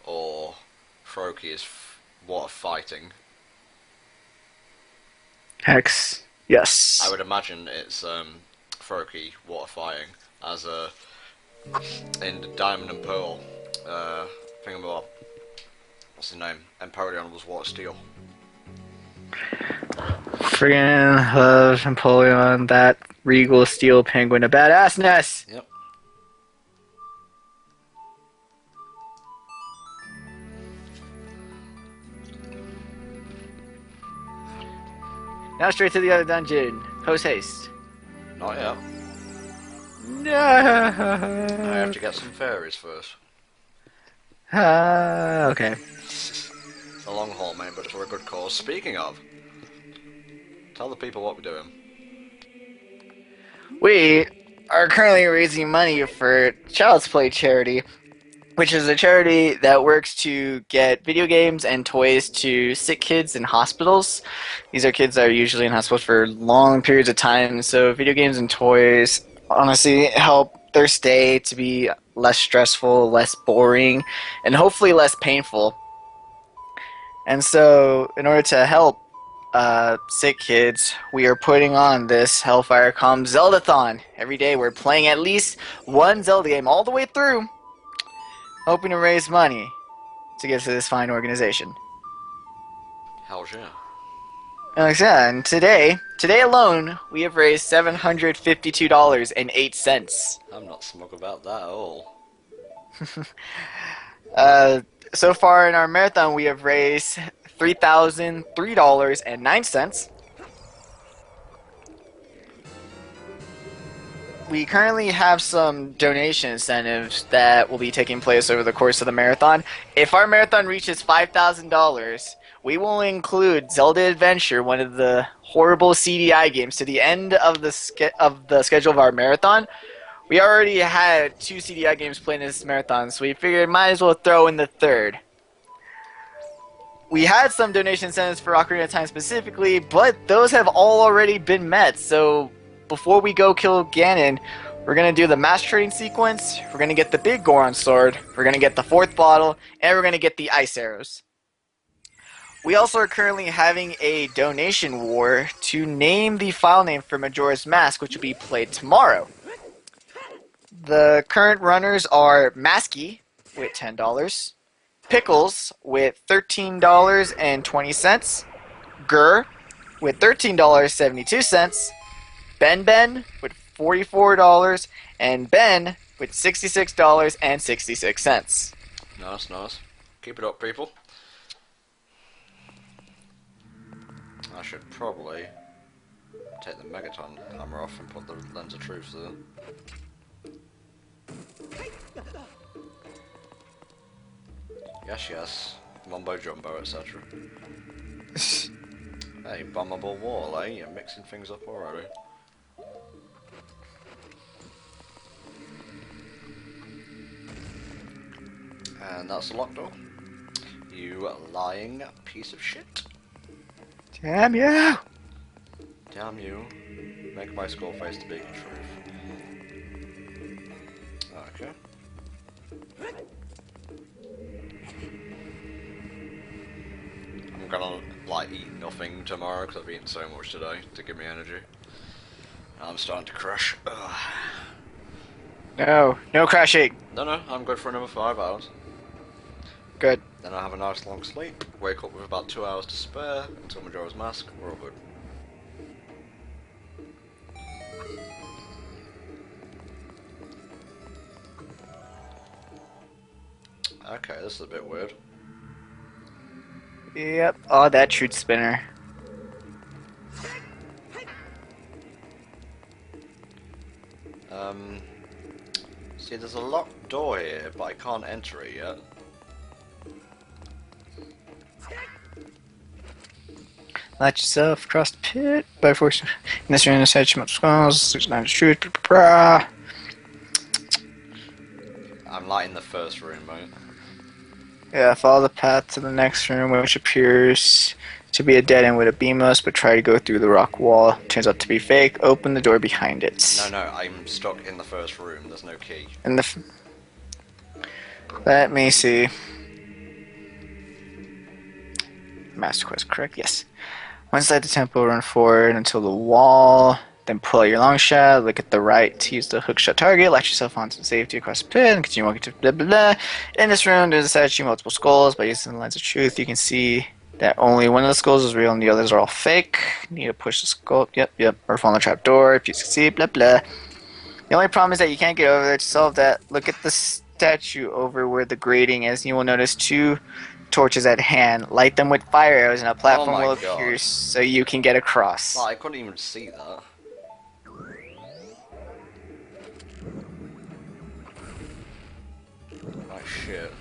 or Froakie is Water Fighting. Hex. Yes. I would imagine it's Froakie Water Fighting as in Diamond and Pearl thingamabob. What's his name? Empoleon was what? Steel. Friggin' love Napoleon, that regal steel penguin, a badassness! Yep. Now straight to the other dungeon. Post haste. Not yet. No. I have to get some fairies first. Okay. It's a long haul, mate, but it's for a good cause. Speaking of, tell the people what we're doing. We are currently raising money for Child's Play charity, which is a charity that works to get video games and toys to sick kids in hospitals. These are kids that are usually in hospitals for long periods of time, so video games and toys honestly help their stay to be less stressful, less boring, and hopefully less painful. And so, in order to help sick kids, we are putting on this HellfireComms Zeldathon. Every day we're playing at least one Zelda game all the way through, hoping to raise money to give to this fine organization. Hell yeah. And today alone, we have raised $752.08. I'm not smug about that at all. So far in our marathon, we have raised $3,003.09. We currently have some donation incentives that will be taking place over the course of the marathon. If our marathon reaches $5,000, we will include Zelda Adventure, one of the horrible CDI games, to the end of the schedule of our marathon. We already had 2 CDI games playing this marathon, so we figured might as well throw in the third. We had some donation incentives for Ocarina of Time specifically, but those have all already been met. So before we go kill Ganon, we're going to do the mass trading sequence, we're going to get the big Goron sword, we're going to get the 4th bottle, and we're going to get the ice arrows. We also are currently having a donation war to name the file name for Majora's Mask, which will be played tomorrow. The current runners are Masky with $10, Pickles with $13.20, Gur with $13.72, Ben with $44, and Ben with $66.66. Nice, nice. Keep it up, people. I should probably take the Megaton hammer off and put the Lens of Truth there. Yes, yes. Mumbo jumbo, etc. Hey, bombable wall, eh? You're mixing things up already. And that's the locked door. You lying piece of shit. Damn you! Damn you. Make my skull face to be the truth. Okay. I'm gonna, like, eat nothing tomorrow because I've eaten so much today to give me energy. I'm starting to crash. Ugh. No crashing. No, I'm good for another 5 hours. Good. Then I'll have a nice long sleep, wake up with about 2 hours to spare until Majora's Mask, we're all good. Okay, this is a bit weird. Yep. Oh, that truth spinner. See, there's a locked door here, but I can't enter it yet. Light yourself across the pit by force. In this room, this hedge multiple skulls. There's not a truth. Brah. I'm lighting the first room, mate. Yeah, follow the path to the next room, which appears to be a dead end with a beamos, but try to go through the rock wall. Turns out to be fake. Open the door behind it. No, I'm stuck in the first room. There's no key. And let me see. Master quest correct? Yes. Once inside the temple, run forward until the wall Then pull out your long shot, look at the right to use the hookshot target, latch yourself onto safety across the pit, and continue walking to blah blah blah. In this room, there's a statue, multiple skulls. By using the lens of truth, you can see that only one of the skulls is real and the others are all fake. Need to push the skull, yep, or fall on the trap door if you succeed, blah blah. The only problem is that you can't get over there. To solve that, look at the statue over where the grating is, and you will notice 2 torches at hand. Light them with fire arrows, and a platform will appear so you can get across. Oh, I couldn't even see that. Oh shit.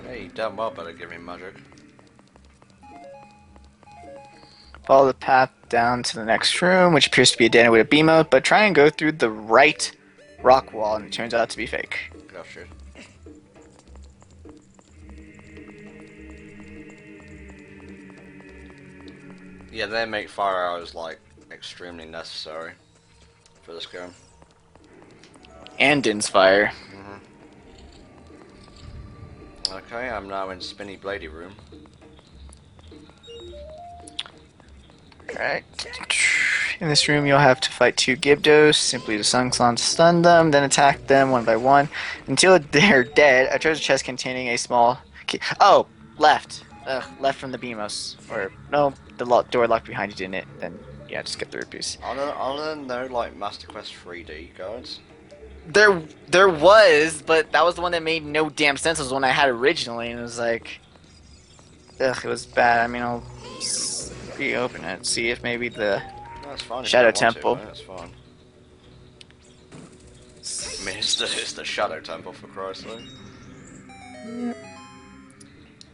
Hey, damn well better give me magic. Follow the path down to the next room, which appears to be a den with a beam out, but try and go through the right rock wall, and it turns out to be fake. Gotcha. Yeah, they make fire arrows, like, extremely necessary for this game. And Din's fire. Okay, I'm now in Spinny Bladey room. Alright. In this room, you'll have to fight 2 Gibdos. Simply use Sungslon to stun them, then attack them one by one until they're dead. A treasure chest containing a small key. Oh, left. Left from the Beamos. Or, no, the door locked behind you, didn't it? Then, yeah, just get the rupees. Other than no, like, Master Quest 3D guides. There was, but that was the one that made no damn sense. It was the one I had originally, and it was like... Ugh, it was bad. I mean, I'll reopen it, see if maybe the That's fine Shadow Temple. That's fine. I mean, it's the Shadow Temple, for Christ's sake. You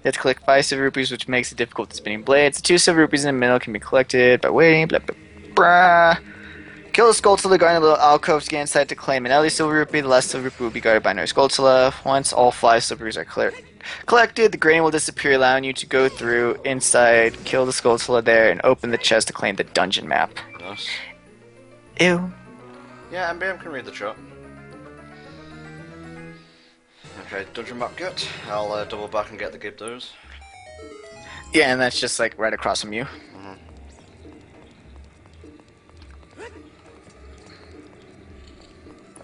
have to collect 5 silver rupees, which makes it difficult to spinning blades. The 2 silver rupees in the middle can be collected by waiting, blah blah blah. Kill the Skulltula, guard in a little alcove to get inside to claim an Ellie silver rupee. The last silver rupee will be guarded by another Skulltula. Once all 5 silver rupees are collected, the grain will disappear, allowing you to go through inside, kill the Skulltula there, and open the chest to claim the dungeon map. Nice. Ew. Yeah, MBM can read the chat. Okay, dungeon map get. I'll double back and get the Gibdos. Yeah, and that's just like right across from you.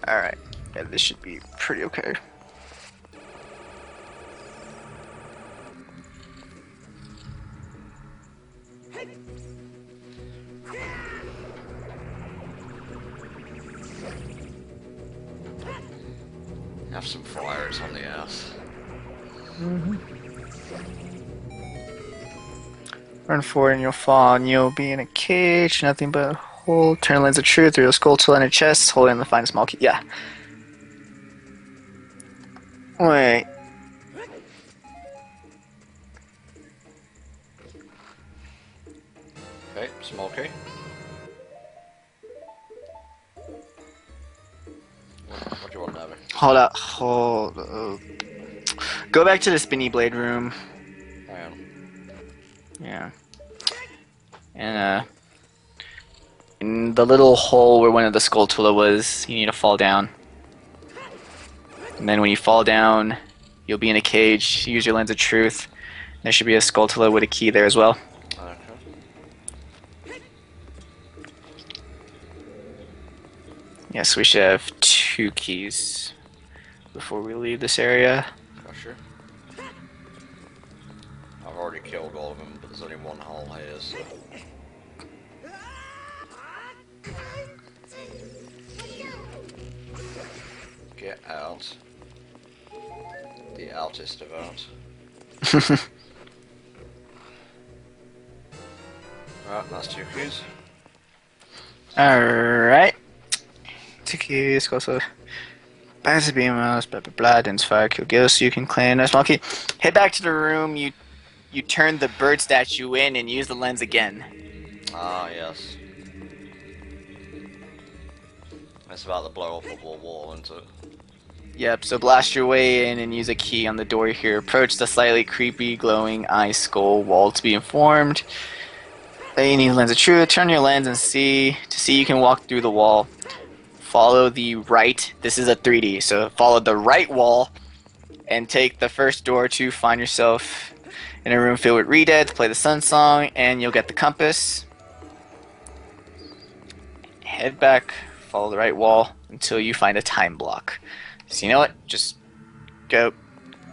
Alright. Yeah, this should be pretty okay. Have some fires on the ass. Run forward and you'll fall, and you'll be in a cage, nothing but a hole. Turn lens of truth through a Skulltula in a chest, holding the find a small key. Yeah. Wait. Okay, small key. What do you want, Navy? Hold up. Go back to the spinny blade room. I am. Yeah. And, in the little hole where one of the Skulltula was, you need to fall down. And then when you fall down, you'll be in a cage. Use your lens of truth. There should be a Skulltula with a key there as well. Okay. Yes, we should have 2 keys before we leave this area. Sure. I've already killed all of them, but there's only one hole here, so... Get out. The outest of out. Right, that's 2 keys. Alright. 2 keys, also. Back to beam mouse, blah blah blah, Den's fire, kill ghosts, you can claim a small key. Head back to the room, you turn the bird statue in and use the lens again. Ah, yes. It's about to blow up a wall, isn't it? Yep, so blast your way in and use a key on the door here. Approach the slightly creepy, glowing eye skull wall to be informed. Then you need a lens of truth. Turn your lens and see you can walk through the wall. follow the right. This is a 3D, so follow the right wall and take the first door to find yourself in a room filled with Redead to play the Sun Song, and you'll get the compass. Head back, follow the right wall until you find a time block. So you know what? Just go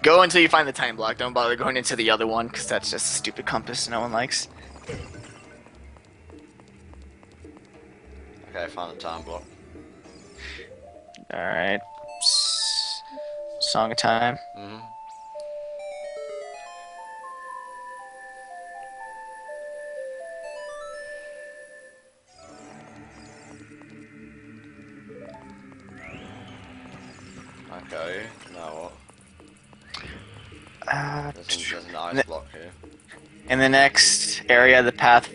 until you find the time block. Don't bother going into the other one, because that's just a stupid compass no one likes. Okay, found the time block. Alright. Song of Time. Mm-hmm. Okay, now what? There's an ice block here. In the next area, the path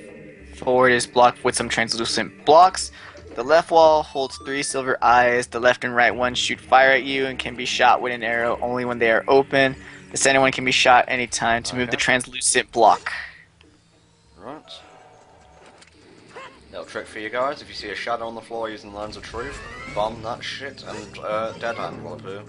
forward is blocked with some translucent blocks. The left wall holds 3 silver eyes. The left and right ones shoot fire at you and can be shot with an arrow only when they are open. The center one can be shot anytime to move the translucent block. Right. Little trick for you guys: if you see a shadow on the floor using the lens of truth, bomb that shit and dead hand will appear.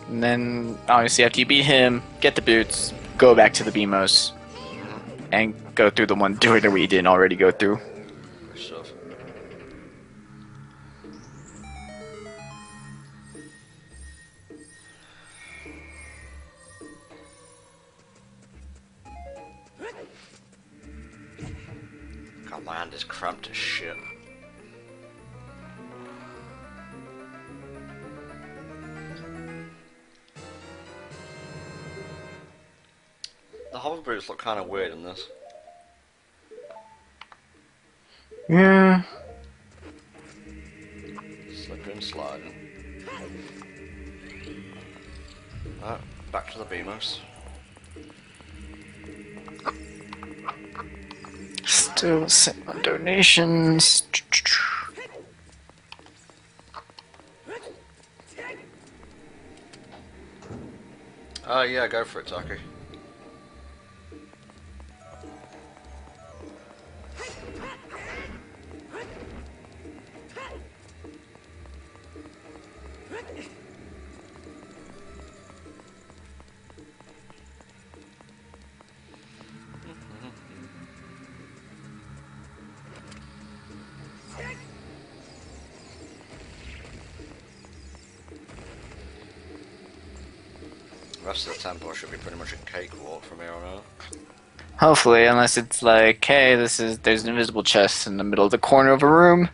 And then, obviously, after you beat him, get the boots, go back to the BMOs, and go through the one door that we didn't already go through. Good stuff. God, my hand is cramped as shit. The hover boots look kind of weird in this. Yeah. Slipping, sliding. Alright, back to the BMOS. Still sitting on donations. Yeah, go for it, Taki. The rest of the temple should be pretty much a cakewalk from here on out. Hopefully, unless it's like, hey, there's an invisible chest in the middle of the corner of a room.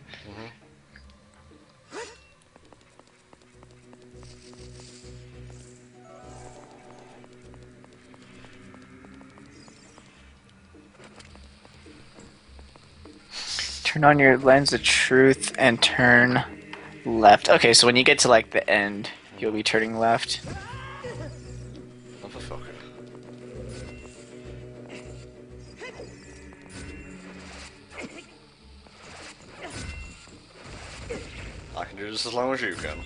Turn on your lens of truth and turn left. Okay, so when you get to like the end, you'll be turning left. Motherfucker. I can do this as long as you can.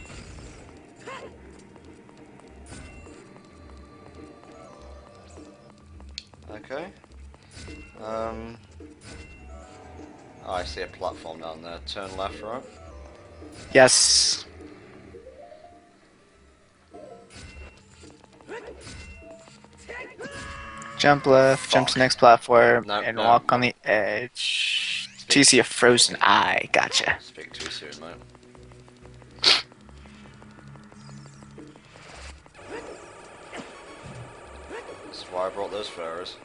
Okay. Oh, I see a platform down there. Turn left, right? Yes. Jump left, jump to next platform, Nope, and no. walk on the edge. Till you see a frozen eye. Gotcha. Speak too soon, mate. That's why I brought those fairies.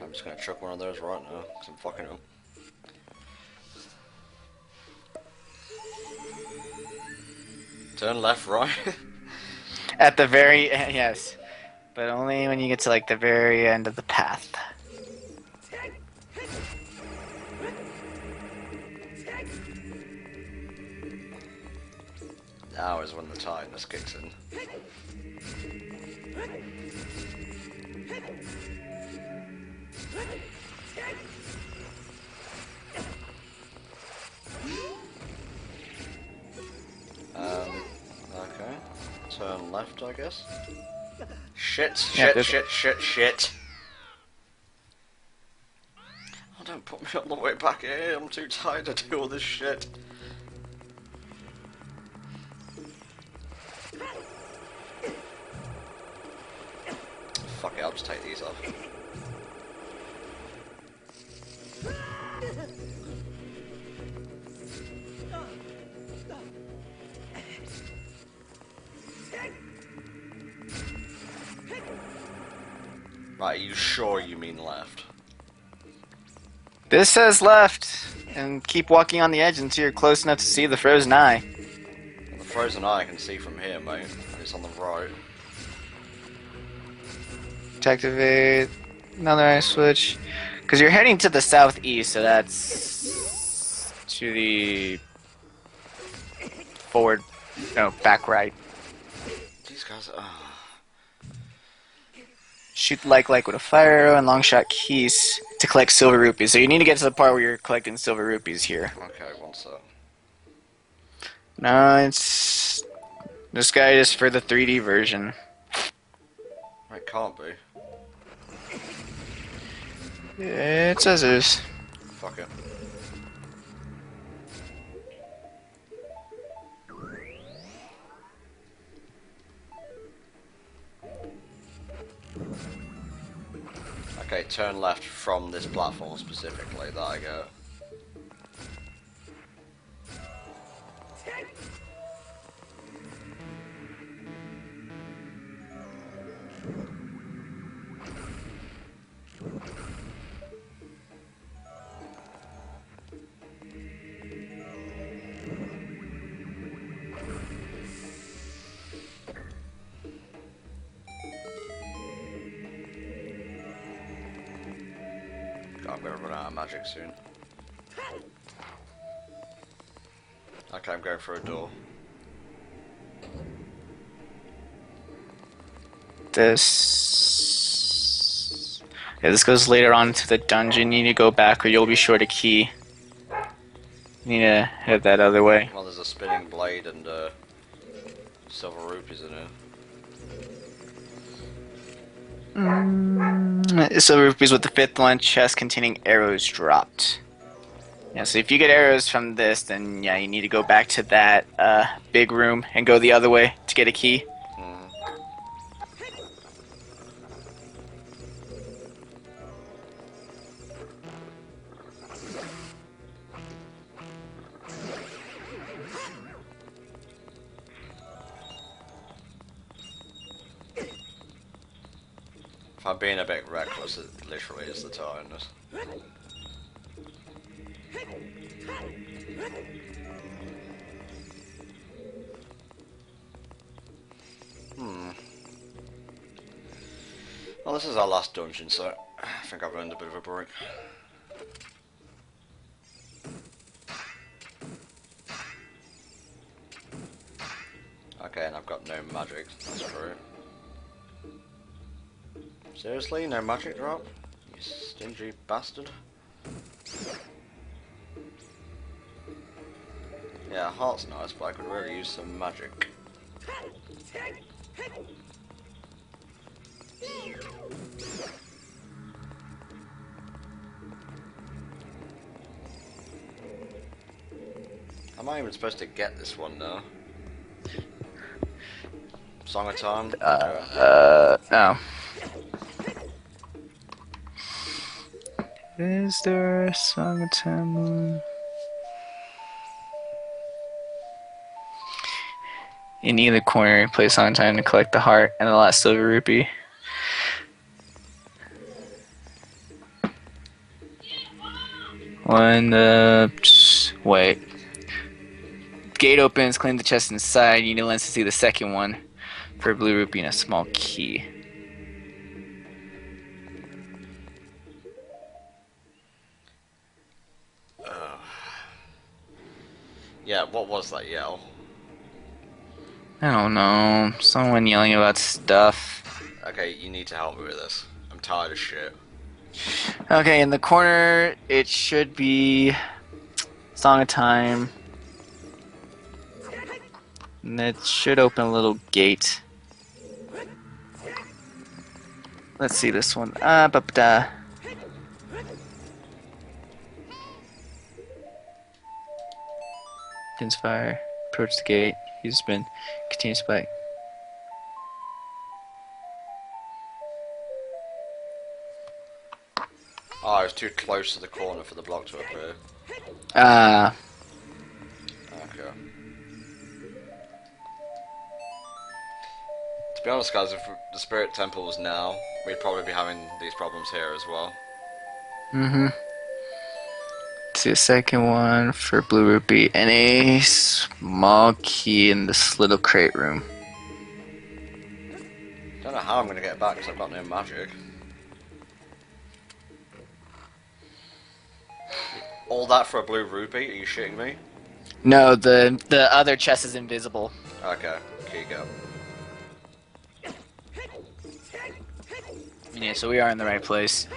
I'm just gonna chuck one of those right now, because I'm fucking up. Turn left, right? At the very yes, but only when you get to like the very end of the path. now is when the tightness kicks in. Okay. Turn left, I guess. Shit. Oh, don't put me all the way back here. I'm too tired to do all this shit. Fuck it, I'll just take these off. Right, are you sure you mean left? This says left, and keep walking on the edge until you're close enough to see the frozen eye. The frozen eye I can see from here, mate. It's on the right. To activate another eye switch. Because you're heading to the southeast, so that's to the forward, no, back right. These guys are... Shoot the like with a fire arrow and long shot keys to collect silver rupees. So you need to get to the part where you're collecting silver rupees here. Okay, one sec. No, it's... This guy is for the 3D version. It can't be. It says it is. Fuck it. Okay, turn left from this platform specifically that I go. I'm gonna run out of magic soon. Okay, I'm going for a door. This... Yeah, this goes later on to the dungeon. You need to go back or you'll be short a key. You need to head that other way. Well, there's a spinning blade and silver rupees in it. Silver rupees with the 5th one, chest containing arrows dropped. Yeah, so if you get arrows from this, then yeah, you need to go back to that big room and go the other way to get a key. If I'm being a bit reckless, it literally is the tightness. Well, this is our last dungeon, so I think I've earned a bit of a break. Okay, and I've got no magic. That's great. Seriously? No magic drop? You stingy bastard. Yeah, heart's nice, but I could really use some magic. I'm not even supposed to get this one now. Song of Time? No. Is there a song of time? In either corner, play song of time to collect the heart and the last silver rupee. When the... wait. Gate opens, clean the chest inside. You need a lens to see the second one for a blue rupee and a small key. Yeah, what was that yell? I don't know. Someone yelling about stuff. Okay, you need to help me with this. I'm tired of shit. Okay, in the corner, it should be Song of Time. And it should open a little gate. Let's see this one. Pins fire. Approach the gate. Use spin. Continue spike. Oh, I was too close to the corner for the block to appear. Okay. To be honest, guys, if the Spirit Temple was now, we'd probably be having these problems here as well. Mm-hmm. Let's see a second one for Blue Rupee. And a small key in this little crate room. Don't know how I'm gonna get it back because I've got no magic. All that for a blue rupee? Are you shitting me? No, the other chest is invisible. Okay, key go. Yeah, so we are in the right place.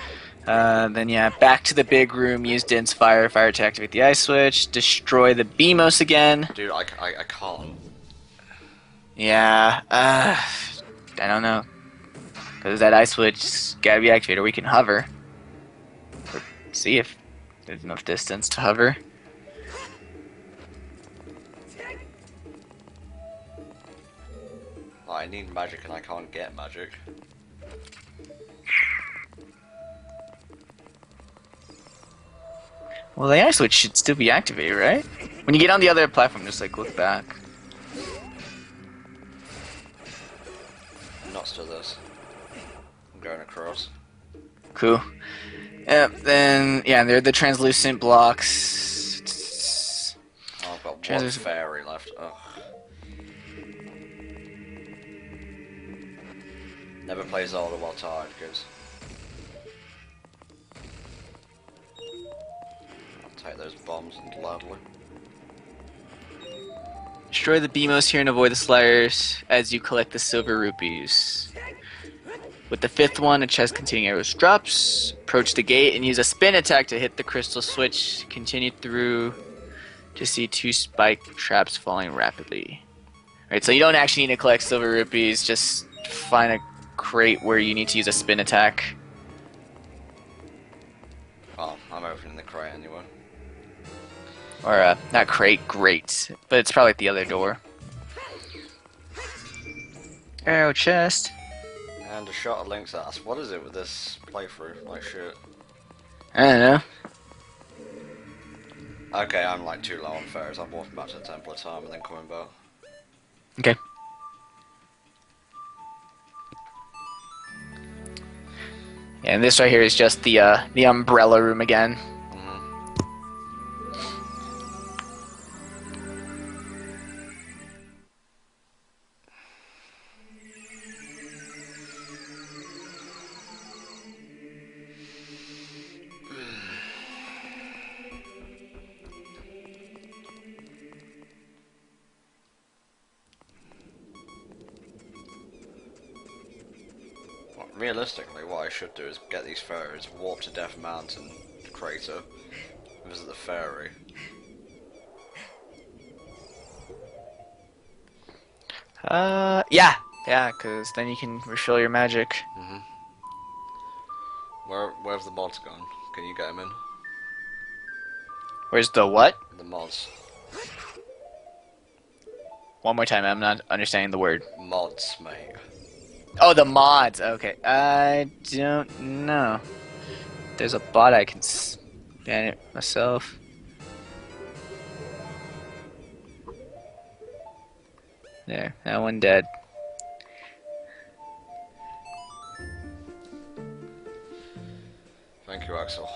Then yeah, back to the big room. Use Din's fire to activate the ice switch. Destroy the Beamos again. Dude, I can't. Yeah, I don't know. Because that ice switch gotta be activated, or we can hover. Or see if there's enough distance to hover. Oh, I need magic and I can't get magic. Well, the ice switch should still be activated, right? When you get on the other platform, just like look back. I'm not still this. I'm going across. Cool. Yep, then, yeah, they're the translucent blocks. Oh, I've got one Translucent. fairy left. Ugh. Never play Zelda while tired, because I'll take those bombs gladly. Destroy the Beamos here and avoid the sliders as you collect the silver rupees. With the fifth one, a chest containing arrows drops. Approach the gate and use a spin attack to hit the crystal switch. Continue through to see 2 spike traps falling rapidly. Alright, so you don't actually need to collect silver rupees, just find a crate where you need to use a spin attack. Oh, I'm opening the crate anyway. Or, not crate, grate. But it's probably at the other door. Arrow chest. And a shot at Link's ass. What is it with this playthrough? Like shit. I don't know. Okay, I'm like too low on fairs. I'm walking back to the temple of time and then coming back. Okay. Yeah, and this right here is just the umbrella room again. Realistically, what I should do is get these fairies, warp to Death Mountain crater, visit the fairy. Yeah, because then you can refill your magic. Where have the mods gone? Can you get them in? Where's the what? The mods. One more time, I'm not understanding the word. Mods, mate. Oh, the mods. Okay, I don't know. There's a bot I can ban it myself. There, that one dead. Thank you, Axel.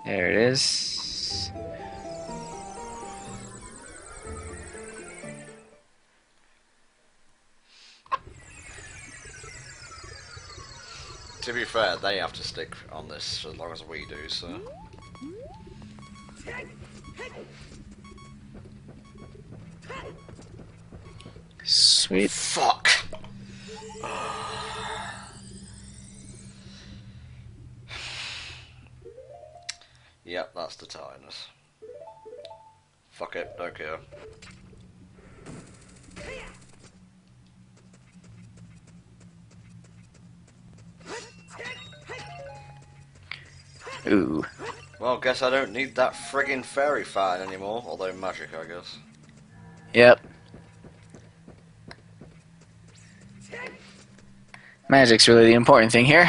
There it is. To be fair, they have to stick on this as long as we do, so... Sweet. Fuck. Yep, that's the tightness. Fuck it, don't care. Ooh. Well, guess I don't need that friggin' fairy fan anymore, although magic, I guess. Yep. Magic's really the important thing here.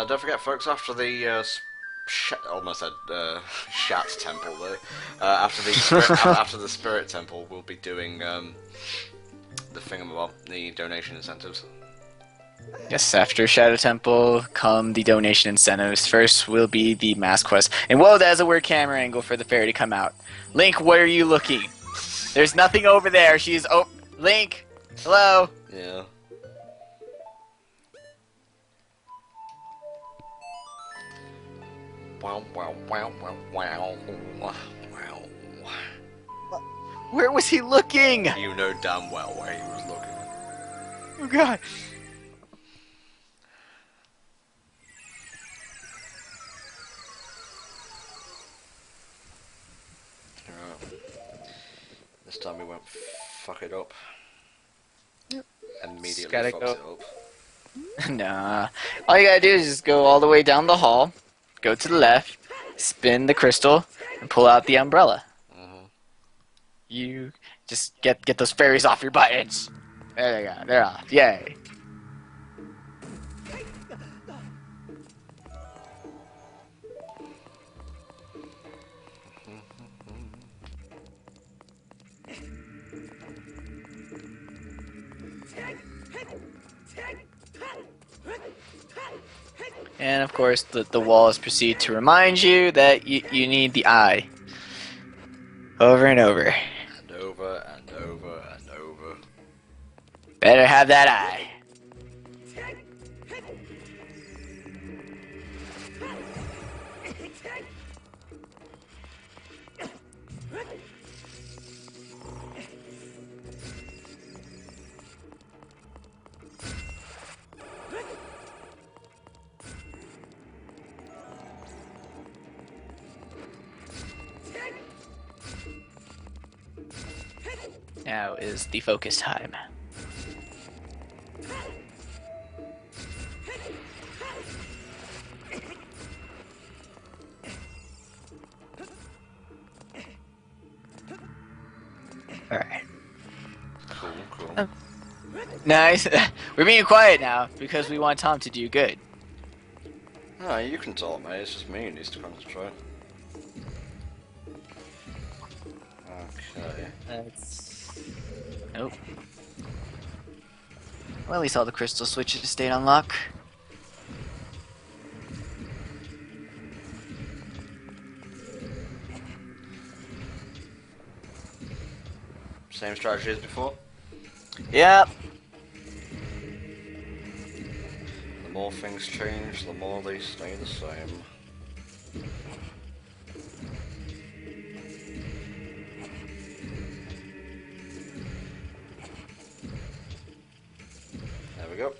Don't forget, folks, after the almost said Shat Temple though. After the Spirit Temple, we'll be doing the thingamabob, the donation incentives. Yes, after Shadow Temple come the donation incentives. First will be the mask quest. And whoa, that's a weird camera angle for the fairy to come out. Link, where are you looking? There's nothing over there. She's Link! Hello? Yeah. Wow, wow, wow, wow, wow, wow. Where was he looking? You know damn well where he was looking. Oh god. This time we won't fuck it up. Yep. Immediately Gotta fucks go. it up. Nah. All you gotta do is just go all the way down the hall, go to the left, spin the crystal, and pull out the umbrella. You just get those fairies off your buttons. There they go. They're off. Yay. And of course, the walls proceed to remind you that you need the eye. Over and over. And over and over and over. Better have that eye. Now is the focus time. Alright. Cool. Nice. We're being quiet now because we want Tom to do good. No, you can talk, mate. It's just me who needs to concentrate. Okay. Nope. Well, at least all the crystal switches stayed on lock. Same strategy as before? Yep. The more things change, the more they stay the same. There we go.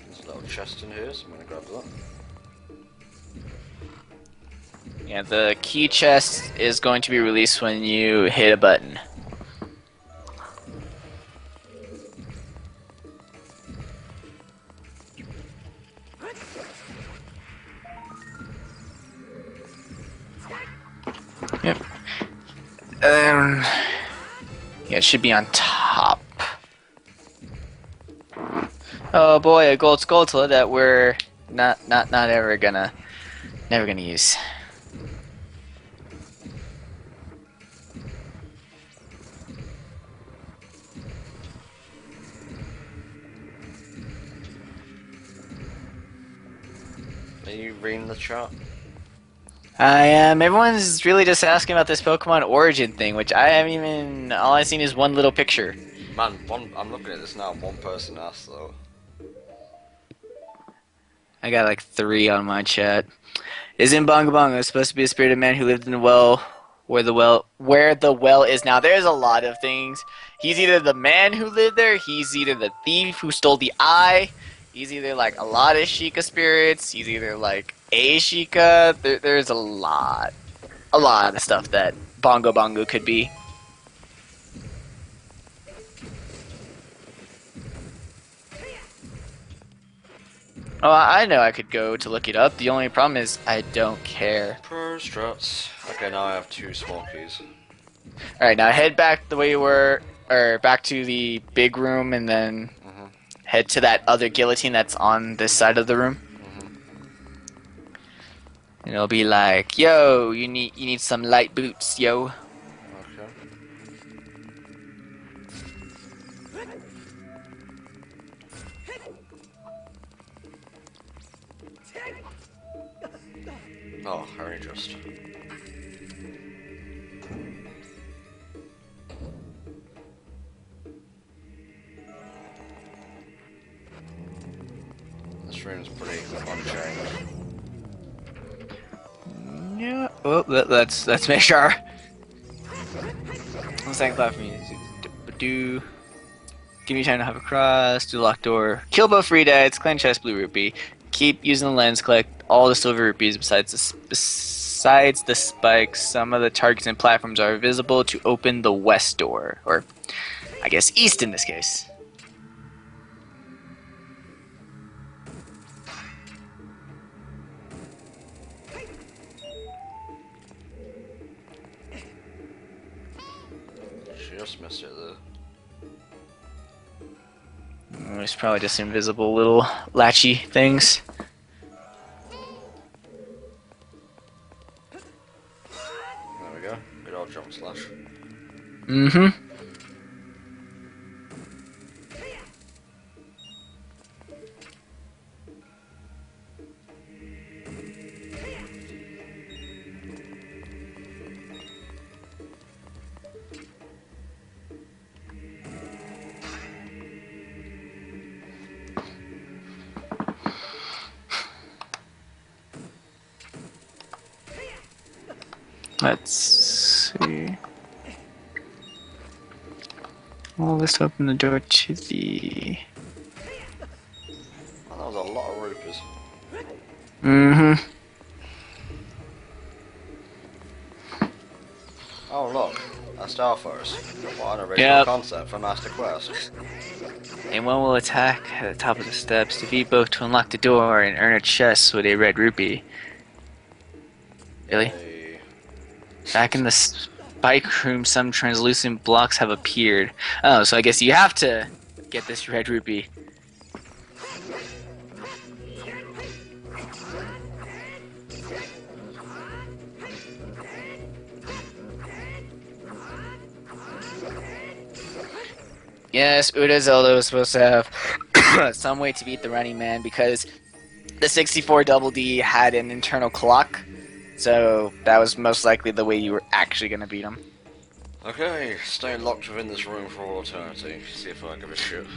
There's a little chest in here, so I'm gonna grab that. Yeah, the key chest is going to be released when you hit a button. Yep. Yeah, it should be on top. Oh boy, a gold skulltula that we're not ever gonna use. Are you reading the chart? I am. Everyone's really just asking about this Pokemon Origin thing, which I haven't even. All I've seen is one little picture. Man, I'm looking at this now. One person asked though. I got like 3 on my chat. Isn't Bongo Bongo supposed to be a spirited man who lived in the well, where the well is now? There's a lot of things. He's either the man who lived there. He's either the thief who stole the eye. He's either like a lot of Sheikah spirits. He's either like a Sheikah. There's a lot of stuff that Bongo Bongo could be. Oh, I know I could go to look it up. The only problem is I don't care. Per struts. Okay, now I have 2 small keys. Alright, now head back the way you were, or back to the big room, and then head to that other guillotine that's on this side of the room. And it'll be like, yo, you need some light boots, yo. Okay. Oh, hurry just. This room's pretty unchanged. Yeah. Well, let's make sure. One second left for me. Do. Give me time to have a cross. Do lock door. Kill both free dads. Clan chest. Blue rupee. Keep using the lens. Collect all the silver rupees besides the spikes. Some of the targets and platforms are visible to open the west door, or I guess east in this case. Just missed it there. There's probably just invisible little latchy things. There we go. Good old jump slash. Mm-hmm. Let's see. Well, let's open the door to the... Oh, that was a lot of rupees. Mm-hmm. Oh look, a Starforce. What an original concept for Master Quest. And one will attack at the top of the steps, defeat both to unlock the door and earn a chest with a red rupee. Really? Back in the spike room, some translucent blocks have appeared. Oh, so I guess you have to get this red rupee. Yes, Uda Zelda was supposed to have some way to beat the Running Man because the 64 Double D had an internal clock. So that was most likely the way you were actually going to beat him. Okay, stay locked within this room for all eternity. See if I give a shit.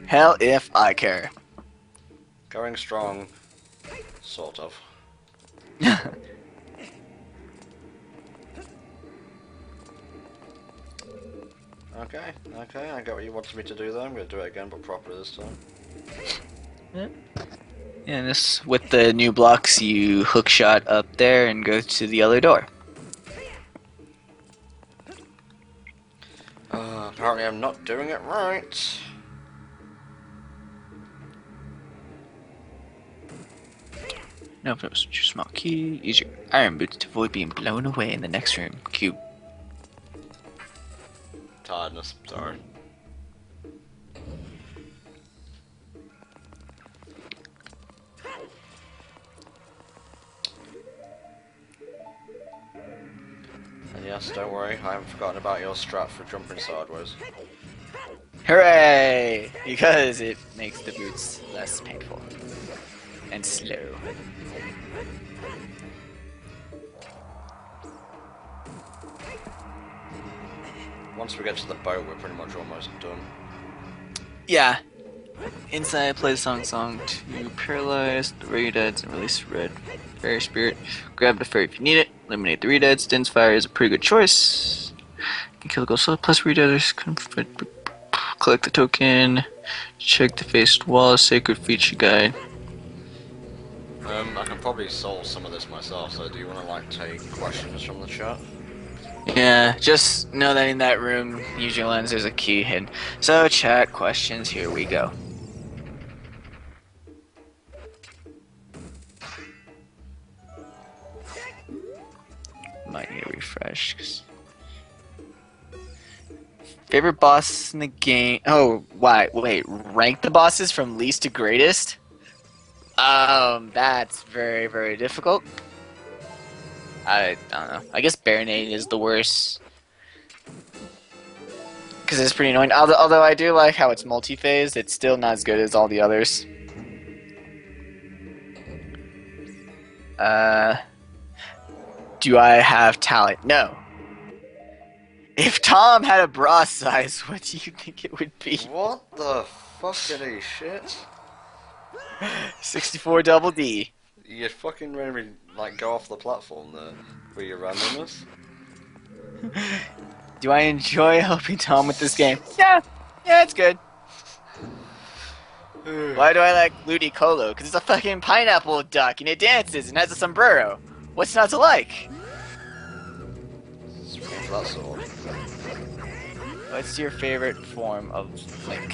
Hell if I care. Going strong. Sort of. Okay, I get what you wanted me to do there. I'm going to do it again, but properly this time. Yeah. And this, with the new blocks, you hook shot up there and go to the other door. Apparently I'm not doing it right. No, but your small key. Use your iron boots to avoid being blown away in the next room. Cube. Tiredness, sorry. And yes, don't worry, I haven't forgotten about your strat for jumping sideways. Hooray! Because it makes the boots less painful. And slow. once we get to the boat, we're pretty much almost done. Yeah. Inside, play the song 2, paralyze the ray deads and release red fairy spirit. Grab the fairy if you need it. Eliminate the redeads. Din's fire is a pretty good choice. You can kill the ghost plus redeaders. Collect the token. Check the faced wall. Sacred feature guide. I can probably solve some of this myself, so do you want to like take questions from the chat? Yeah, just know that in that room, use your lens, there's a key hidden. So chat questions, here we go. Might need a refresh. Favorite boss in the game? Oh, wait, rank the bosses from least to greatest? That's very, very difficult. I don't know. I guess Baronade is the worst. Because it's pretty annoying. Although I do like how it's multi-phase, it's still not as good as all the others. Do I have talent? No. If Tom had a bra size, what do you think it would be? What the fuckity shit? 64 double D. You fucking made me like go off the platform there for your randomness. Do I enjoy helping Tom with this game? Yeah, it's good. Why do I like Ludicolo? Because it's a fucking pineapple duck and it dances and has a sombrero. What's not to like? Swing for that sword. What's your favorite form of Link?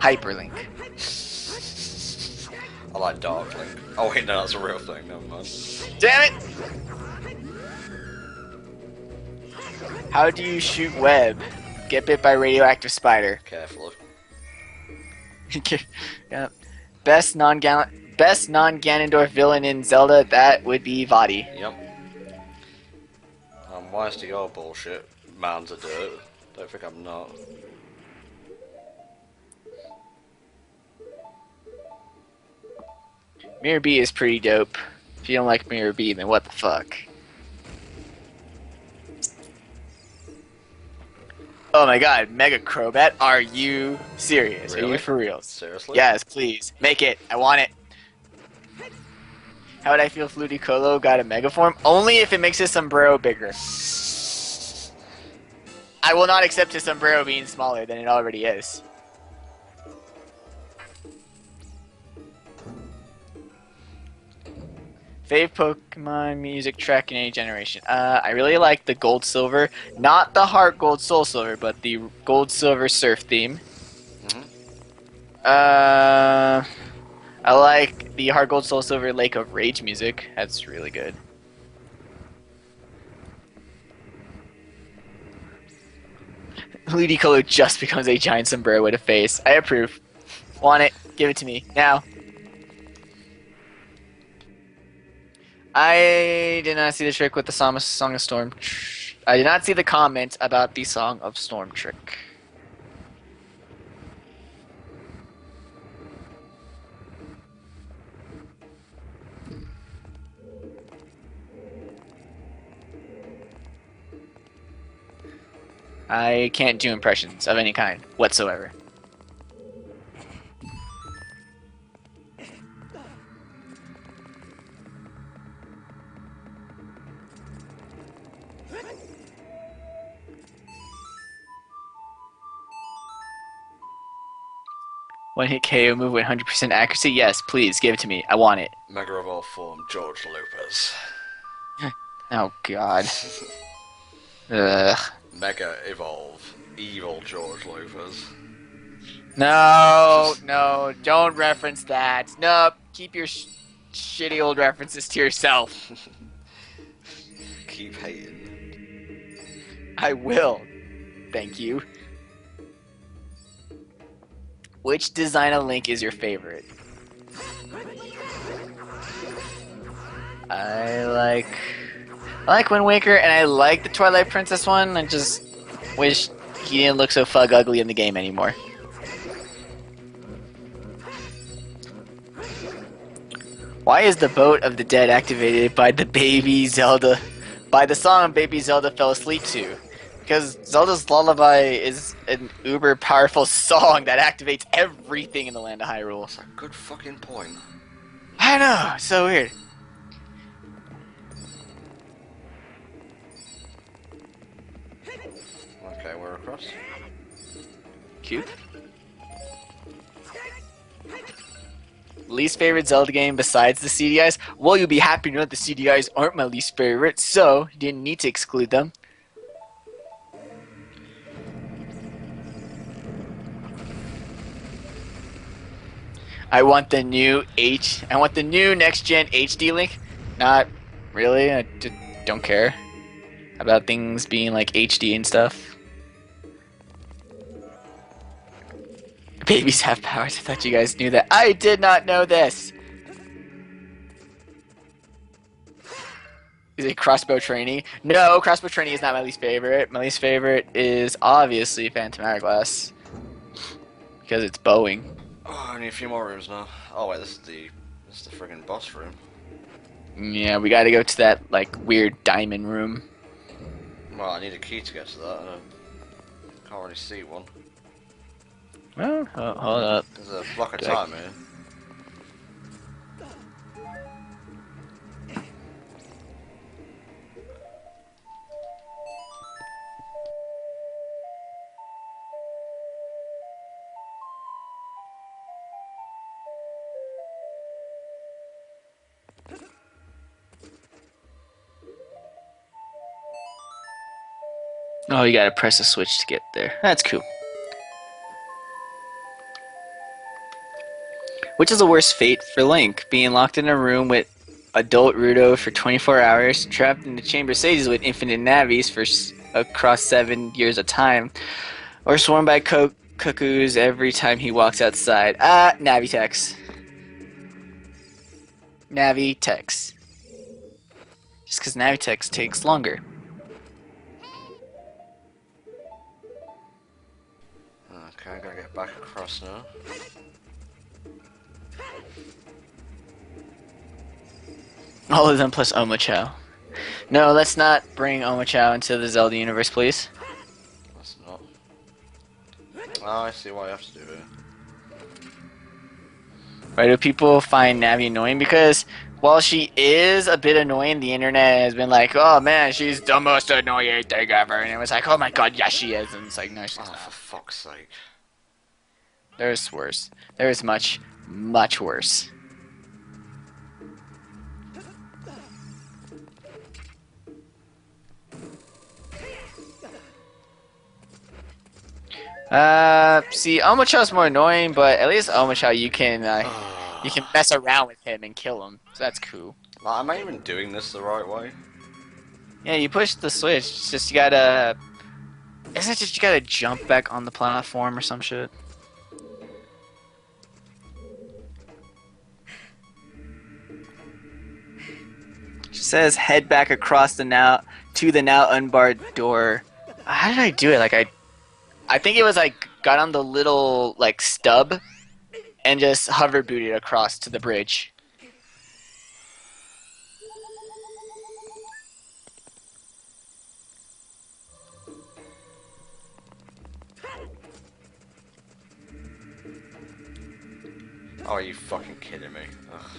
Hyperlink. I like Dark Link. Oh wait, no, that's a real thing, never mind. Damn it! How do you shoot web? Get bit by radioactive spider. Carefully. Yeah. Best non-Ganondorf villain in Zelda, that would be Vadi. Yep. Why is the your bullshit? Mounds of dirt. Don't think I'm not. Mirror B is pretty dope. If you don't like Mirror B, then what the fuck? Oh my god, Mega Crobat, are you serious? Really? Are you for reals? Seriously? Yes, please. Make it. I want it. How would I feel if Ludicolo got a Mega Form? Only if it makes his sombrero bigger. I will not accept his sombrero being smaller than it already is. Fave Pokemon music track in any generation. I really like the Gold Silver, not the Heart Gold Soul Silver, but the Gold Silver Surf theme. I like the Heart Gold Soul Silver Lake of Rage music. That's really good. Ludicolo just becomes a giant sombrero with a face. I approve. Want it? Give it to me now. I did not see the trick with the Song of Storm. I did not see the comment about the Song of Storm trick. I can't do impressions of any kind whatsoever. One hit KO move with 100% accuracy? Yes, please, give it to me. I want it. Mega Evolve form, George Lucas. Oh, God. Ugh. Mega Evolve, evil George Lucas. No, don't reference that. Nope, keep your shitty old references to yourself. Keep hating. I will. Thank you. Which design of Link is your favorite? I like Wind Waker, and I like the Twilight Princess one. I just wish he didn't look so fug ugly in the game anymore. Why is the Boat of the Dead activated by the song Baby Zelda fell asleep to? Because Zelda's Lullaby is an uber powerful song that activates everything in the Land of Hyrule. That's a good fucking point. I know, it's so weird. Okay, we're across. Cute. Least favorite Zelda game besides the CDIs? Well, you'll be happy to know the CDIs aren't my least favorite, so you didn't need to exclude them. I want the new next gen HD link. Not really. I just don't care about things being like HD and stuff. Babies have powers. I thought you guys knew that. I did not know this. Is it crossbow training? No, crossbow training is not my least favorite. My least favorite is obviously Phantom Hourglass because it's bowing. Oh, I need a few more rooms now. Oh wait, this is the friggin' boss room. Yeah, we got to go to that like weird diamond room. Well, I need a key to get to that, and I can't really see one. Well, hold up. There's a block of time here. Oh, you gotta press a switch to get there. That's cool. Which is the worst fate for Link? Being locked in a room with adult Rudo for 24 hours, trapped in the chamber stages with infinite navies for across 7 years of time, or swarmed by cuckoos every time he walks outside? Navitex. Navitex. Just because Navitex takes longer. Okay, I gotta get back across now. All of them plus Omochao. No, let's not bring Omochao into the Zelda universe, please. Let's not. Oh, I see why you have to do it. Why do people find Navi annoying? Because while she is a bit annoying, the internet has been like, oh man, she's the most annoying thing ever. And it was like, oh my god, yes she is. And it's like, no, she's Oh, not. for fuck's sake. There's worse. There is much, much worse. See, Omochao's more annoying, but at least Omochao you can mess around with him and kill him. So that's cool. Like, am I even doing this the right way? Yeah, you push the switch. It's just you gotta. Isn't it just you gotta jump back on the platform or some shit? She says head back across the now unbarred door. How did I do it? Like I think it was like got on the little like stub and just hover booted across to the bridge. Oh, are you fucking kidding me? Ugh.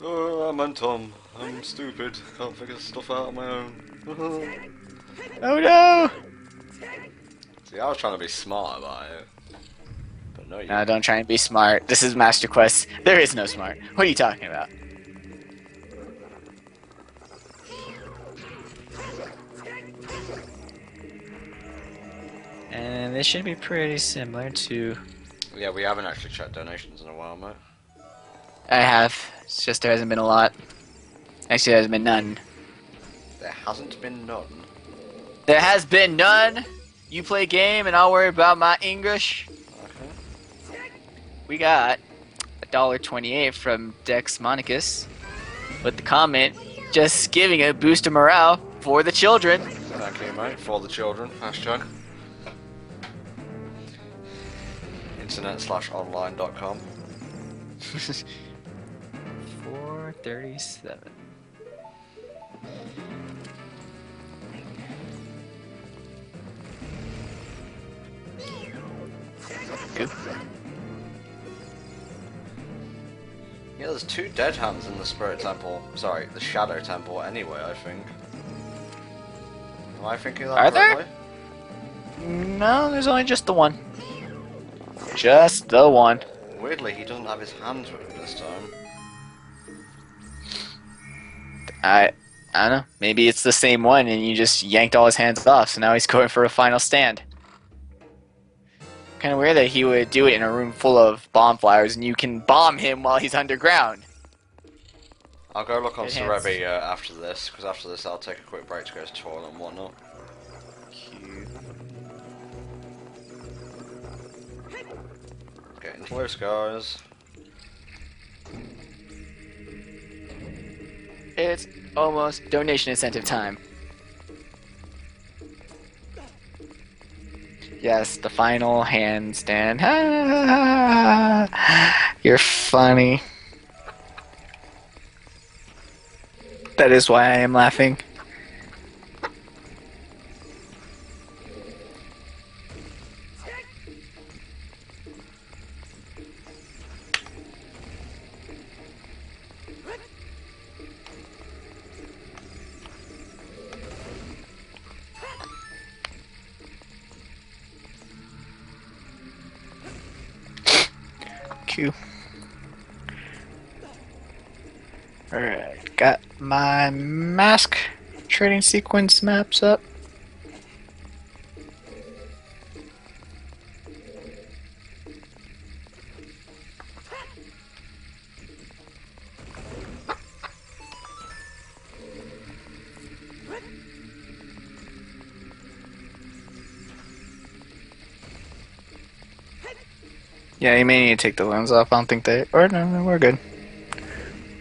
Oh, I'm Tom. I'm stupid. Can't figure stuff out on my own. Oh no! See, I was trying to be smart about it. But no, you. No, don't try and be smart. This is Master Quest. There is no smart. What are you talking about? And this should be pretty similar to... Yeah, we haven't actually checked donations in a while, mate. I have. It's just there hasn't been a lot. Actually, there hasn't been none. There hasn't been none. There has been none. You play a game and I'll worry about my English. Okay. We got $1.28 from Dex Monicus with the comment, just giving a boost of morale for the children. Thank you, mate. For the children. Hashtag. Internet/online.com. 437. Good. Yeah, there's 2 dead hands in the Spirit Temple. Sorry, the Shadow Temple anyway, I think. Am I thinking that Are there? correctly? No, there's only just the one. Just the one. Weirdly, he doesn't have his hands with him this time. I don't know. Maybe it's the same one and you just yanked all his hands off, so now he's going for a final stand. Kind of weird that he would do it in a room full of bomb flowers and you can bomb him while he's underground. I'll go look on Good hands. Cerebi after this, because after this I'll take a quick break to go to the toilet and whatnot. Getting close, guys. It's almost donation incentive time. Yes, the final handstand. You're funny. That is why I am laughing. Q. Alright, got my mask trading sequence maps up. Yeah, you may need to take the lens off. I don't think they... Or no, we're good.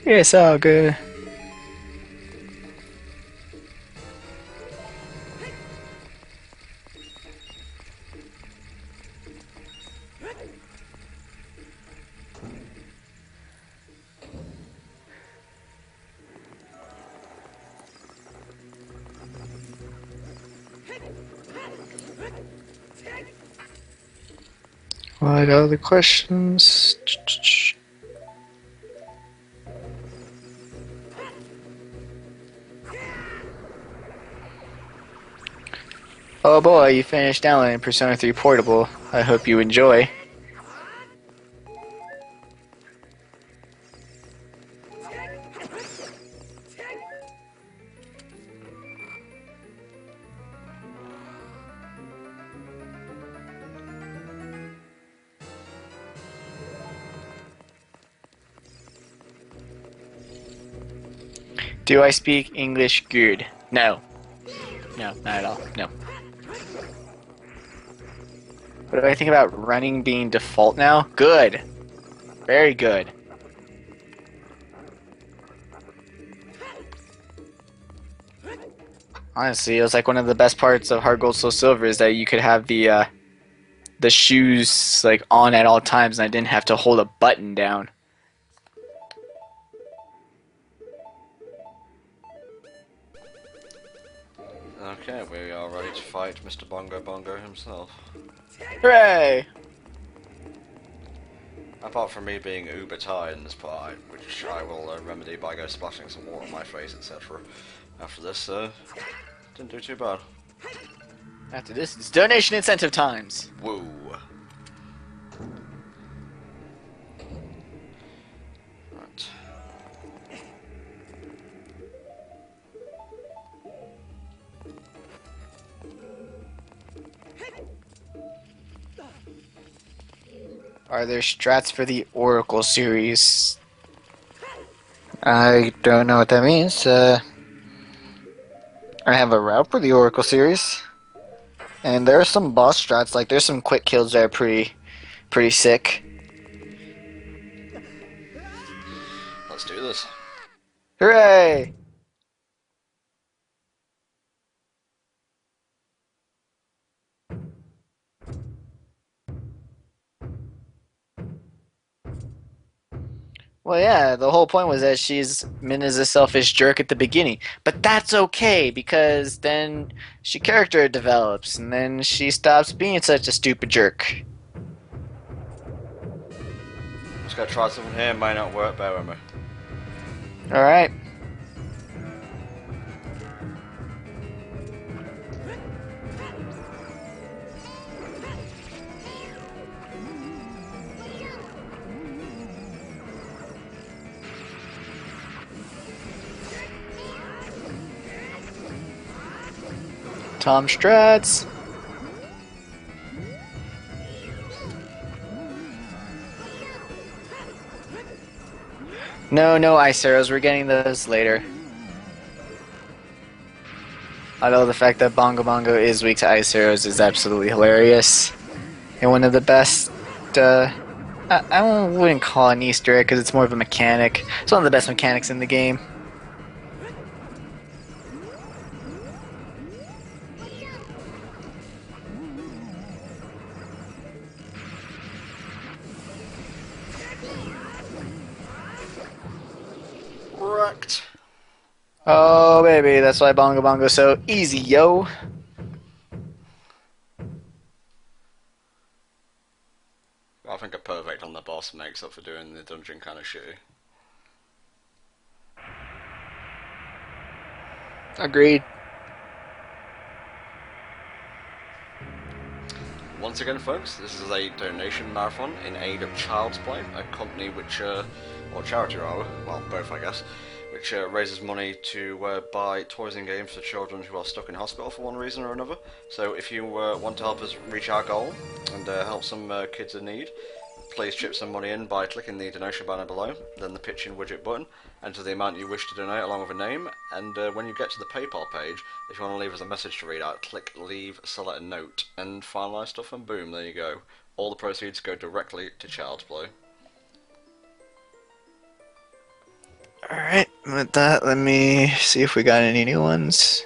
Yeah, it's all good. What other questions? Oh boy, you finished downloading Persona 3 Portable. I hope you enjoy. Do I speak English good? No. No, not at all. No. What do I think about running being default now? Good. Very good. Honestly, it was like one of the best parts of Heart Gold Soul Silver is that you could have the shoes like on at all times and I didn't have to hold a button down. Okay, we are ready to fight Mr. Bongo Bongo himself. Hooray! Apart from me being uber tired in this part, which I will remedy by go splashing some water on my face, etc. After this, didn't do too bad. After this, it's donation incentive times. Woo! Right. Are there strats for the Oracle series? I don't know what that means. I have a route for the Oracle series. And there are some boss strats, like there's some quick kills that are pretty sick. Let's do this. Hooray! Well, yeah, the whole point was that Minna's a selfish jerk at the beginning. But that's okay, because then she character develops, and then she stops being such a stupid jerk. just gonna try something here, may not work, bear with me. Alright. Tom Strats. No ice arrows. We're getting those later. Although the fact that Bongo Bongo is weak to ice arrows is absolutely hilarious. And one of the best, I wouldn't call it an Easter egg because it's more of a mechanic. It's one of the best mechanics in the game. Wrecked. Oh baby, that's why Bongo Bongo's so easy, yo. I think a perfect on the boss makes up for doing the dungeon kind of shitty. Agreed. Once again, folks, this is a donation marathon in aid of Child's Play, a company which, or charity rather, well, both I guess, which raises money to buy toys and games for children who are stuck in hospital for one reason or another. So if you want to help us reach our goal and help some kids in need, please chip some money in by clicking the donation banner below, then the pitch in widget button, enter the amount you wish to donate along with a name, and when you get to the PayPal page, if you want to leave us a message to read out, click leave select a note, and finalise stuff, and boom, there you go. All the proceeds go directly to Child's Play. Alright, with that, let me see if we got any new ones.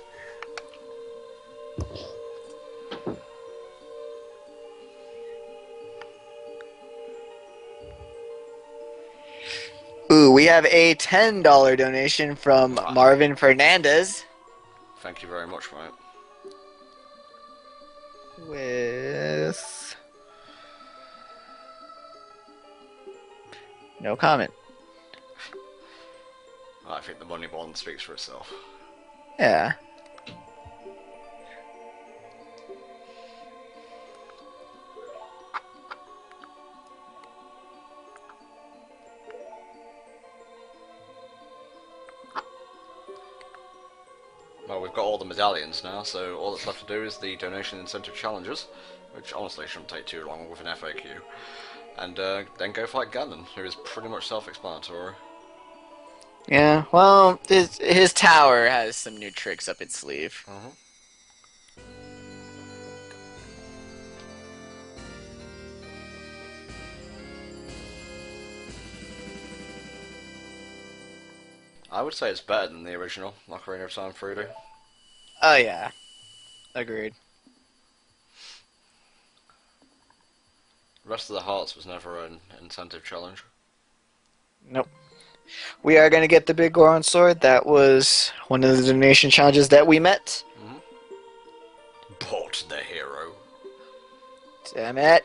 Ooh, we have a $10 donation from Marvin Fernandez. Thank you very much, mate. With no comment. I think the money one speaks for itself. Yeah. Well, we've got all the medallions now, so all that's left to do is the donation incentive challenges, which honestly shouldn't take too long with an FAQ. And then go fight Ganon, who is pretty much self-explanatory. Yeah, well, his tower has some new tricks up its sleeve. I would say it's better than the original Ocarina of Time 3D. Oh yeah, agreed. The rest of the hearts was never an incentive challenge. Nope. We are going to get the big Goron sword. That was one of the donation challenges that we met. Bought the hero. Damn it.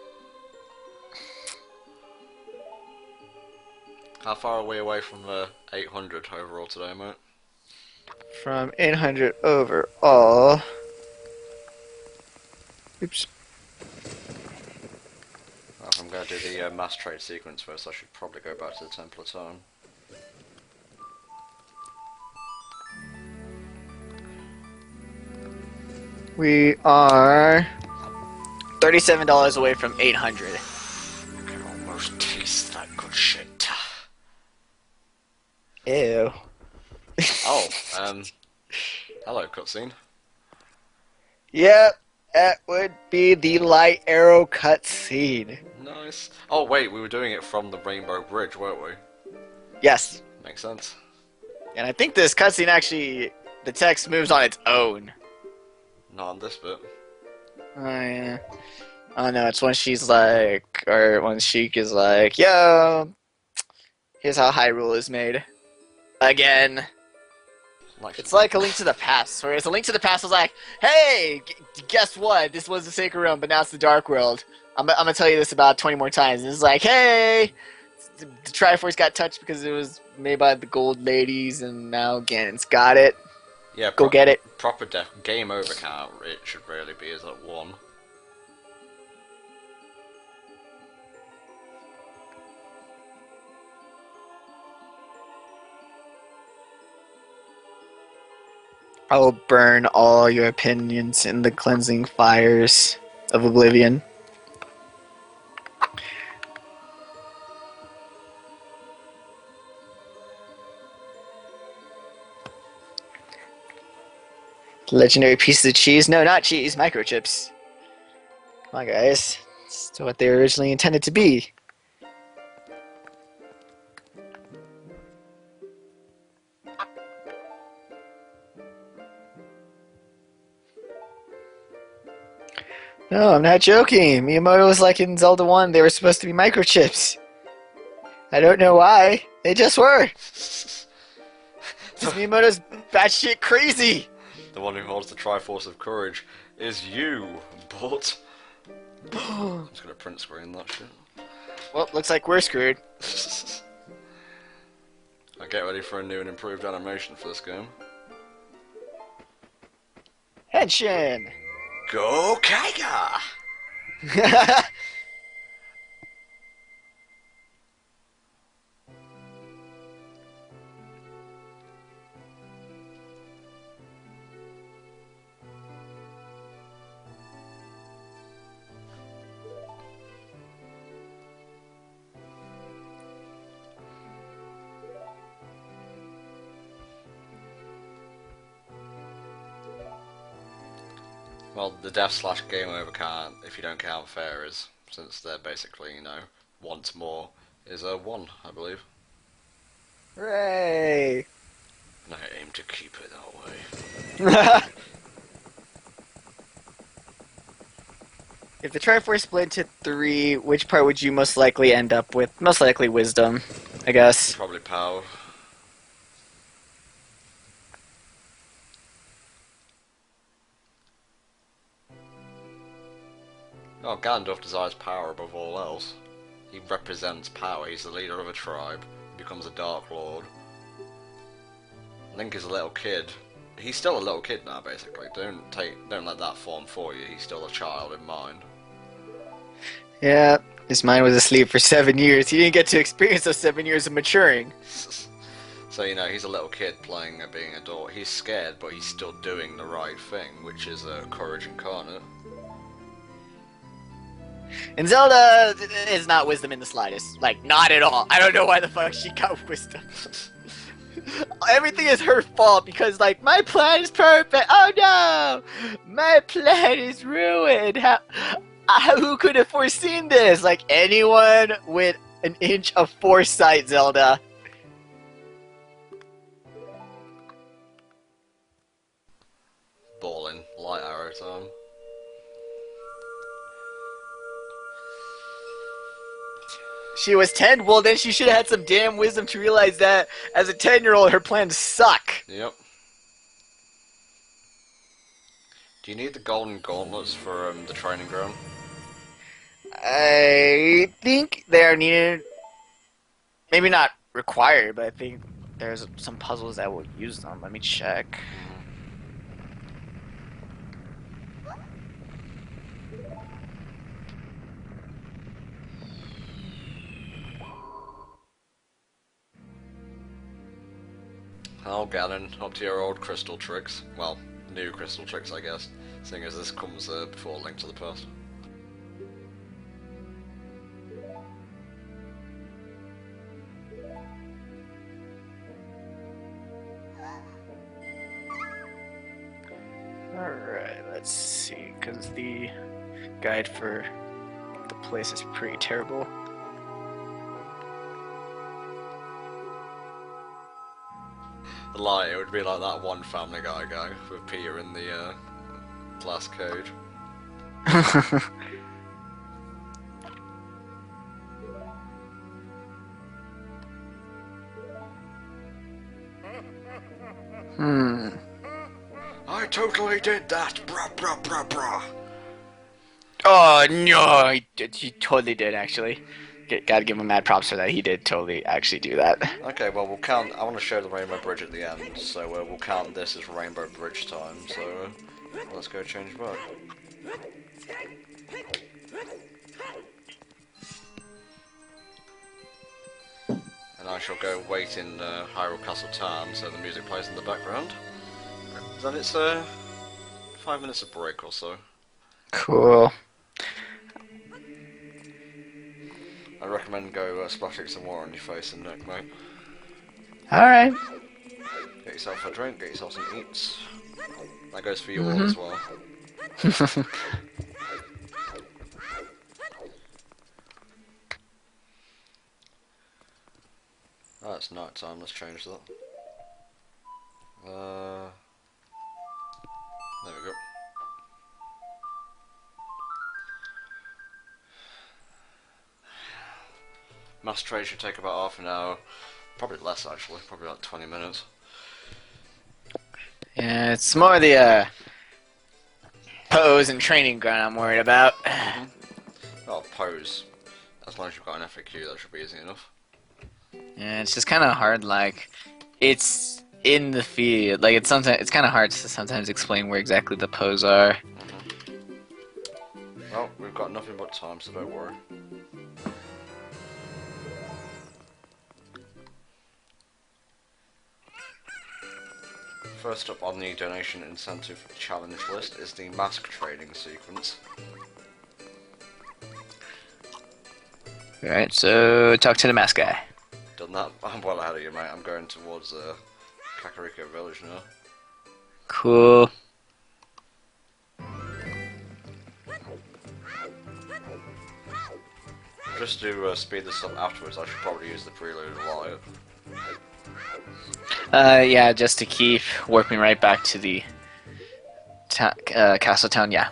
How far are we away from 800 overall today, mate? From 800 overall. Oops. Well, if I'm going to do the mass trade sequence first, I should probably go back to the Temple of Time. We are $37 away from 800. I can almost taste that good shit. Ew. Oh, hello, cutscene. Yep, that would be the light arrow cutscene. Nice. Oh, wait, we were doing it from the Rainbow Bridge, weren't we? Yes. Makes sense. And I think this cutscene actually, the text moves on its own. Not on this bit. Oh, yeah. Oh, no, it's when she's like, or when Sheik is like, yo, here's how Hyrule is made. Again. It's like A Link to the Past, where it's A Link to the Past was like, hey, guess what? This was the Sacred Realm, but now it's the Dark World. I'm gonna tell you this about 20 more times. And it's like, hey, the Triforce got touched because it was made by the Gold Ladies, and now Ganon's got it. Yeah, Go get it. Proper game over count, it should really be, is at 1. I will burn all your opinions in the cleansing fires of oblivion. Legendary pieces of cheese? No, not cheese. Microchips. Come on, guys. It's what they were originally intended to be. No, I'm not joking. Miyamoto was like in Zelda 1, they were supposed to be microchips. I don't know why. They just were. Miyamoto's batshit crazy. The one who holds the Triforce of Courage is you, but... I'm just gonna print screen that shit. Well, looks like we're screwed. I get ready for a new and improved animation for this game. Henshin! Go Kaiga! Well, the death / game over count, if you don't count fairies, since they're basically, you know, once more, is a 1, I believe. Hooray! And I aim to keep it that way. If the Triforce split into 3, which part would you most likely end up with? Most likely wisdom, I guess. Probably power. Oh, Gandalf desires power above all else. He represents power, he's the leader of a tribe, he becomes a Dark Lord. Link is a little kid. He's still a little kid now, basically. Don't let that form for you, he's still a child in mind. Yeah, his mind was asleep for 7 years. He didn't get to experience those 7 years of maturing. So, you know, he's a little kid playing at being a adult. He's scared, but he's still doing the right thing, which is courage incarnate. And Zelda is not wisdom in the slightest. Like, not at all. I don't know why the fuck she got wisdom. Everything is her fault because, like, my plan is perfect. Oh no! My plan is ruined. Who could have foreseen this? Like, anyone with an inch of foresight, Zelda. Balling. Light arrow time. She was 10? Well, then she should have had some damn wisdom to realize that as a 10-year-old, her plans suck. Yep. Do you need the golden gauntlets for the training ground? I think they are needed. Maybe not required, but I think there's some puzzles that will use them. Let me check. Oh, Ganon, up to your old crystal tricks. Well, new crystal tricks, I guess, seeing as this comes before Link to the Past. Alright, let's see, because the guide for the place is pretty terrible. The lie, it would be like that one Family Guy guy with Peter in the glass cage. I totally did that, brah brah brah brah. Oh no, he totally did actually. Gotta give him mad props for that. He did totally actually do that. Okay, well we'll count. I want to show the Rainbow Bridge at the end, so we'll count this as Rainbow Bridge time. So let's go change back. And I shall go wait in Hyrule Castle Town, so the music plays in the background. Then it's 5 minutes of break or so. Cool. I recommend go splashing some water on your face and neck, mate. Alright. Get yourself a drink, get yourself some eats. That goes for you all as well. Oh, it's night time, let's change that. There we go. Mass trade should take about half an hour. Probably less actually, probably like 20 minutes. Yeah, it's more the pose and training ground I'm worried about. Oh, pose. As long as you've got an FAQ, that should be easy enough. Yeah, it's just kind of hard. Like, it's in the field. Like, it's kind of hard to sometimes explain where exactly the pose are. Well, we've got nothing but time, so don't worry. First up on the donation incentive challenge list is the mask trading sequence. Alright, so talk to the mask guy. Done that. I'm well ahead of you, mate. I'm going towards Kakariko Village now. Cool. Just to speed this up afterwards, I should probably use the prelude light. Yeah, just to keep warping right back to the castle town, yeah.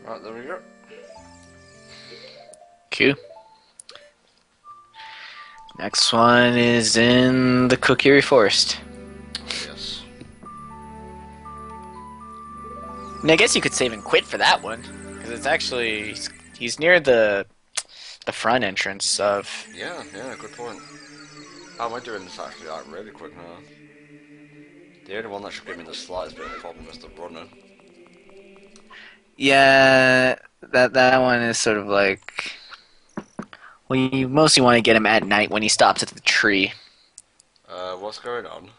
Right, there we go. Cool. Next one is in the Kokiri Forest. Yes. And I guess you could save and quit for that one, because it's actually he's near the front entrance of. Yeah, good point. How am I doing this actually like really quick now? The only one that should give me the slightest bit of a problem is the runner. Yeah, that one is sort of like. Well, you mostly want to get him at night when he stops at the tree. What's going on?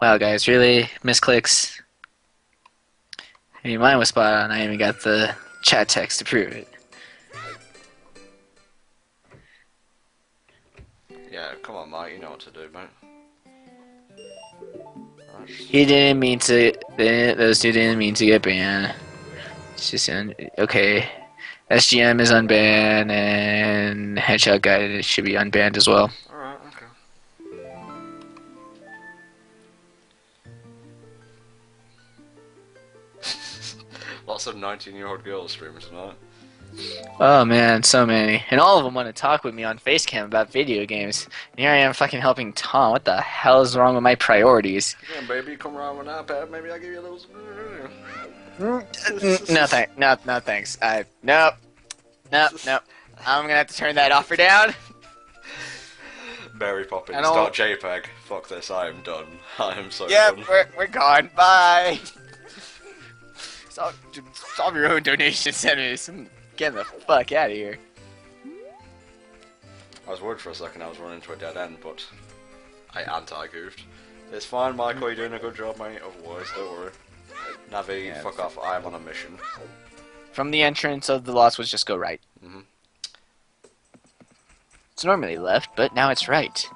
Wow, guys, really? Misclicks? I mean, mine was spot on. I even got the chat text to prove it. Yeah, come on, mate. You know what to do, mate. Right. He didn't mean to. Those two didn't mean to get banned. It's just okay. SGM is unbanned, and Headshot Guy should be unbanned as well. Alright, okay. Lots of 19-year-old girls streaming tonight. Oh man, so many. And all of them want to talk with me on Facecam about video games. And here I am fucking helping Tom. What the hell is wrong with my priorities? Yeah, baby, come around with an iPad. Maybe I'll give you a little. No thanks. Nope. I'm gonna have to turn that offer down. Mary Poppins, I don't- dot JPEG. Fuck this, I am done. I am so Yep, done. we're gone. Bye. Solve your own donation centers. I'm getting the fuck out of here. I was worried for a second I was running into a dead end, but I anti-goofed. It's fine, Michael, you're doing a good job, mate. Otherwise, don't worry. Navi, Yeah, fuck off, I'm on a mission. From the entrance of the Lost Woods, just go right. Mm-hmm. It's normally left, but now it's right.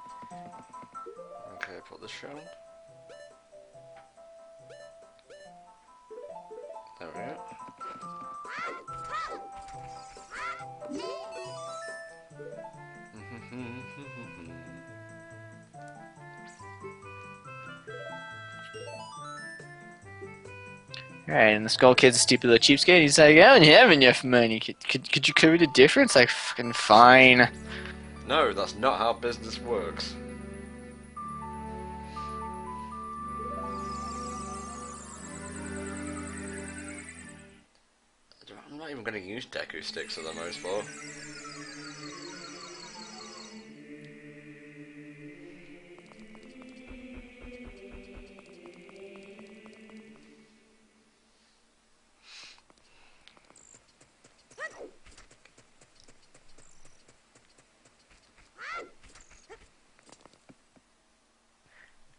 Okay, put this down. There we go. Alright, and the Skull Kid's a stupid little cheapskate. He's like, I don't have enough money. Could you cover the difference? Like, fucking fine. No, that's not how business works. I'm not even going to use Deku sticks for the most part.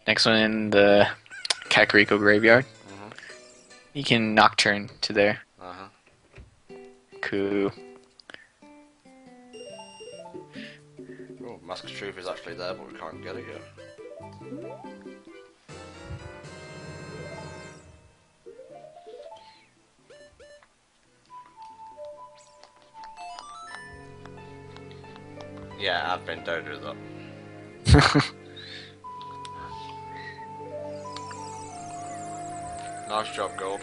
Next one in the Kakariko Graveyard. Mhm. You can Nocturne to there. Uh-huh. Cool. Oh, Mask of Truth is actually there, but we can't get it yet. Yeah, admin, don't do that. Nice job, Gold.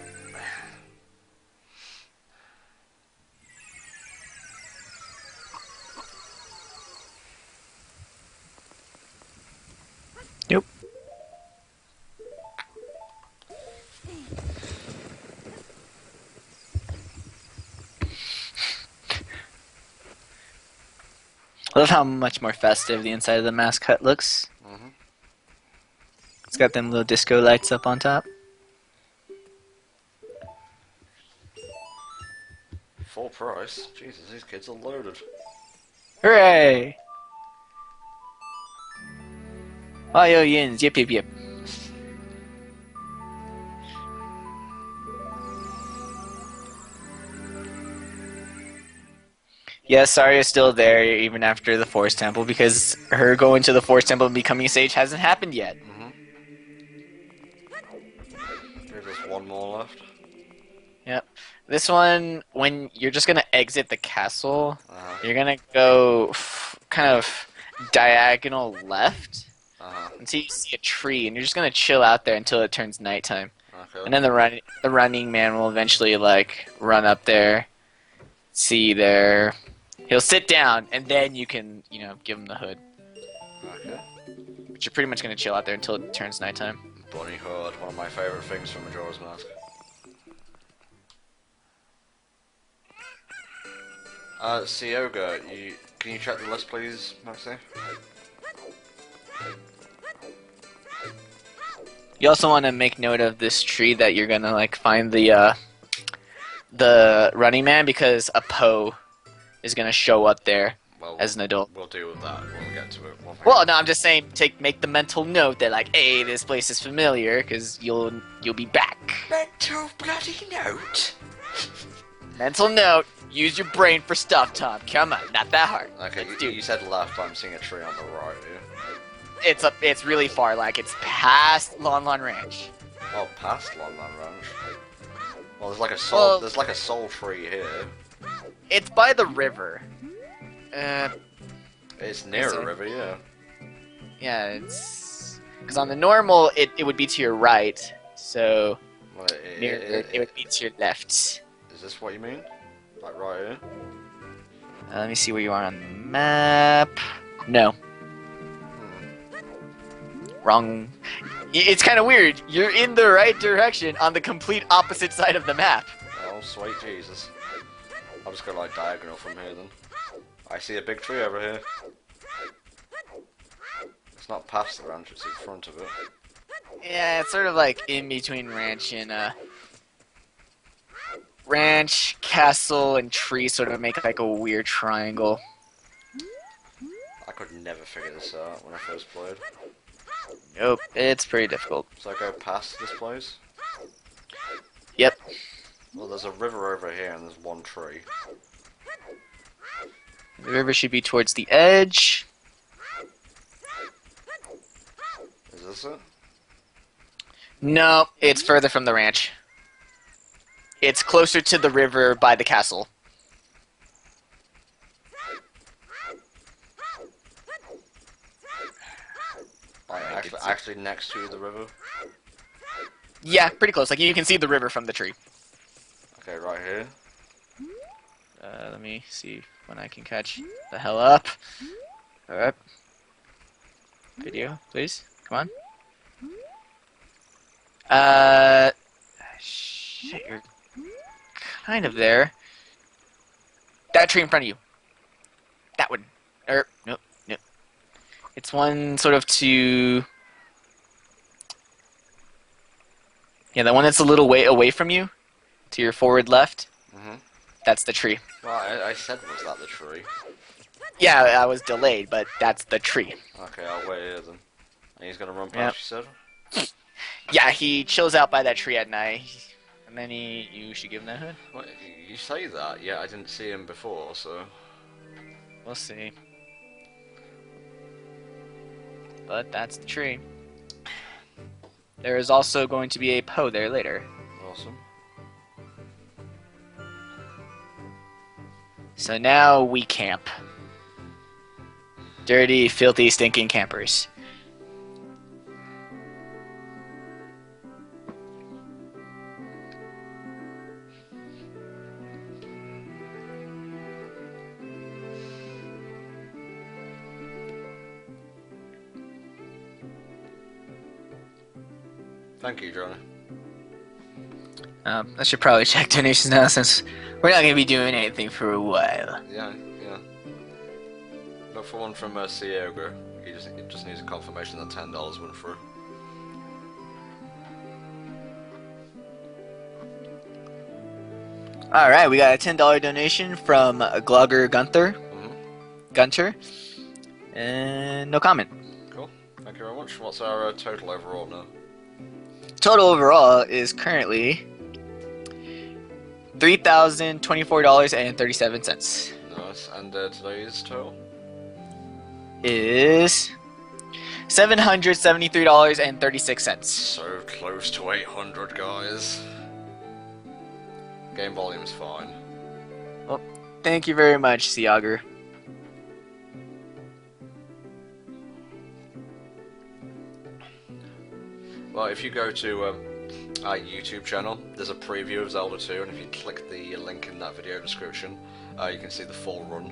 Nope. I love how much more festive the inside of the mask hut looks. Mhm. It's got them little disco lights up on top. Full price? Jesus, these kids are loaded. Hooray! Oh, yo, yins. Yep, yep, yep. Yes, Arya's still there even after the Forest Temple because her going to the Forest Temple and becoming a sage hasn't happened yet. Mhm. There's just one more left. Yep. This one, when you're just gonna exit the castle, Uh-huh. you're gonna go kind of diagonal left Uh-huh. until you see a tree, and you're just gonna chill out there until it turns nighttime. Okay. And then the running man will eventually like run up there, see there. He'll sit down, and then you can, give him the hood. Okay. But you're pretty much gonna chill out there until it turns nighttime. Bunny Hood, one of my favourite things from Majora's Mask. Sioga, can you check the list please, Maxie? You also want to make note of this tree that you're gonna like find the running man because a Poe is gonna show up there Well, as an adult. we'll deal with that when we get to it. Well, no, I'm just saying, make the mental note that like, hey, this place is familiar because you'll be back. Mental bloody note. Mental note. Use your brain for stuff, Tom. Come on, not that hard. Okay, Let's do you said left. I'm seeing a tree on the right. Yeah. It's really far. Like it's past Lon Lon Ranch. Oh, past Lon Lon Ranch. Well, there's like a soul tree here. It's by the river. It's near a river, yeah. Yeah, it's because on the normal it would be to your right, so Well, it would be to your left. Is this what you mean? Like right here? Let me see where you are on the map. No. Wrong. It's kind of weird. You're in the right direction on the complete opposite side of the map. Oh, sweet Jesus. I'm just gonna like diagonal from here then. I see a big tree over here. It's not past the ranch, it's in front of it. Yeah, it's sort of like in between ranch and ranch, castle, and tree sort of make like a weird triangle. I could never figure this out when I first played. Nope, it's pretty difficult. So I go past this place? Yep. Well, there's a river over here and there's one tree. The river should be towards the edge. Is this it? No, it's further from the ranch. It's closer to the river by the castle. Like, actually next to the river? Yeah, pretty close. Like, you can see the river from the tree. Okay, right here. Let me see when I can catch the hell up. Alright. Video, please. Come on. Shit, you're kind of there. That tree in front of you. That one. Nope, nope. It's one sort of to... Yeah, the one that's a little way away from you. To your forward left. Mm-hmm. That's the tree. Well, I said, was that the tree? Yeah, I was delayed, but that's the tree. Okay, I'll wait here then. And he's gonna run past, you said? Yeah, he chills out by that tree at night. And then you should give him that hood. What, you say that? Yeah, I didn't see him before, so... We'll see. But that's the tree. There is also going to be a Poe there later. Awesome. So now we camp. Dirty, filthy, stinking campers. Thank you, Johnny. I should probably check donations now since we're not going to be doing anything for a while. Yeah, yeah. Look for one from Ciogo. He just needs a confirmation that $10 went through. Alright, we got a $10 donation from Glogger Gunther. Mm-hmm. Gunter. And no comment. Cool. Thank you very much. What's our total overall now? Total overall is currently $3,024.37. Nice. And today's total? Is $773.36. So close to 800, guys. Game volume's fine. Well, thank you very much, Siager. Well, if you go to our YouTube channel, there's a preview of Zelda 2, and if you click the link in that video description, you can see the full run.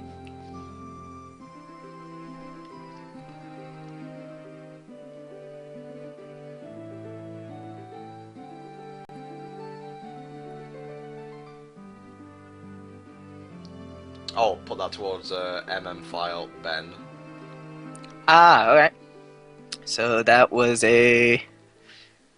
I'll put that towards file Ben. Ah, alright. So that was a...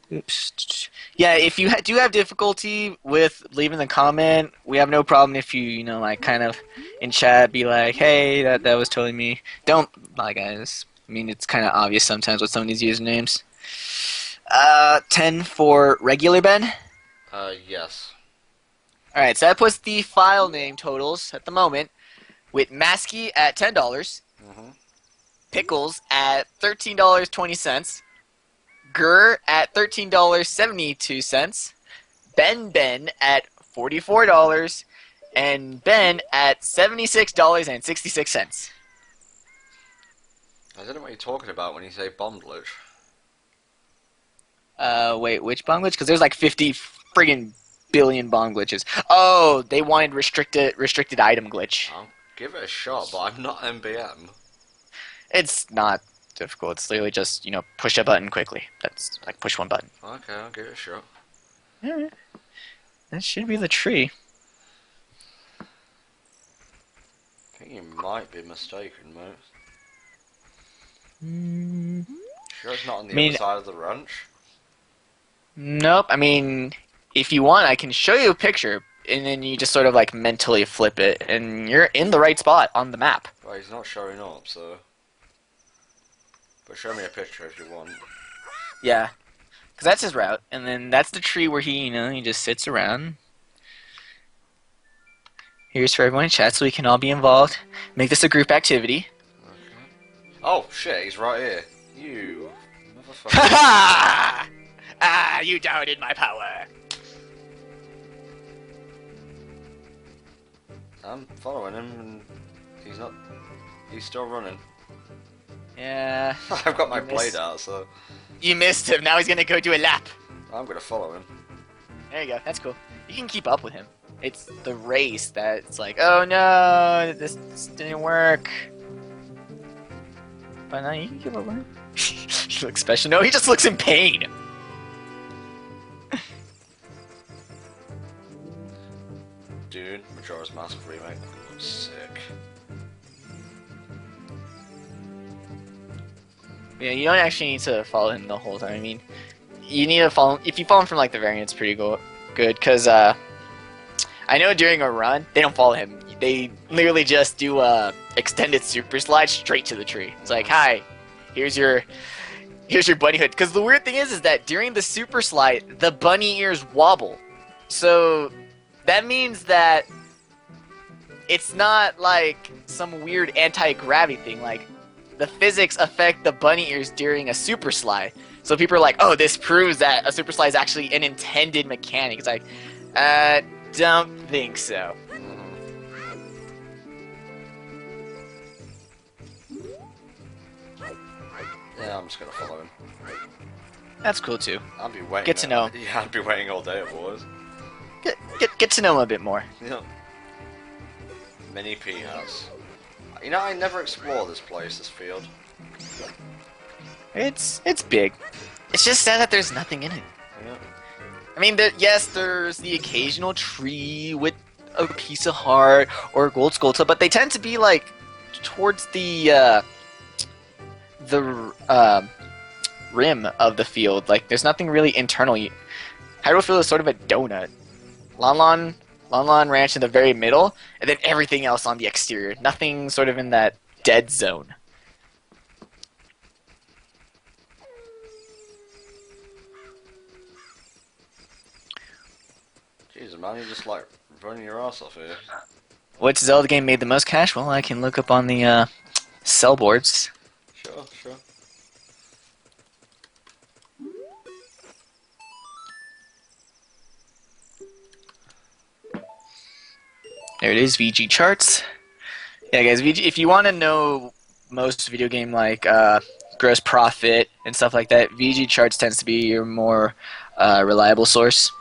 Oops. Yeah, if you do have difficulty with leaving the comment, we have no problem if you, like, kind of in chat be like, hey, that was totally me. Don't lie, guys. I mean, it's kind of obvious sometimes with some of these usernames. 10 for regular Ben? Yes. Alright, so that puts the file name totals at the moment with Maskey at $10, Mm-hmm. Pickles at $13.20, Gurr at $13.72, Ben at $44, and Ben at $76.66. I don't know what you're talking about when you say bomb glitch. Wait, which bomb glitch? Because there's like 50 friggin' billion bomb glitches. Oh, they wanted restricted item glitch. I'll give it a shot, but I'm not MBM. It's not difficult. It's literally just, push a button quickly. That's like push one button. Okay, I'll give it a shot. Alright. That should be the tree. I think you might be mistaken, mate. Sure it's not on the other side of the ranch? Nope. I mean, if you want, I can show you a picture, and then you just sort of like mentally flip it, and you're in the right spot on the map. Well, he's not showing up, so... But show me a picture if you want. Yeah, because that's his route, and then that's the tree where he just sits around. Here's for everyone in chat so we can all be involved. Make this a group activity. Okay. Oh shit, he's right here. You motherfucker. Ha! Ah, you doubted my power. I'm following him, and he's not. He's still running. Yeah. I've got my You blade missed. out, so You missed him. Now he's gonna go do a lap. I'm gonna follow him. There you go. That's cool. You can keep up with him. It's the race that's like, oh no, this didn't work. But now you can keep up with him. He looks special. No, he just looks in pain. Dude, Majora's Mask remake looks sick. Yeah, you don't actually need to follow him the whole time. I mean, you need to follow. If you follow him from like the very end, it's pretty good. Because I know during a run they don't follow him. They literally just do a extended super slide straight to the tree. It's like, hi, here's your bunny hood. Because the weird thing is that during the super slide, the bunny ears wobble. So that means that it's not like some weird anti-gravity thing. Like, the physics affect the bunny ears during a super slide. So people are like, oh, this proves that a super slide is actually an intended mechanic. It's like, don't think so. Yeah, I'm just gonna follow him. That's cool too. I'll be waiting. Get to know. Yeah, I'll be waiting all day, boys. Get to know him a bit more. Yeah. Mini P house. You know, I never explore this place, this field. It's big. It's just sad that there's nothing in it. Yeah. I mean, yes, there's the occasional tree with a piece of heart or a gold skulltula, but they tend to be like towards the rim of the field. Like, there's nothing really internal. Hyrule Field is sort of a donut. Lon Lon Ranch in the very middle, and then everything else on the exterior. Nothing sort of in that dead zone. Jeez, man, you're just like running your ass off here. Which Zelda game made the most cash? Well, I can look up on the sell boards. Sure, sure. There it is, VG charts. Yeah, guys, VG, if you want to know most video game like gross profit and stuff like that, VG charts tends to be your more reliable source.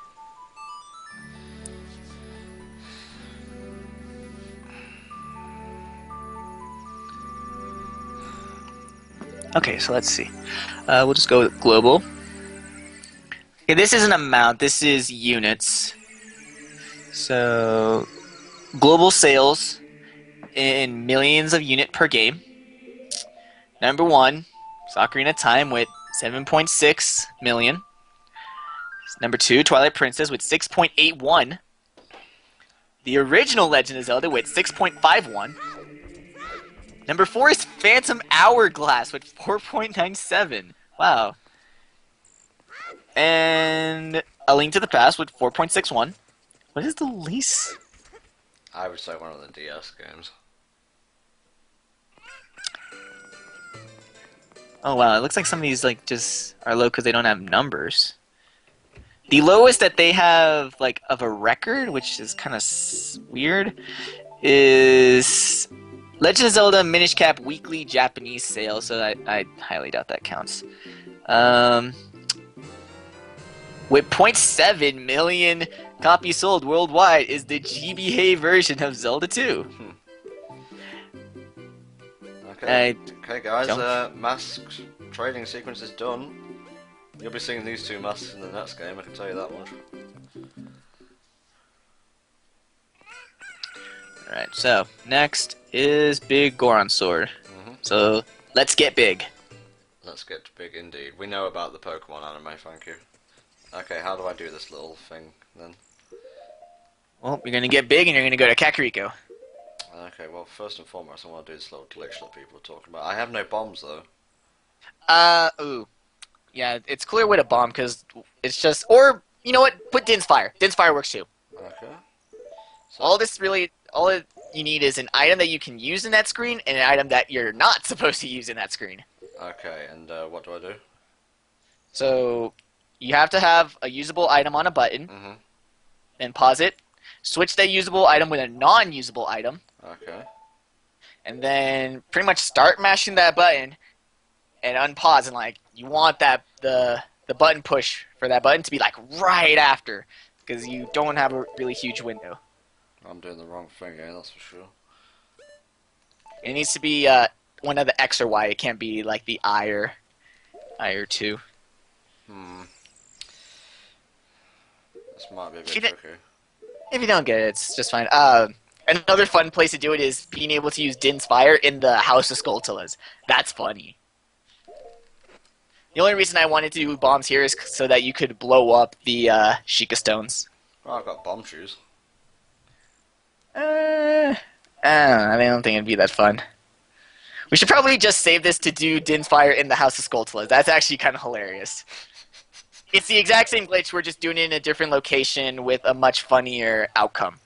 Okay, so let's see. We'll just go with global. Okay, this isn't amount, this is units. So, global sales in millions of unit per game. Number one is Ocarina of Time with 7.6 million. Number two, Twilight Princess with 6.81. The original Legend of Zelda with 6.51. Number 4 is Phantom Hourglass with 4.97. Wow. And A Link to the Past with 4.61. What is the least? I would say one of the DS games. Oh wow, it looks like some of these like just are low because they don't have numbers. The lowest that they have like of a record, which is kind of weird, is Legend of Zelda Minish Cap weekly Japanese sale, so I highly doubt that counts. With 0.7 million copies sold worldwide is the GBA version of Zelda 2. Okay, okay guys, mask trading sequence is done. You'll be seeing these two masks in the next game, I can tell you that much. Alright, so next is Big Goron Sword. So let's get big. Let's get big indeed. We know about the Pokemon anime, thank you. Okay, how do I do this little thing then? Well, you're gonna get big and you're gonna go to Kakariko. Okay, well, first and foremost, I want to do this little glitch that people are talking about. I have no bombs though. Ooh. Yeah, it's cooler with a bomb because it's just... Or, you know what? Put Din's Fire. Din's Fire works too. Okay. So, All you need is an item that you can use in that screen and an item that you're not supposed to use in that screen. okay, and what do I do? So you have to have a usable item on a button, Mm-hmm. then pause it, switch that usable item with a non-usable item, Okay. and then pretty much start mashing that button and unpause, and like you want that the button push for that button to be like right after, because you don't have a really huge window. I'm doing the wrong thing here, that's for sure. It needs to be one of the X or Y. It can't be like the I or 2. This might be a bit She did- tricky. If you don't get it, it's just fine. Another fun place to do it is being able to use Din's Fire in the House of Skulltulas. That's funny. The only reason I wanted to do bombs here is so that you could blow up the Sheikah Stones. Well, I've got bomb shoes. I don't think it'd be that fun. We should probably just save this to do Din's Fire in the House of Skulltulas. That's actually kind of hilarious. It's the exact same glitch, we're just doing it in a different location with a much funnier outcome.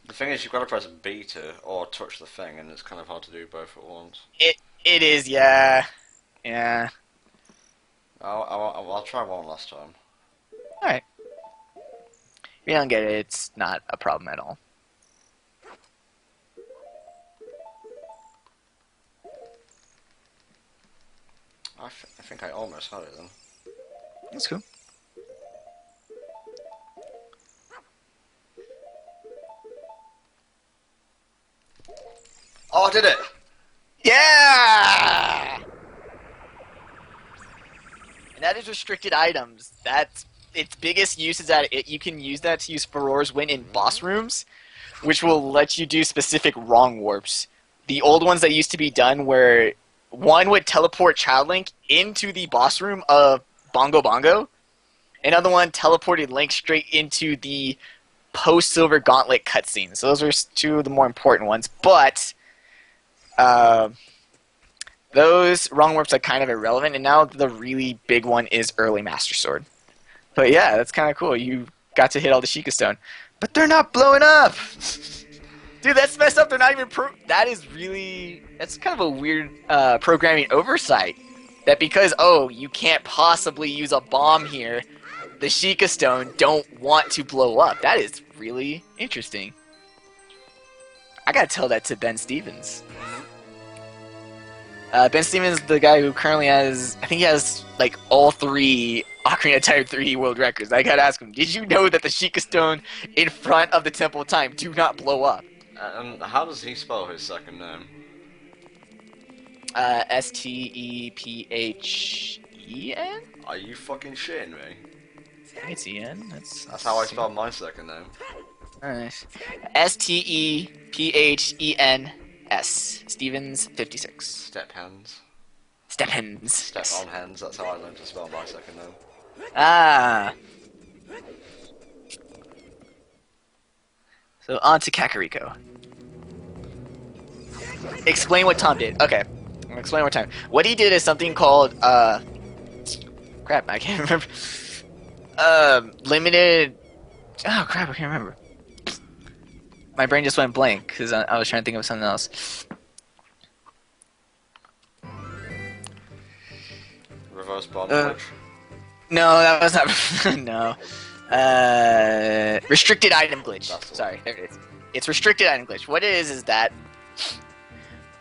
The thing is, you've got to press B or touch the thing, and it's kind of hard to do both at once. It is, yeah. Yeah. I'll try one last time. Alright. If you don't get it, it's not a problem at all. I think I almost had it then. That's cool. Oh, I did it! Yeah! And that is restricted items. That's its biggest use is that you can use that to use Farore's Win in boss rooms, which will let you do specific wrong warps. The old ones that used to be done where one would teleport Child Link into the boss room of Bongo Bongo, another one teleported Link straight into the post-Silver Gauntlet cutscene. So those are two of the more important ones, but those wrong warps are kind of irrelevant, and now the really big one is early Master Sword. But yeah, that's kind of cool. You got to hit all the Sheikah Stone. But they're not blowing up! Dude, that's messed up. They're not even that's kind of a weird programming oversight. That because, you can't possibly use a bomb here, the Sheikah Stone don't want to blow up. That is really interesting. I gotta tell that to Ben Stevens. Ben Stevens is the guy who currently has, I think he has, like, all 3 Ocarina of Time 3 world records. I gotta ask him, did you know that the Sheikah Stone in front of the Temple of Time do not blow up? How does he spell his second name? S-T-E-P-H-E-N? Are you fucking shitting me? I think it's E-N. That's how I spell my second name. Nice. S-T-E-P-H-E-N-S. Stevens 56. Step hands. Step hands. Step on hands, that's how I learned to spell my second name. Ah. So on to Kakariko. Explain what Tom did. Okay. I'll explain what Tom. What he did is something called crap, I can't remember. Limited. Oh crap, I can't remember. My brain just went blank because I was trying to think of something else. Reverse bomb glitch. No, that was not. No. Restricted item glitch. Sorry, there it is. It's restricted item glitch. What it is that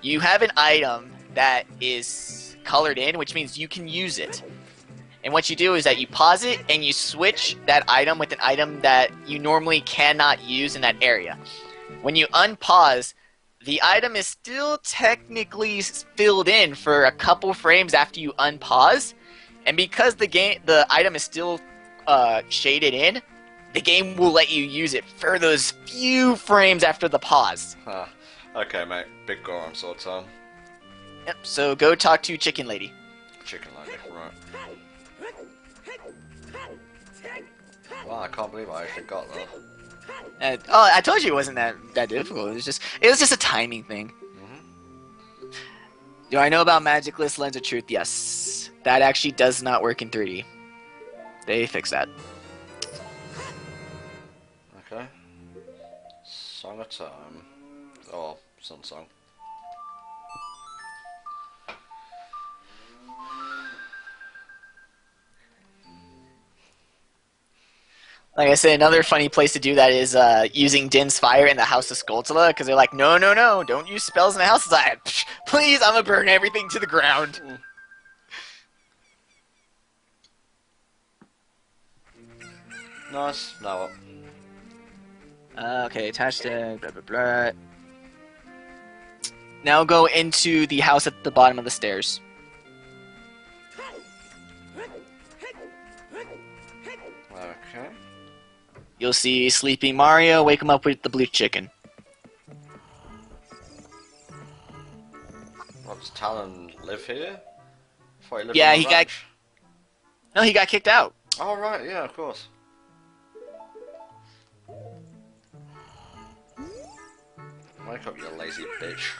you have an item that is colored in, which means you can use it. And what you do is that you pause it and you switch that item with an item that you normally cannot use in that area. When you unpause, the item is still technically filled in for a couple frames after you unpause, and because the item is still shaded in, the game will let you use it for those few frames after the pause. Huh. Okay, mate. Big Goron sword time. Yep. So go talk to Chicken Lady. Chicken lady, right. Wow, I can't believe I actually got that. I told you it wasn't that difficult. It was just a timing thing. Mm-hmm. Do I know about Magic List Lens of Truth? Yes. That actually does not work in 3D. They fixed that. Okay. Song of Time. Oh, Sun Song. Like I said, another funny place to do that is using Din's Fire in the House of Skulltula, because they're like, no, no, no, don't use spells in the house. It's like, please, I'm gonna burn everything to the ground. Nice. Now what? Okay, attached to blah, blah, blah. Now go into the house at the bottom of the stairs. Okay. You'll see Sleepy Mario, wake him up with the blue chicken. What, does Talon live here? I thought he lived Yeah, on the he got- ranch. No, he got kicked out. Oh, right, yeah, of course. Wake up, you lazy bitch.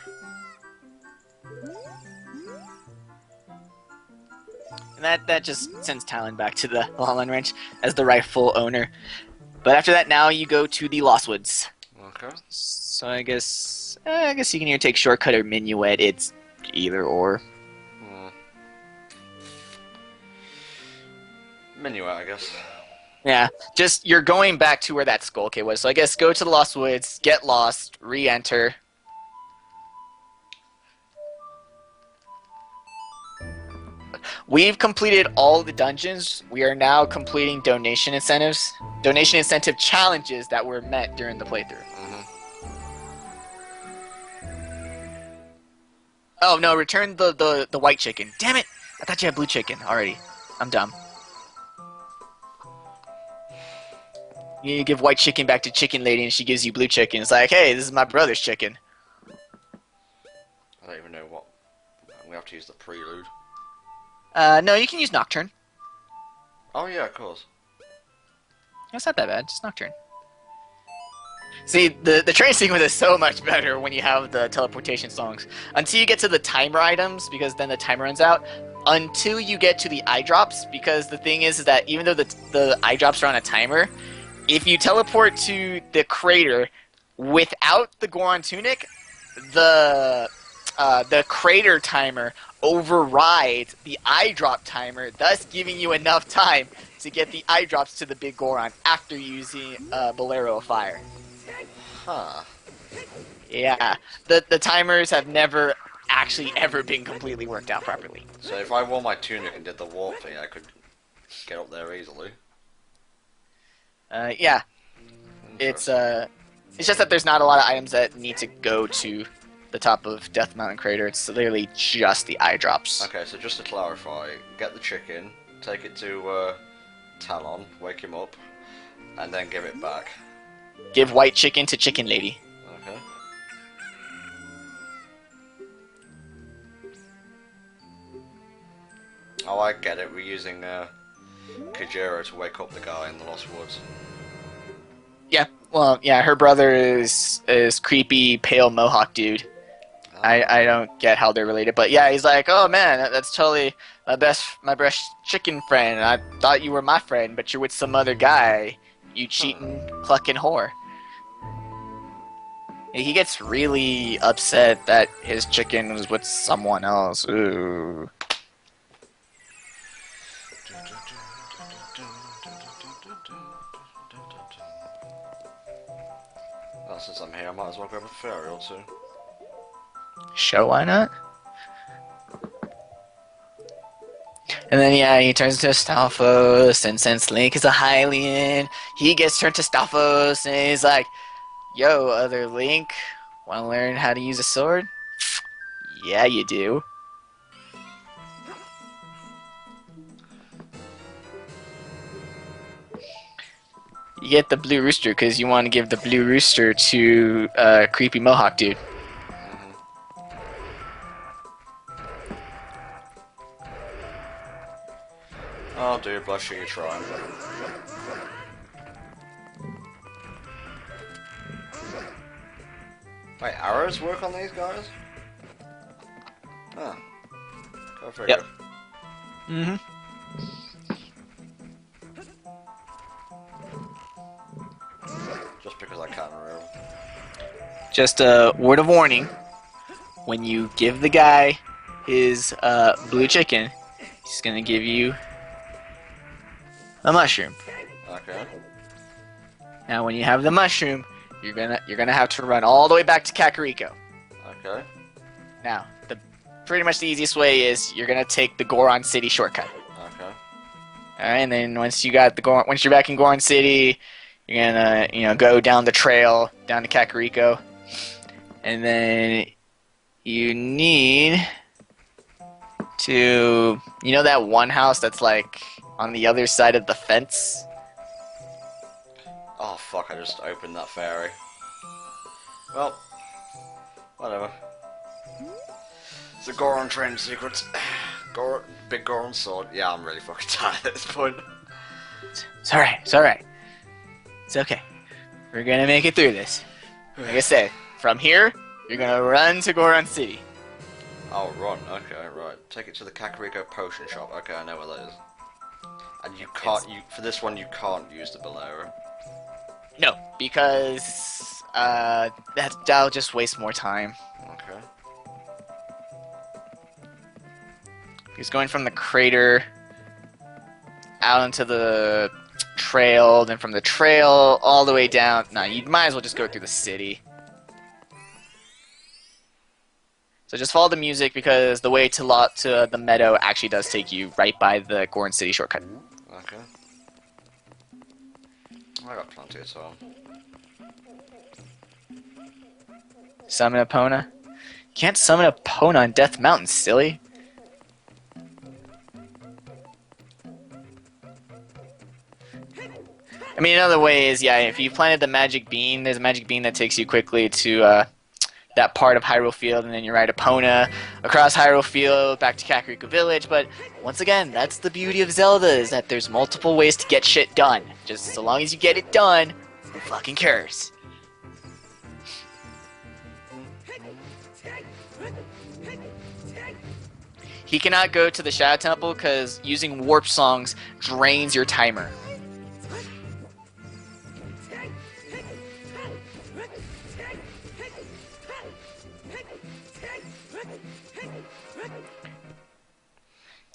And that just sends Talon back to the Lolland Ranch as the rightful owner. But after that, now you go to the Lost Woods. Okay. So I guess you can either take shortcut or minuet. It's either or. Minuet, I guess. Yeah, just you're going back to where that Skull Cave was. So I guess go to the Lost Woods, get lost, re-enter. We've completed all the dungeons. We are now completing donation incentives. Donation incentive challenges that were met during the playthrough. Oh no, return the white chicken. Damn it! I thought you had blue chicken already. I'm dumb. You give white chicken back to Chicken Lady and she gives you blue chicken. It's like, hey, this is my brother's chicken. I don't even know what. I'm gonna have to use the prelude. No, you can use Nocturne. Oh yeah, of course. It's not that bad, just Nocturne. See, the train sequence is so much better when you have the teleportation songs. Until you get to the timer items, because then the timer runs out. Until you get to the eye drops, because the thing is that even though the eye drops are on a timer, if you teleport to the crater without the Goron tunic, the crater timer overrides the eye drop timer, thus giving you enough time to get the eye drops to the big Goron after using Bolero of Fire. Huh. Yeah, the timers have never actually ever been completely worked out properly. So if I wore my tunic and did the warp thing, I could get up there easily. Yeah, it's just that there's not a lot of items that need to go to the top of Death Mountain Crater. It's literally just the eye drops. Okay, so just to clarify, get the chicken, take it to Talon, wake him up, and then give it back. Give white chicken to Chicken Lady. Okay. Oh, I get it. We're using Kajero to wake up the guy in the Lost Woods. Yeah, well, yeah, her brother is creepy, pale Mohawk dude. I don't get how they're related, but yeah, he's like, oh man, that's totally my best chicken friend. I thought you were my friend, but you're with some other guy. You cheating, clucking whore. He gets really upset that his chicken was with someone else. Ooh. Well, since I'm here, I might as well grab a fairy or two. Sure, why not? And then, yeah, he turns into Stalfos, and since Link is a Hylian, he gets turned to Stalfos, and he's like, yo, other Link, wanna learn how to use a sword? Yeah, you do. You get the blue rooster because you want to give the blue rooster to creepy Mohawk dude. Oh, dude, bless you, you're trying. Wait, arrows work on these guys? Huh. Go figure. Yep. Mm-hmm. Just because I can't remember. Just a word of warning. When you give the guy his blue chicken, he's gonna give you a mushroom. Okay. Now, when you have the mushroom, you're gonna have to run all the way back to Kakariko. Okay. Now, pretty much the easiest way is you're gonna take the Goron City shortcut. Okay. All right, and then once you're back in Goron City, you're gonna go down the trail down to Kakariko, and then you need to that one house that's like on the other side of the fence. Oh fuck! I just opened that fairy. Well, whatever. It's a Goron training secret. Big Goron sword. Yeah, I'm really fucking tired at this point. It's alright. It's alright. It's okay. We're gonna make it through this. Like I said, from here, you're gonna run to Goron City. Oh, run. Okay, right. Take it to the Kakariko potion shop. Okay, I know where that is. And you can't. For this one, you can't use the bolero. No, because that'll just waste more time. Okay. He's going from the crater out into the trail, then from the trail all the way down. No, you might as well just go through the city. So just follow the music because the way to the meadow actually does take you right by the Goron City shortcut. Okay. I got plenty of time. Summon Epona. You can't summon Epona on Death Mountain, silly. I mean, another way is, yeah, if you planted the magic bean, there's a magic bean that takes you quickly to that part of Hyrule Field, and then you ride Epona across Hyrule Field back to Kakariko Village. But once again, that's the beauty of Zelda, is that there's multiple ways to get shit done. Just so long as you get it done, who fucking cares? He cannot go to the Shadow Temple because using warp songs drains your timer.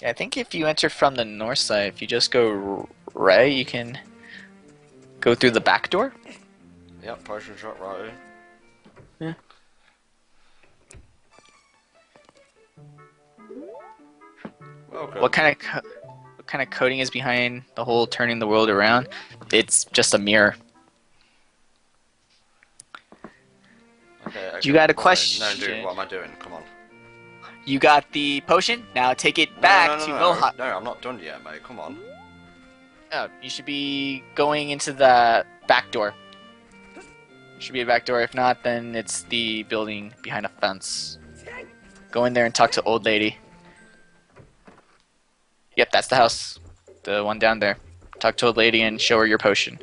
Yeah, I think if you enter from the north side, if you just go right, you can go through the back door. Yep, potion shop right Yeah. here. Welcome. What kind of coding is behind the whole turning the world around? It's just a mirror. Okay, You got a fine. question? No, dude, what am I doing? Come on. You got the potion. Now take it back to Mohawk. No, I'm not done yet, mate. Come on. Oh, you should be going into the back door. Should be a back door. If not, then it's the building behind a fence. Go in there and talk to old lady. Yep, that's the house. The one down there. Talk to old lady and show her your potion.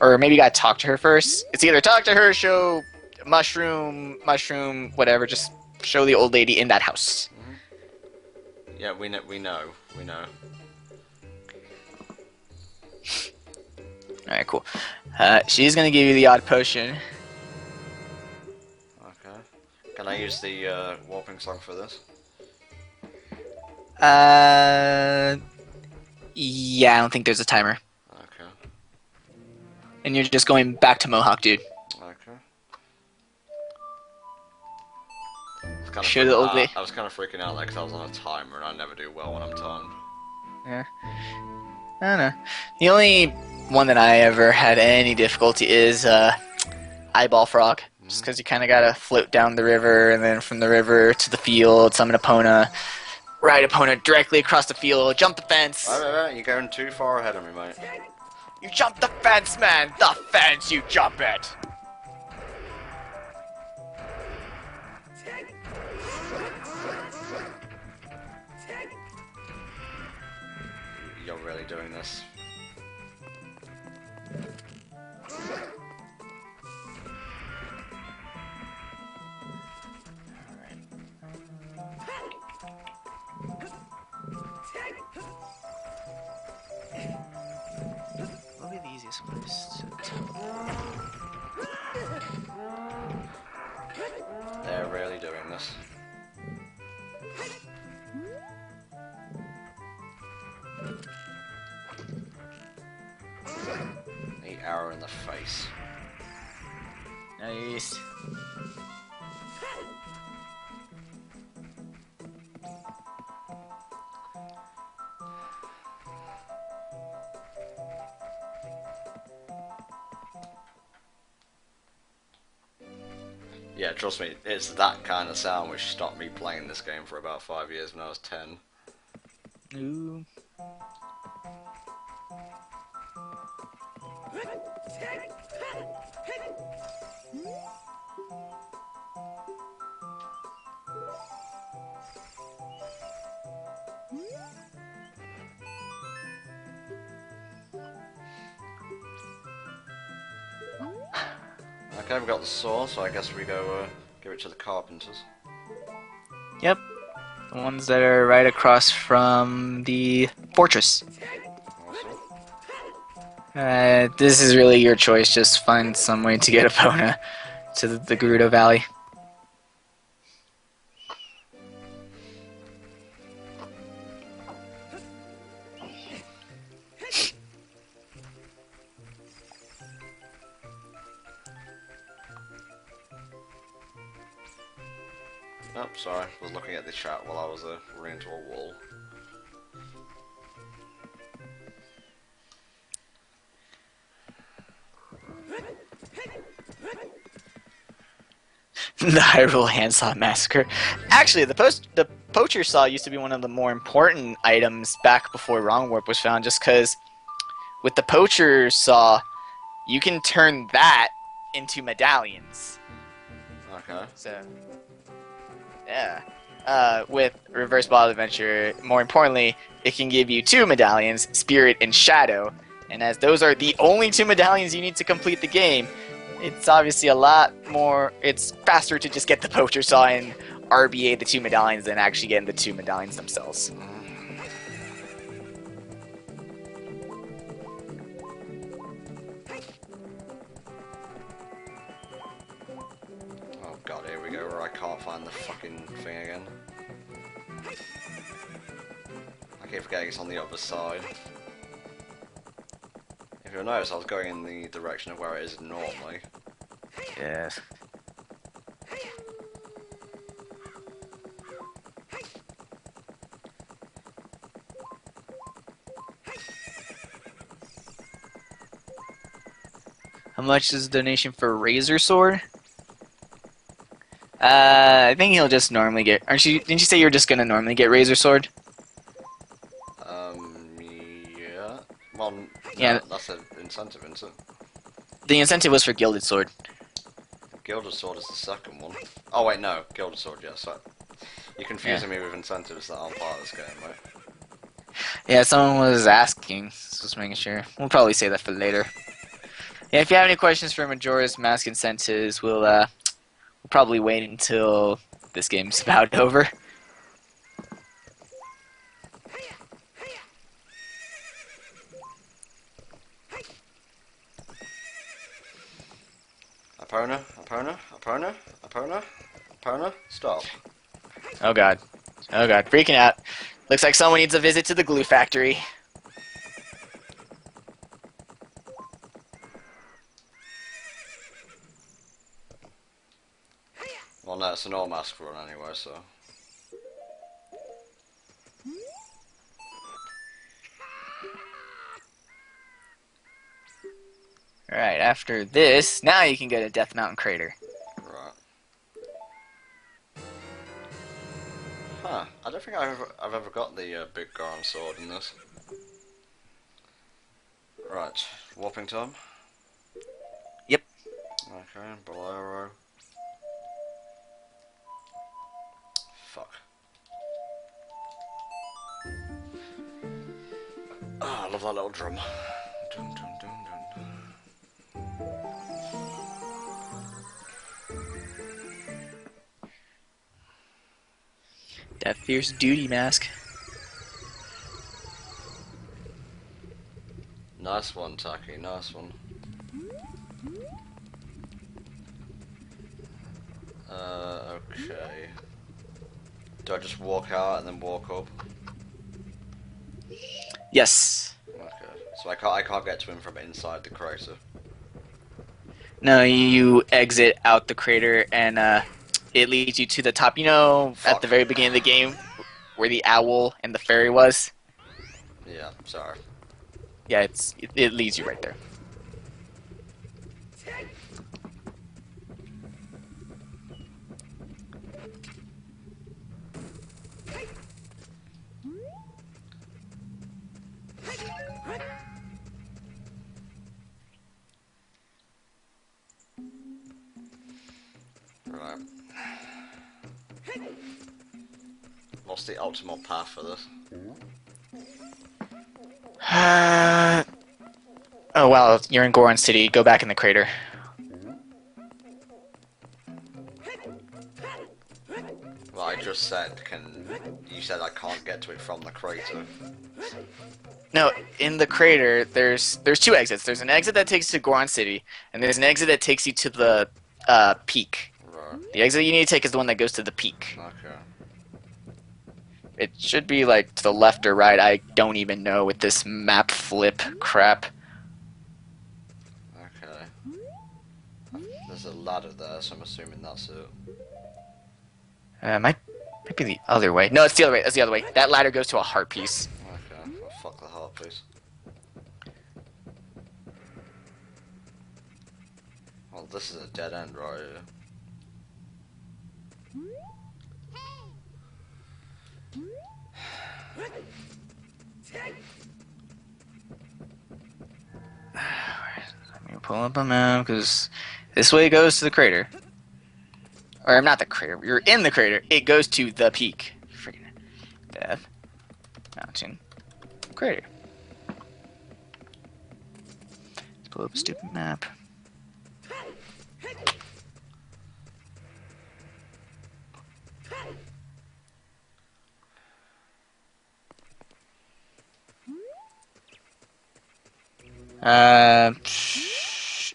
Or maybe you gotta talk to her first. It's either talk to her, show mushroom, whatever. Just show the old lady in that house. Mm-hmm. Yeah, we know. Alright, cool. She's gonna give you the odd potion. Okay. Can I use the warping song for this? Yeah, I don't think there's a timer. Okay. And you're just going back to Mohawk, dude. Okay. Show the old lady. I was kind of freaking out because I was on a timer and I never do well when I'm timed. Yeah. I don't know. The only one that I ever had any difficulty is Eyeball Frog. Just because you kind of gotta float down the river, and then from the river to the field, summon Epona, ride Epona directly across the field, jump the fence. Right, you're going too far ahead of me, mate. You jump the fence, man! The fence, you jump it! You're really doing this. They're really doing this. 8 arrow in the face. Nice. Yeah, trust me, it's that kind of sound which stopped me playing this game for about 5 years when I was 10. Ooh. Okay, we got the saw, so I guess we go give it to the carpenters. Yep. The ones that are right across from the fortress. Awesome. This is really your choice. Just find some way to get Epona to the Gerudo Valley. Oh, sorry, I was looking at the chat while I was running into a wall. The Hyrule Handsaw Massacre. Actually, the poacher saw used to be one of the more important items back before Wrong Warp was found, just because with the poacher saw, you can turn that into medallions. Okay. So, yeah. With Reverse Ball Adventure, more importantly, it can give you 2 medallions, Spirit and Shadow. And as those are the only 2 medallions you need to complete the game, it's obviously a lot more, it's faster to just get the poacher saw and RBA the 2 medallions than actually getting the 2 medallions themselves. Oh god, here we go, where I can't find the fucking thing again. I keep forgetting it's on the other side. If you'll notice, I was going in the direction of where it is normally. Yes. How much is the donation for Razor Sword? I think he'll just normally get. Aren't you? Didn't you say you were just gonna normally get Razor Sword? Yeah. Well, no, Yeah. that's an incentive, isn't it? The incentive was for Gilded Sword. Gilded Sword is the second one. Oh wait, no, Gilded Sword, yeah, sorry. You're confusing me with incentives that aren't part of this game, right? Yeah, someone was asking. Just making sure. We'll probably say that for later. Yeah, if you have any questions for Majora's Mask incentives, we'll probably wait until this game's about over. Epona, stop. Oh god. Oh god, freaking out. Looks like someone needs a visit to the glue factory. Well, no, it's an all mask run anyway, so. Alright, after this, now you can go to Death Mountain Crater. Right. Huh, I don't think I've ever got the big Goron sword in this. Right, warping time? Yep. Okay, Bolero. Fuck. Ah, I love that little drum. Dun, dun, dun, dun. That fierce duty mask. No, Nice one, Taki, nice one. Okay. Do I just walk out and then walk up? Yes. Okay. So I can't get to him from inside the crater. No, you exit out the crater and it leads you to the top. You know, Fuck. at the very beginning of the game, where the owl and the fairy was. Yeah, sorry. Yeah, it leads you right there. Right. What's the optimal path for this? Oh wow, you're in Goron City. Go back in the crater. Well, I just said, you said I can't get to it from the crater. No, in the crater, there's two exits. There's an exit that takes you to Goron City, and there's an exit that takes you to the peak. Right. The exit you need to take is the one that goes to the peak. Okay. It should be like to the left or right. I don't even know with this map flip crap. Okay. There's a ladder there, so I'm assuming that's it. Might be the other way. No, it's the other way. That's the other way. That ladder goes to a heart piece. Okay. Well, fuck the heart, please. Well, this is a dead end right here. Let me pull up a map because this way goes to the crater. Or not the crater. You're in the crater. It goes to the peak. Freaking death. Mountain. Crater. Let's pull up a stupid map.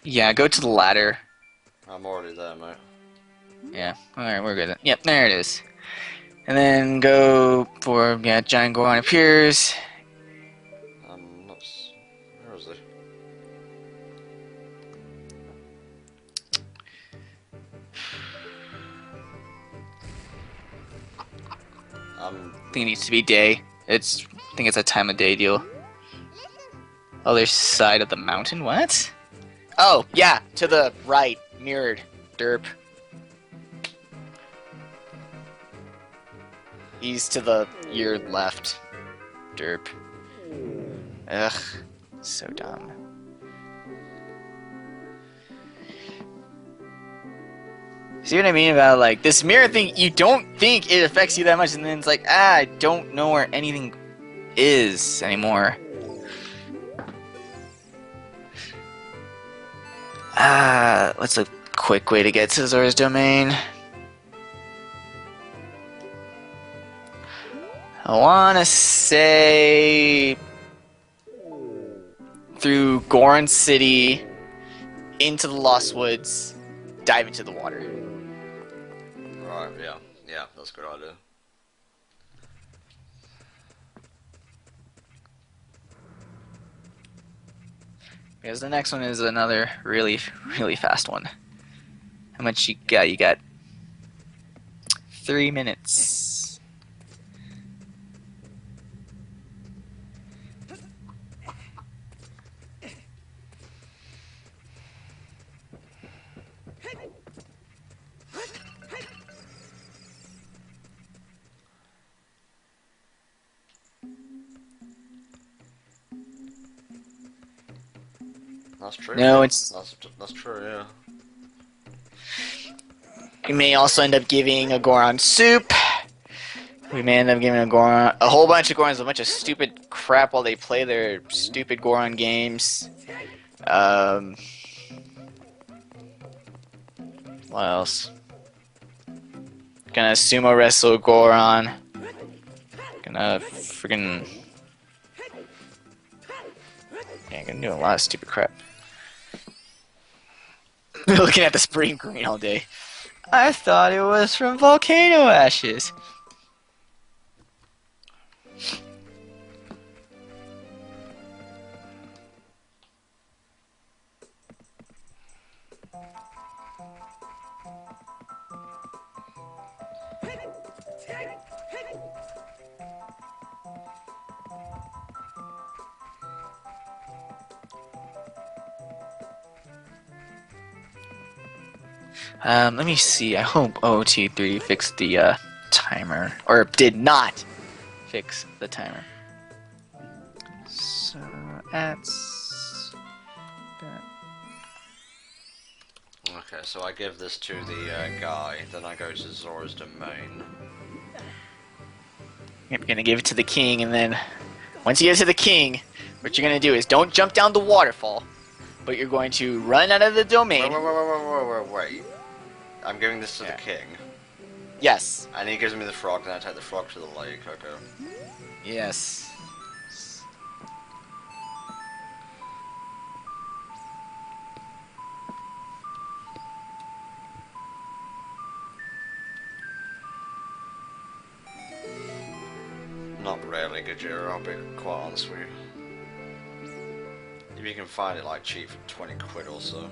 Yeah, go to the ladder. I'm already there, mate. Yeah, alright, we're good then. Yep, there it is. And then go for, yeah, giant Goron appears. Where is he? I think it needs to be day. I think it's a time of day deal. Other side of the mountain, what? Oh, yeah, to the right, mirrored, derp. He's to your left, derp. Ugh, so dumb. See what I mean about, like, this mirror thing, you don't think it affects you that much, and then it's like, I don't know where anything is anymore. What's a quick way to get to Zora's Domain? I wanna say through Goron City, into the Lost Woods, dive into the water. Right, yeah. Yeah, that's a good idea. Because the next one is another really, really fast one. How much you got? You got 3 minutes. That's true. No, it's... That's true, yeah. We may also end up giving a Goron soup. We may end up giving a whole bunch of Gorons, a bunch of stupid crap while they play their stupid Goron games. What else? Gonna sumo wrestle Goron. Gonna freaking... Yeah, gonna been doing a lot of stupid crap. Looking at the spring green all day. I thought it was from volcano ashes. Let me see. I hope OT3 fixed the timer, or did not fix the timer. So that's that. Okay, so I give this to the guy, then I go to Zora's domain. You're gonna give it to the king, and then once you get to the king, what you're gonna do is don't jump down the waterfall, but you're going to run out of the domain. Wait. I'm giving this to the king. Yes. And he gives me the frog, then I take the frog to the lake, okay. Yes. Not really, Gajira, I'll be quite honest with you. If you can find it like cheap for 20 quid or so.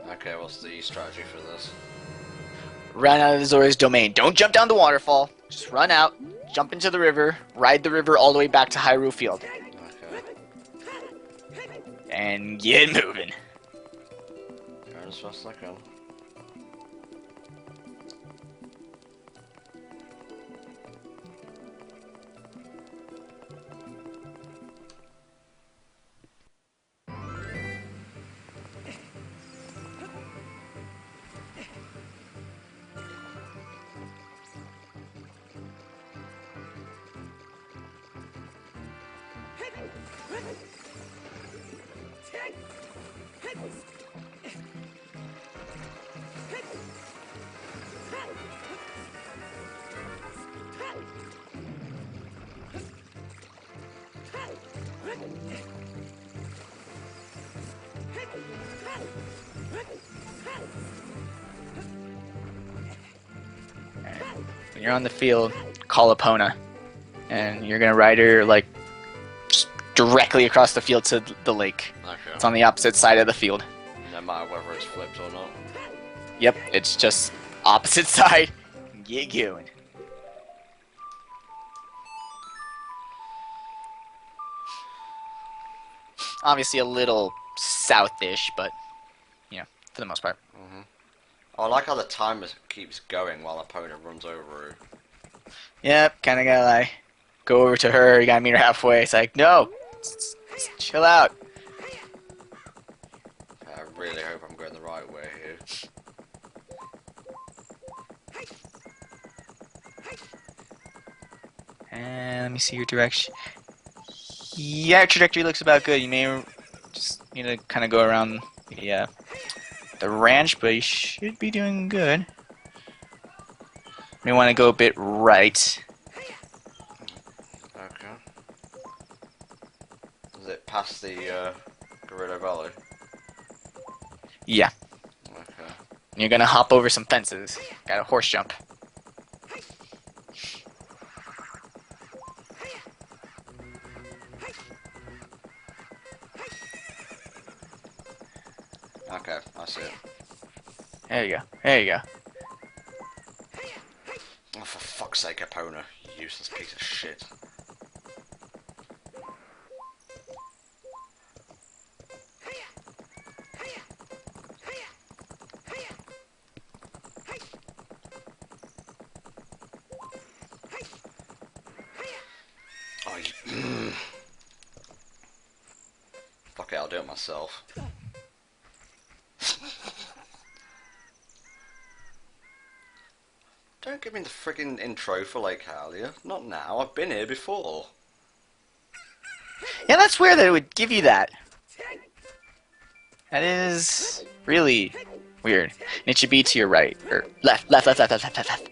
Okay, what's the strategy for this? Run out of Zora's domain. Don't jump down the waterfall. Just run out, jump into the river, ride the river all the way back to Hyrule Field. Okay. And get moving. Going as fast as I can. When you're on the field, call Epona. And you're gonna ride her like just directly across the field to the lake. Okay. It's on the opposite side of the field. No matter whether it's flipped or not. Yep, it's just opposite side. Get going. Obviously a little southish, but you know, for the most part. Mm-hmm. Oh, I like how the timer keeps going while Epona runs over her. Yep, kind of gotta like go over to her. You gotta meet her halfway. It's like, no, chill out. I really hope I'm going the right way here. And let me see your direction. Yeah, your trajectory looks about good. You may just need to kind of go around the ranch, but you should be doing good. You may want to go a bit right. Okay. Is it past the Gerudo Valley? Yeah. Okay. You're gonna hop over some fences. Got a horse jump. Okay, I see it. There you go. There you go. Oh, for fuck's sake, Epona, you useless piece of shit. myself. Don't give me the friggin' intro for Lake Hylia. Not now. I've been here before. Yeah, that's weird that it would give you that. That is really weird. And it should be to your right. Or left, left, left, left, left, left, left, left.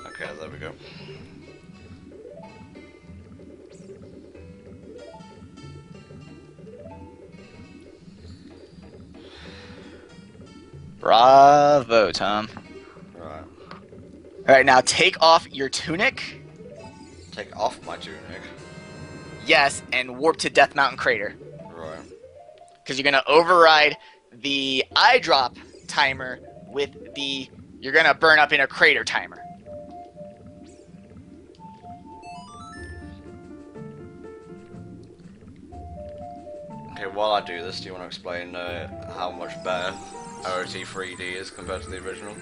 Okay, there we go. Bravo, Tom. Right. Alright, now take off your tunic. Take off my tunic. Yes, and warp to Death Mountain Crater. Right. Because you're going to override the eye drop timer with the you're going to burn up in a crater timer. Okay, while I do this, do you want to explain how much better OT 3D is compared to the original?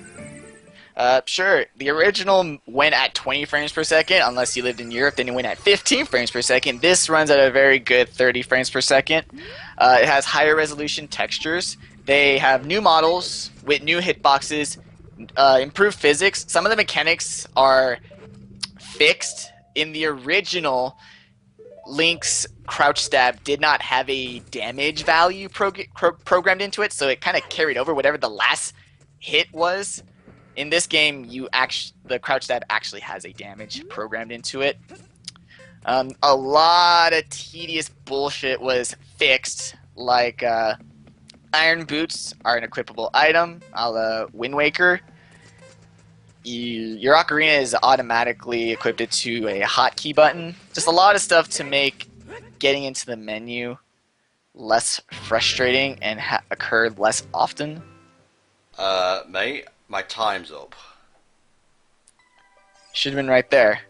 Sure. The original went at 20 frames per second, unless you lived in Europe, then it went at 15 frames per second. This runs at a very good 30 frames per second. It has higher resolution textures. They have new models with new hitboxes, improved physics. Some of the mechanics are fixed. In the original, Link's crouch stab did not have a damage value programmed into it, so it kind of carried over whatever the last hit was. In this game, the crouch stab actually has a damage programmed into it. A lot of tedious bullshit was fixed, like iron boots are an equipable item, a la Wind Waker. Your Ocarina is automatically equipped to a hotkey button. Just a lot of stuff to make getting into the menu less frustrating and occur less often. Mate, my time's up. Should have been right there.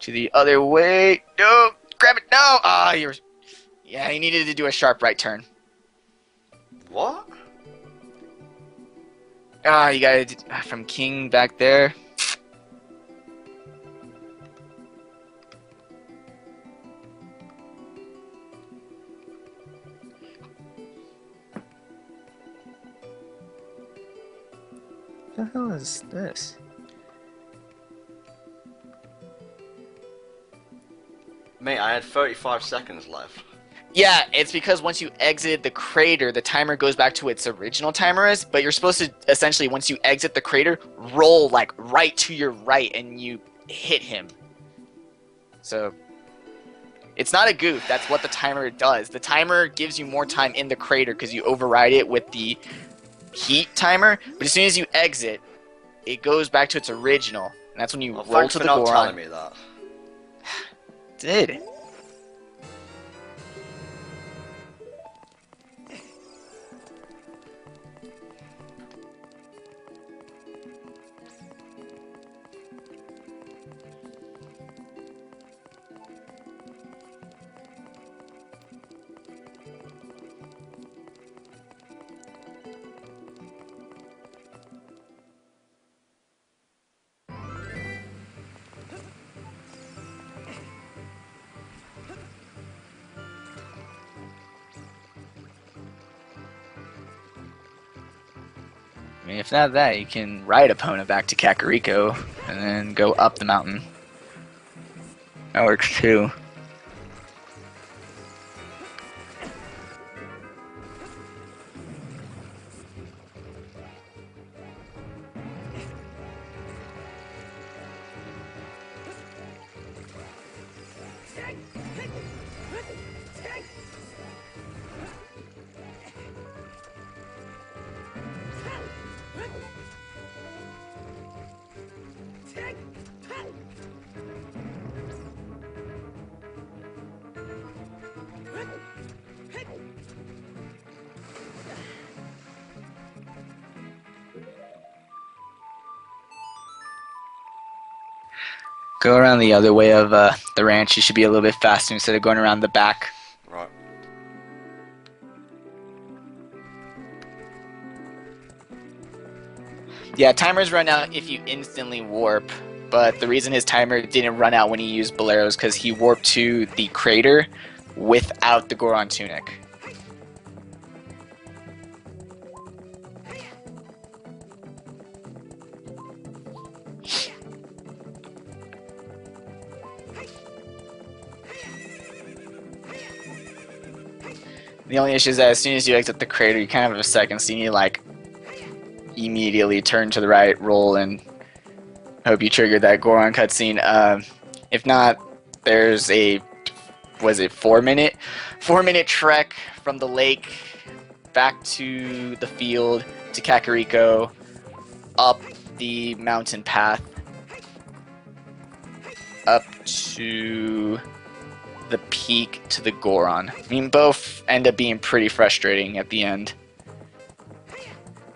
To the other way. No! Grab it! No! Ah, yeah, you needed to do a sharp right turn. What? Ah, you gotta do, from King back there. What the hell is this? Mate, I had 35 seconds left. Yeah, it's because once you exit the crater, the timer goes back to its original timer is, but you're supposed to essentially, once you exit the crater, roll like right to your right and you hit him. So, it's not a goof, that's what the timer does. The timer gives you more time in the crater because you override it with the heat timer, but as soon as you exit, it goes back to its original, and that's when you roll to the Thanks for not Goron. telling me that. Did. I mean, if not that, you can ride Epona back to Kakariko and then go up the mountain. That works too. Go around the other way of the ranch. You should be a little bit faster instead of going around the back. Right. Yeah, timers run out if you instantly warp, but the reason his timer didn't run out when he used Bolero is because he warped to the crater without the Goron tunic. The only issue is that as soon as you exit the crater, you kind of have a second, so you need to, like, immediately turn to the right, roll, and hope you triggered that Goron cutscene. If not, there's a, was it 4-minute trek from the lake back to the field to Kakariko, up the mountain path, up to the peak to the Goron. I mean, both end up being pretty frustrating at the end.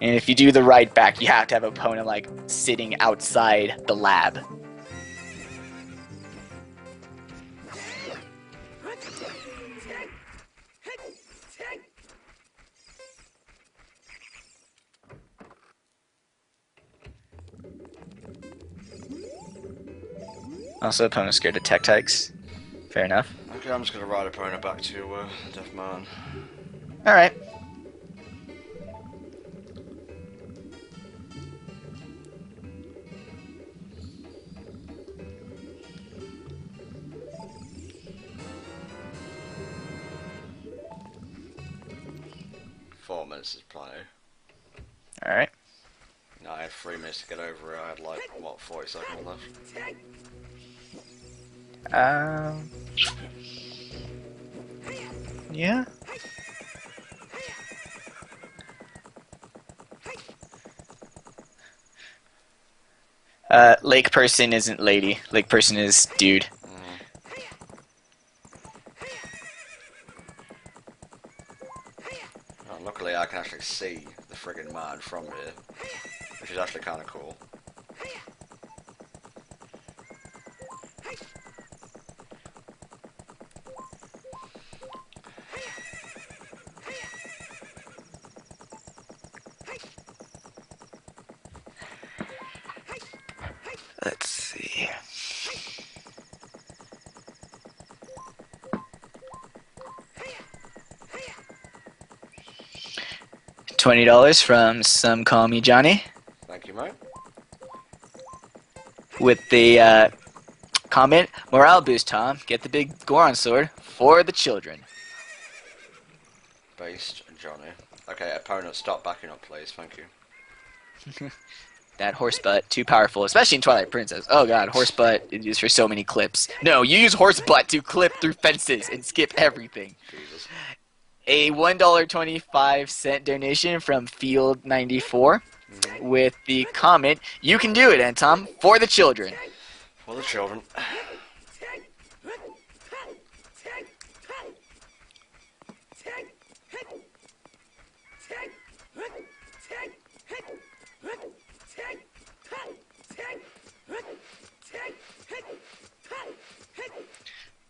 And if you do the right back, you have to have an opponent like sitting outside the lab. Also, opponent's scared of tech tykes. Fair enough. Okay, I'm just gonna ride opponent back to Deaf Man. Alright. Minutes is plenty. Alright. No, I had 3 minutes to get over it. I had like, what, 40 seconds left. Yeah. Lake person isn't lady. Lake person is dude. Oh, luckily I can actually see the friggin' man from here, which is actually kind of cool. Let's see. $20 from some call me Johnny Thank you, mate. with the comment, morale boost, Tom. Get the big Goron sword for the children. Based Johnny. Okay, opponent, stop backing up, please. Thank you. That horse butt, too powerful, especially in Twilight Princess. Oh god, horse butt is used for so many clips. No, you use horse butt to clip through fences and skip everything. Jesus. A $1.25 donation from Field 94 with the comment, you can do it, and Tom, for the children. For the children.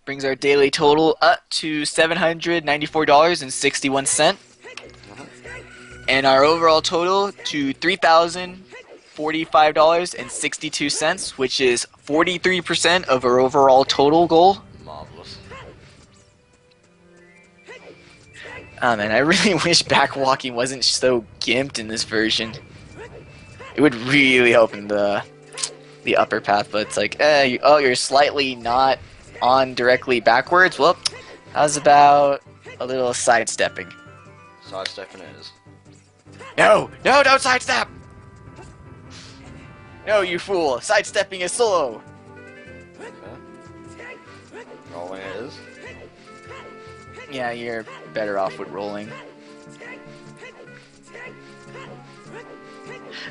Brings our daily total up to $794.61. And our overall total to $3,045.62, which is 43% of our overall total goal. Marvelous. Oh man, I really wish backwalking wasn't so gimped in this version. It would really open the upper path, but it's like, you're slightly not on directly backwards. Well, how's about a little sidestepping? Sidestepping it is. No, don't sidestep! No, you fool! Sidestepping is slow. Okay. Rolling it is. Yeah, you're better off with rolling.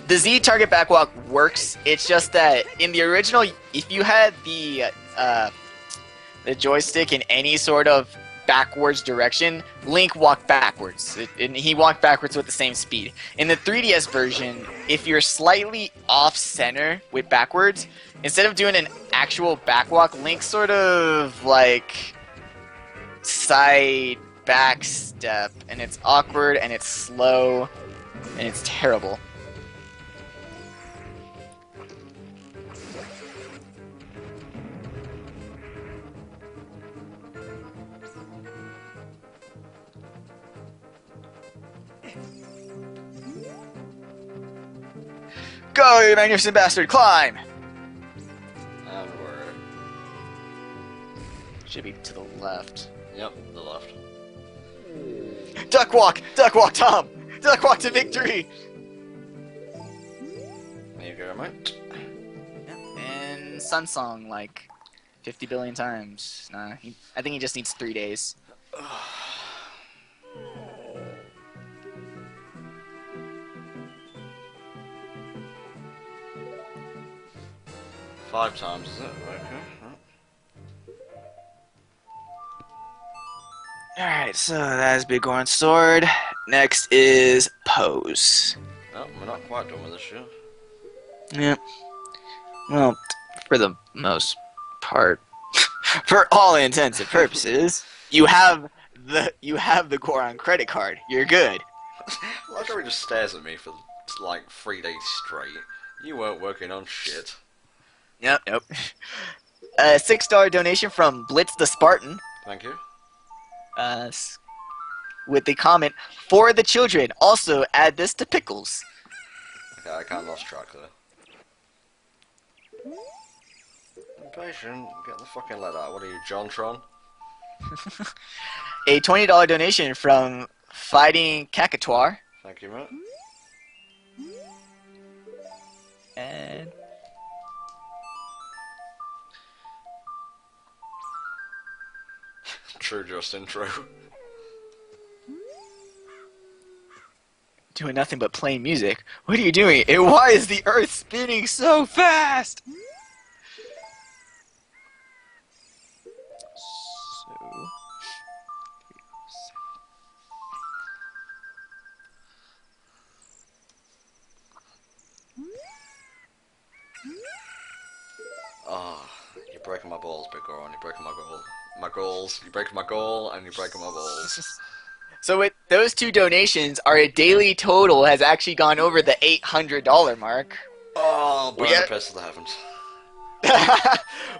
The Z target backwalk works. It's just that in the original, if you had the joystick in any sort of backwards direction, Link walked backwards. And he walked backwards with the same speed. In the 3DS version, if you're slightly off center with backwards, instead of doing an actual backwalk, Link sort of like side back step, and it's awkward and it's slow and it's terrible. Go, you magnificent bastard, climb! Onward. Should be to the left. Yep, the left. Duck walk, Tom! Duck walk to victory! There you go, mate. And Sun Song like 50 billion times. Nah, I think he just needs 3 days. 5 times, is it? Okay. Alright, so that is Big Orange Sword. Next is Pose. Oh, we're not quite done with this yet. Yep. Well, for the most part. For all intents and purposes, you have the Goron credit card. You're good. Luckily just stares at me for like 3 days straight. You weren't working on shit. Yep, nope. A $6 donation from Blitz the Spartan. Thank you. With the comment, for the children, also add this to Pickles. Okay, I kinda lost track there. Impatient, get the fucking letter out. What are you, JonTron? A $20 donation from Fighting Cacatuar. Thank you, mate. And True just intro. doing nothing but playing music. What are you doing? And why is the earth spinning so fast? So... Oh, you're breaking my balls, Big Goron. You're breaking my goal. My goals. You're breaking my goal, and you're breaking my balls. So with those two donations, our daily total has actually gone over the $800 mark. Oh, burn the piss to the heavens.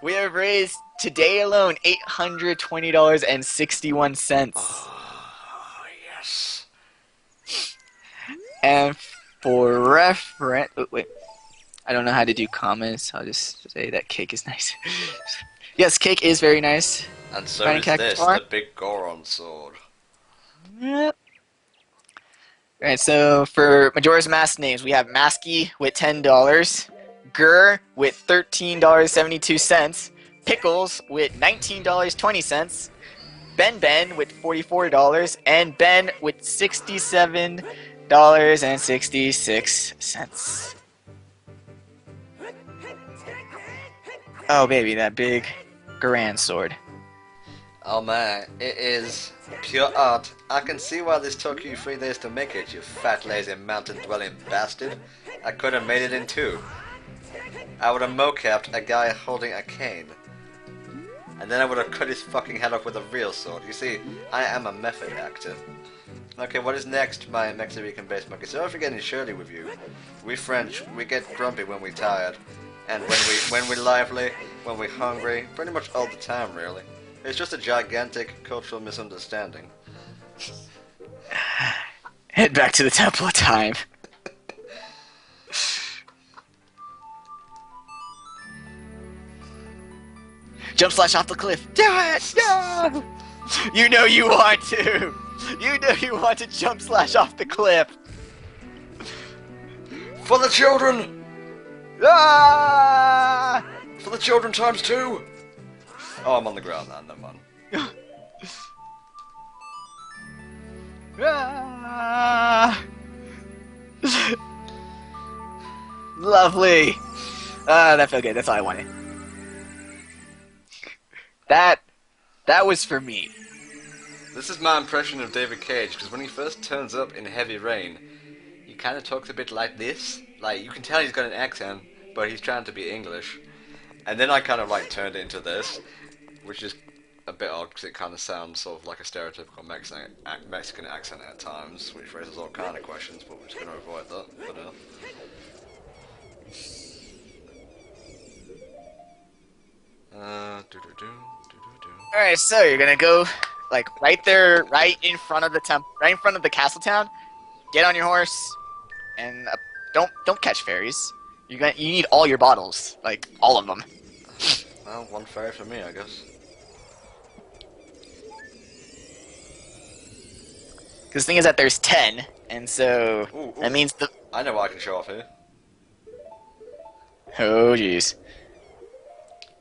We have raised today alone $820.61. Oh, yes. And for reference, oh, wait, I don't know how to do commas. I'll just say that cake is nice. Yes, cake is very nice. And so Fighting is this, Cacatuar. the Big Goron sword. Yep. Alright, so for Majora's Mask names, we have Masky with $10, Gur with $13.72, Pickles with $19.20, Ben with $44, and Ben with $67.66. Oh baby, that big Goran sword. Oh man, it is pure art. I can see why this took you 3 days to make it, you fat lazy mountain-dwelling bastard. I could have made it in 2. I would have mocapped a guy holding a cane. And then I would have cut his fucking head off with a real sword. You see, I am a method actor. Okay, what is next, my Mexican-based monkey? So if we're getting Shirley with you, we French, we get grumpy when we're tired. And when we're lively, when we're hungry, pretty much all the time, really. It's just a gigantic cultural misunderstanding. Head back to the Temple of Time. Jump slash off the cliff. Do it! No! You know you want to. You know you want to jump slash off the cliff. For the children! Ah! For the children times 2! Oh, I'm on the ground now, never mind. Ah! Lovely. That felt good. That's all I wanted. That was for me. This is my impression of David Cage, because when he first turns up in Heavy Rain, he kind of talks a bit like this. Like, you can tell he's got an accent, but he's trying to be English. And then I kind of, like, turned it into this, which is a bit odd, because it kind of sounds sort of like a stereotypical Mexican accent at times, which raises all kind of questions, but we're just going to avoid that for now. Alright, so you're gonna go, like, right there, right in front of the right in front of the castle town. Get on your horse, and don't catch fairies. You need all your bottles, like, all of them. Well, one fairy for me, I guess. Because the thing is that there's 10, and so Ooh. that means the... I know what I can show off here. Oh, jeez.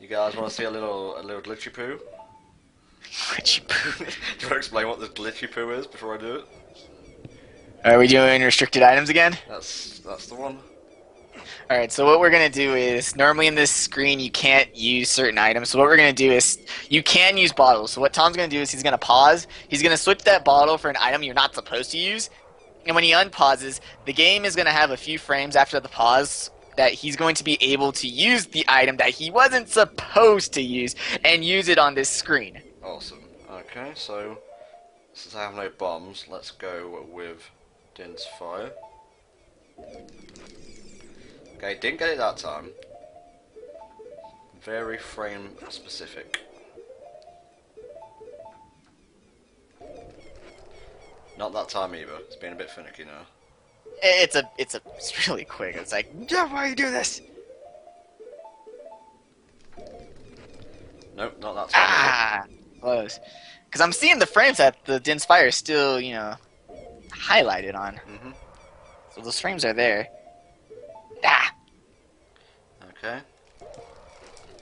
You guys want to see a little glitchy poo? Glitchy poo. Do you want to explain what this glitchy poo is before I do it? Are we doing restricted items again? That's the one. Alright, so what we're going to do is, normally in this screen you can't use certain items, so what we're going to do is, you can use bottles. So what Tom's going to do is he's going to pause, he's going to switch that bottle for an item you're not supposed to use, and when he unpauses, the game is going to have a few frames after the pause that he's going to be able to use the item that he wasn't supposed to use, and use it on this screen. Awesome. Okay, so since I have no bombs, let's go with Din's fire. Okay, didn't get it that time. Very frame specific. Not that time either. It's been a bit finicky now. It's really quick. It's like, yeah, why you do this? Nope, not that time. Ah, close. Because I'm seeing the frames that the Din's Fire is still, you know, highlighted on. Mm-hmm. So those frames are there. Ah, Okay.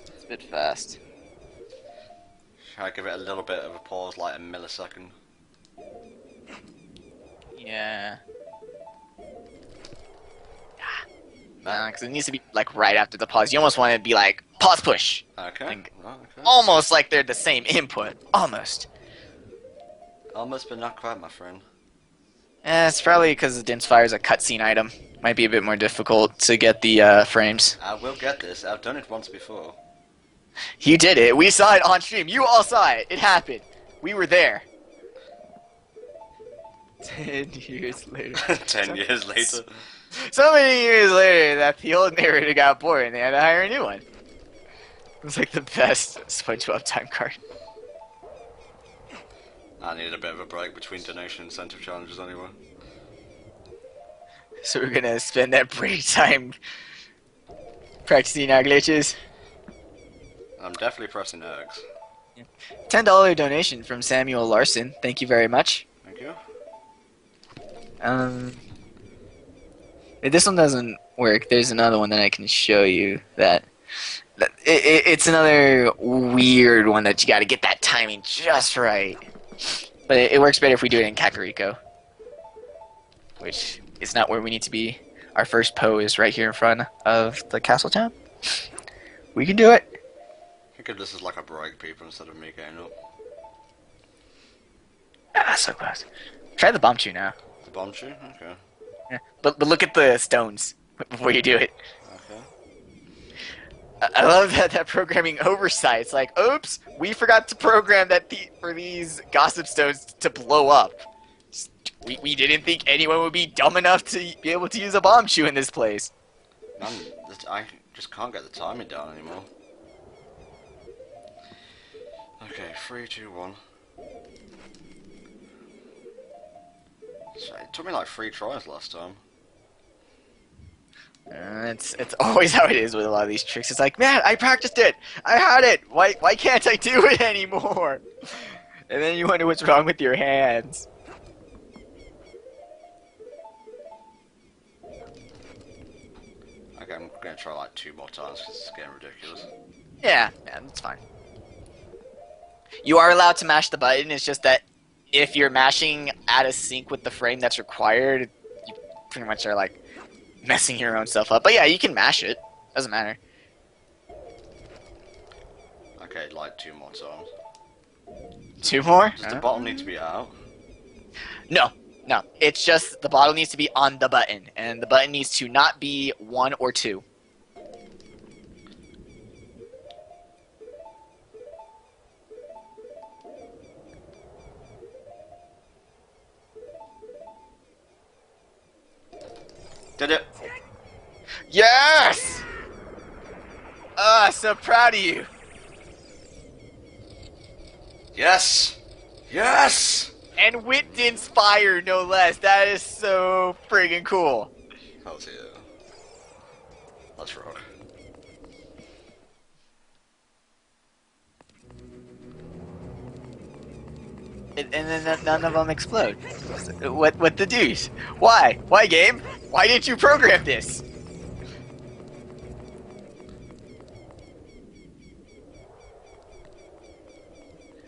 it's a bit fast. Should I give it a little bit of a pause, like a millisecond? Yeah. Because it needs to be like right after the pause. You almost want it to be like pause push. Okay. Like, Right, okay. almost like they're the same input. Almost. Almost, but not quite, my friend. It's probably because the Din's Fire is a cutscene item. Might be a bit more difficult to get the frames. I will get this. I've done it once before. You did it. We saw it on stream. You all saw it. It happened. We were there. 10 years later. 10 years later. So many years later that the old narrator got bored and they had to hire a new one. It was like the best SpongeBob time card. I needed a bit of a break between donation incentive challenges anyway. So we're gonna spend that break time practicing our glitches. I'm definitely pressing X. $10 donation from Samuel Larson. Thank you very much. Thank you. If this one doesn't work, there's another one that I can show you that it's another weird one that you gotta get that timing just right. But it works better if we do it in Kakariko, which is not where we need to be. Our first Poe is right here in front of the castle town. We can do it. Think of this as like a break, people, instead of me getting up. Ah, so close. Try the bomb chew now. The bomb shoe? Okay. Yeah. But look at the stones before you do it. Okay. I love that programming oversight. It's like, oops, we forgot to program that for these gossip stones to blow up. We didn't think anyone would be dumb enough to be able to use a bomb chew in this place. Man, I just can't get the timing down anymore. Okay, 3, 2, 1. So it took me like 3 tries last time. It's always how it is with a lot of these tricks. It's like, man, I practiced it. I had it. Why can't I do it anymore? And then you wonder what's wrong with your hands. Okay, I'm gonna try like 2 more times because it's getting ridiculous. Yeah, that's fine. You are allowed to mash the button. It's just that if you're mashing out of sync with the frame that's required, you pretty much are like messing your own stuff up. But yeah, you can mash it. Doesn't matter. Okay, like 2 more times. 2 more? Does the bottle need to be out? No. No. It's just the bottle needs to be on the button. And the button needs to not be 1 or 2. Did it? Yes! So proud of you. Yes! Yes! And with Inspire, no less. That is so friggin' cool. Oh dear. Let's rock. And then none of them explode. What the deuce? Why? Why, game? Why didn't you program this?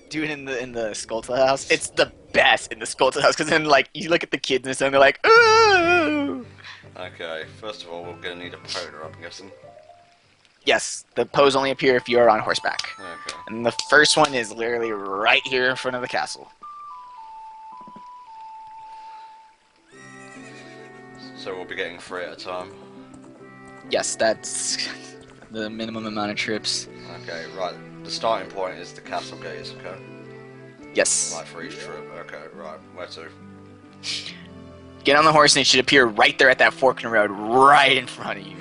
Do it in the Skulltula house. It's the best in the Skulltula house because then like you look at the kids and they're like, ooh. Okay, first of all, we're gonna need a powder up, I'm guessing. Yes, the pose only appear if you are on horseback. Okay. And the first one is literally right here in front of the castle. So we'll be getting 3 at a time. Yes, that's the minimum amount of trips. Okay, right. The starting point is the castle gates, okay? Yes. Like for each trip. Okay, right. Where to? Get on the horse and it should appear right there at that fork in the road, right in front of you.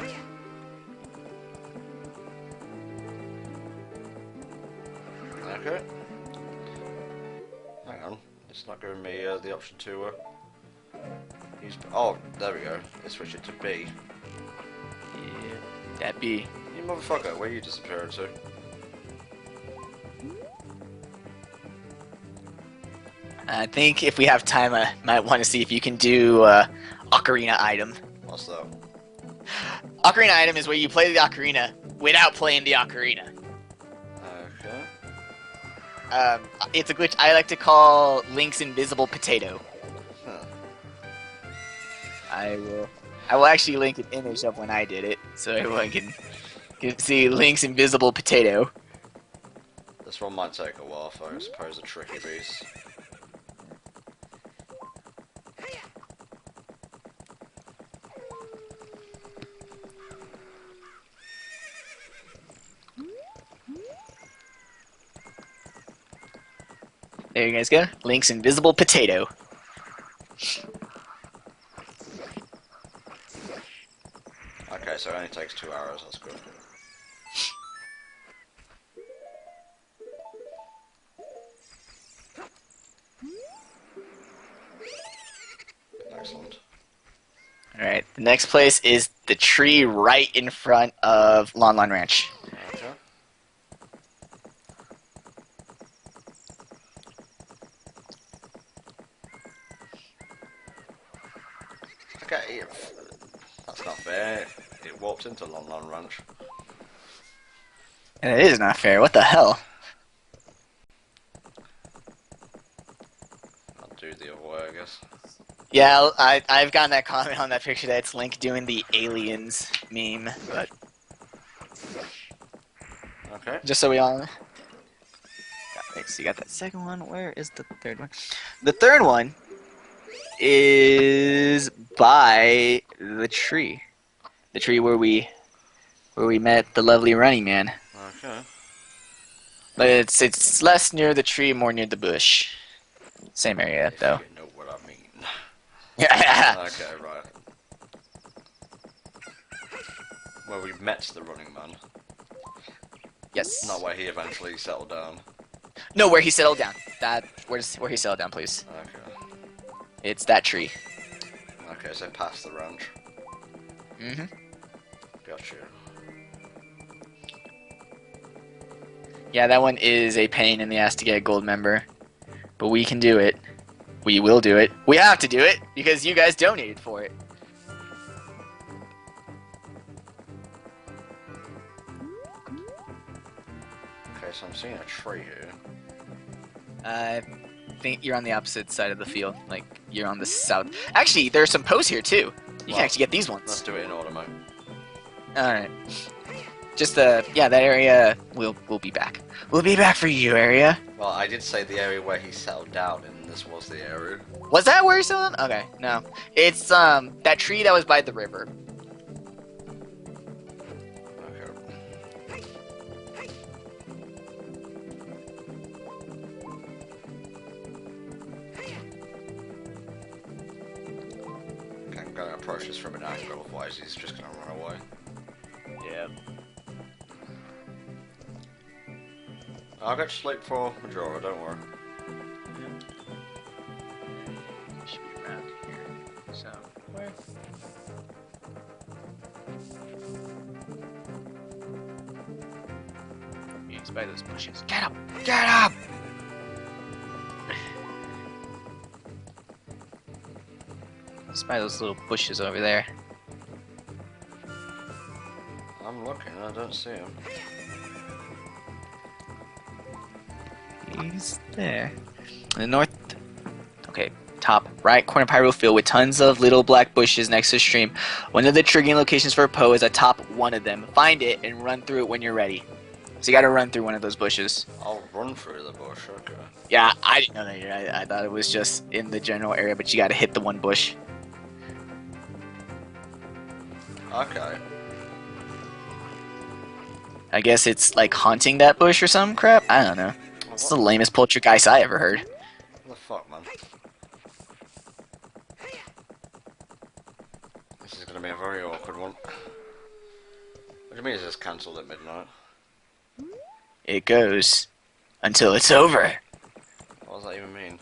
Okay. Hang on. It's not giving me the option to use... Oh, there we go. Let's switch it to B. Yeah, that be. You motherfucker, where are you disappearing to? I think if we have time, I might want to see if you can do Ocarina item. What's that? Ocarina item is where you play the ocarina without playing the ocarina. Okay. It's a glitch I like to call Link's invisible potato. Huh. I will actually link an image of when I did it, so everyone can see Link's invisible potato. This one might take a while, I suppose, a tricky beast. There you guys go. Link's invisible potato. Okay, so it only takes 2 hours, that's good. Excellent. Alright, the next place is the tree right in front of Lon Lon Ranch. Okay. Okay, that's not fair. It warped into Lon Lon Ranch. And it is not fair, what the hell? I'll do the other way, I guess. Yeah, I've gotten that comment on that picture that it's Link doing the aliens meme, but Okay. just so we all... So you got that second one, where is the third one? The third one is by the tree. The tree where we met the lovely Running Man. Okay. But it's less near the tree, more near the bush. Same area though. If you know what I mean. Yeah. Okay, right. Where we met the Running Man. Yes. Not where he eventually settled down. No, where he settled down. Where he settled down, please. Okay. It's that tree. Okay, so past the ranch. Mm-hmm. Gotcha. Yeah, that one is a pain in the ass to get a gold member. But we can do it. We will do it. We have to do it because you guys donated for it. Okay, so I'm seeing a tree here. I think you're on the opposite side of the field. Like, you're on the south. Actually, there's some posts here, too. You can actually get these Let's ones. do it in order, mate. Alright. Just, yeah, that area, we'll be back. We'll be back for you, area. Well, I did say the area where he settled down, and this was the area. Was that where you're still on? Okay, no. It's that tree that was by the river. Okay. Okay, I'm gonna approach this from an angle, otherwise he's just gonna run away. Yeah. I'll get sleep for Majora, don't worry. Should be around here somewhere. He's by those bushes. Get up! Get up! He's by those little bushes over there. I'm looking, I don't see him. He's there. In the north. Okay, top right corner Pyro Field with tons of little black bushes next to the stream. One of the triggering locations for a Poe is atop one of them. Find it and run through it when you're ready. So you gotta run through one of those bushes. I'll run through the bush, okay. Yeah, I didn't know that. I thought it was just in the general area, but you gotta hit the one bush. Okay. I guess it's like haunting that bush or some crap. I don't know. It's the lamest poltergeist I ever heard. What the fuck, man? This is gonna be a very awkward one. What do you mean it's just cancelled at midnight? It goes until it's over. What does that even mean?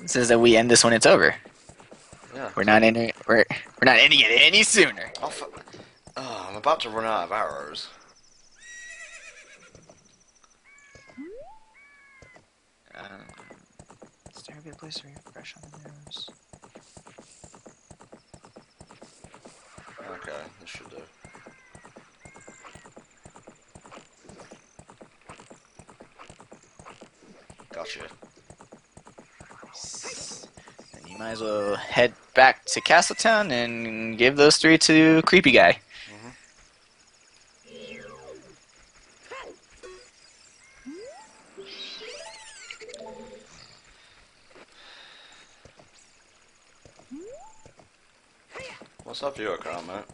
It says that we end this when it's over. Yeah. We're not ending it. We're not ending it any sooner. Oh, oh, I'm about to run out of arrows. Is there a good place to refresh on the arrows? Okay, this should do. Gotcha. Then you might as well head back to Castletown and give those 3 to Creepy Guy. What's up, viewer count, mate?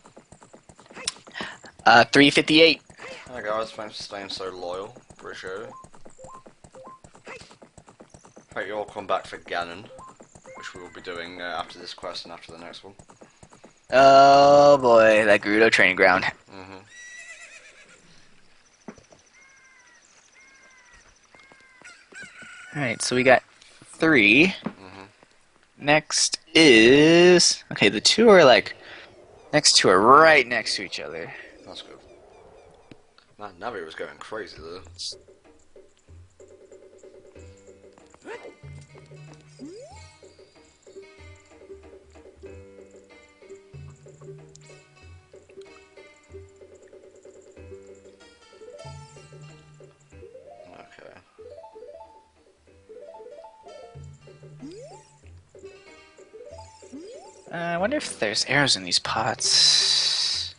358. Hi guys, thanks for staying so loyal. Appreciate it. Hope you all come back for Ganon, which we will be doing after this quest and after the next one. Oh boy, that Gerudo training ground. Alright, so we got 3. Next is... Okay, the 2 are like... Next 2 are right next to each other. That's good. Man, Navi was going crazy though. Okay. I wonder if there's arrows in these pots.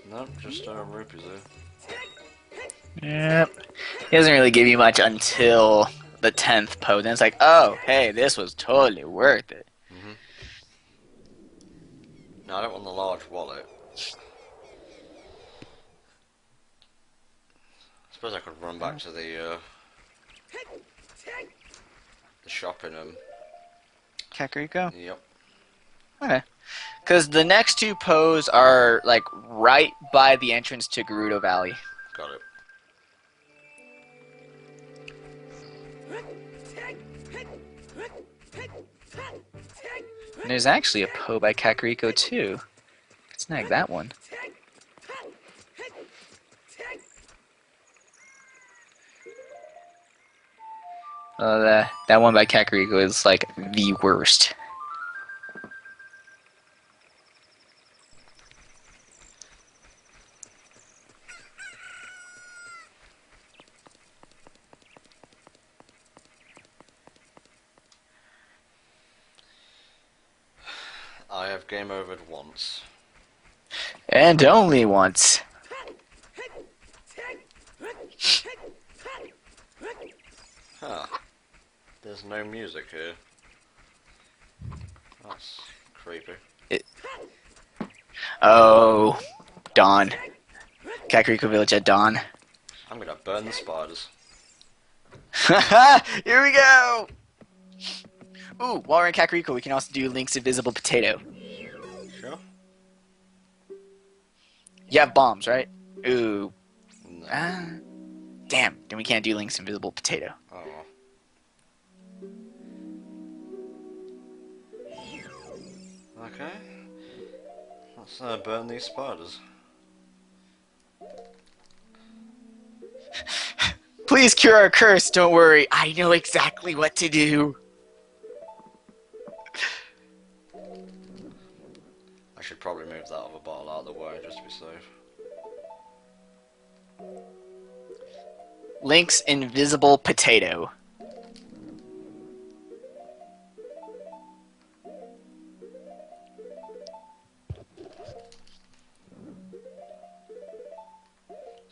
Nope, just rupees there. Yep. He doesn't really give you much until the 10th Poe. Then it's like, oh, hey, this was totally worth it. No, I don't want the large wallet. I suppose I could run back to the shop in Kakariko? Yep. Okay. Because the next 2 Poes are, like, right by the entrance to Gerudo Valley. Got it. And there's actually a Poe by Kakariko, too. Snag that one. That one by Kakariko is, like, the worst. I've game overed once. And only once. Huh. There's no music here. That's creepy. Oh, dawn. Kakariko Village at dawn. I'm gonna burn the spiders. Haha! Here we go! Ooh, while we're in Kakariko, we can also do Link's Invisible Potato. Sure. You have bombs, right? Ooh. No. Damn, then we can't do Link's Invisible Potato. Oh. Okay. Let's burn these spiders. Please cure our curse, don't worry. I know exactly what to do. I should probably move that other bottle out of the way just to be safe. Link's Invisible Potato.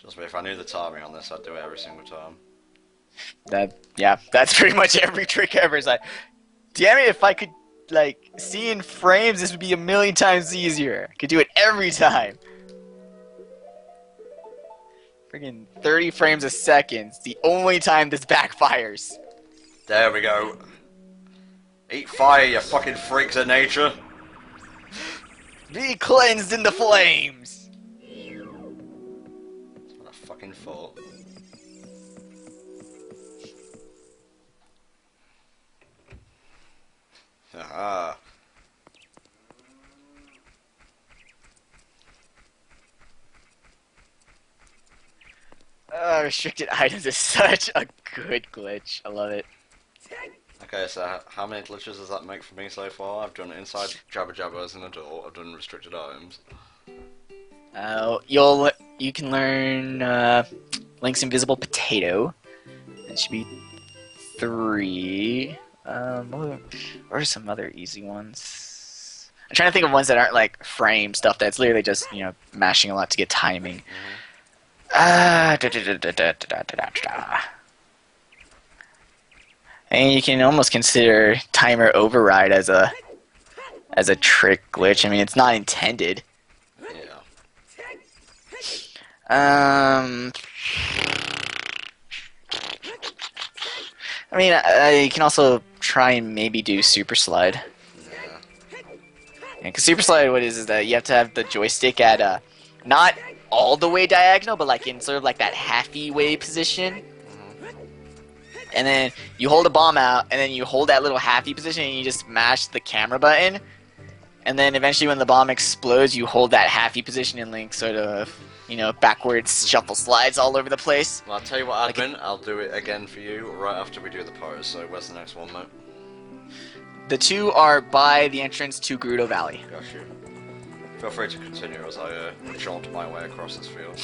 Just if I knew the timing on this, I'd do it every single time. Yeah, that's pretty much every trick ever. It's like, damn it, if I could, like, see in frames, this would be a million times easier. Could do it every time. Friggin' 30 frames a second. It's the only time this backfires. There we go. Eat fire, you fucking freaks of nature. Be cleansed in the flames. That's what I fucking thought. Aha. Restricted items is such a good glitch. I love it. Okay, so how many glitches does that make for me so far? I've done inside Jabba Jabba as an adult, I've done restricted items. You can learn Link's Invisible Potato. That should be 3. What are some other easy ones? I'm trying to think of ones that aren't like frame stuff. That's literally just mashing a lot to get timing. And you can almost consider timer override as a trick glitch. I mean, it's not intended. Yeah. I mean, you can also try and maybe do Super Slide. Yeah. Because Super Slide, what is that you have to have the joystick at not all the way diagonal, but like in sort of like that halfy way position. And then you hold a bomb out, and then you hold that little halfy position, and you just mash the camera button. And then eventually when the bomb explodes, you hold that halfy position, and Link sort of, backwards shuffle slides all over the place. Well, I'll tell you what, Admin, I'll do it again for you right after we do the pose, so where's the next one, mate? The two are by the entrance to Gerudo Valley. Got you. Feel free to continue as I jaunt my way across this field.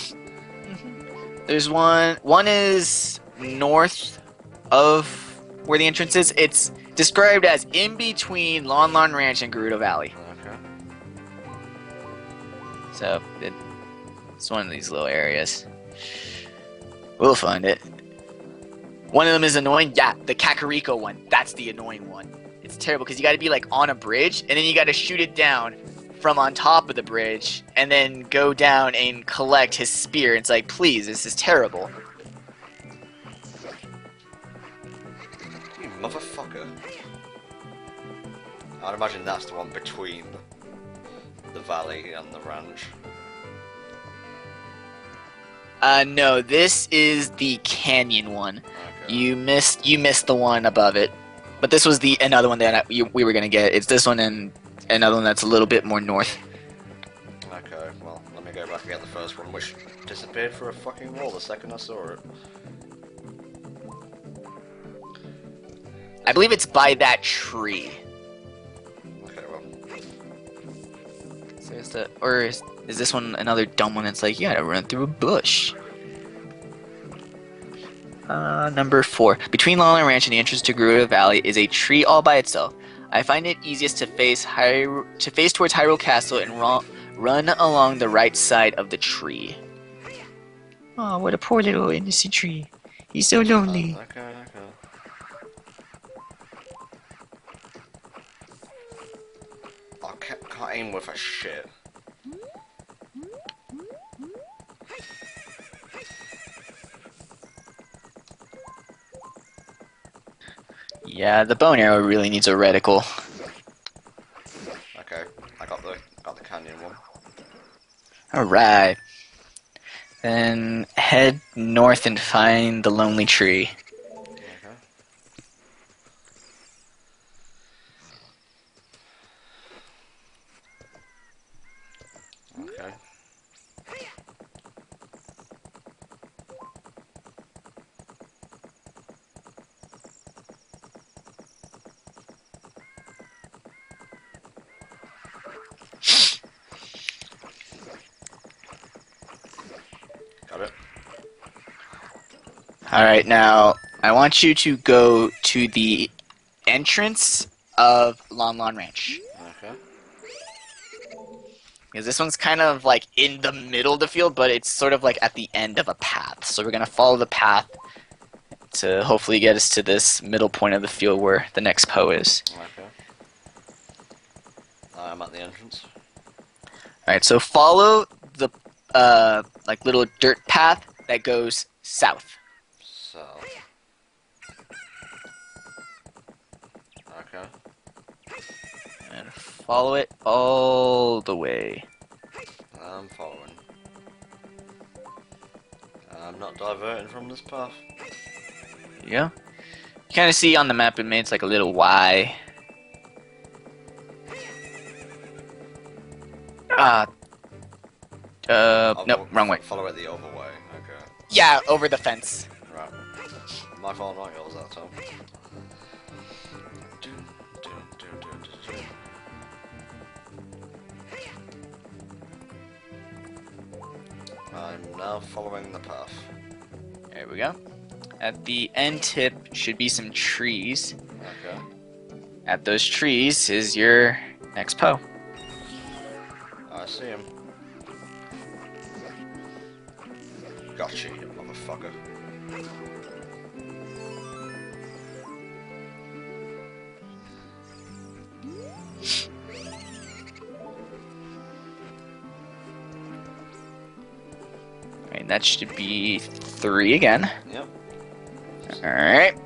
There's one is north of where the entrance is. It's described as in between Lon Lon Ranch and Gerudo Valley. Okay. So it's one of these little areas. We'll find it. One of them is annoying. Yeah, the Kakariko one. That's the annoying one. It's terrible because you got to be like on a bridge, and then you got to shoot it down from on top of the bridge, and then go down and collect his spear. It's like, please, this is terrible. You motherfucker. I'd imagine that's the one between the valley and the ranch. No, this is the canyon one. Okay. You missed the one above it, but this was another one that we were gonna get. It's this one and another one that's a little bit more north. Okay, well, let me go back and get the first one, which disappeared for a fucking wall the second I saw it. I believe it's by that tree. Okay, well. So is this one another dumb one that's like, you gotta run through a bush? Number 4. Between Lon Lon Ranch and the entrance to Gerudo Valley is a tree all by itself. I find it easiest to face towards Hyrule Castle and run along the right side of the tree. Oh, what a poor little innocent tree. He's so lonely. Okay. I can't aim with a shit. Yeah, the bow and arrow really needs a reticle. Okay, I got the canyon one. Alright. Then head north and find the lonely tree. Okay. Okay. Got it. Alright, now I want you to go to the entrance of Lon Lon Ranch. Okay. Because this one's kind of like in the middle of the field, but it's sort of like at the end of a path. So we're going to follow the path to hopefully get us to this middle point of the field where the next Poe is. Okay. I'm at the entrance. Alright, so follow the like little dirt path that goes south. South. Okay. And follow it all the way. I'm following. I'm not diverting from this path. Yeah. You kind of see on the map it made like a little Y. Nope, wrong way. Follow it the other way. Okay. Yeah, over the fence. Right. My fault, not yours that time. I'm now following the path. There we go. At the end tip should be some trees. Okay. At those trees is your next Poe. I see him. Gotcha, you motherfucker. Alright, that should be 3 again. Yep. Alright.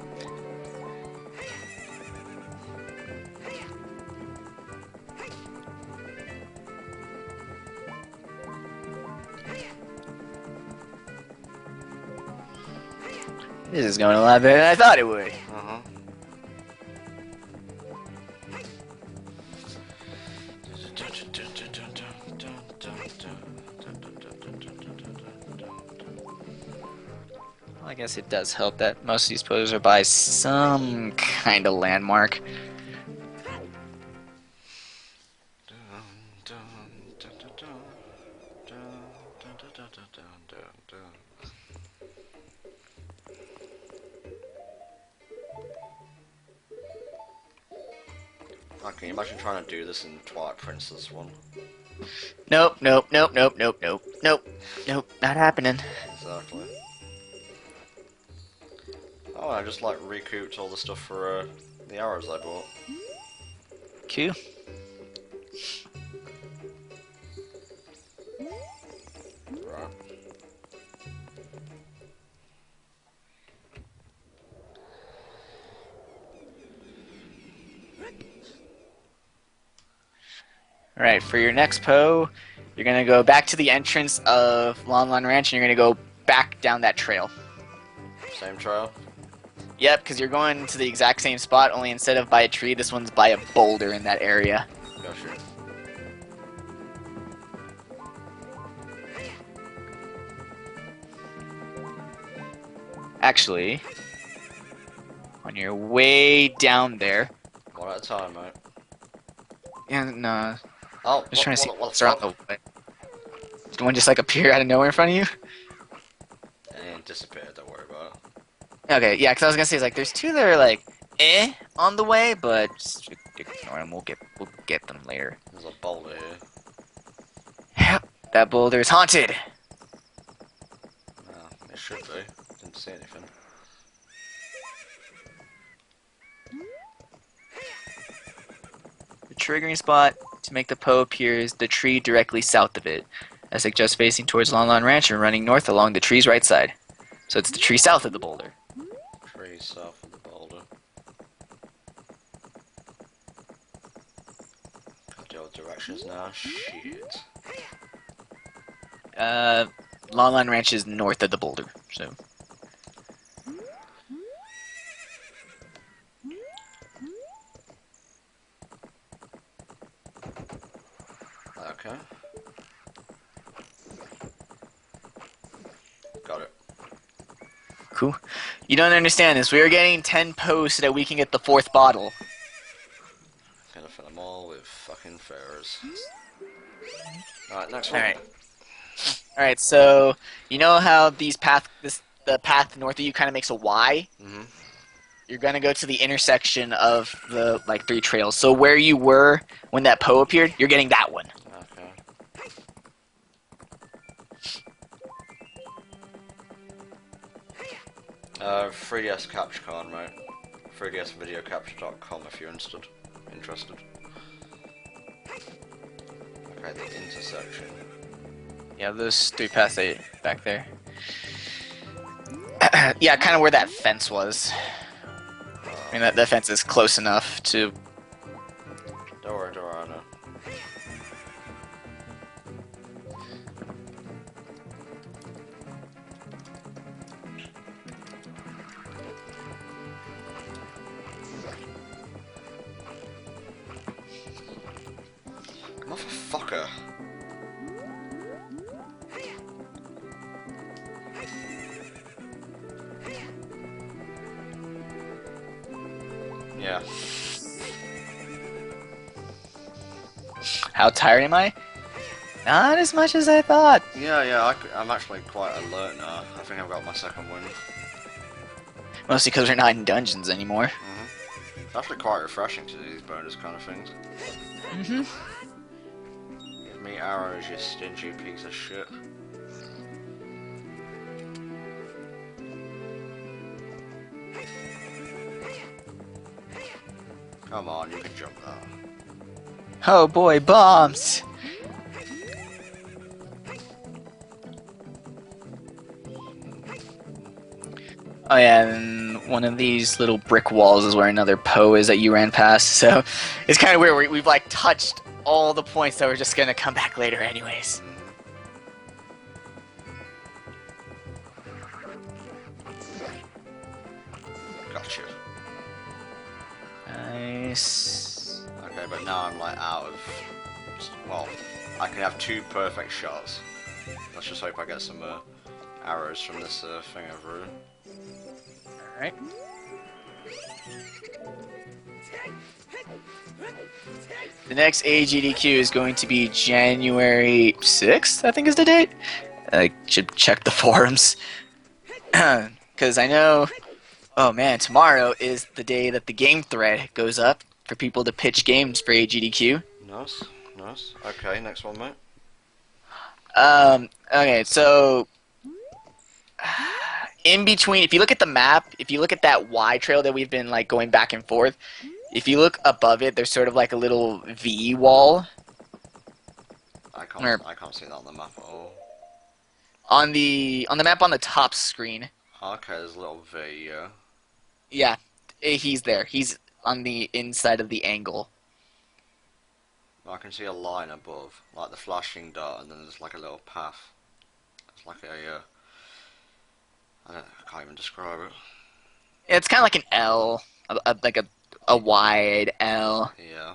This is going a lot better than I thought it would. Uh-huh. Well, I guess it does help that most of these poses are by some kind of landmark. Can you imagine trying to do this in Twilight Princess one? Nope, nope, nope, nope, nope, nope, nope, nope, not happening. Exactly. Oh, I just like recouped all the stuff for the arrows I bought. Q. Right. Alright, for your next Poe, you're gonna go back to the entrance of Lon Lon Ranch and you're gonna go back down that trail. Same trail? Yep, because you're going to the exact same spot, only instead of by a tree, this one's by a boulder in that area. Gotcha. Actually, on your way down there... One at a time, mate. Yeah, no. Oh, Just trying to see what, what's around the way. Did one just like appear out of nowhere in front of you? And disappeared, don't worry about it. Okay, yeah, because I was gonna say, it's like, there's two that are like, on the way, but just ignore them. We'll get them later. There's a boulder here. Yep, that boulder is haunted. Oh, it should be. Didn't see anything. The triggering spot to make the Poe appear is the tree directly south of it. I suggest facing towards Lon Lon Ranch and running north along the tree's right side. So it's the tree south of the boulder. Tree south of the boulder. Got the old directions now. Shit. Lon Lon Ranch is north of the boulder, so. Okay. Got it. Cool. You don't understand this. We are getting 10 Poes so that we can get the 4th bottle. Gonna fill them all with fucking fairs. Alright, next one. Alright, so you know how the path north of you kind of makes a Y? Mm-hmm. You're gonna go to the intersection of the 3 trails. So where you were when that Poe appeared, you're getting that one. Okay. 3DS capture card, mate. 3dsvideocapture.com if you're interested. Okay, the intersection. Yeah, those 3 paths back there. Yeah, kind of where that fence was. I mean, that fence is close enough to... Don't worry, I know. Motherfucker. Yeah. How tired am I? Not as much as I thought. Yeah, I'm actually quite alert now. I think I've got my second win. Mostly because we're not in dungeons anymore. It's actually quite refreshing to do these bonus kind of things. Give me arrows, you stingy piece of shit. Come on, you can jump that. Oh boy, bombs! Oh yeah, and one of these little brick walls is where another Poe is that you ran past, so it's kind of weird. We've like touched all the points that we're just gonna come back later anyways. Gotcha. Nice. Okay, but now I'm like out of... Well, I can have 2 perfect shots. Let's just hope I get some arrows from this thing over here. Alright. The next AGDQ is going to be January 6th, I think is the date. I should check the forums. Because I know... Oh man, tomorrow is the day that the game thread goes up for people to pitch games for AGDQ. Nice, nice. Okay, next one, mate. Okay, so... In between, if you look at the map, if you look at that Y trail that we've been like going back and forth, if you look above it, there's sort of like a little V wall. I can't see that on the map at all. On the map on the top screen. Okay, there's a little V, yeah. Yeah, he's there. He's on the inside of the angle. I can see a line above, like the flashing dot, and then there's like a little path. It's like a, I can't even describe it. It's kind of like an L, like a wide L. Yeah.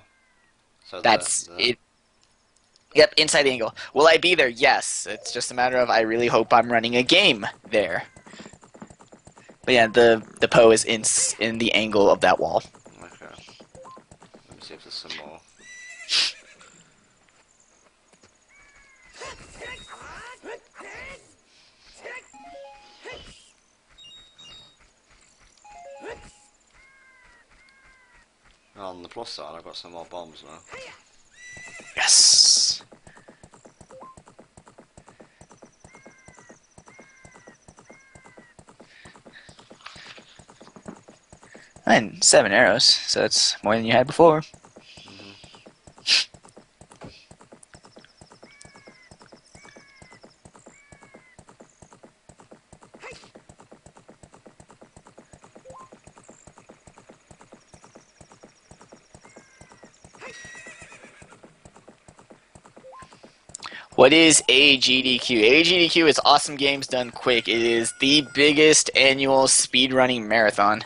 So That's it. Yep, inside the angle. Will I be there? Yes. It's just a matter of I really hope I'm running a game there. But yeah, the Poe is in the angle of that wall. Okay. Let me see if there's some more. Oh On the plus side, I've got some more bombs now. Yes. And 7 arrows, so that's more than you had before. What is AGDQ? AGDQ is Awesome Games Done Quick. It is the biggest annual speedrunning marathon.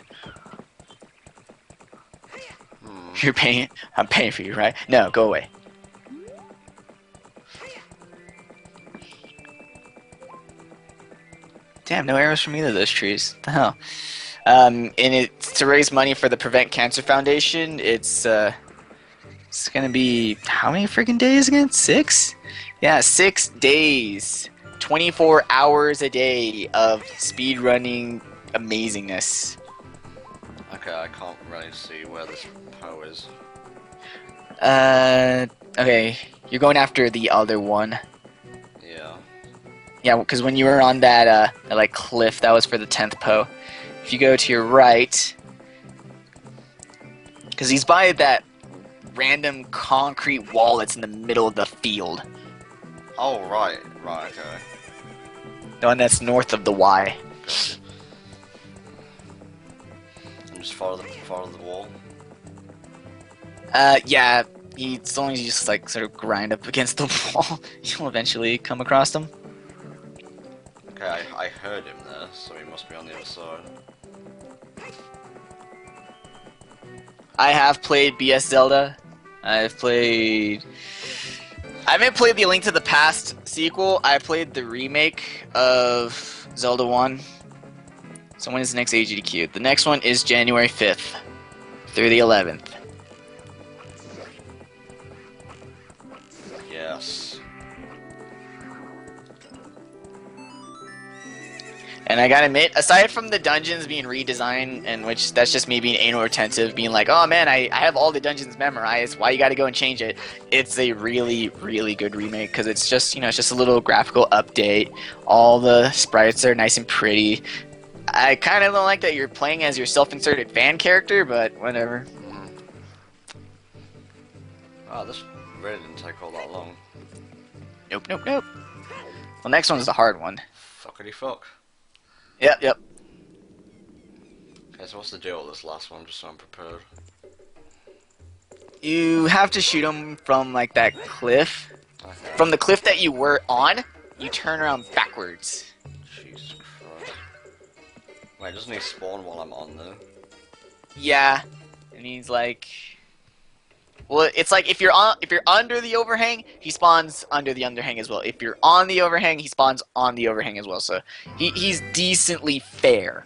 You're paying? I'm paying for you, right? No, go away. Damn, no arrows from either of those trees. What the hell? And it's to raise money for the Prevent Cancer Foundation. It's gonna be how many freaking days again? 6? Yeah, 6 days. 24 hours a day of speedrunning amazingness. Okay, I can't really see where this Poe is. Okay, you're going after the other one. Yeah. Yeah, because when you were on that, like cliff, that was for the 10th Poe. If you go to your right, because he's by that random concrete wall that's in the middle of the field. Oh, right, okay. The one that's north of the Y. And just follow the wall. Yeah, as long as you just like sort of grind up against the wall, you'll eventually come across them. Okay, I heard him there, so he must be on the other side. I have played BS Zelda. I haven't played the Link to the Past sequel. I played the remake of Zelda 1. So when is the next AGDQ? The next one is January 5th through the 11th. Yes. And I gotta admit, aside from the dungeons being redesigned, and which that's just me being anal retentive, being like, oh man, I have all the dungeons memorized, why you gotta go and change it? It's a really, really good remake, because it's just, it's just a little graphical update. All the sprites are nice and pretty. I kind of don't like that you're playing as your self-inserted fan character, but whatever. Oh, this really didn't take all that long. Nope. Well, next one's the hard one. Fuckity fuck. Yep. Okay, so what's the deal with this last one, just so I'm prepared? You have to shoot them from, like, that cliff. Okay. From the cliff that you were on, you turn around backwards. Jesus Christ. Wait, doesn't he spawn while I'm on there? Yeah. And he's like... Well, it's like if you're under the overhang, he spawns under the underhang as well. If you're on the overhang, he spawns on the overhang as well. So he's decently fair.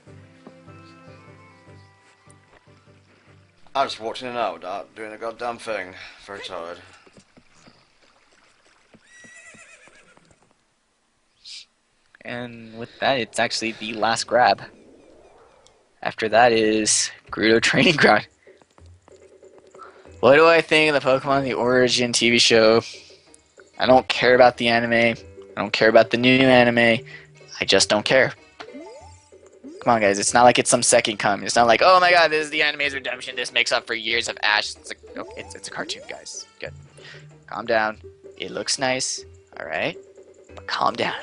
I'm just watching it out, not doing a goddamn thing. Very tired. And with that, it's actually the last grab. After that is Gerudo Training Ground. What do I think of the Pokemon The Origin TV show? I don't care about the anime. I don't care about the new anime. I just don't care. Come on, guys. It's not like it's some second coming. It's not like, oh my god, this is the anime's redemption. This makes up for years of Ash. It's like, okay, it's a cartoon, guys. Good. Calm down. It looks nice. Alright? But calm down.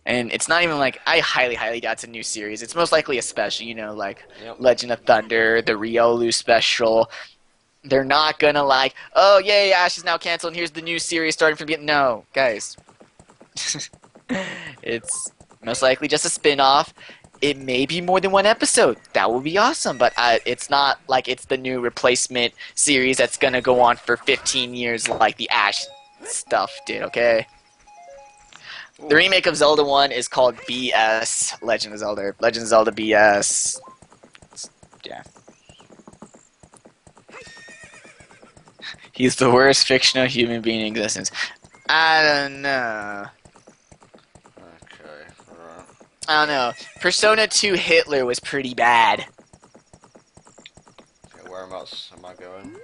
And it's not even like, I highly doubt it's a new series. It's most likely a special, like Legend of Thunder, the Riolu special. They're not gonna like, oh yay, Ash is now canceled and here's the new series starting from the beginning. No, guys. It's most likely just a spin-off. It may be more than one episode. That would be awesome, but it's not like it's the new replacement series that's gonna go on for 15 years like the Ash stuff did, okay? The remake of Zelda 1 is called BS Legend of Zelda. Legend of Zelda BS. Yeah. He's the worst fictional human being in existence. I don't know. Okay, right. I don't know. Persona 2 Hitler was pretty bad. whereabouts am I going?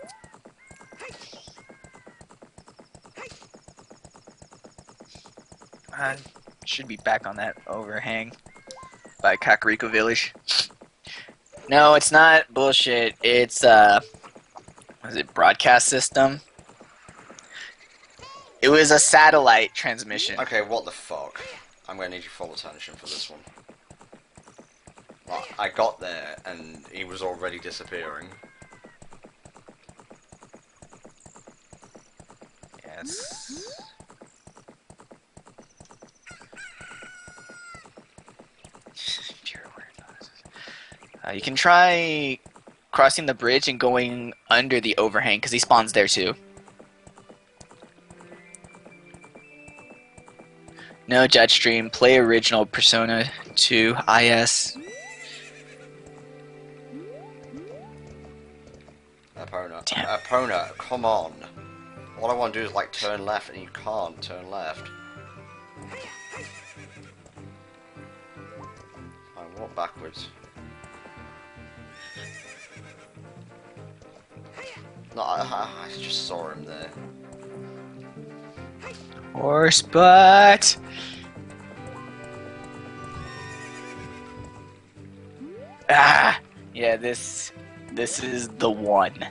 Should be back on that overhang by Kakariko Village. No, it's not bullshit. It's what is it, broadcast system? It was a satellite transmission. Okay, what the fuck? I'm gonna need your full attention for this one. Like, I got there and he was already disappearing. Yes. You can try crossing the bridge and going under the overhang, because he spawns there too. No Jetstream, play original Persona 2 IS. Epona. Damn. Epona, come on. All I want to do is like turn left and you can't turn left. I walk backwards. No, I just saw him there. Horse butt! Ah! Yeah, this is the one.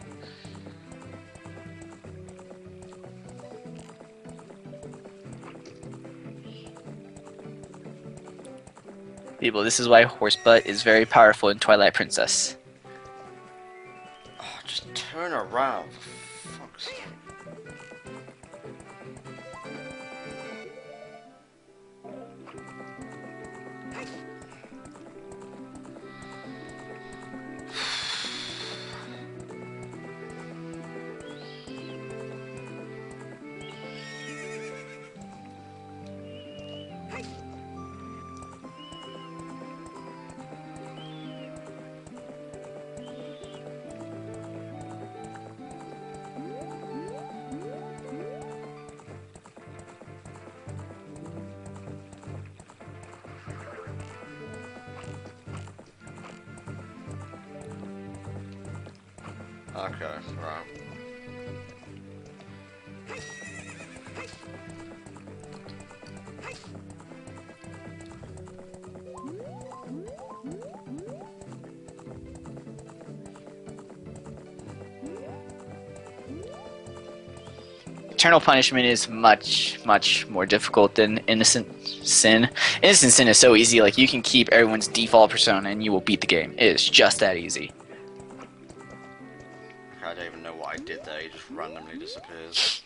People, this is why Horsebutt is very powerful in Twilight Princess. Oh, just turn around, for fuck's sake. Okay, right. Eternal Punishment is much, much more difficult than Innocent Sin. Innocent Sin is so easy, like you can keep everyone's default persona and you will beat the game. It is just that easy. I don't even know what I did there, he just randomly disappears.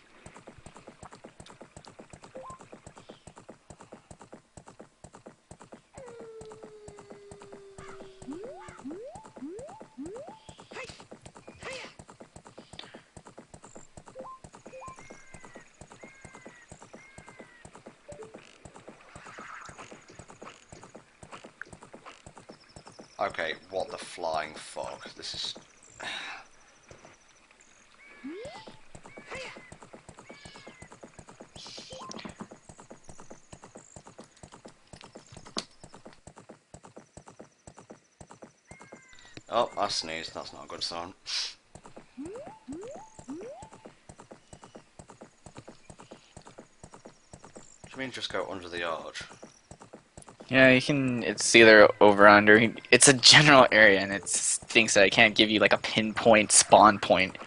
Okay, what the flying fuck? This is... Oh, I sneezed. That's not a good sign. Do you mean just go under the arch? Yeah, you can. It's either over or under. It's a general area, and it thinks that I can't give you like a pinpoint spawn point.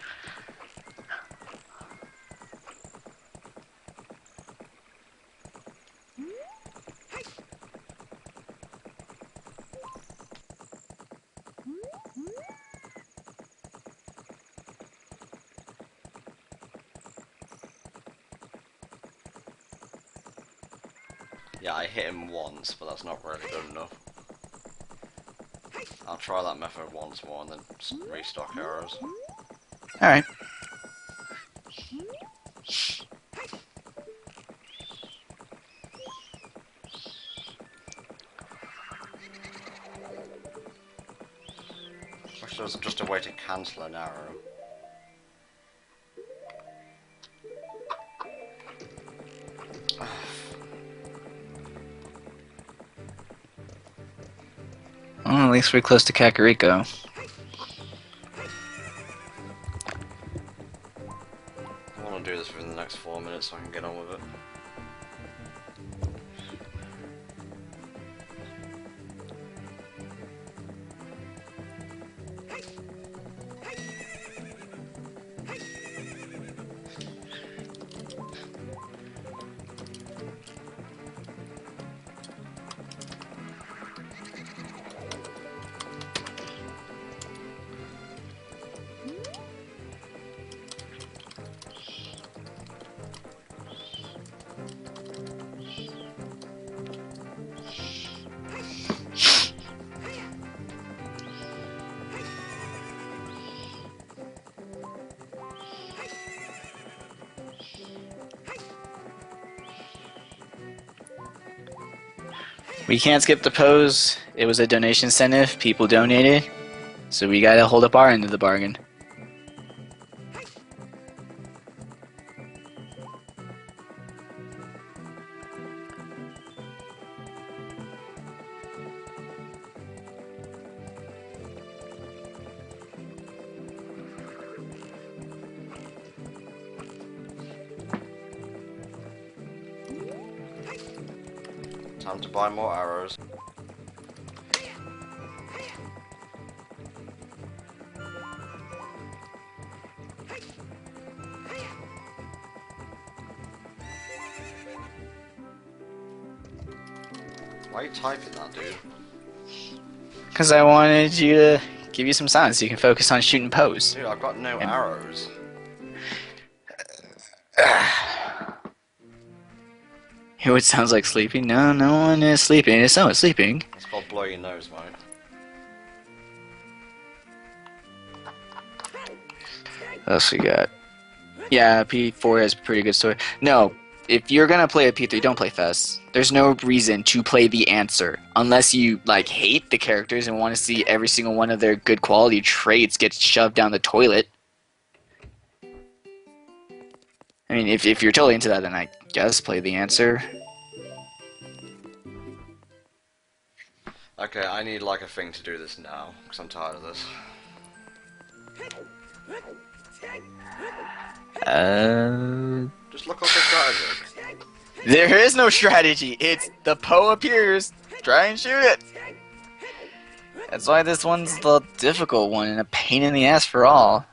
Yeah, I hit him once, but that's not really good enough. I'll try that method once more and then restock arrows. Alright. Wish there was just a way to cancel an arrow. Well, at least we're close to Kakariko. so I can get on with it. We can't skip the pose. It was a donation incentive. People donated. So we gotta hold up our end of the bargain. Time to buy more arrows. Why are you typing that, dude? Because I wanted you to give you some silence so you can focus on shooting pose. Dude, I've got no arrows. Hear what sounds like sleeping? No, no one is sleeping. It's someone sleeping. It's called blow your nose, mate. What else we got? Yeah, P4 has a pretty good story. No, if you're gonna play a P3, don't play Fest. There's no reason to play the answer unless you like hate the characters and want to see every single one of their good quality traits get shoved down the toilet. I mean, if you're totally into that, then I guess play the answer. Okay, I need like a thing to do this now, because I'm tired of this. Just look up the strategy. There is no strategy. It's the Poe appears. Try and shoot it. That's why this one's the difficult one and a pain in the ass for all.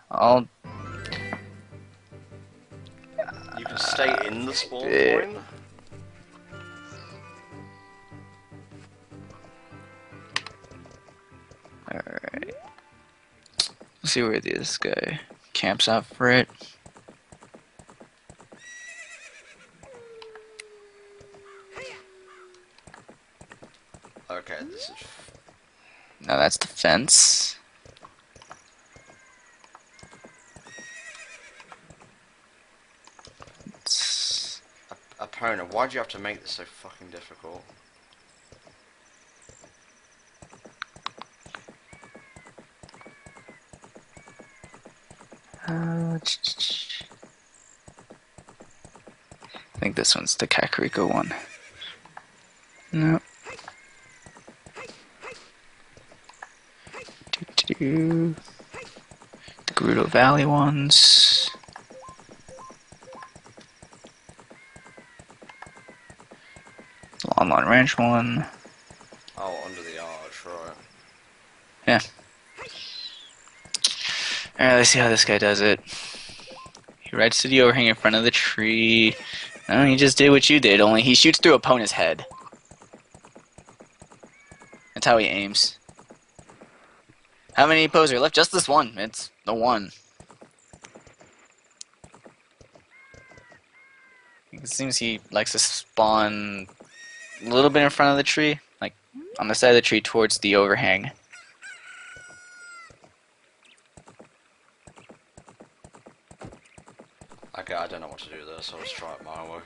You can stay in the spawn point. Alright. Let's see where this guy camps out for it. Okay, this is... No, that's the fence. Opponent, why'd you have to make this so fucking difficult? I think this one's the Kakariko one. No. The Gerudo Valley ones. Lon Lon Ranch one. Oh, under the arch, right. Yeah. Alright, let's see how this guy does it. He rides to the overhang in front of the tree. No, he just did what you did, only he shoots through opponent's head. That's how he aims. How many poses are left? Just this one. It's the one. It seems he likes to spawn a little bit in front of the tree. Like, on the side of the tree towards the overhang. Okay, I don't know what to do there, so let's try it my way.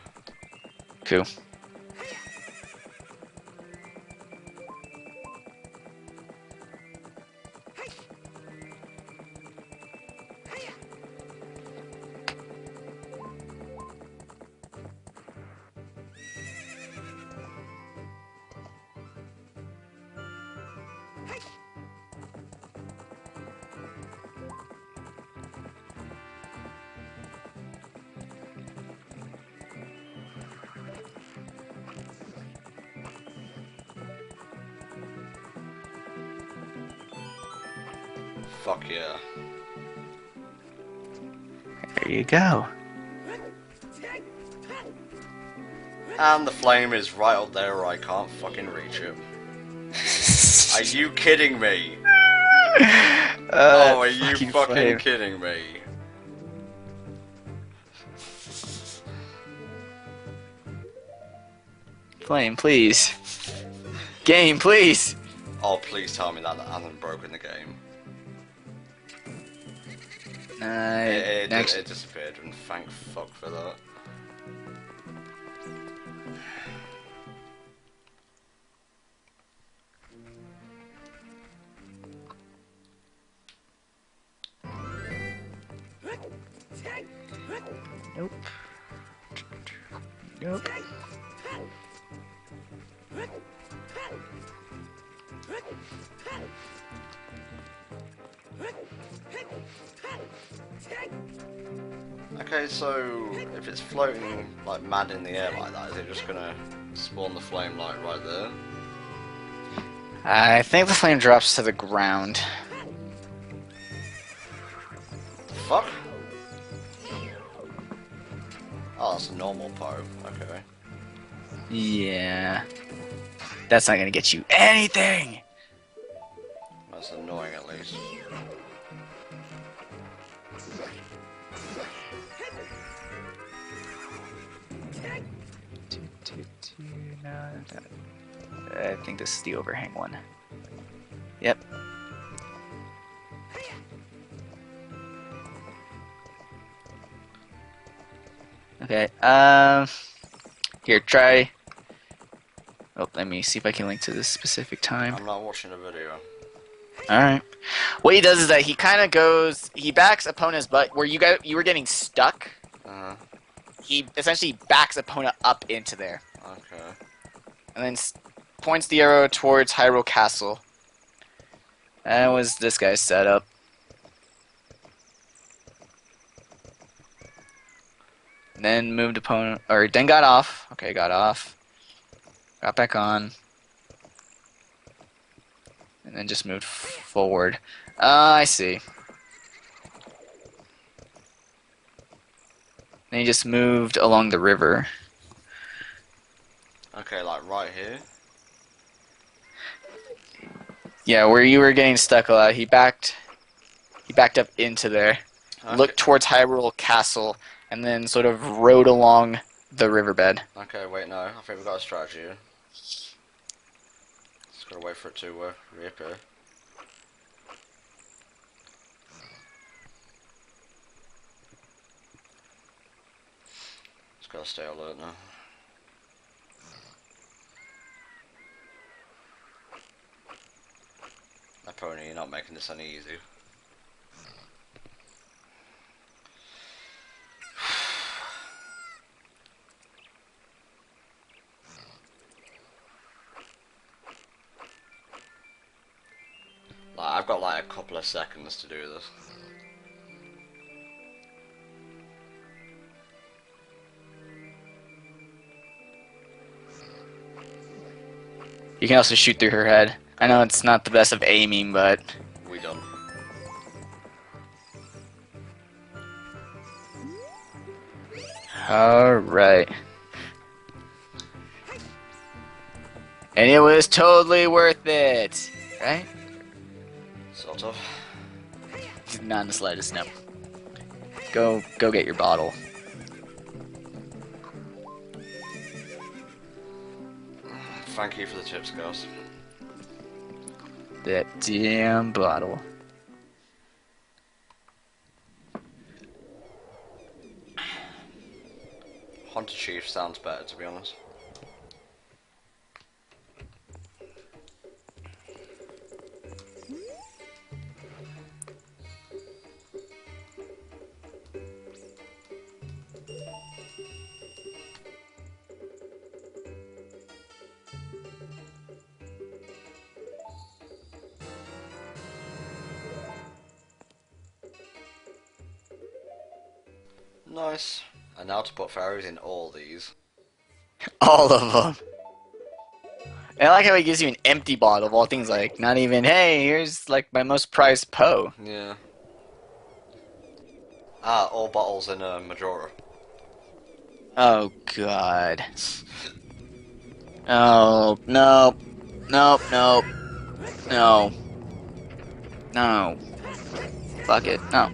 Cool. Fuck yeah. There you go. And the flame is right up there where I can't fucking reach it. Are you kidding me? Oh, are you fucking flame. kidding me? Flame, please. Game, please. Oh, please tell me that hasn't broken the game. It disappeared, and thank fuck for that. Nope. Nope. Okay, so if it's floating like mad in the air like that, is it just gonna spawn the flame like right there? I think the flame drops to the ground. Fuck? Oh, that's a normal Poe. Okay. Yeah. That's not gonna get you anything! That's annoying at least. I think this is the overhang one. Yep. Okay, here, try... Oh, let me see if I can link to this specific time. I'm not watching a video. Alright. What he does is that he kind of goes... He backs opponent's butt... Where you were getting stuck, he essentially backs opponent up into there. Okay. And then points the arrow towards Hyrule Castle. That was this guy's setup. Then moved opponent, or then got off. Okay, got off. Got back on. And then just moved forward. I see. Then he just moved along the river. Okay, like right here? Yeah, where you were getting stuck a lot, he backed up into there. Okay. Looked towards Hyrule Castle, and then sort of rode along the riverbed. Okay, wait, no. I think we've got a strategy here. Just gotta wait for it to reappear. Just gotta stay alert now. Pony, you're not making this any easy. Like, I've got like a couple of seconds to do this. You can also shoot through her head. I know it's not the best of aiming, but... We done. Alright. And it was totally worth it! Right? Sort of. Not in the slightest, no. Go get your bottle. Thank you for the tips, guys. That damn bottle. Hunter Chief sounds better, to be honest. Nice. And now to put fairies in all these. All of them. And I like how he gives you an empty bottle of all things, like, not even, hey, here's, like, my most prized Poe. Yeah. Ah, all bottles in a Majora. Oh, God. Oh, no. Nope, nope. No. No. Fuck it. No.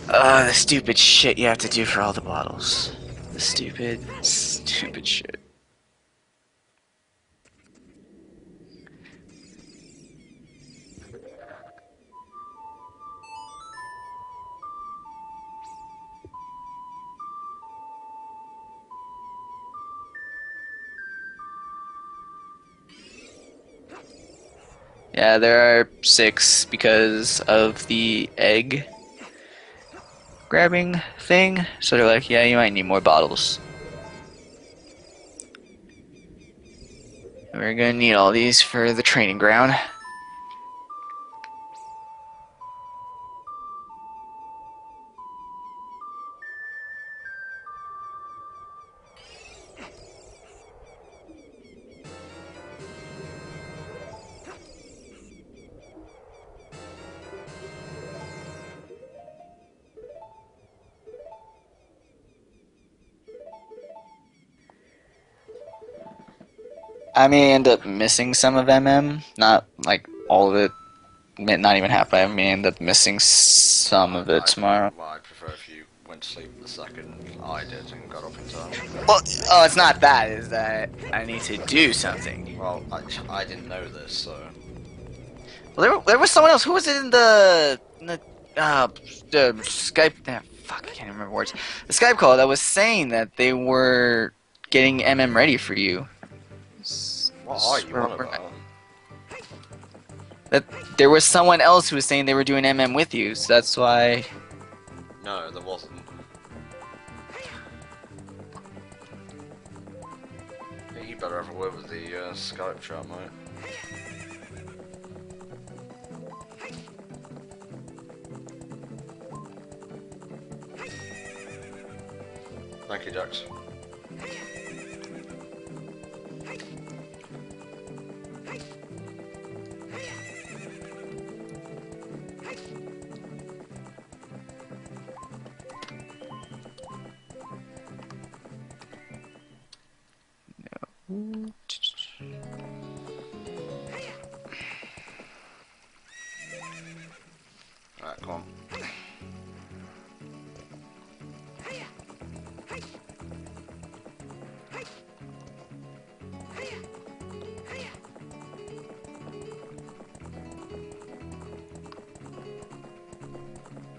The stupid shit you have to do for all the bottles. The stupid shit. Yeah, there are 6 because of the egg grabbing thing. So they're like, yeah, you might need more bottles. We're gonna need all these for the training ground. I may end up missing some of MM, not like all of it, not even half, but I may end up missing some of it tomorrow. Well, I'd prefer if you went to sleep the second I did and got up in time. Well, oh, it's not that, it's that I need to do something. Well, I didn't know this, so... Well, there was someone else. Who was it in the Skype? Fuck, I can't remember words. The Skype call that was saying that they were getting MM ready for you. What are you on about? That there was someone else who was saying they were doing MM with you, so that's why. No, there wasn't. Yeah, you better have a word with the Skype chat, mate. Thank you, Dex. Alright, come on.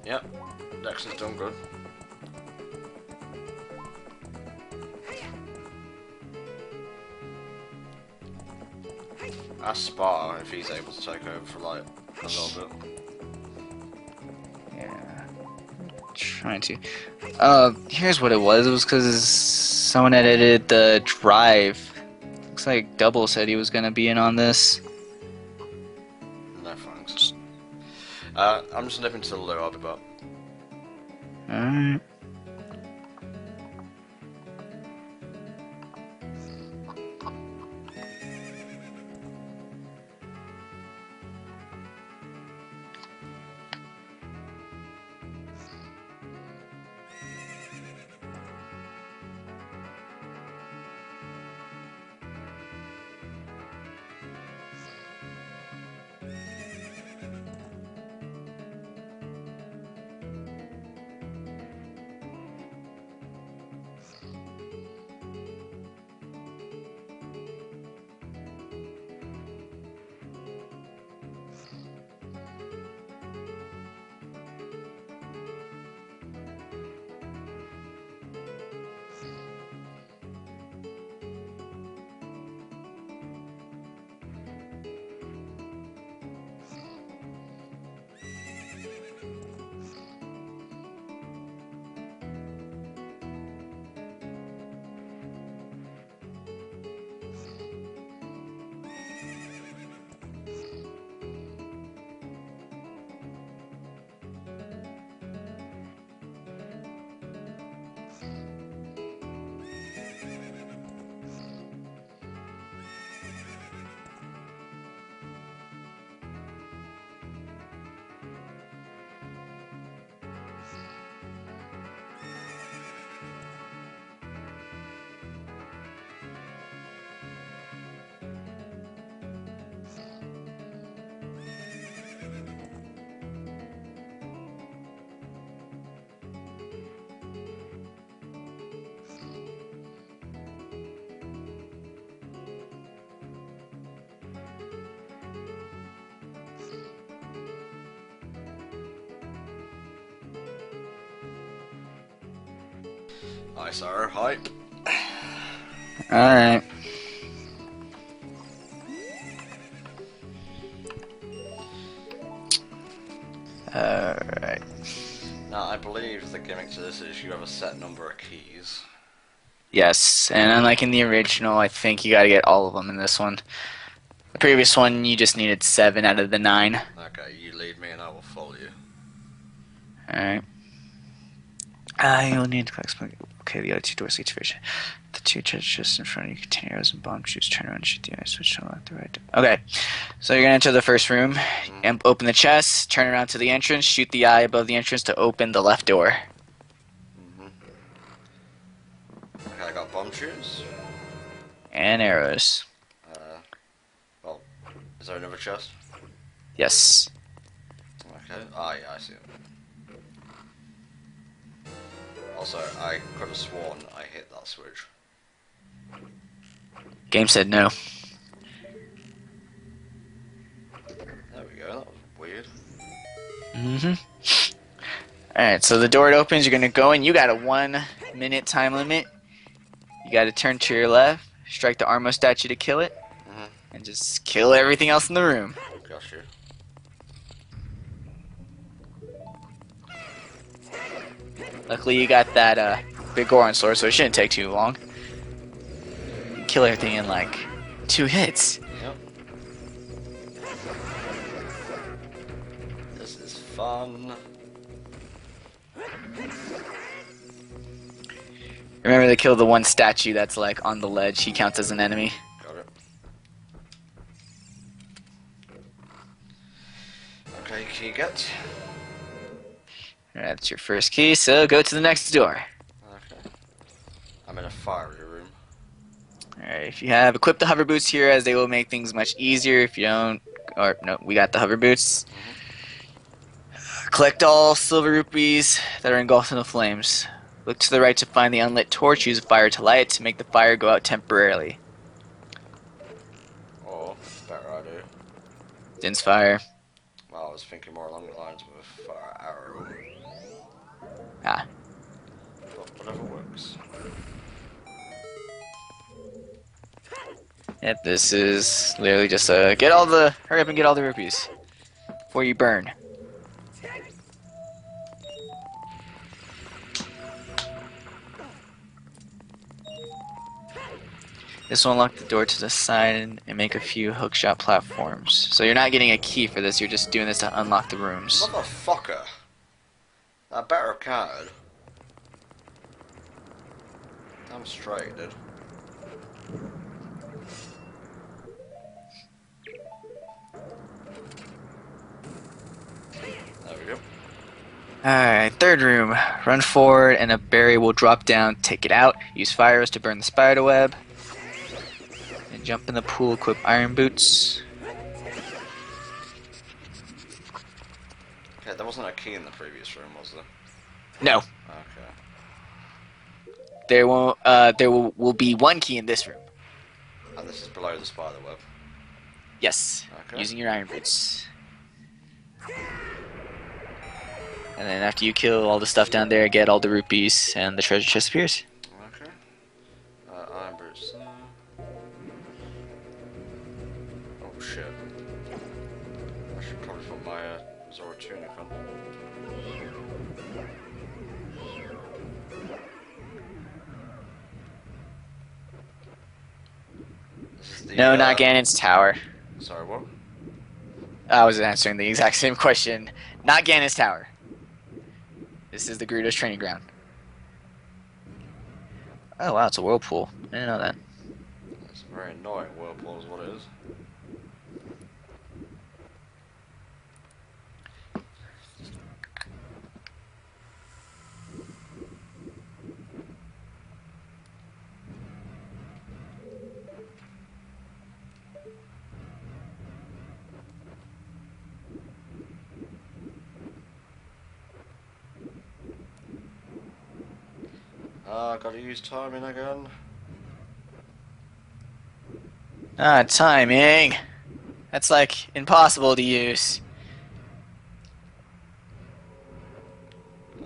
Yep, Dex has done good. Ask Sparta if he's able to take over for like a little bit. Yeah, trying to. Here's what it was. It was because someone had edited the drive. Looks like Double said he was gonna be in on this. No thanks. I'm just nipping to the loo, I'll be back. Alright. Hi, sir. Hi. Alright. Alright. Now, I believe the gimmick to this is you have a set number of keys. Yes, and unlike in the original, I think you gotta get all of them in this one. The previous one, you just needed 7 out of the 9. Okay, you lead me and I will follow you. Alright. You'll need to collect. Okay, the other 2 doors each version. The 2 chests just in front of you contain arrows and bombs. Choose turn around and shoot the eye switch to unlock the right door. Okay, so you're gonna enter the first room, and open the chest, turn around to the entrance, shoot the eye above the entrance to open the left door. Okay, I got bomb shooters. And arrows. Well, is there another chest? Yes. Okay. Ah, yeah, I see it. Also, I could have sworn I hit that switch. Game said no. There we go, that was weird. Alright, so the door opens, you're gonna go in, you got a 1-minute time limit. You gotta turn to your left, strike the Armo statue to kill it, and just kill everything else in the room. Got you. Luckily you got that big Goron sword, so it shouldn't take too long. You kill everything in like 2 hits. Yep. This is fun. Remember to kill the one statue that's like on the ledge, he counts as an enemy. Got it. Okay, key get. That's your first key, so go to the next door. Okay. I'm in a fiery room. Alright, if you have, equip the hover boots here as they will make things much easier. If you don't, or no, we got the hover boots. Collect all silver rupees that are engulfed in the flames. Look to the right to find the unlit torch. Use a fire to light it to make the fire go out temporarily. Or, better idea. Din's fire. Well, I was thinking more along the lines of a fire arrow. Ah. But whatever works. Yep, this is literally just hurry up and get all the rupees before you burn. This will unlock the door to the side and make a few hookshot platforms. So you're not getting a key for this, you're just doing this to unlock the rooms. Motherfucker! I better have counted. I'm straight, dude. There we go. Alright, third room. Run forward and a berry will drop down. Take it out. Use fire arrows to burn the spider web. And jump in the pool. Equip iron boots. Okay, there wasn't a key in the previous room, was there? No. Okay. There will be one key in this room. And this is below the spider web. Yes. Okay. Using your iron boots. And then after you kill all the stuff down there, get all the rupees, and the treasure chest appears. Okay. Iron boots. Oh shit. I should probably put my Zora tunic on. This is the, No, not Ganon's tower. Sorry, what? I was answering the exact same question. Not Ganon's tower. This is the Gerudo's training ground. Oh wow, it's a whirlpool. I didn't know that. It's a very annoying whirlpool is what it is. Gotta use timing again. Ah, timing. That's like impossible to use.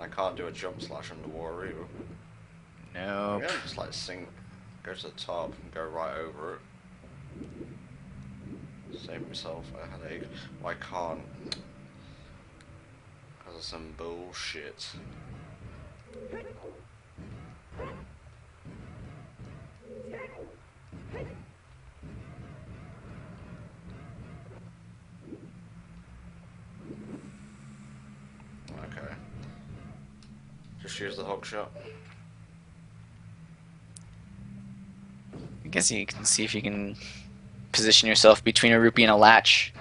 I can't do a jump slash underwater either. Nope. Maybe I'll just like go to the top and go right over it. Save myself a headache. Why can't? Because of some bullshit. Okay. Just use the hook shot. I guess you can see if you can position yourself between a rupee and a latch.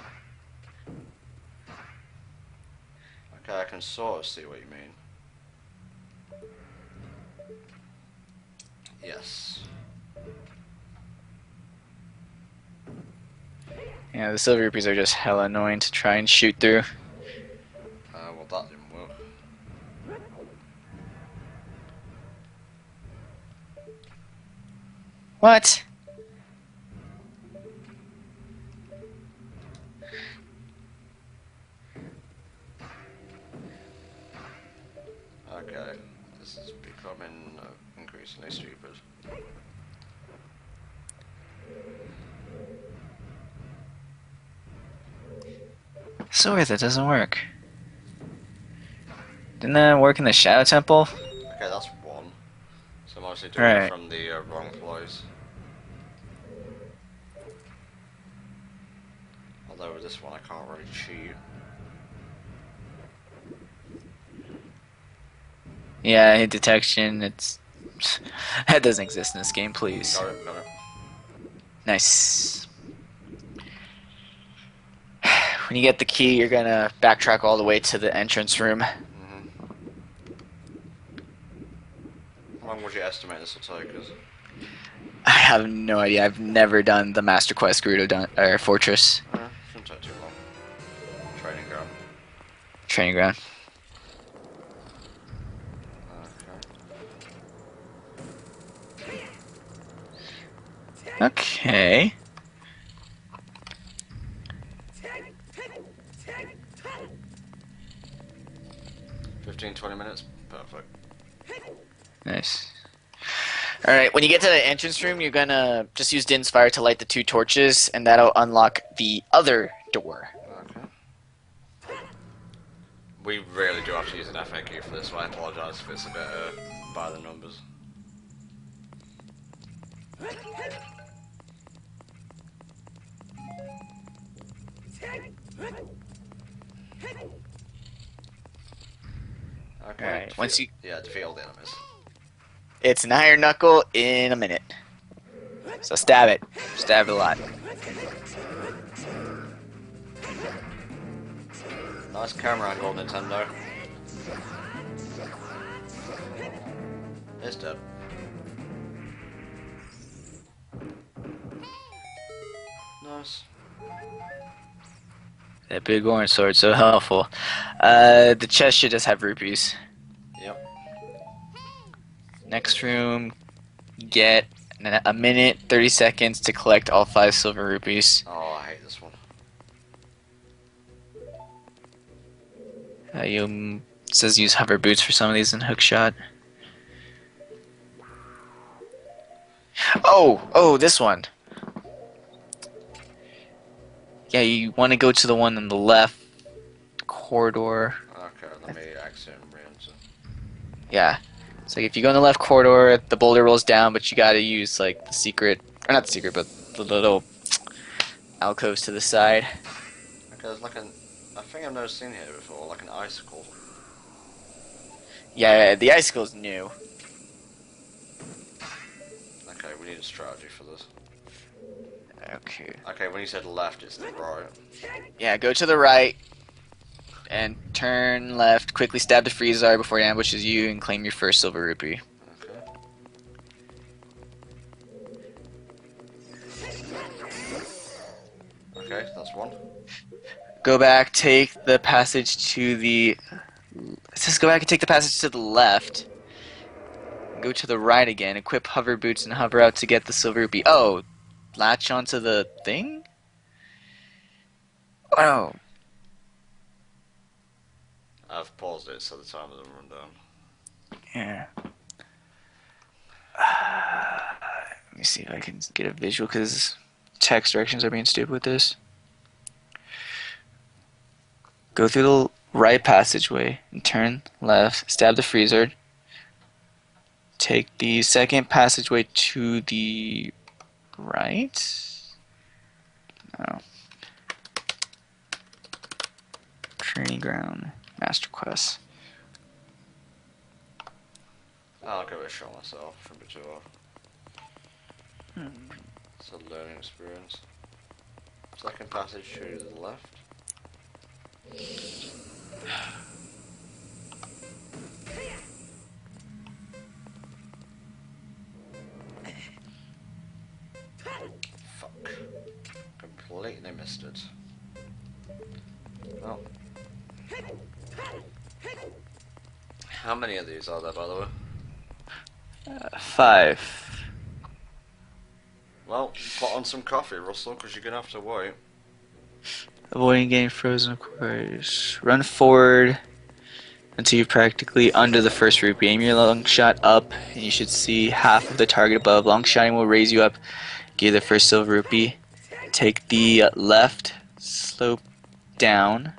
Okay, I can sort of see what you mean. Yes. Yeah, the silver rupees are just hella annoying to try and shoot through. Well, that didn't work. What? Okay, this is becoming increasingly stupid. So that doesn't work. Didn't that work in the Shadow Temple? Okay, that's one. So I'm obviously doing Right. it from the wrong place. Although with this one I can't really cheat. Yeah, hit detection. It's that doesn't exist in this game. Please. Got it, got it. Nice. When you get the key, you're gonna backtrack all the way to the entrance room. How long would you estimate this will take us? I have no idea. I've never done the Master Quest Gerudo Fortress Shouldn't take too long. Training ground. training ground. Okay. 15-20 minutes? Perfect. Nice. Alright, when you get to the entrance room, you're gonna just use Din's Fire to light the 2 torches, and that'll unlock the other door. Okay. We really do have to use an FAQ for this, so I apologise if it's a bit by the numbers. Okay. Alright, once you... Yeah, defeat all the enemies. It's an iron knuckle in a minute. So stab it. Stab it a lot. Nice camera angle, Nintendo. It's dead. Nice. That big orange sword, so helpful. The chest should just have rupees. Yep. Next room, get a minute, 30 seconds to collect all 5 silver rupees. Oh, I hate this one. It says use hover boots for some of these in hookshot. Oh, this one. Yeah, you want to go to the one on the left corridor. Okay, let me exit and re-enter. Yeah. So if you go in the left corridor, the boulder rolls down, but you gotta use like the secret, or not the secret, but the little alcoves to the side. Okay, there's like I think I've never seen here before, like an icicle. Yeah, the icicle's new. Okay, we need a strategy for this. Okay. Okay, when you said left, it's the right. Yeah, go to the right and turn left. Quickly stab the Freezar before he ambushes you and claim your first silver rupee. Okay. Okay, that's one. Go back, take the passage to the... It says go back and take the passage to the left. Go to the right again, equip hover boots and hover out to get the silver rupee. Oh, latch onto the thing? Oh. I've paused it so the timer doesn't run down. Yeah. me see if I can get a visual, because text directions are being stupid with this. Go through the right passageway and turn left. Stab the freezer. Take the second passageway to the right. No. Training ground. Master quest. I'll give it a shot myself. Shouldn't be too hard. It's a learning experience. Second passage to the left. Fuck. Completely missed it. Oh. How many of these are there, by the way? 5. Well, put on some coffee, Russell, because you're going to have to wait. Avoiding getting frozen, of course. Run forward until you're practically under the first rupee. Aim your long shot up, and you should see half of the target above. Long shotting will raise you up, give you the first silver rupee. Take the left slope down.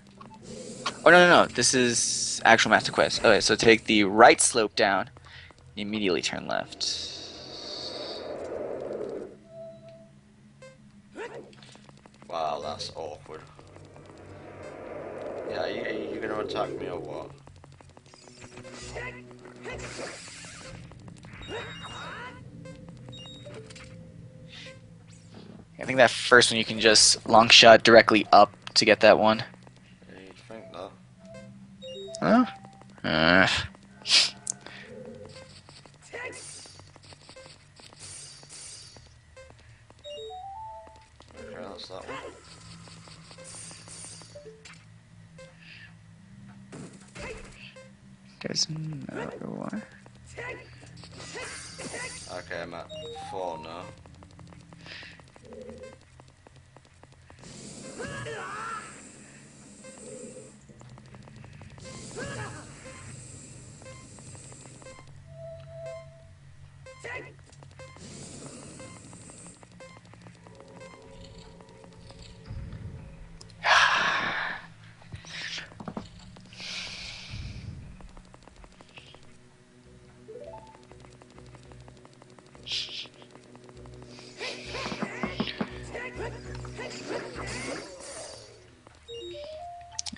Oh, no. This is actual master quest. Okay, so take the right slope down, immediately turn left. Wow, that's awkward. Yeah, are you going to attack me or what? I think that first one you can just long shot directly up to get that one. Yeah, you'd think that. Huh? Okay, that's that one. There's another one. Okay, I'm at 4 now.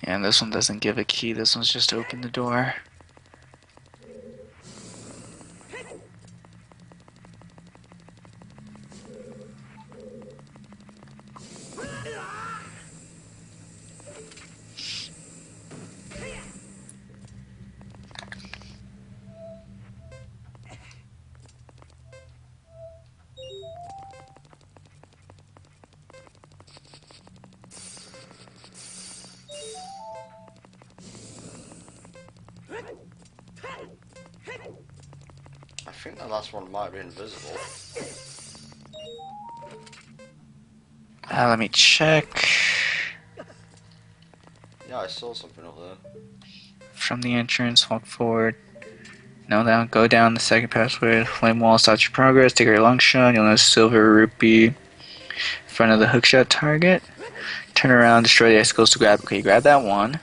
And this one doesn't give a key, this one's just to open the door. I think the last one might be invisible. Let me check. Yeah, I saw something up there. From the entrance, walk forward. No, down. Go down the second passway. Flame wall stops your progress. Take your long shot. You'll notice silver rupee in front of the hookshot target. Turn around, destroy the icicles to grab. Okay, grab that one.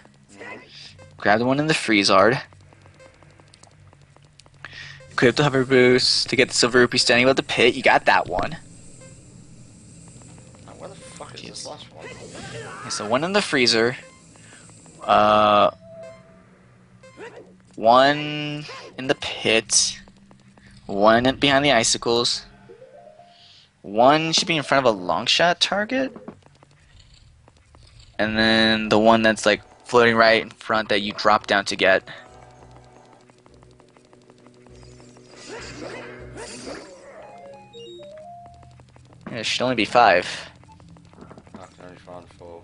Grab the one in the freezard. Equip the hover boost to get the silver rupee standing above the pit. You got that one. Now, where the fuck is this last one? Okay, so one in the freezer. One in the pit. One behind the icicles. One should be in front of a long shot target. And then the one that's like floating right in front that you drop down to get. It should only be 5. I can only find 4.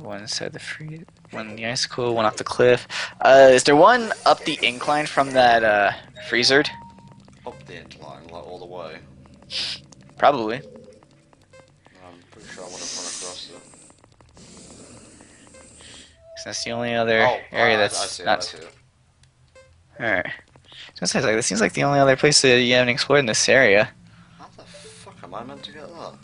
One inside the one in the icicle, one off the cliff. Is there one up the incline from that Freezered? Up the incline, like all the way. Probably. I'm pretty sure I would have run across it. So that's the only other area that's I not. see it. Alright. So like, this seems like the only other place that you haven't explored in this area. How the fuck am I meant to get that?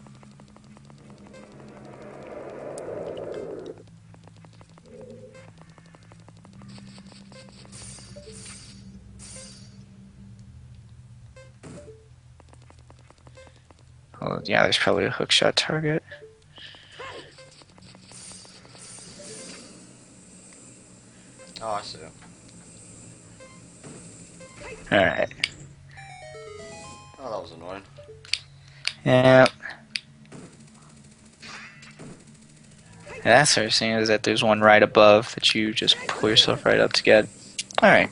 Oh, yeah, there's probably a hookshot target. Oh, I see it. Alright. Oh, that was annoying. Yeah. And that's what I'm saying is that there's one right above that you just pull yourself right up to get. Alright.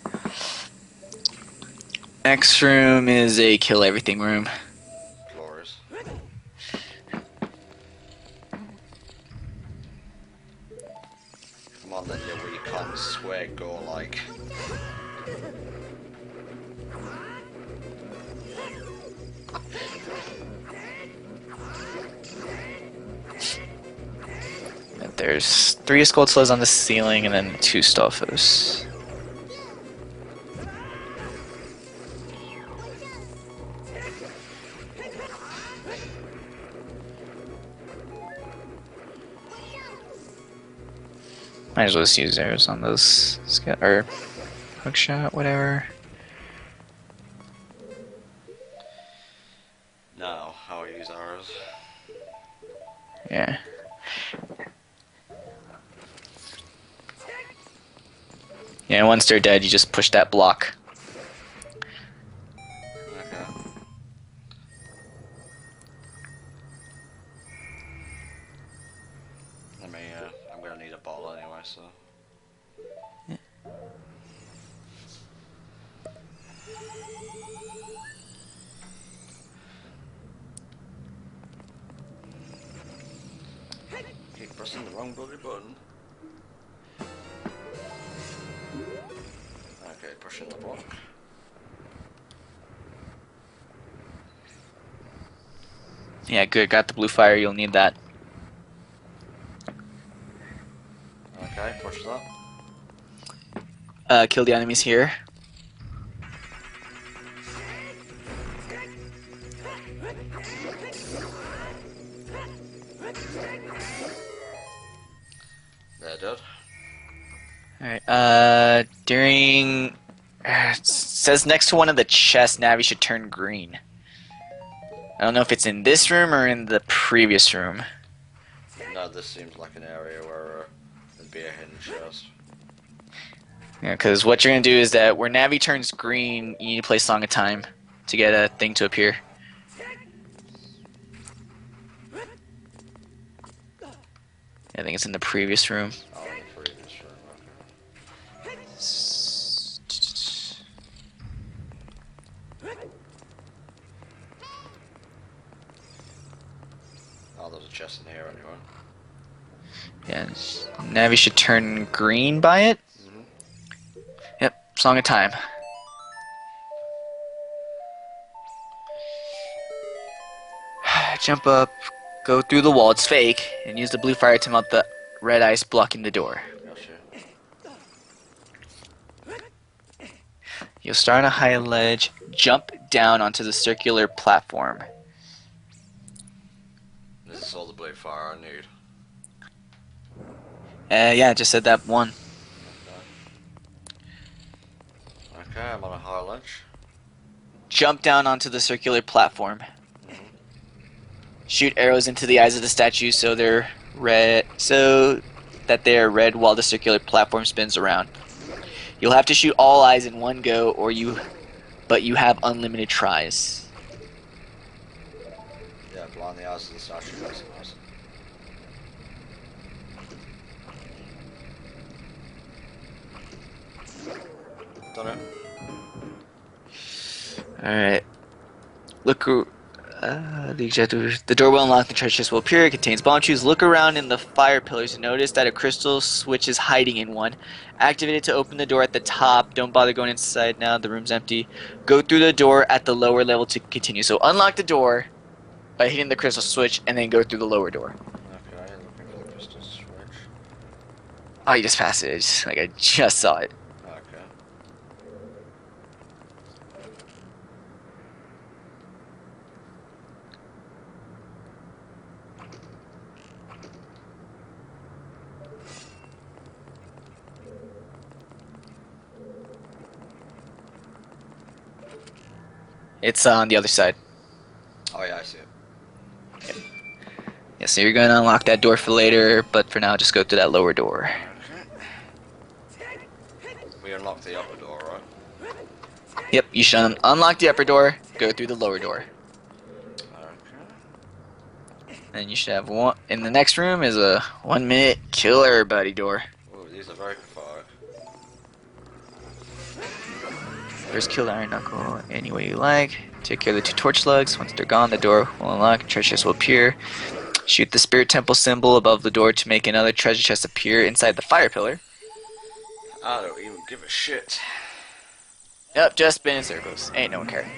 Next room is a kill everything room. Glorious. Come on then, you wee cons, swear go like. There's 3 Skulltulas on the ceiling and then 2 Stalfos. Might as well just use arrows on those or hookshot, whatever. No, how I use arrows. Yeah. Yeah, once they're dead, you just push that block. Okay. I mean, I'm gonna need a bottle anyway, so. Keep pressing the wrong bloody button. Okay, pushing the block. Yeah, good. Got the blue fire. You'll need that. Okay, push that. Kill the enemies here. They're dead. Alright, during... it says next to one of the chests, Navi should turn green. I don't know if it's in this room or in the previous room. No, this seems like an area where there'd be a hidden chest. Yeah, because what you're going to do is that where Navi turns green, you need to play Song of Time to get a thing to appear. I think it's in the previous room. Oh, in the previous room, okay. Oh, there's a chest in here anyway. Yeah, Navi should turn green by it. Yep, Song of Time. Jump up, go through the wall, it's fake, and use the blue fire to melt the red ice blocking the door. Gotcha. You'll start on a high ledge, jump down onto the circular platform. This is all the blue fire I need. Yeah, I just said that one. Okay, I'm on a high ledge. Jump down onto the circular platform. Shoot arrows into the eyes of the statue so they're red, so that they are red while the circular platform spins around. You'll have to shoot all eyes in one go, but you have unlimited tries. Yeah, blind the eyes of the statue. That's nice. Done it. All right. Look. The door will unlock. The treasure chest will appear. It contains bomb tubes. Look around in the fire pillars and notice that a crystal switch is hiding in one. Activate it to open the door at the top. Don't bother going inside now. The room's empty. Go through the door at the lower level to continue. So unlock the door by hitting the crystal switch and then go through the lower door. Okay, looking for the crystal switch. Oh, you just passed it. Like I just saw it. Okay. It's on the other side. Oh yeah, I see it. Yeah, so you're going to unlock that door for later, but for now, just go through that lower door. Okay. We unlocked the upper door, right? Yep, you should unlock the upper door, go through the lower door. Okay. And you should have one. In the next room is a 1 minute kill everybody door. Ooh, these are very cathartic. First, kill the iron knuckle any way you like. Take care of the 2 torch slugs. Once they're gone, the door will unlock. Treasure chest will appear. Shoot the spirit temple symbol above the door to make another treasure chest appear inside the fire pillar. I don't even give a shit. Yep, just spin in circles. Ain't no one care.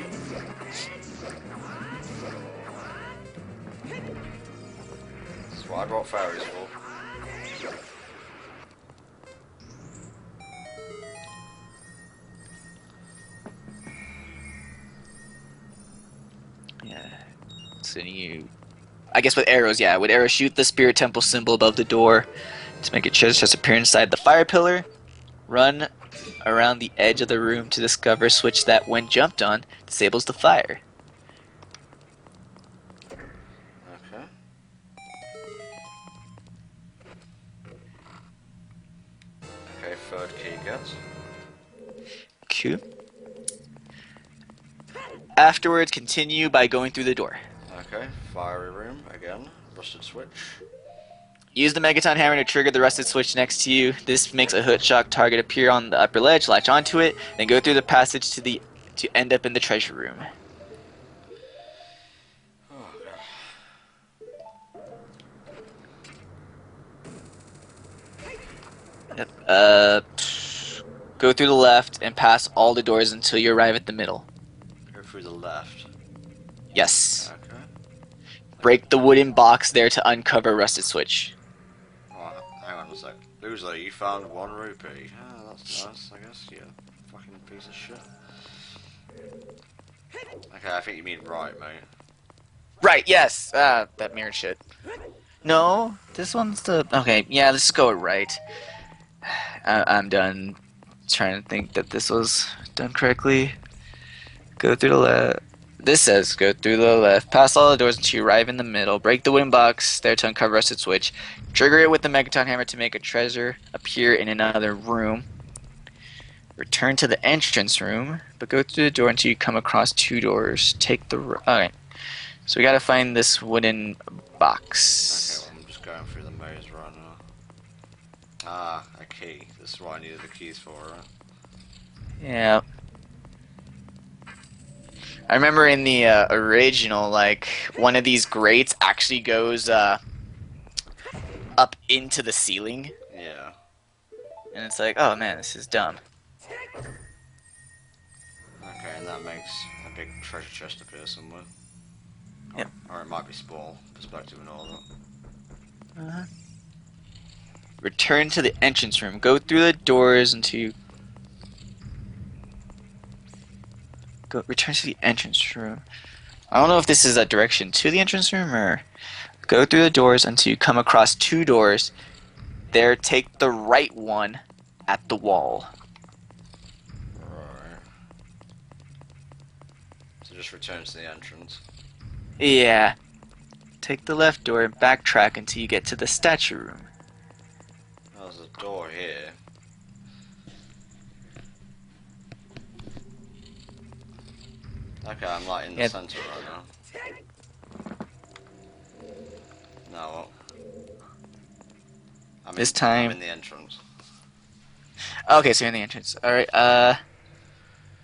That's what I brought fairies for. Yeah. So I guess with arrows, yeah. With arrows, shoot the spirit temple symbol above the door to make a treasure chest appear inside the fire pillar. Run around the edge of the room to discover a switch that, when jumped on, disables the fire. Okay. Okay, third key gets. Q. Afterwards, continue by going through the door. Okay, fiery room again. Rusted switch. Use the Megaton hammer to trigger the rusted switch next to you. This makes a hook shock target appear on the upper ledge. Latch onto it, then go through the passage to end up in the treasure room. Oh god. Yep. Go through the left and pass all the doors until you arrive at the middle. Go through the left. Yes. Okay. Break the wooden box there to uncover a rusted switch. Oh, hang on a sec. Loser, you found 1 rupee. Ah, that's nice, I guess. You fucking piece of shit. Okay, I think you mean right, mate. Right, yes. That mirrored shit. No, this one's the... Okay, yeah, let's go with right. I'm done trying to think that this was done correctly. Go through the left. This says go through the left. Pass all the doors until you arrive in the middle. Break the wooden box there to uncover a rusted switch. Trigger it with the Megaton hammer to make a treasure appear in another room. Return to the entrance room, but go through the door until you come across 2 doors. Take the... Okay. So we gotta find this wooden box. Okay, well, I'm just going through the maze right now. Ah, a key. This is what I needed the keys for, right? Yeah. I remember in the original, like, one of these grates actually goes up into the ceiling. Yeah. And it's like, oh man, this is dumb. Okay, and that makes a big treasure chest appear somewhere. Yep. Or it might be small, perspective and all that. Return to the entrance room. Go through the doors until you... Return to the entrance room. I don't know if this is a direction to the entrance room or... Go through the doors until you come across 2 doors. There, take the right one at the wall. Right. So just return to the entrance. Yeah. Take the left door and backtrack until you get to the statue room. Oh, there's a door here. Okay, I'm like in the Yep. center right now. Now what? This time- I'm in the entrance. Okay, so you're in the entrance. Alright,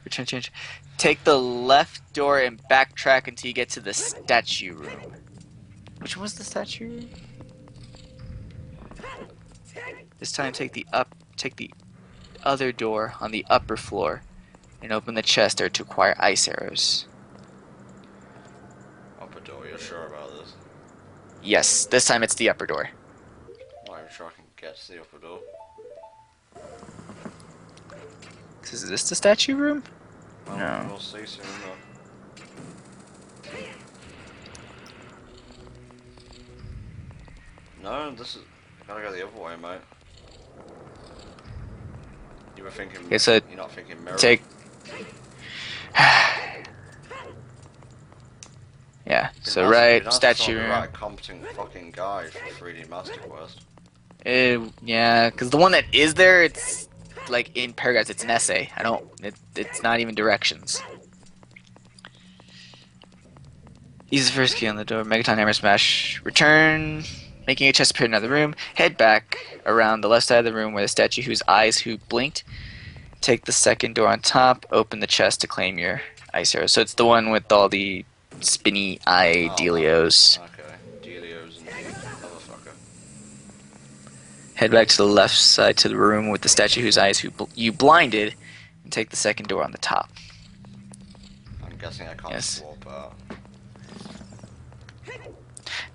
Return change. Take the left door and backtrack until you get to the statue room. Which one was the statue room? This time take the other door on the upper floor and open the chest there to acquire ice arrows. Upper door, you're sure about this? Yes, this time it's the upper door. Not even sure I can get to the upper door. Is this the statue room? Well, No. we'll see soon enough. No, this is... Gotta go the other way, mate. You were thinking... Okay, so you're not thinking mirror. take... Yeah, so right, statue room. Right, competent fucking guy for 3D Master Quest. Yeah, because the one that is there, it's like in paragraphs, it's an essay. It's not even directions. Use the first key on the door. Megaton Hammer Smash. Return. Making a chest appear in another room. Head back around the left side of the room where the statue whose eyes who blinked. Take the second door on top. Open the chest to claim your ice arrow. So it's the one with all the spinny eye dealios. Okay, dealios and motherfucker. Head back to the left side to the room with the statue whose eyes you blinded. And take the second door on the top. I'm guessing I can't swap out.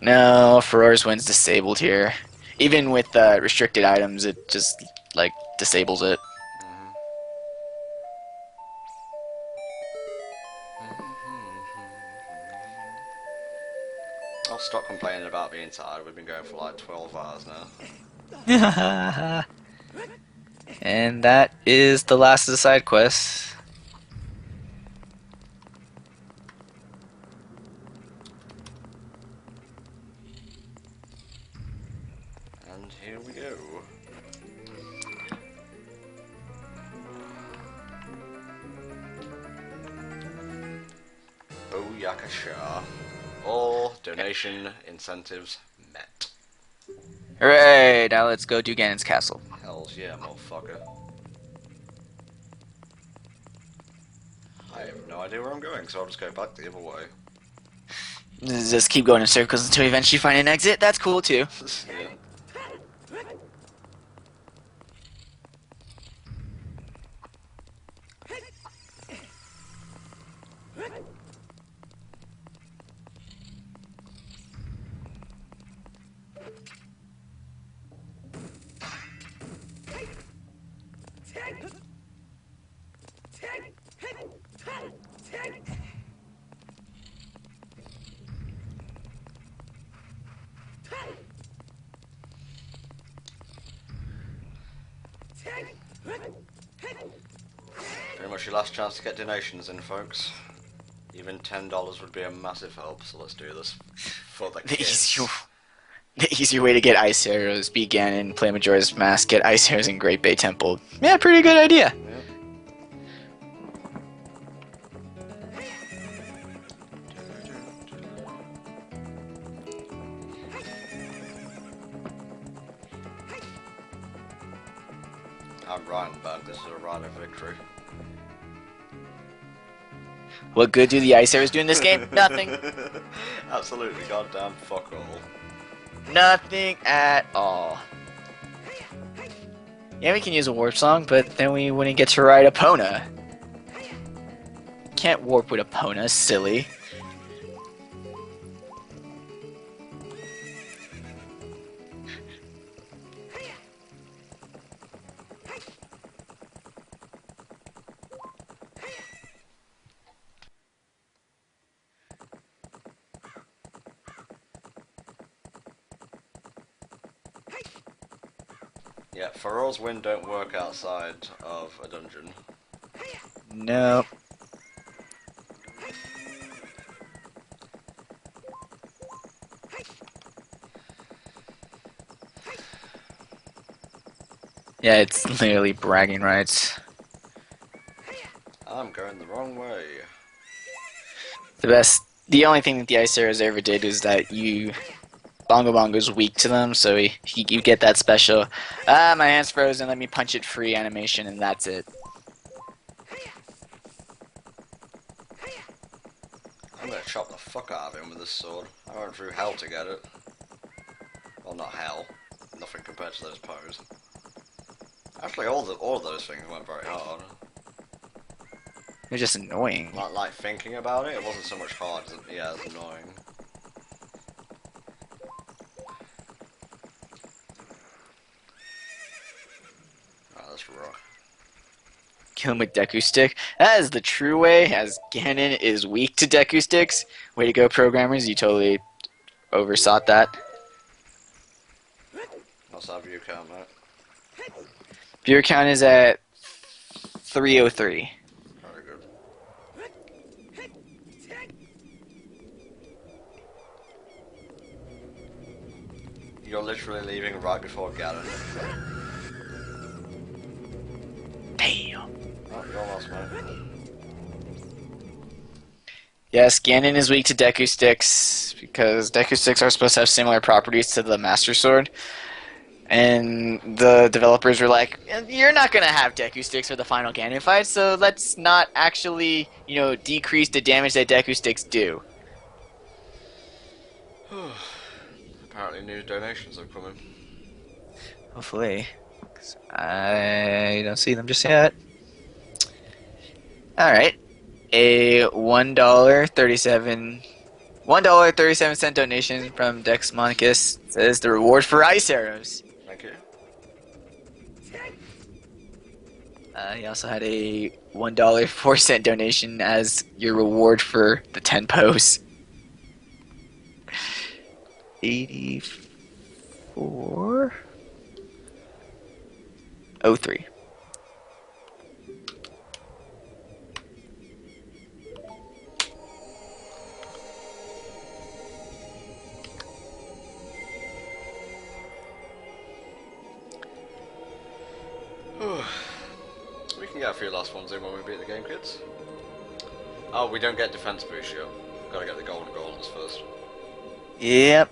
No, Ferrar's Wind's disabled here. Even with restricted items, it just, like, disables it. I'll stop complaining about being tired. We've been going for like 12 hours now. And that is the last of the side quests. And here we go. Booyakasha. All donation incentives met. Hooray! Now let's go do Ganon's castle. Hells yeah, motherfucker. I have no idea where I'm going, so I'll just go back the other way. Just keep going in circles until you eventually find an exit. That's cool too. Yeah. Pretty much your last chance to get donations in, folks. Even $10 would be a massive help, so let's do this for the kids. The easier way to get ice arrows, beat Ganon, play Majora's Mask, get ice arrows in Great Bay Temple. Yeah, pretty good idea. Yep. I'm Ryanberg, this is a ride of victory. What good do the ice arrows do in this game? Nothing. Absolutely goddamn fuck all. Nothing at all. Yeah, we can use a warp song, but then we wouldn't get to ride Epona. Can't warp with Epona, silly. Yeah, Ferrar's Wind don't work outside of a dungeon. Nope. Yeah, it's literally bragging rights. I'm going the wrong way. The only thing that the ice arrows ever did is that Bongo Bongo's weak to them, so you get that special, my hand's frozen, let me punch it free animation, and that's it. I'm gonna chop the fuck out of him with this sword. I went through hell to get it. Well, not hell. Nothing compared to those pose. Actually, all of those things went very hard. They're just annoying. Like thinking about it, it wasn't so much hard. Yeah, it was annoying. Alright, let's rock. Kill him with Deku Stick. That is the true way, as Ganon is weak to Deku Sticks. Way to go, programmers. You totally oversought that. What's our view count, mate? Viewer count is at 303. Very good. You're literally leaving right before Ganon. Damn. Oh, you're lost, mate. Yes, Ganon is weak to Deku Sticks because Deku Sticks are supposed to have similar properties to the Master Sword. And the developers were like, you're not going to have Deku Sticks for the final Ganon fight, so let's not actually, decrease the damage that Deku Sticks do. Apparently new donations have come in. Hopefully. 'Cause I don't see them just yet. Alright. A $1.37 donation from Dex Monicus says the reward for ice arrows. Thank you. He also had a $1.04 donation as your reward for the 10 pose. 8403. We can get a few last ones in when we beat the game, kids. Oh, we don't get defense boost yet. Gotta get the golden golems first. Yep.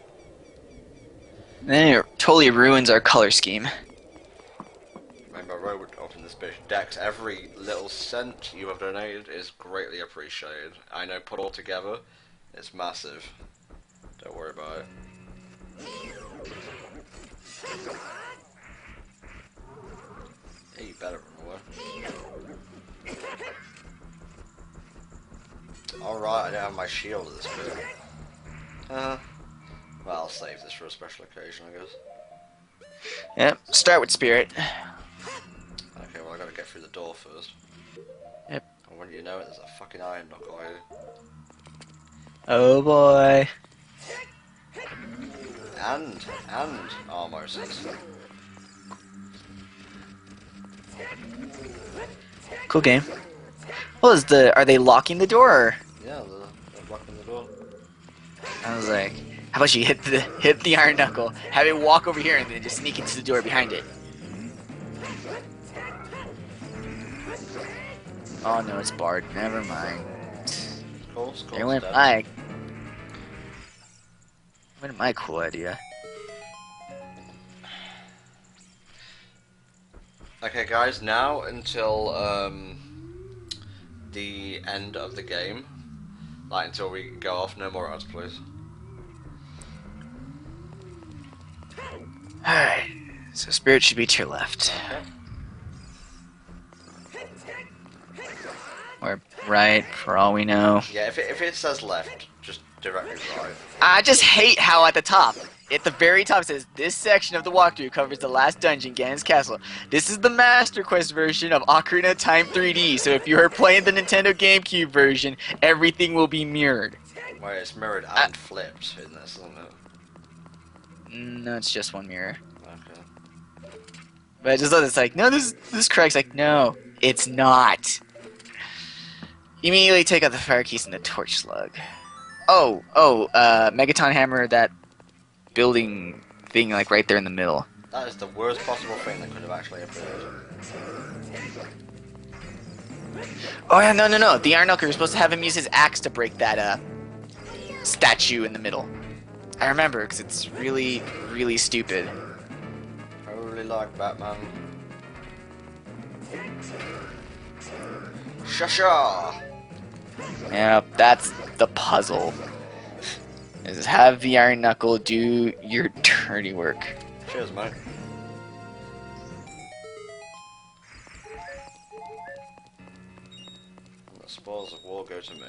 Then it totally ruins our color scheme. Rainbow Road would open this bitch. Dex, every little cent you have donated is greatly appreciated. I know, put all together, it's massive. Don't worry about it. Yeah, you better run away. Alright, I don't have my shield at this bit. Well, I'll save this for a special occasion, I guess. Yep, start with Spirit. Okay, well I gotta get through the door first. Yep. And when you know it, there's a fucking iron knuckle here. Oh boy. And almost. Cool game. Are they locking the door? Or? Yeah, they're blocking the door. I was like, how about you hit the iron knuckle, have it walk over here, and then just sneak into the door behind it. Oh no, it's barred. Never mind. There went my cool idea. Okay, guys, now until the end of the game, like until we go off, no more ads, please. Alright, so Spirit should be to your left. Okay. Or right, for all we know. Yeah, if it says left, just directly right. I just hate how at the top, at the very top, it says, this section of the walkthrough covers the last dungeon, Ganon's Castle. This is the Master Quest version of Ocarina of Time 3D, so if you are playing the Nintendo GameCube version, everything will be mirrored. Wait, it's mirrored and flipped in this, isn't it? No, it's just one mirror. Okay. But I just thought it's like, no, this correct's like, no, it's not. Immediately take out the fire keys and the torch slug. Megaton hammer, that building thing, like right there in the middle. That is the worst possible thing that could have actually appeared. Oh yeah, no. The Iron Knuckle, you're supposed to have him use his axe to break that statue in the middle. I remember, because it's really, really stupid. I really like Batman. Shasha! Yeah, that's the puzzle. Is have the Iron Knuckle do your dirty work. Cheers, mate. And the spoils of war go to me.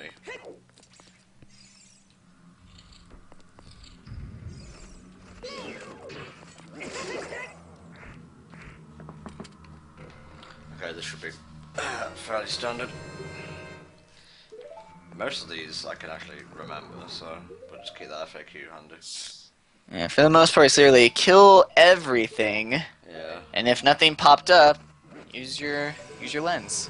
Okay, this should be fairly standard. Most of these I can actually remember, so we'll just keep that FAQ handy. Yeah, for the most part, clearly kill everything, Yeah. and if nothing popped up, use your lens.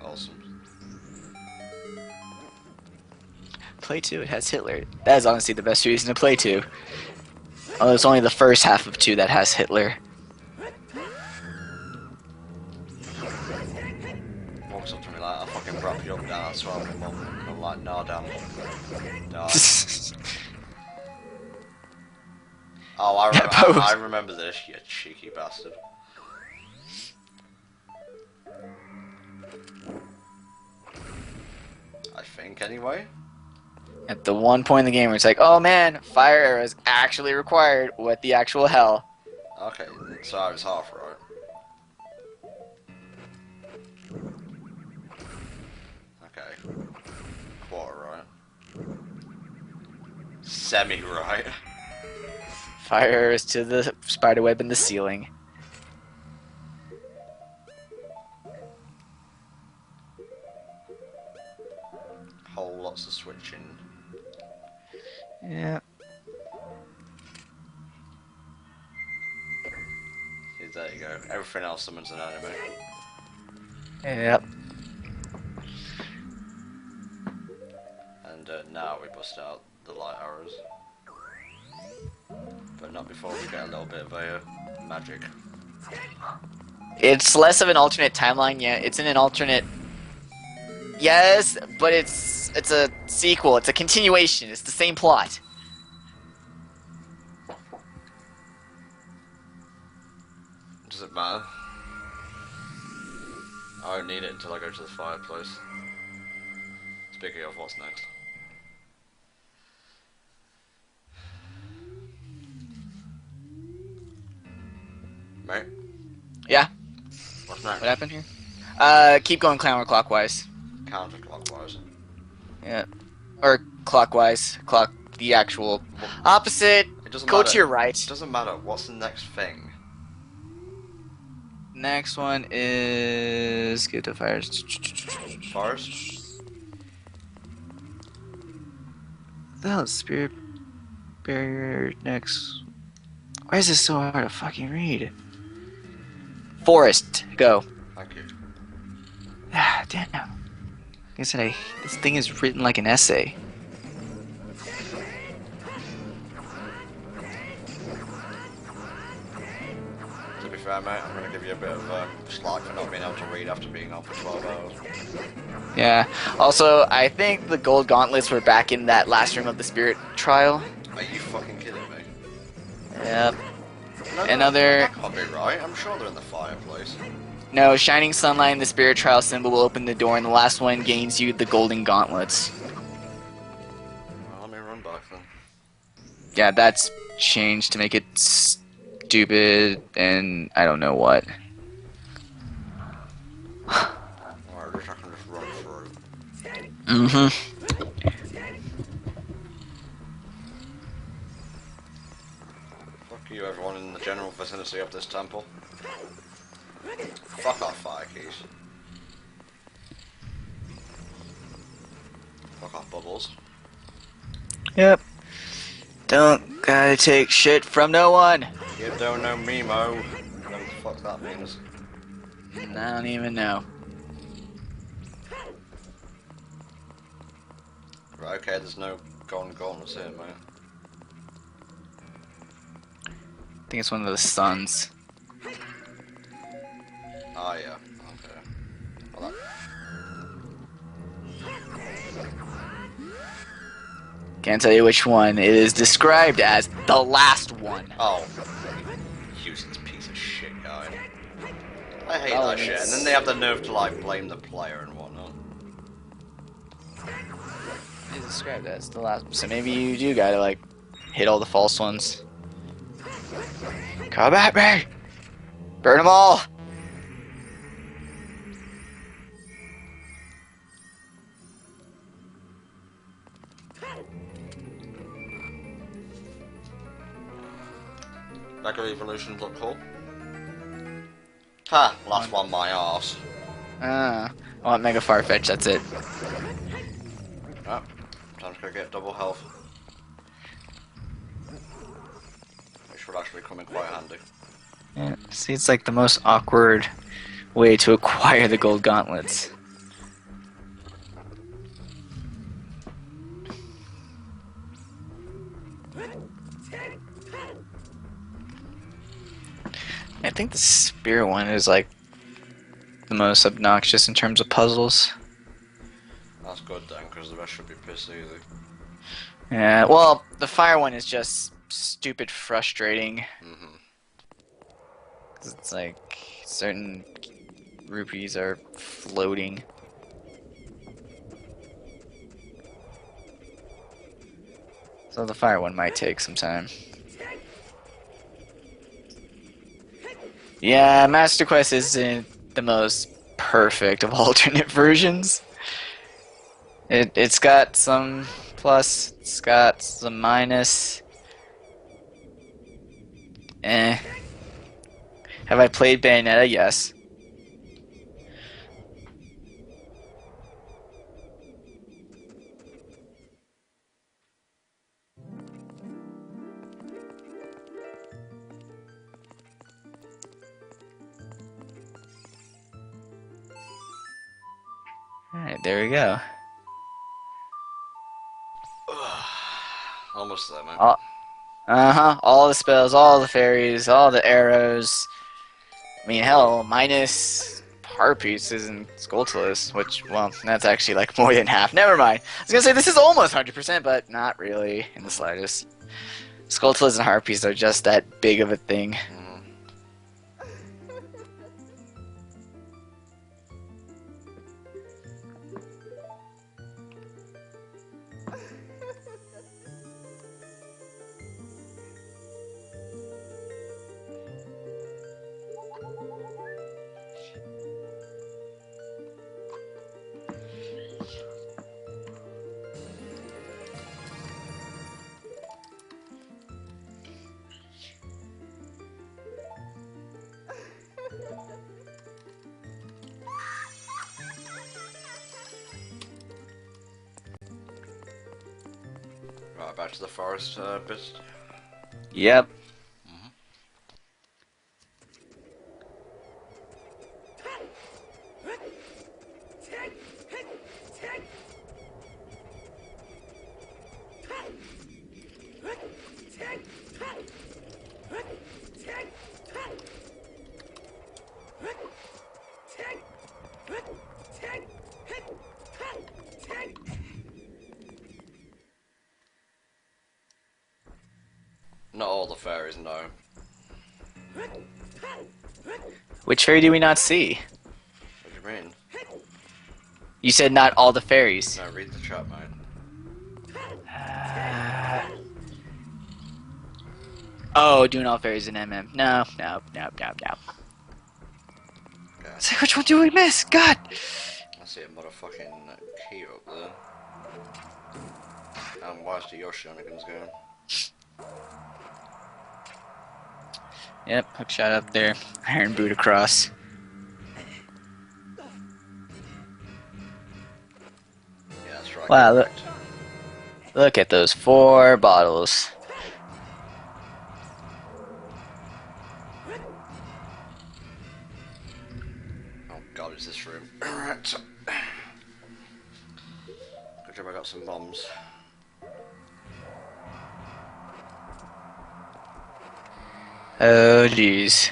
Awesome. Play 2, it has Hitler. That is honestly the best reason to play 2. Oh, it's only the first half of 2 that has Hitler. Walks up to me like, I'll fucking wrap you up down, I swear on my mum. I'm like, nah, damn. Die. Oh, I remember this, you cheeky bastard. I think, anyway. At the one point in the game where it's like, oh man, fire arrow is actually required. What the actual hell? Okay, so I was half right. Okay. Quarter right. Semi right. Fire arrows to the spider web in the ceiling. Whole lots of switching. Yeah. See, there you go. Everything else summons an enemy. Yep. And now we bust out the light arrows. But not before we get a little bit of magic. It's less of an alternate timeline, yeah. It's in an alternate. Yes, but it's a sequel. It's a continuation. It's the same plot. Does it matter? I don't need it until I go to the fireplace. Speaking of, what's next? Mate? Yeah. What's next? What happened here? Keep going counterclockwise. Counterclockwise. Yeah. Or clockwise. The actual opposite. It doesn't Go matter. to your right. It doesn't matter. What's the next thing? Next one is get to fire. Forest? The hell is spirit barrier next? Why is this so hard to fucking read? Forest, go. Thank you. Ah, damn. Like I said, this thing is written like an essay. To be fair, mate, I'm going to give you a bit of slack for not being able to read after being on for 12 hours. Yeah. Also, I think the gold gauntlets were back in that last room of the spirit trial. Are you fucking kidding me? Yep. No, Another. That can't be right. I'm sure they're in the fireplace. No, shining sunlight and the spirit trial symbol will open the door, and the last one gains you the golden gauntlets. Well, let me run back then. Yeah, that's changed to make it stupid and I don't know what. Alright, at least I can just run through. Mm-hmm. Fuck you, everyone in the general vicinity of this temple. Fuck off, fire keys. Fuck off, bubbles. Yep. Don't gotta take shit from no one. You don't know Mimo. Whatever the fuck that means. I don't even know. Right, okay, there's no golden gauntlets here, mate. I think it's one of the suns. Ah, yeah. Okay. Well, Can't tell you which one. It is described as the last one. oh. Houston's piece of shit guy. I hate Oh, that shit. And then they have the nerve to like blame the player and whatnot. I describe that as the last. So maybe you do gotta like hit all the false ones. Come at me! Burn them all! Lego Evolutions look cool. Ha! Last one, my arse. I want Mega Farfetch, that's it. Oh, time to go get double health. Which would actually come in quite handy. Yeah, see, it's like the most awkward way to acquire the gold gauntlets. I think the spear one is like the most obnoxious in terms of puzzles. That's good then, because the rest should be piss easy. Yeah, well, the fire one is just stupid frustrating. Mm-hmm. 'Cause it's like certain rupees are floating. So the fire one might take some time. Yeah, Master Quest isn't the most perfect of alternate versions. It's got some plus, it's got some minus. Eh. Have I played Bayonetta? Yes. Alright, there we go. Almost there, man. All the spells, all the fairies, all the arrows. I mean, hell, minus heart pieces and Skulltulas, which, well, that's actually like more than half. Never mind. I was gonna say this is almost 100%, but not really in the slightest. Skulltulas and heart pieces are just that big of a thing. Mm-hmm. Right, back to the forest bit. Yep. Not all the fairies, no. Which fairy do we not see? What do you mean? You said not all the fairies. No, read the chat, mate. Oh, doing all fairies in MM. No. God. Say, which one do we miss? God! I see a motherfucking key up there. And where's the Yoshi-shenanigans going? Yep, hookshot up there. Iron boot across. Yeah, that's right. Wow, look at those 4 bottles. Oh god, it's this room. Alright. Good job I got some bombs. Oh, jeez.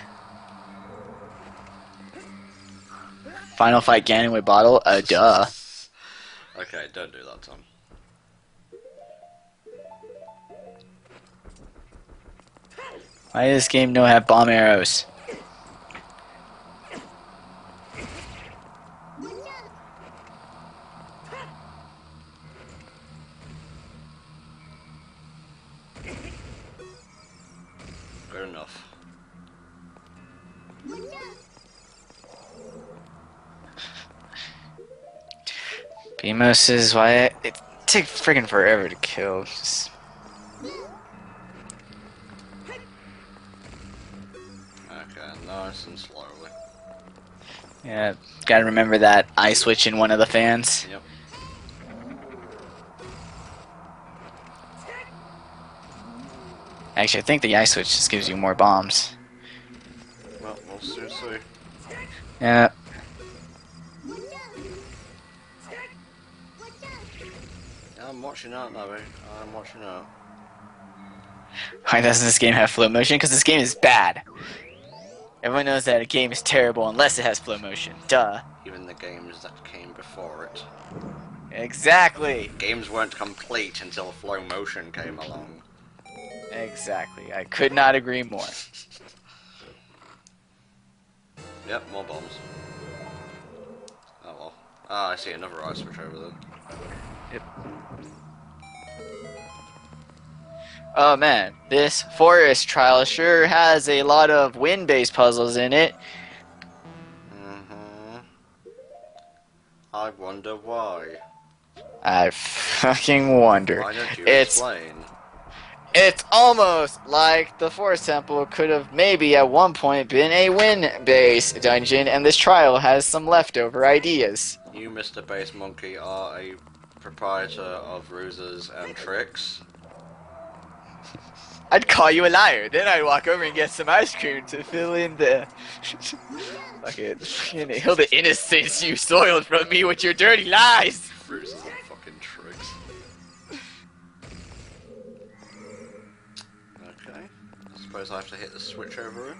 Final fight Ganonway bottle? Duh. Okay, don't do that, Tom. Why does this game no have bomb arrows? Beamos why it takes friggin' forever to kill. Just... Okay, nice and slowly. Yeah, gotta remember that eye switch in one of the fans. Yep. Actually, I think the eye switch just gives you more bombs. Well, we'll soon see. Yeah. I'm watching out, Navi. I'm watching out. Why doesn't this game have flow motion? Because this game is bad. Everyone knows that a game is terrible unless it has flow motion. Duh. Even the games that came before it. Exactly. Games weren't complete until flow motion came along. Exactly. I could not agree more. Yep, more bombs. Oh well. Ah, I see another ice switch over there. Yep. Oh man, this forest trial sure has a lot of wind-based puzzles in it. Mm-hmm. I wonder why. I fucking wonder. Why don't you It's explain? It's almost like the Forest Temple could have maybe at one point been a wind-based dungeon, and this trial has some leftover ideas. You, Mr. Base Monkey, are a proprietor of ruses and tricks. I'd call you a liar, then I'd walk over and get some ice cream to fill in the... fucking hail the innocence you soiled from me with your dirty lies! Ruses and fucking tricks. Okay. I suppose I have to hit the switch over it.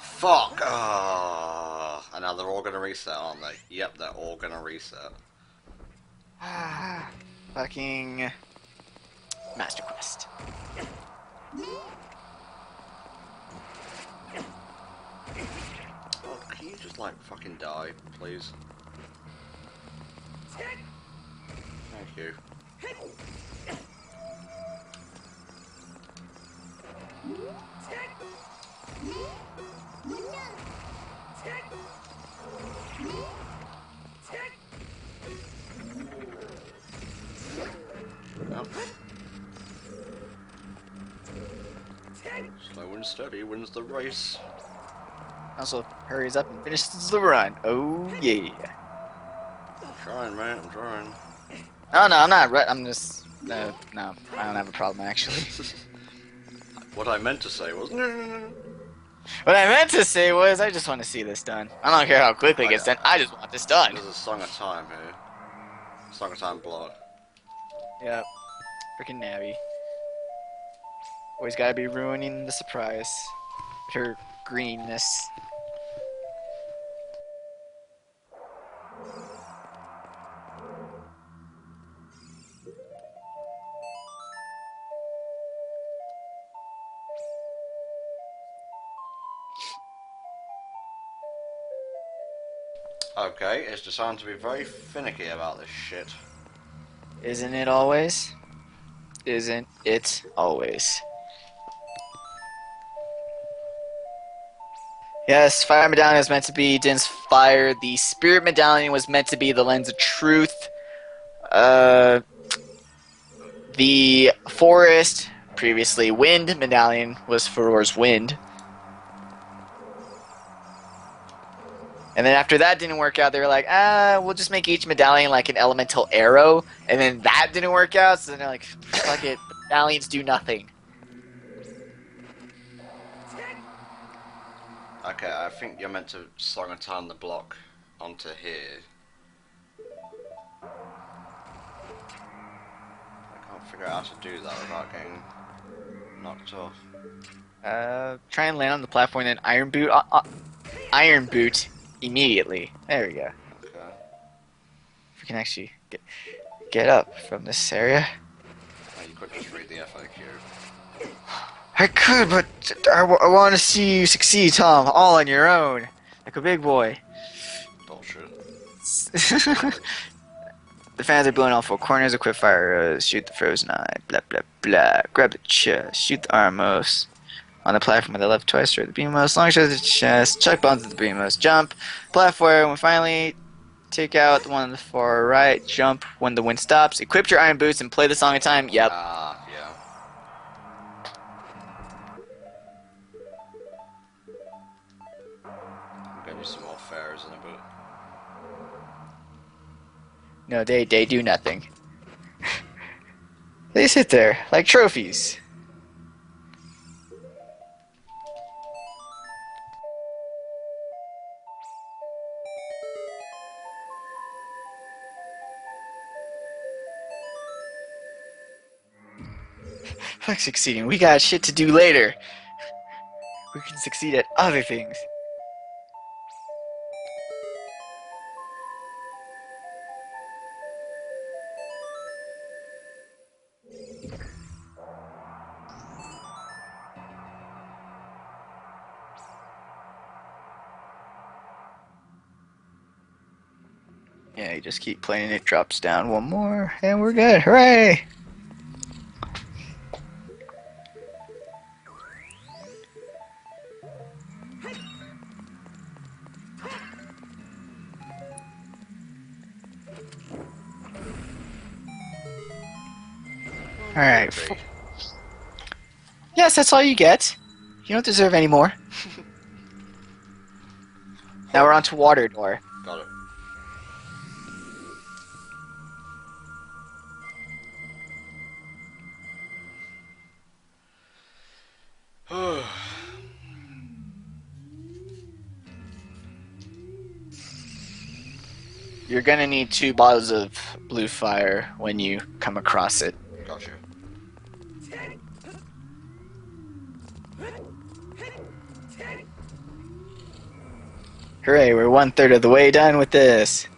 Fuck! Ah! And now they're all gonna reset, aren't they? Yep, they're all gonna reset. Fucking... Master Quest. Oh, can you just, like, fucking die, please? Thank you. Yep. Slow and steady wins the race. Also, hurries up and finishes the run. Oh, yeah. I'm trying, man, I'm trying. Oh, no, I'm not. I'm just... no, I don't have a problem, actually. What I meant to say was... What I meant to say was, I just want to see this done. I don't care how quickly it gets done, I just want this done. There's a Song of Time here. Song of Time block. Yep. Freaking Navi. Always gotta be ruining the surprise. Her greenness. Okay, it's decided to be very finicky about this shit. Isn't it always? Isn't it always? Yes, Fire Medallion is meant to be Din's fire. The Spirit Medallion was meant to be the Lens of Truth. The Forest, previously Wind Medallion, was Farore's Wind. And then after that didn't work out, they were like, we'll just make each medallion like an elemental arrow. And then that didn't work out, so then they're like, fuck it, medallions do nothing. Okay, I think you're meant to Song of Time the block onto here. I can't figure out how to do that without getting knocked off. Try and land on the platform, then Iron Boot immediately. There we go. Okay. If we can actually get up from this area. Oh, you could just read the FAQ. I could, but I want to see you succeed, Tom, all on your own, like a big boy. Bullshit. The fans are blowing all four corners, equip fire arrows, shoot the frozen eye, blah blah blah, grab the chest, shoot the armos. On the platform with the left twice, straight the beammost, long shot to the chest, chuck bombs at the beammost, jump, platform, and finally take out the one on the far right, jump when the wind stops, equip your iron boots, and play the song in time. Yep. Yeah. I'm gonna do some more fairs in a bit. No, they do nothing. They sit there like trophies. Fuck succeeding. We got shit to do later. We can succeed at other things. Yeah, you just keep playing, it drops down one more, and we're good. Hooray! Alright. Yes, that's all you get. You don't deserve any more. Now we're on to Water Door. Got it. You're gonna need 2 bottles of blue fire when you come across it. Gotcha. Hooray, we're 1/3 of the way done with this.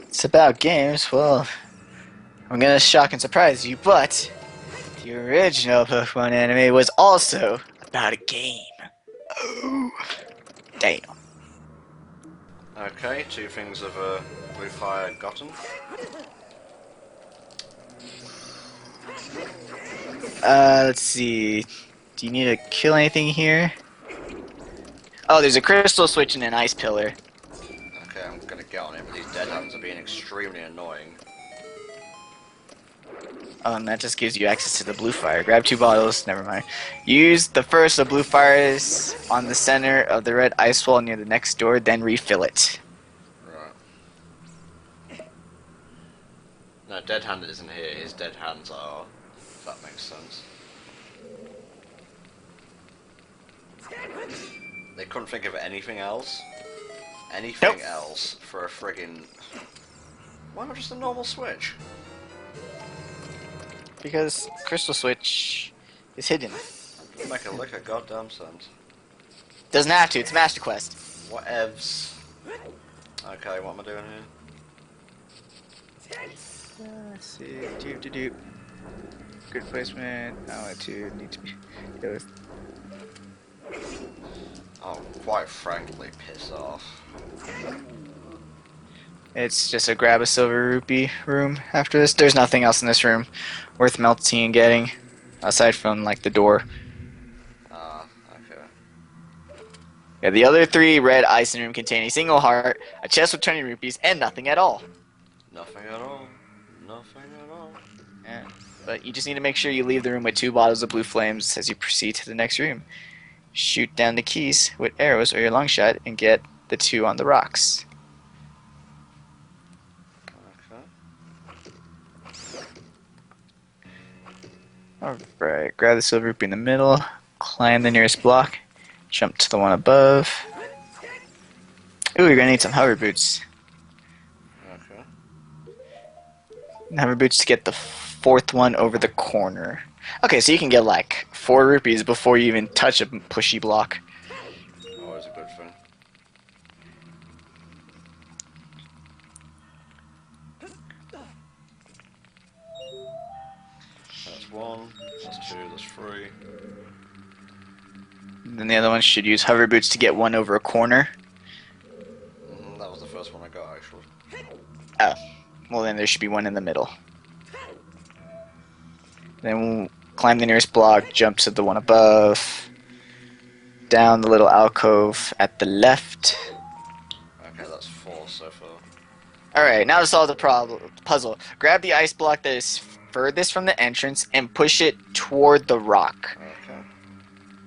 It's about games, well, I'm gonna shock and surprise you, but the original Pokemon anime was also about a game. Oh, damn. Okay, 2 things of blue fire gotten. Let's see. Do you need to kill anything here? Oh, there's a crystal switch and an ice pillar. Okay, I'm gonna get on it, but these dead hands are being extremely annoying. Oh, and that just gives you access to the blue fire. Grab 2 bottles, never mind. Use the first of blue fires on the center of the red ice wall near the next door, then refill it. Right. No, dead hand isn't here, his dead hands are. If that makes sense. They couldn't think of anything else? Anything else for a friggin'... Why not just a normal switch? Because crystal switch is hidden. Doesn't make a lick of goddamn sense. Doesn't have to, it's Master Quest. Whatevs. Okay, what am I doing here? Let's see. Doop. Good placement. I want to need to be. Oh, quite frankly, piss off. It's just a grab a silver rupee room after this. There's nothing else in this room worth melting and getting, aside from like the door. Okay. Yeah, the other 3 red ice room contain a single heart, a chest with 20 rupees, and nothing at all. Nothing at all. Nothing at all. Yeah. But you just need to make sure you leave the room with 2 bottles of blue flames as you proceed to the next room. Shoot down the keys with arrows or your long shot and get the 2 on the rocks. Alright, grab the silver rupee in the middle, climb the nearest block, jump to the one above. Ooh, you're gonna need some hover boots. Okay. And hover boots to get the 4th one over the corner. Okay, so you can get like 4 rupees before you even touch a pushy block. Always a good thing. That's 1, that's 2, that's 3. And then the other one should use hover boots to get 1 over a corner. first one I got, actually. Oh. Well, then there should be one in the middle. Then we'll climb the nearest block, jump to the one above. Down the little alcove at the left. Okay, that's 4 so far. Alright, now to solve the puzzle. Grab the ice block that is furthest from the entrance and push it toward the rock. Okay.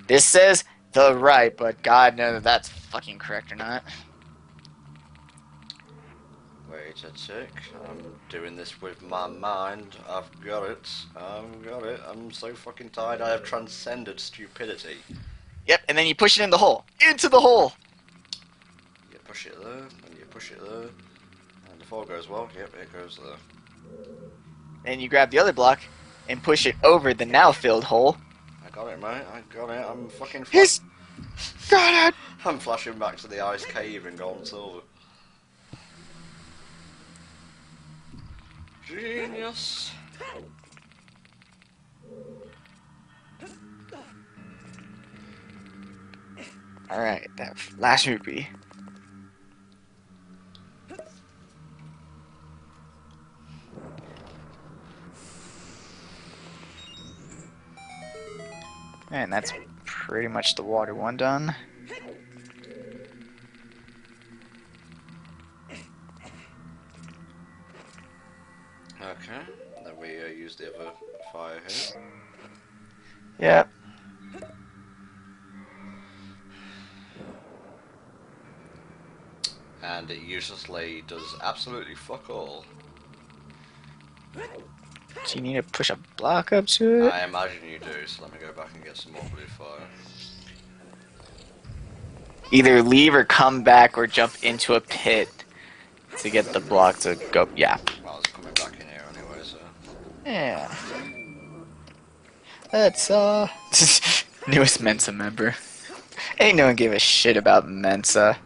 This says the right, but God knows if that's fucking correct or not. Wait a tick. I'm doing this with my mind. I've got it. I've got it. I'm so fucking tired. I have transcended stupidity. Yep, and then you push it in the hole. Into the hole! You push it there, and you push it there. And the 4 goes well. Yep, it goes there. Then you grab the other block and push it over the now filled hole. I got it, mate. I got it. I'm fucking. He's got it! I'm flashing back to the ice cave in gold and silver. Genius. Alright, that last rupee. And that's pretty much the water one done. Okay, then we use the other fire here. Yep. And it uselessly does absolutely fuck all. Do you need to push a block up to it? I imagine you do, so let me go back and get some more blue fire. Either leave or come back or jump into a pit to get the block to go. Yeah. Well, I was coming back in here anyway, so. Yeah. That's, newest Mensa member. Ain't no one give a shit about Mensa.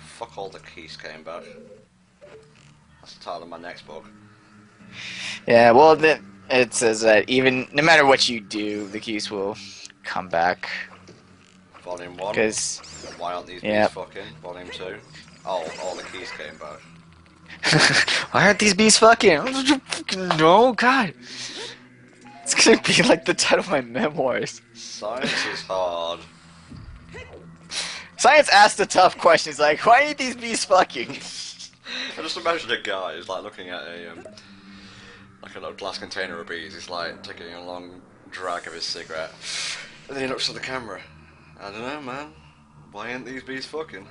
Fuck all, the keys came back. That's the title of my next book. Yeah, well, it says that even no matter what you do, the keys will come back. Volume 1. Because Why aren't these Yep. bees fucking? Volume 2. Oh, all the keys came back. why aren't these bees fucking? No, God. It's gonna be like the title of my memoirs. Science is hard. Science asked the tough questions like, why ain't these bees fucking? I just imagine a guy who's like looking at a like a little glass container of bees. He's like taking a long drag of his cigarette, and then he looks at the camera. I don't know, man. Why ain't these bees fucking?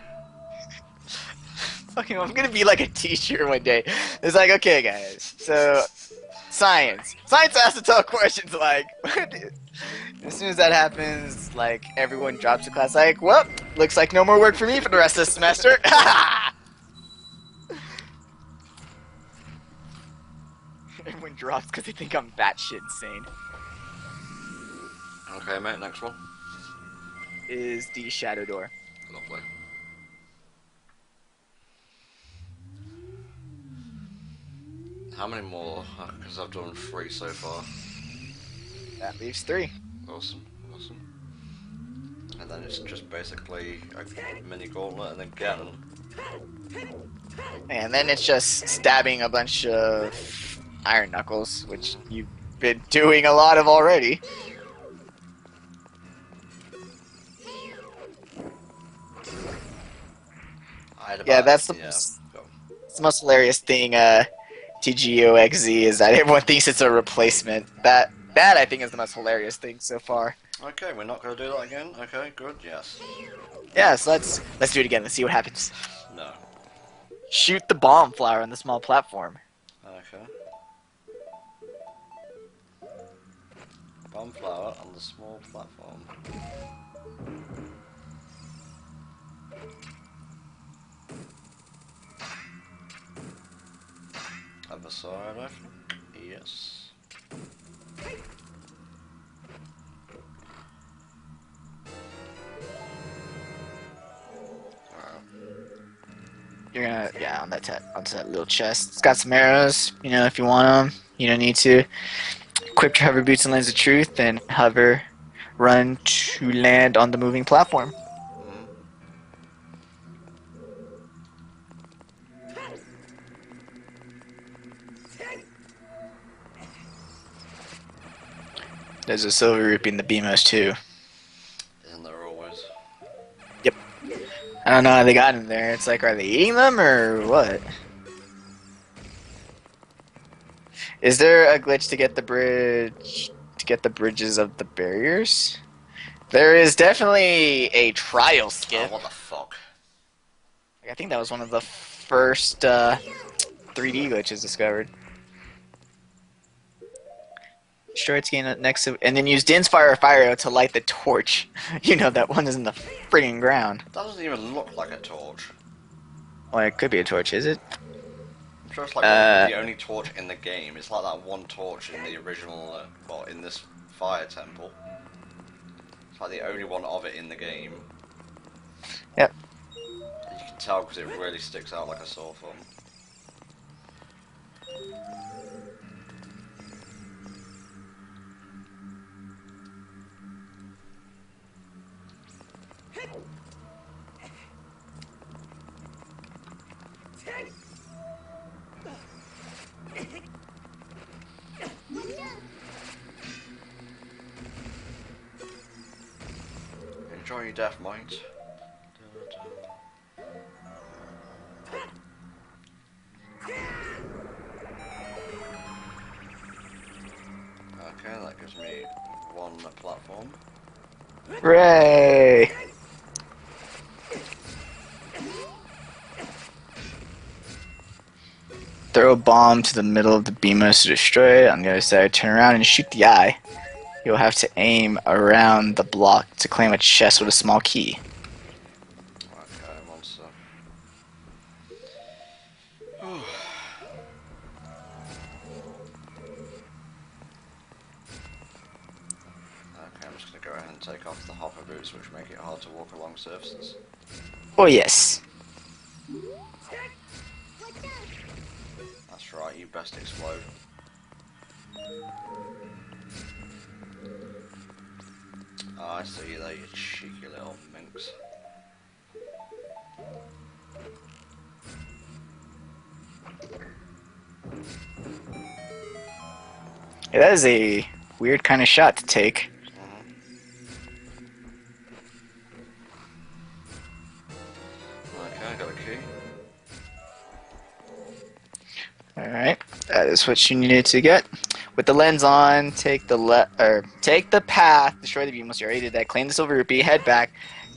Fucking, I'm gonna be like a teacher one day. It's like, okay, guys, so science asked the tough questions like, as soon as that happens, like everyone drops the class. Like, well, looks like no more work for me for the rest of the semester. Everyone drops because they think I'm batshit insane. Okay, mate. Next one. Is the shadow door. Lovely. How many more? Because I've done 3 so far. That leaves 3. Awesome, awesome. And then it's just basically a mini gauntlet and then cannon. And then it's just stabbing a bunch of iron knuckles, which you've been doing a lot of already. Yeah, that's the most hilarious thing, TGOXZ, is that everyone thinks it's a replacement. That I think is the most hilarious thing so far. Okay, we're not going to do that again. Okay, good, yes. Yeah, so let's do it again. Let's see what happens. No. Shoot the bomb flower on the small platform. Okay. Bomb flower on the small platform. Other side, I think. Yes. You're gonna, yeah, onto that little chest. It's got some arrows, you know, if you want them. You don't need to. Equip your hover boots and lens of truth, and hover, run to land on the moving platform. There's a silver rupee in the BMOS too. Isn't there always? Yep. I don't know how they got in there. It's like, are they eating them or what? Is there a glitch to get the bridge, to get the bridges of the barriers? There is definitely a trial skip. Oh, what the fuck? I think that was one of the first 3D glitches discovered. Destroy its game next to, and then use Din's Fire to light the torch. You know that one is in the friggin' ground. That doesn't even look like a torch. Well, it could be a torch, is it? I'm sure it's like the only torch in the game. It's like that one torch in the original, well, in this fire temple. It's like the only one of it in the game. Yep. And you can tell because it really sticks out like a sore thumb. Enjoy your death, mate. Okay, that gives me one platform. Hooray! Throw a bomb to the middle of the BMOS to destroy it. On the other side, turn around and shoot the eye. You'll have to aim around the block to claim a chest with a small key. Okay, monster. Okay, I'm just going to go ahead and take off the hover boots, which make it hard to walk along surfaces. Oh yes. That's right, you best explode. Oh, I see you there, you cheeky little minx. Yeah, that is a weird kind of shot to take. Okay, I got a key. Alright, that is what you needed to get. With the lens on, take the path, destroy the beam once you already did that, claim the silver rupee, head back,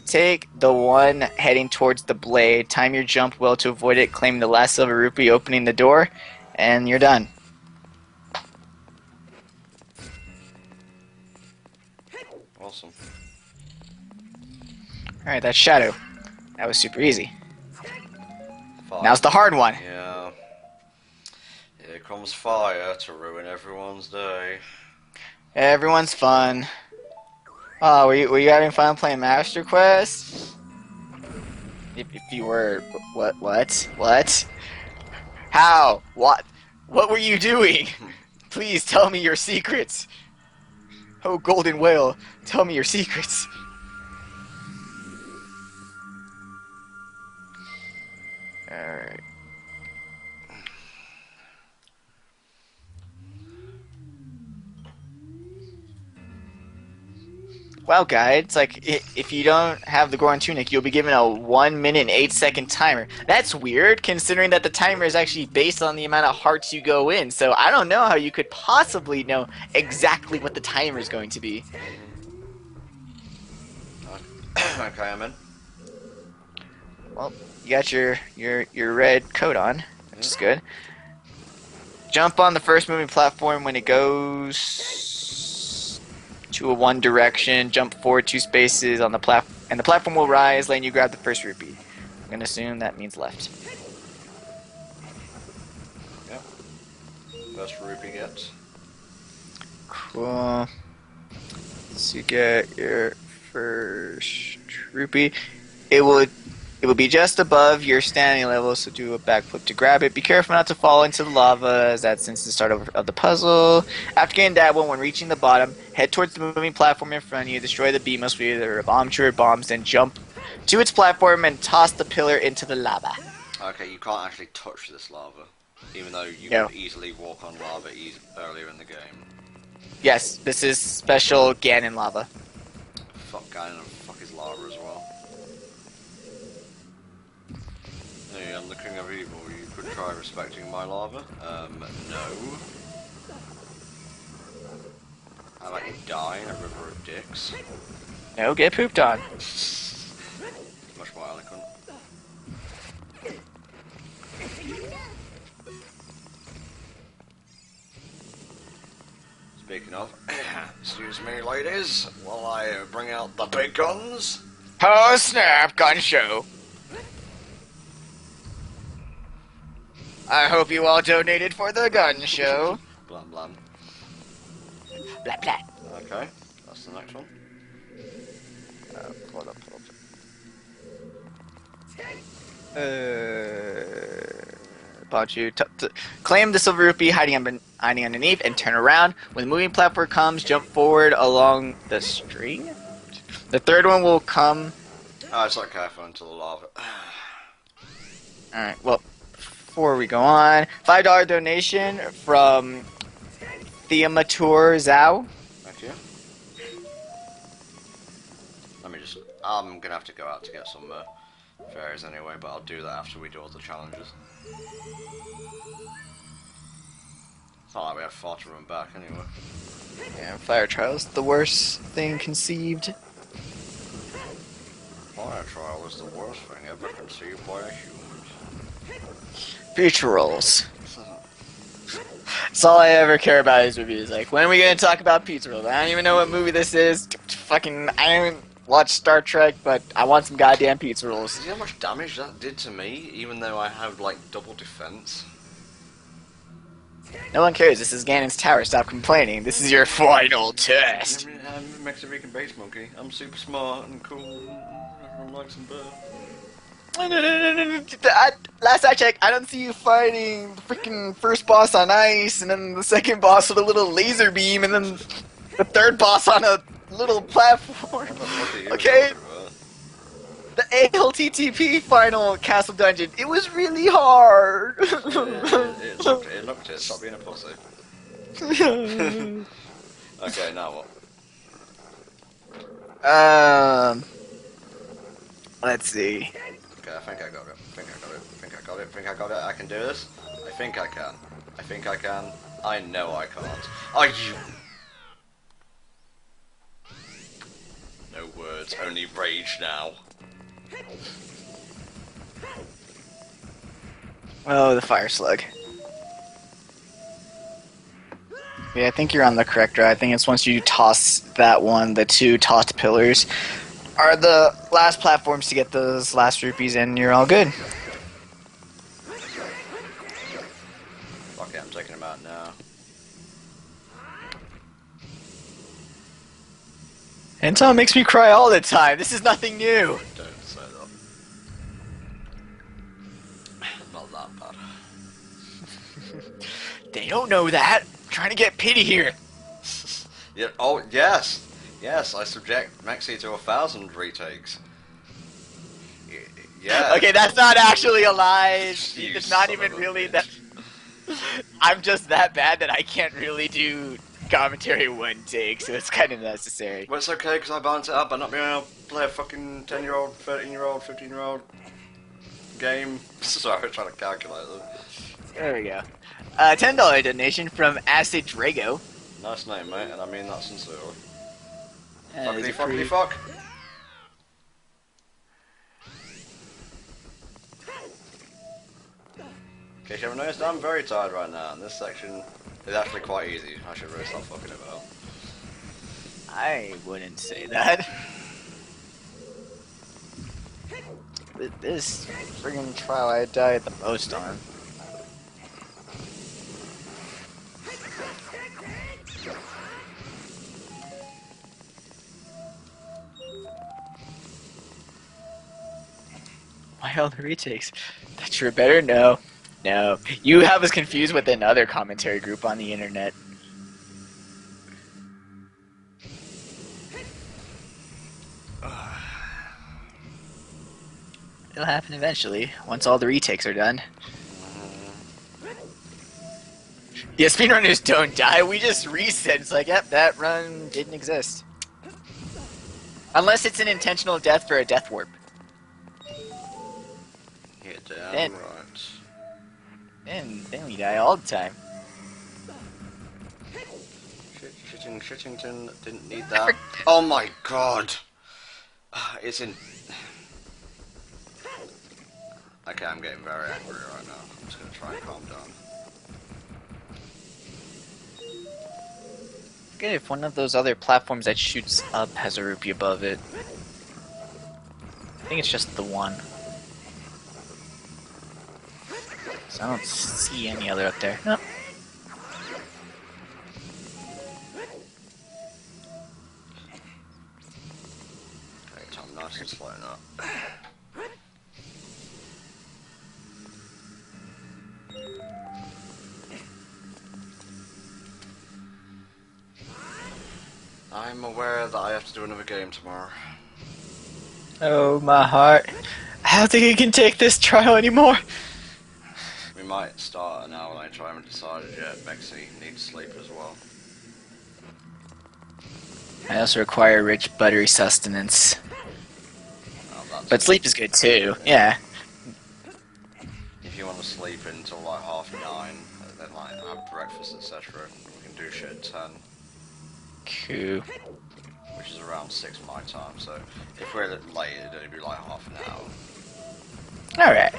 take the one heading towards the blade, time your jump well to avoid it, claim the last silver rupee, opening the door, and you're done. Awesome. Alright, that's Shadow. That was super easy. Fire. Now's the hard one. Yeah. Here comes fire to ruin everyone's day. Everyone's fun. Oh, were you having fun playing Master Quest? If you were, what? How? What were you doing? Please tell me your secrets. Oh, Golden Whale, tell me your secrets. Alright. Wow, guys, it's like if you don't have the Goron Tunic, you'll be given a 1 minute and 8 second timer. That's weird, considering that the timer is actually based on the amount of hearts you go in. So I don't know how you could possibly know exactly what the timer is going to be. Okay, I'm in. Well, you got your red coat on, which is good. Jump on the first moving platform when it goes to a one direction. Jump forward 2 spaces on the and the platform will rise, letting you grab the first rupee. I'm gonna assume that means left. Yep. First rupee gets. Cool. So you get your first rupee. It will It will be just above your standing level, so do a backflip to grab it. Be careful not to fall into the lava, as that's since the start of the puzzle. After getting that one, when reaching the bottom, head towards the moving platform in front of you. Destroy the beam, must be either a bomb, tree, or bombs, then jump to its platform and toss the pillar into the lava. Okay, you can't actually touch this lava, even though you No. could easily walk on lava earlier in the game. Yes, this is special Ganon lava. Fuck Ganon and fuck his lava as well. Hey, I'm the king of evil. You could try respecting my lava. No. How about you die in a river of dicks? No, get pooped on. Much more eloquent. Speaking of, excuse me, ladies, while I bring out the big guns. Oh snap, gun show. I hope you all donated for the gun show. Blam blam. Blah blah. Okay, that's the next one. Hold up. About you. Claim the silver rupee hiding underneath and turn around. When the moving platform comes, jump forward along the string. The third one will come. Oh, it's okay, I fell into the lava. Alright, well, before we go on, $5 donation from Theamatur Zhao. Thank you. Let me just... I'm gonna have to go out to get some fairies anyway, but I'll do that after we do all the challenges. It's not like we have far to run back anyway. Yeah, fire trials, the worst thing conceived. Fire trial is the worst thing ever conceived by a human. Future rolls. That's all I ever care about is reviews. Like, when are we gonna talk about pizza rolls? I don't even know what movie this is. Fucking, I haven't watched Star Trek, but I want some goddamn pizza rolls. See how much damage that did to me, even though I have like double defense? No one cares. This is Ganon's tower. Stop complaining. This is your final test. I'm a Mexican base monkey. I'm super smart and cool. Everyone likes some better. Last I checked, I don't see you fighting the freaking first boss on ice, and then the second boss with a little laser beam, and then the third boss on a little platform. Okay? The ALTTP final castle dungeon, it was really hard. It looked it. Stop being a pussy. Okay, now what? Let's see. Okay, I think I got it. I got it. I can do this. I think I can. I know I can't. Are you? No words, only rage now. Oh, the fire slug. Yeah, I think you're on the correct route. I think it's once you toss that one, the two tossed pillars are the last platforms to get those last rupees, and you're all good. Fuck it, I'm taking him out now. Anton makes me cry all the time. This is nothing new. Don't say that. Not that bad. They don't know that. I'm trying to get pity here. Yeah. Oh yes, yes. I subject Maxi to 1,000 retakes. Yeah. Okay, that's not actually a lie. You It's not son even of a really bitch. that. I'm just that bad that I can't really do commentary one take, so it's kind of necessary. Well, it's okay because I balance it up by not being able to play a fucking 10-year-old, 13-year-old, 15-year-old game. Sorry, I was trying to calculate them. There we go. $10 donation from Acid Drago. Nice name, mate, and I mean that sincerely. That is a Fuckity pretty- fuck. In case you haven't noticed, I'm very tired right now, and this section is actually quite easy. I should really stop fucking about. I wouldn't say that. This friggin' trial I died the most on. Why all the retakes? That sure better? No. No. You have us confused with another commentary group on the internet. It'll happen eventually, once all the retakes are done. Yeah, speedrunners don't die, we just reset. It's like, yep, that run didn't exist. Unless it's an intentional death for a death warp. Yeah, damn Then- right. Then we die all the time. Shittington didn't need that. Oh my god! It's in... Okay, I'm getting very angry right now. I'm just gonna try and calm down. Good if one of those other platforms that shoots up has a rupee above it. I think it's just the one. So I don't see any other up there. No. Okay, Tom, nice and slow now. I'm aware that I have to do another game tomorrow. Oh, my heart. I don't think I can take this trial anymore. We might start an hour later, I haven't decided yet. Bexy needs sleep as well. I also require rich, buttery sustenance. Oh, that's But sleep is good too, yeah. If you want to sleep until like 9:30, then like have breakfast, etc. We can do shit at 10, Cool. which is around 6 my time. So if we're late, it'd only be like half an hour. Alright.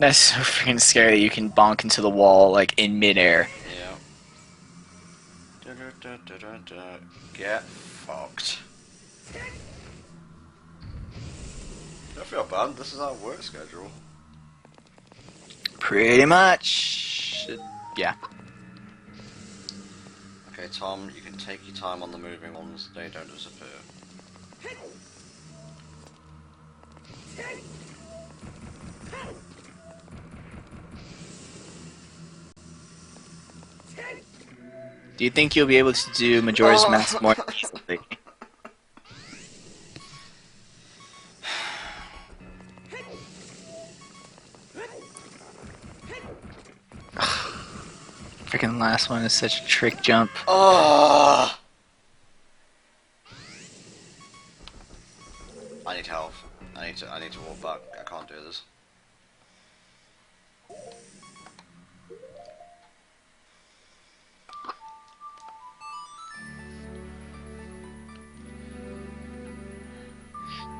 That's so freaking scary that you can bonk into the wall, like, in midair. Yeah. Get fucked. Don't feel bad, this is our work schedule. Pretty much. Yeah. Okay, Tom, you can take your time on the moving ones, they don't disappear. Do you think you'll be able to do Majora's Mask more easily? Freaking last one is such a trick jump. Oh! I need help. I need to walk back. I can't do this.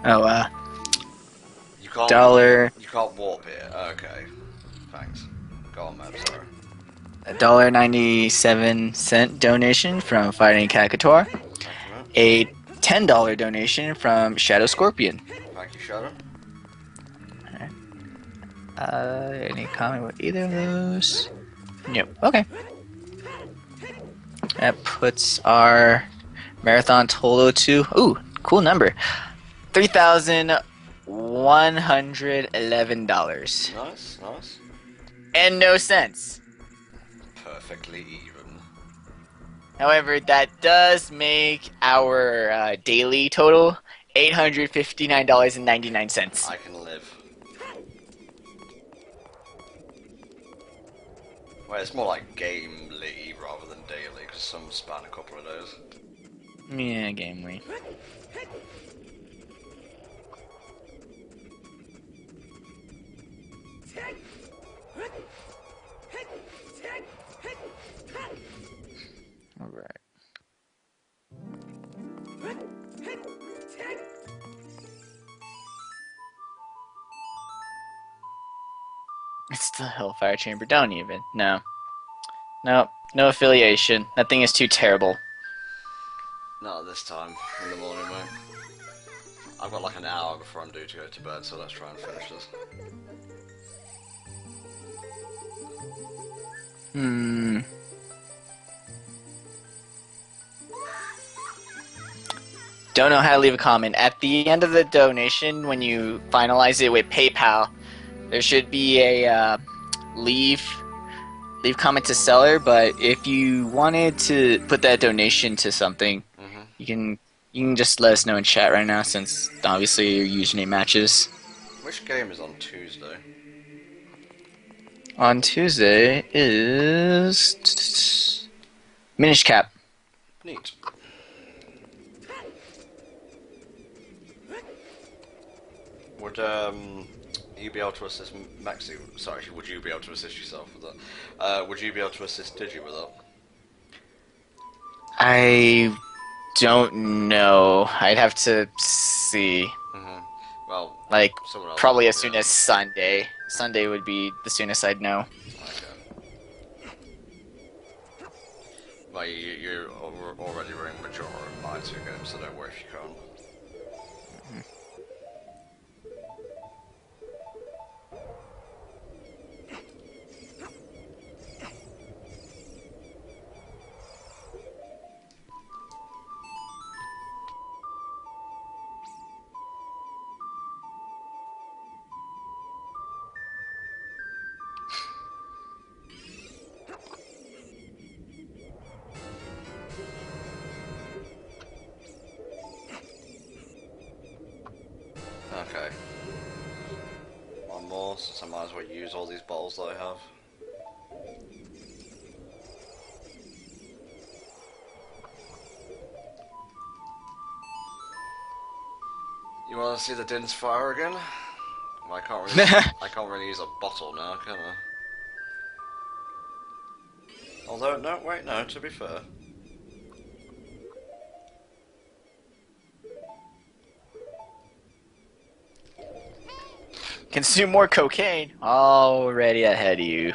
Oh, You can't. $1. You can't warp here. Okay. Thanks. Go on, man. Sorry. $1.97 donation from Fighting Kakator. Thank you, man. A $10 donation from Shadow Scorpion. Thank you, Shadow. Any comment with either of those? Nope. Okay. That puts our marathon total to, ooh, cool number, $3,111. Nice, nice. And no cents. Perfectly even. However, that does make our daily total $859.99. I can live. Well, it's more like gamely rather than daily, because some span a couple of days. Yeah, gamely. Alright. It's the Hellfire Chamber. Don't even. No. Nope. No affiliation. That thing is too terrible. Not this time in the morning, mate. I've got like an hour before I'm due to go to bed, so let's try and finish this. Hmm. Don't know how to leave a comment. At the end of the donation, when you finalize it with PayPal, there should be a leave comment to seller. But if you wanted to put that donation to something, you can just let us know in chat right now, since obviously your username matches. Which game is on Tuesday? On Tuesday is Minish Cap. Neat. Would you be able to assist Maxi? Sorry, would you be able to assist yourself with that? Would you be able to assist Digi with that? I don't know. I'd have to see. Well, Like, someone else probably would, as soon as Sunday. Sunday would be the soonest I'd know. Okay. Well, you're already running majority of my 2 games, so don't worry if you can't. Okay. One more, since I might as well use all these bottles that I have. You want to see the Din's fire again? Well, I can't really. I can't really use a bottle now, can I? Although, no, wait, no. To be fair. Consume more cocaine. Already ahead of you.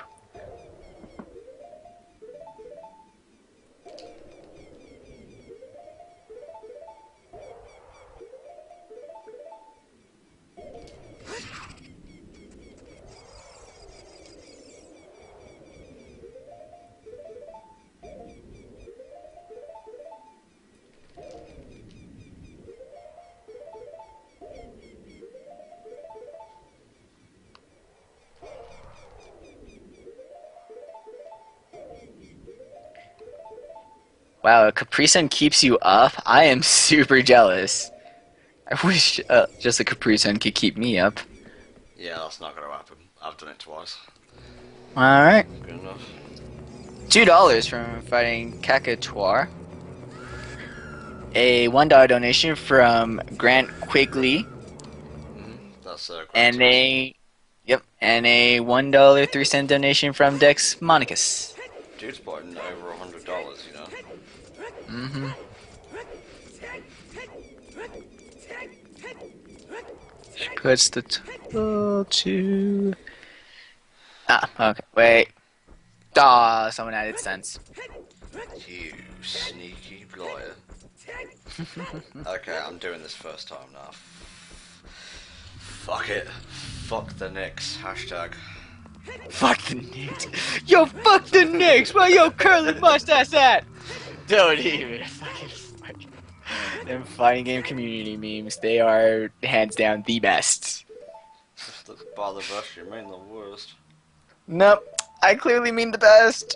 Wow, a Capri Sun keeps you up? I am super jealous. I wish just a Capri Sun could keep me up. Yeah, that's not going to happen. I've done it twice. Alright. Good enough. $2 from fighting Cacatuar. A $1 donation from Grant Quigley. That's And a $1 3-cent donation from Dex Monicus. Dude's putting over $100, you know. She puts the total to... Ah, okay, wait. Someone added cents. You sneaky lawyer. Okay, I'm doing this first time now. Fuck it. Fuck the Knicks. Hashtag. Fuck the Knicks. Yo, fuck the Knicks. Where your curly mustache at? Don't even fucking fight. Them fighting game community memes, they are hands down the best. If the bother best, you mean the worst. Nope, I clearly mean the best.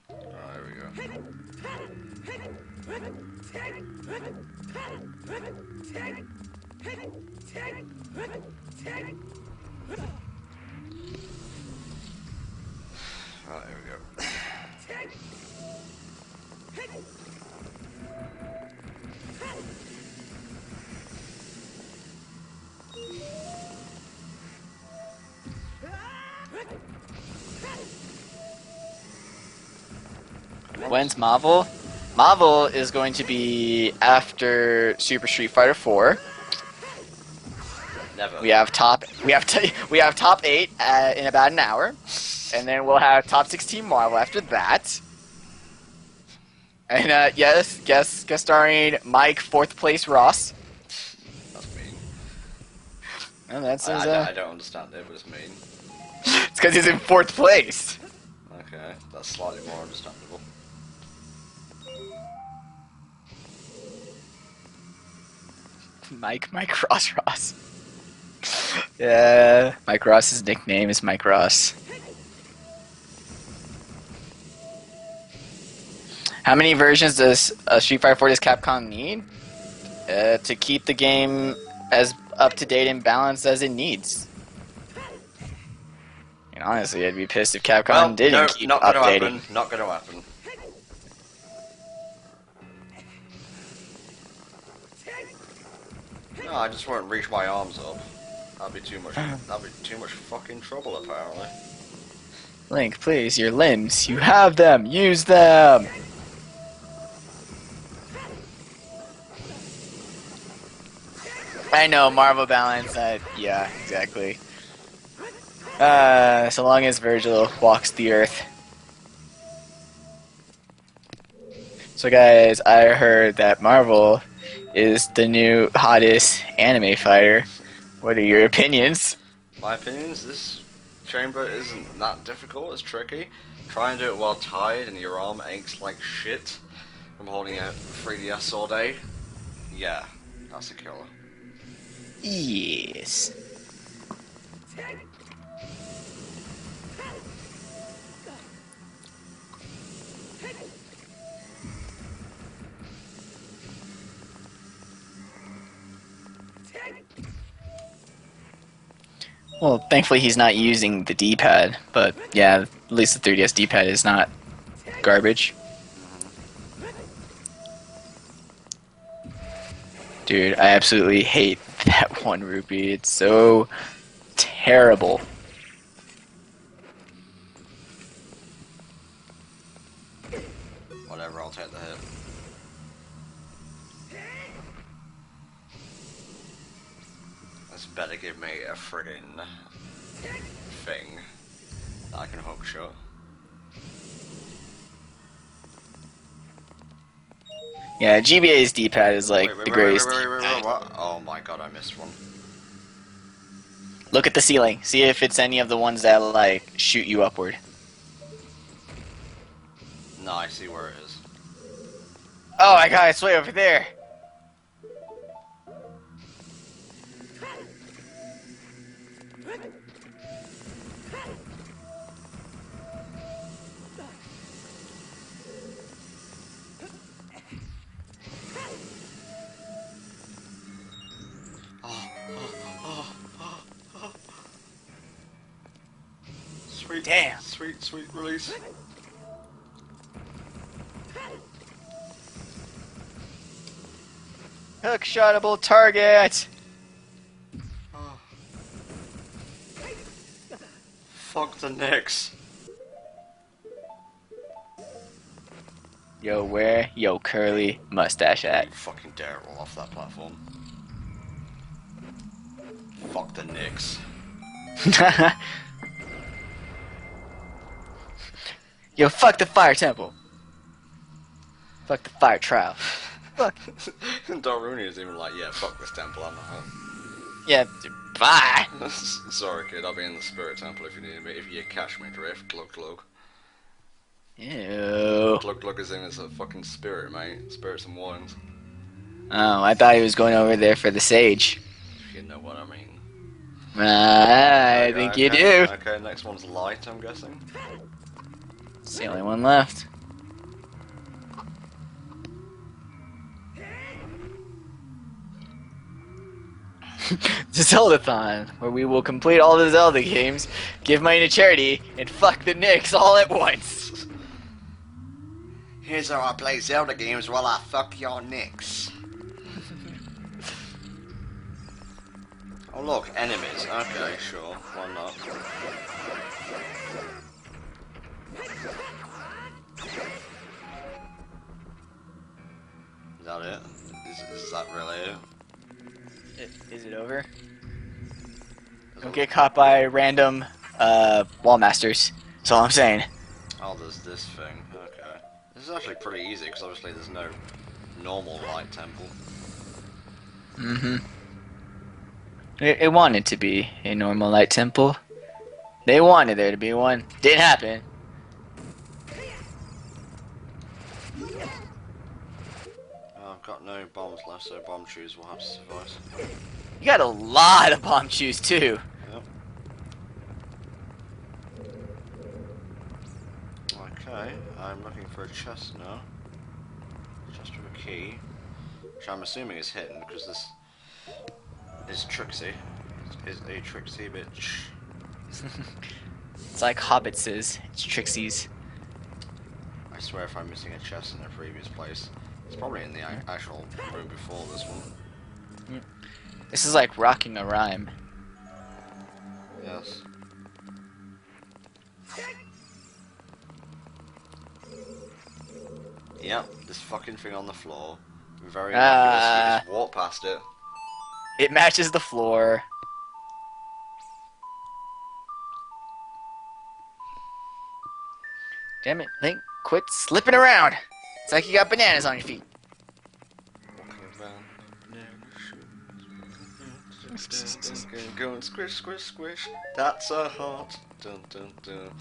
There we go. Right, here we go. When's Marvel? Marvel is going to be after Super Street Fighter 4. Never. We have top 8 in about an hour, and then we'll have top 16 Marvel after that. And yes, guest starring Mike 4th place Ross. That's mean. And that's I don't understand it, but it's mean. because he's in 4th place. Okay, that's slightly more understandable. Mike Ross. Yeah, Mike Ross's nickname is Mike Ross. How many versions does Street Fighter 4 does Capcom need to keep the game as up to date and balanced as it needs? And honestly, I'd be pissed if Capcom didn't keep not updating. gonna happen. Not gonna happen. No, I just won't reach my arms up. That'd be too much. That'd be too much fucking trouble, apparently. Link, please, your limbs. You have them. Use them. I know, Marvel balance. Yeah, exactly. So long as Virgil walks the earth. So guys, I heard that Marvel is the new hottest anime fighter. What are your opinions? My opinions, this chamber isn't that difficult, it's tricky. Try and do it while tied and your arm aches like shit from holding a 3DS all day. Yeah, that's a killer. Yes. Well, thankfully he's not using the D-pad, but yeah, at least the 3DS D-pad is not garbage. Dude, I absolutely hate that 1 rupee. It's so terrible. Whatever, I'll take the hit. This better give me a friggin' thing that I can hook shot. Yeah, GBA's D-pad is like the greatest. Wait, what? Oh my god, I missed one. Look at the ceiling. See if it's any of the ones that like shoot you upward. No, I see where it is. Oh my god, it's way over there. Sweet, Damn. sweet release. Hook shotable target. Oh. Fuck the Knicks. Yo, where yo curly mustache at? You fucking dare roll off that platform. Fuck the Knicks. Yo, fuck the fire temple. Fuck the fire trial. Fuck. Daruni is even like, yeah, fuck this temple, I'm out. Yeah, bye. Sorry, kid, I'll be in the spirit temple if you need me. If you catch me, drift, glug glug. Ew. Glug glug is in as a fucking spirit, mate. Spirits and wines. Oh, I thought he was going over there for the sage. If you know what I mean. I think you do. Okay, next one's light, I'm guessing. It's the only one left. The Zeldathon, where we will complete all the Zelda games, give money to charity, and fuck the Knicks all at once. Here's how I play Zelda games while I fuck your Knicks. Oh look, enemies. Okay, sure. Why not? Is that it? Is that really it? Is it over? Don't get caught by random wall masters. That's all I'm saying. Oh, there's this thing. Okay. This is actually pretty easy because obviously there's no normal light temple. Mm-hmm. It wanted to be a normal light temple. They wanted there to be one. Didn't happen. I've got no bombs left, so bomb chews will have to suffice. You got a lot of bomb chews too. Yep. Okay, I'm looking for a chest now. Chest with a key. Which I'm assuming is hidden because this is Trixie. Is a Trixie bitch. It's like hobbits is. It's Trixie's. I swear if I'm missing a chest in a previous place, it's probably in the actual room before this one. This is like rocking a rhyme. Yes. Yep, this fucking thing on the floor. Very innocuous, you just walk past it. It matches the floor. Damn it, Link, quit slipping around. It's like you got bananas on your feet. Going squish, squish, squish. That's a heart. Dun, dun, dun.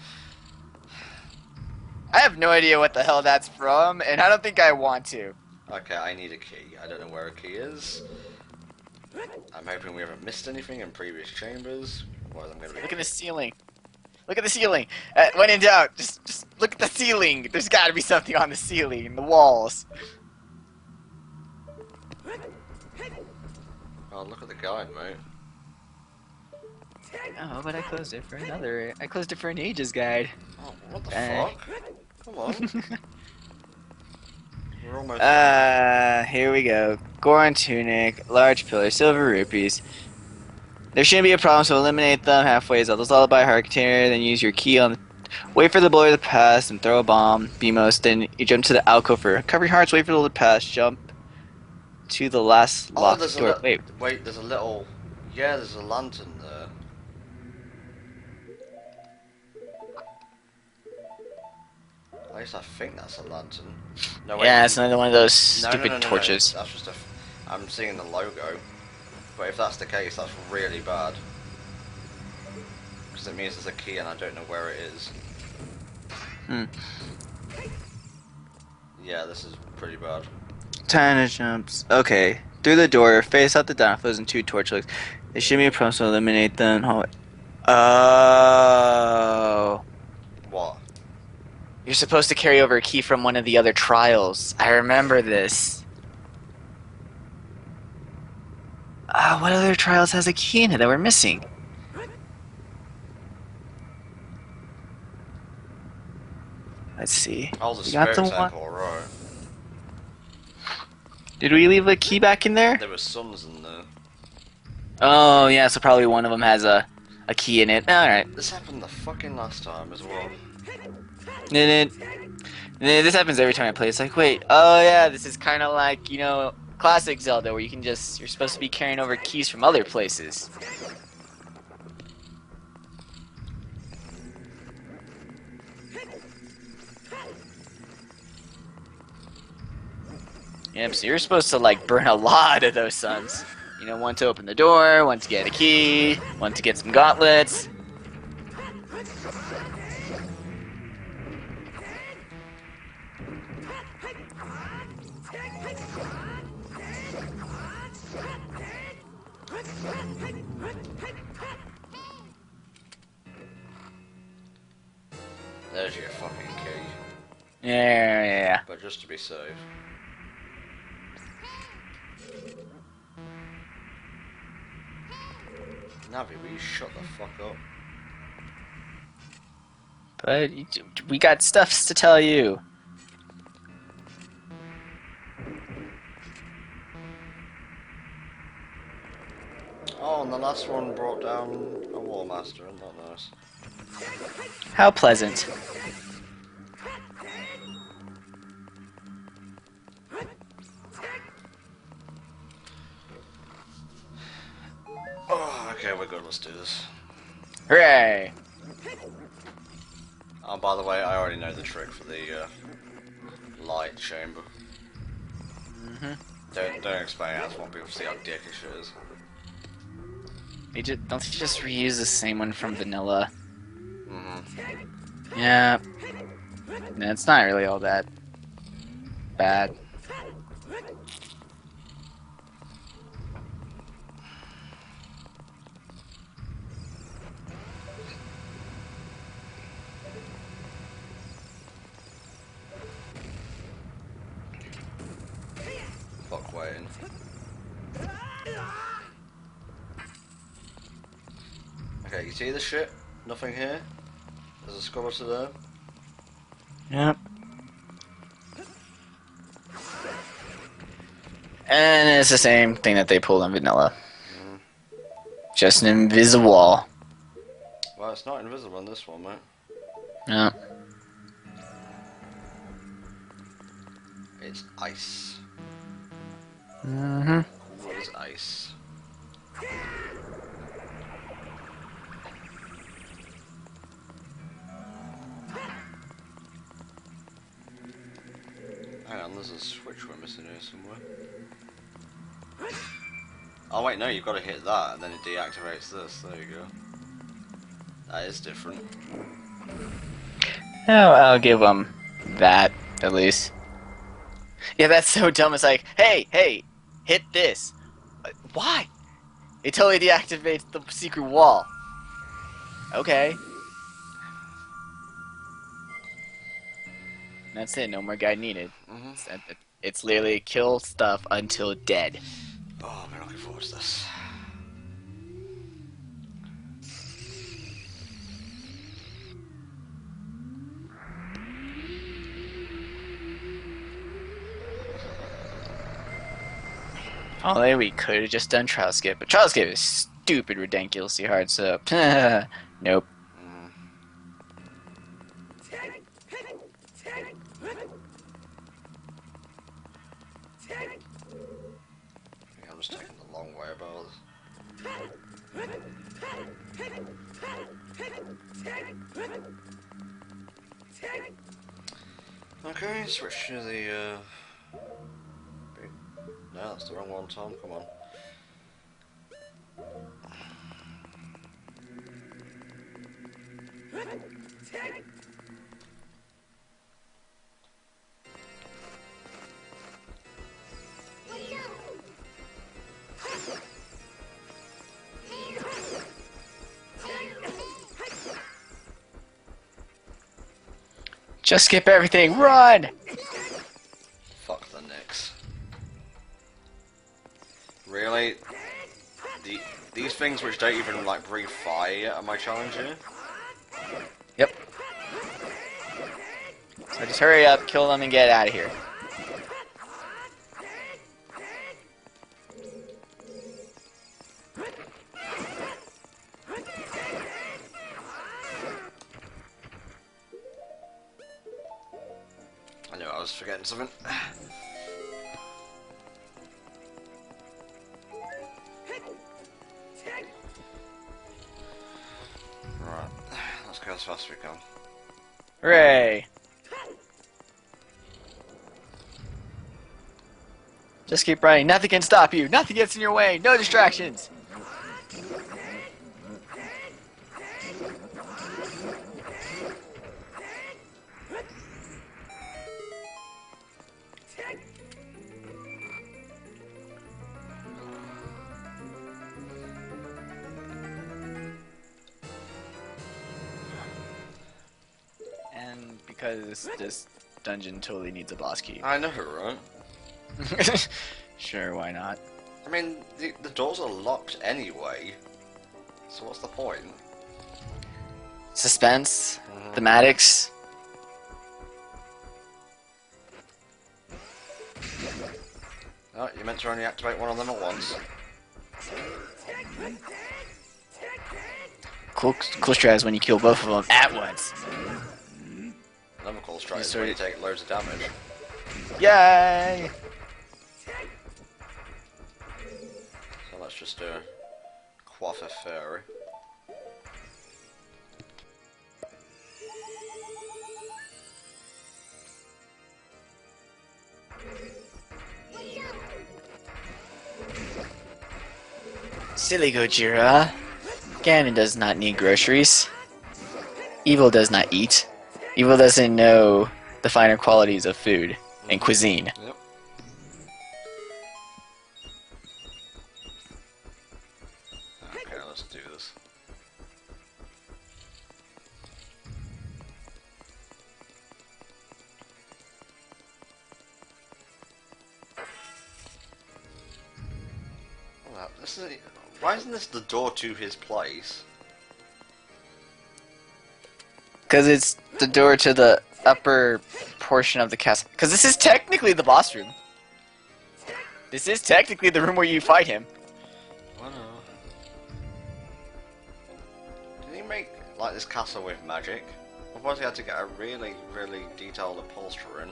I have no idea what the hell that's from, and I don't think I want to. Okay, I need a key. I don't know where a key is. I'm hoping we haven't missed anything in previous chambers. Otherwise I'm gonna be... Look at the ceiling. Look at the ceiling. When in doubt, just look at the ceiling. There's got to be something on the ceiling, the walls. Oh, look at the guide, mate. Oh, but I closed it for another. I closed it for an ages guide. Oh, what the fuck? Come on. We're almost... Here we go. Goron tunic, large pillar, silver rupees. There shouldn't be a problem, so eliminate them halfway. Zelda's Lullaby, heart container, then use your key on the... Wait for the blower to pass, and throw a bomb, BMOS, then you jump to the alcove for recovery hearts, wait for the blower to pass, jump to the last locked door. Wait, there's a little... Yeah, there's a lantern there. At least I think that's a lantern. No, wait. Yeah, it's another one of those No, stupid no, torches. That's just a... I'm seeing the logo. But if that's the case, that's really bad. Because it means there's a key and I don't know where it is. Yeah, this is pretty bad. 10 jumps. Okay. Through the door, face out the downflows and 2 torch lights. There should be a problem, so eliminate them. Oh. What? You're supposed to carry over a key from one of the other trials. I remember this. What other trials has a key in it that we're missing? Let's see. Oh, the We got spirit the one- temple, right. Did we leave a key back in there? There were suns in there. Oh, yeah, so probably one of them has a key in it. Alright. This happened the fucking last time as well. This happens every time I play. It's like, wait, oh yeah, this is kind of like, you know, classic Zelda where you're supposed to be carrying over keys from other places. Yep, so you're supposed to like burn a lot of those suns. You know, one to open the door, one to get a key, one to get some gauntlets. There's your fucking key. Yeah. But just to be safe. Navi, will you shut the fuck up? But we got stuffs to tell you. Oh, and the last one brought down a War Master, isn't that nice? How pleasant. Oh, okay, we're good, let's do this. Hooray! Oh, by the way, I already know the trick for the light chamber. Don't explain it, I just want people to see how dickish it is. Don't you just reuse the same one from vanilla? Mm-hmm. Yeah. No, it's not really all that bad. Fuck waiting. Okay, you see this shit? Nothing here? There's a skeleton there. Yep. And it's the same thing that they pulled on vanilla. Mm. Just an invisible wall. Well, it's not invisible in this one, mate. Yeah. It's ice. Mm-hmm. What is ice? Hang on, there's a switch we're missing here somewhere. Oh wait, no, you've got to hit that and then it deactivates this. There you go. That is different. Oh, I'll give them that, at least. Yeah, that's so dumb. It's like, hey, hit this. Why? It totally deactivates the secret wall. Okay. That's it. No more guide needed. It's literally kill stuff until dead. Oh, I'm looking forward to this. Although we could have just done Trial Skip, but Trial Skip is stupid, ridiculously hard, so nope. I'm just taking the long way about this. Okay, switch to the no, that's the wrong one, Tom, come on. Just skip everything, run! Fuck the Knicks. Really? These things which don't even like breathe fire yet are my challenge here? Yep. So just hurry up, kill them, and get out of here. I knew I was forgetting something. Right, let's go as fast as we can. Hooray! Just keep running. Nothing can stop you. Nothing gets in your way. No distractions. And because this dungeon totally needs a boss key. I know, right? Sure, why not? I mean, the doors are locked anyway, so what's the point? Suspense, thematics. Oh, you meant to only activate one of them at once. Cool strat is when you kill both of them at once. Another cool strat is when you take loads of damage. Yay! So let's just quaff a fairy. Silly Gojira. Ganon does not need groceries. Evil does not eat. Evil doesn't know the finer qualities of food and cuisine. Yep. Okay, let's do this. Well, this is, why isn't this the door to his place? Because it's the door to the upper portion of the castle. Because this is technically the boss room. This is technically the room where you fight him. What? Did he make like this castle with magic? Otherwise he had to get a really, really detailed upholsterer in.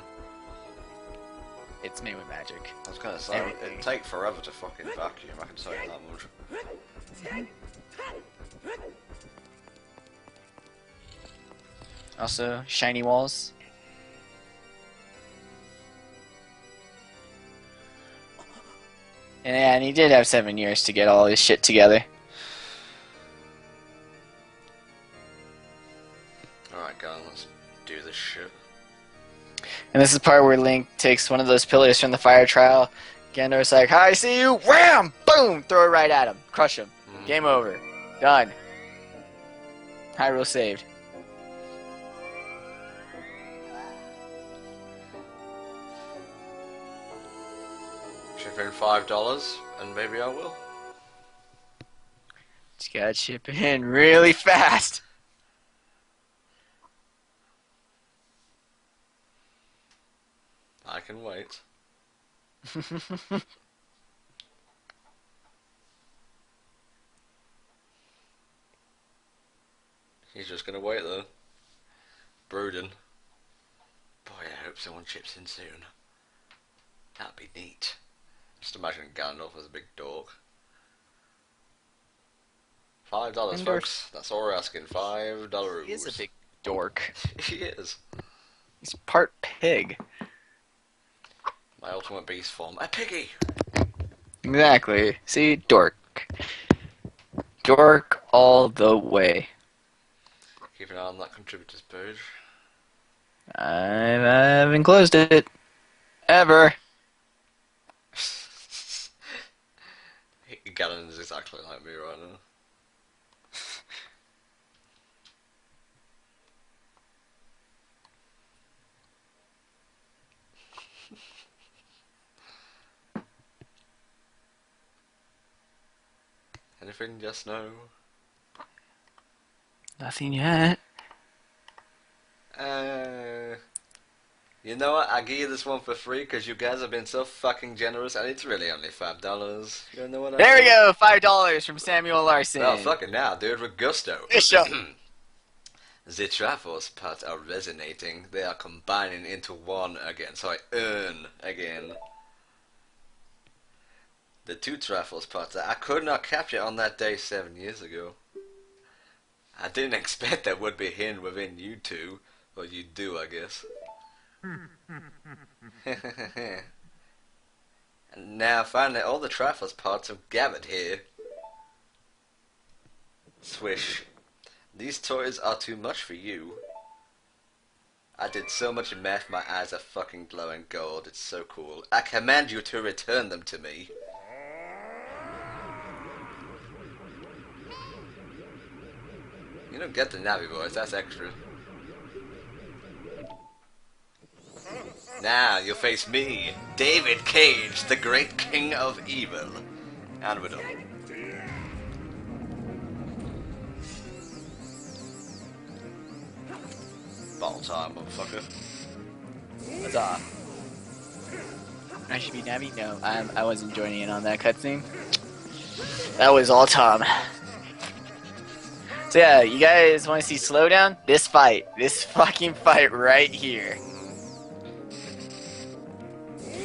It's made with magic. I was gonna say, Everything. it'd take forever to fucking vacuum, I can tell you that much. Also, shiny walls. And he did have 7 years to get all his shit together. Alright, go on, let's do this shit. And this is the part where Link takes one of those pillars from the fire trial. Ganondorf's like, "Hi, I see you!" Wham! Boom! Throw it right at him. Crush him. Game over. Done. Hyrule saved. Chip in $5, and maybe I will. Just gotta chip in really fast. I can wait. He's just gonna wait though. Brooding. Boy, I hope someone chips in soon. That'd be neat. Just imagine Gandalf as a big dog. $5, folks. That's all we're asking. $5. He is a big dork. He is. He's part pig. My ultimate beast form. A piggy! Exactly. See? Dork. Dork all the way. Keep an eye on that contributors page. I haven't closed it. Ever. Gallon is exactly like me right now. Anything? Yes, no? Nothing yet. You know what? I'll give you this one for free because you guys have been so fucking generous, and it's really only $5. You know what I There we mean? go. $5 from Samuel Larson. Oh, fucking now, dude, with gusto. Bishop. The Triforce parts are resonating. They are combining into one again, so I earn again. The two Triforce parts that I could not capture on that day 7 years ago. I didn't expect that would be hidden within you two. Well, you do, I guess. And now, finally, all the Triforce parts have gathered here. Swish. These toys are too much for you. I did so much math, my eyes are fucking glowing gold. It's so cool. I command you to return them to me. You don't get the Navi voice, that's extra. Now you'll face me, David Cage, the great king of evil. And we're done. Bottle time, motherfucker. What's up? I should be Navi? No, I wasn't joining in on that cutscene. That was all Tom. So yeah, you guys want to see slowdown? This fight. This fucking fight right here.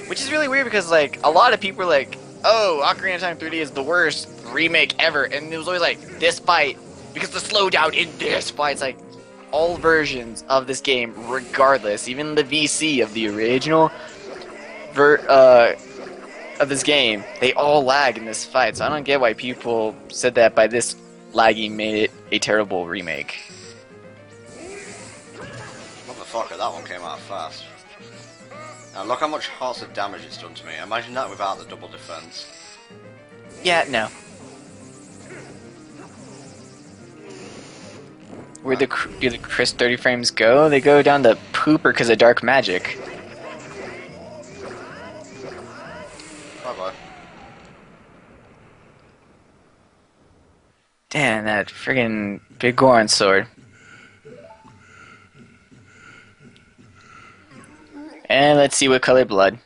Which is really weird because, like, a lot of people are like, oh, Ocarina of Time 3D is the worst remake ever. And it was always like, this fight, because the slowdown in this fight's like, all versions of this game, regardless, even the VC of the original of this game, they all lag in this fight. So I don't get why people said that by this lagging made it a terrible remake. Motherfucker, that one came out fast. Now look how much hearts of damage it's done to me. Imagine that without the double defense. Yeah, no. Where do the Chris 30 frames go? They go down the pooper because of dark magic. Bye bye. Damn, that friggin' big Goron sword. And let's see what color blood.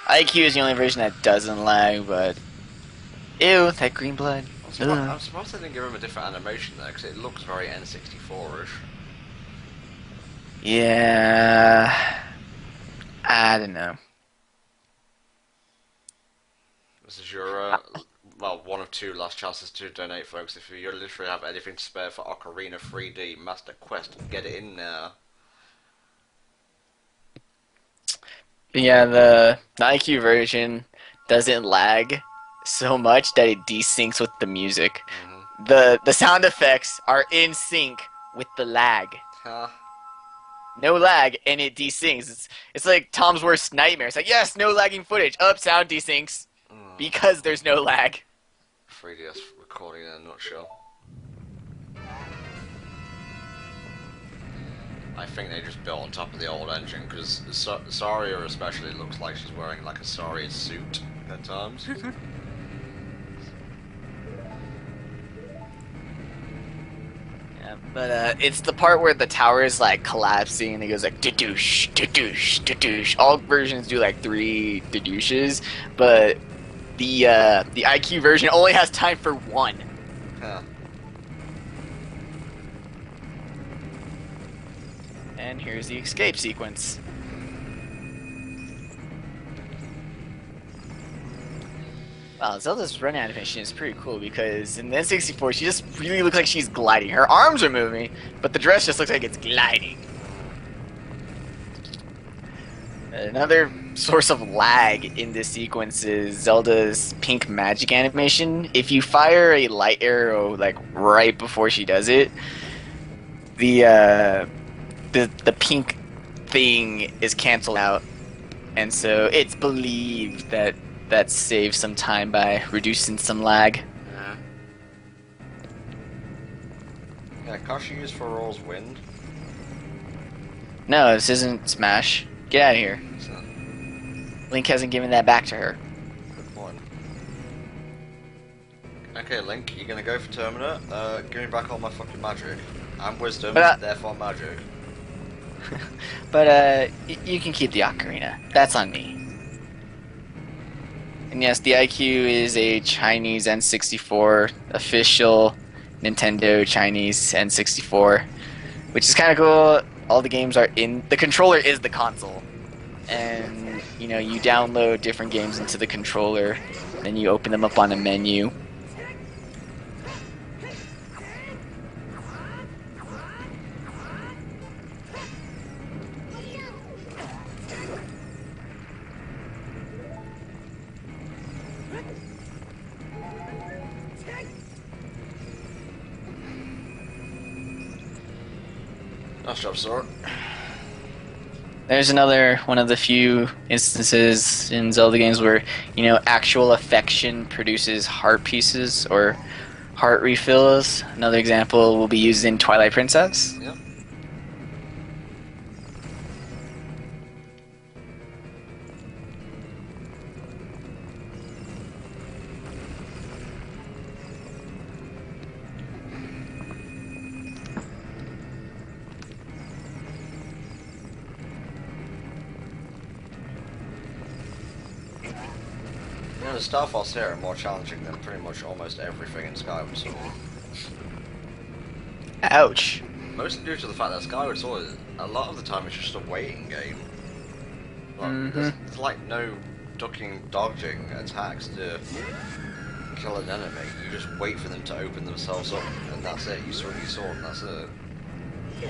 IQ is the only version that doesn't lag, but... Ew, that green blood. I'm surprised they didn't give him a different animation there, because it looks very N64-ish. Yeah... I don't know. This is your, well, one of two last chances to donate, folks. If you literally have anything to spare for Ocarina 3D Master Quest, get it in now. Yeah, the IQ version doesn't lag so much that it desyncs with the music. The sound effects are in sync with the lag. Huh. No lag, and it desyncs. It's like Tom's worst nightmare. It's like, yes, no lagging footage. Up, sound desyncs. Because there's no lag. 3DS recording in a nutshell. I think they just built on top of the old engine, because Saria especially looks like she's wearing like a Saria suit at times. Yeah, but it's the part where the tower is like collapsing and it goes like da-douche, da-douche, da-douche. All versions do like 3 da-douches, but the IQ version only has time for 1. Huh. And here's the escape sequence. Wow, Zelda's run animation is pretty cool because in the N64 she just really looks like she's gliding. Her arms are moving, but the dress just looks like it's gliding. Another source of lag in this sequence is Zelda's pink magic animation. If you fire a light arrow like right before she does it, the pink thing is canceled out, and so it's believed that saves some time by reducing some lag. Yeah, can't she use Feror's wind? No, this isn't Smash. Get out of here. Link hasn't given that back to her. Good point. Okay, Link, you're gonna go for Terminator. Give me back all my fucking magic. And wisdom, therefore magic. But you can keep the Ocarina. That's on me. And yes, the IQ is a Chinese N64 official Nintendo Chinese N64, which is kind of cool. All the games are in the controller is the console, and you know you download different games into the controller, then you open them up on a menu. Nice job, Sora. There's another one of the few instances in Zelda games where, you know, actual affection produces heart pieces or heart refills. Another example will be used in Twilight Princess. Yep. You know, the Starfalls here are more challenging than pretty much almost everything in Skyward Sword. Ouch. Mostly due to the fact that Skyward Sword, a lot of the time, it's just a waiting game. Like, there's like no ducking, dodging attacks to kill an enemy. You just wait for them to open themselves up, and that's it. You swing your sword, and that's it.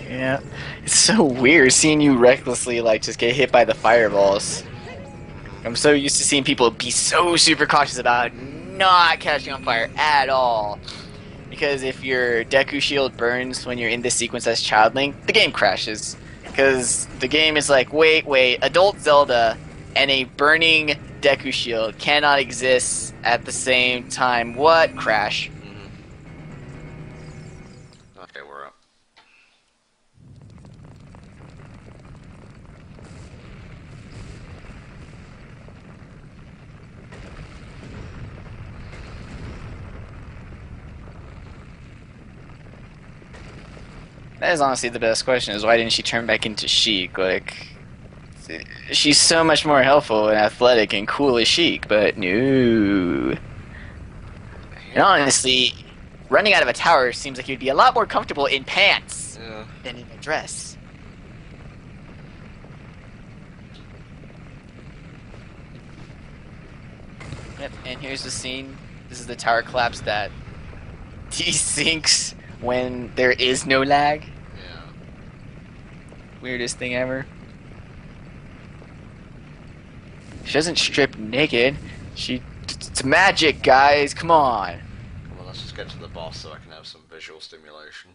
Yeah. It's so weird seeing you recklessly, like, just get hit by the fireballs. I'm so used to seeing people be so super cautious about not catching on fire at all. because if your Deku Shield burns when you're in this sequence as Child Link, the game crashes. Because the game is like, wait, adult Zelda and a burning Deku Shield cannot exist at the same time. What? Crash. Okay, we're up. That is honestly the best question, is why didn't she turn back into Sheik? Like, she's so much more helpful and athletic and cool as Sheik, but no. And honestly, running out of a tower seems like you'd be a lot more comfortable in pants than in a dress. Yep, and here's the scene. This is the tower collapse that desinks when there is no lag. Yeah. Weirdest thing ever. She doesn't strip naked. It's magic, guys. Come on. Come on, let's just get to the boss so I can have some visual stimulation.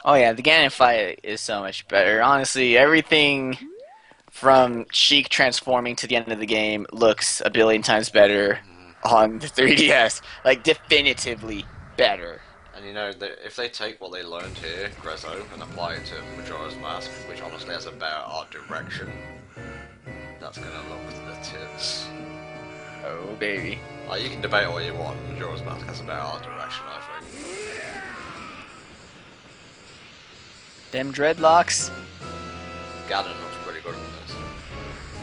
Oh yeah, the Ganon fight is so much better. Honestly, everything from Sheik transforming to the end of the game looks a billion times better on the 3DS. Like, definitively better. And you know, if they take what they learned here, Grezzo, and apply it to Majora's Mask, which honestly has a better art direction, that's gonna look the tits. Oh, baby. Like, you can debate all you want, Majora's Mask has a better art direction, I think. Them dreadlocks. Ganon looks pretty good in this.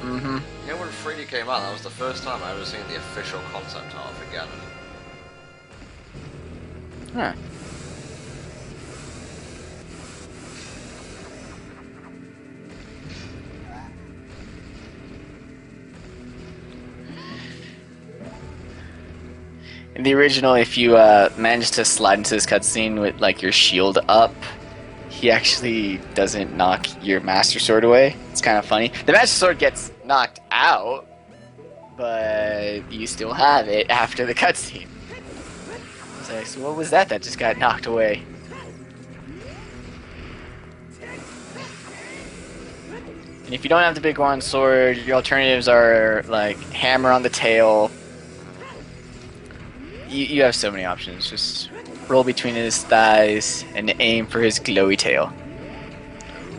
Mm-hmm. You know, when 3D came out, that was the first time I ever seen the official concept art for Ganon. Huh. In the original, if you manage to slide into this cutscene with like your shield up, he actually doesn't knock your Master Sword away. It's kind of funny. The Master Sword gets knocked out, but you still have it after the cutscene. I was like, so what was that just got knocked away? And if you don't have the Big Goron Sword, your alternatives are like Hammer on the tail. You have so many options. Just roll between his thighs and aim for his glowy tail.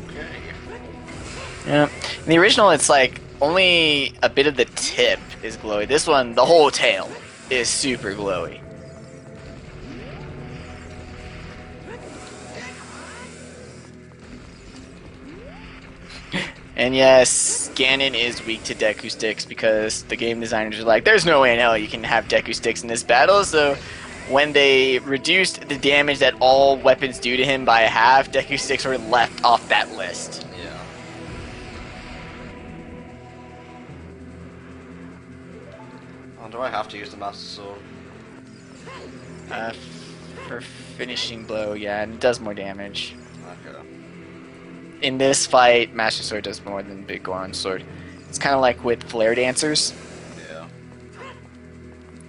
Okay. Yeah. In the original, it's like only a bit of the tip is glowy. This one, the whole tail is super glowy. And yes, Ganon is weak to Deku Sticks because the game designers are like, there's no way in hell you can have Deku Sticks in this battle, so when they reduced the damage that all weapons do to him by a half, Deku Sticks were left off that list. Yeah. Oh, do I have to use the Master Sword? For finishing blow, yeah, and it does more damage. Okay. In this fight, Master Sword does more than Big Goron Sword. It's kind of like with Flare Dancers. Yeah.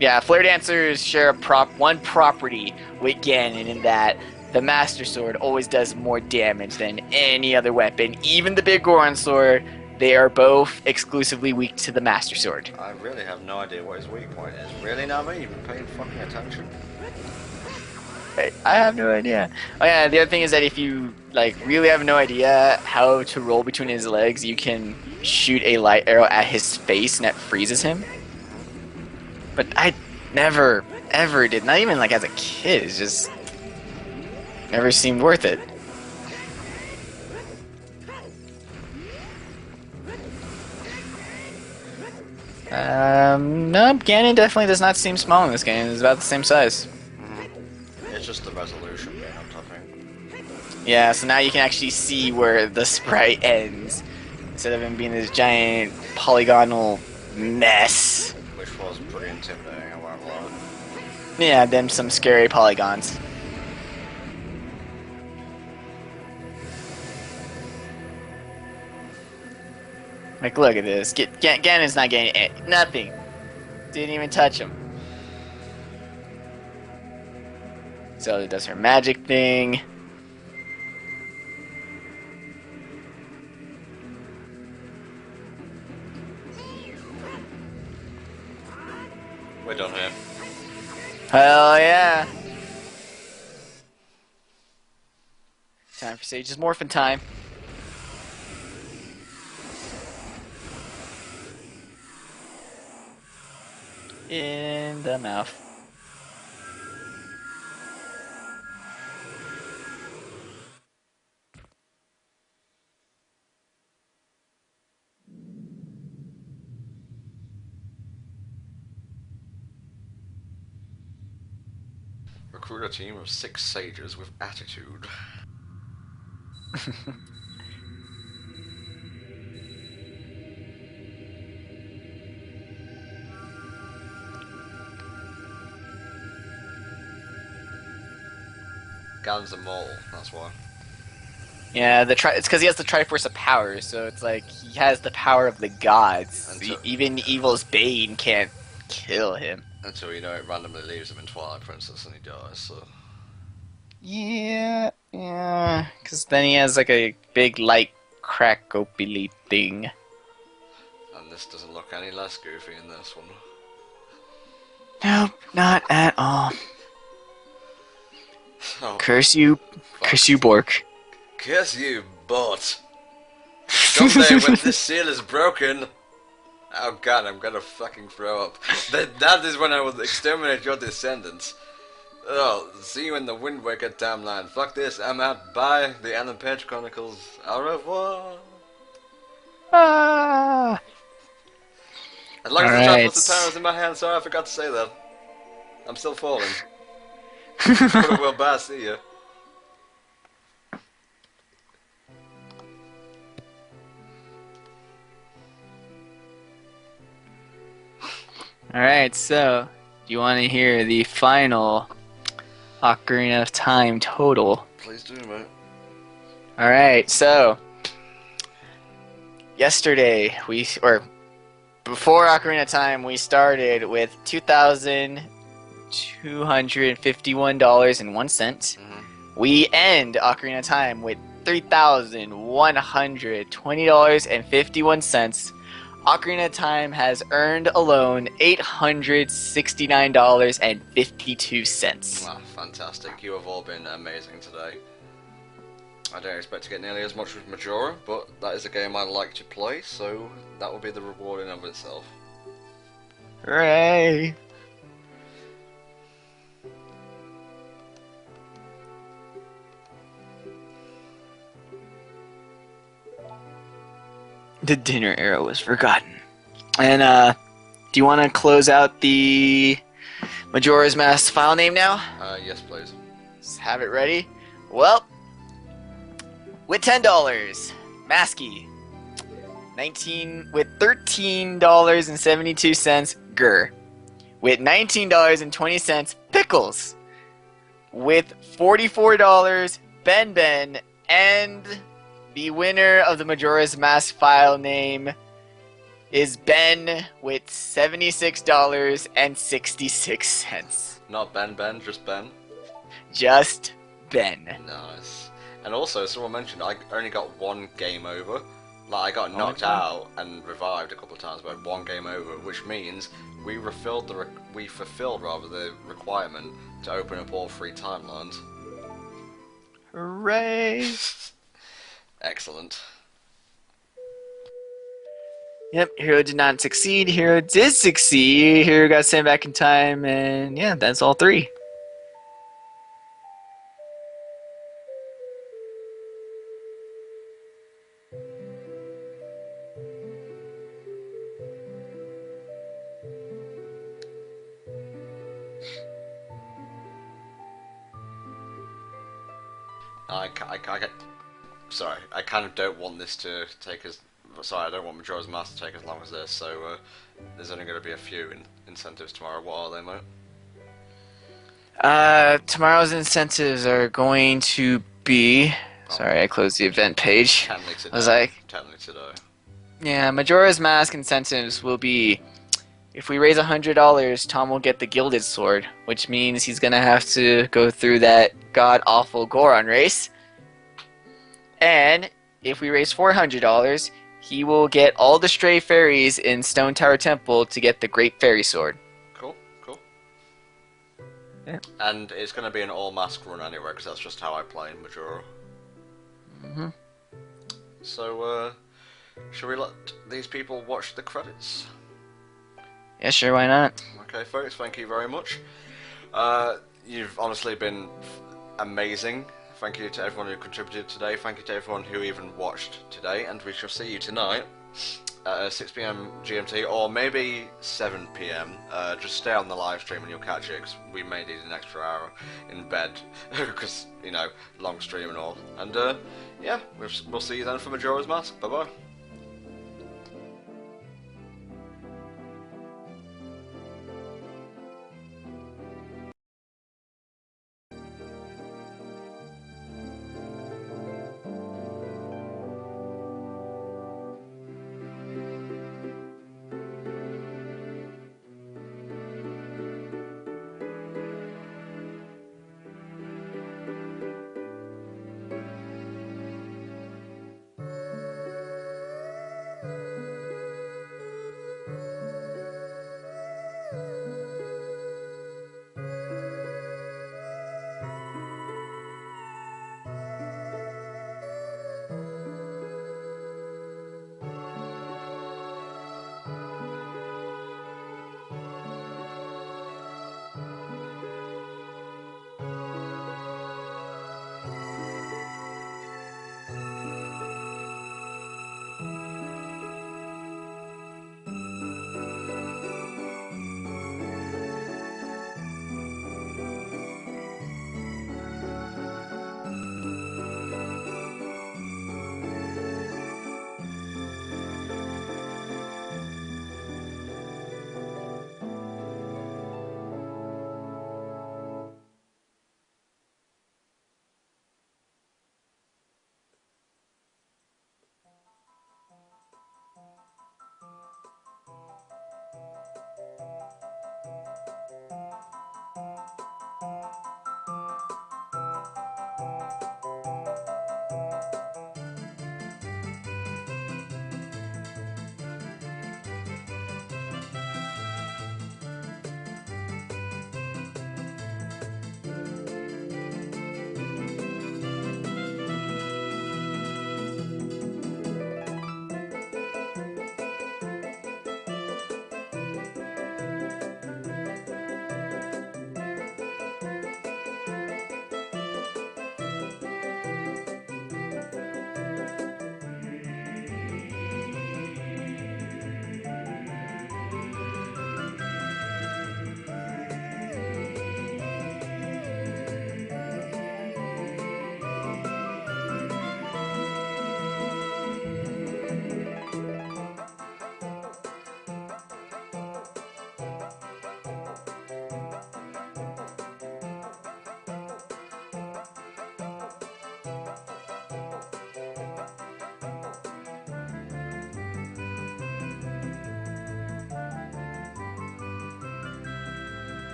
Yeah, Flare Dancers share one property with Ganon in that the Master Sword always does more damage than any other weapon. Even the Big Goron Sword, they are both exclusively weak to the Master Sword. I really have no idea what his weak point is. Really, Nami? You've been paying fucking attention? I have no idea. Oh yeah, the other thing is that if you like really have no idea how to roll between his legs, you can shoot a light arrow at his face and that freezes him. But I never, ever did. Not even like as a kid. It's just never seemed worth it. No, Ganon definitely does not seem small in this game. It's about the same size. It's just the resolution being up, I think. Yeah, so now you can actually see where the sprite ends instead of him being this giant polygonal mess. Which was pretty intimidating, I won't lie. Yeah, them some scary polygons. Like, look at this. Ganon's not getting nothing. Didn't even touch him. Zelda does her magic thing. We're done here. Hell yeah. Time for Sage's Morphin time. In the mouth. Recruit a team of 6 sages with attitude. Ganon's a mole, that's why. Yeah, it's because he has the Triforce of Power, so it's like he has the power of the gods. Until- Even Evil's Bane can't kill him. Until, you know, it randomly leaves him in Twilight Princess and he dies, so... Yeah, because then he has like a big light crackopily thing. And this doesn't look any less goofy in this one. Nope, not at all. Oh, Curse you, Bork. curse you, but... Someday when this seal is broken... Oh god, I'm gonna fucking throw up. That is when I will exterminate your descendants. Oh, see you in the Wind Waker timeline. Fuck this, I'm out. Bye. The Alan Page Chronicles. Au revoir. Ah. As long as the Alright. Triforce of Power is in my hand, sorry I forgot to say that. I'm still falling. But well, bye, see ya. Alright, so, do you want to hear the final Ocarina of Time total? Please do, mate. Alright, so, yesterday, before Ocarina of Time, we started with $2,251.01. We end Ocarina of Time with $3,120.51. Ocarina of Time has earned alone $869.52. Wow, fantastic. You have all been amazing today. I don't expect to get nearly as much with Majora, but that is a game I like to play, so that will be the reward in of itself. Hooray! The dinner era was forgotten. And, do you want to close out the Majora's Mask file name now? Yes, please. Just have it ready. Well, with $10, Maskey. With $13.72, Gur. With $19.20, Pickles. With $44, Ben. And the winner of the Majora's Mask file name is Ben with $76.66. Not Ben, just Ben. Just Ben. Nice. And also, someone mentioned I only got one game over. Like, I got knocked God. out and revived a couple of times, but one game over, which means we fulfilled the requirement to open up all 3 timelines. Hooray! Excellent. Yep, Hero did not succeed. Hero did succeed. Hero got sent back in time, and yeah, that's all 3. Sorry, I kind of don't want this to take as... Sorry, I don't want Majora's Mask to take as long as this, so there's only going to be a few incentives tomorrow. What are they, mate? Tomorrow's incentives are going to be... Sorry, I closed the event page. Technically today. I was like... Technically today. Yeah, Majora's Mask incentives will be... If we raise $100, Tom will get the Gilded Sword, which means he's gonna have to go through that god-awful Goron race. And if we raise $400, he will get all the stray fairies in Stone Tower Temple to get the Great Fairy Sword. Cool. Yeah. And it's going to be an all-mask run anyway, because that's just how I play in Majora. Mm-hmm. So, should we let these people watch the credits? Yeah, sure, why not? Okay, folks, thank you very much. You've honestly been amazing. Thank you to everyone who contributed today. Thank you to everyone who even watched today. And we shall see you tonight at 6 PM GMT, or maybe 7 PM. Just stay on the live stream and you'll catch it, because we may need an extra hour in bed, because, you know, long stream and all. And, yeah, we'll see you then for Majora's Mask. Bye-bye.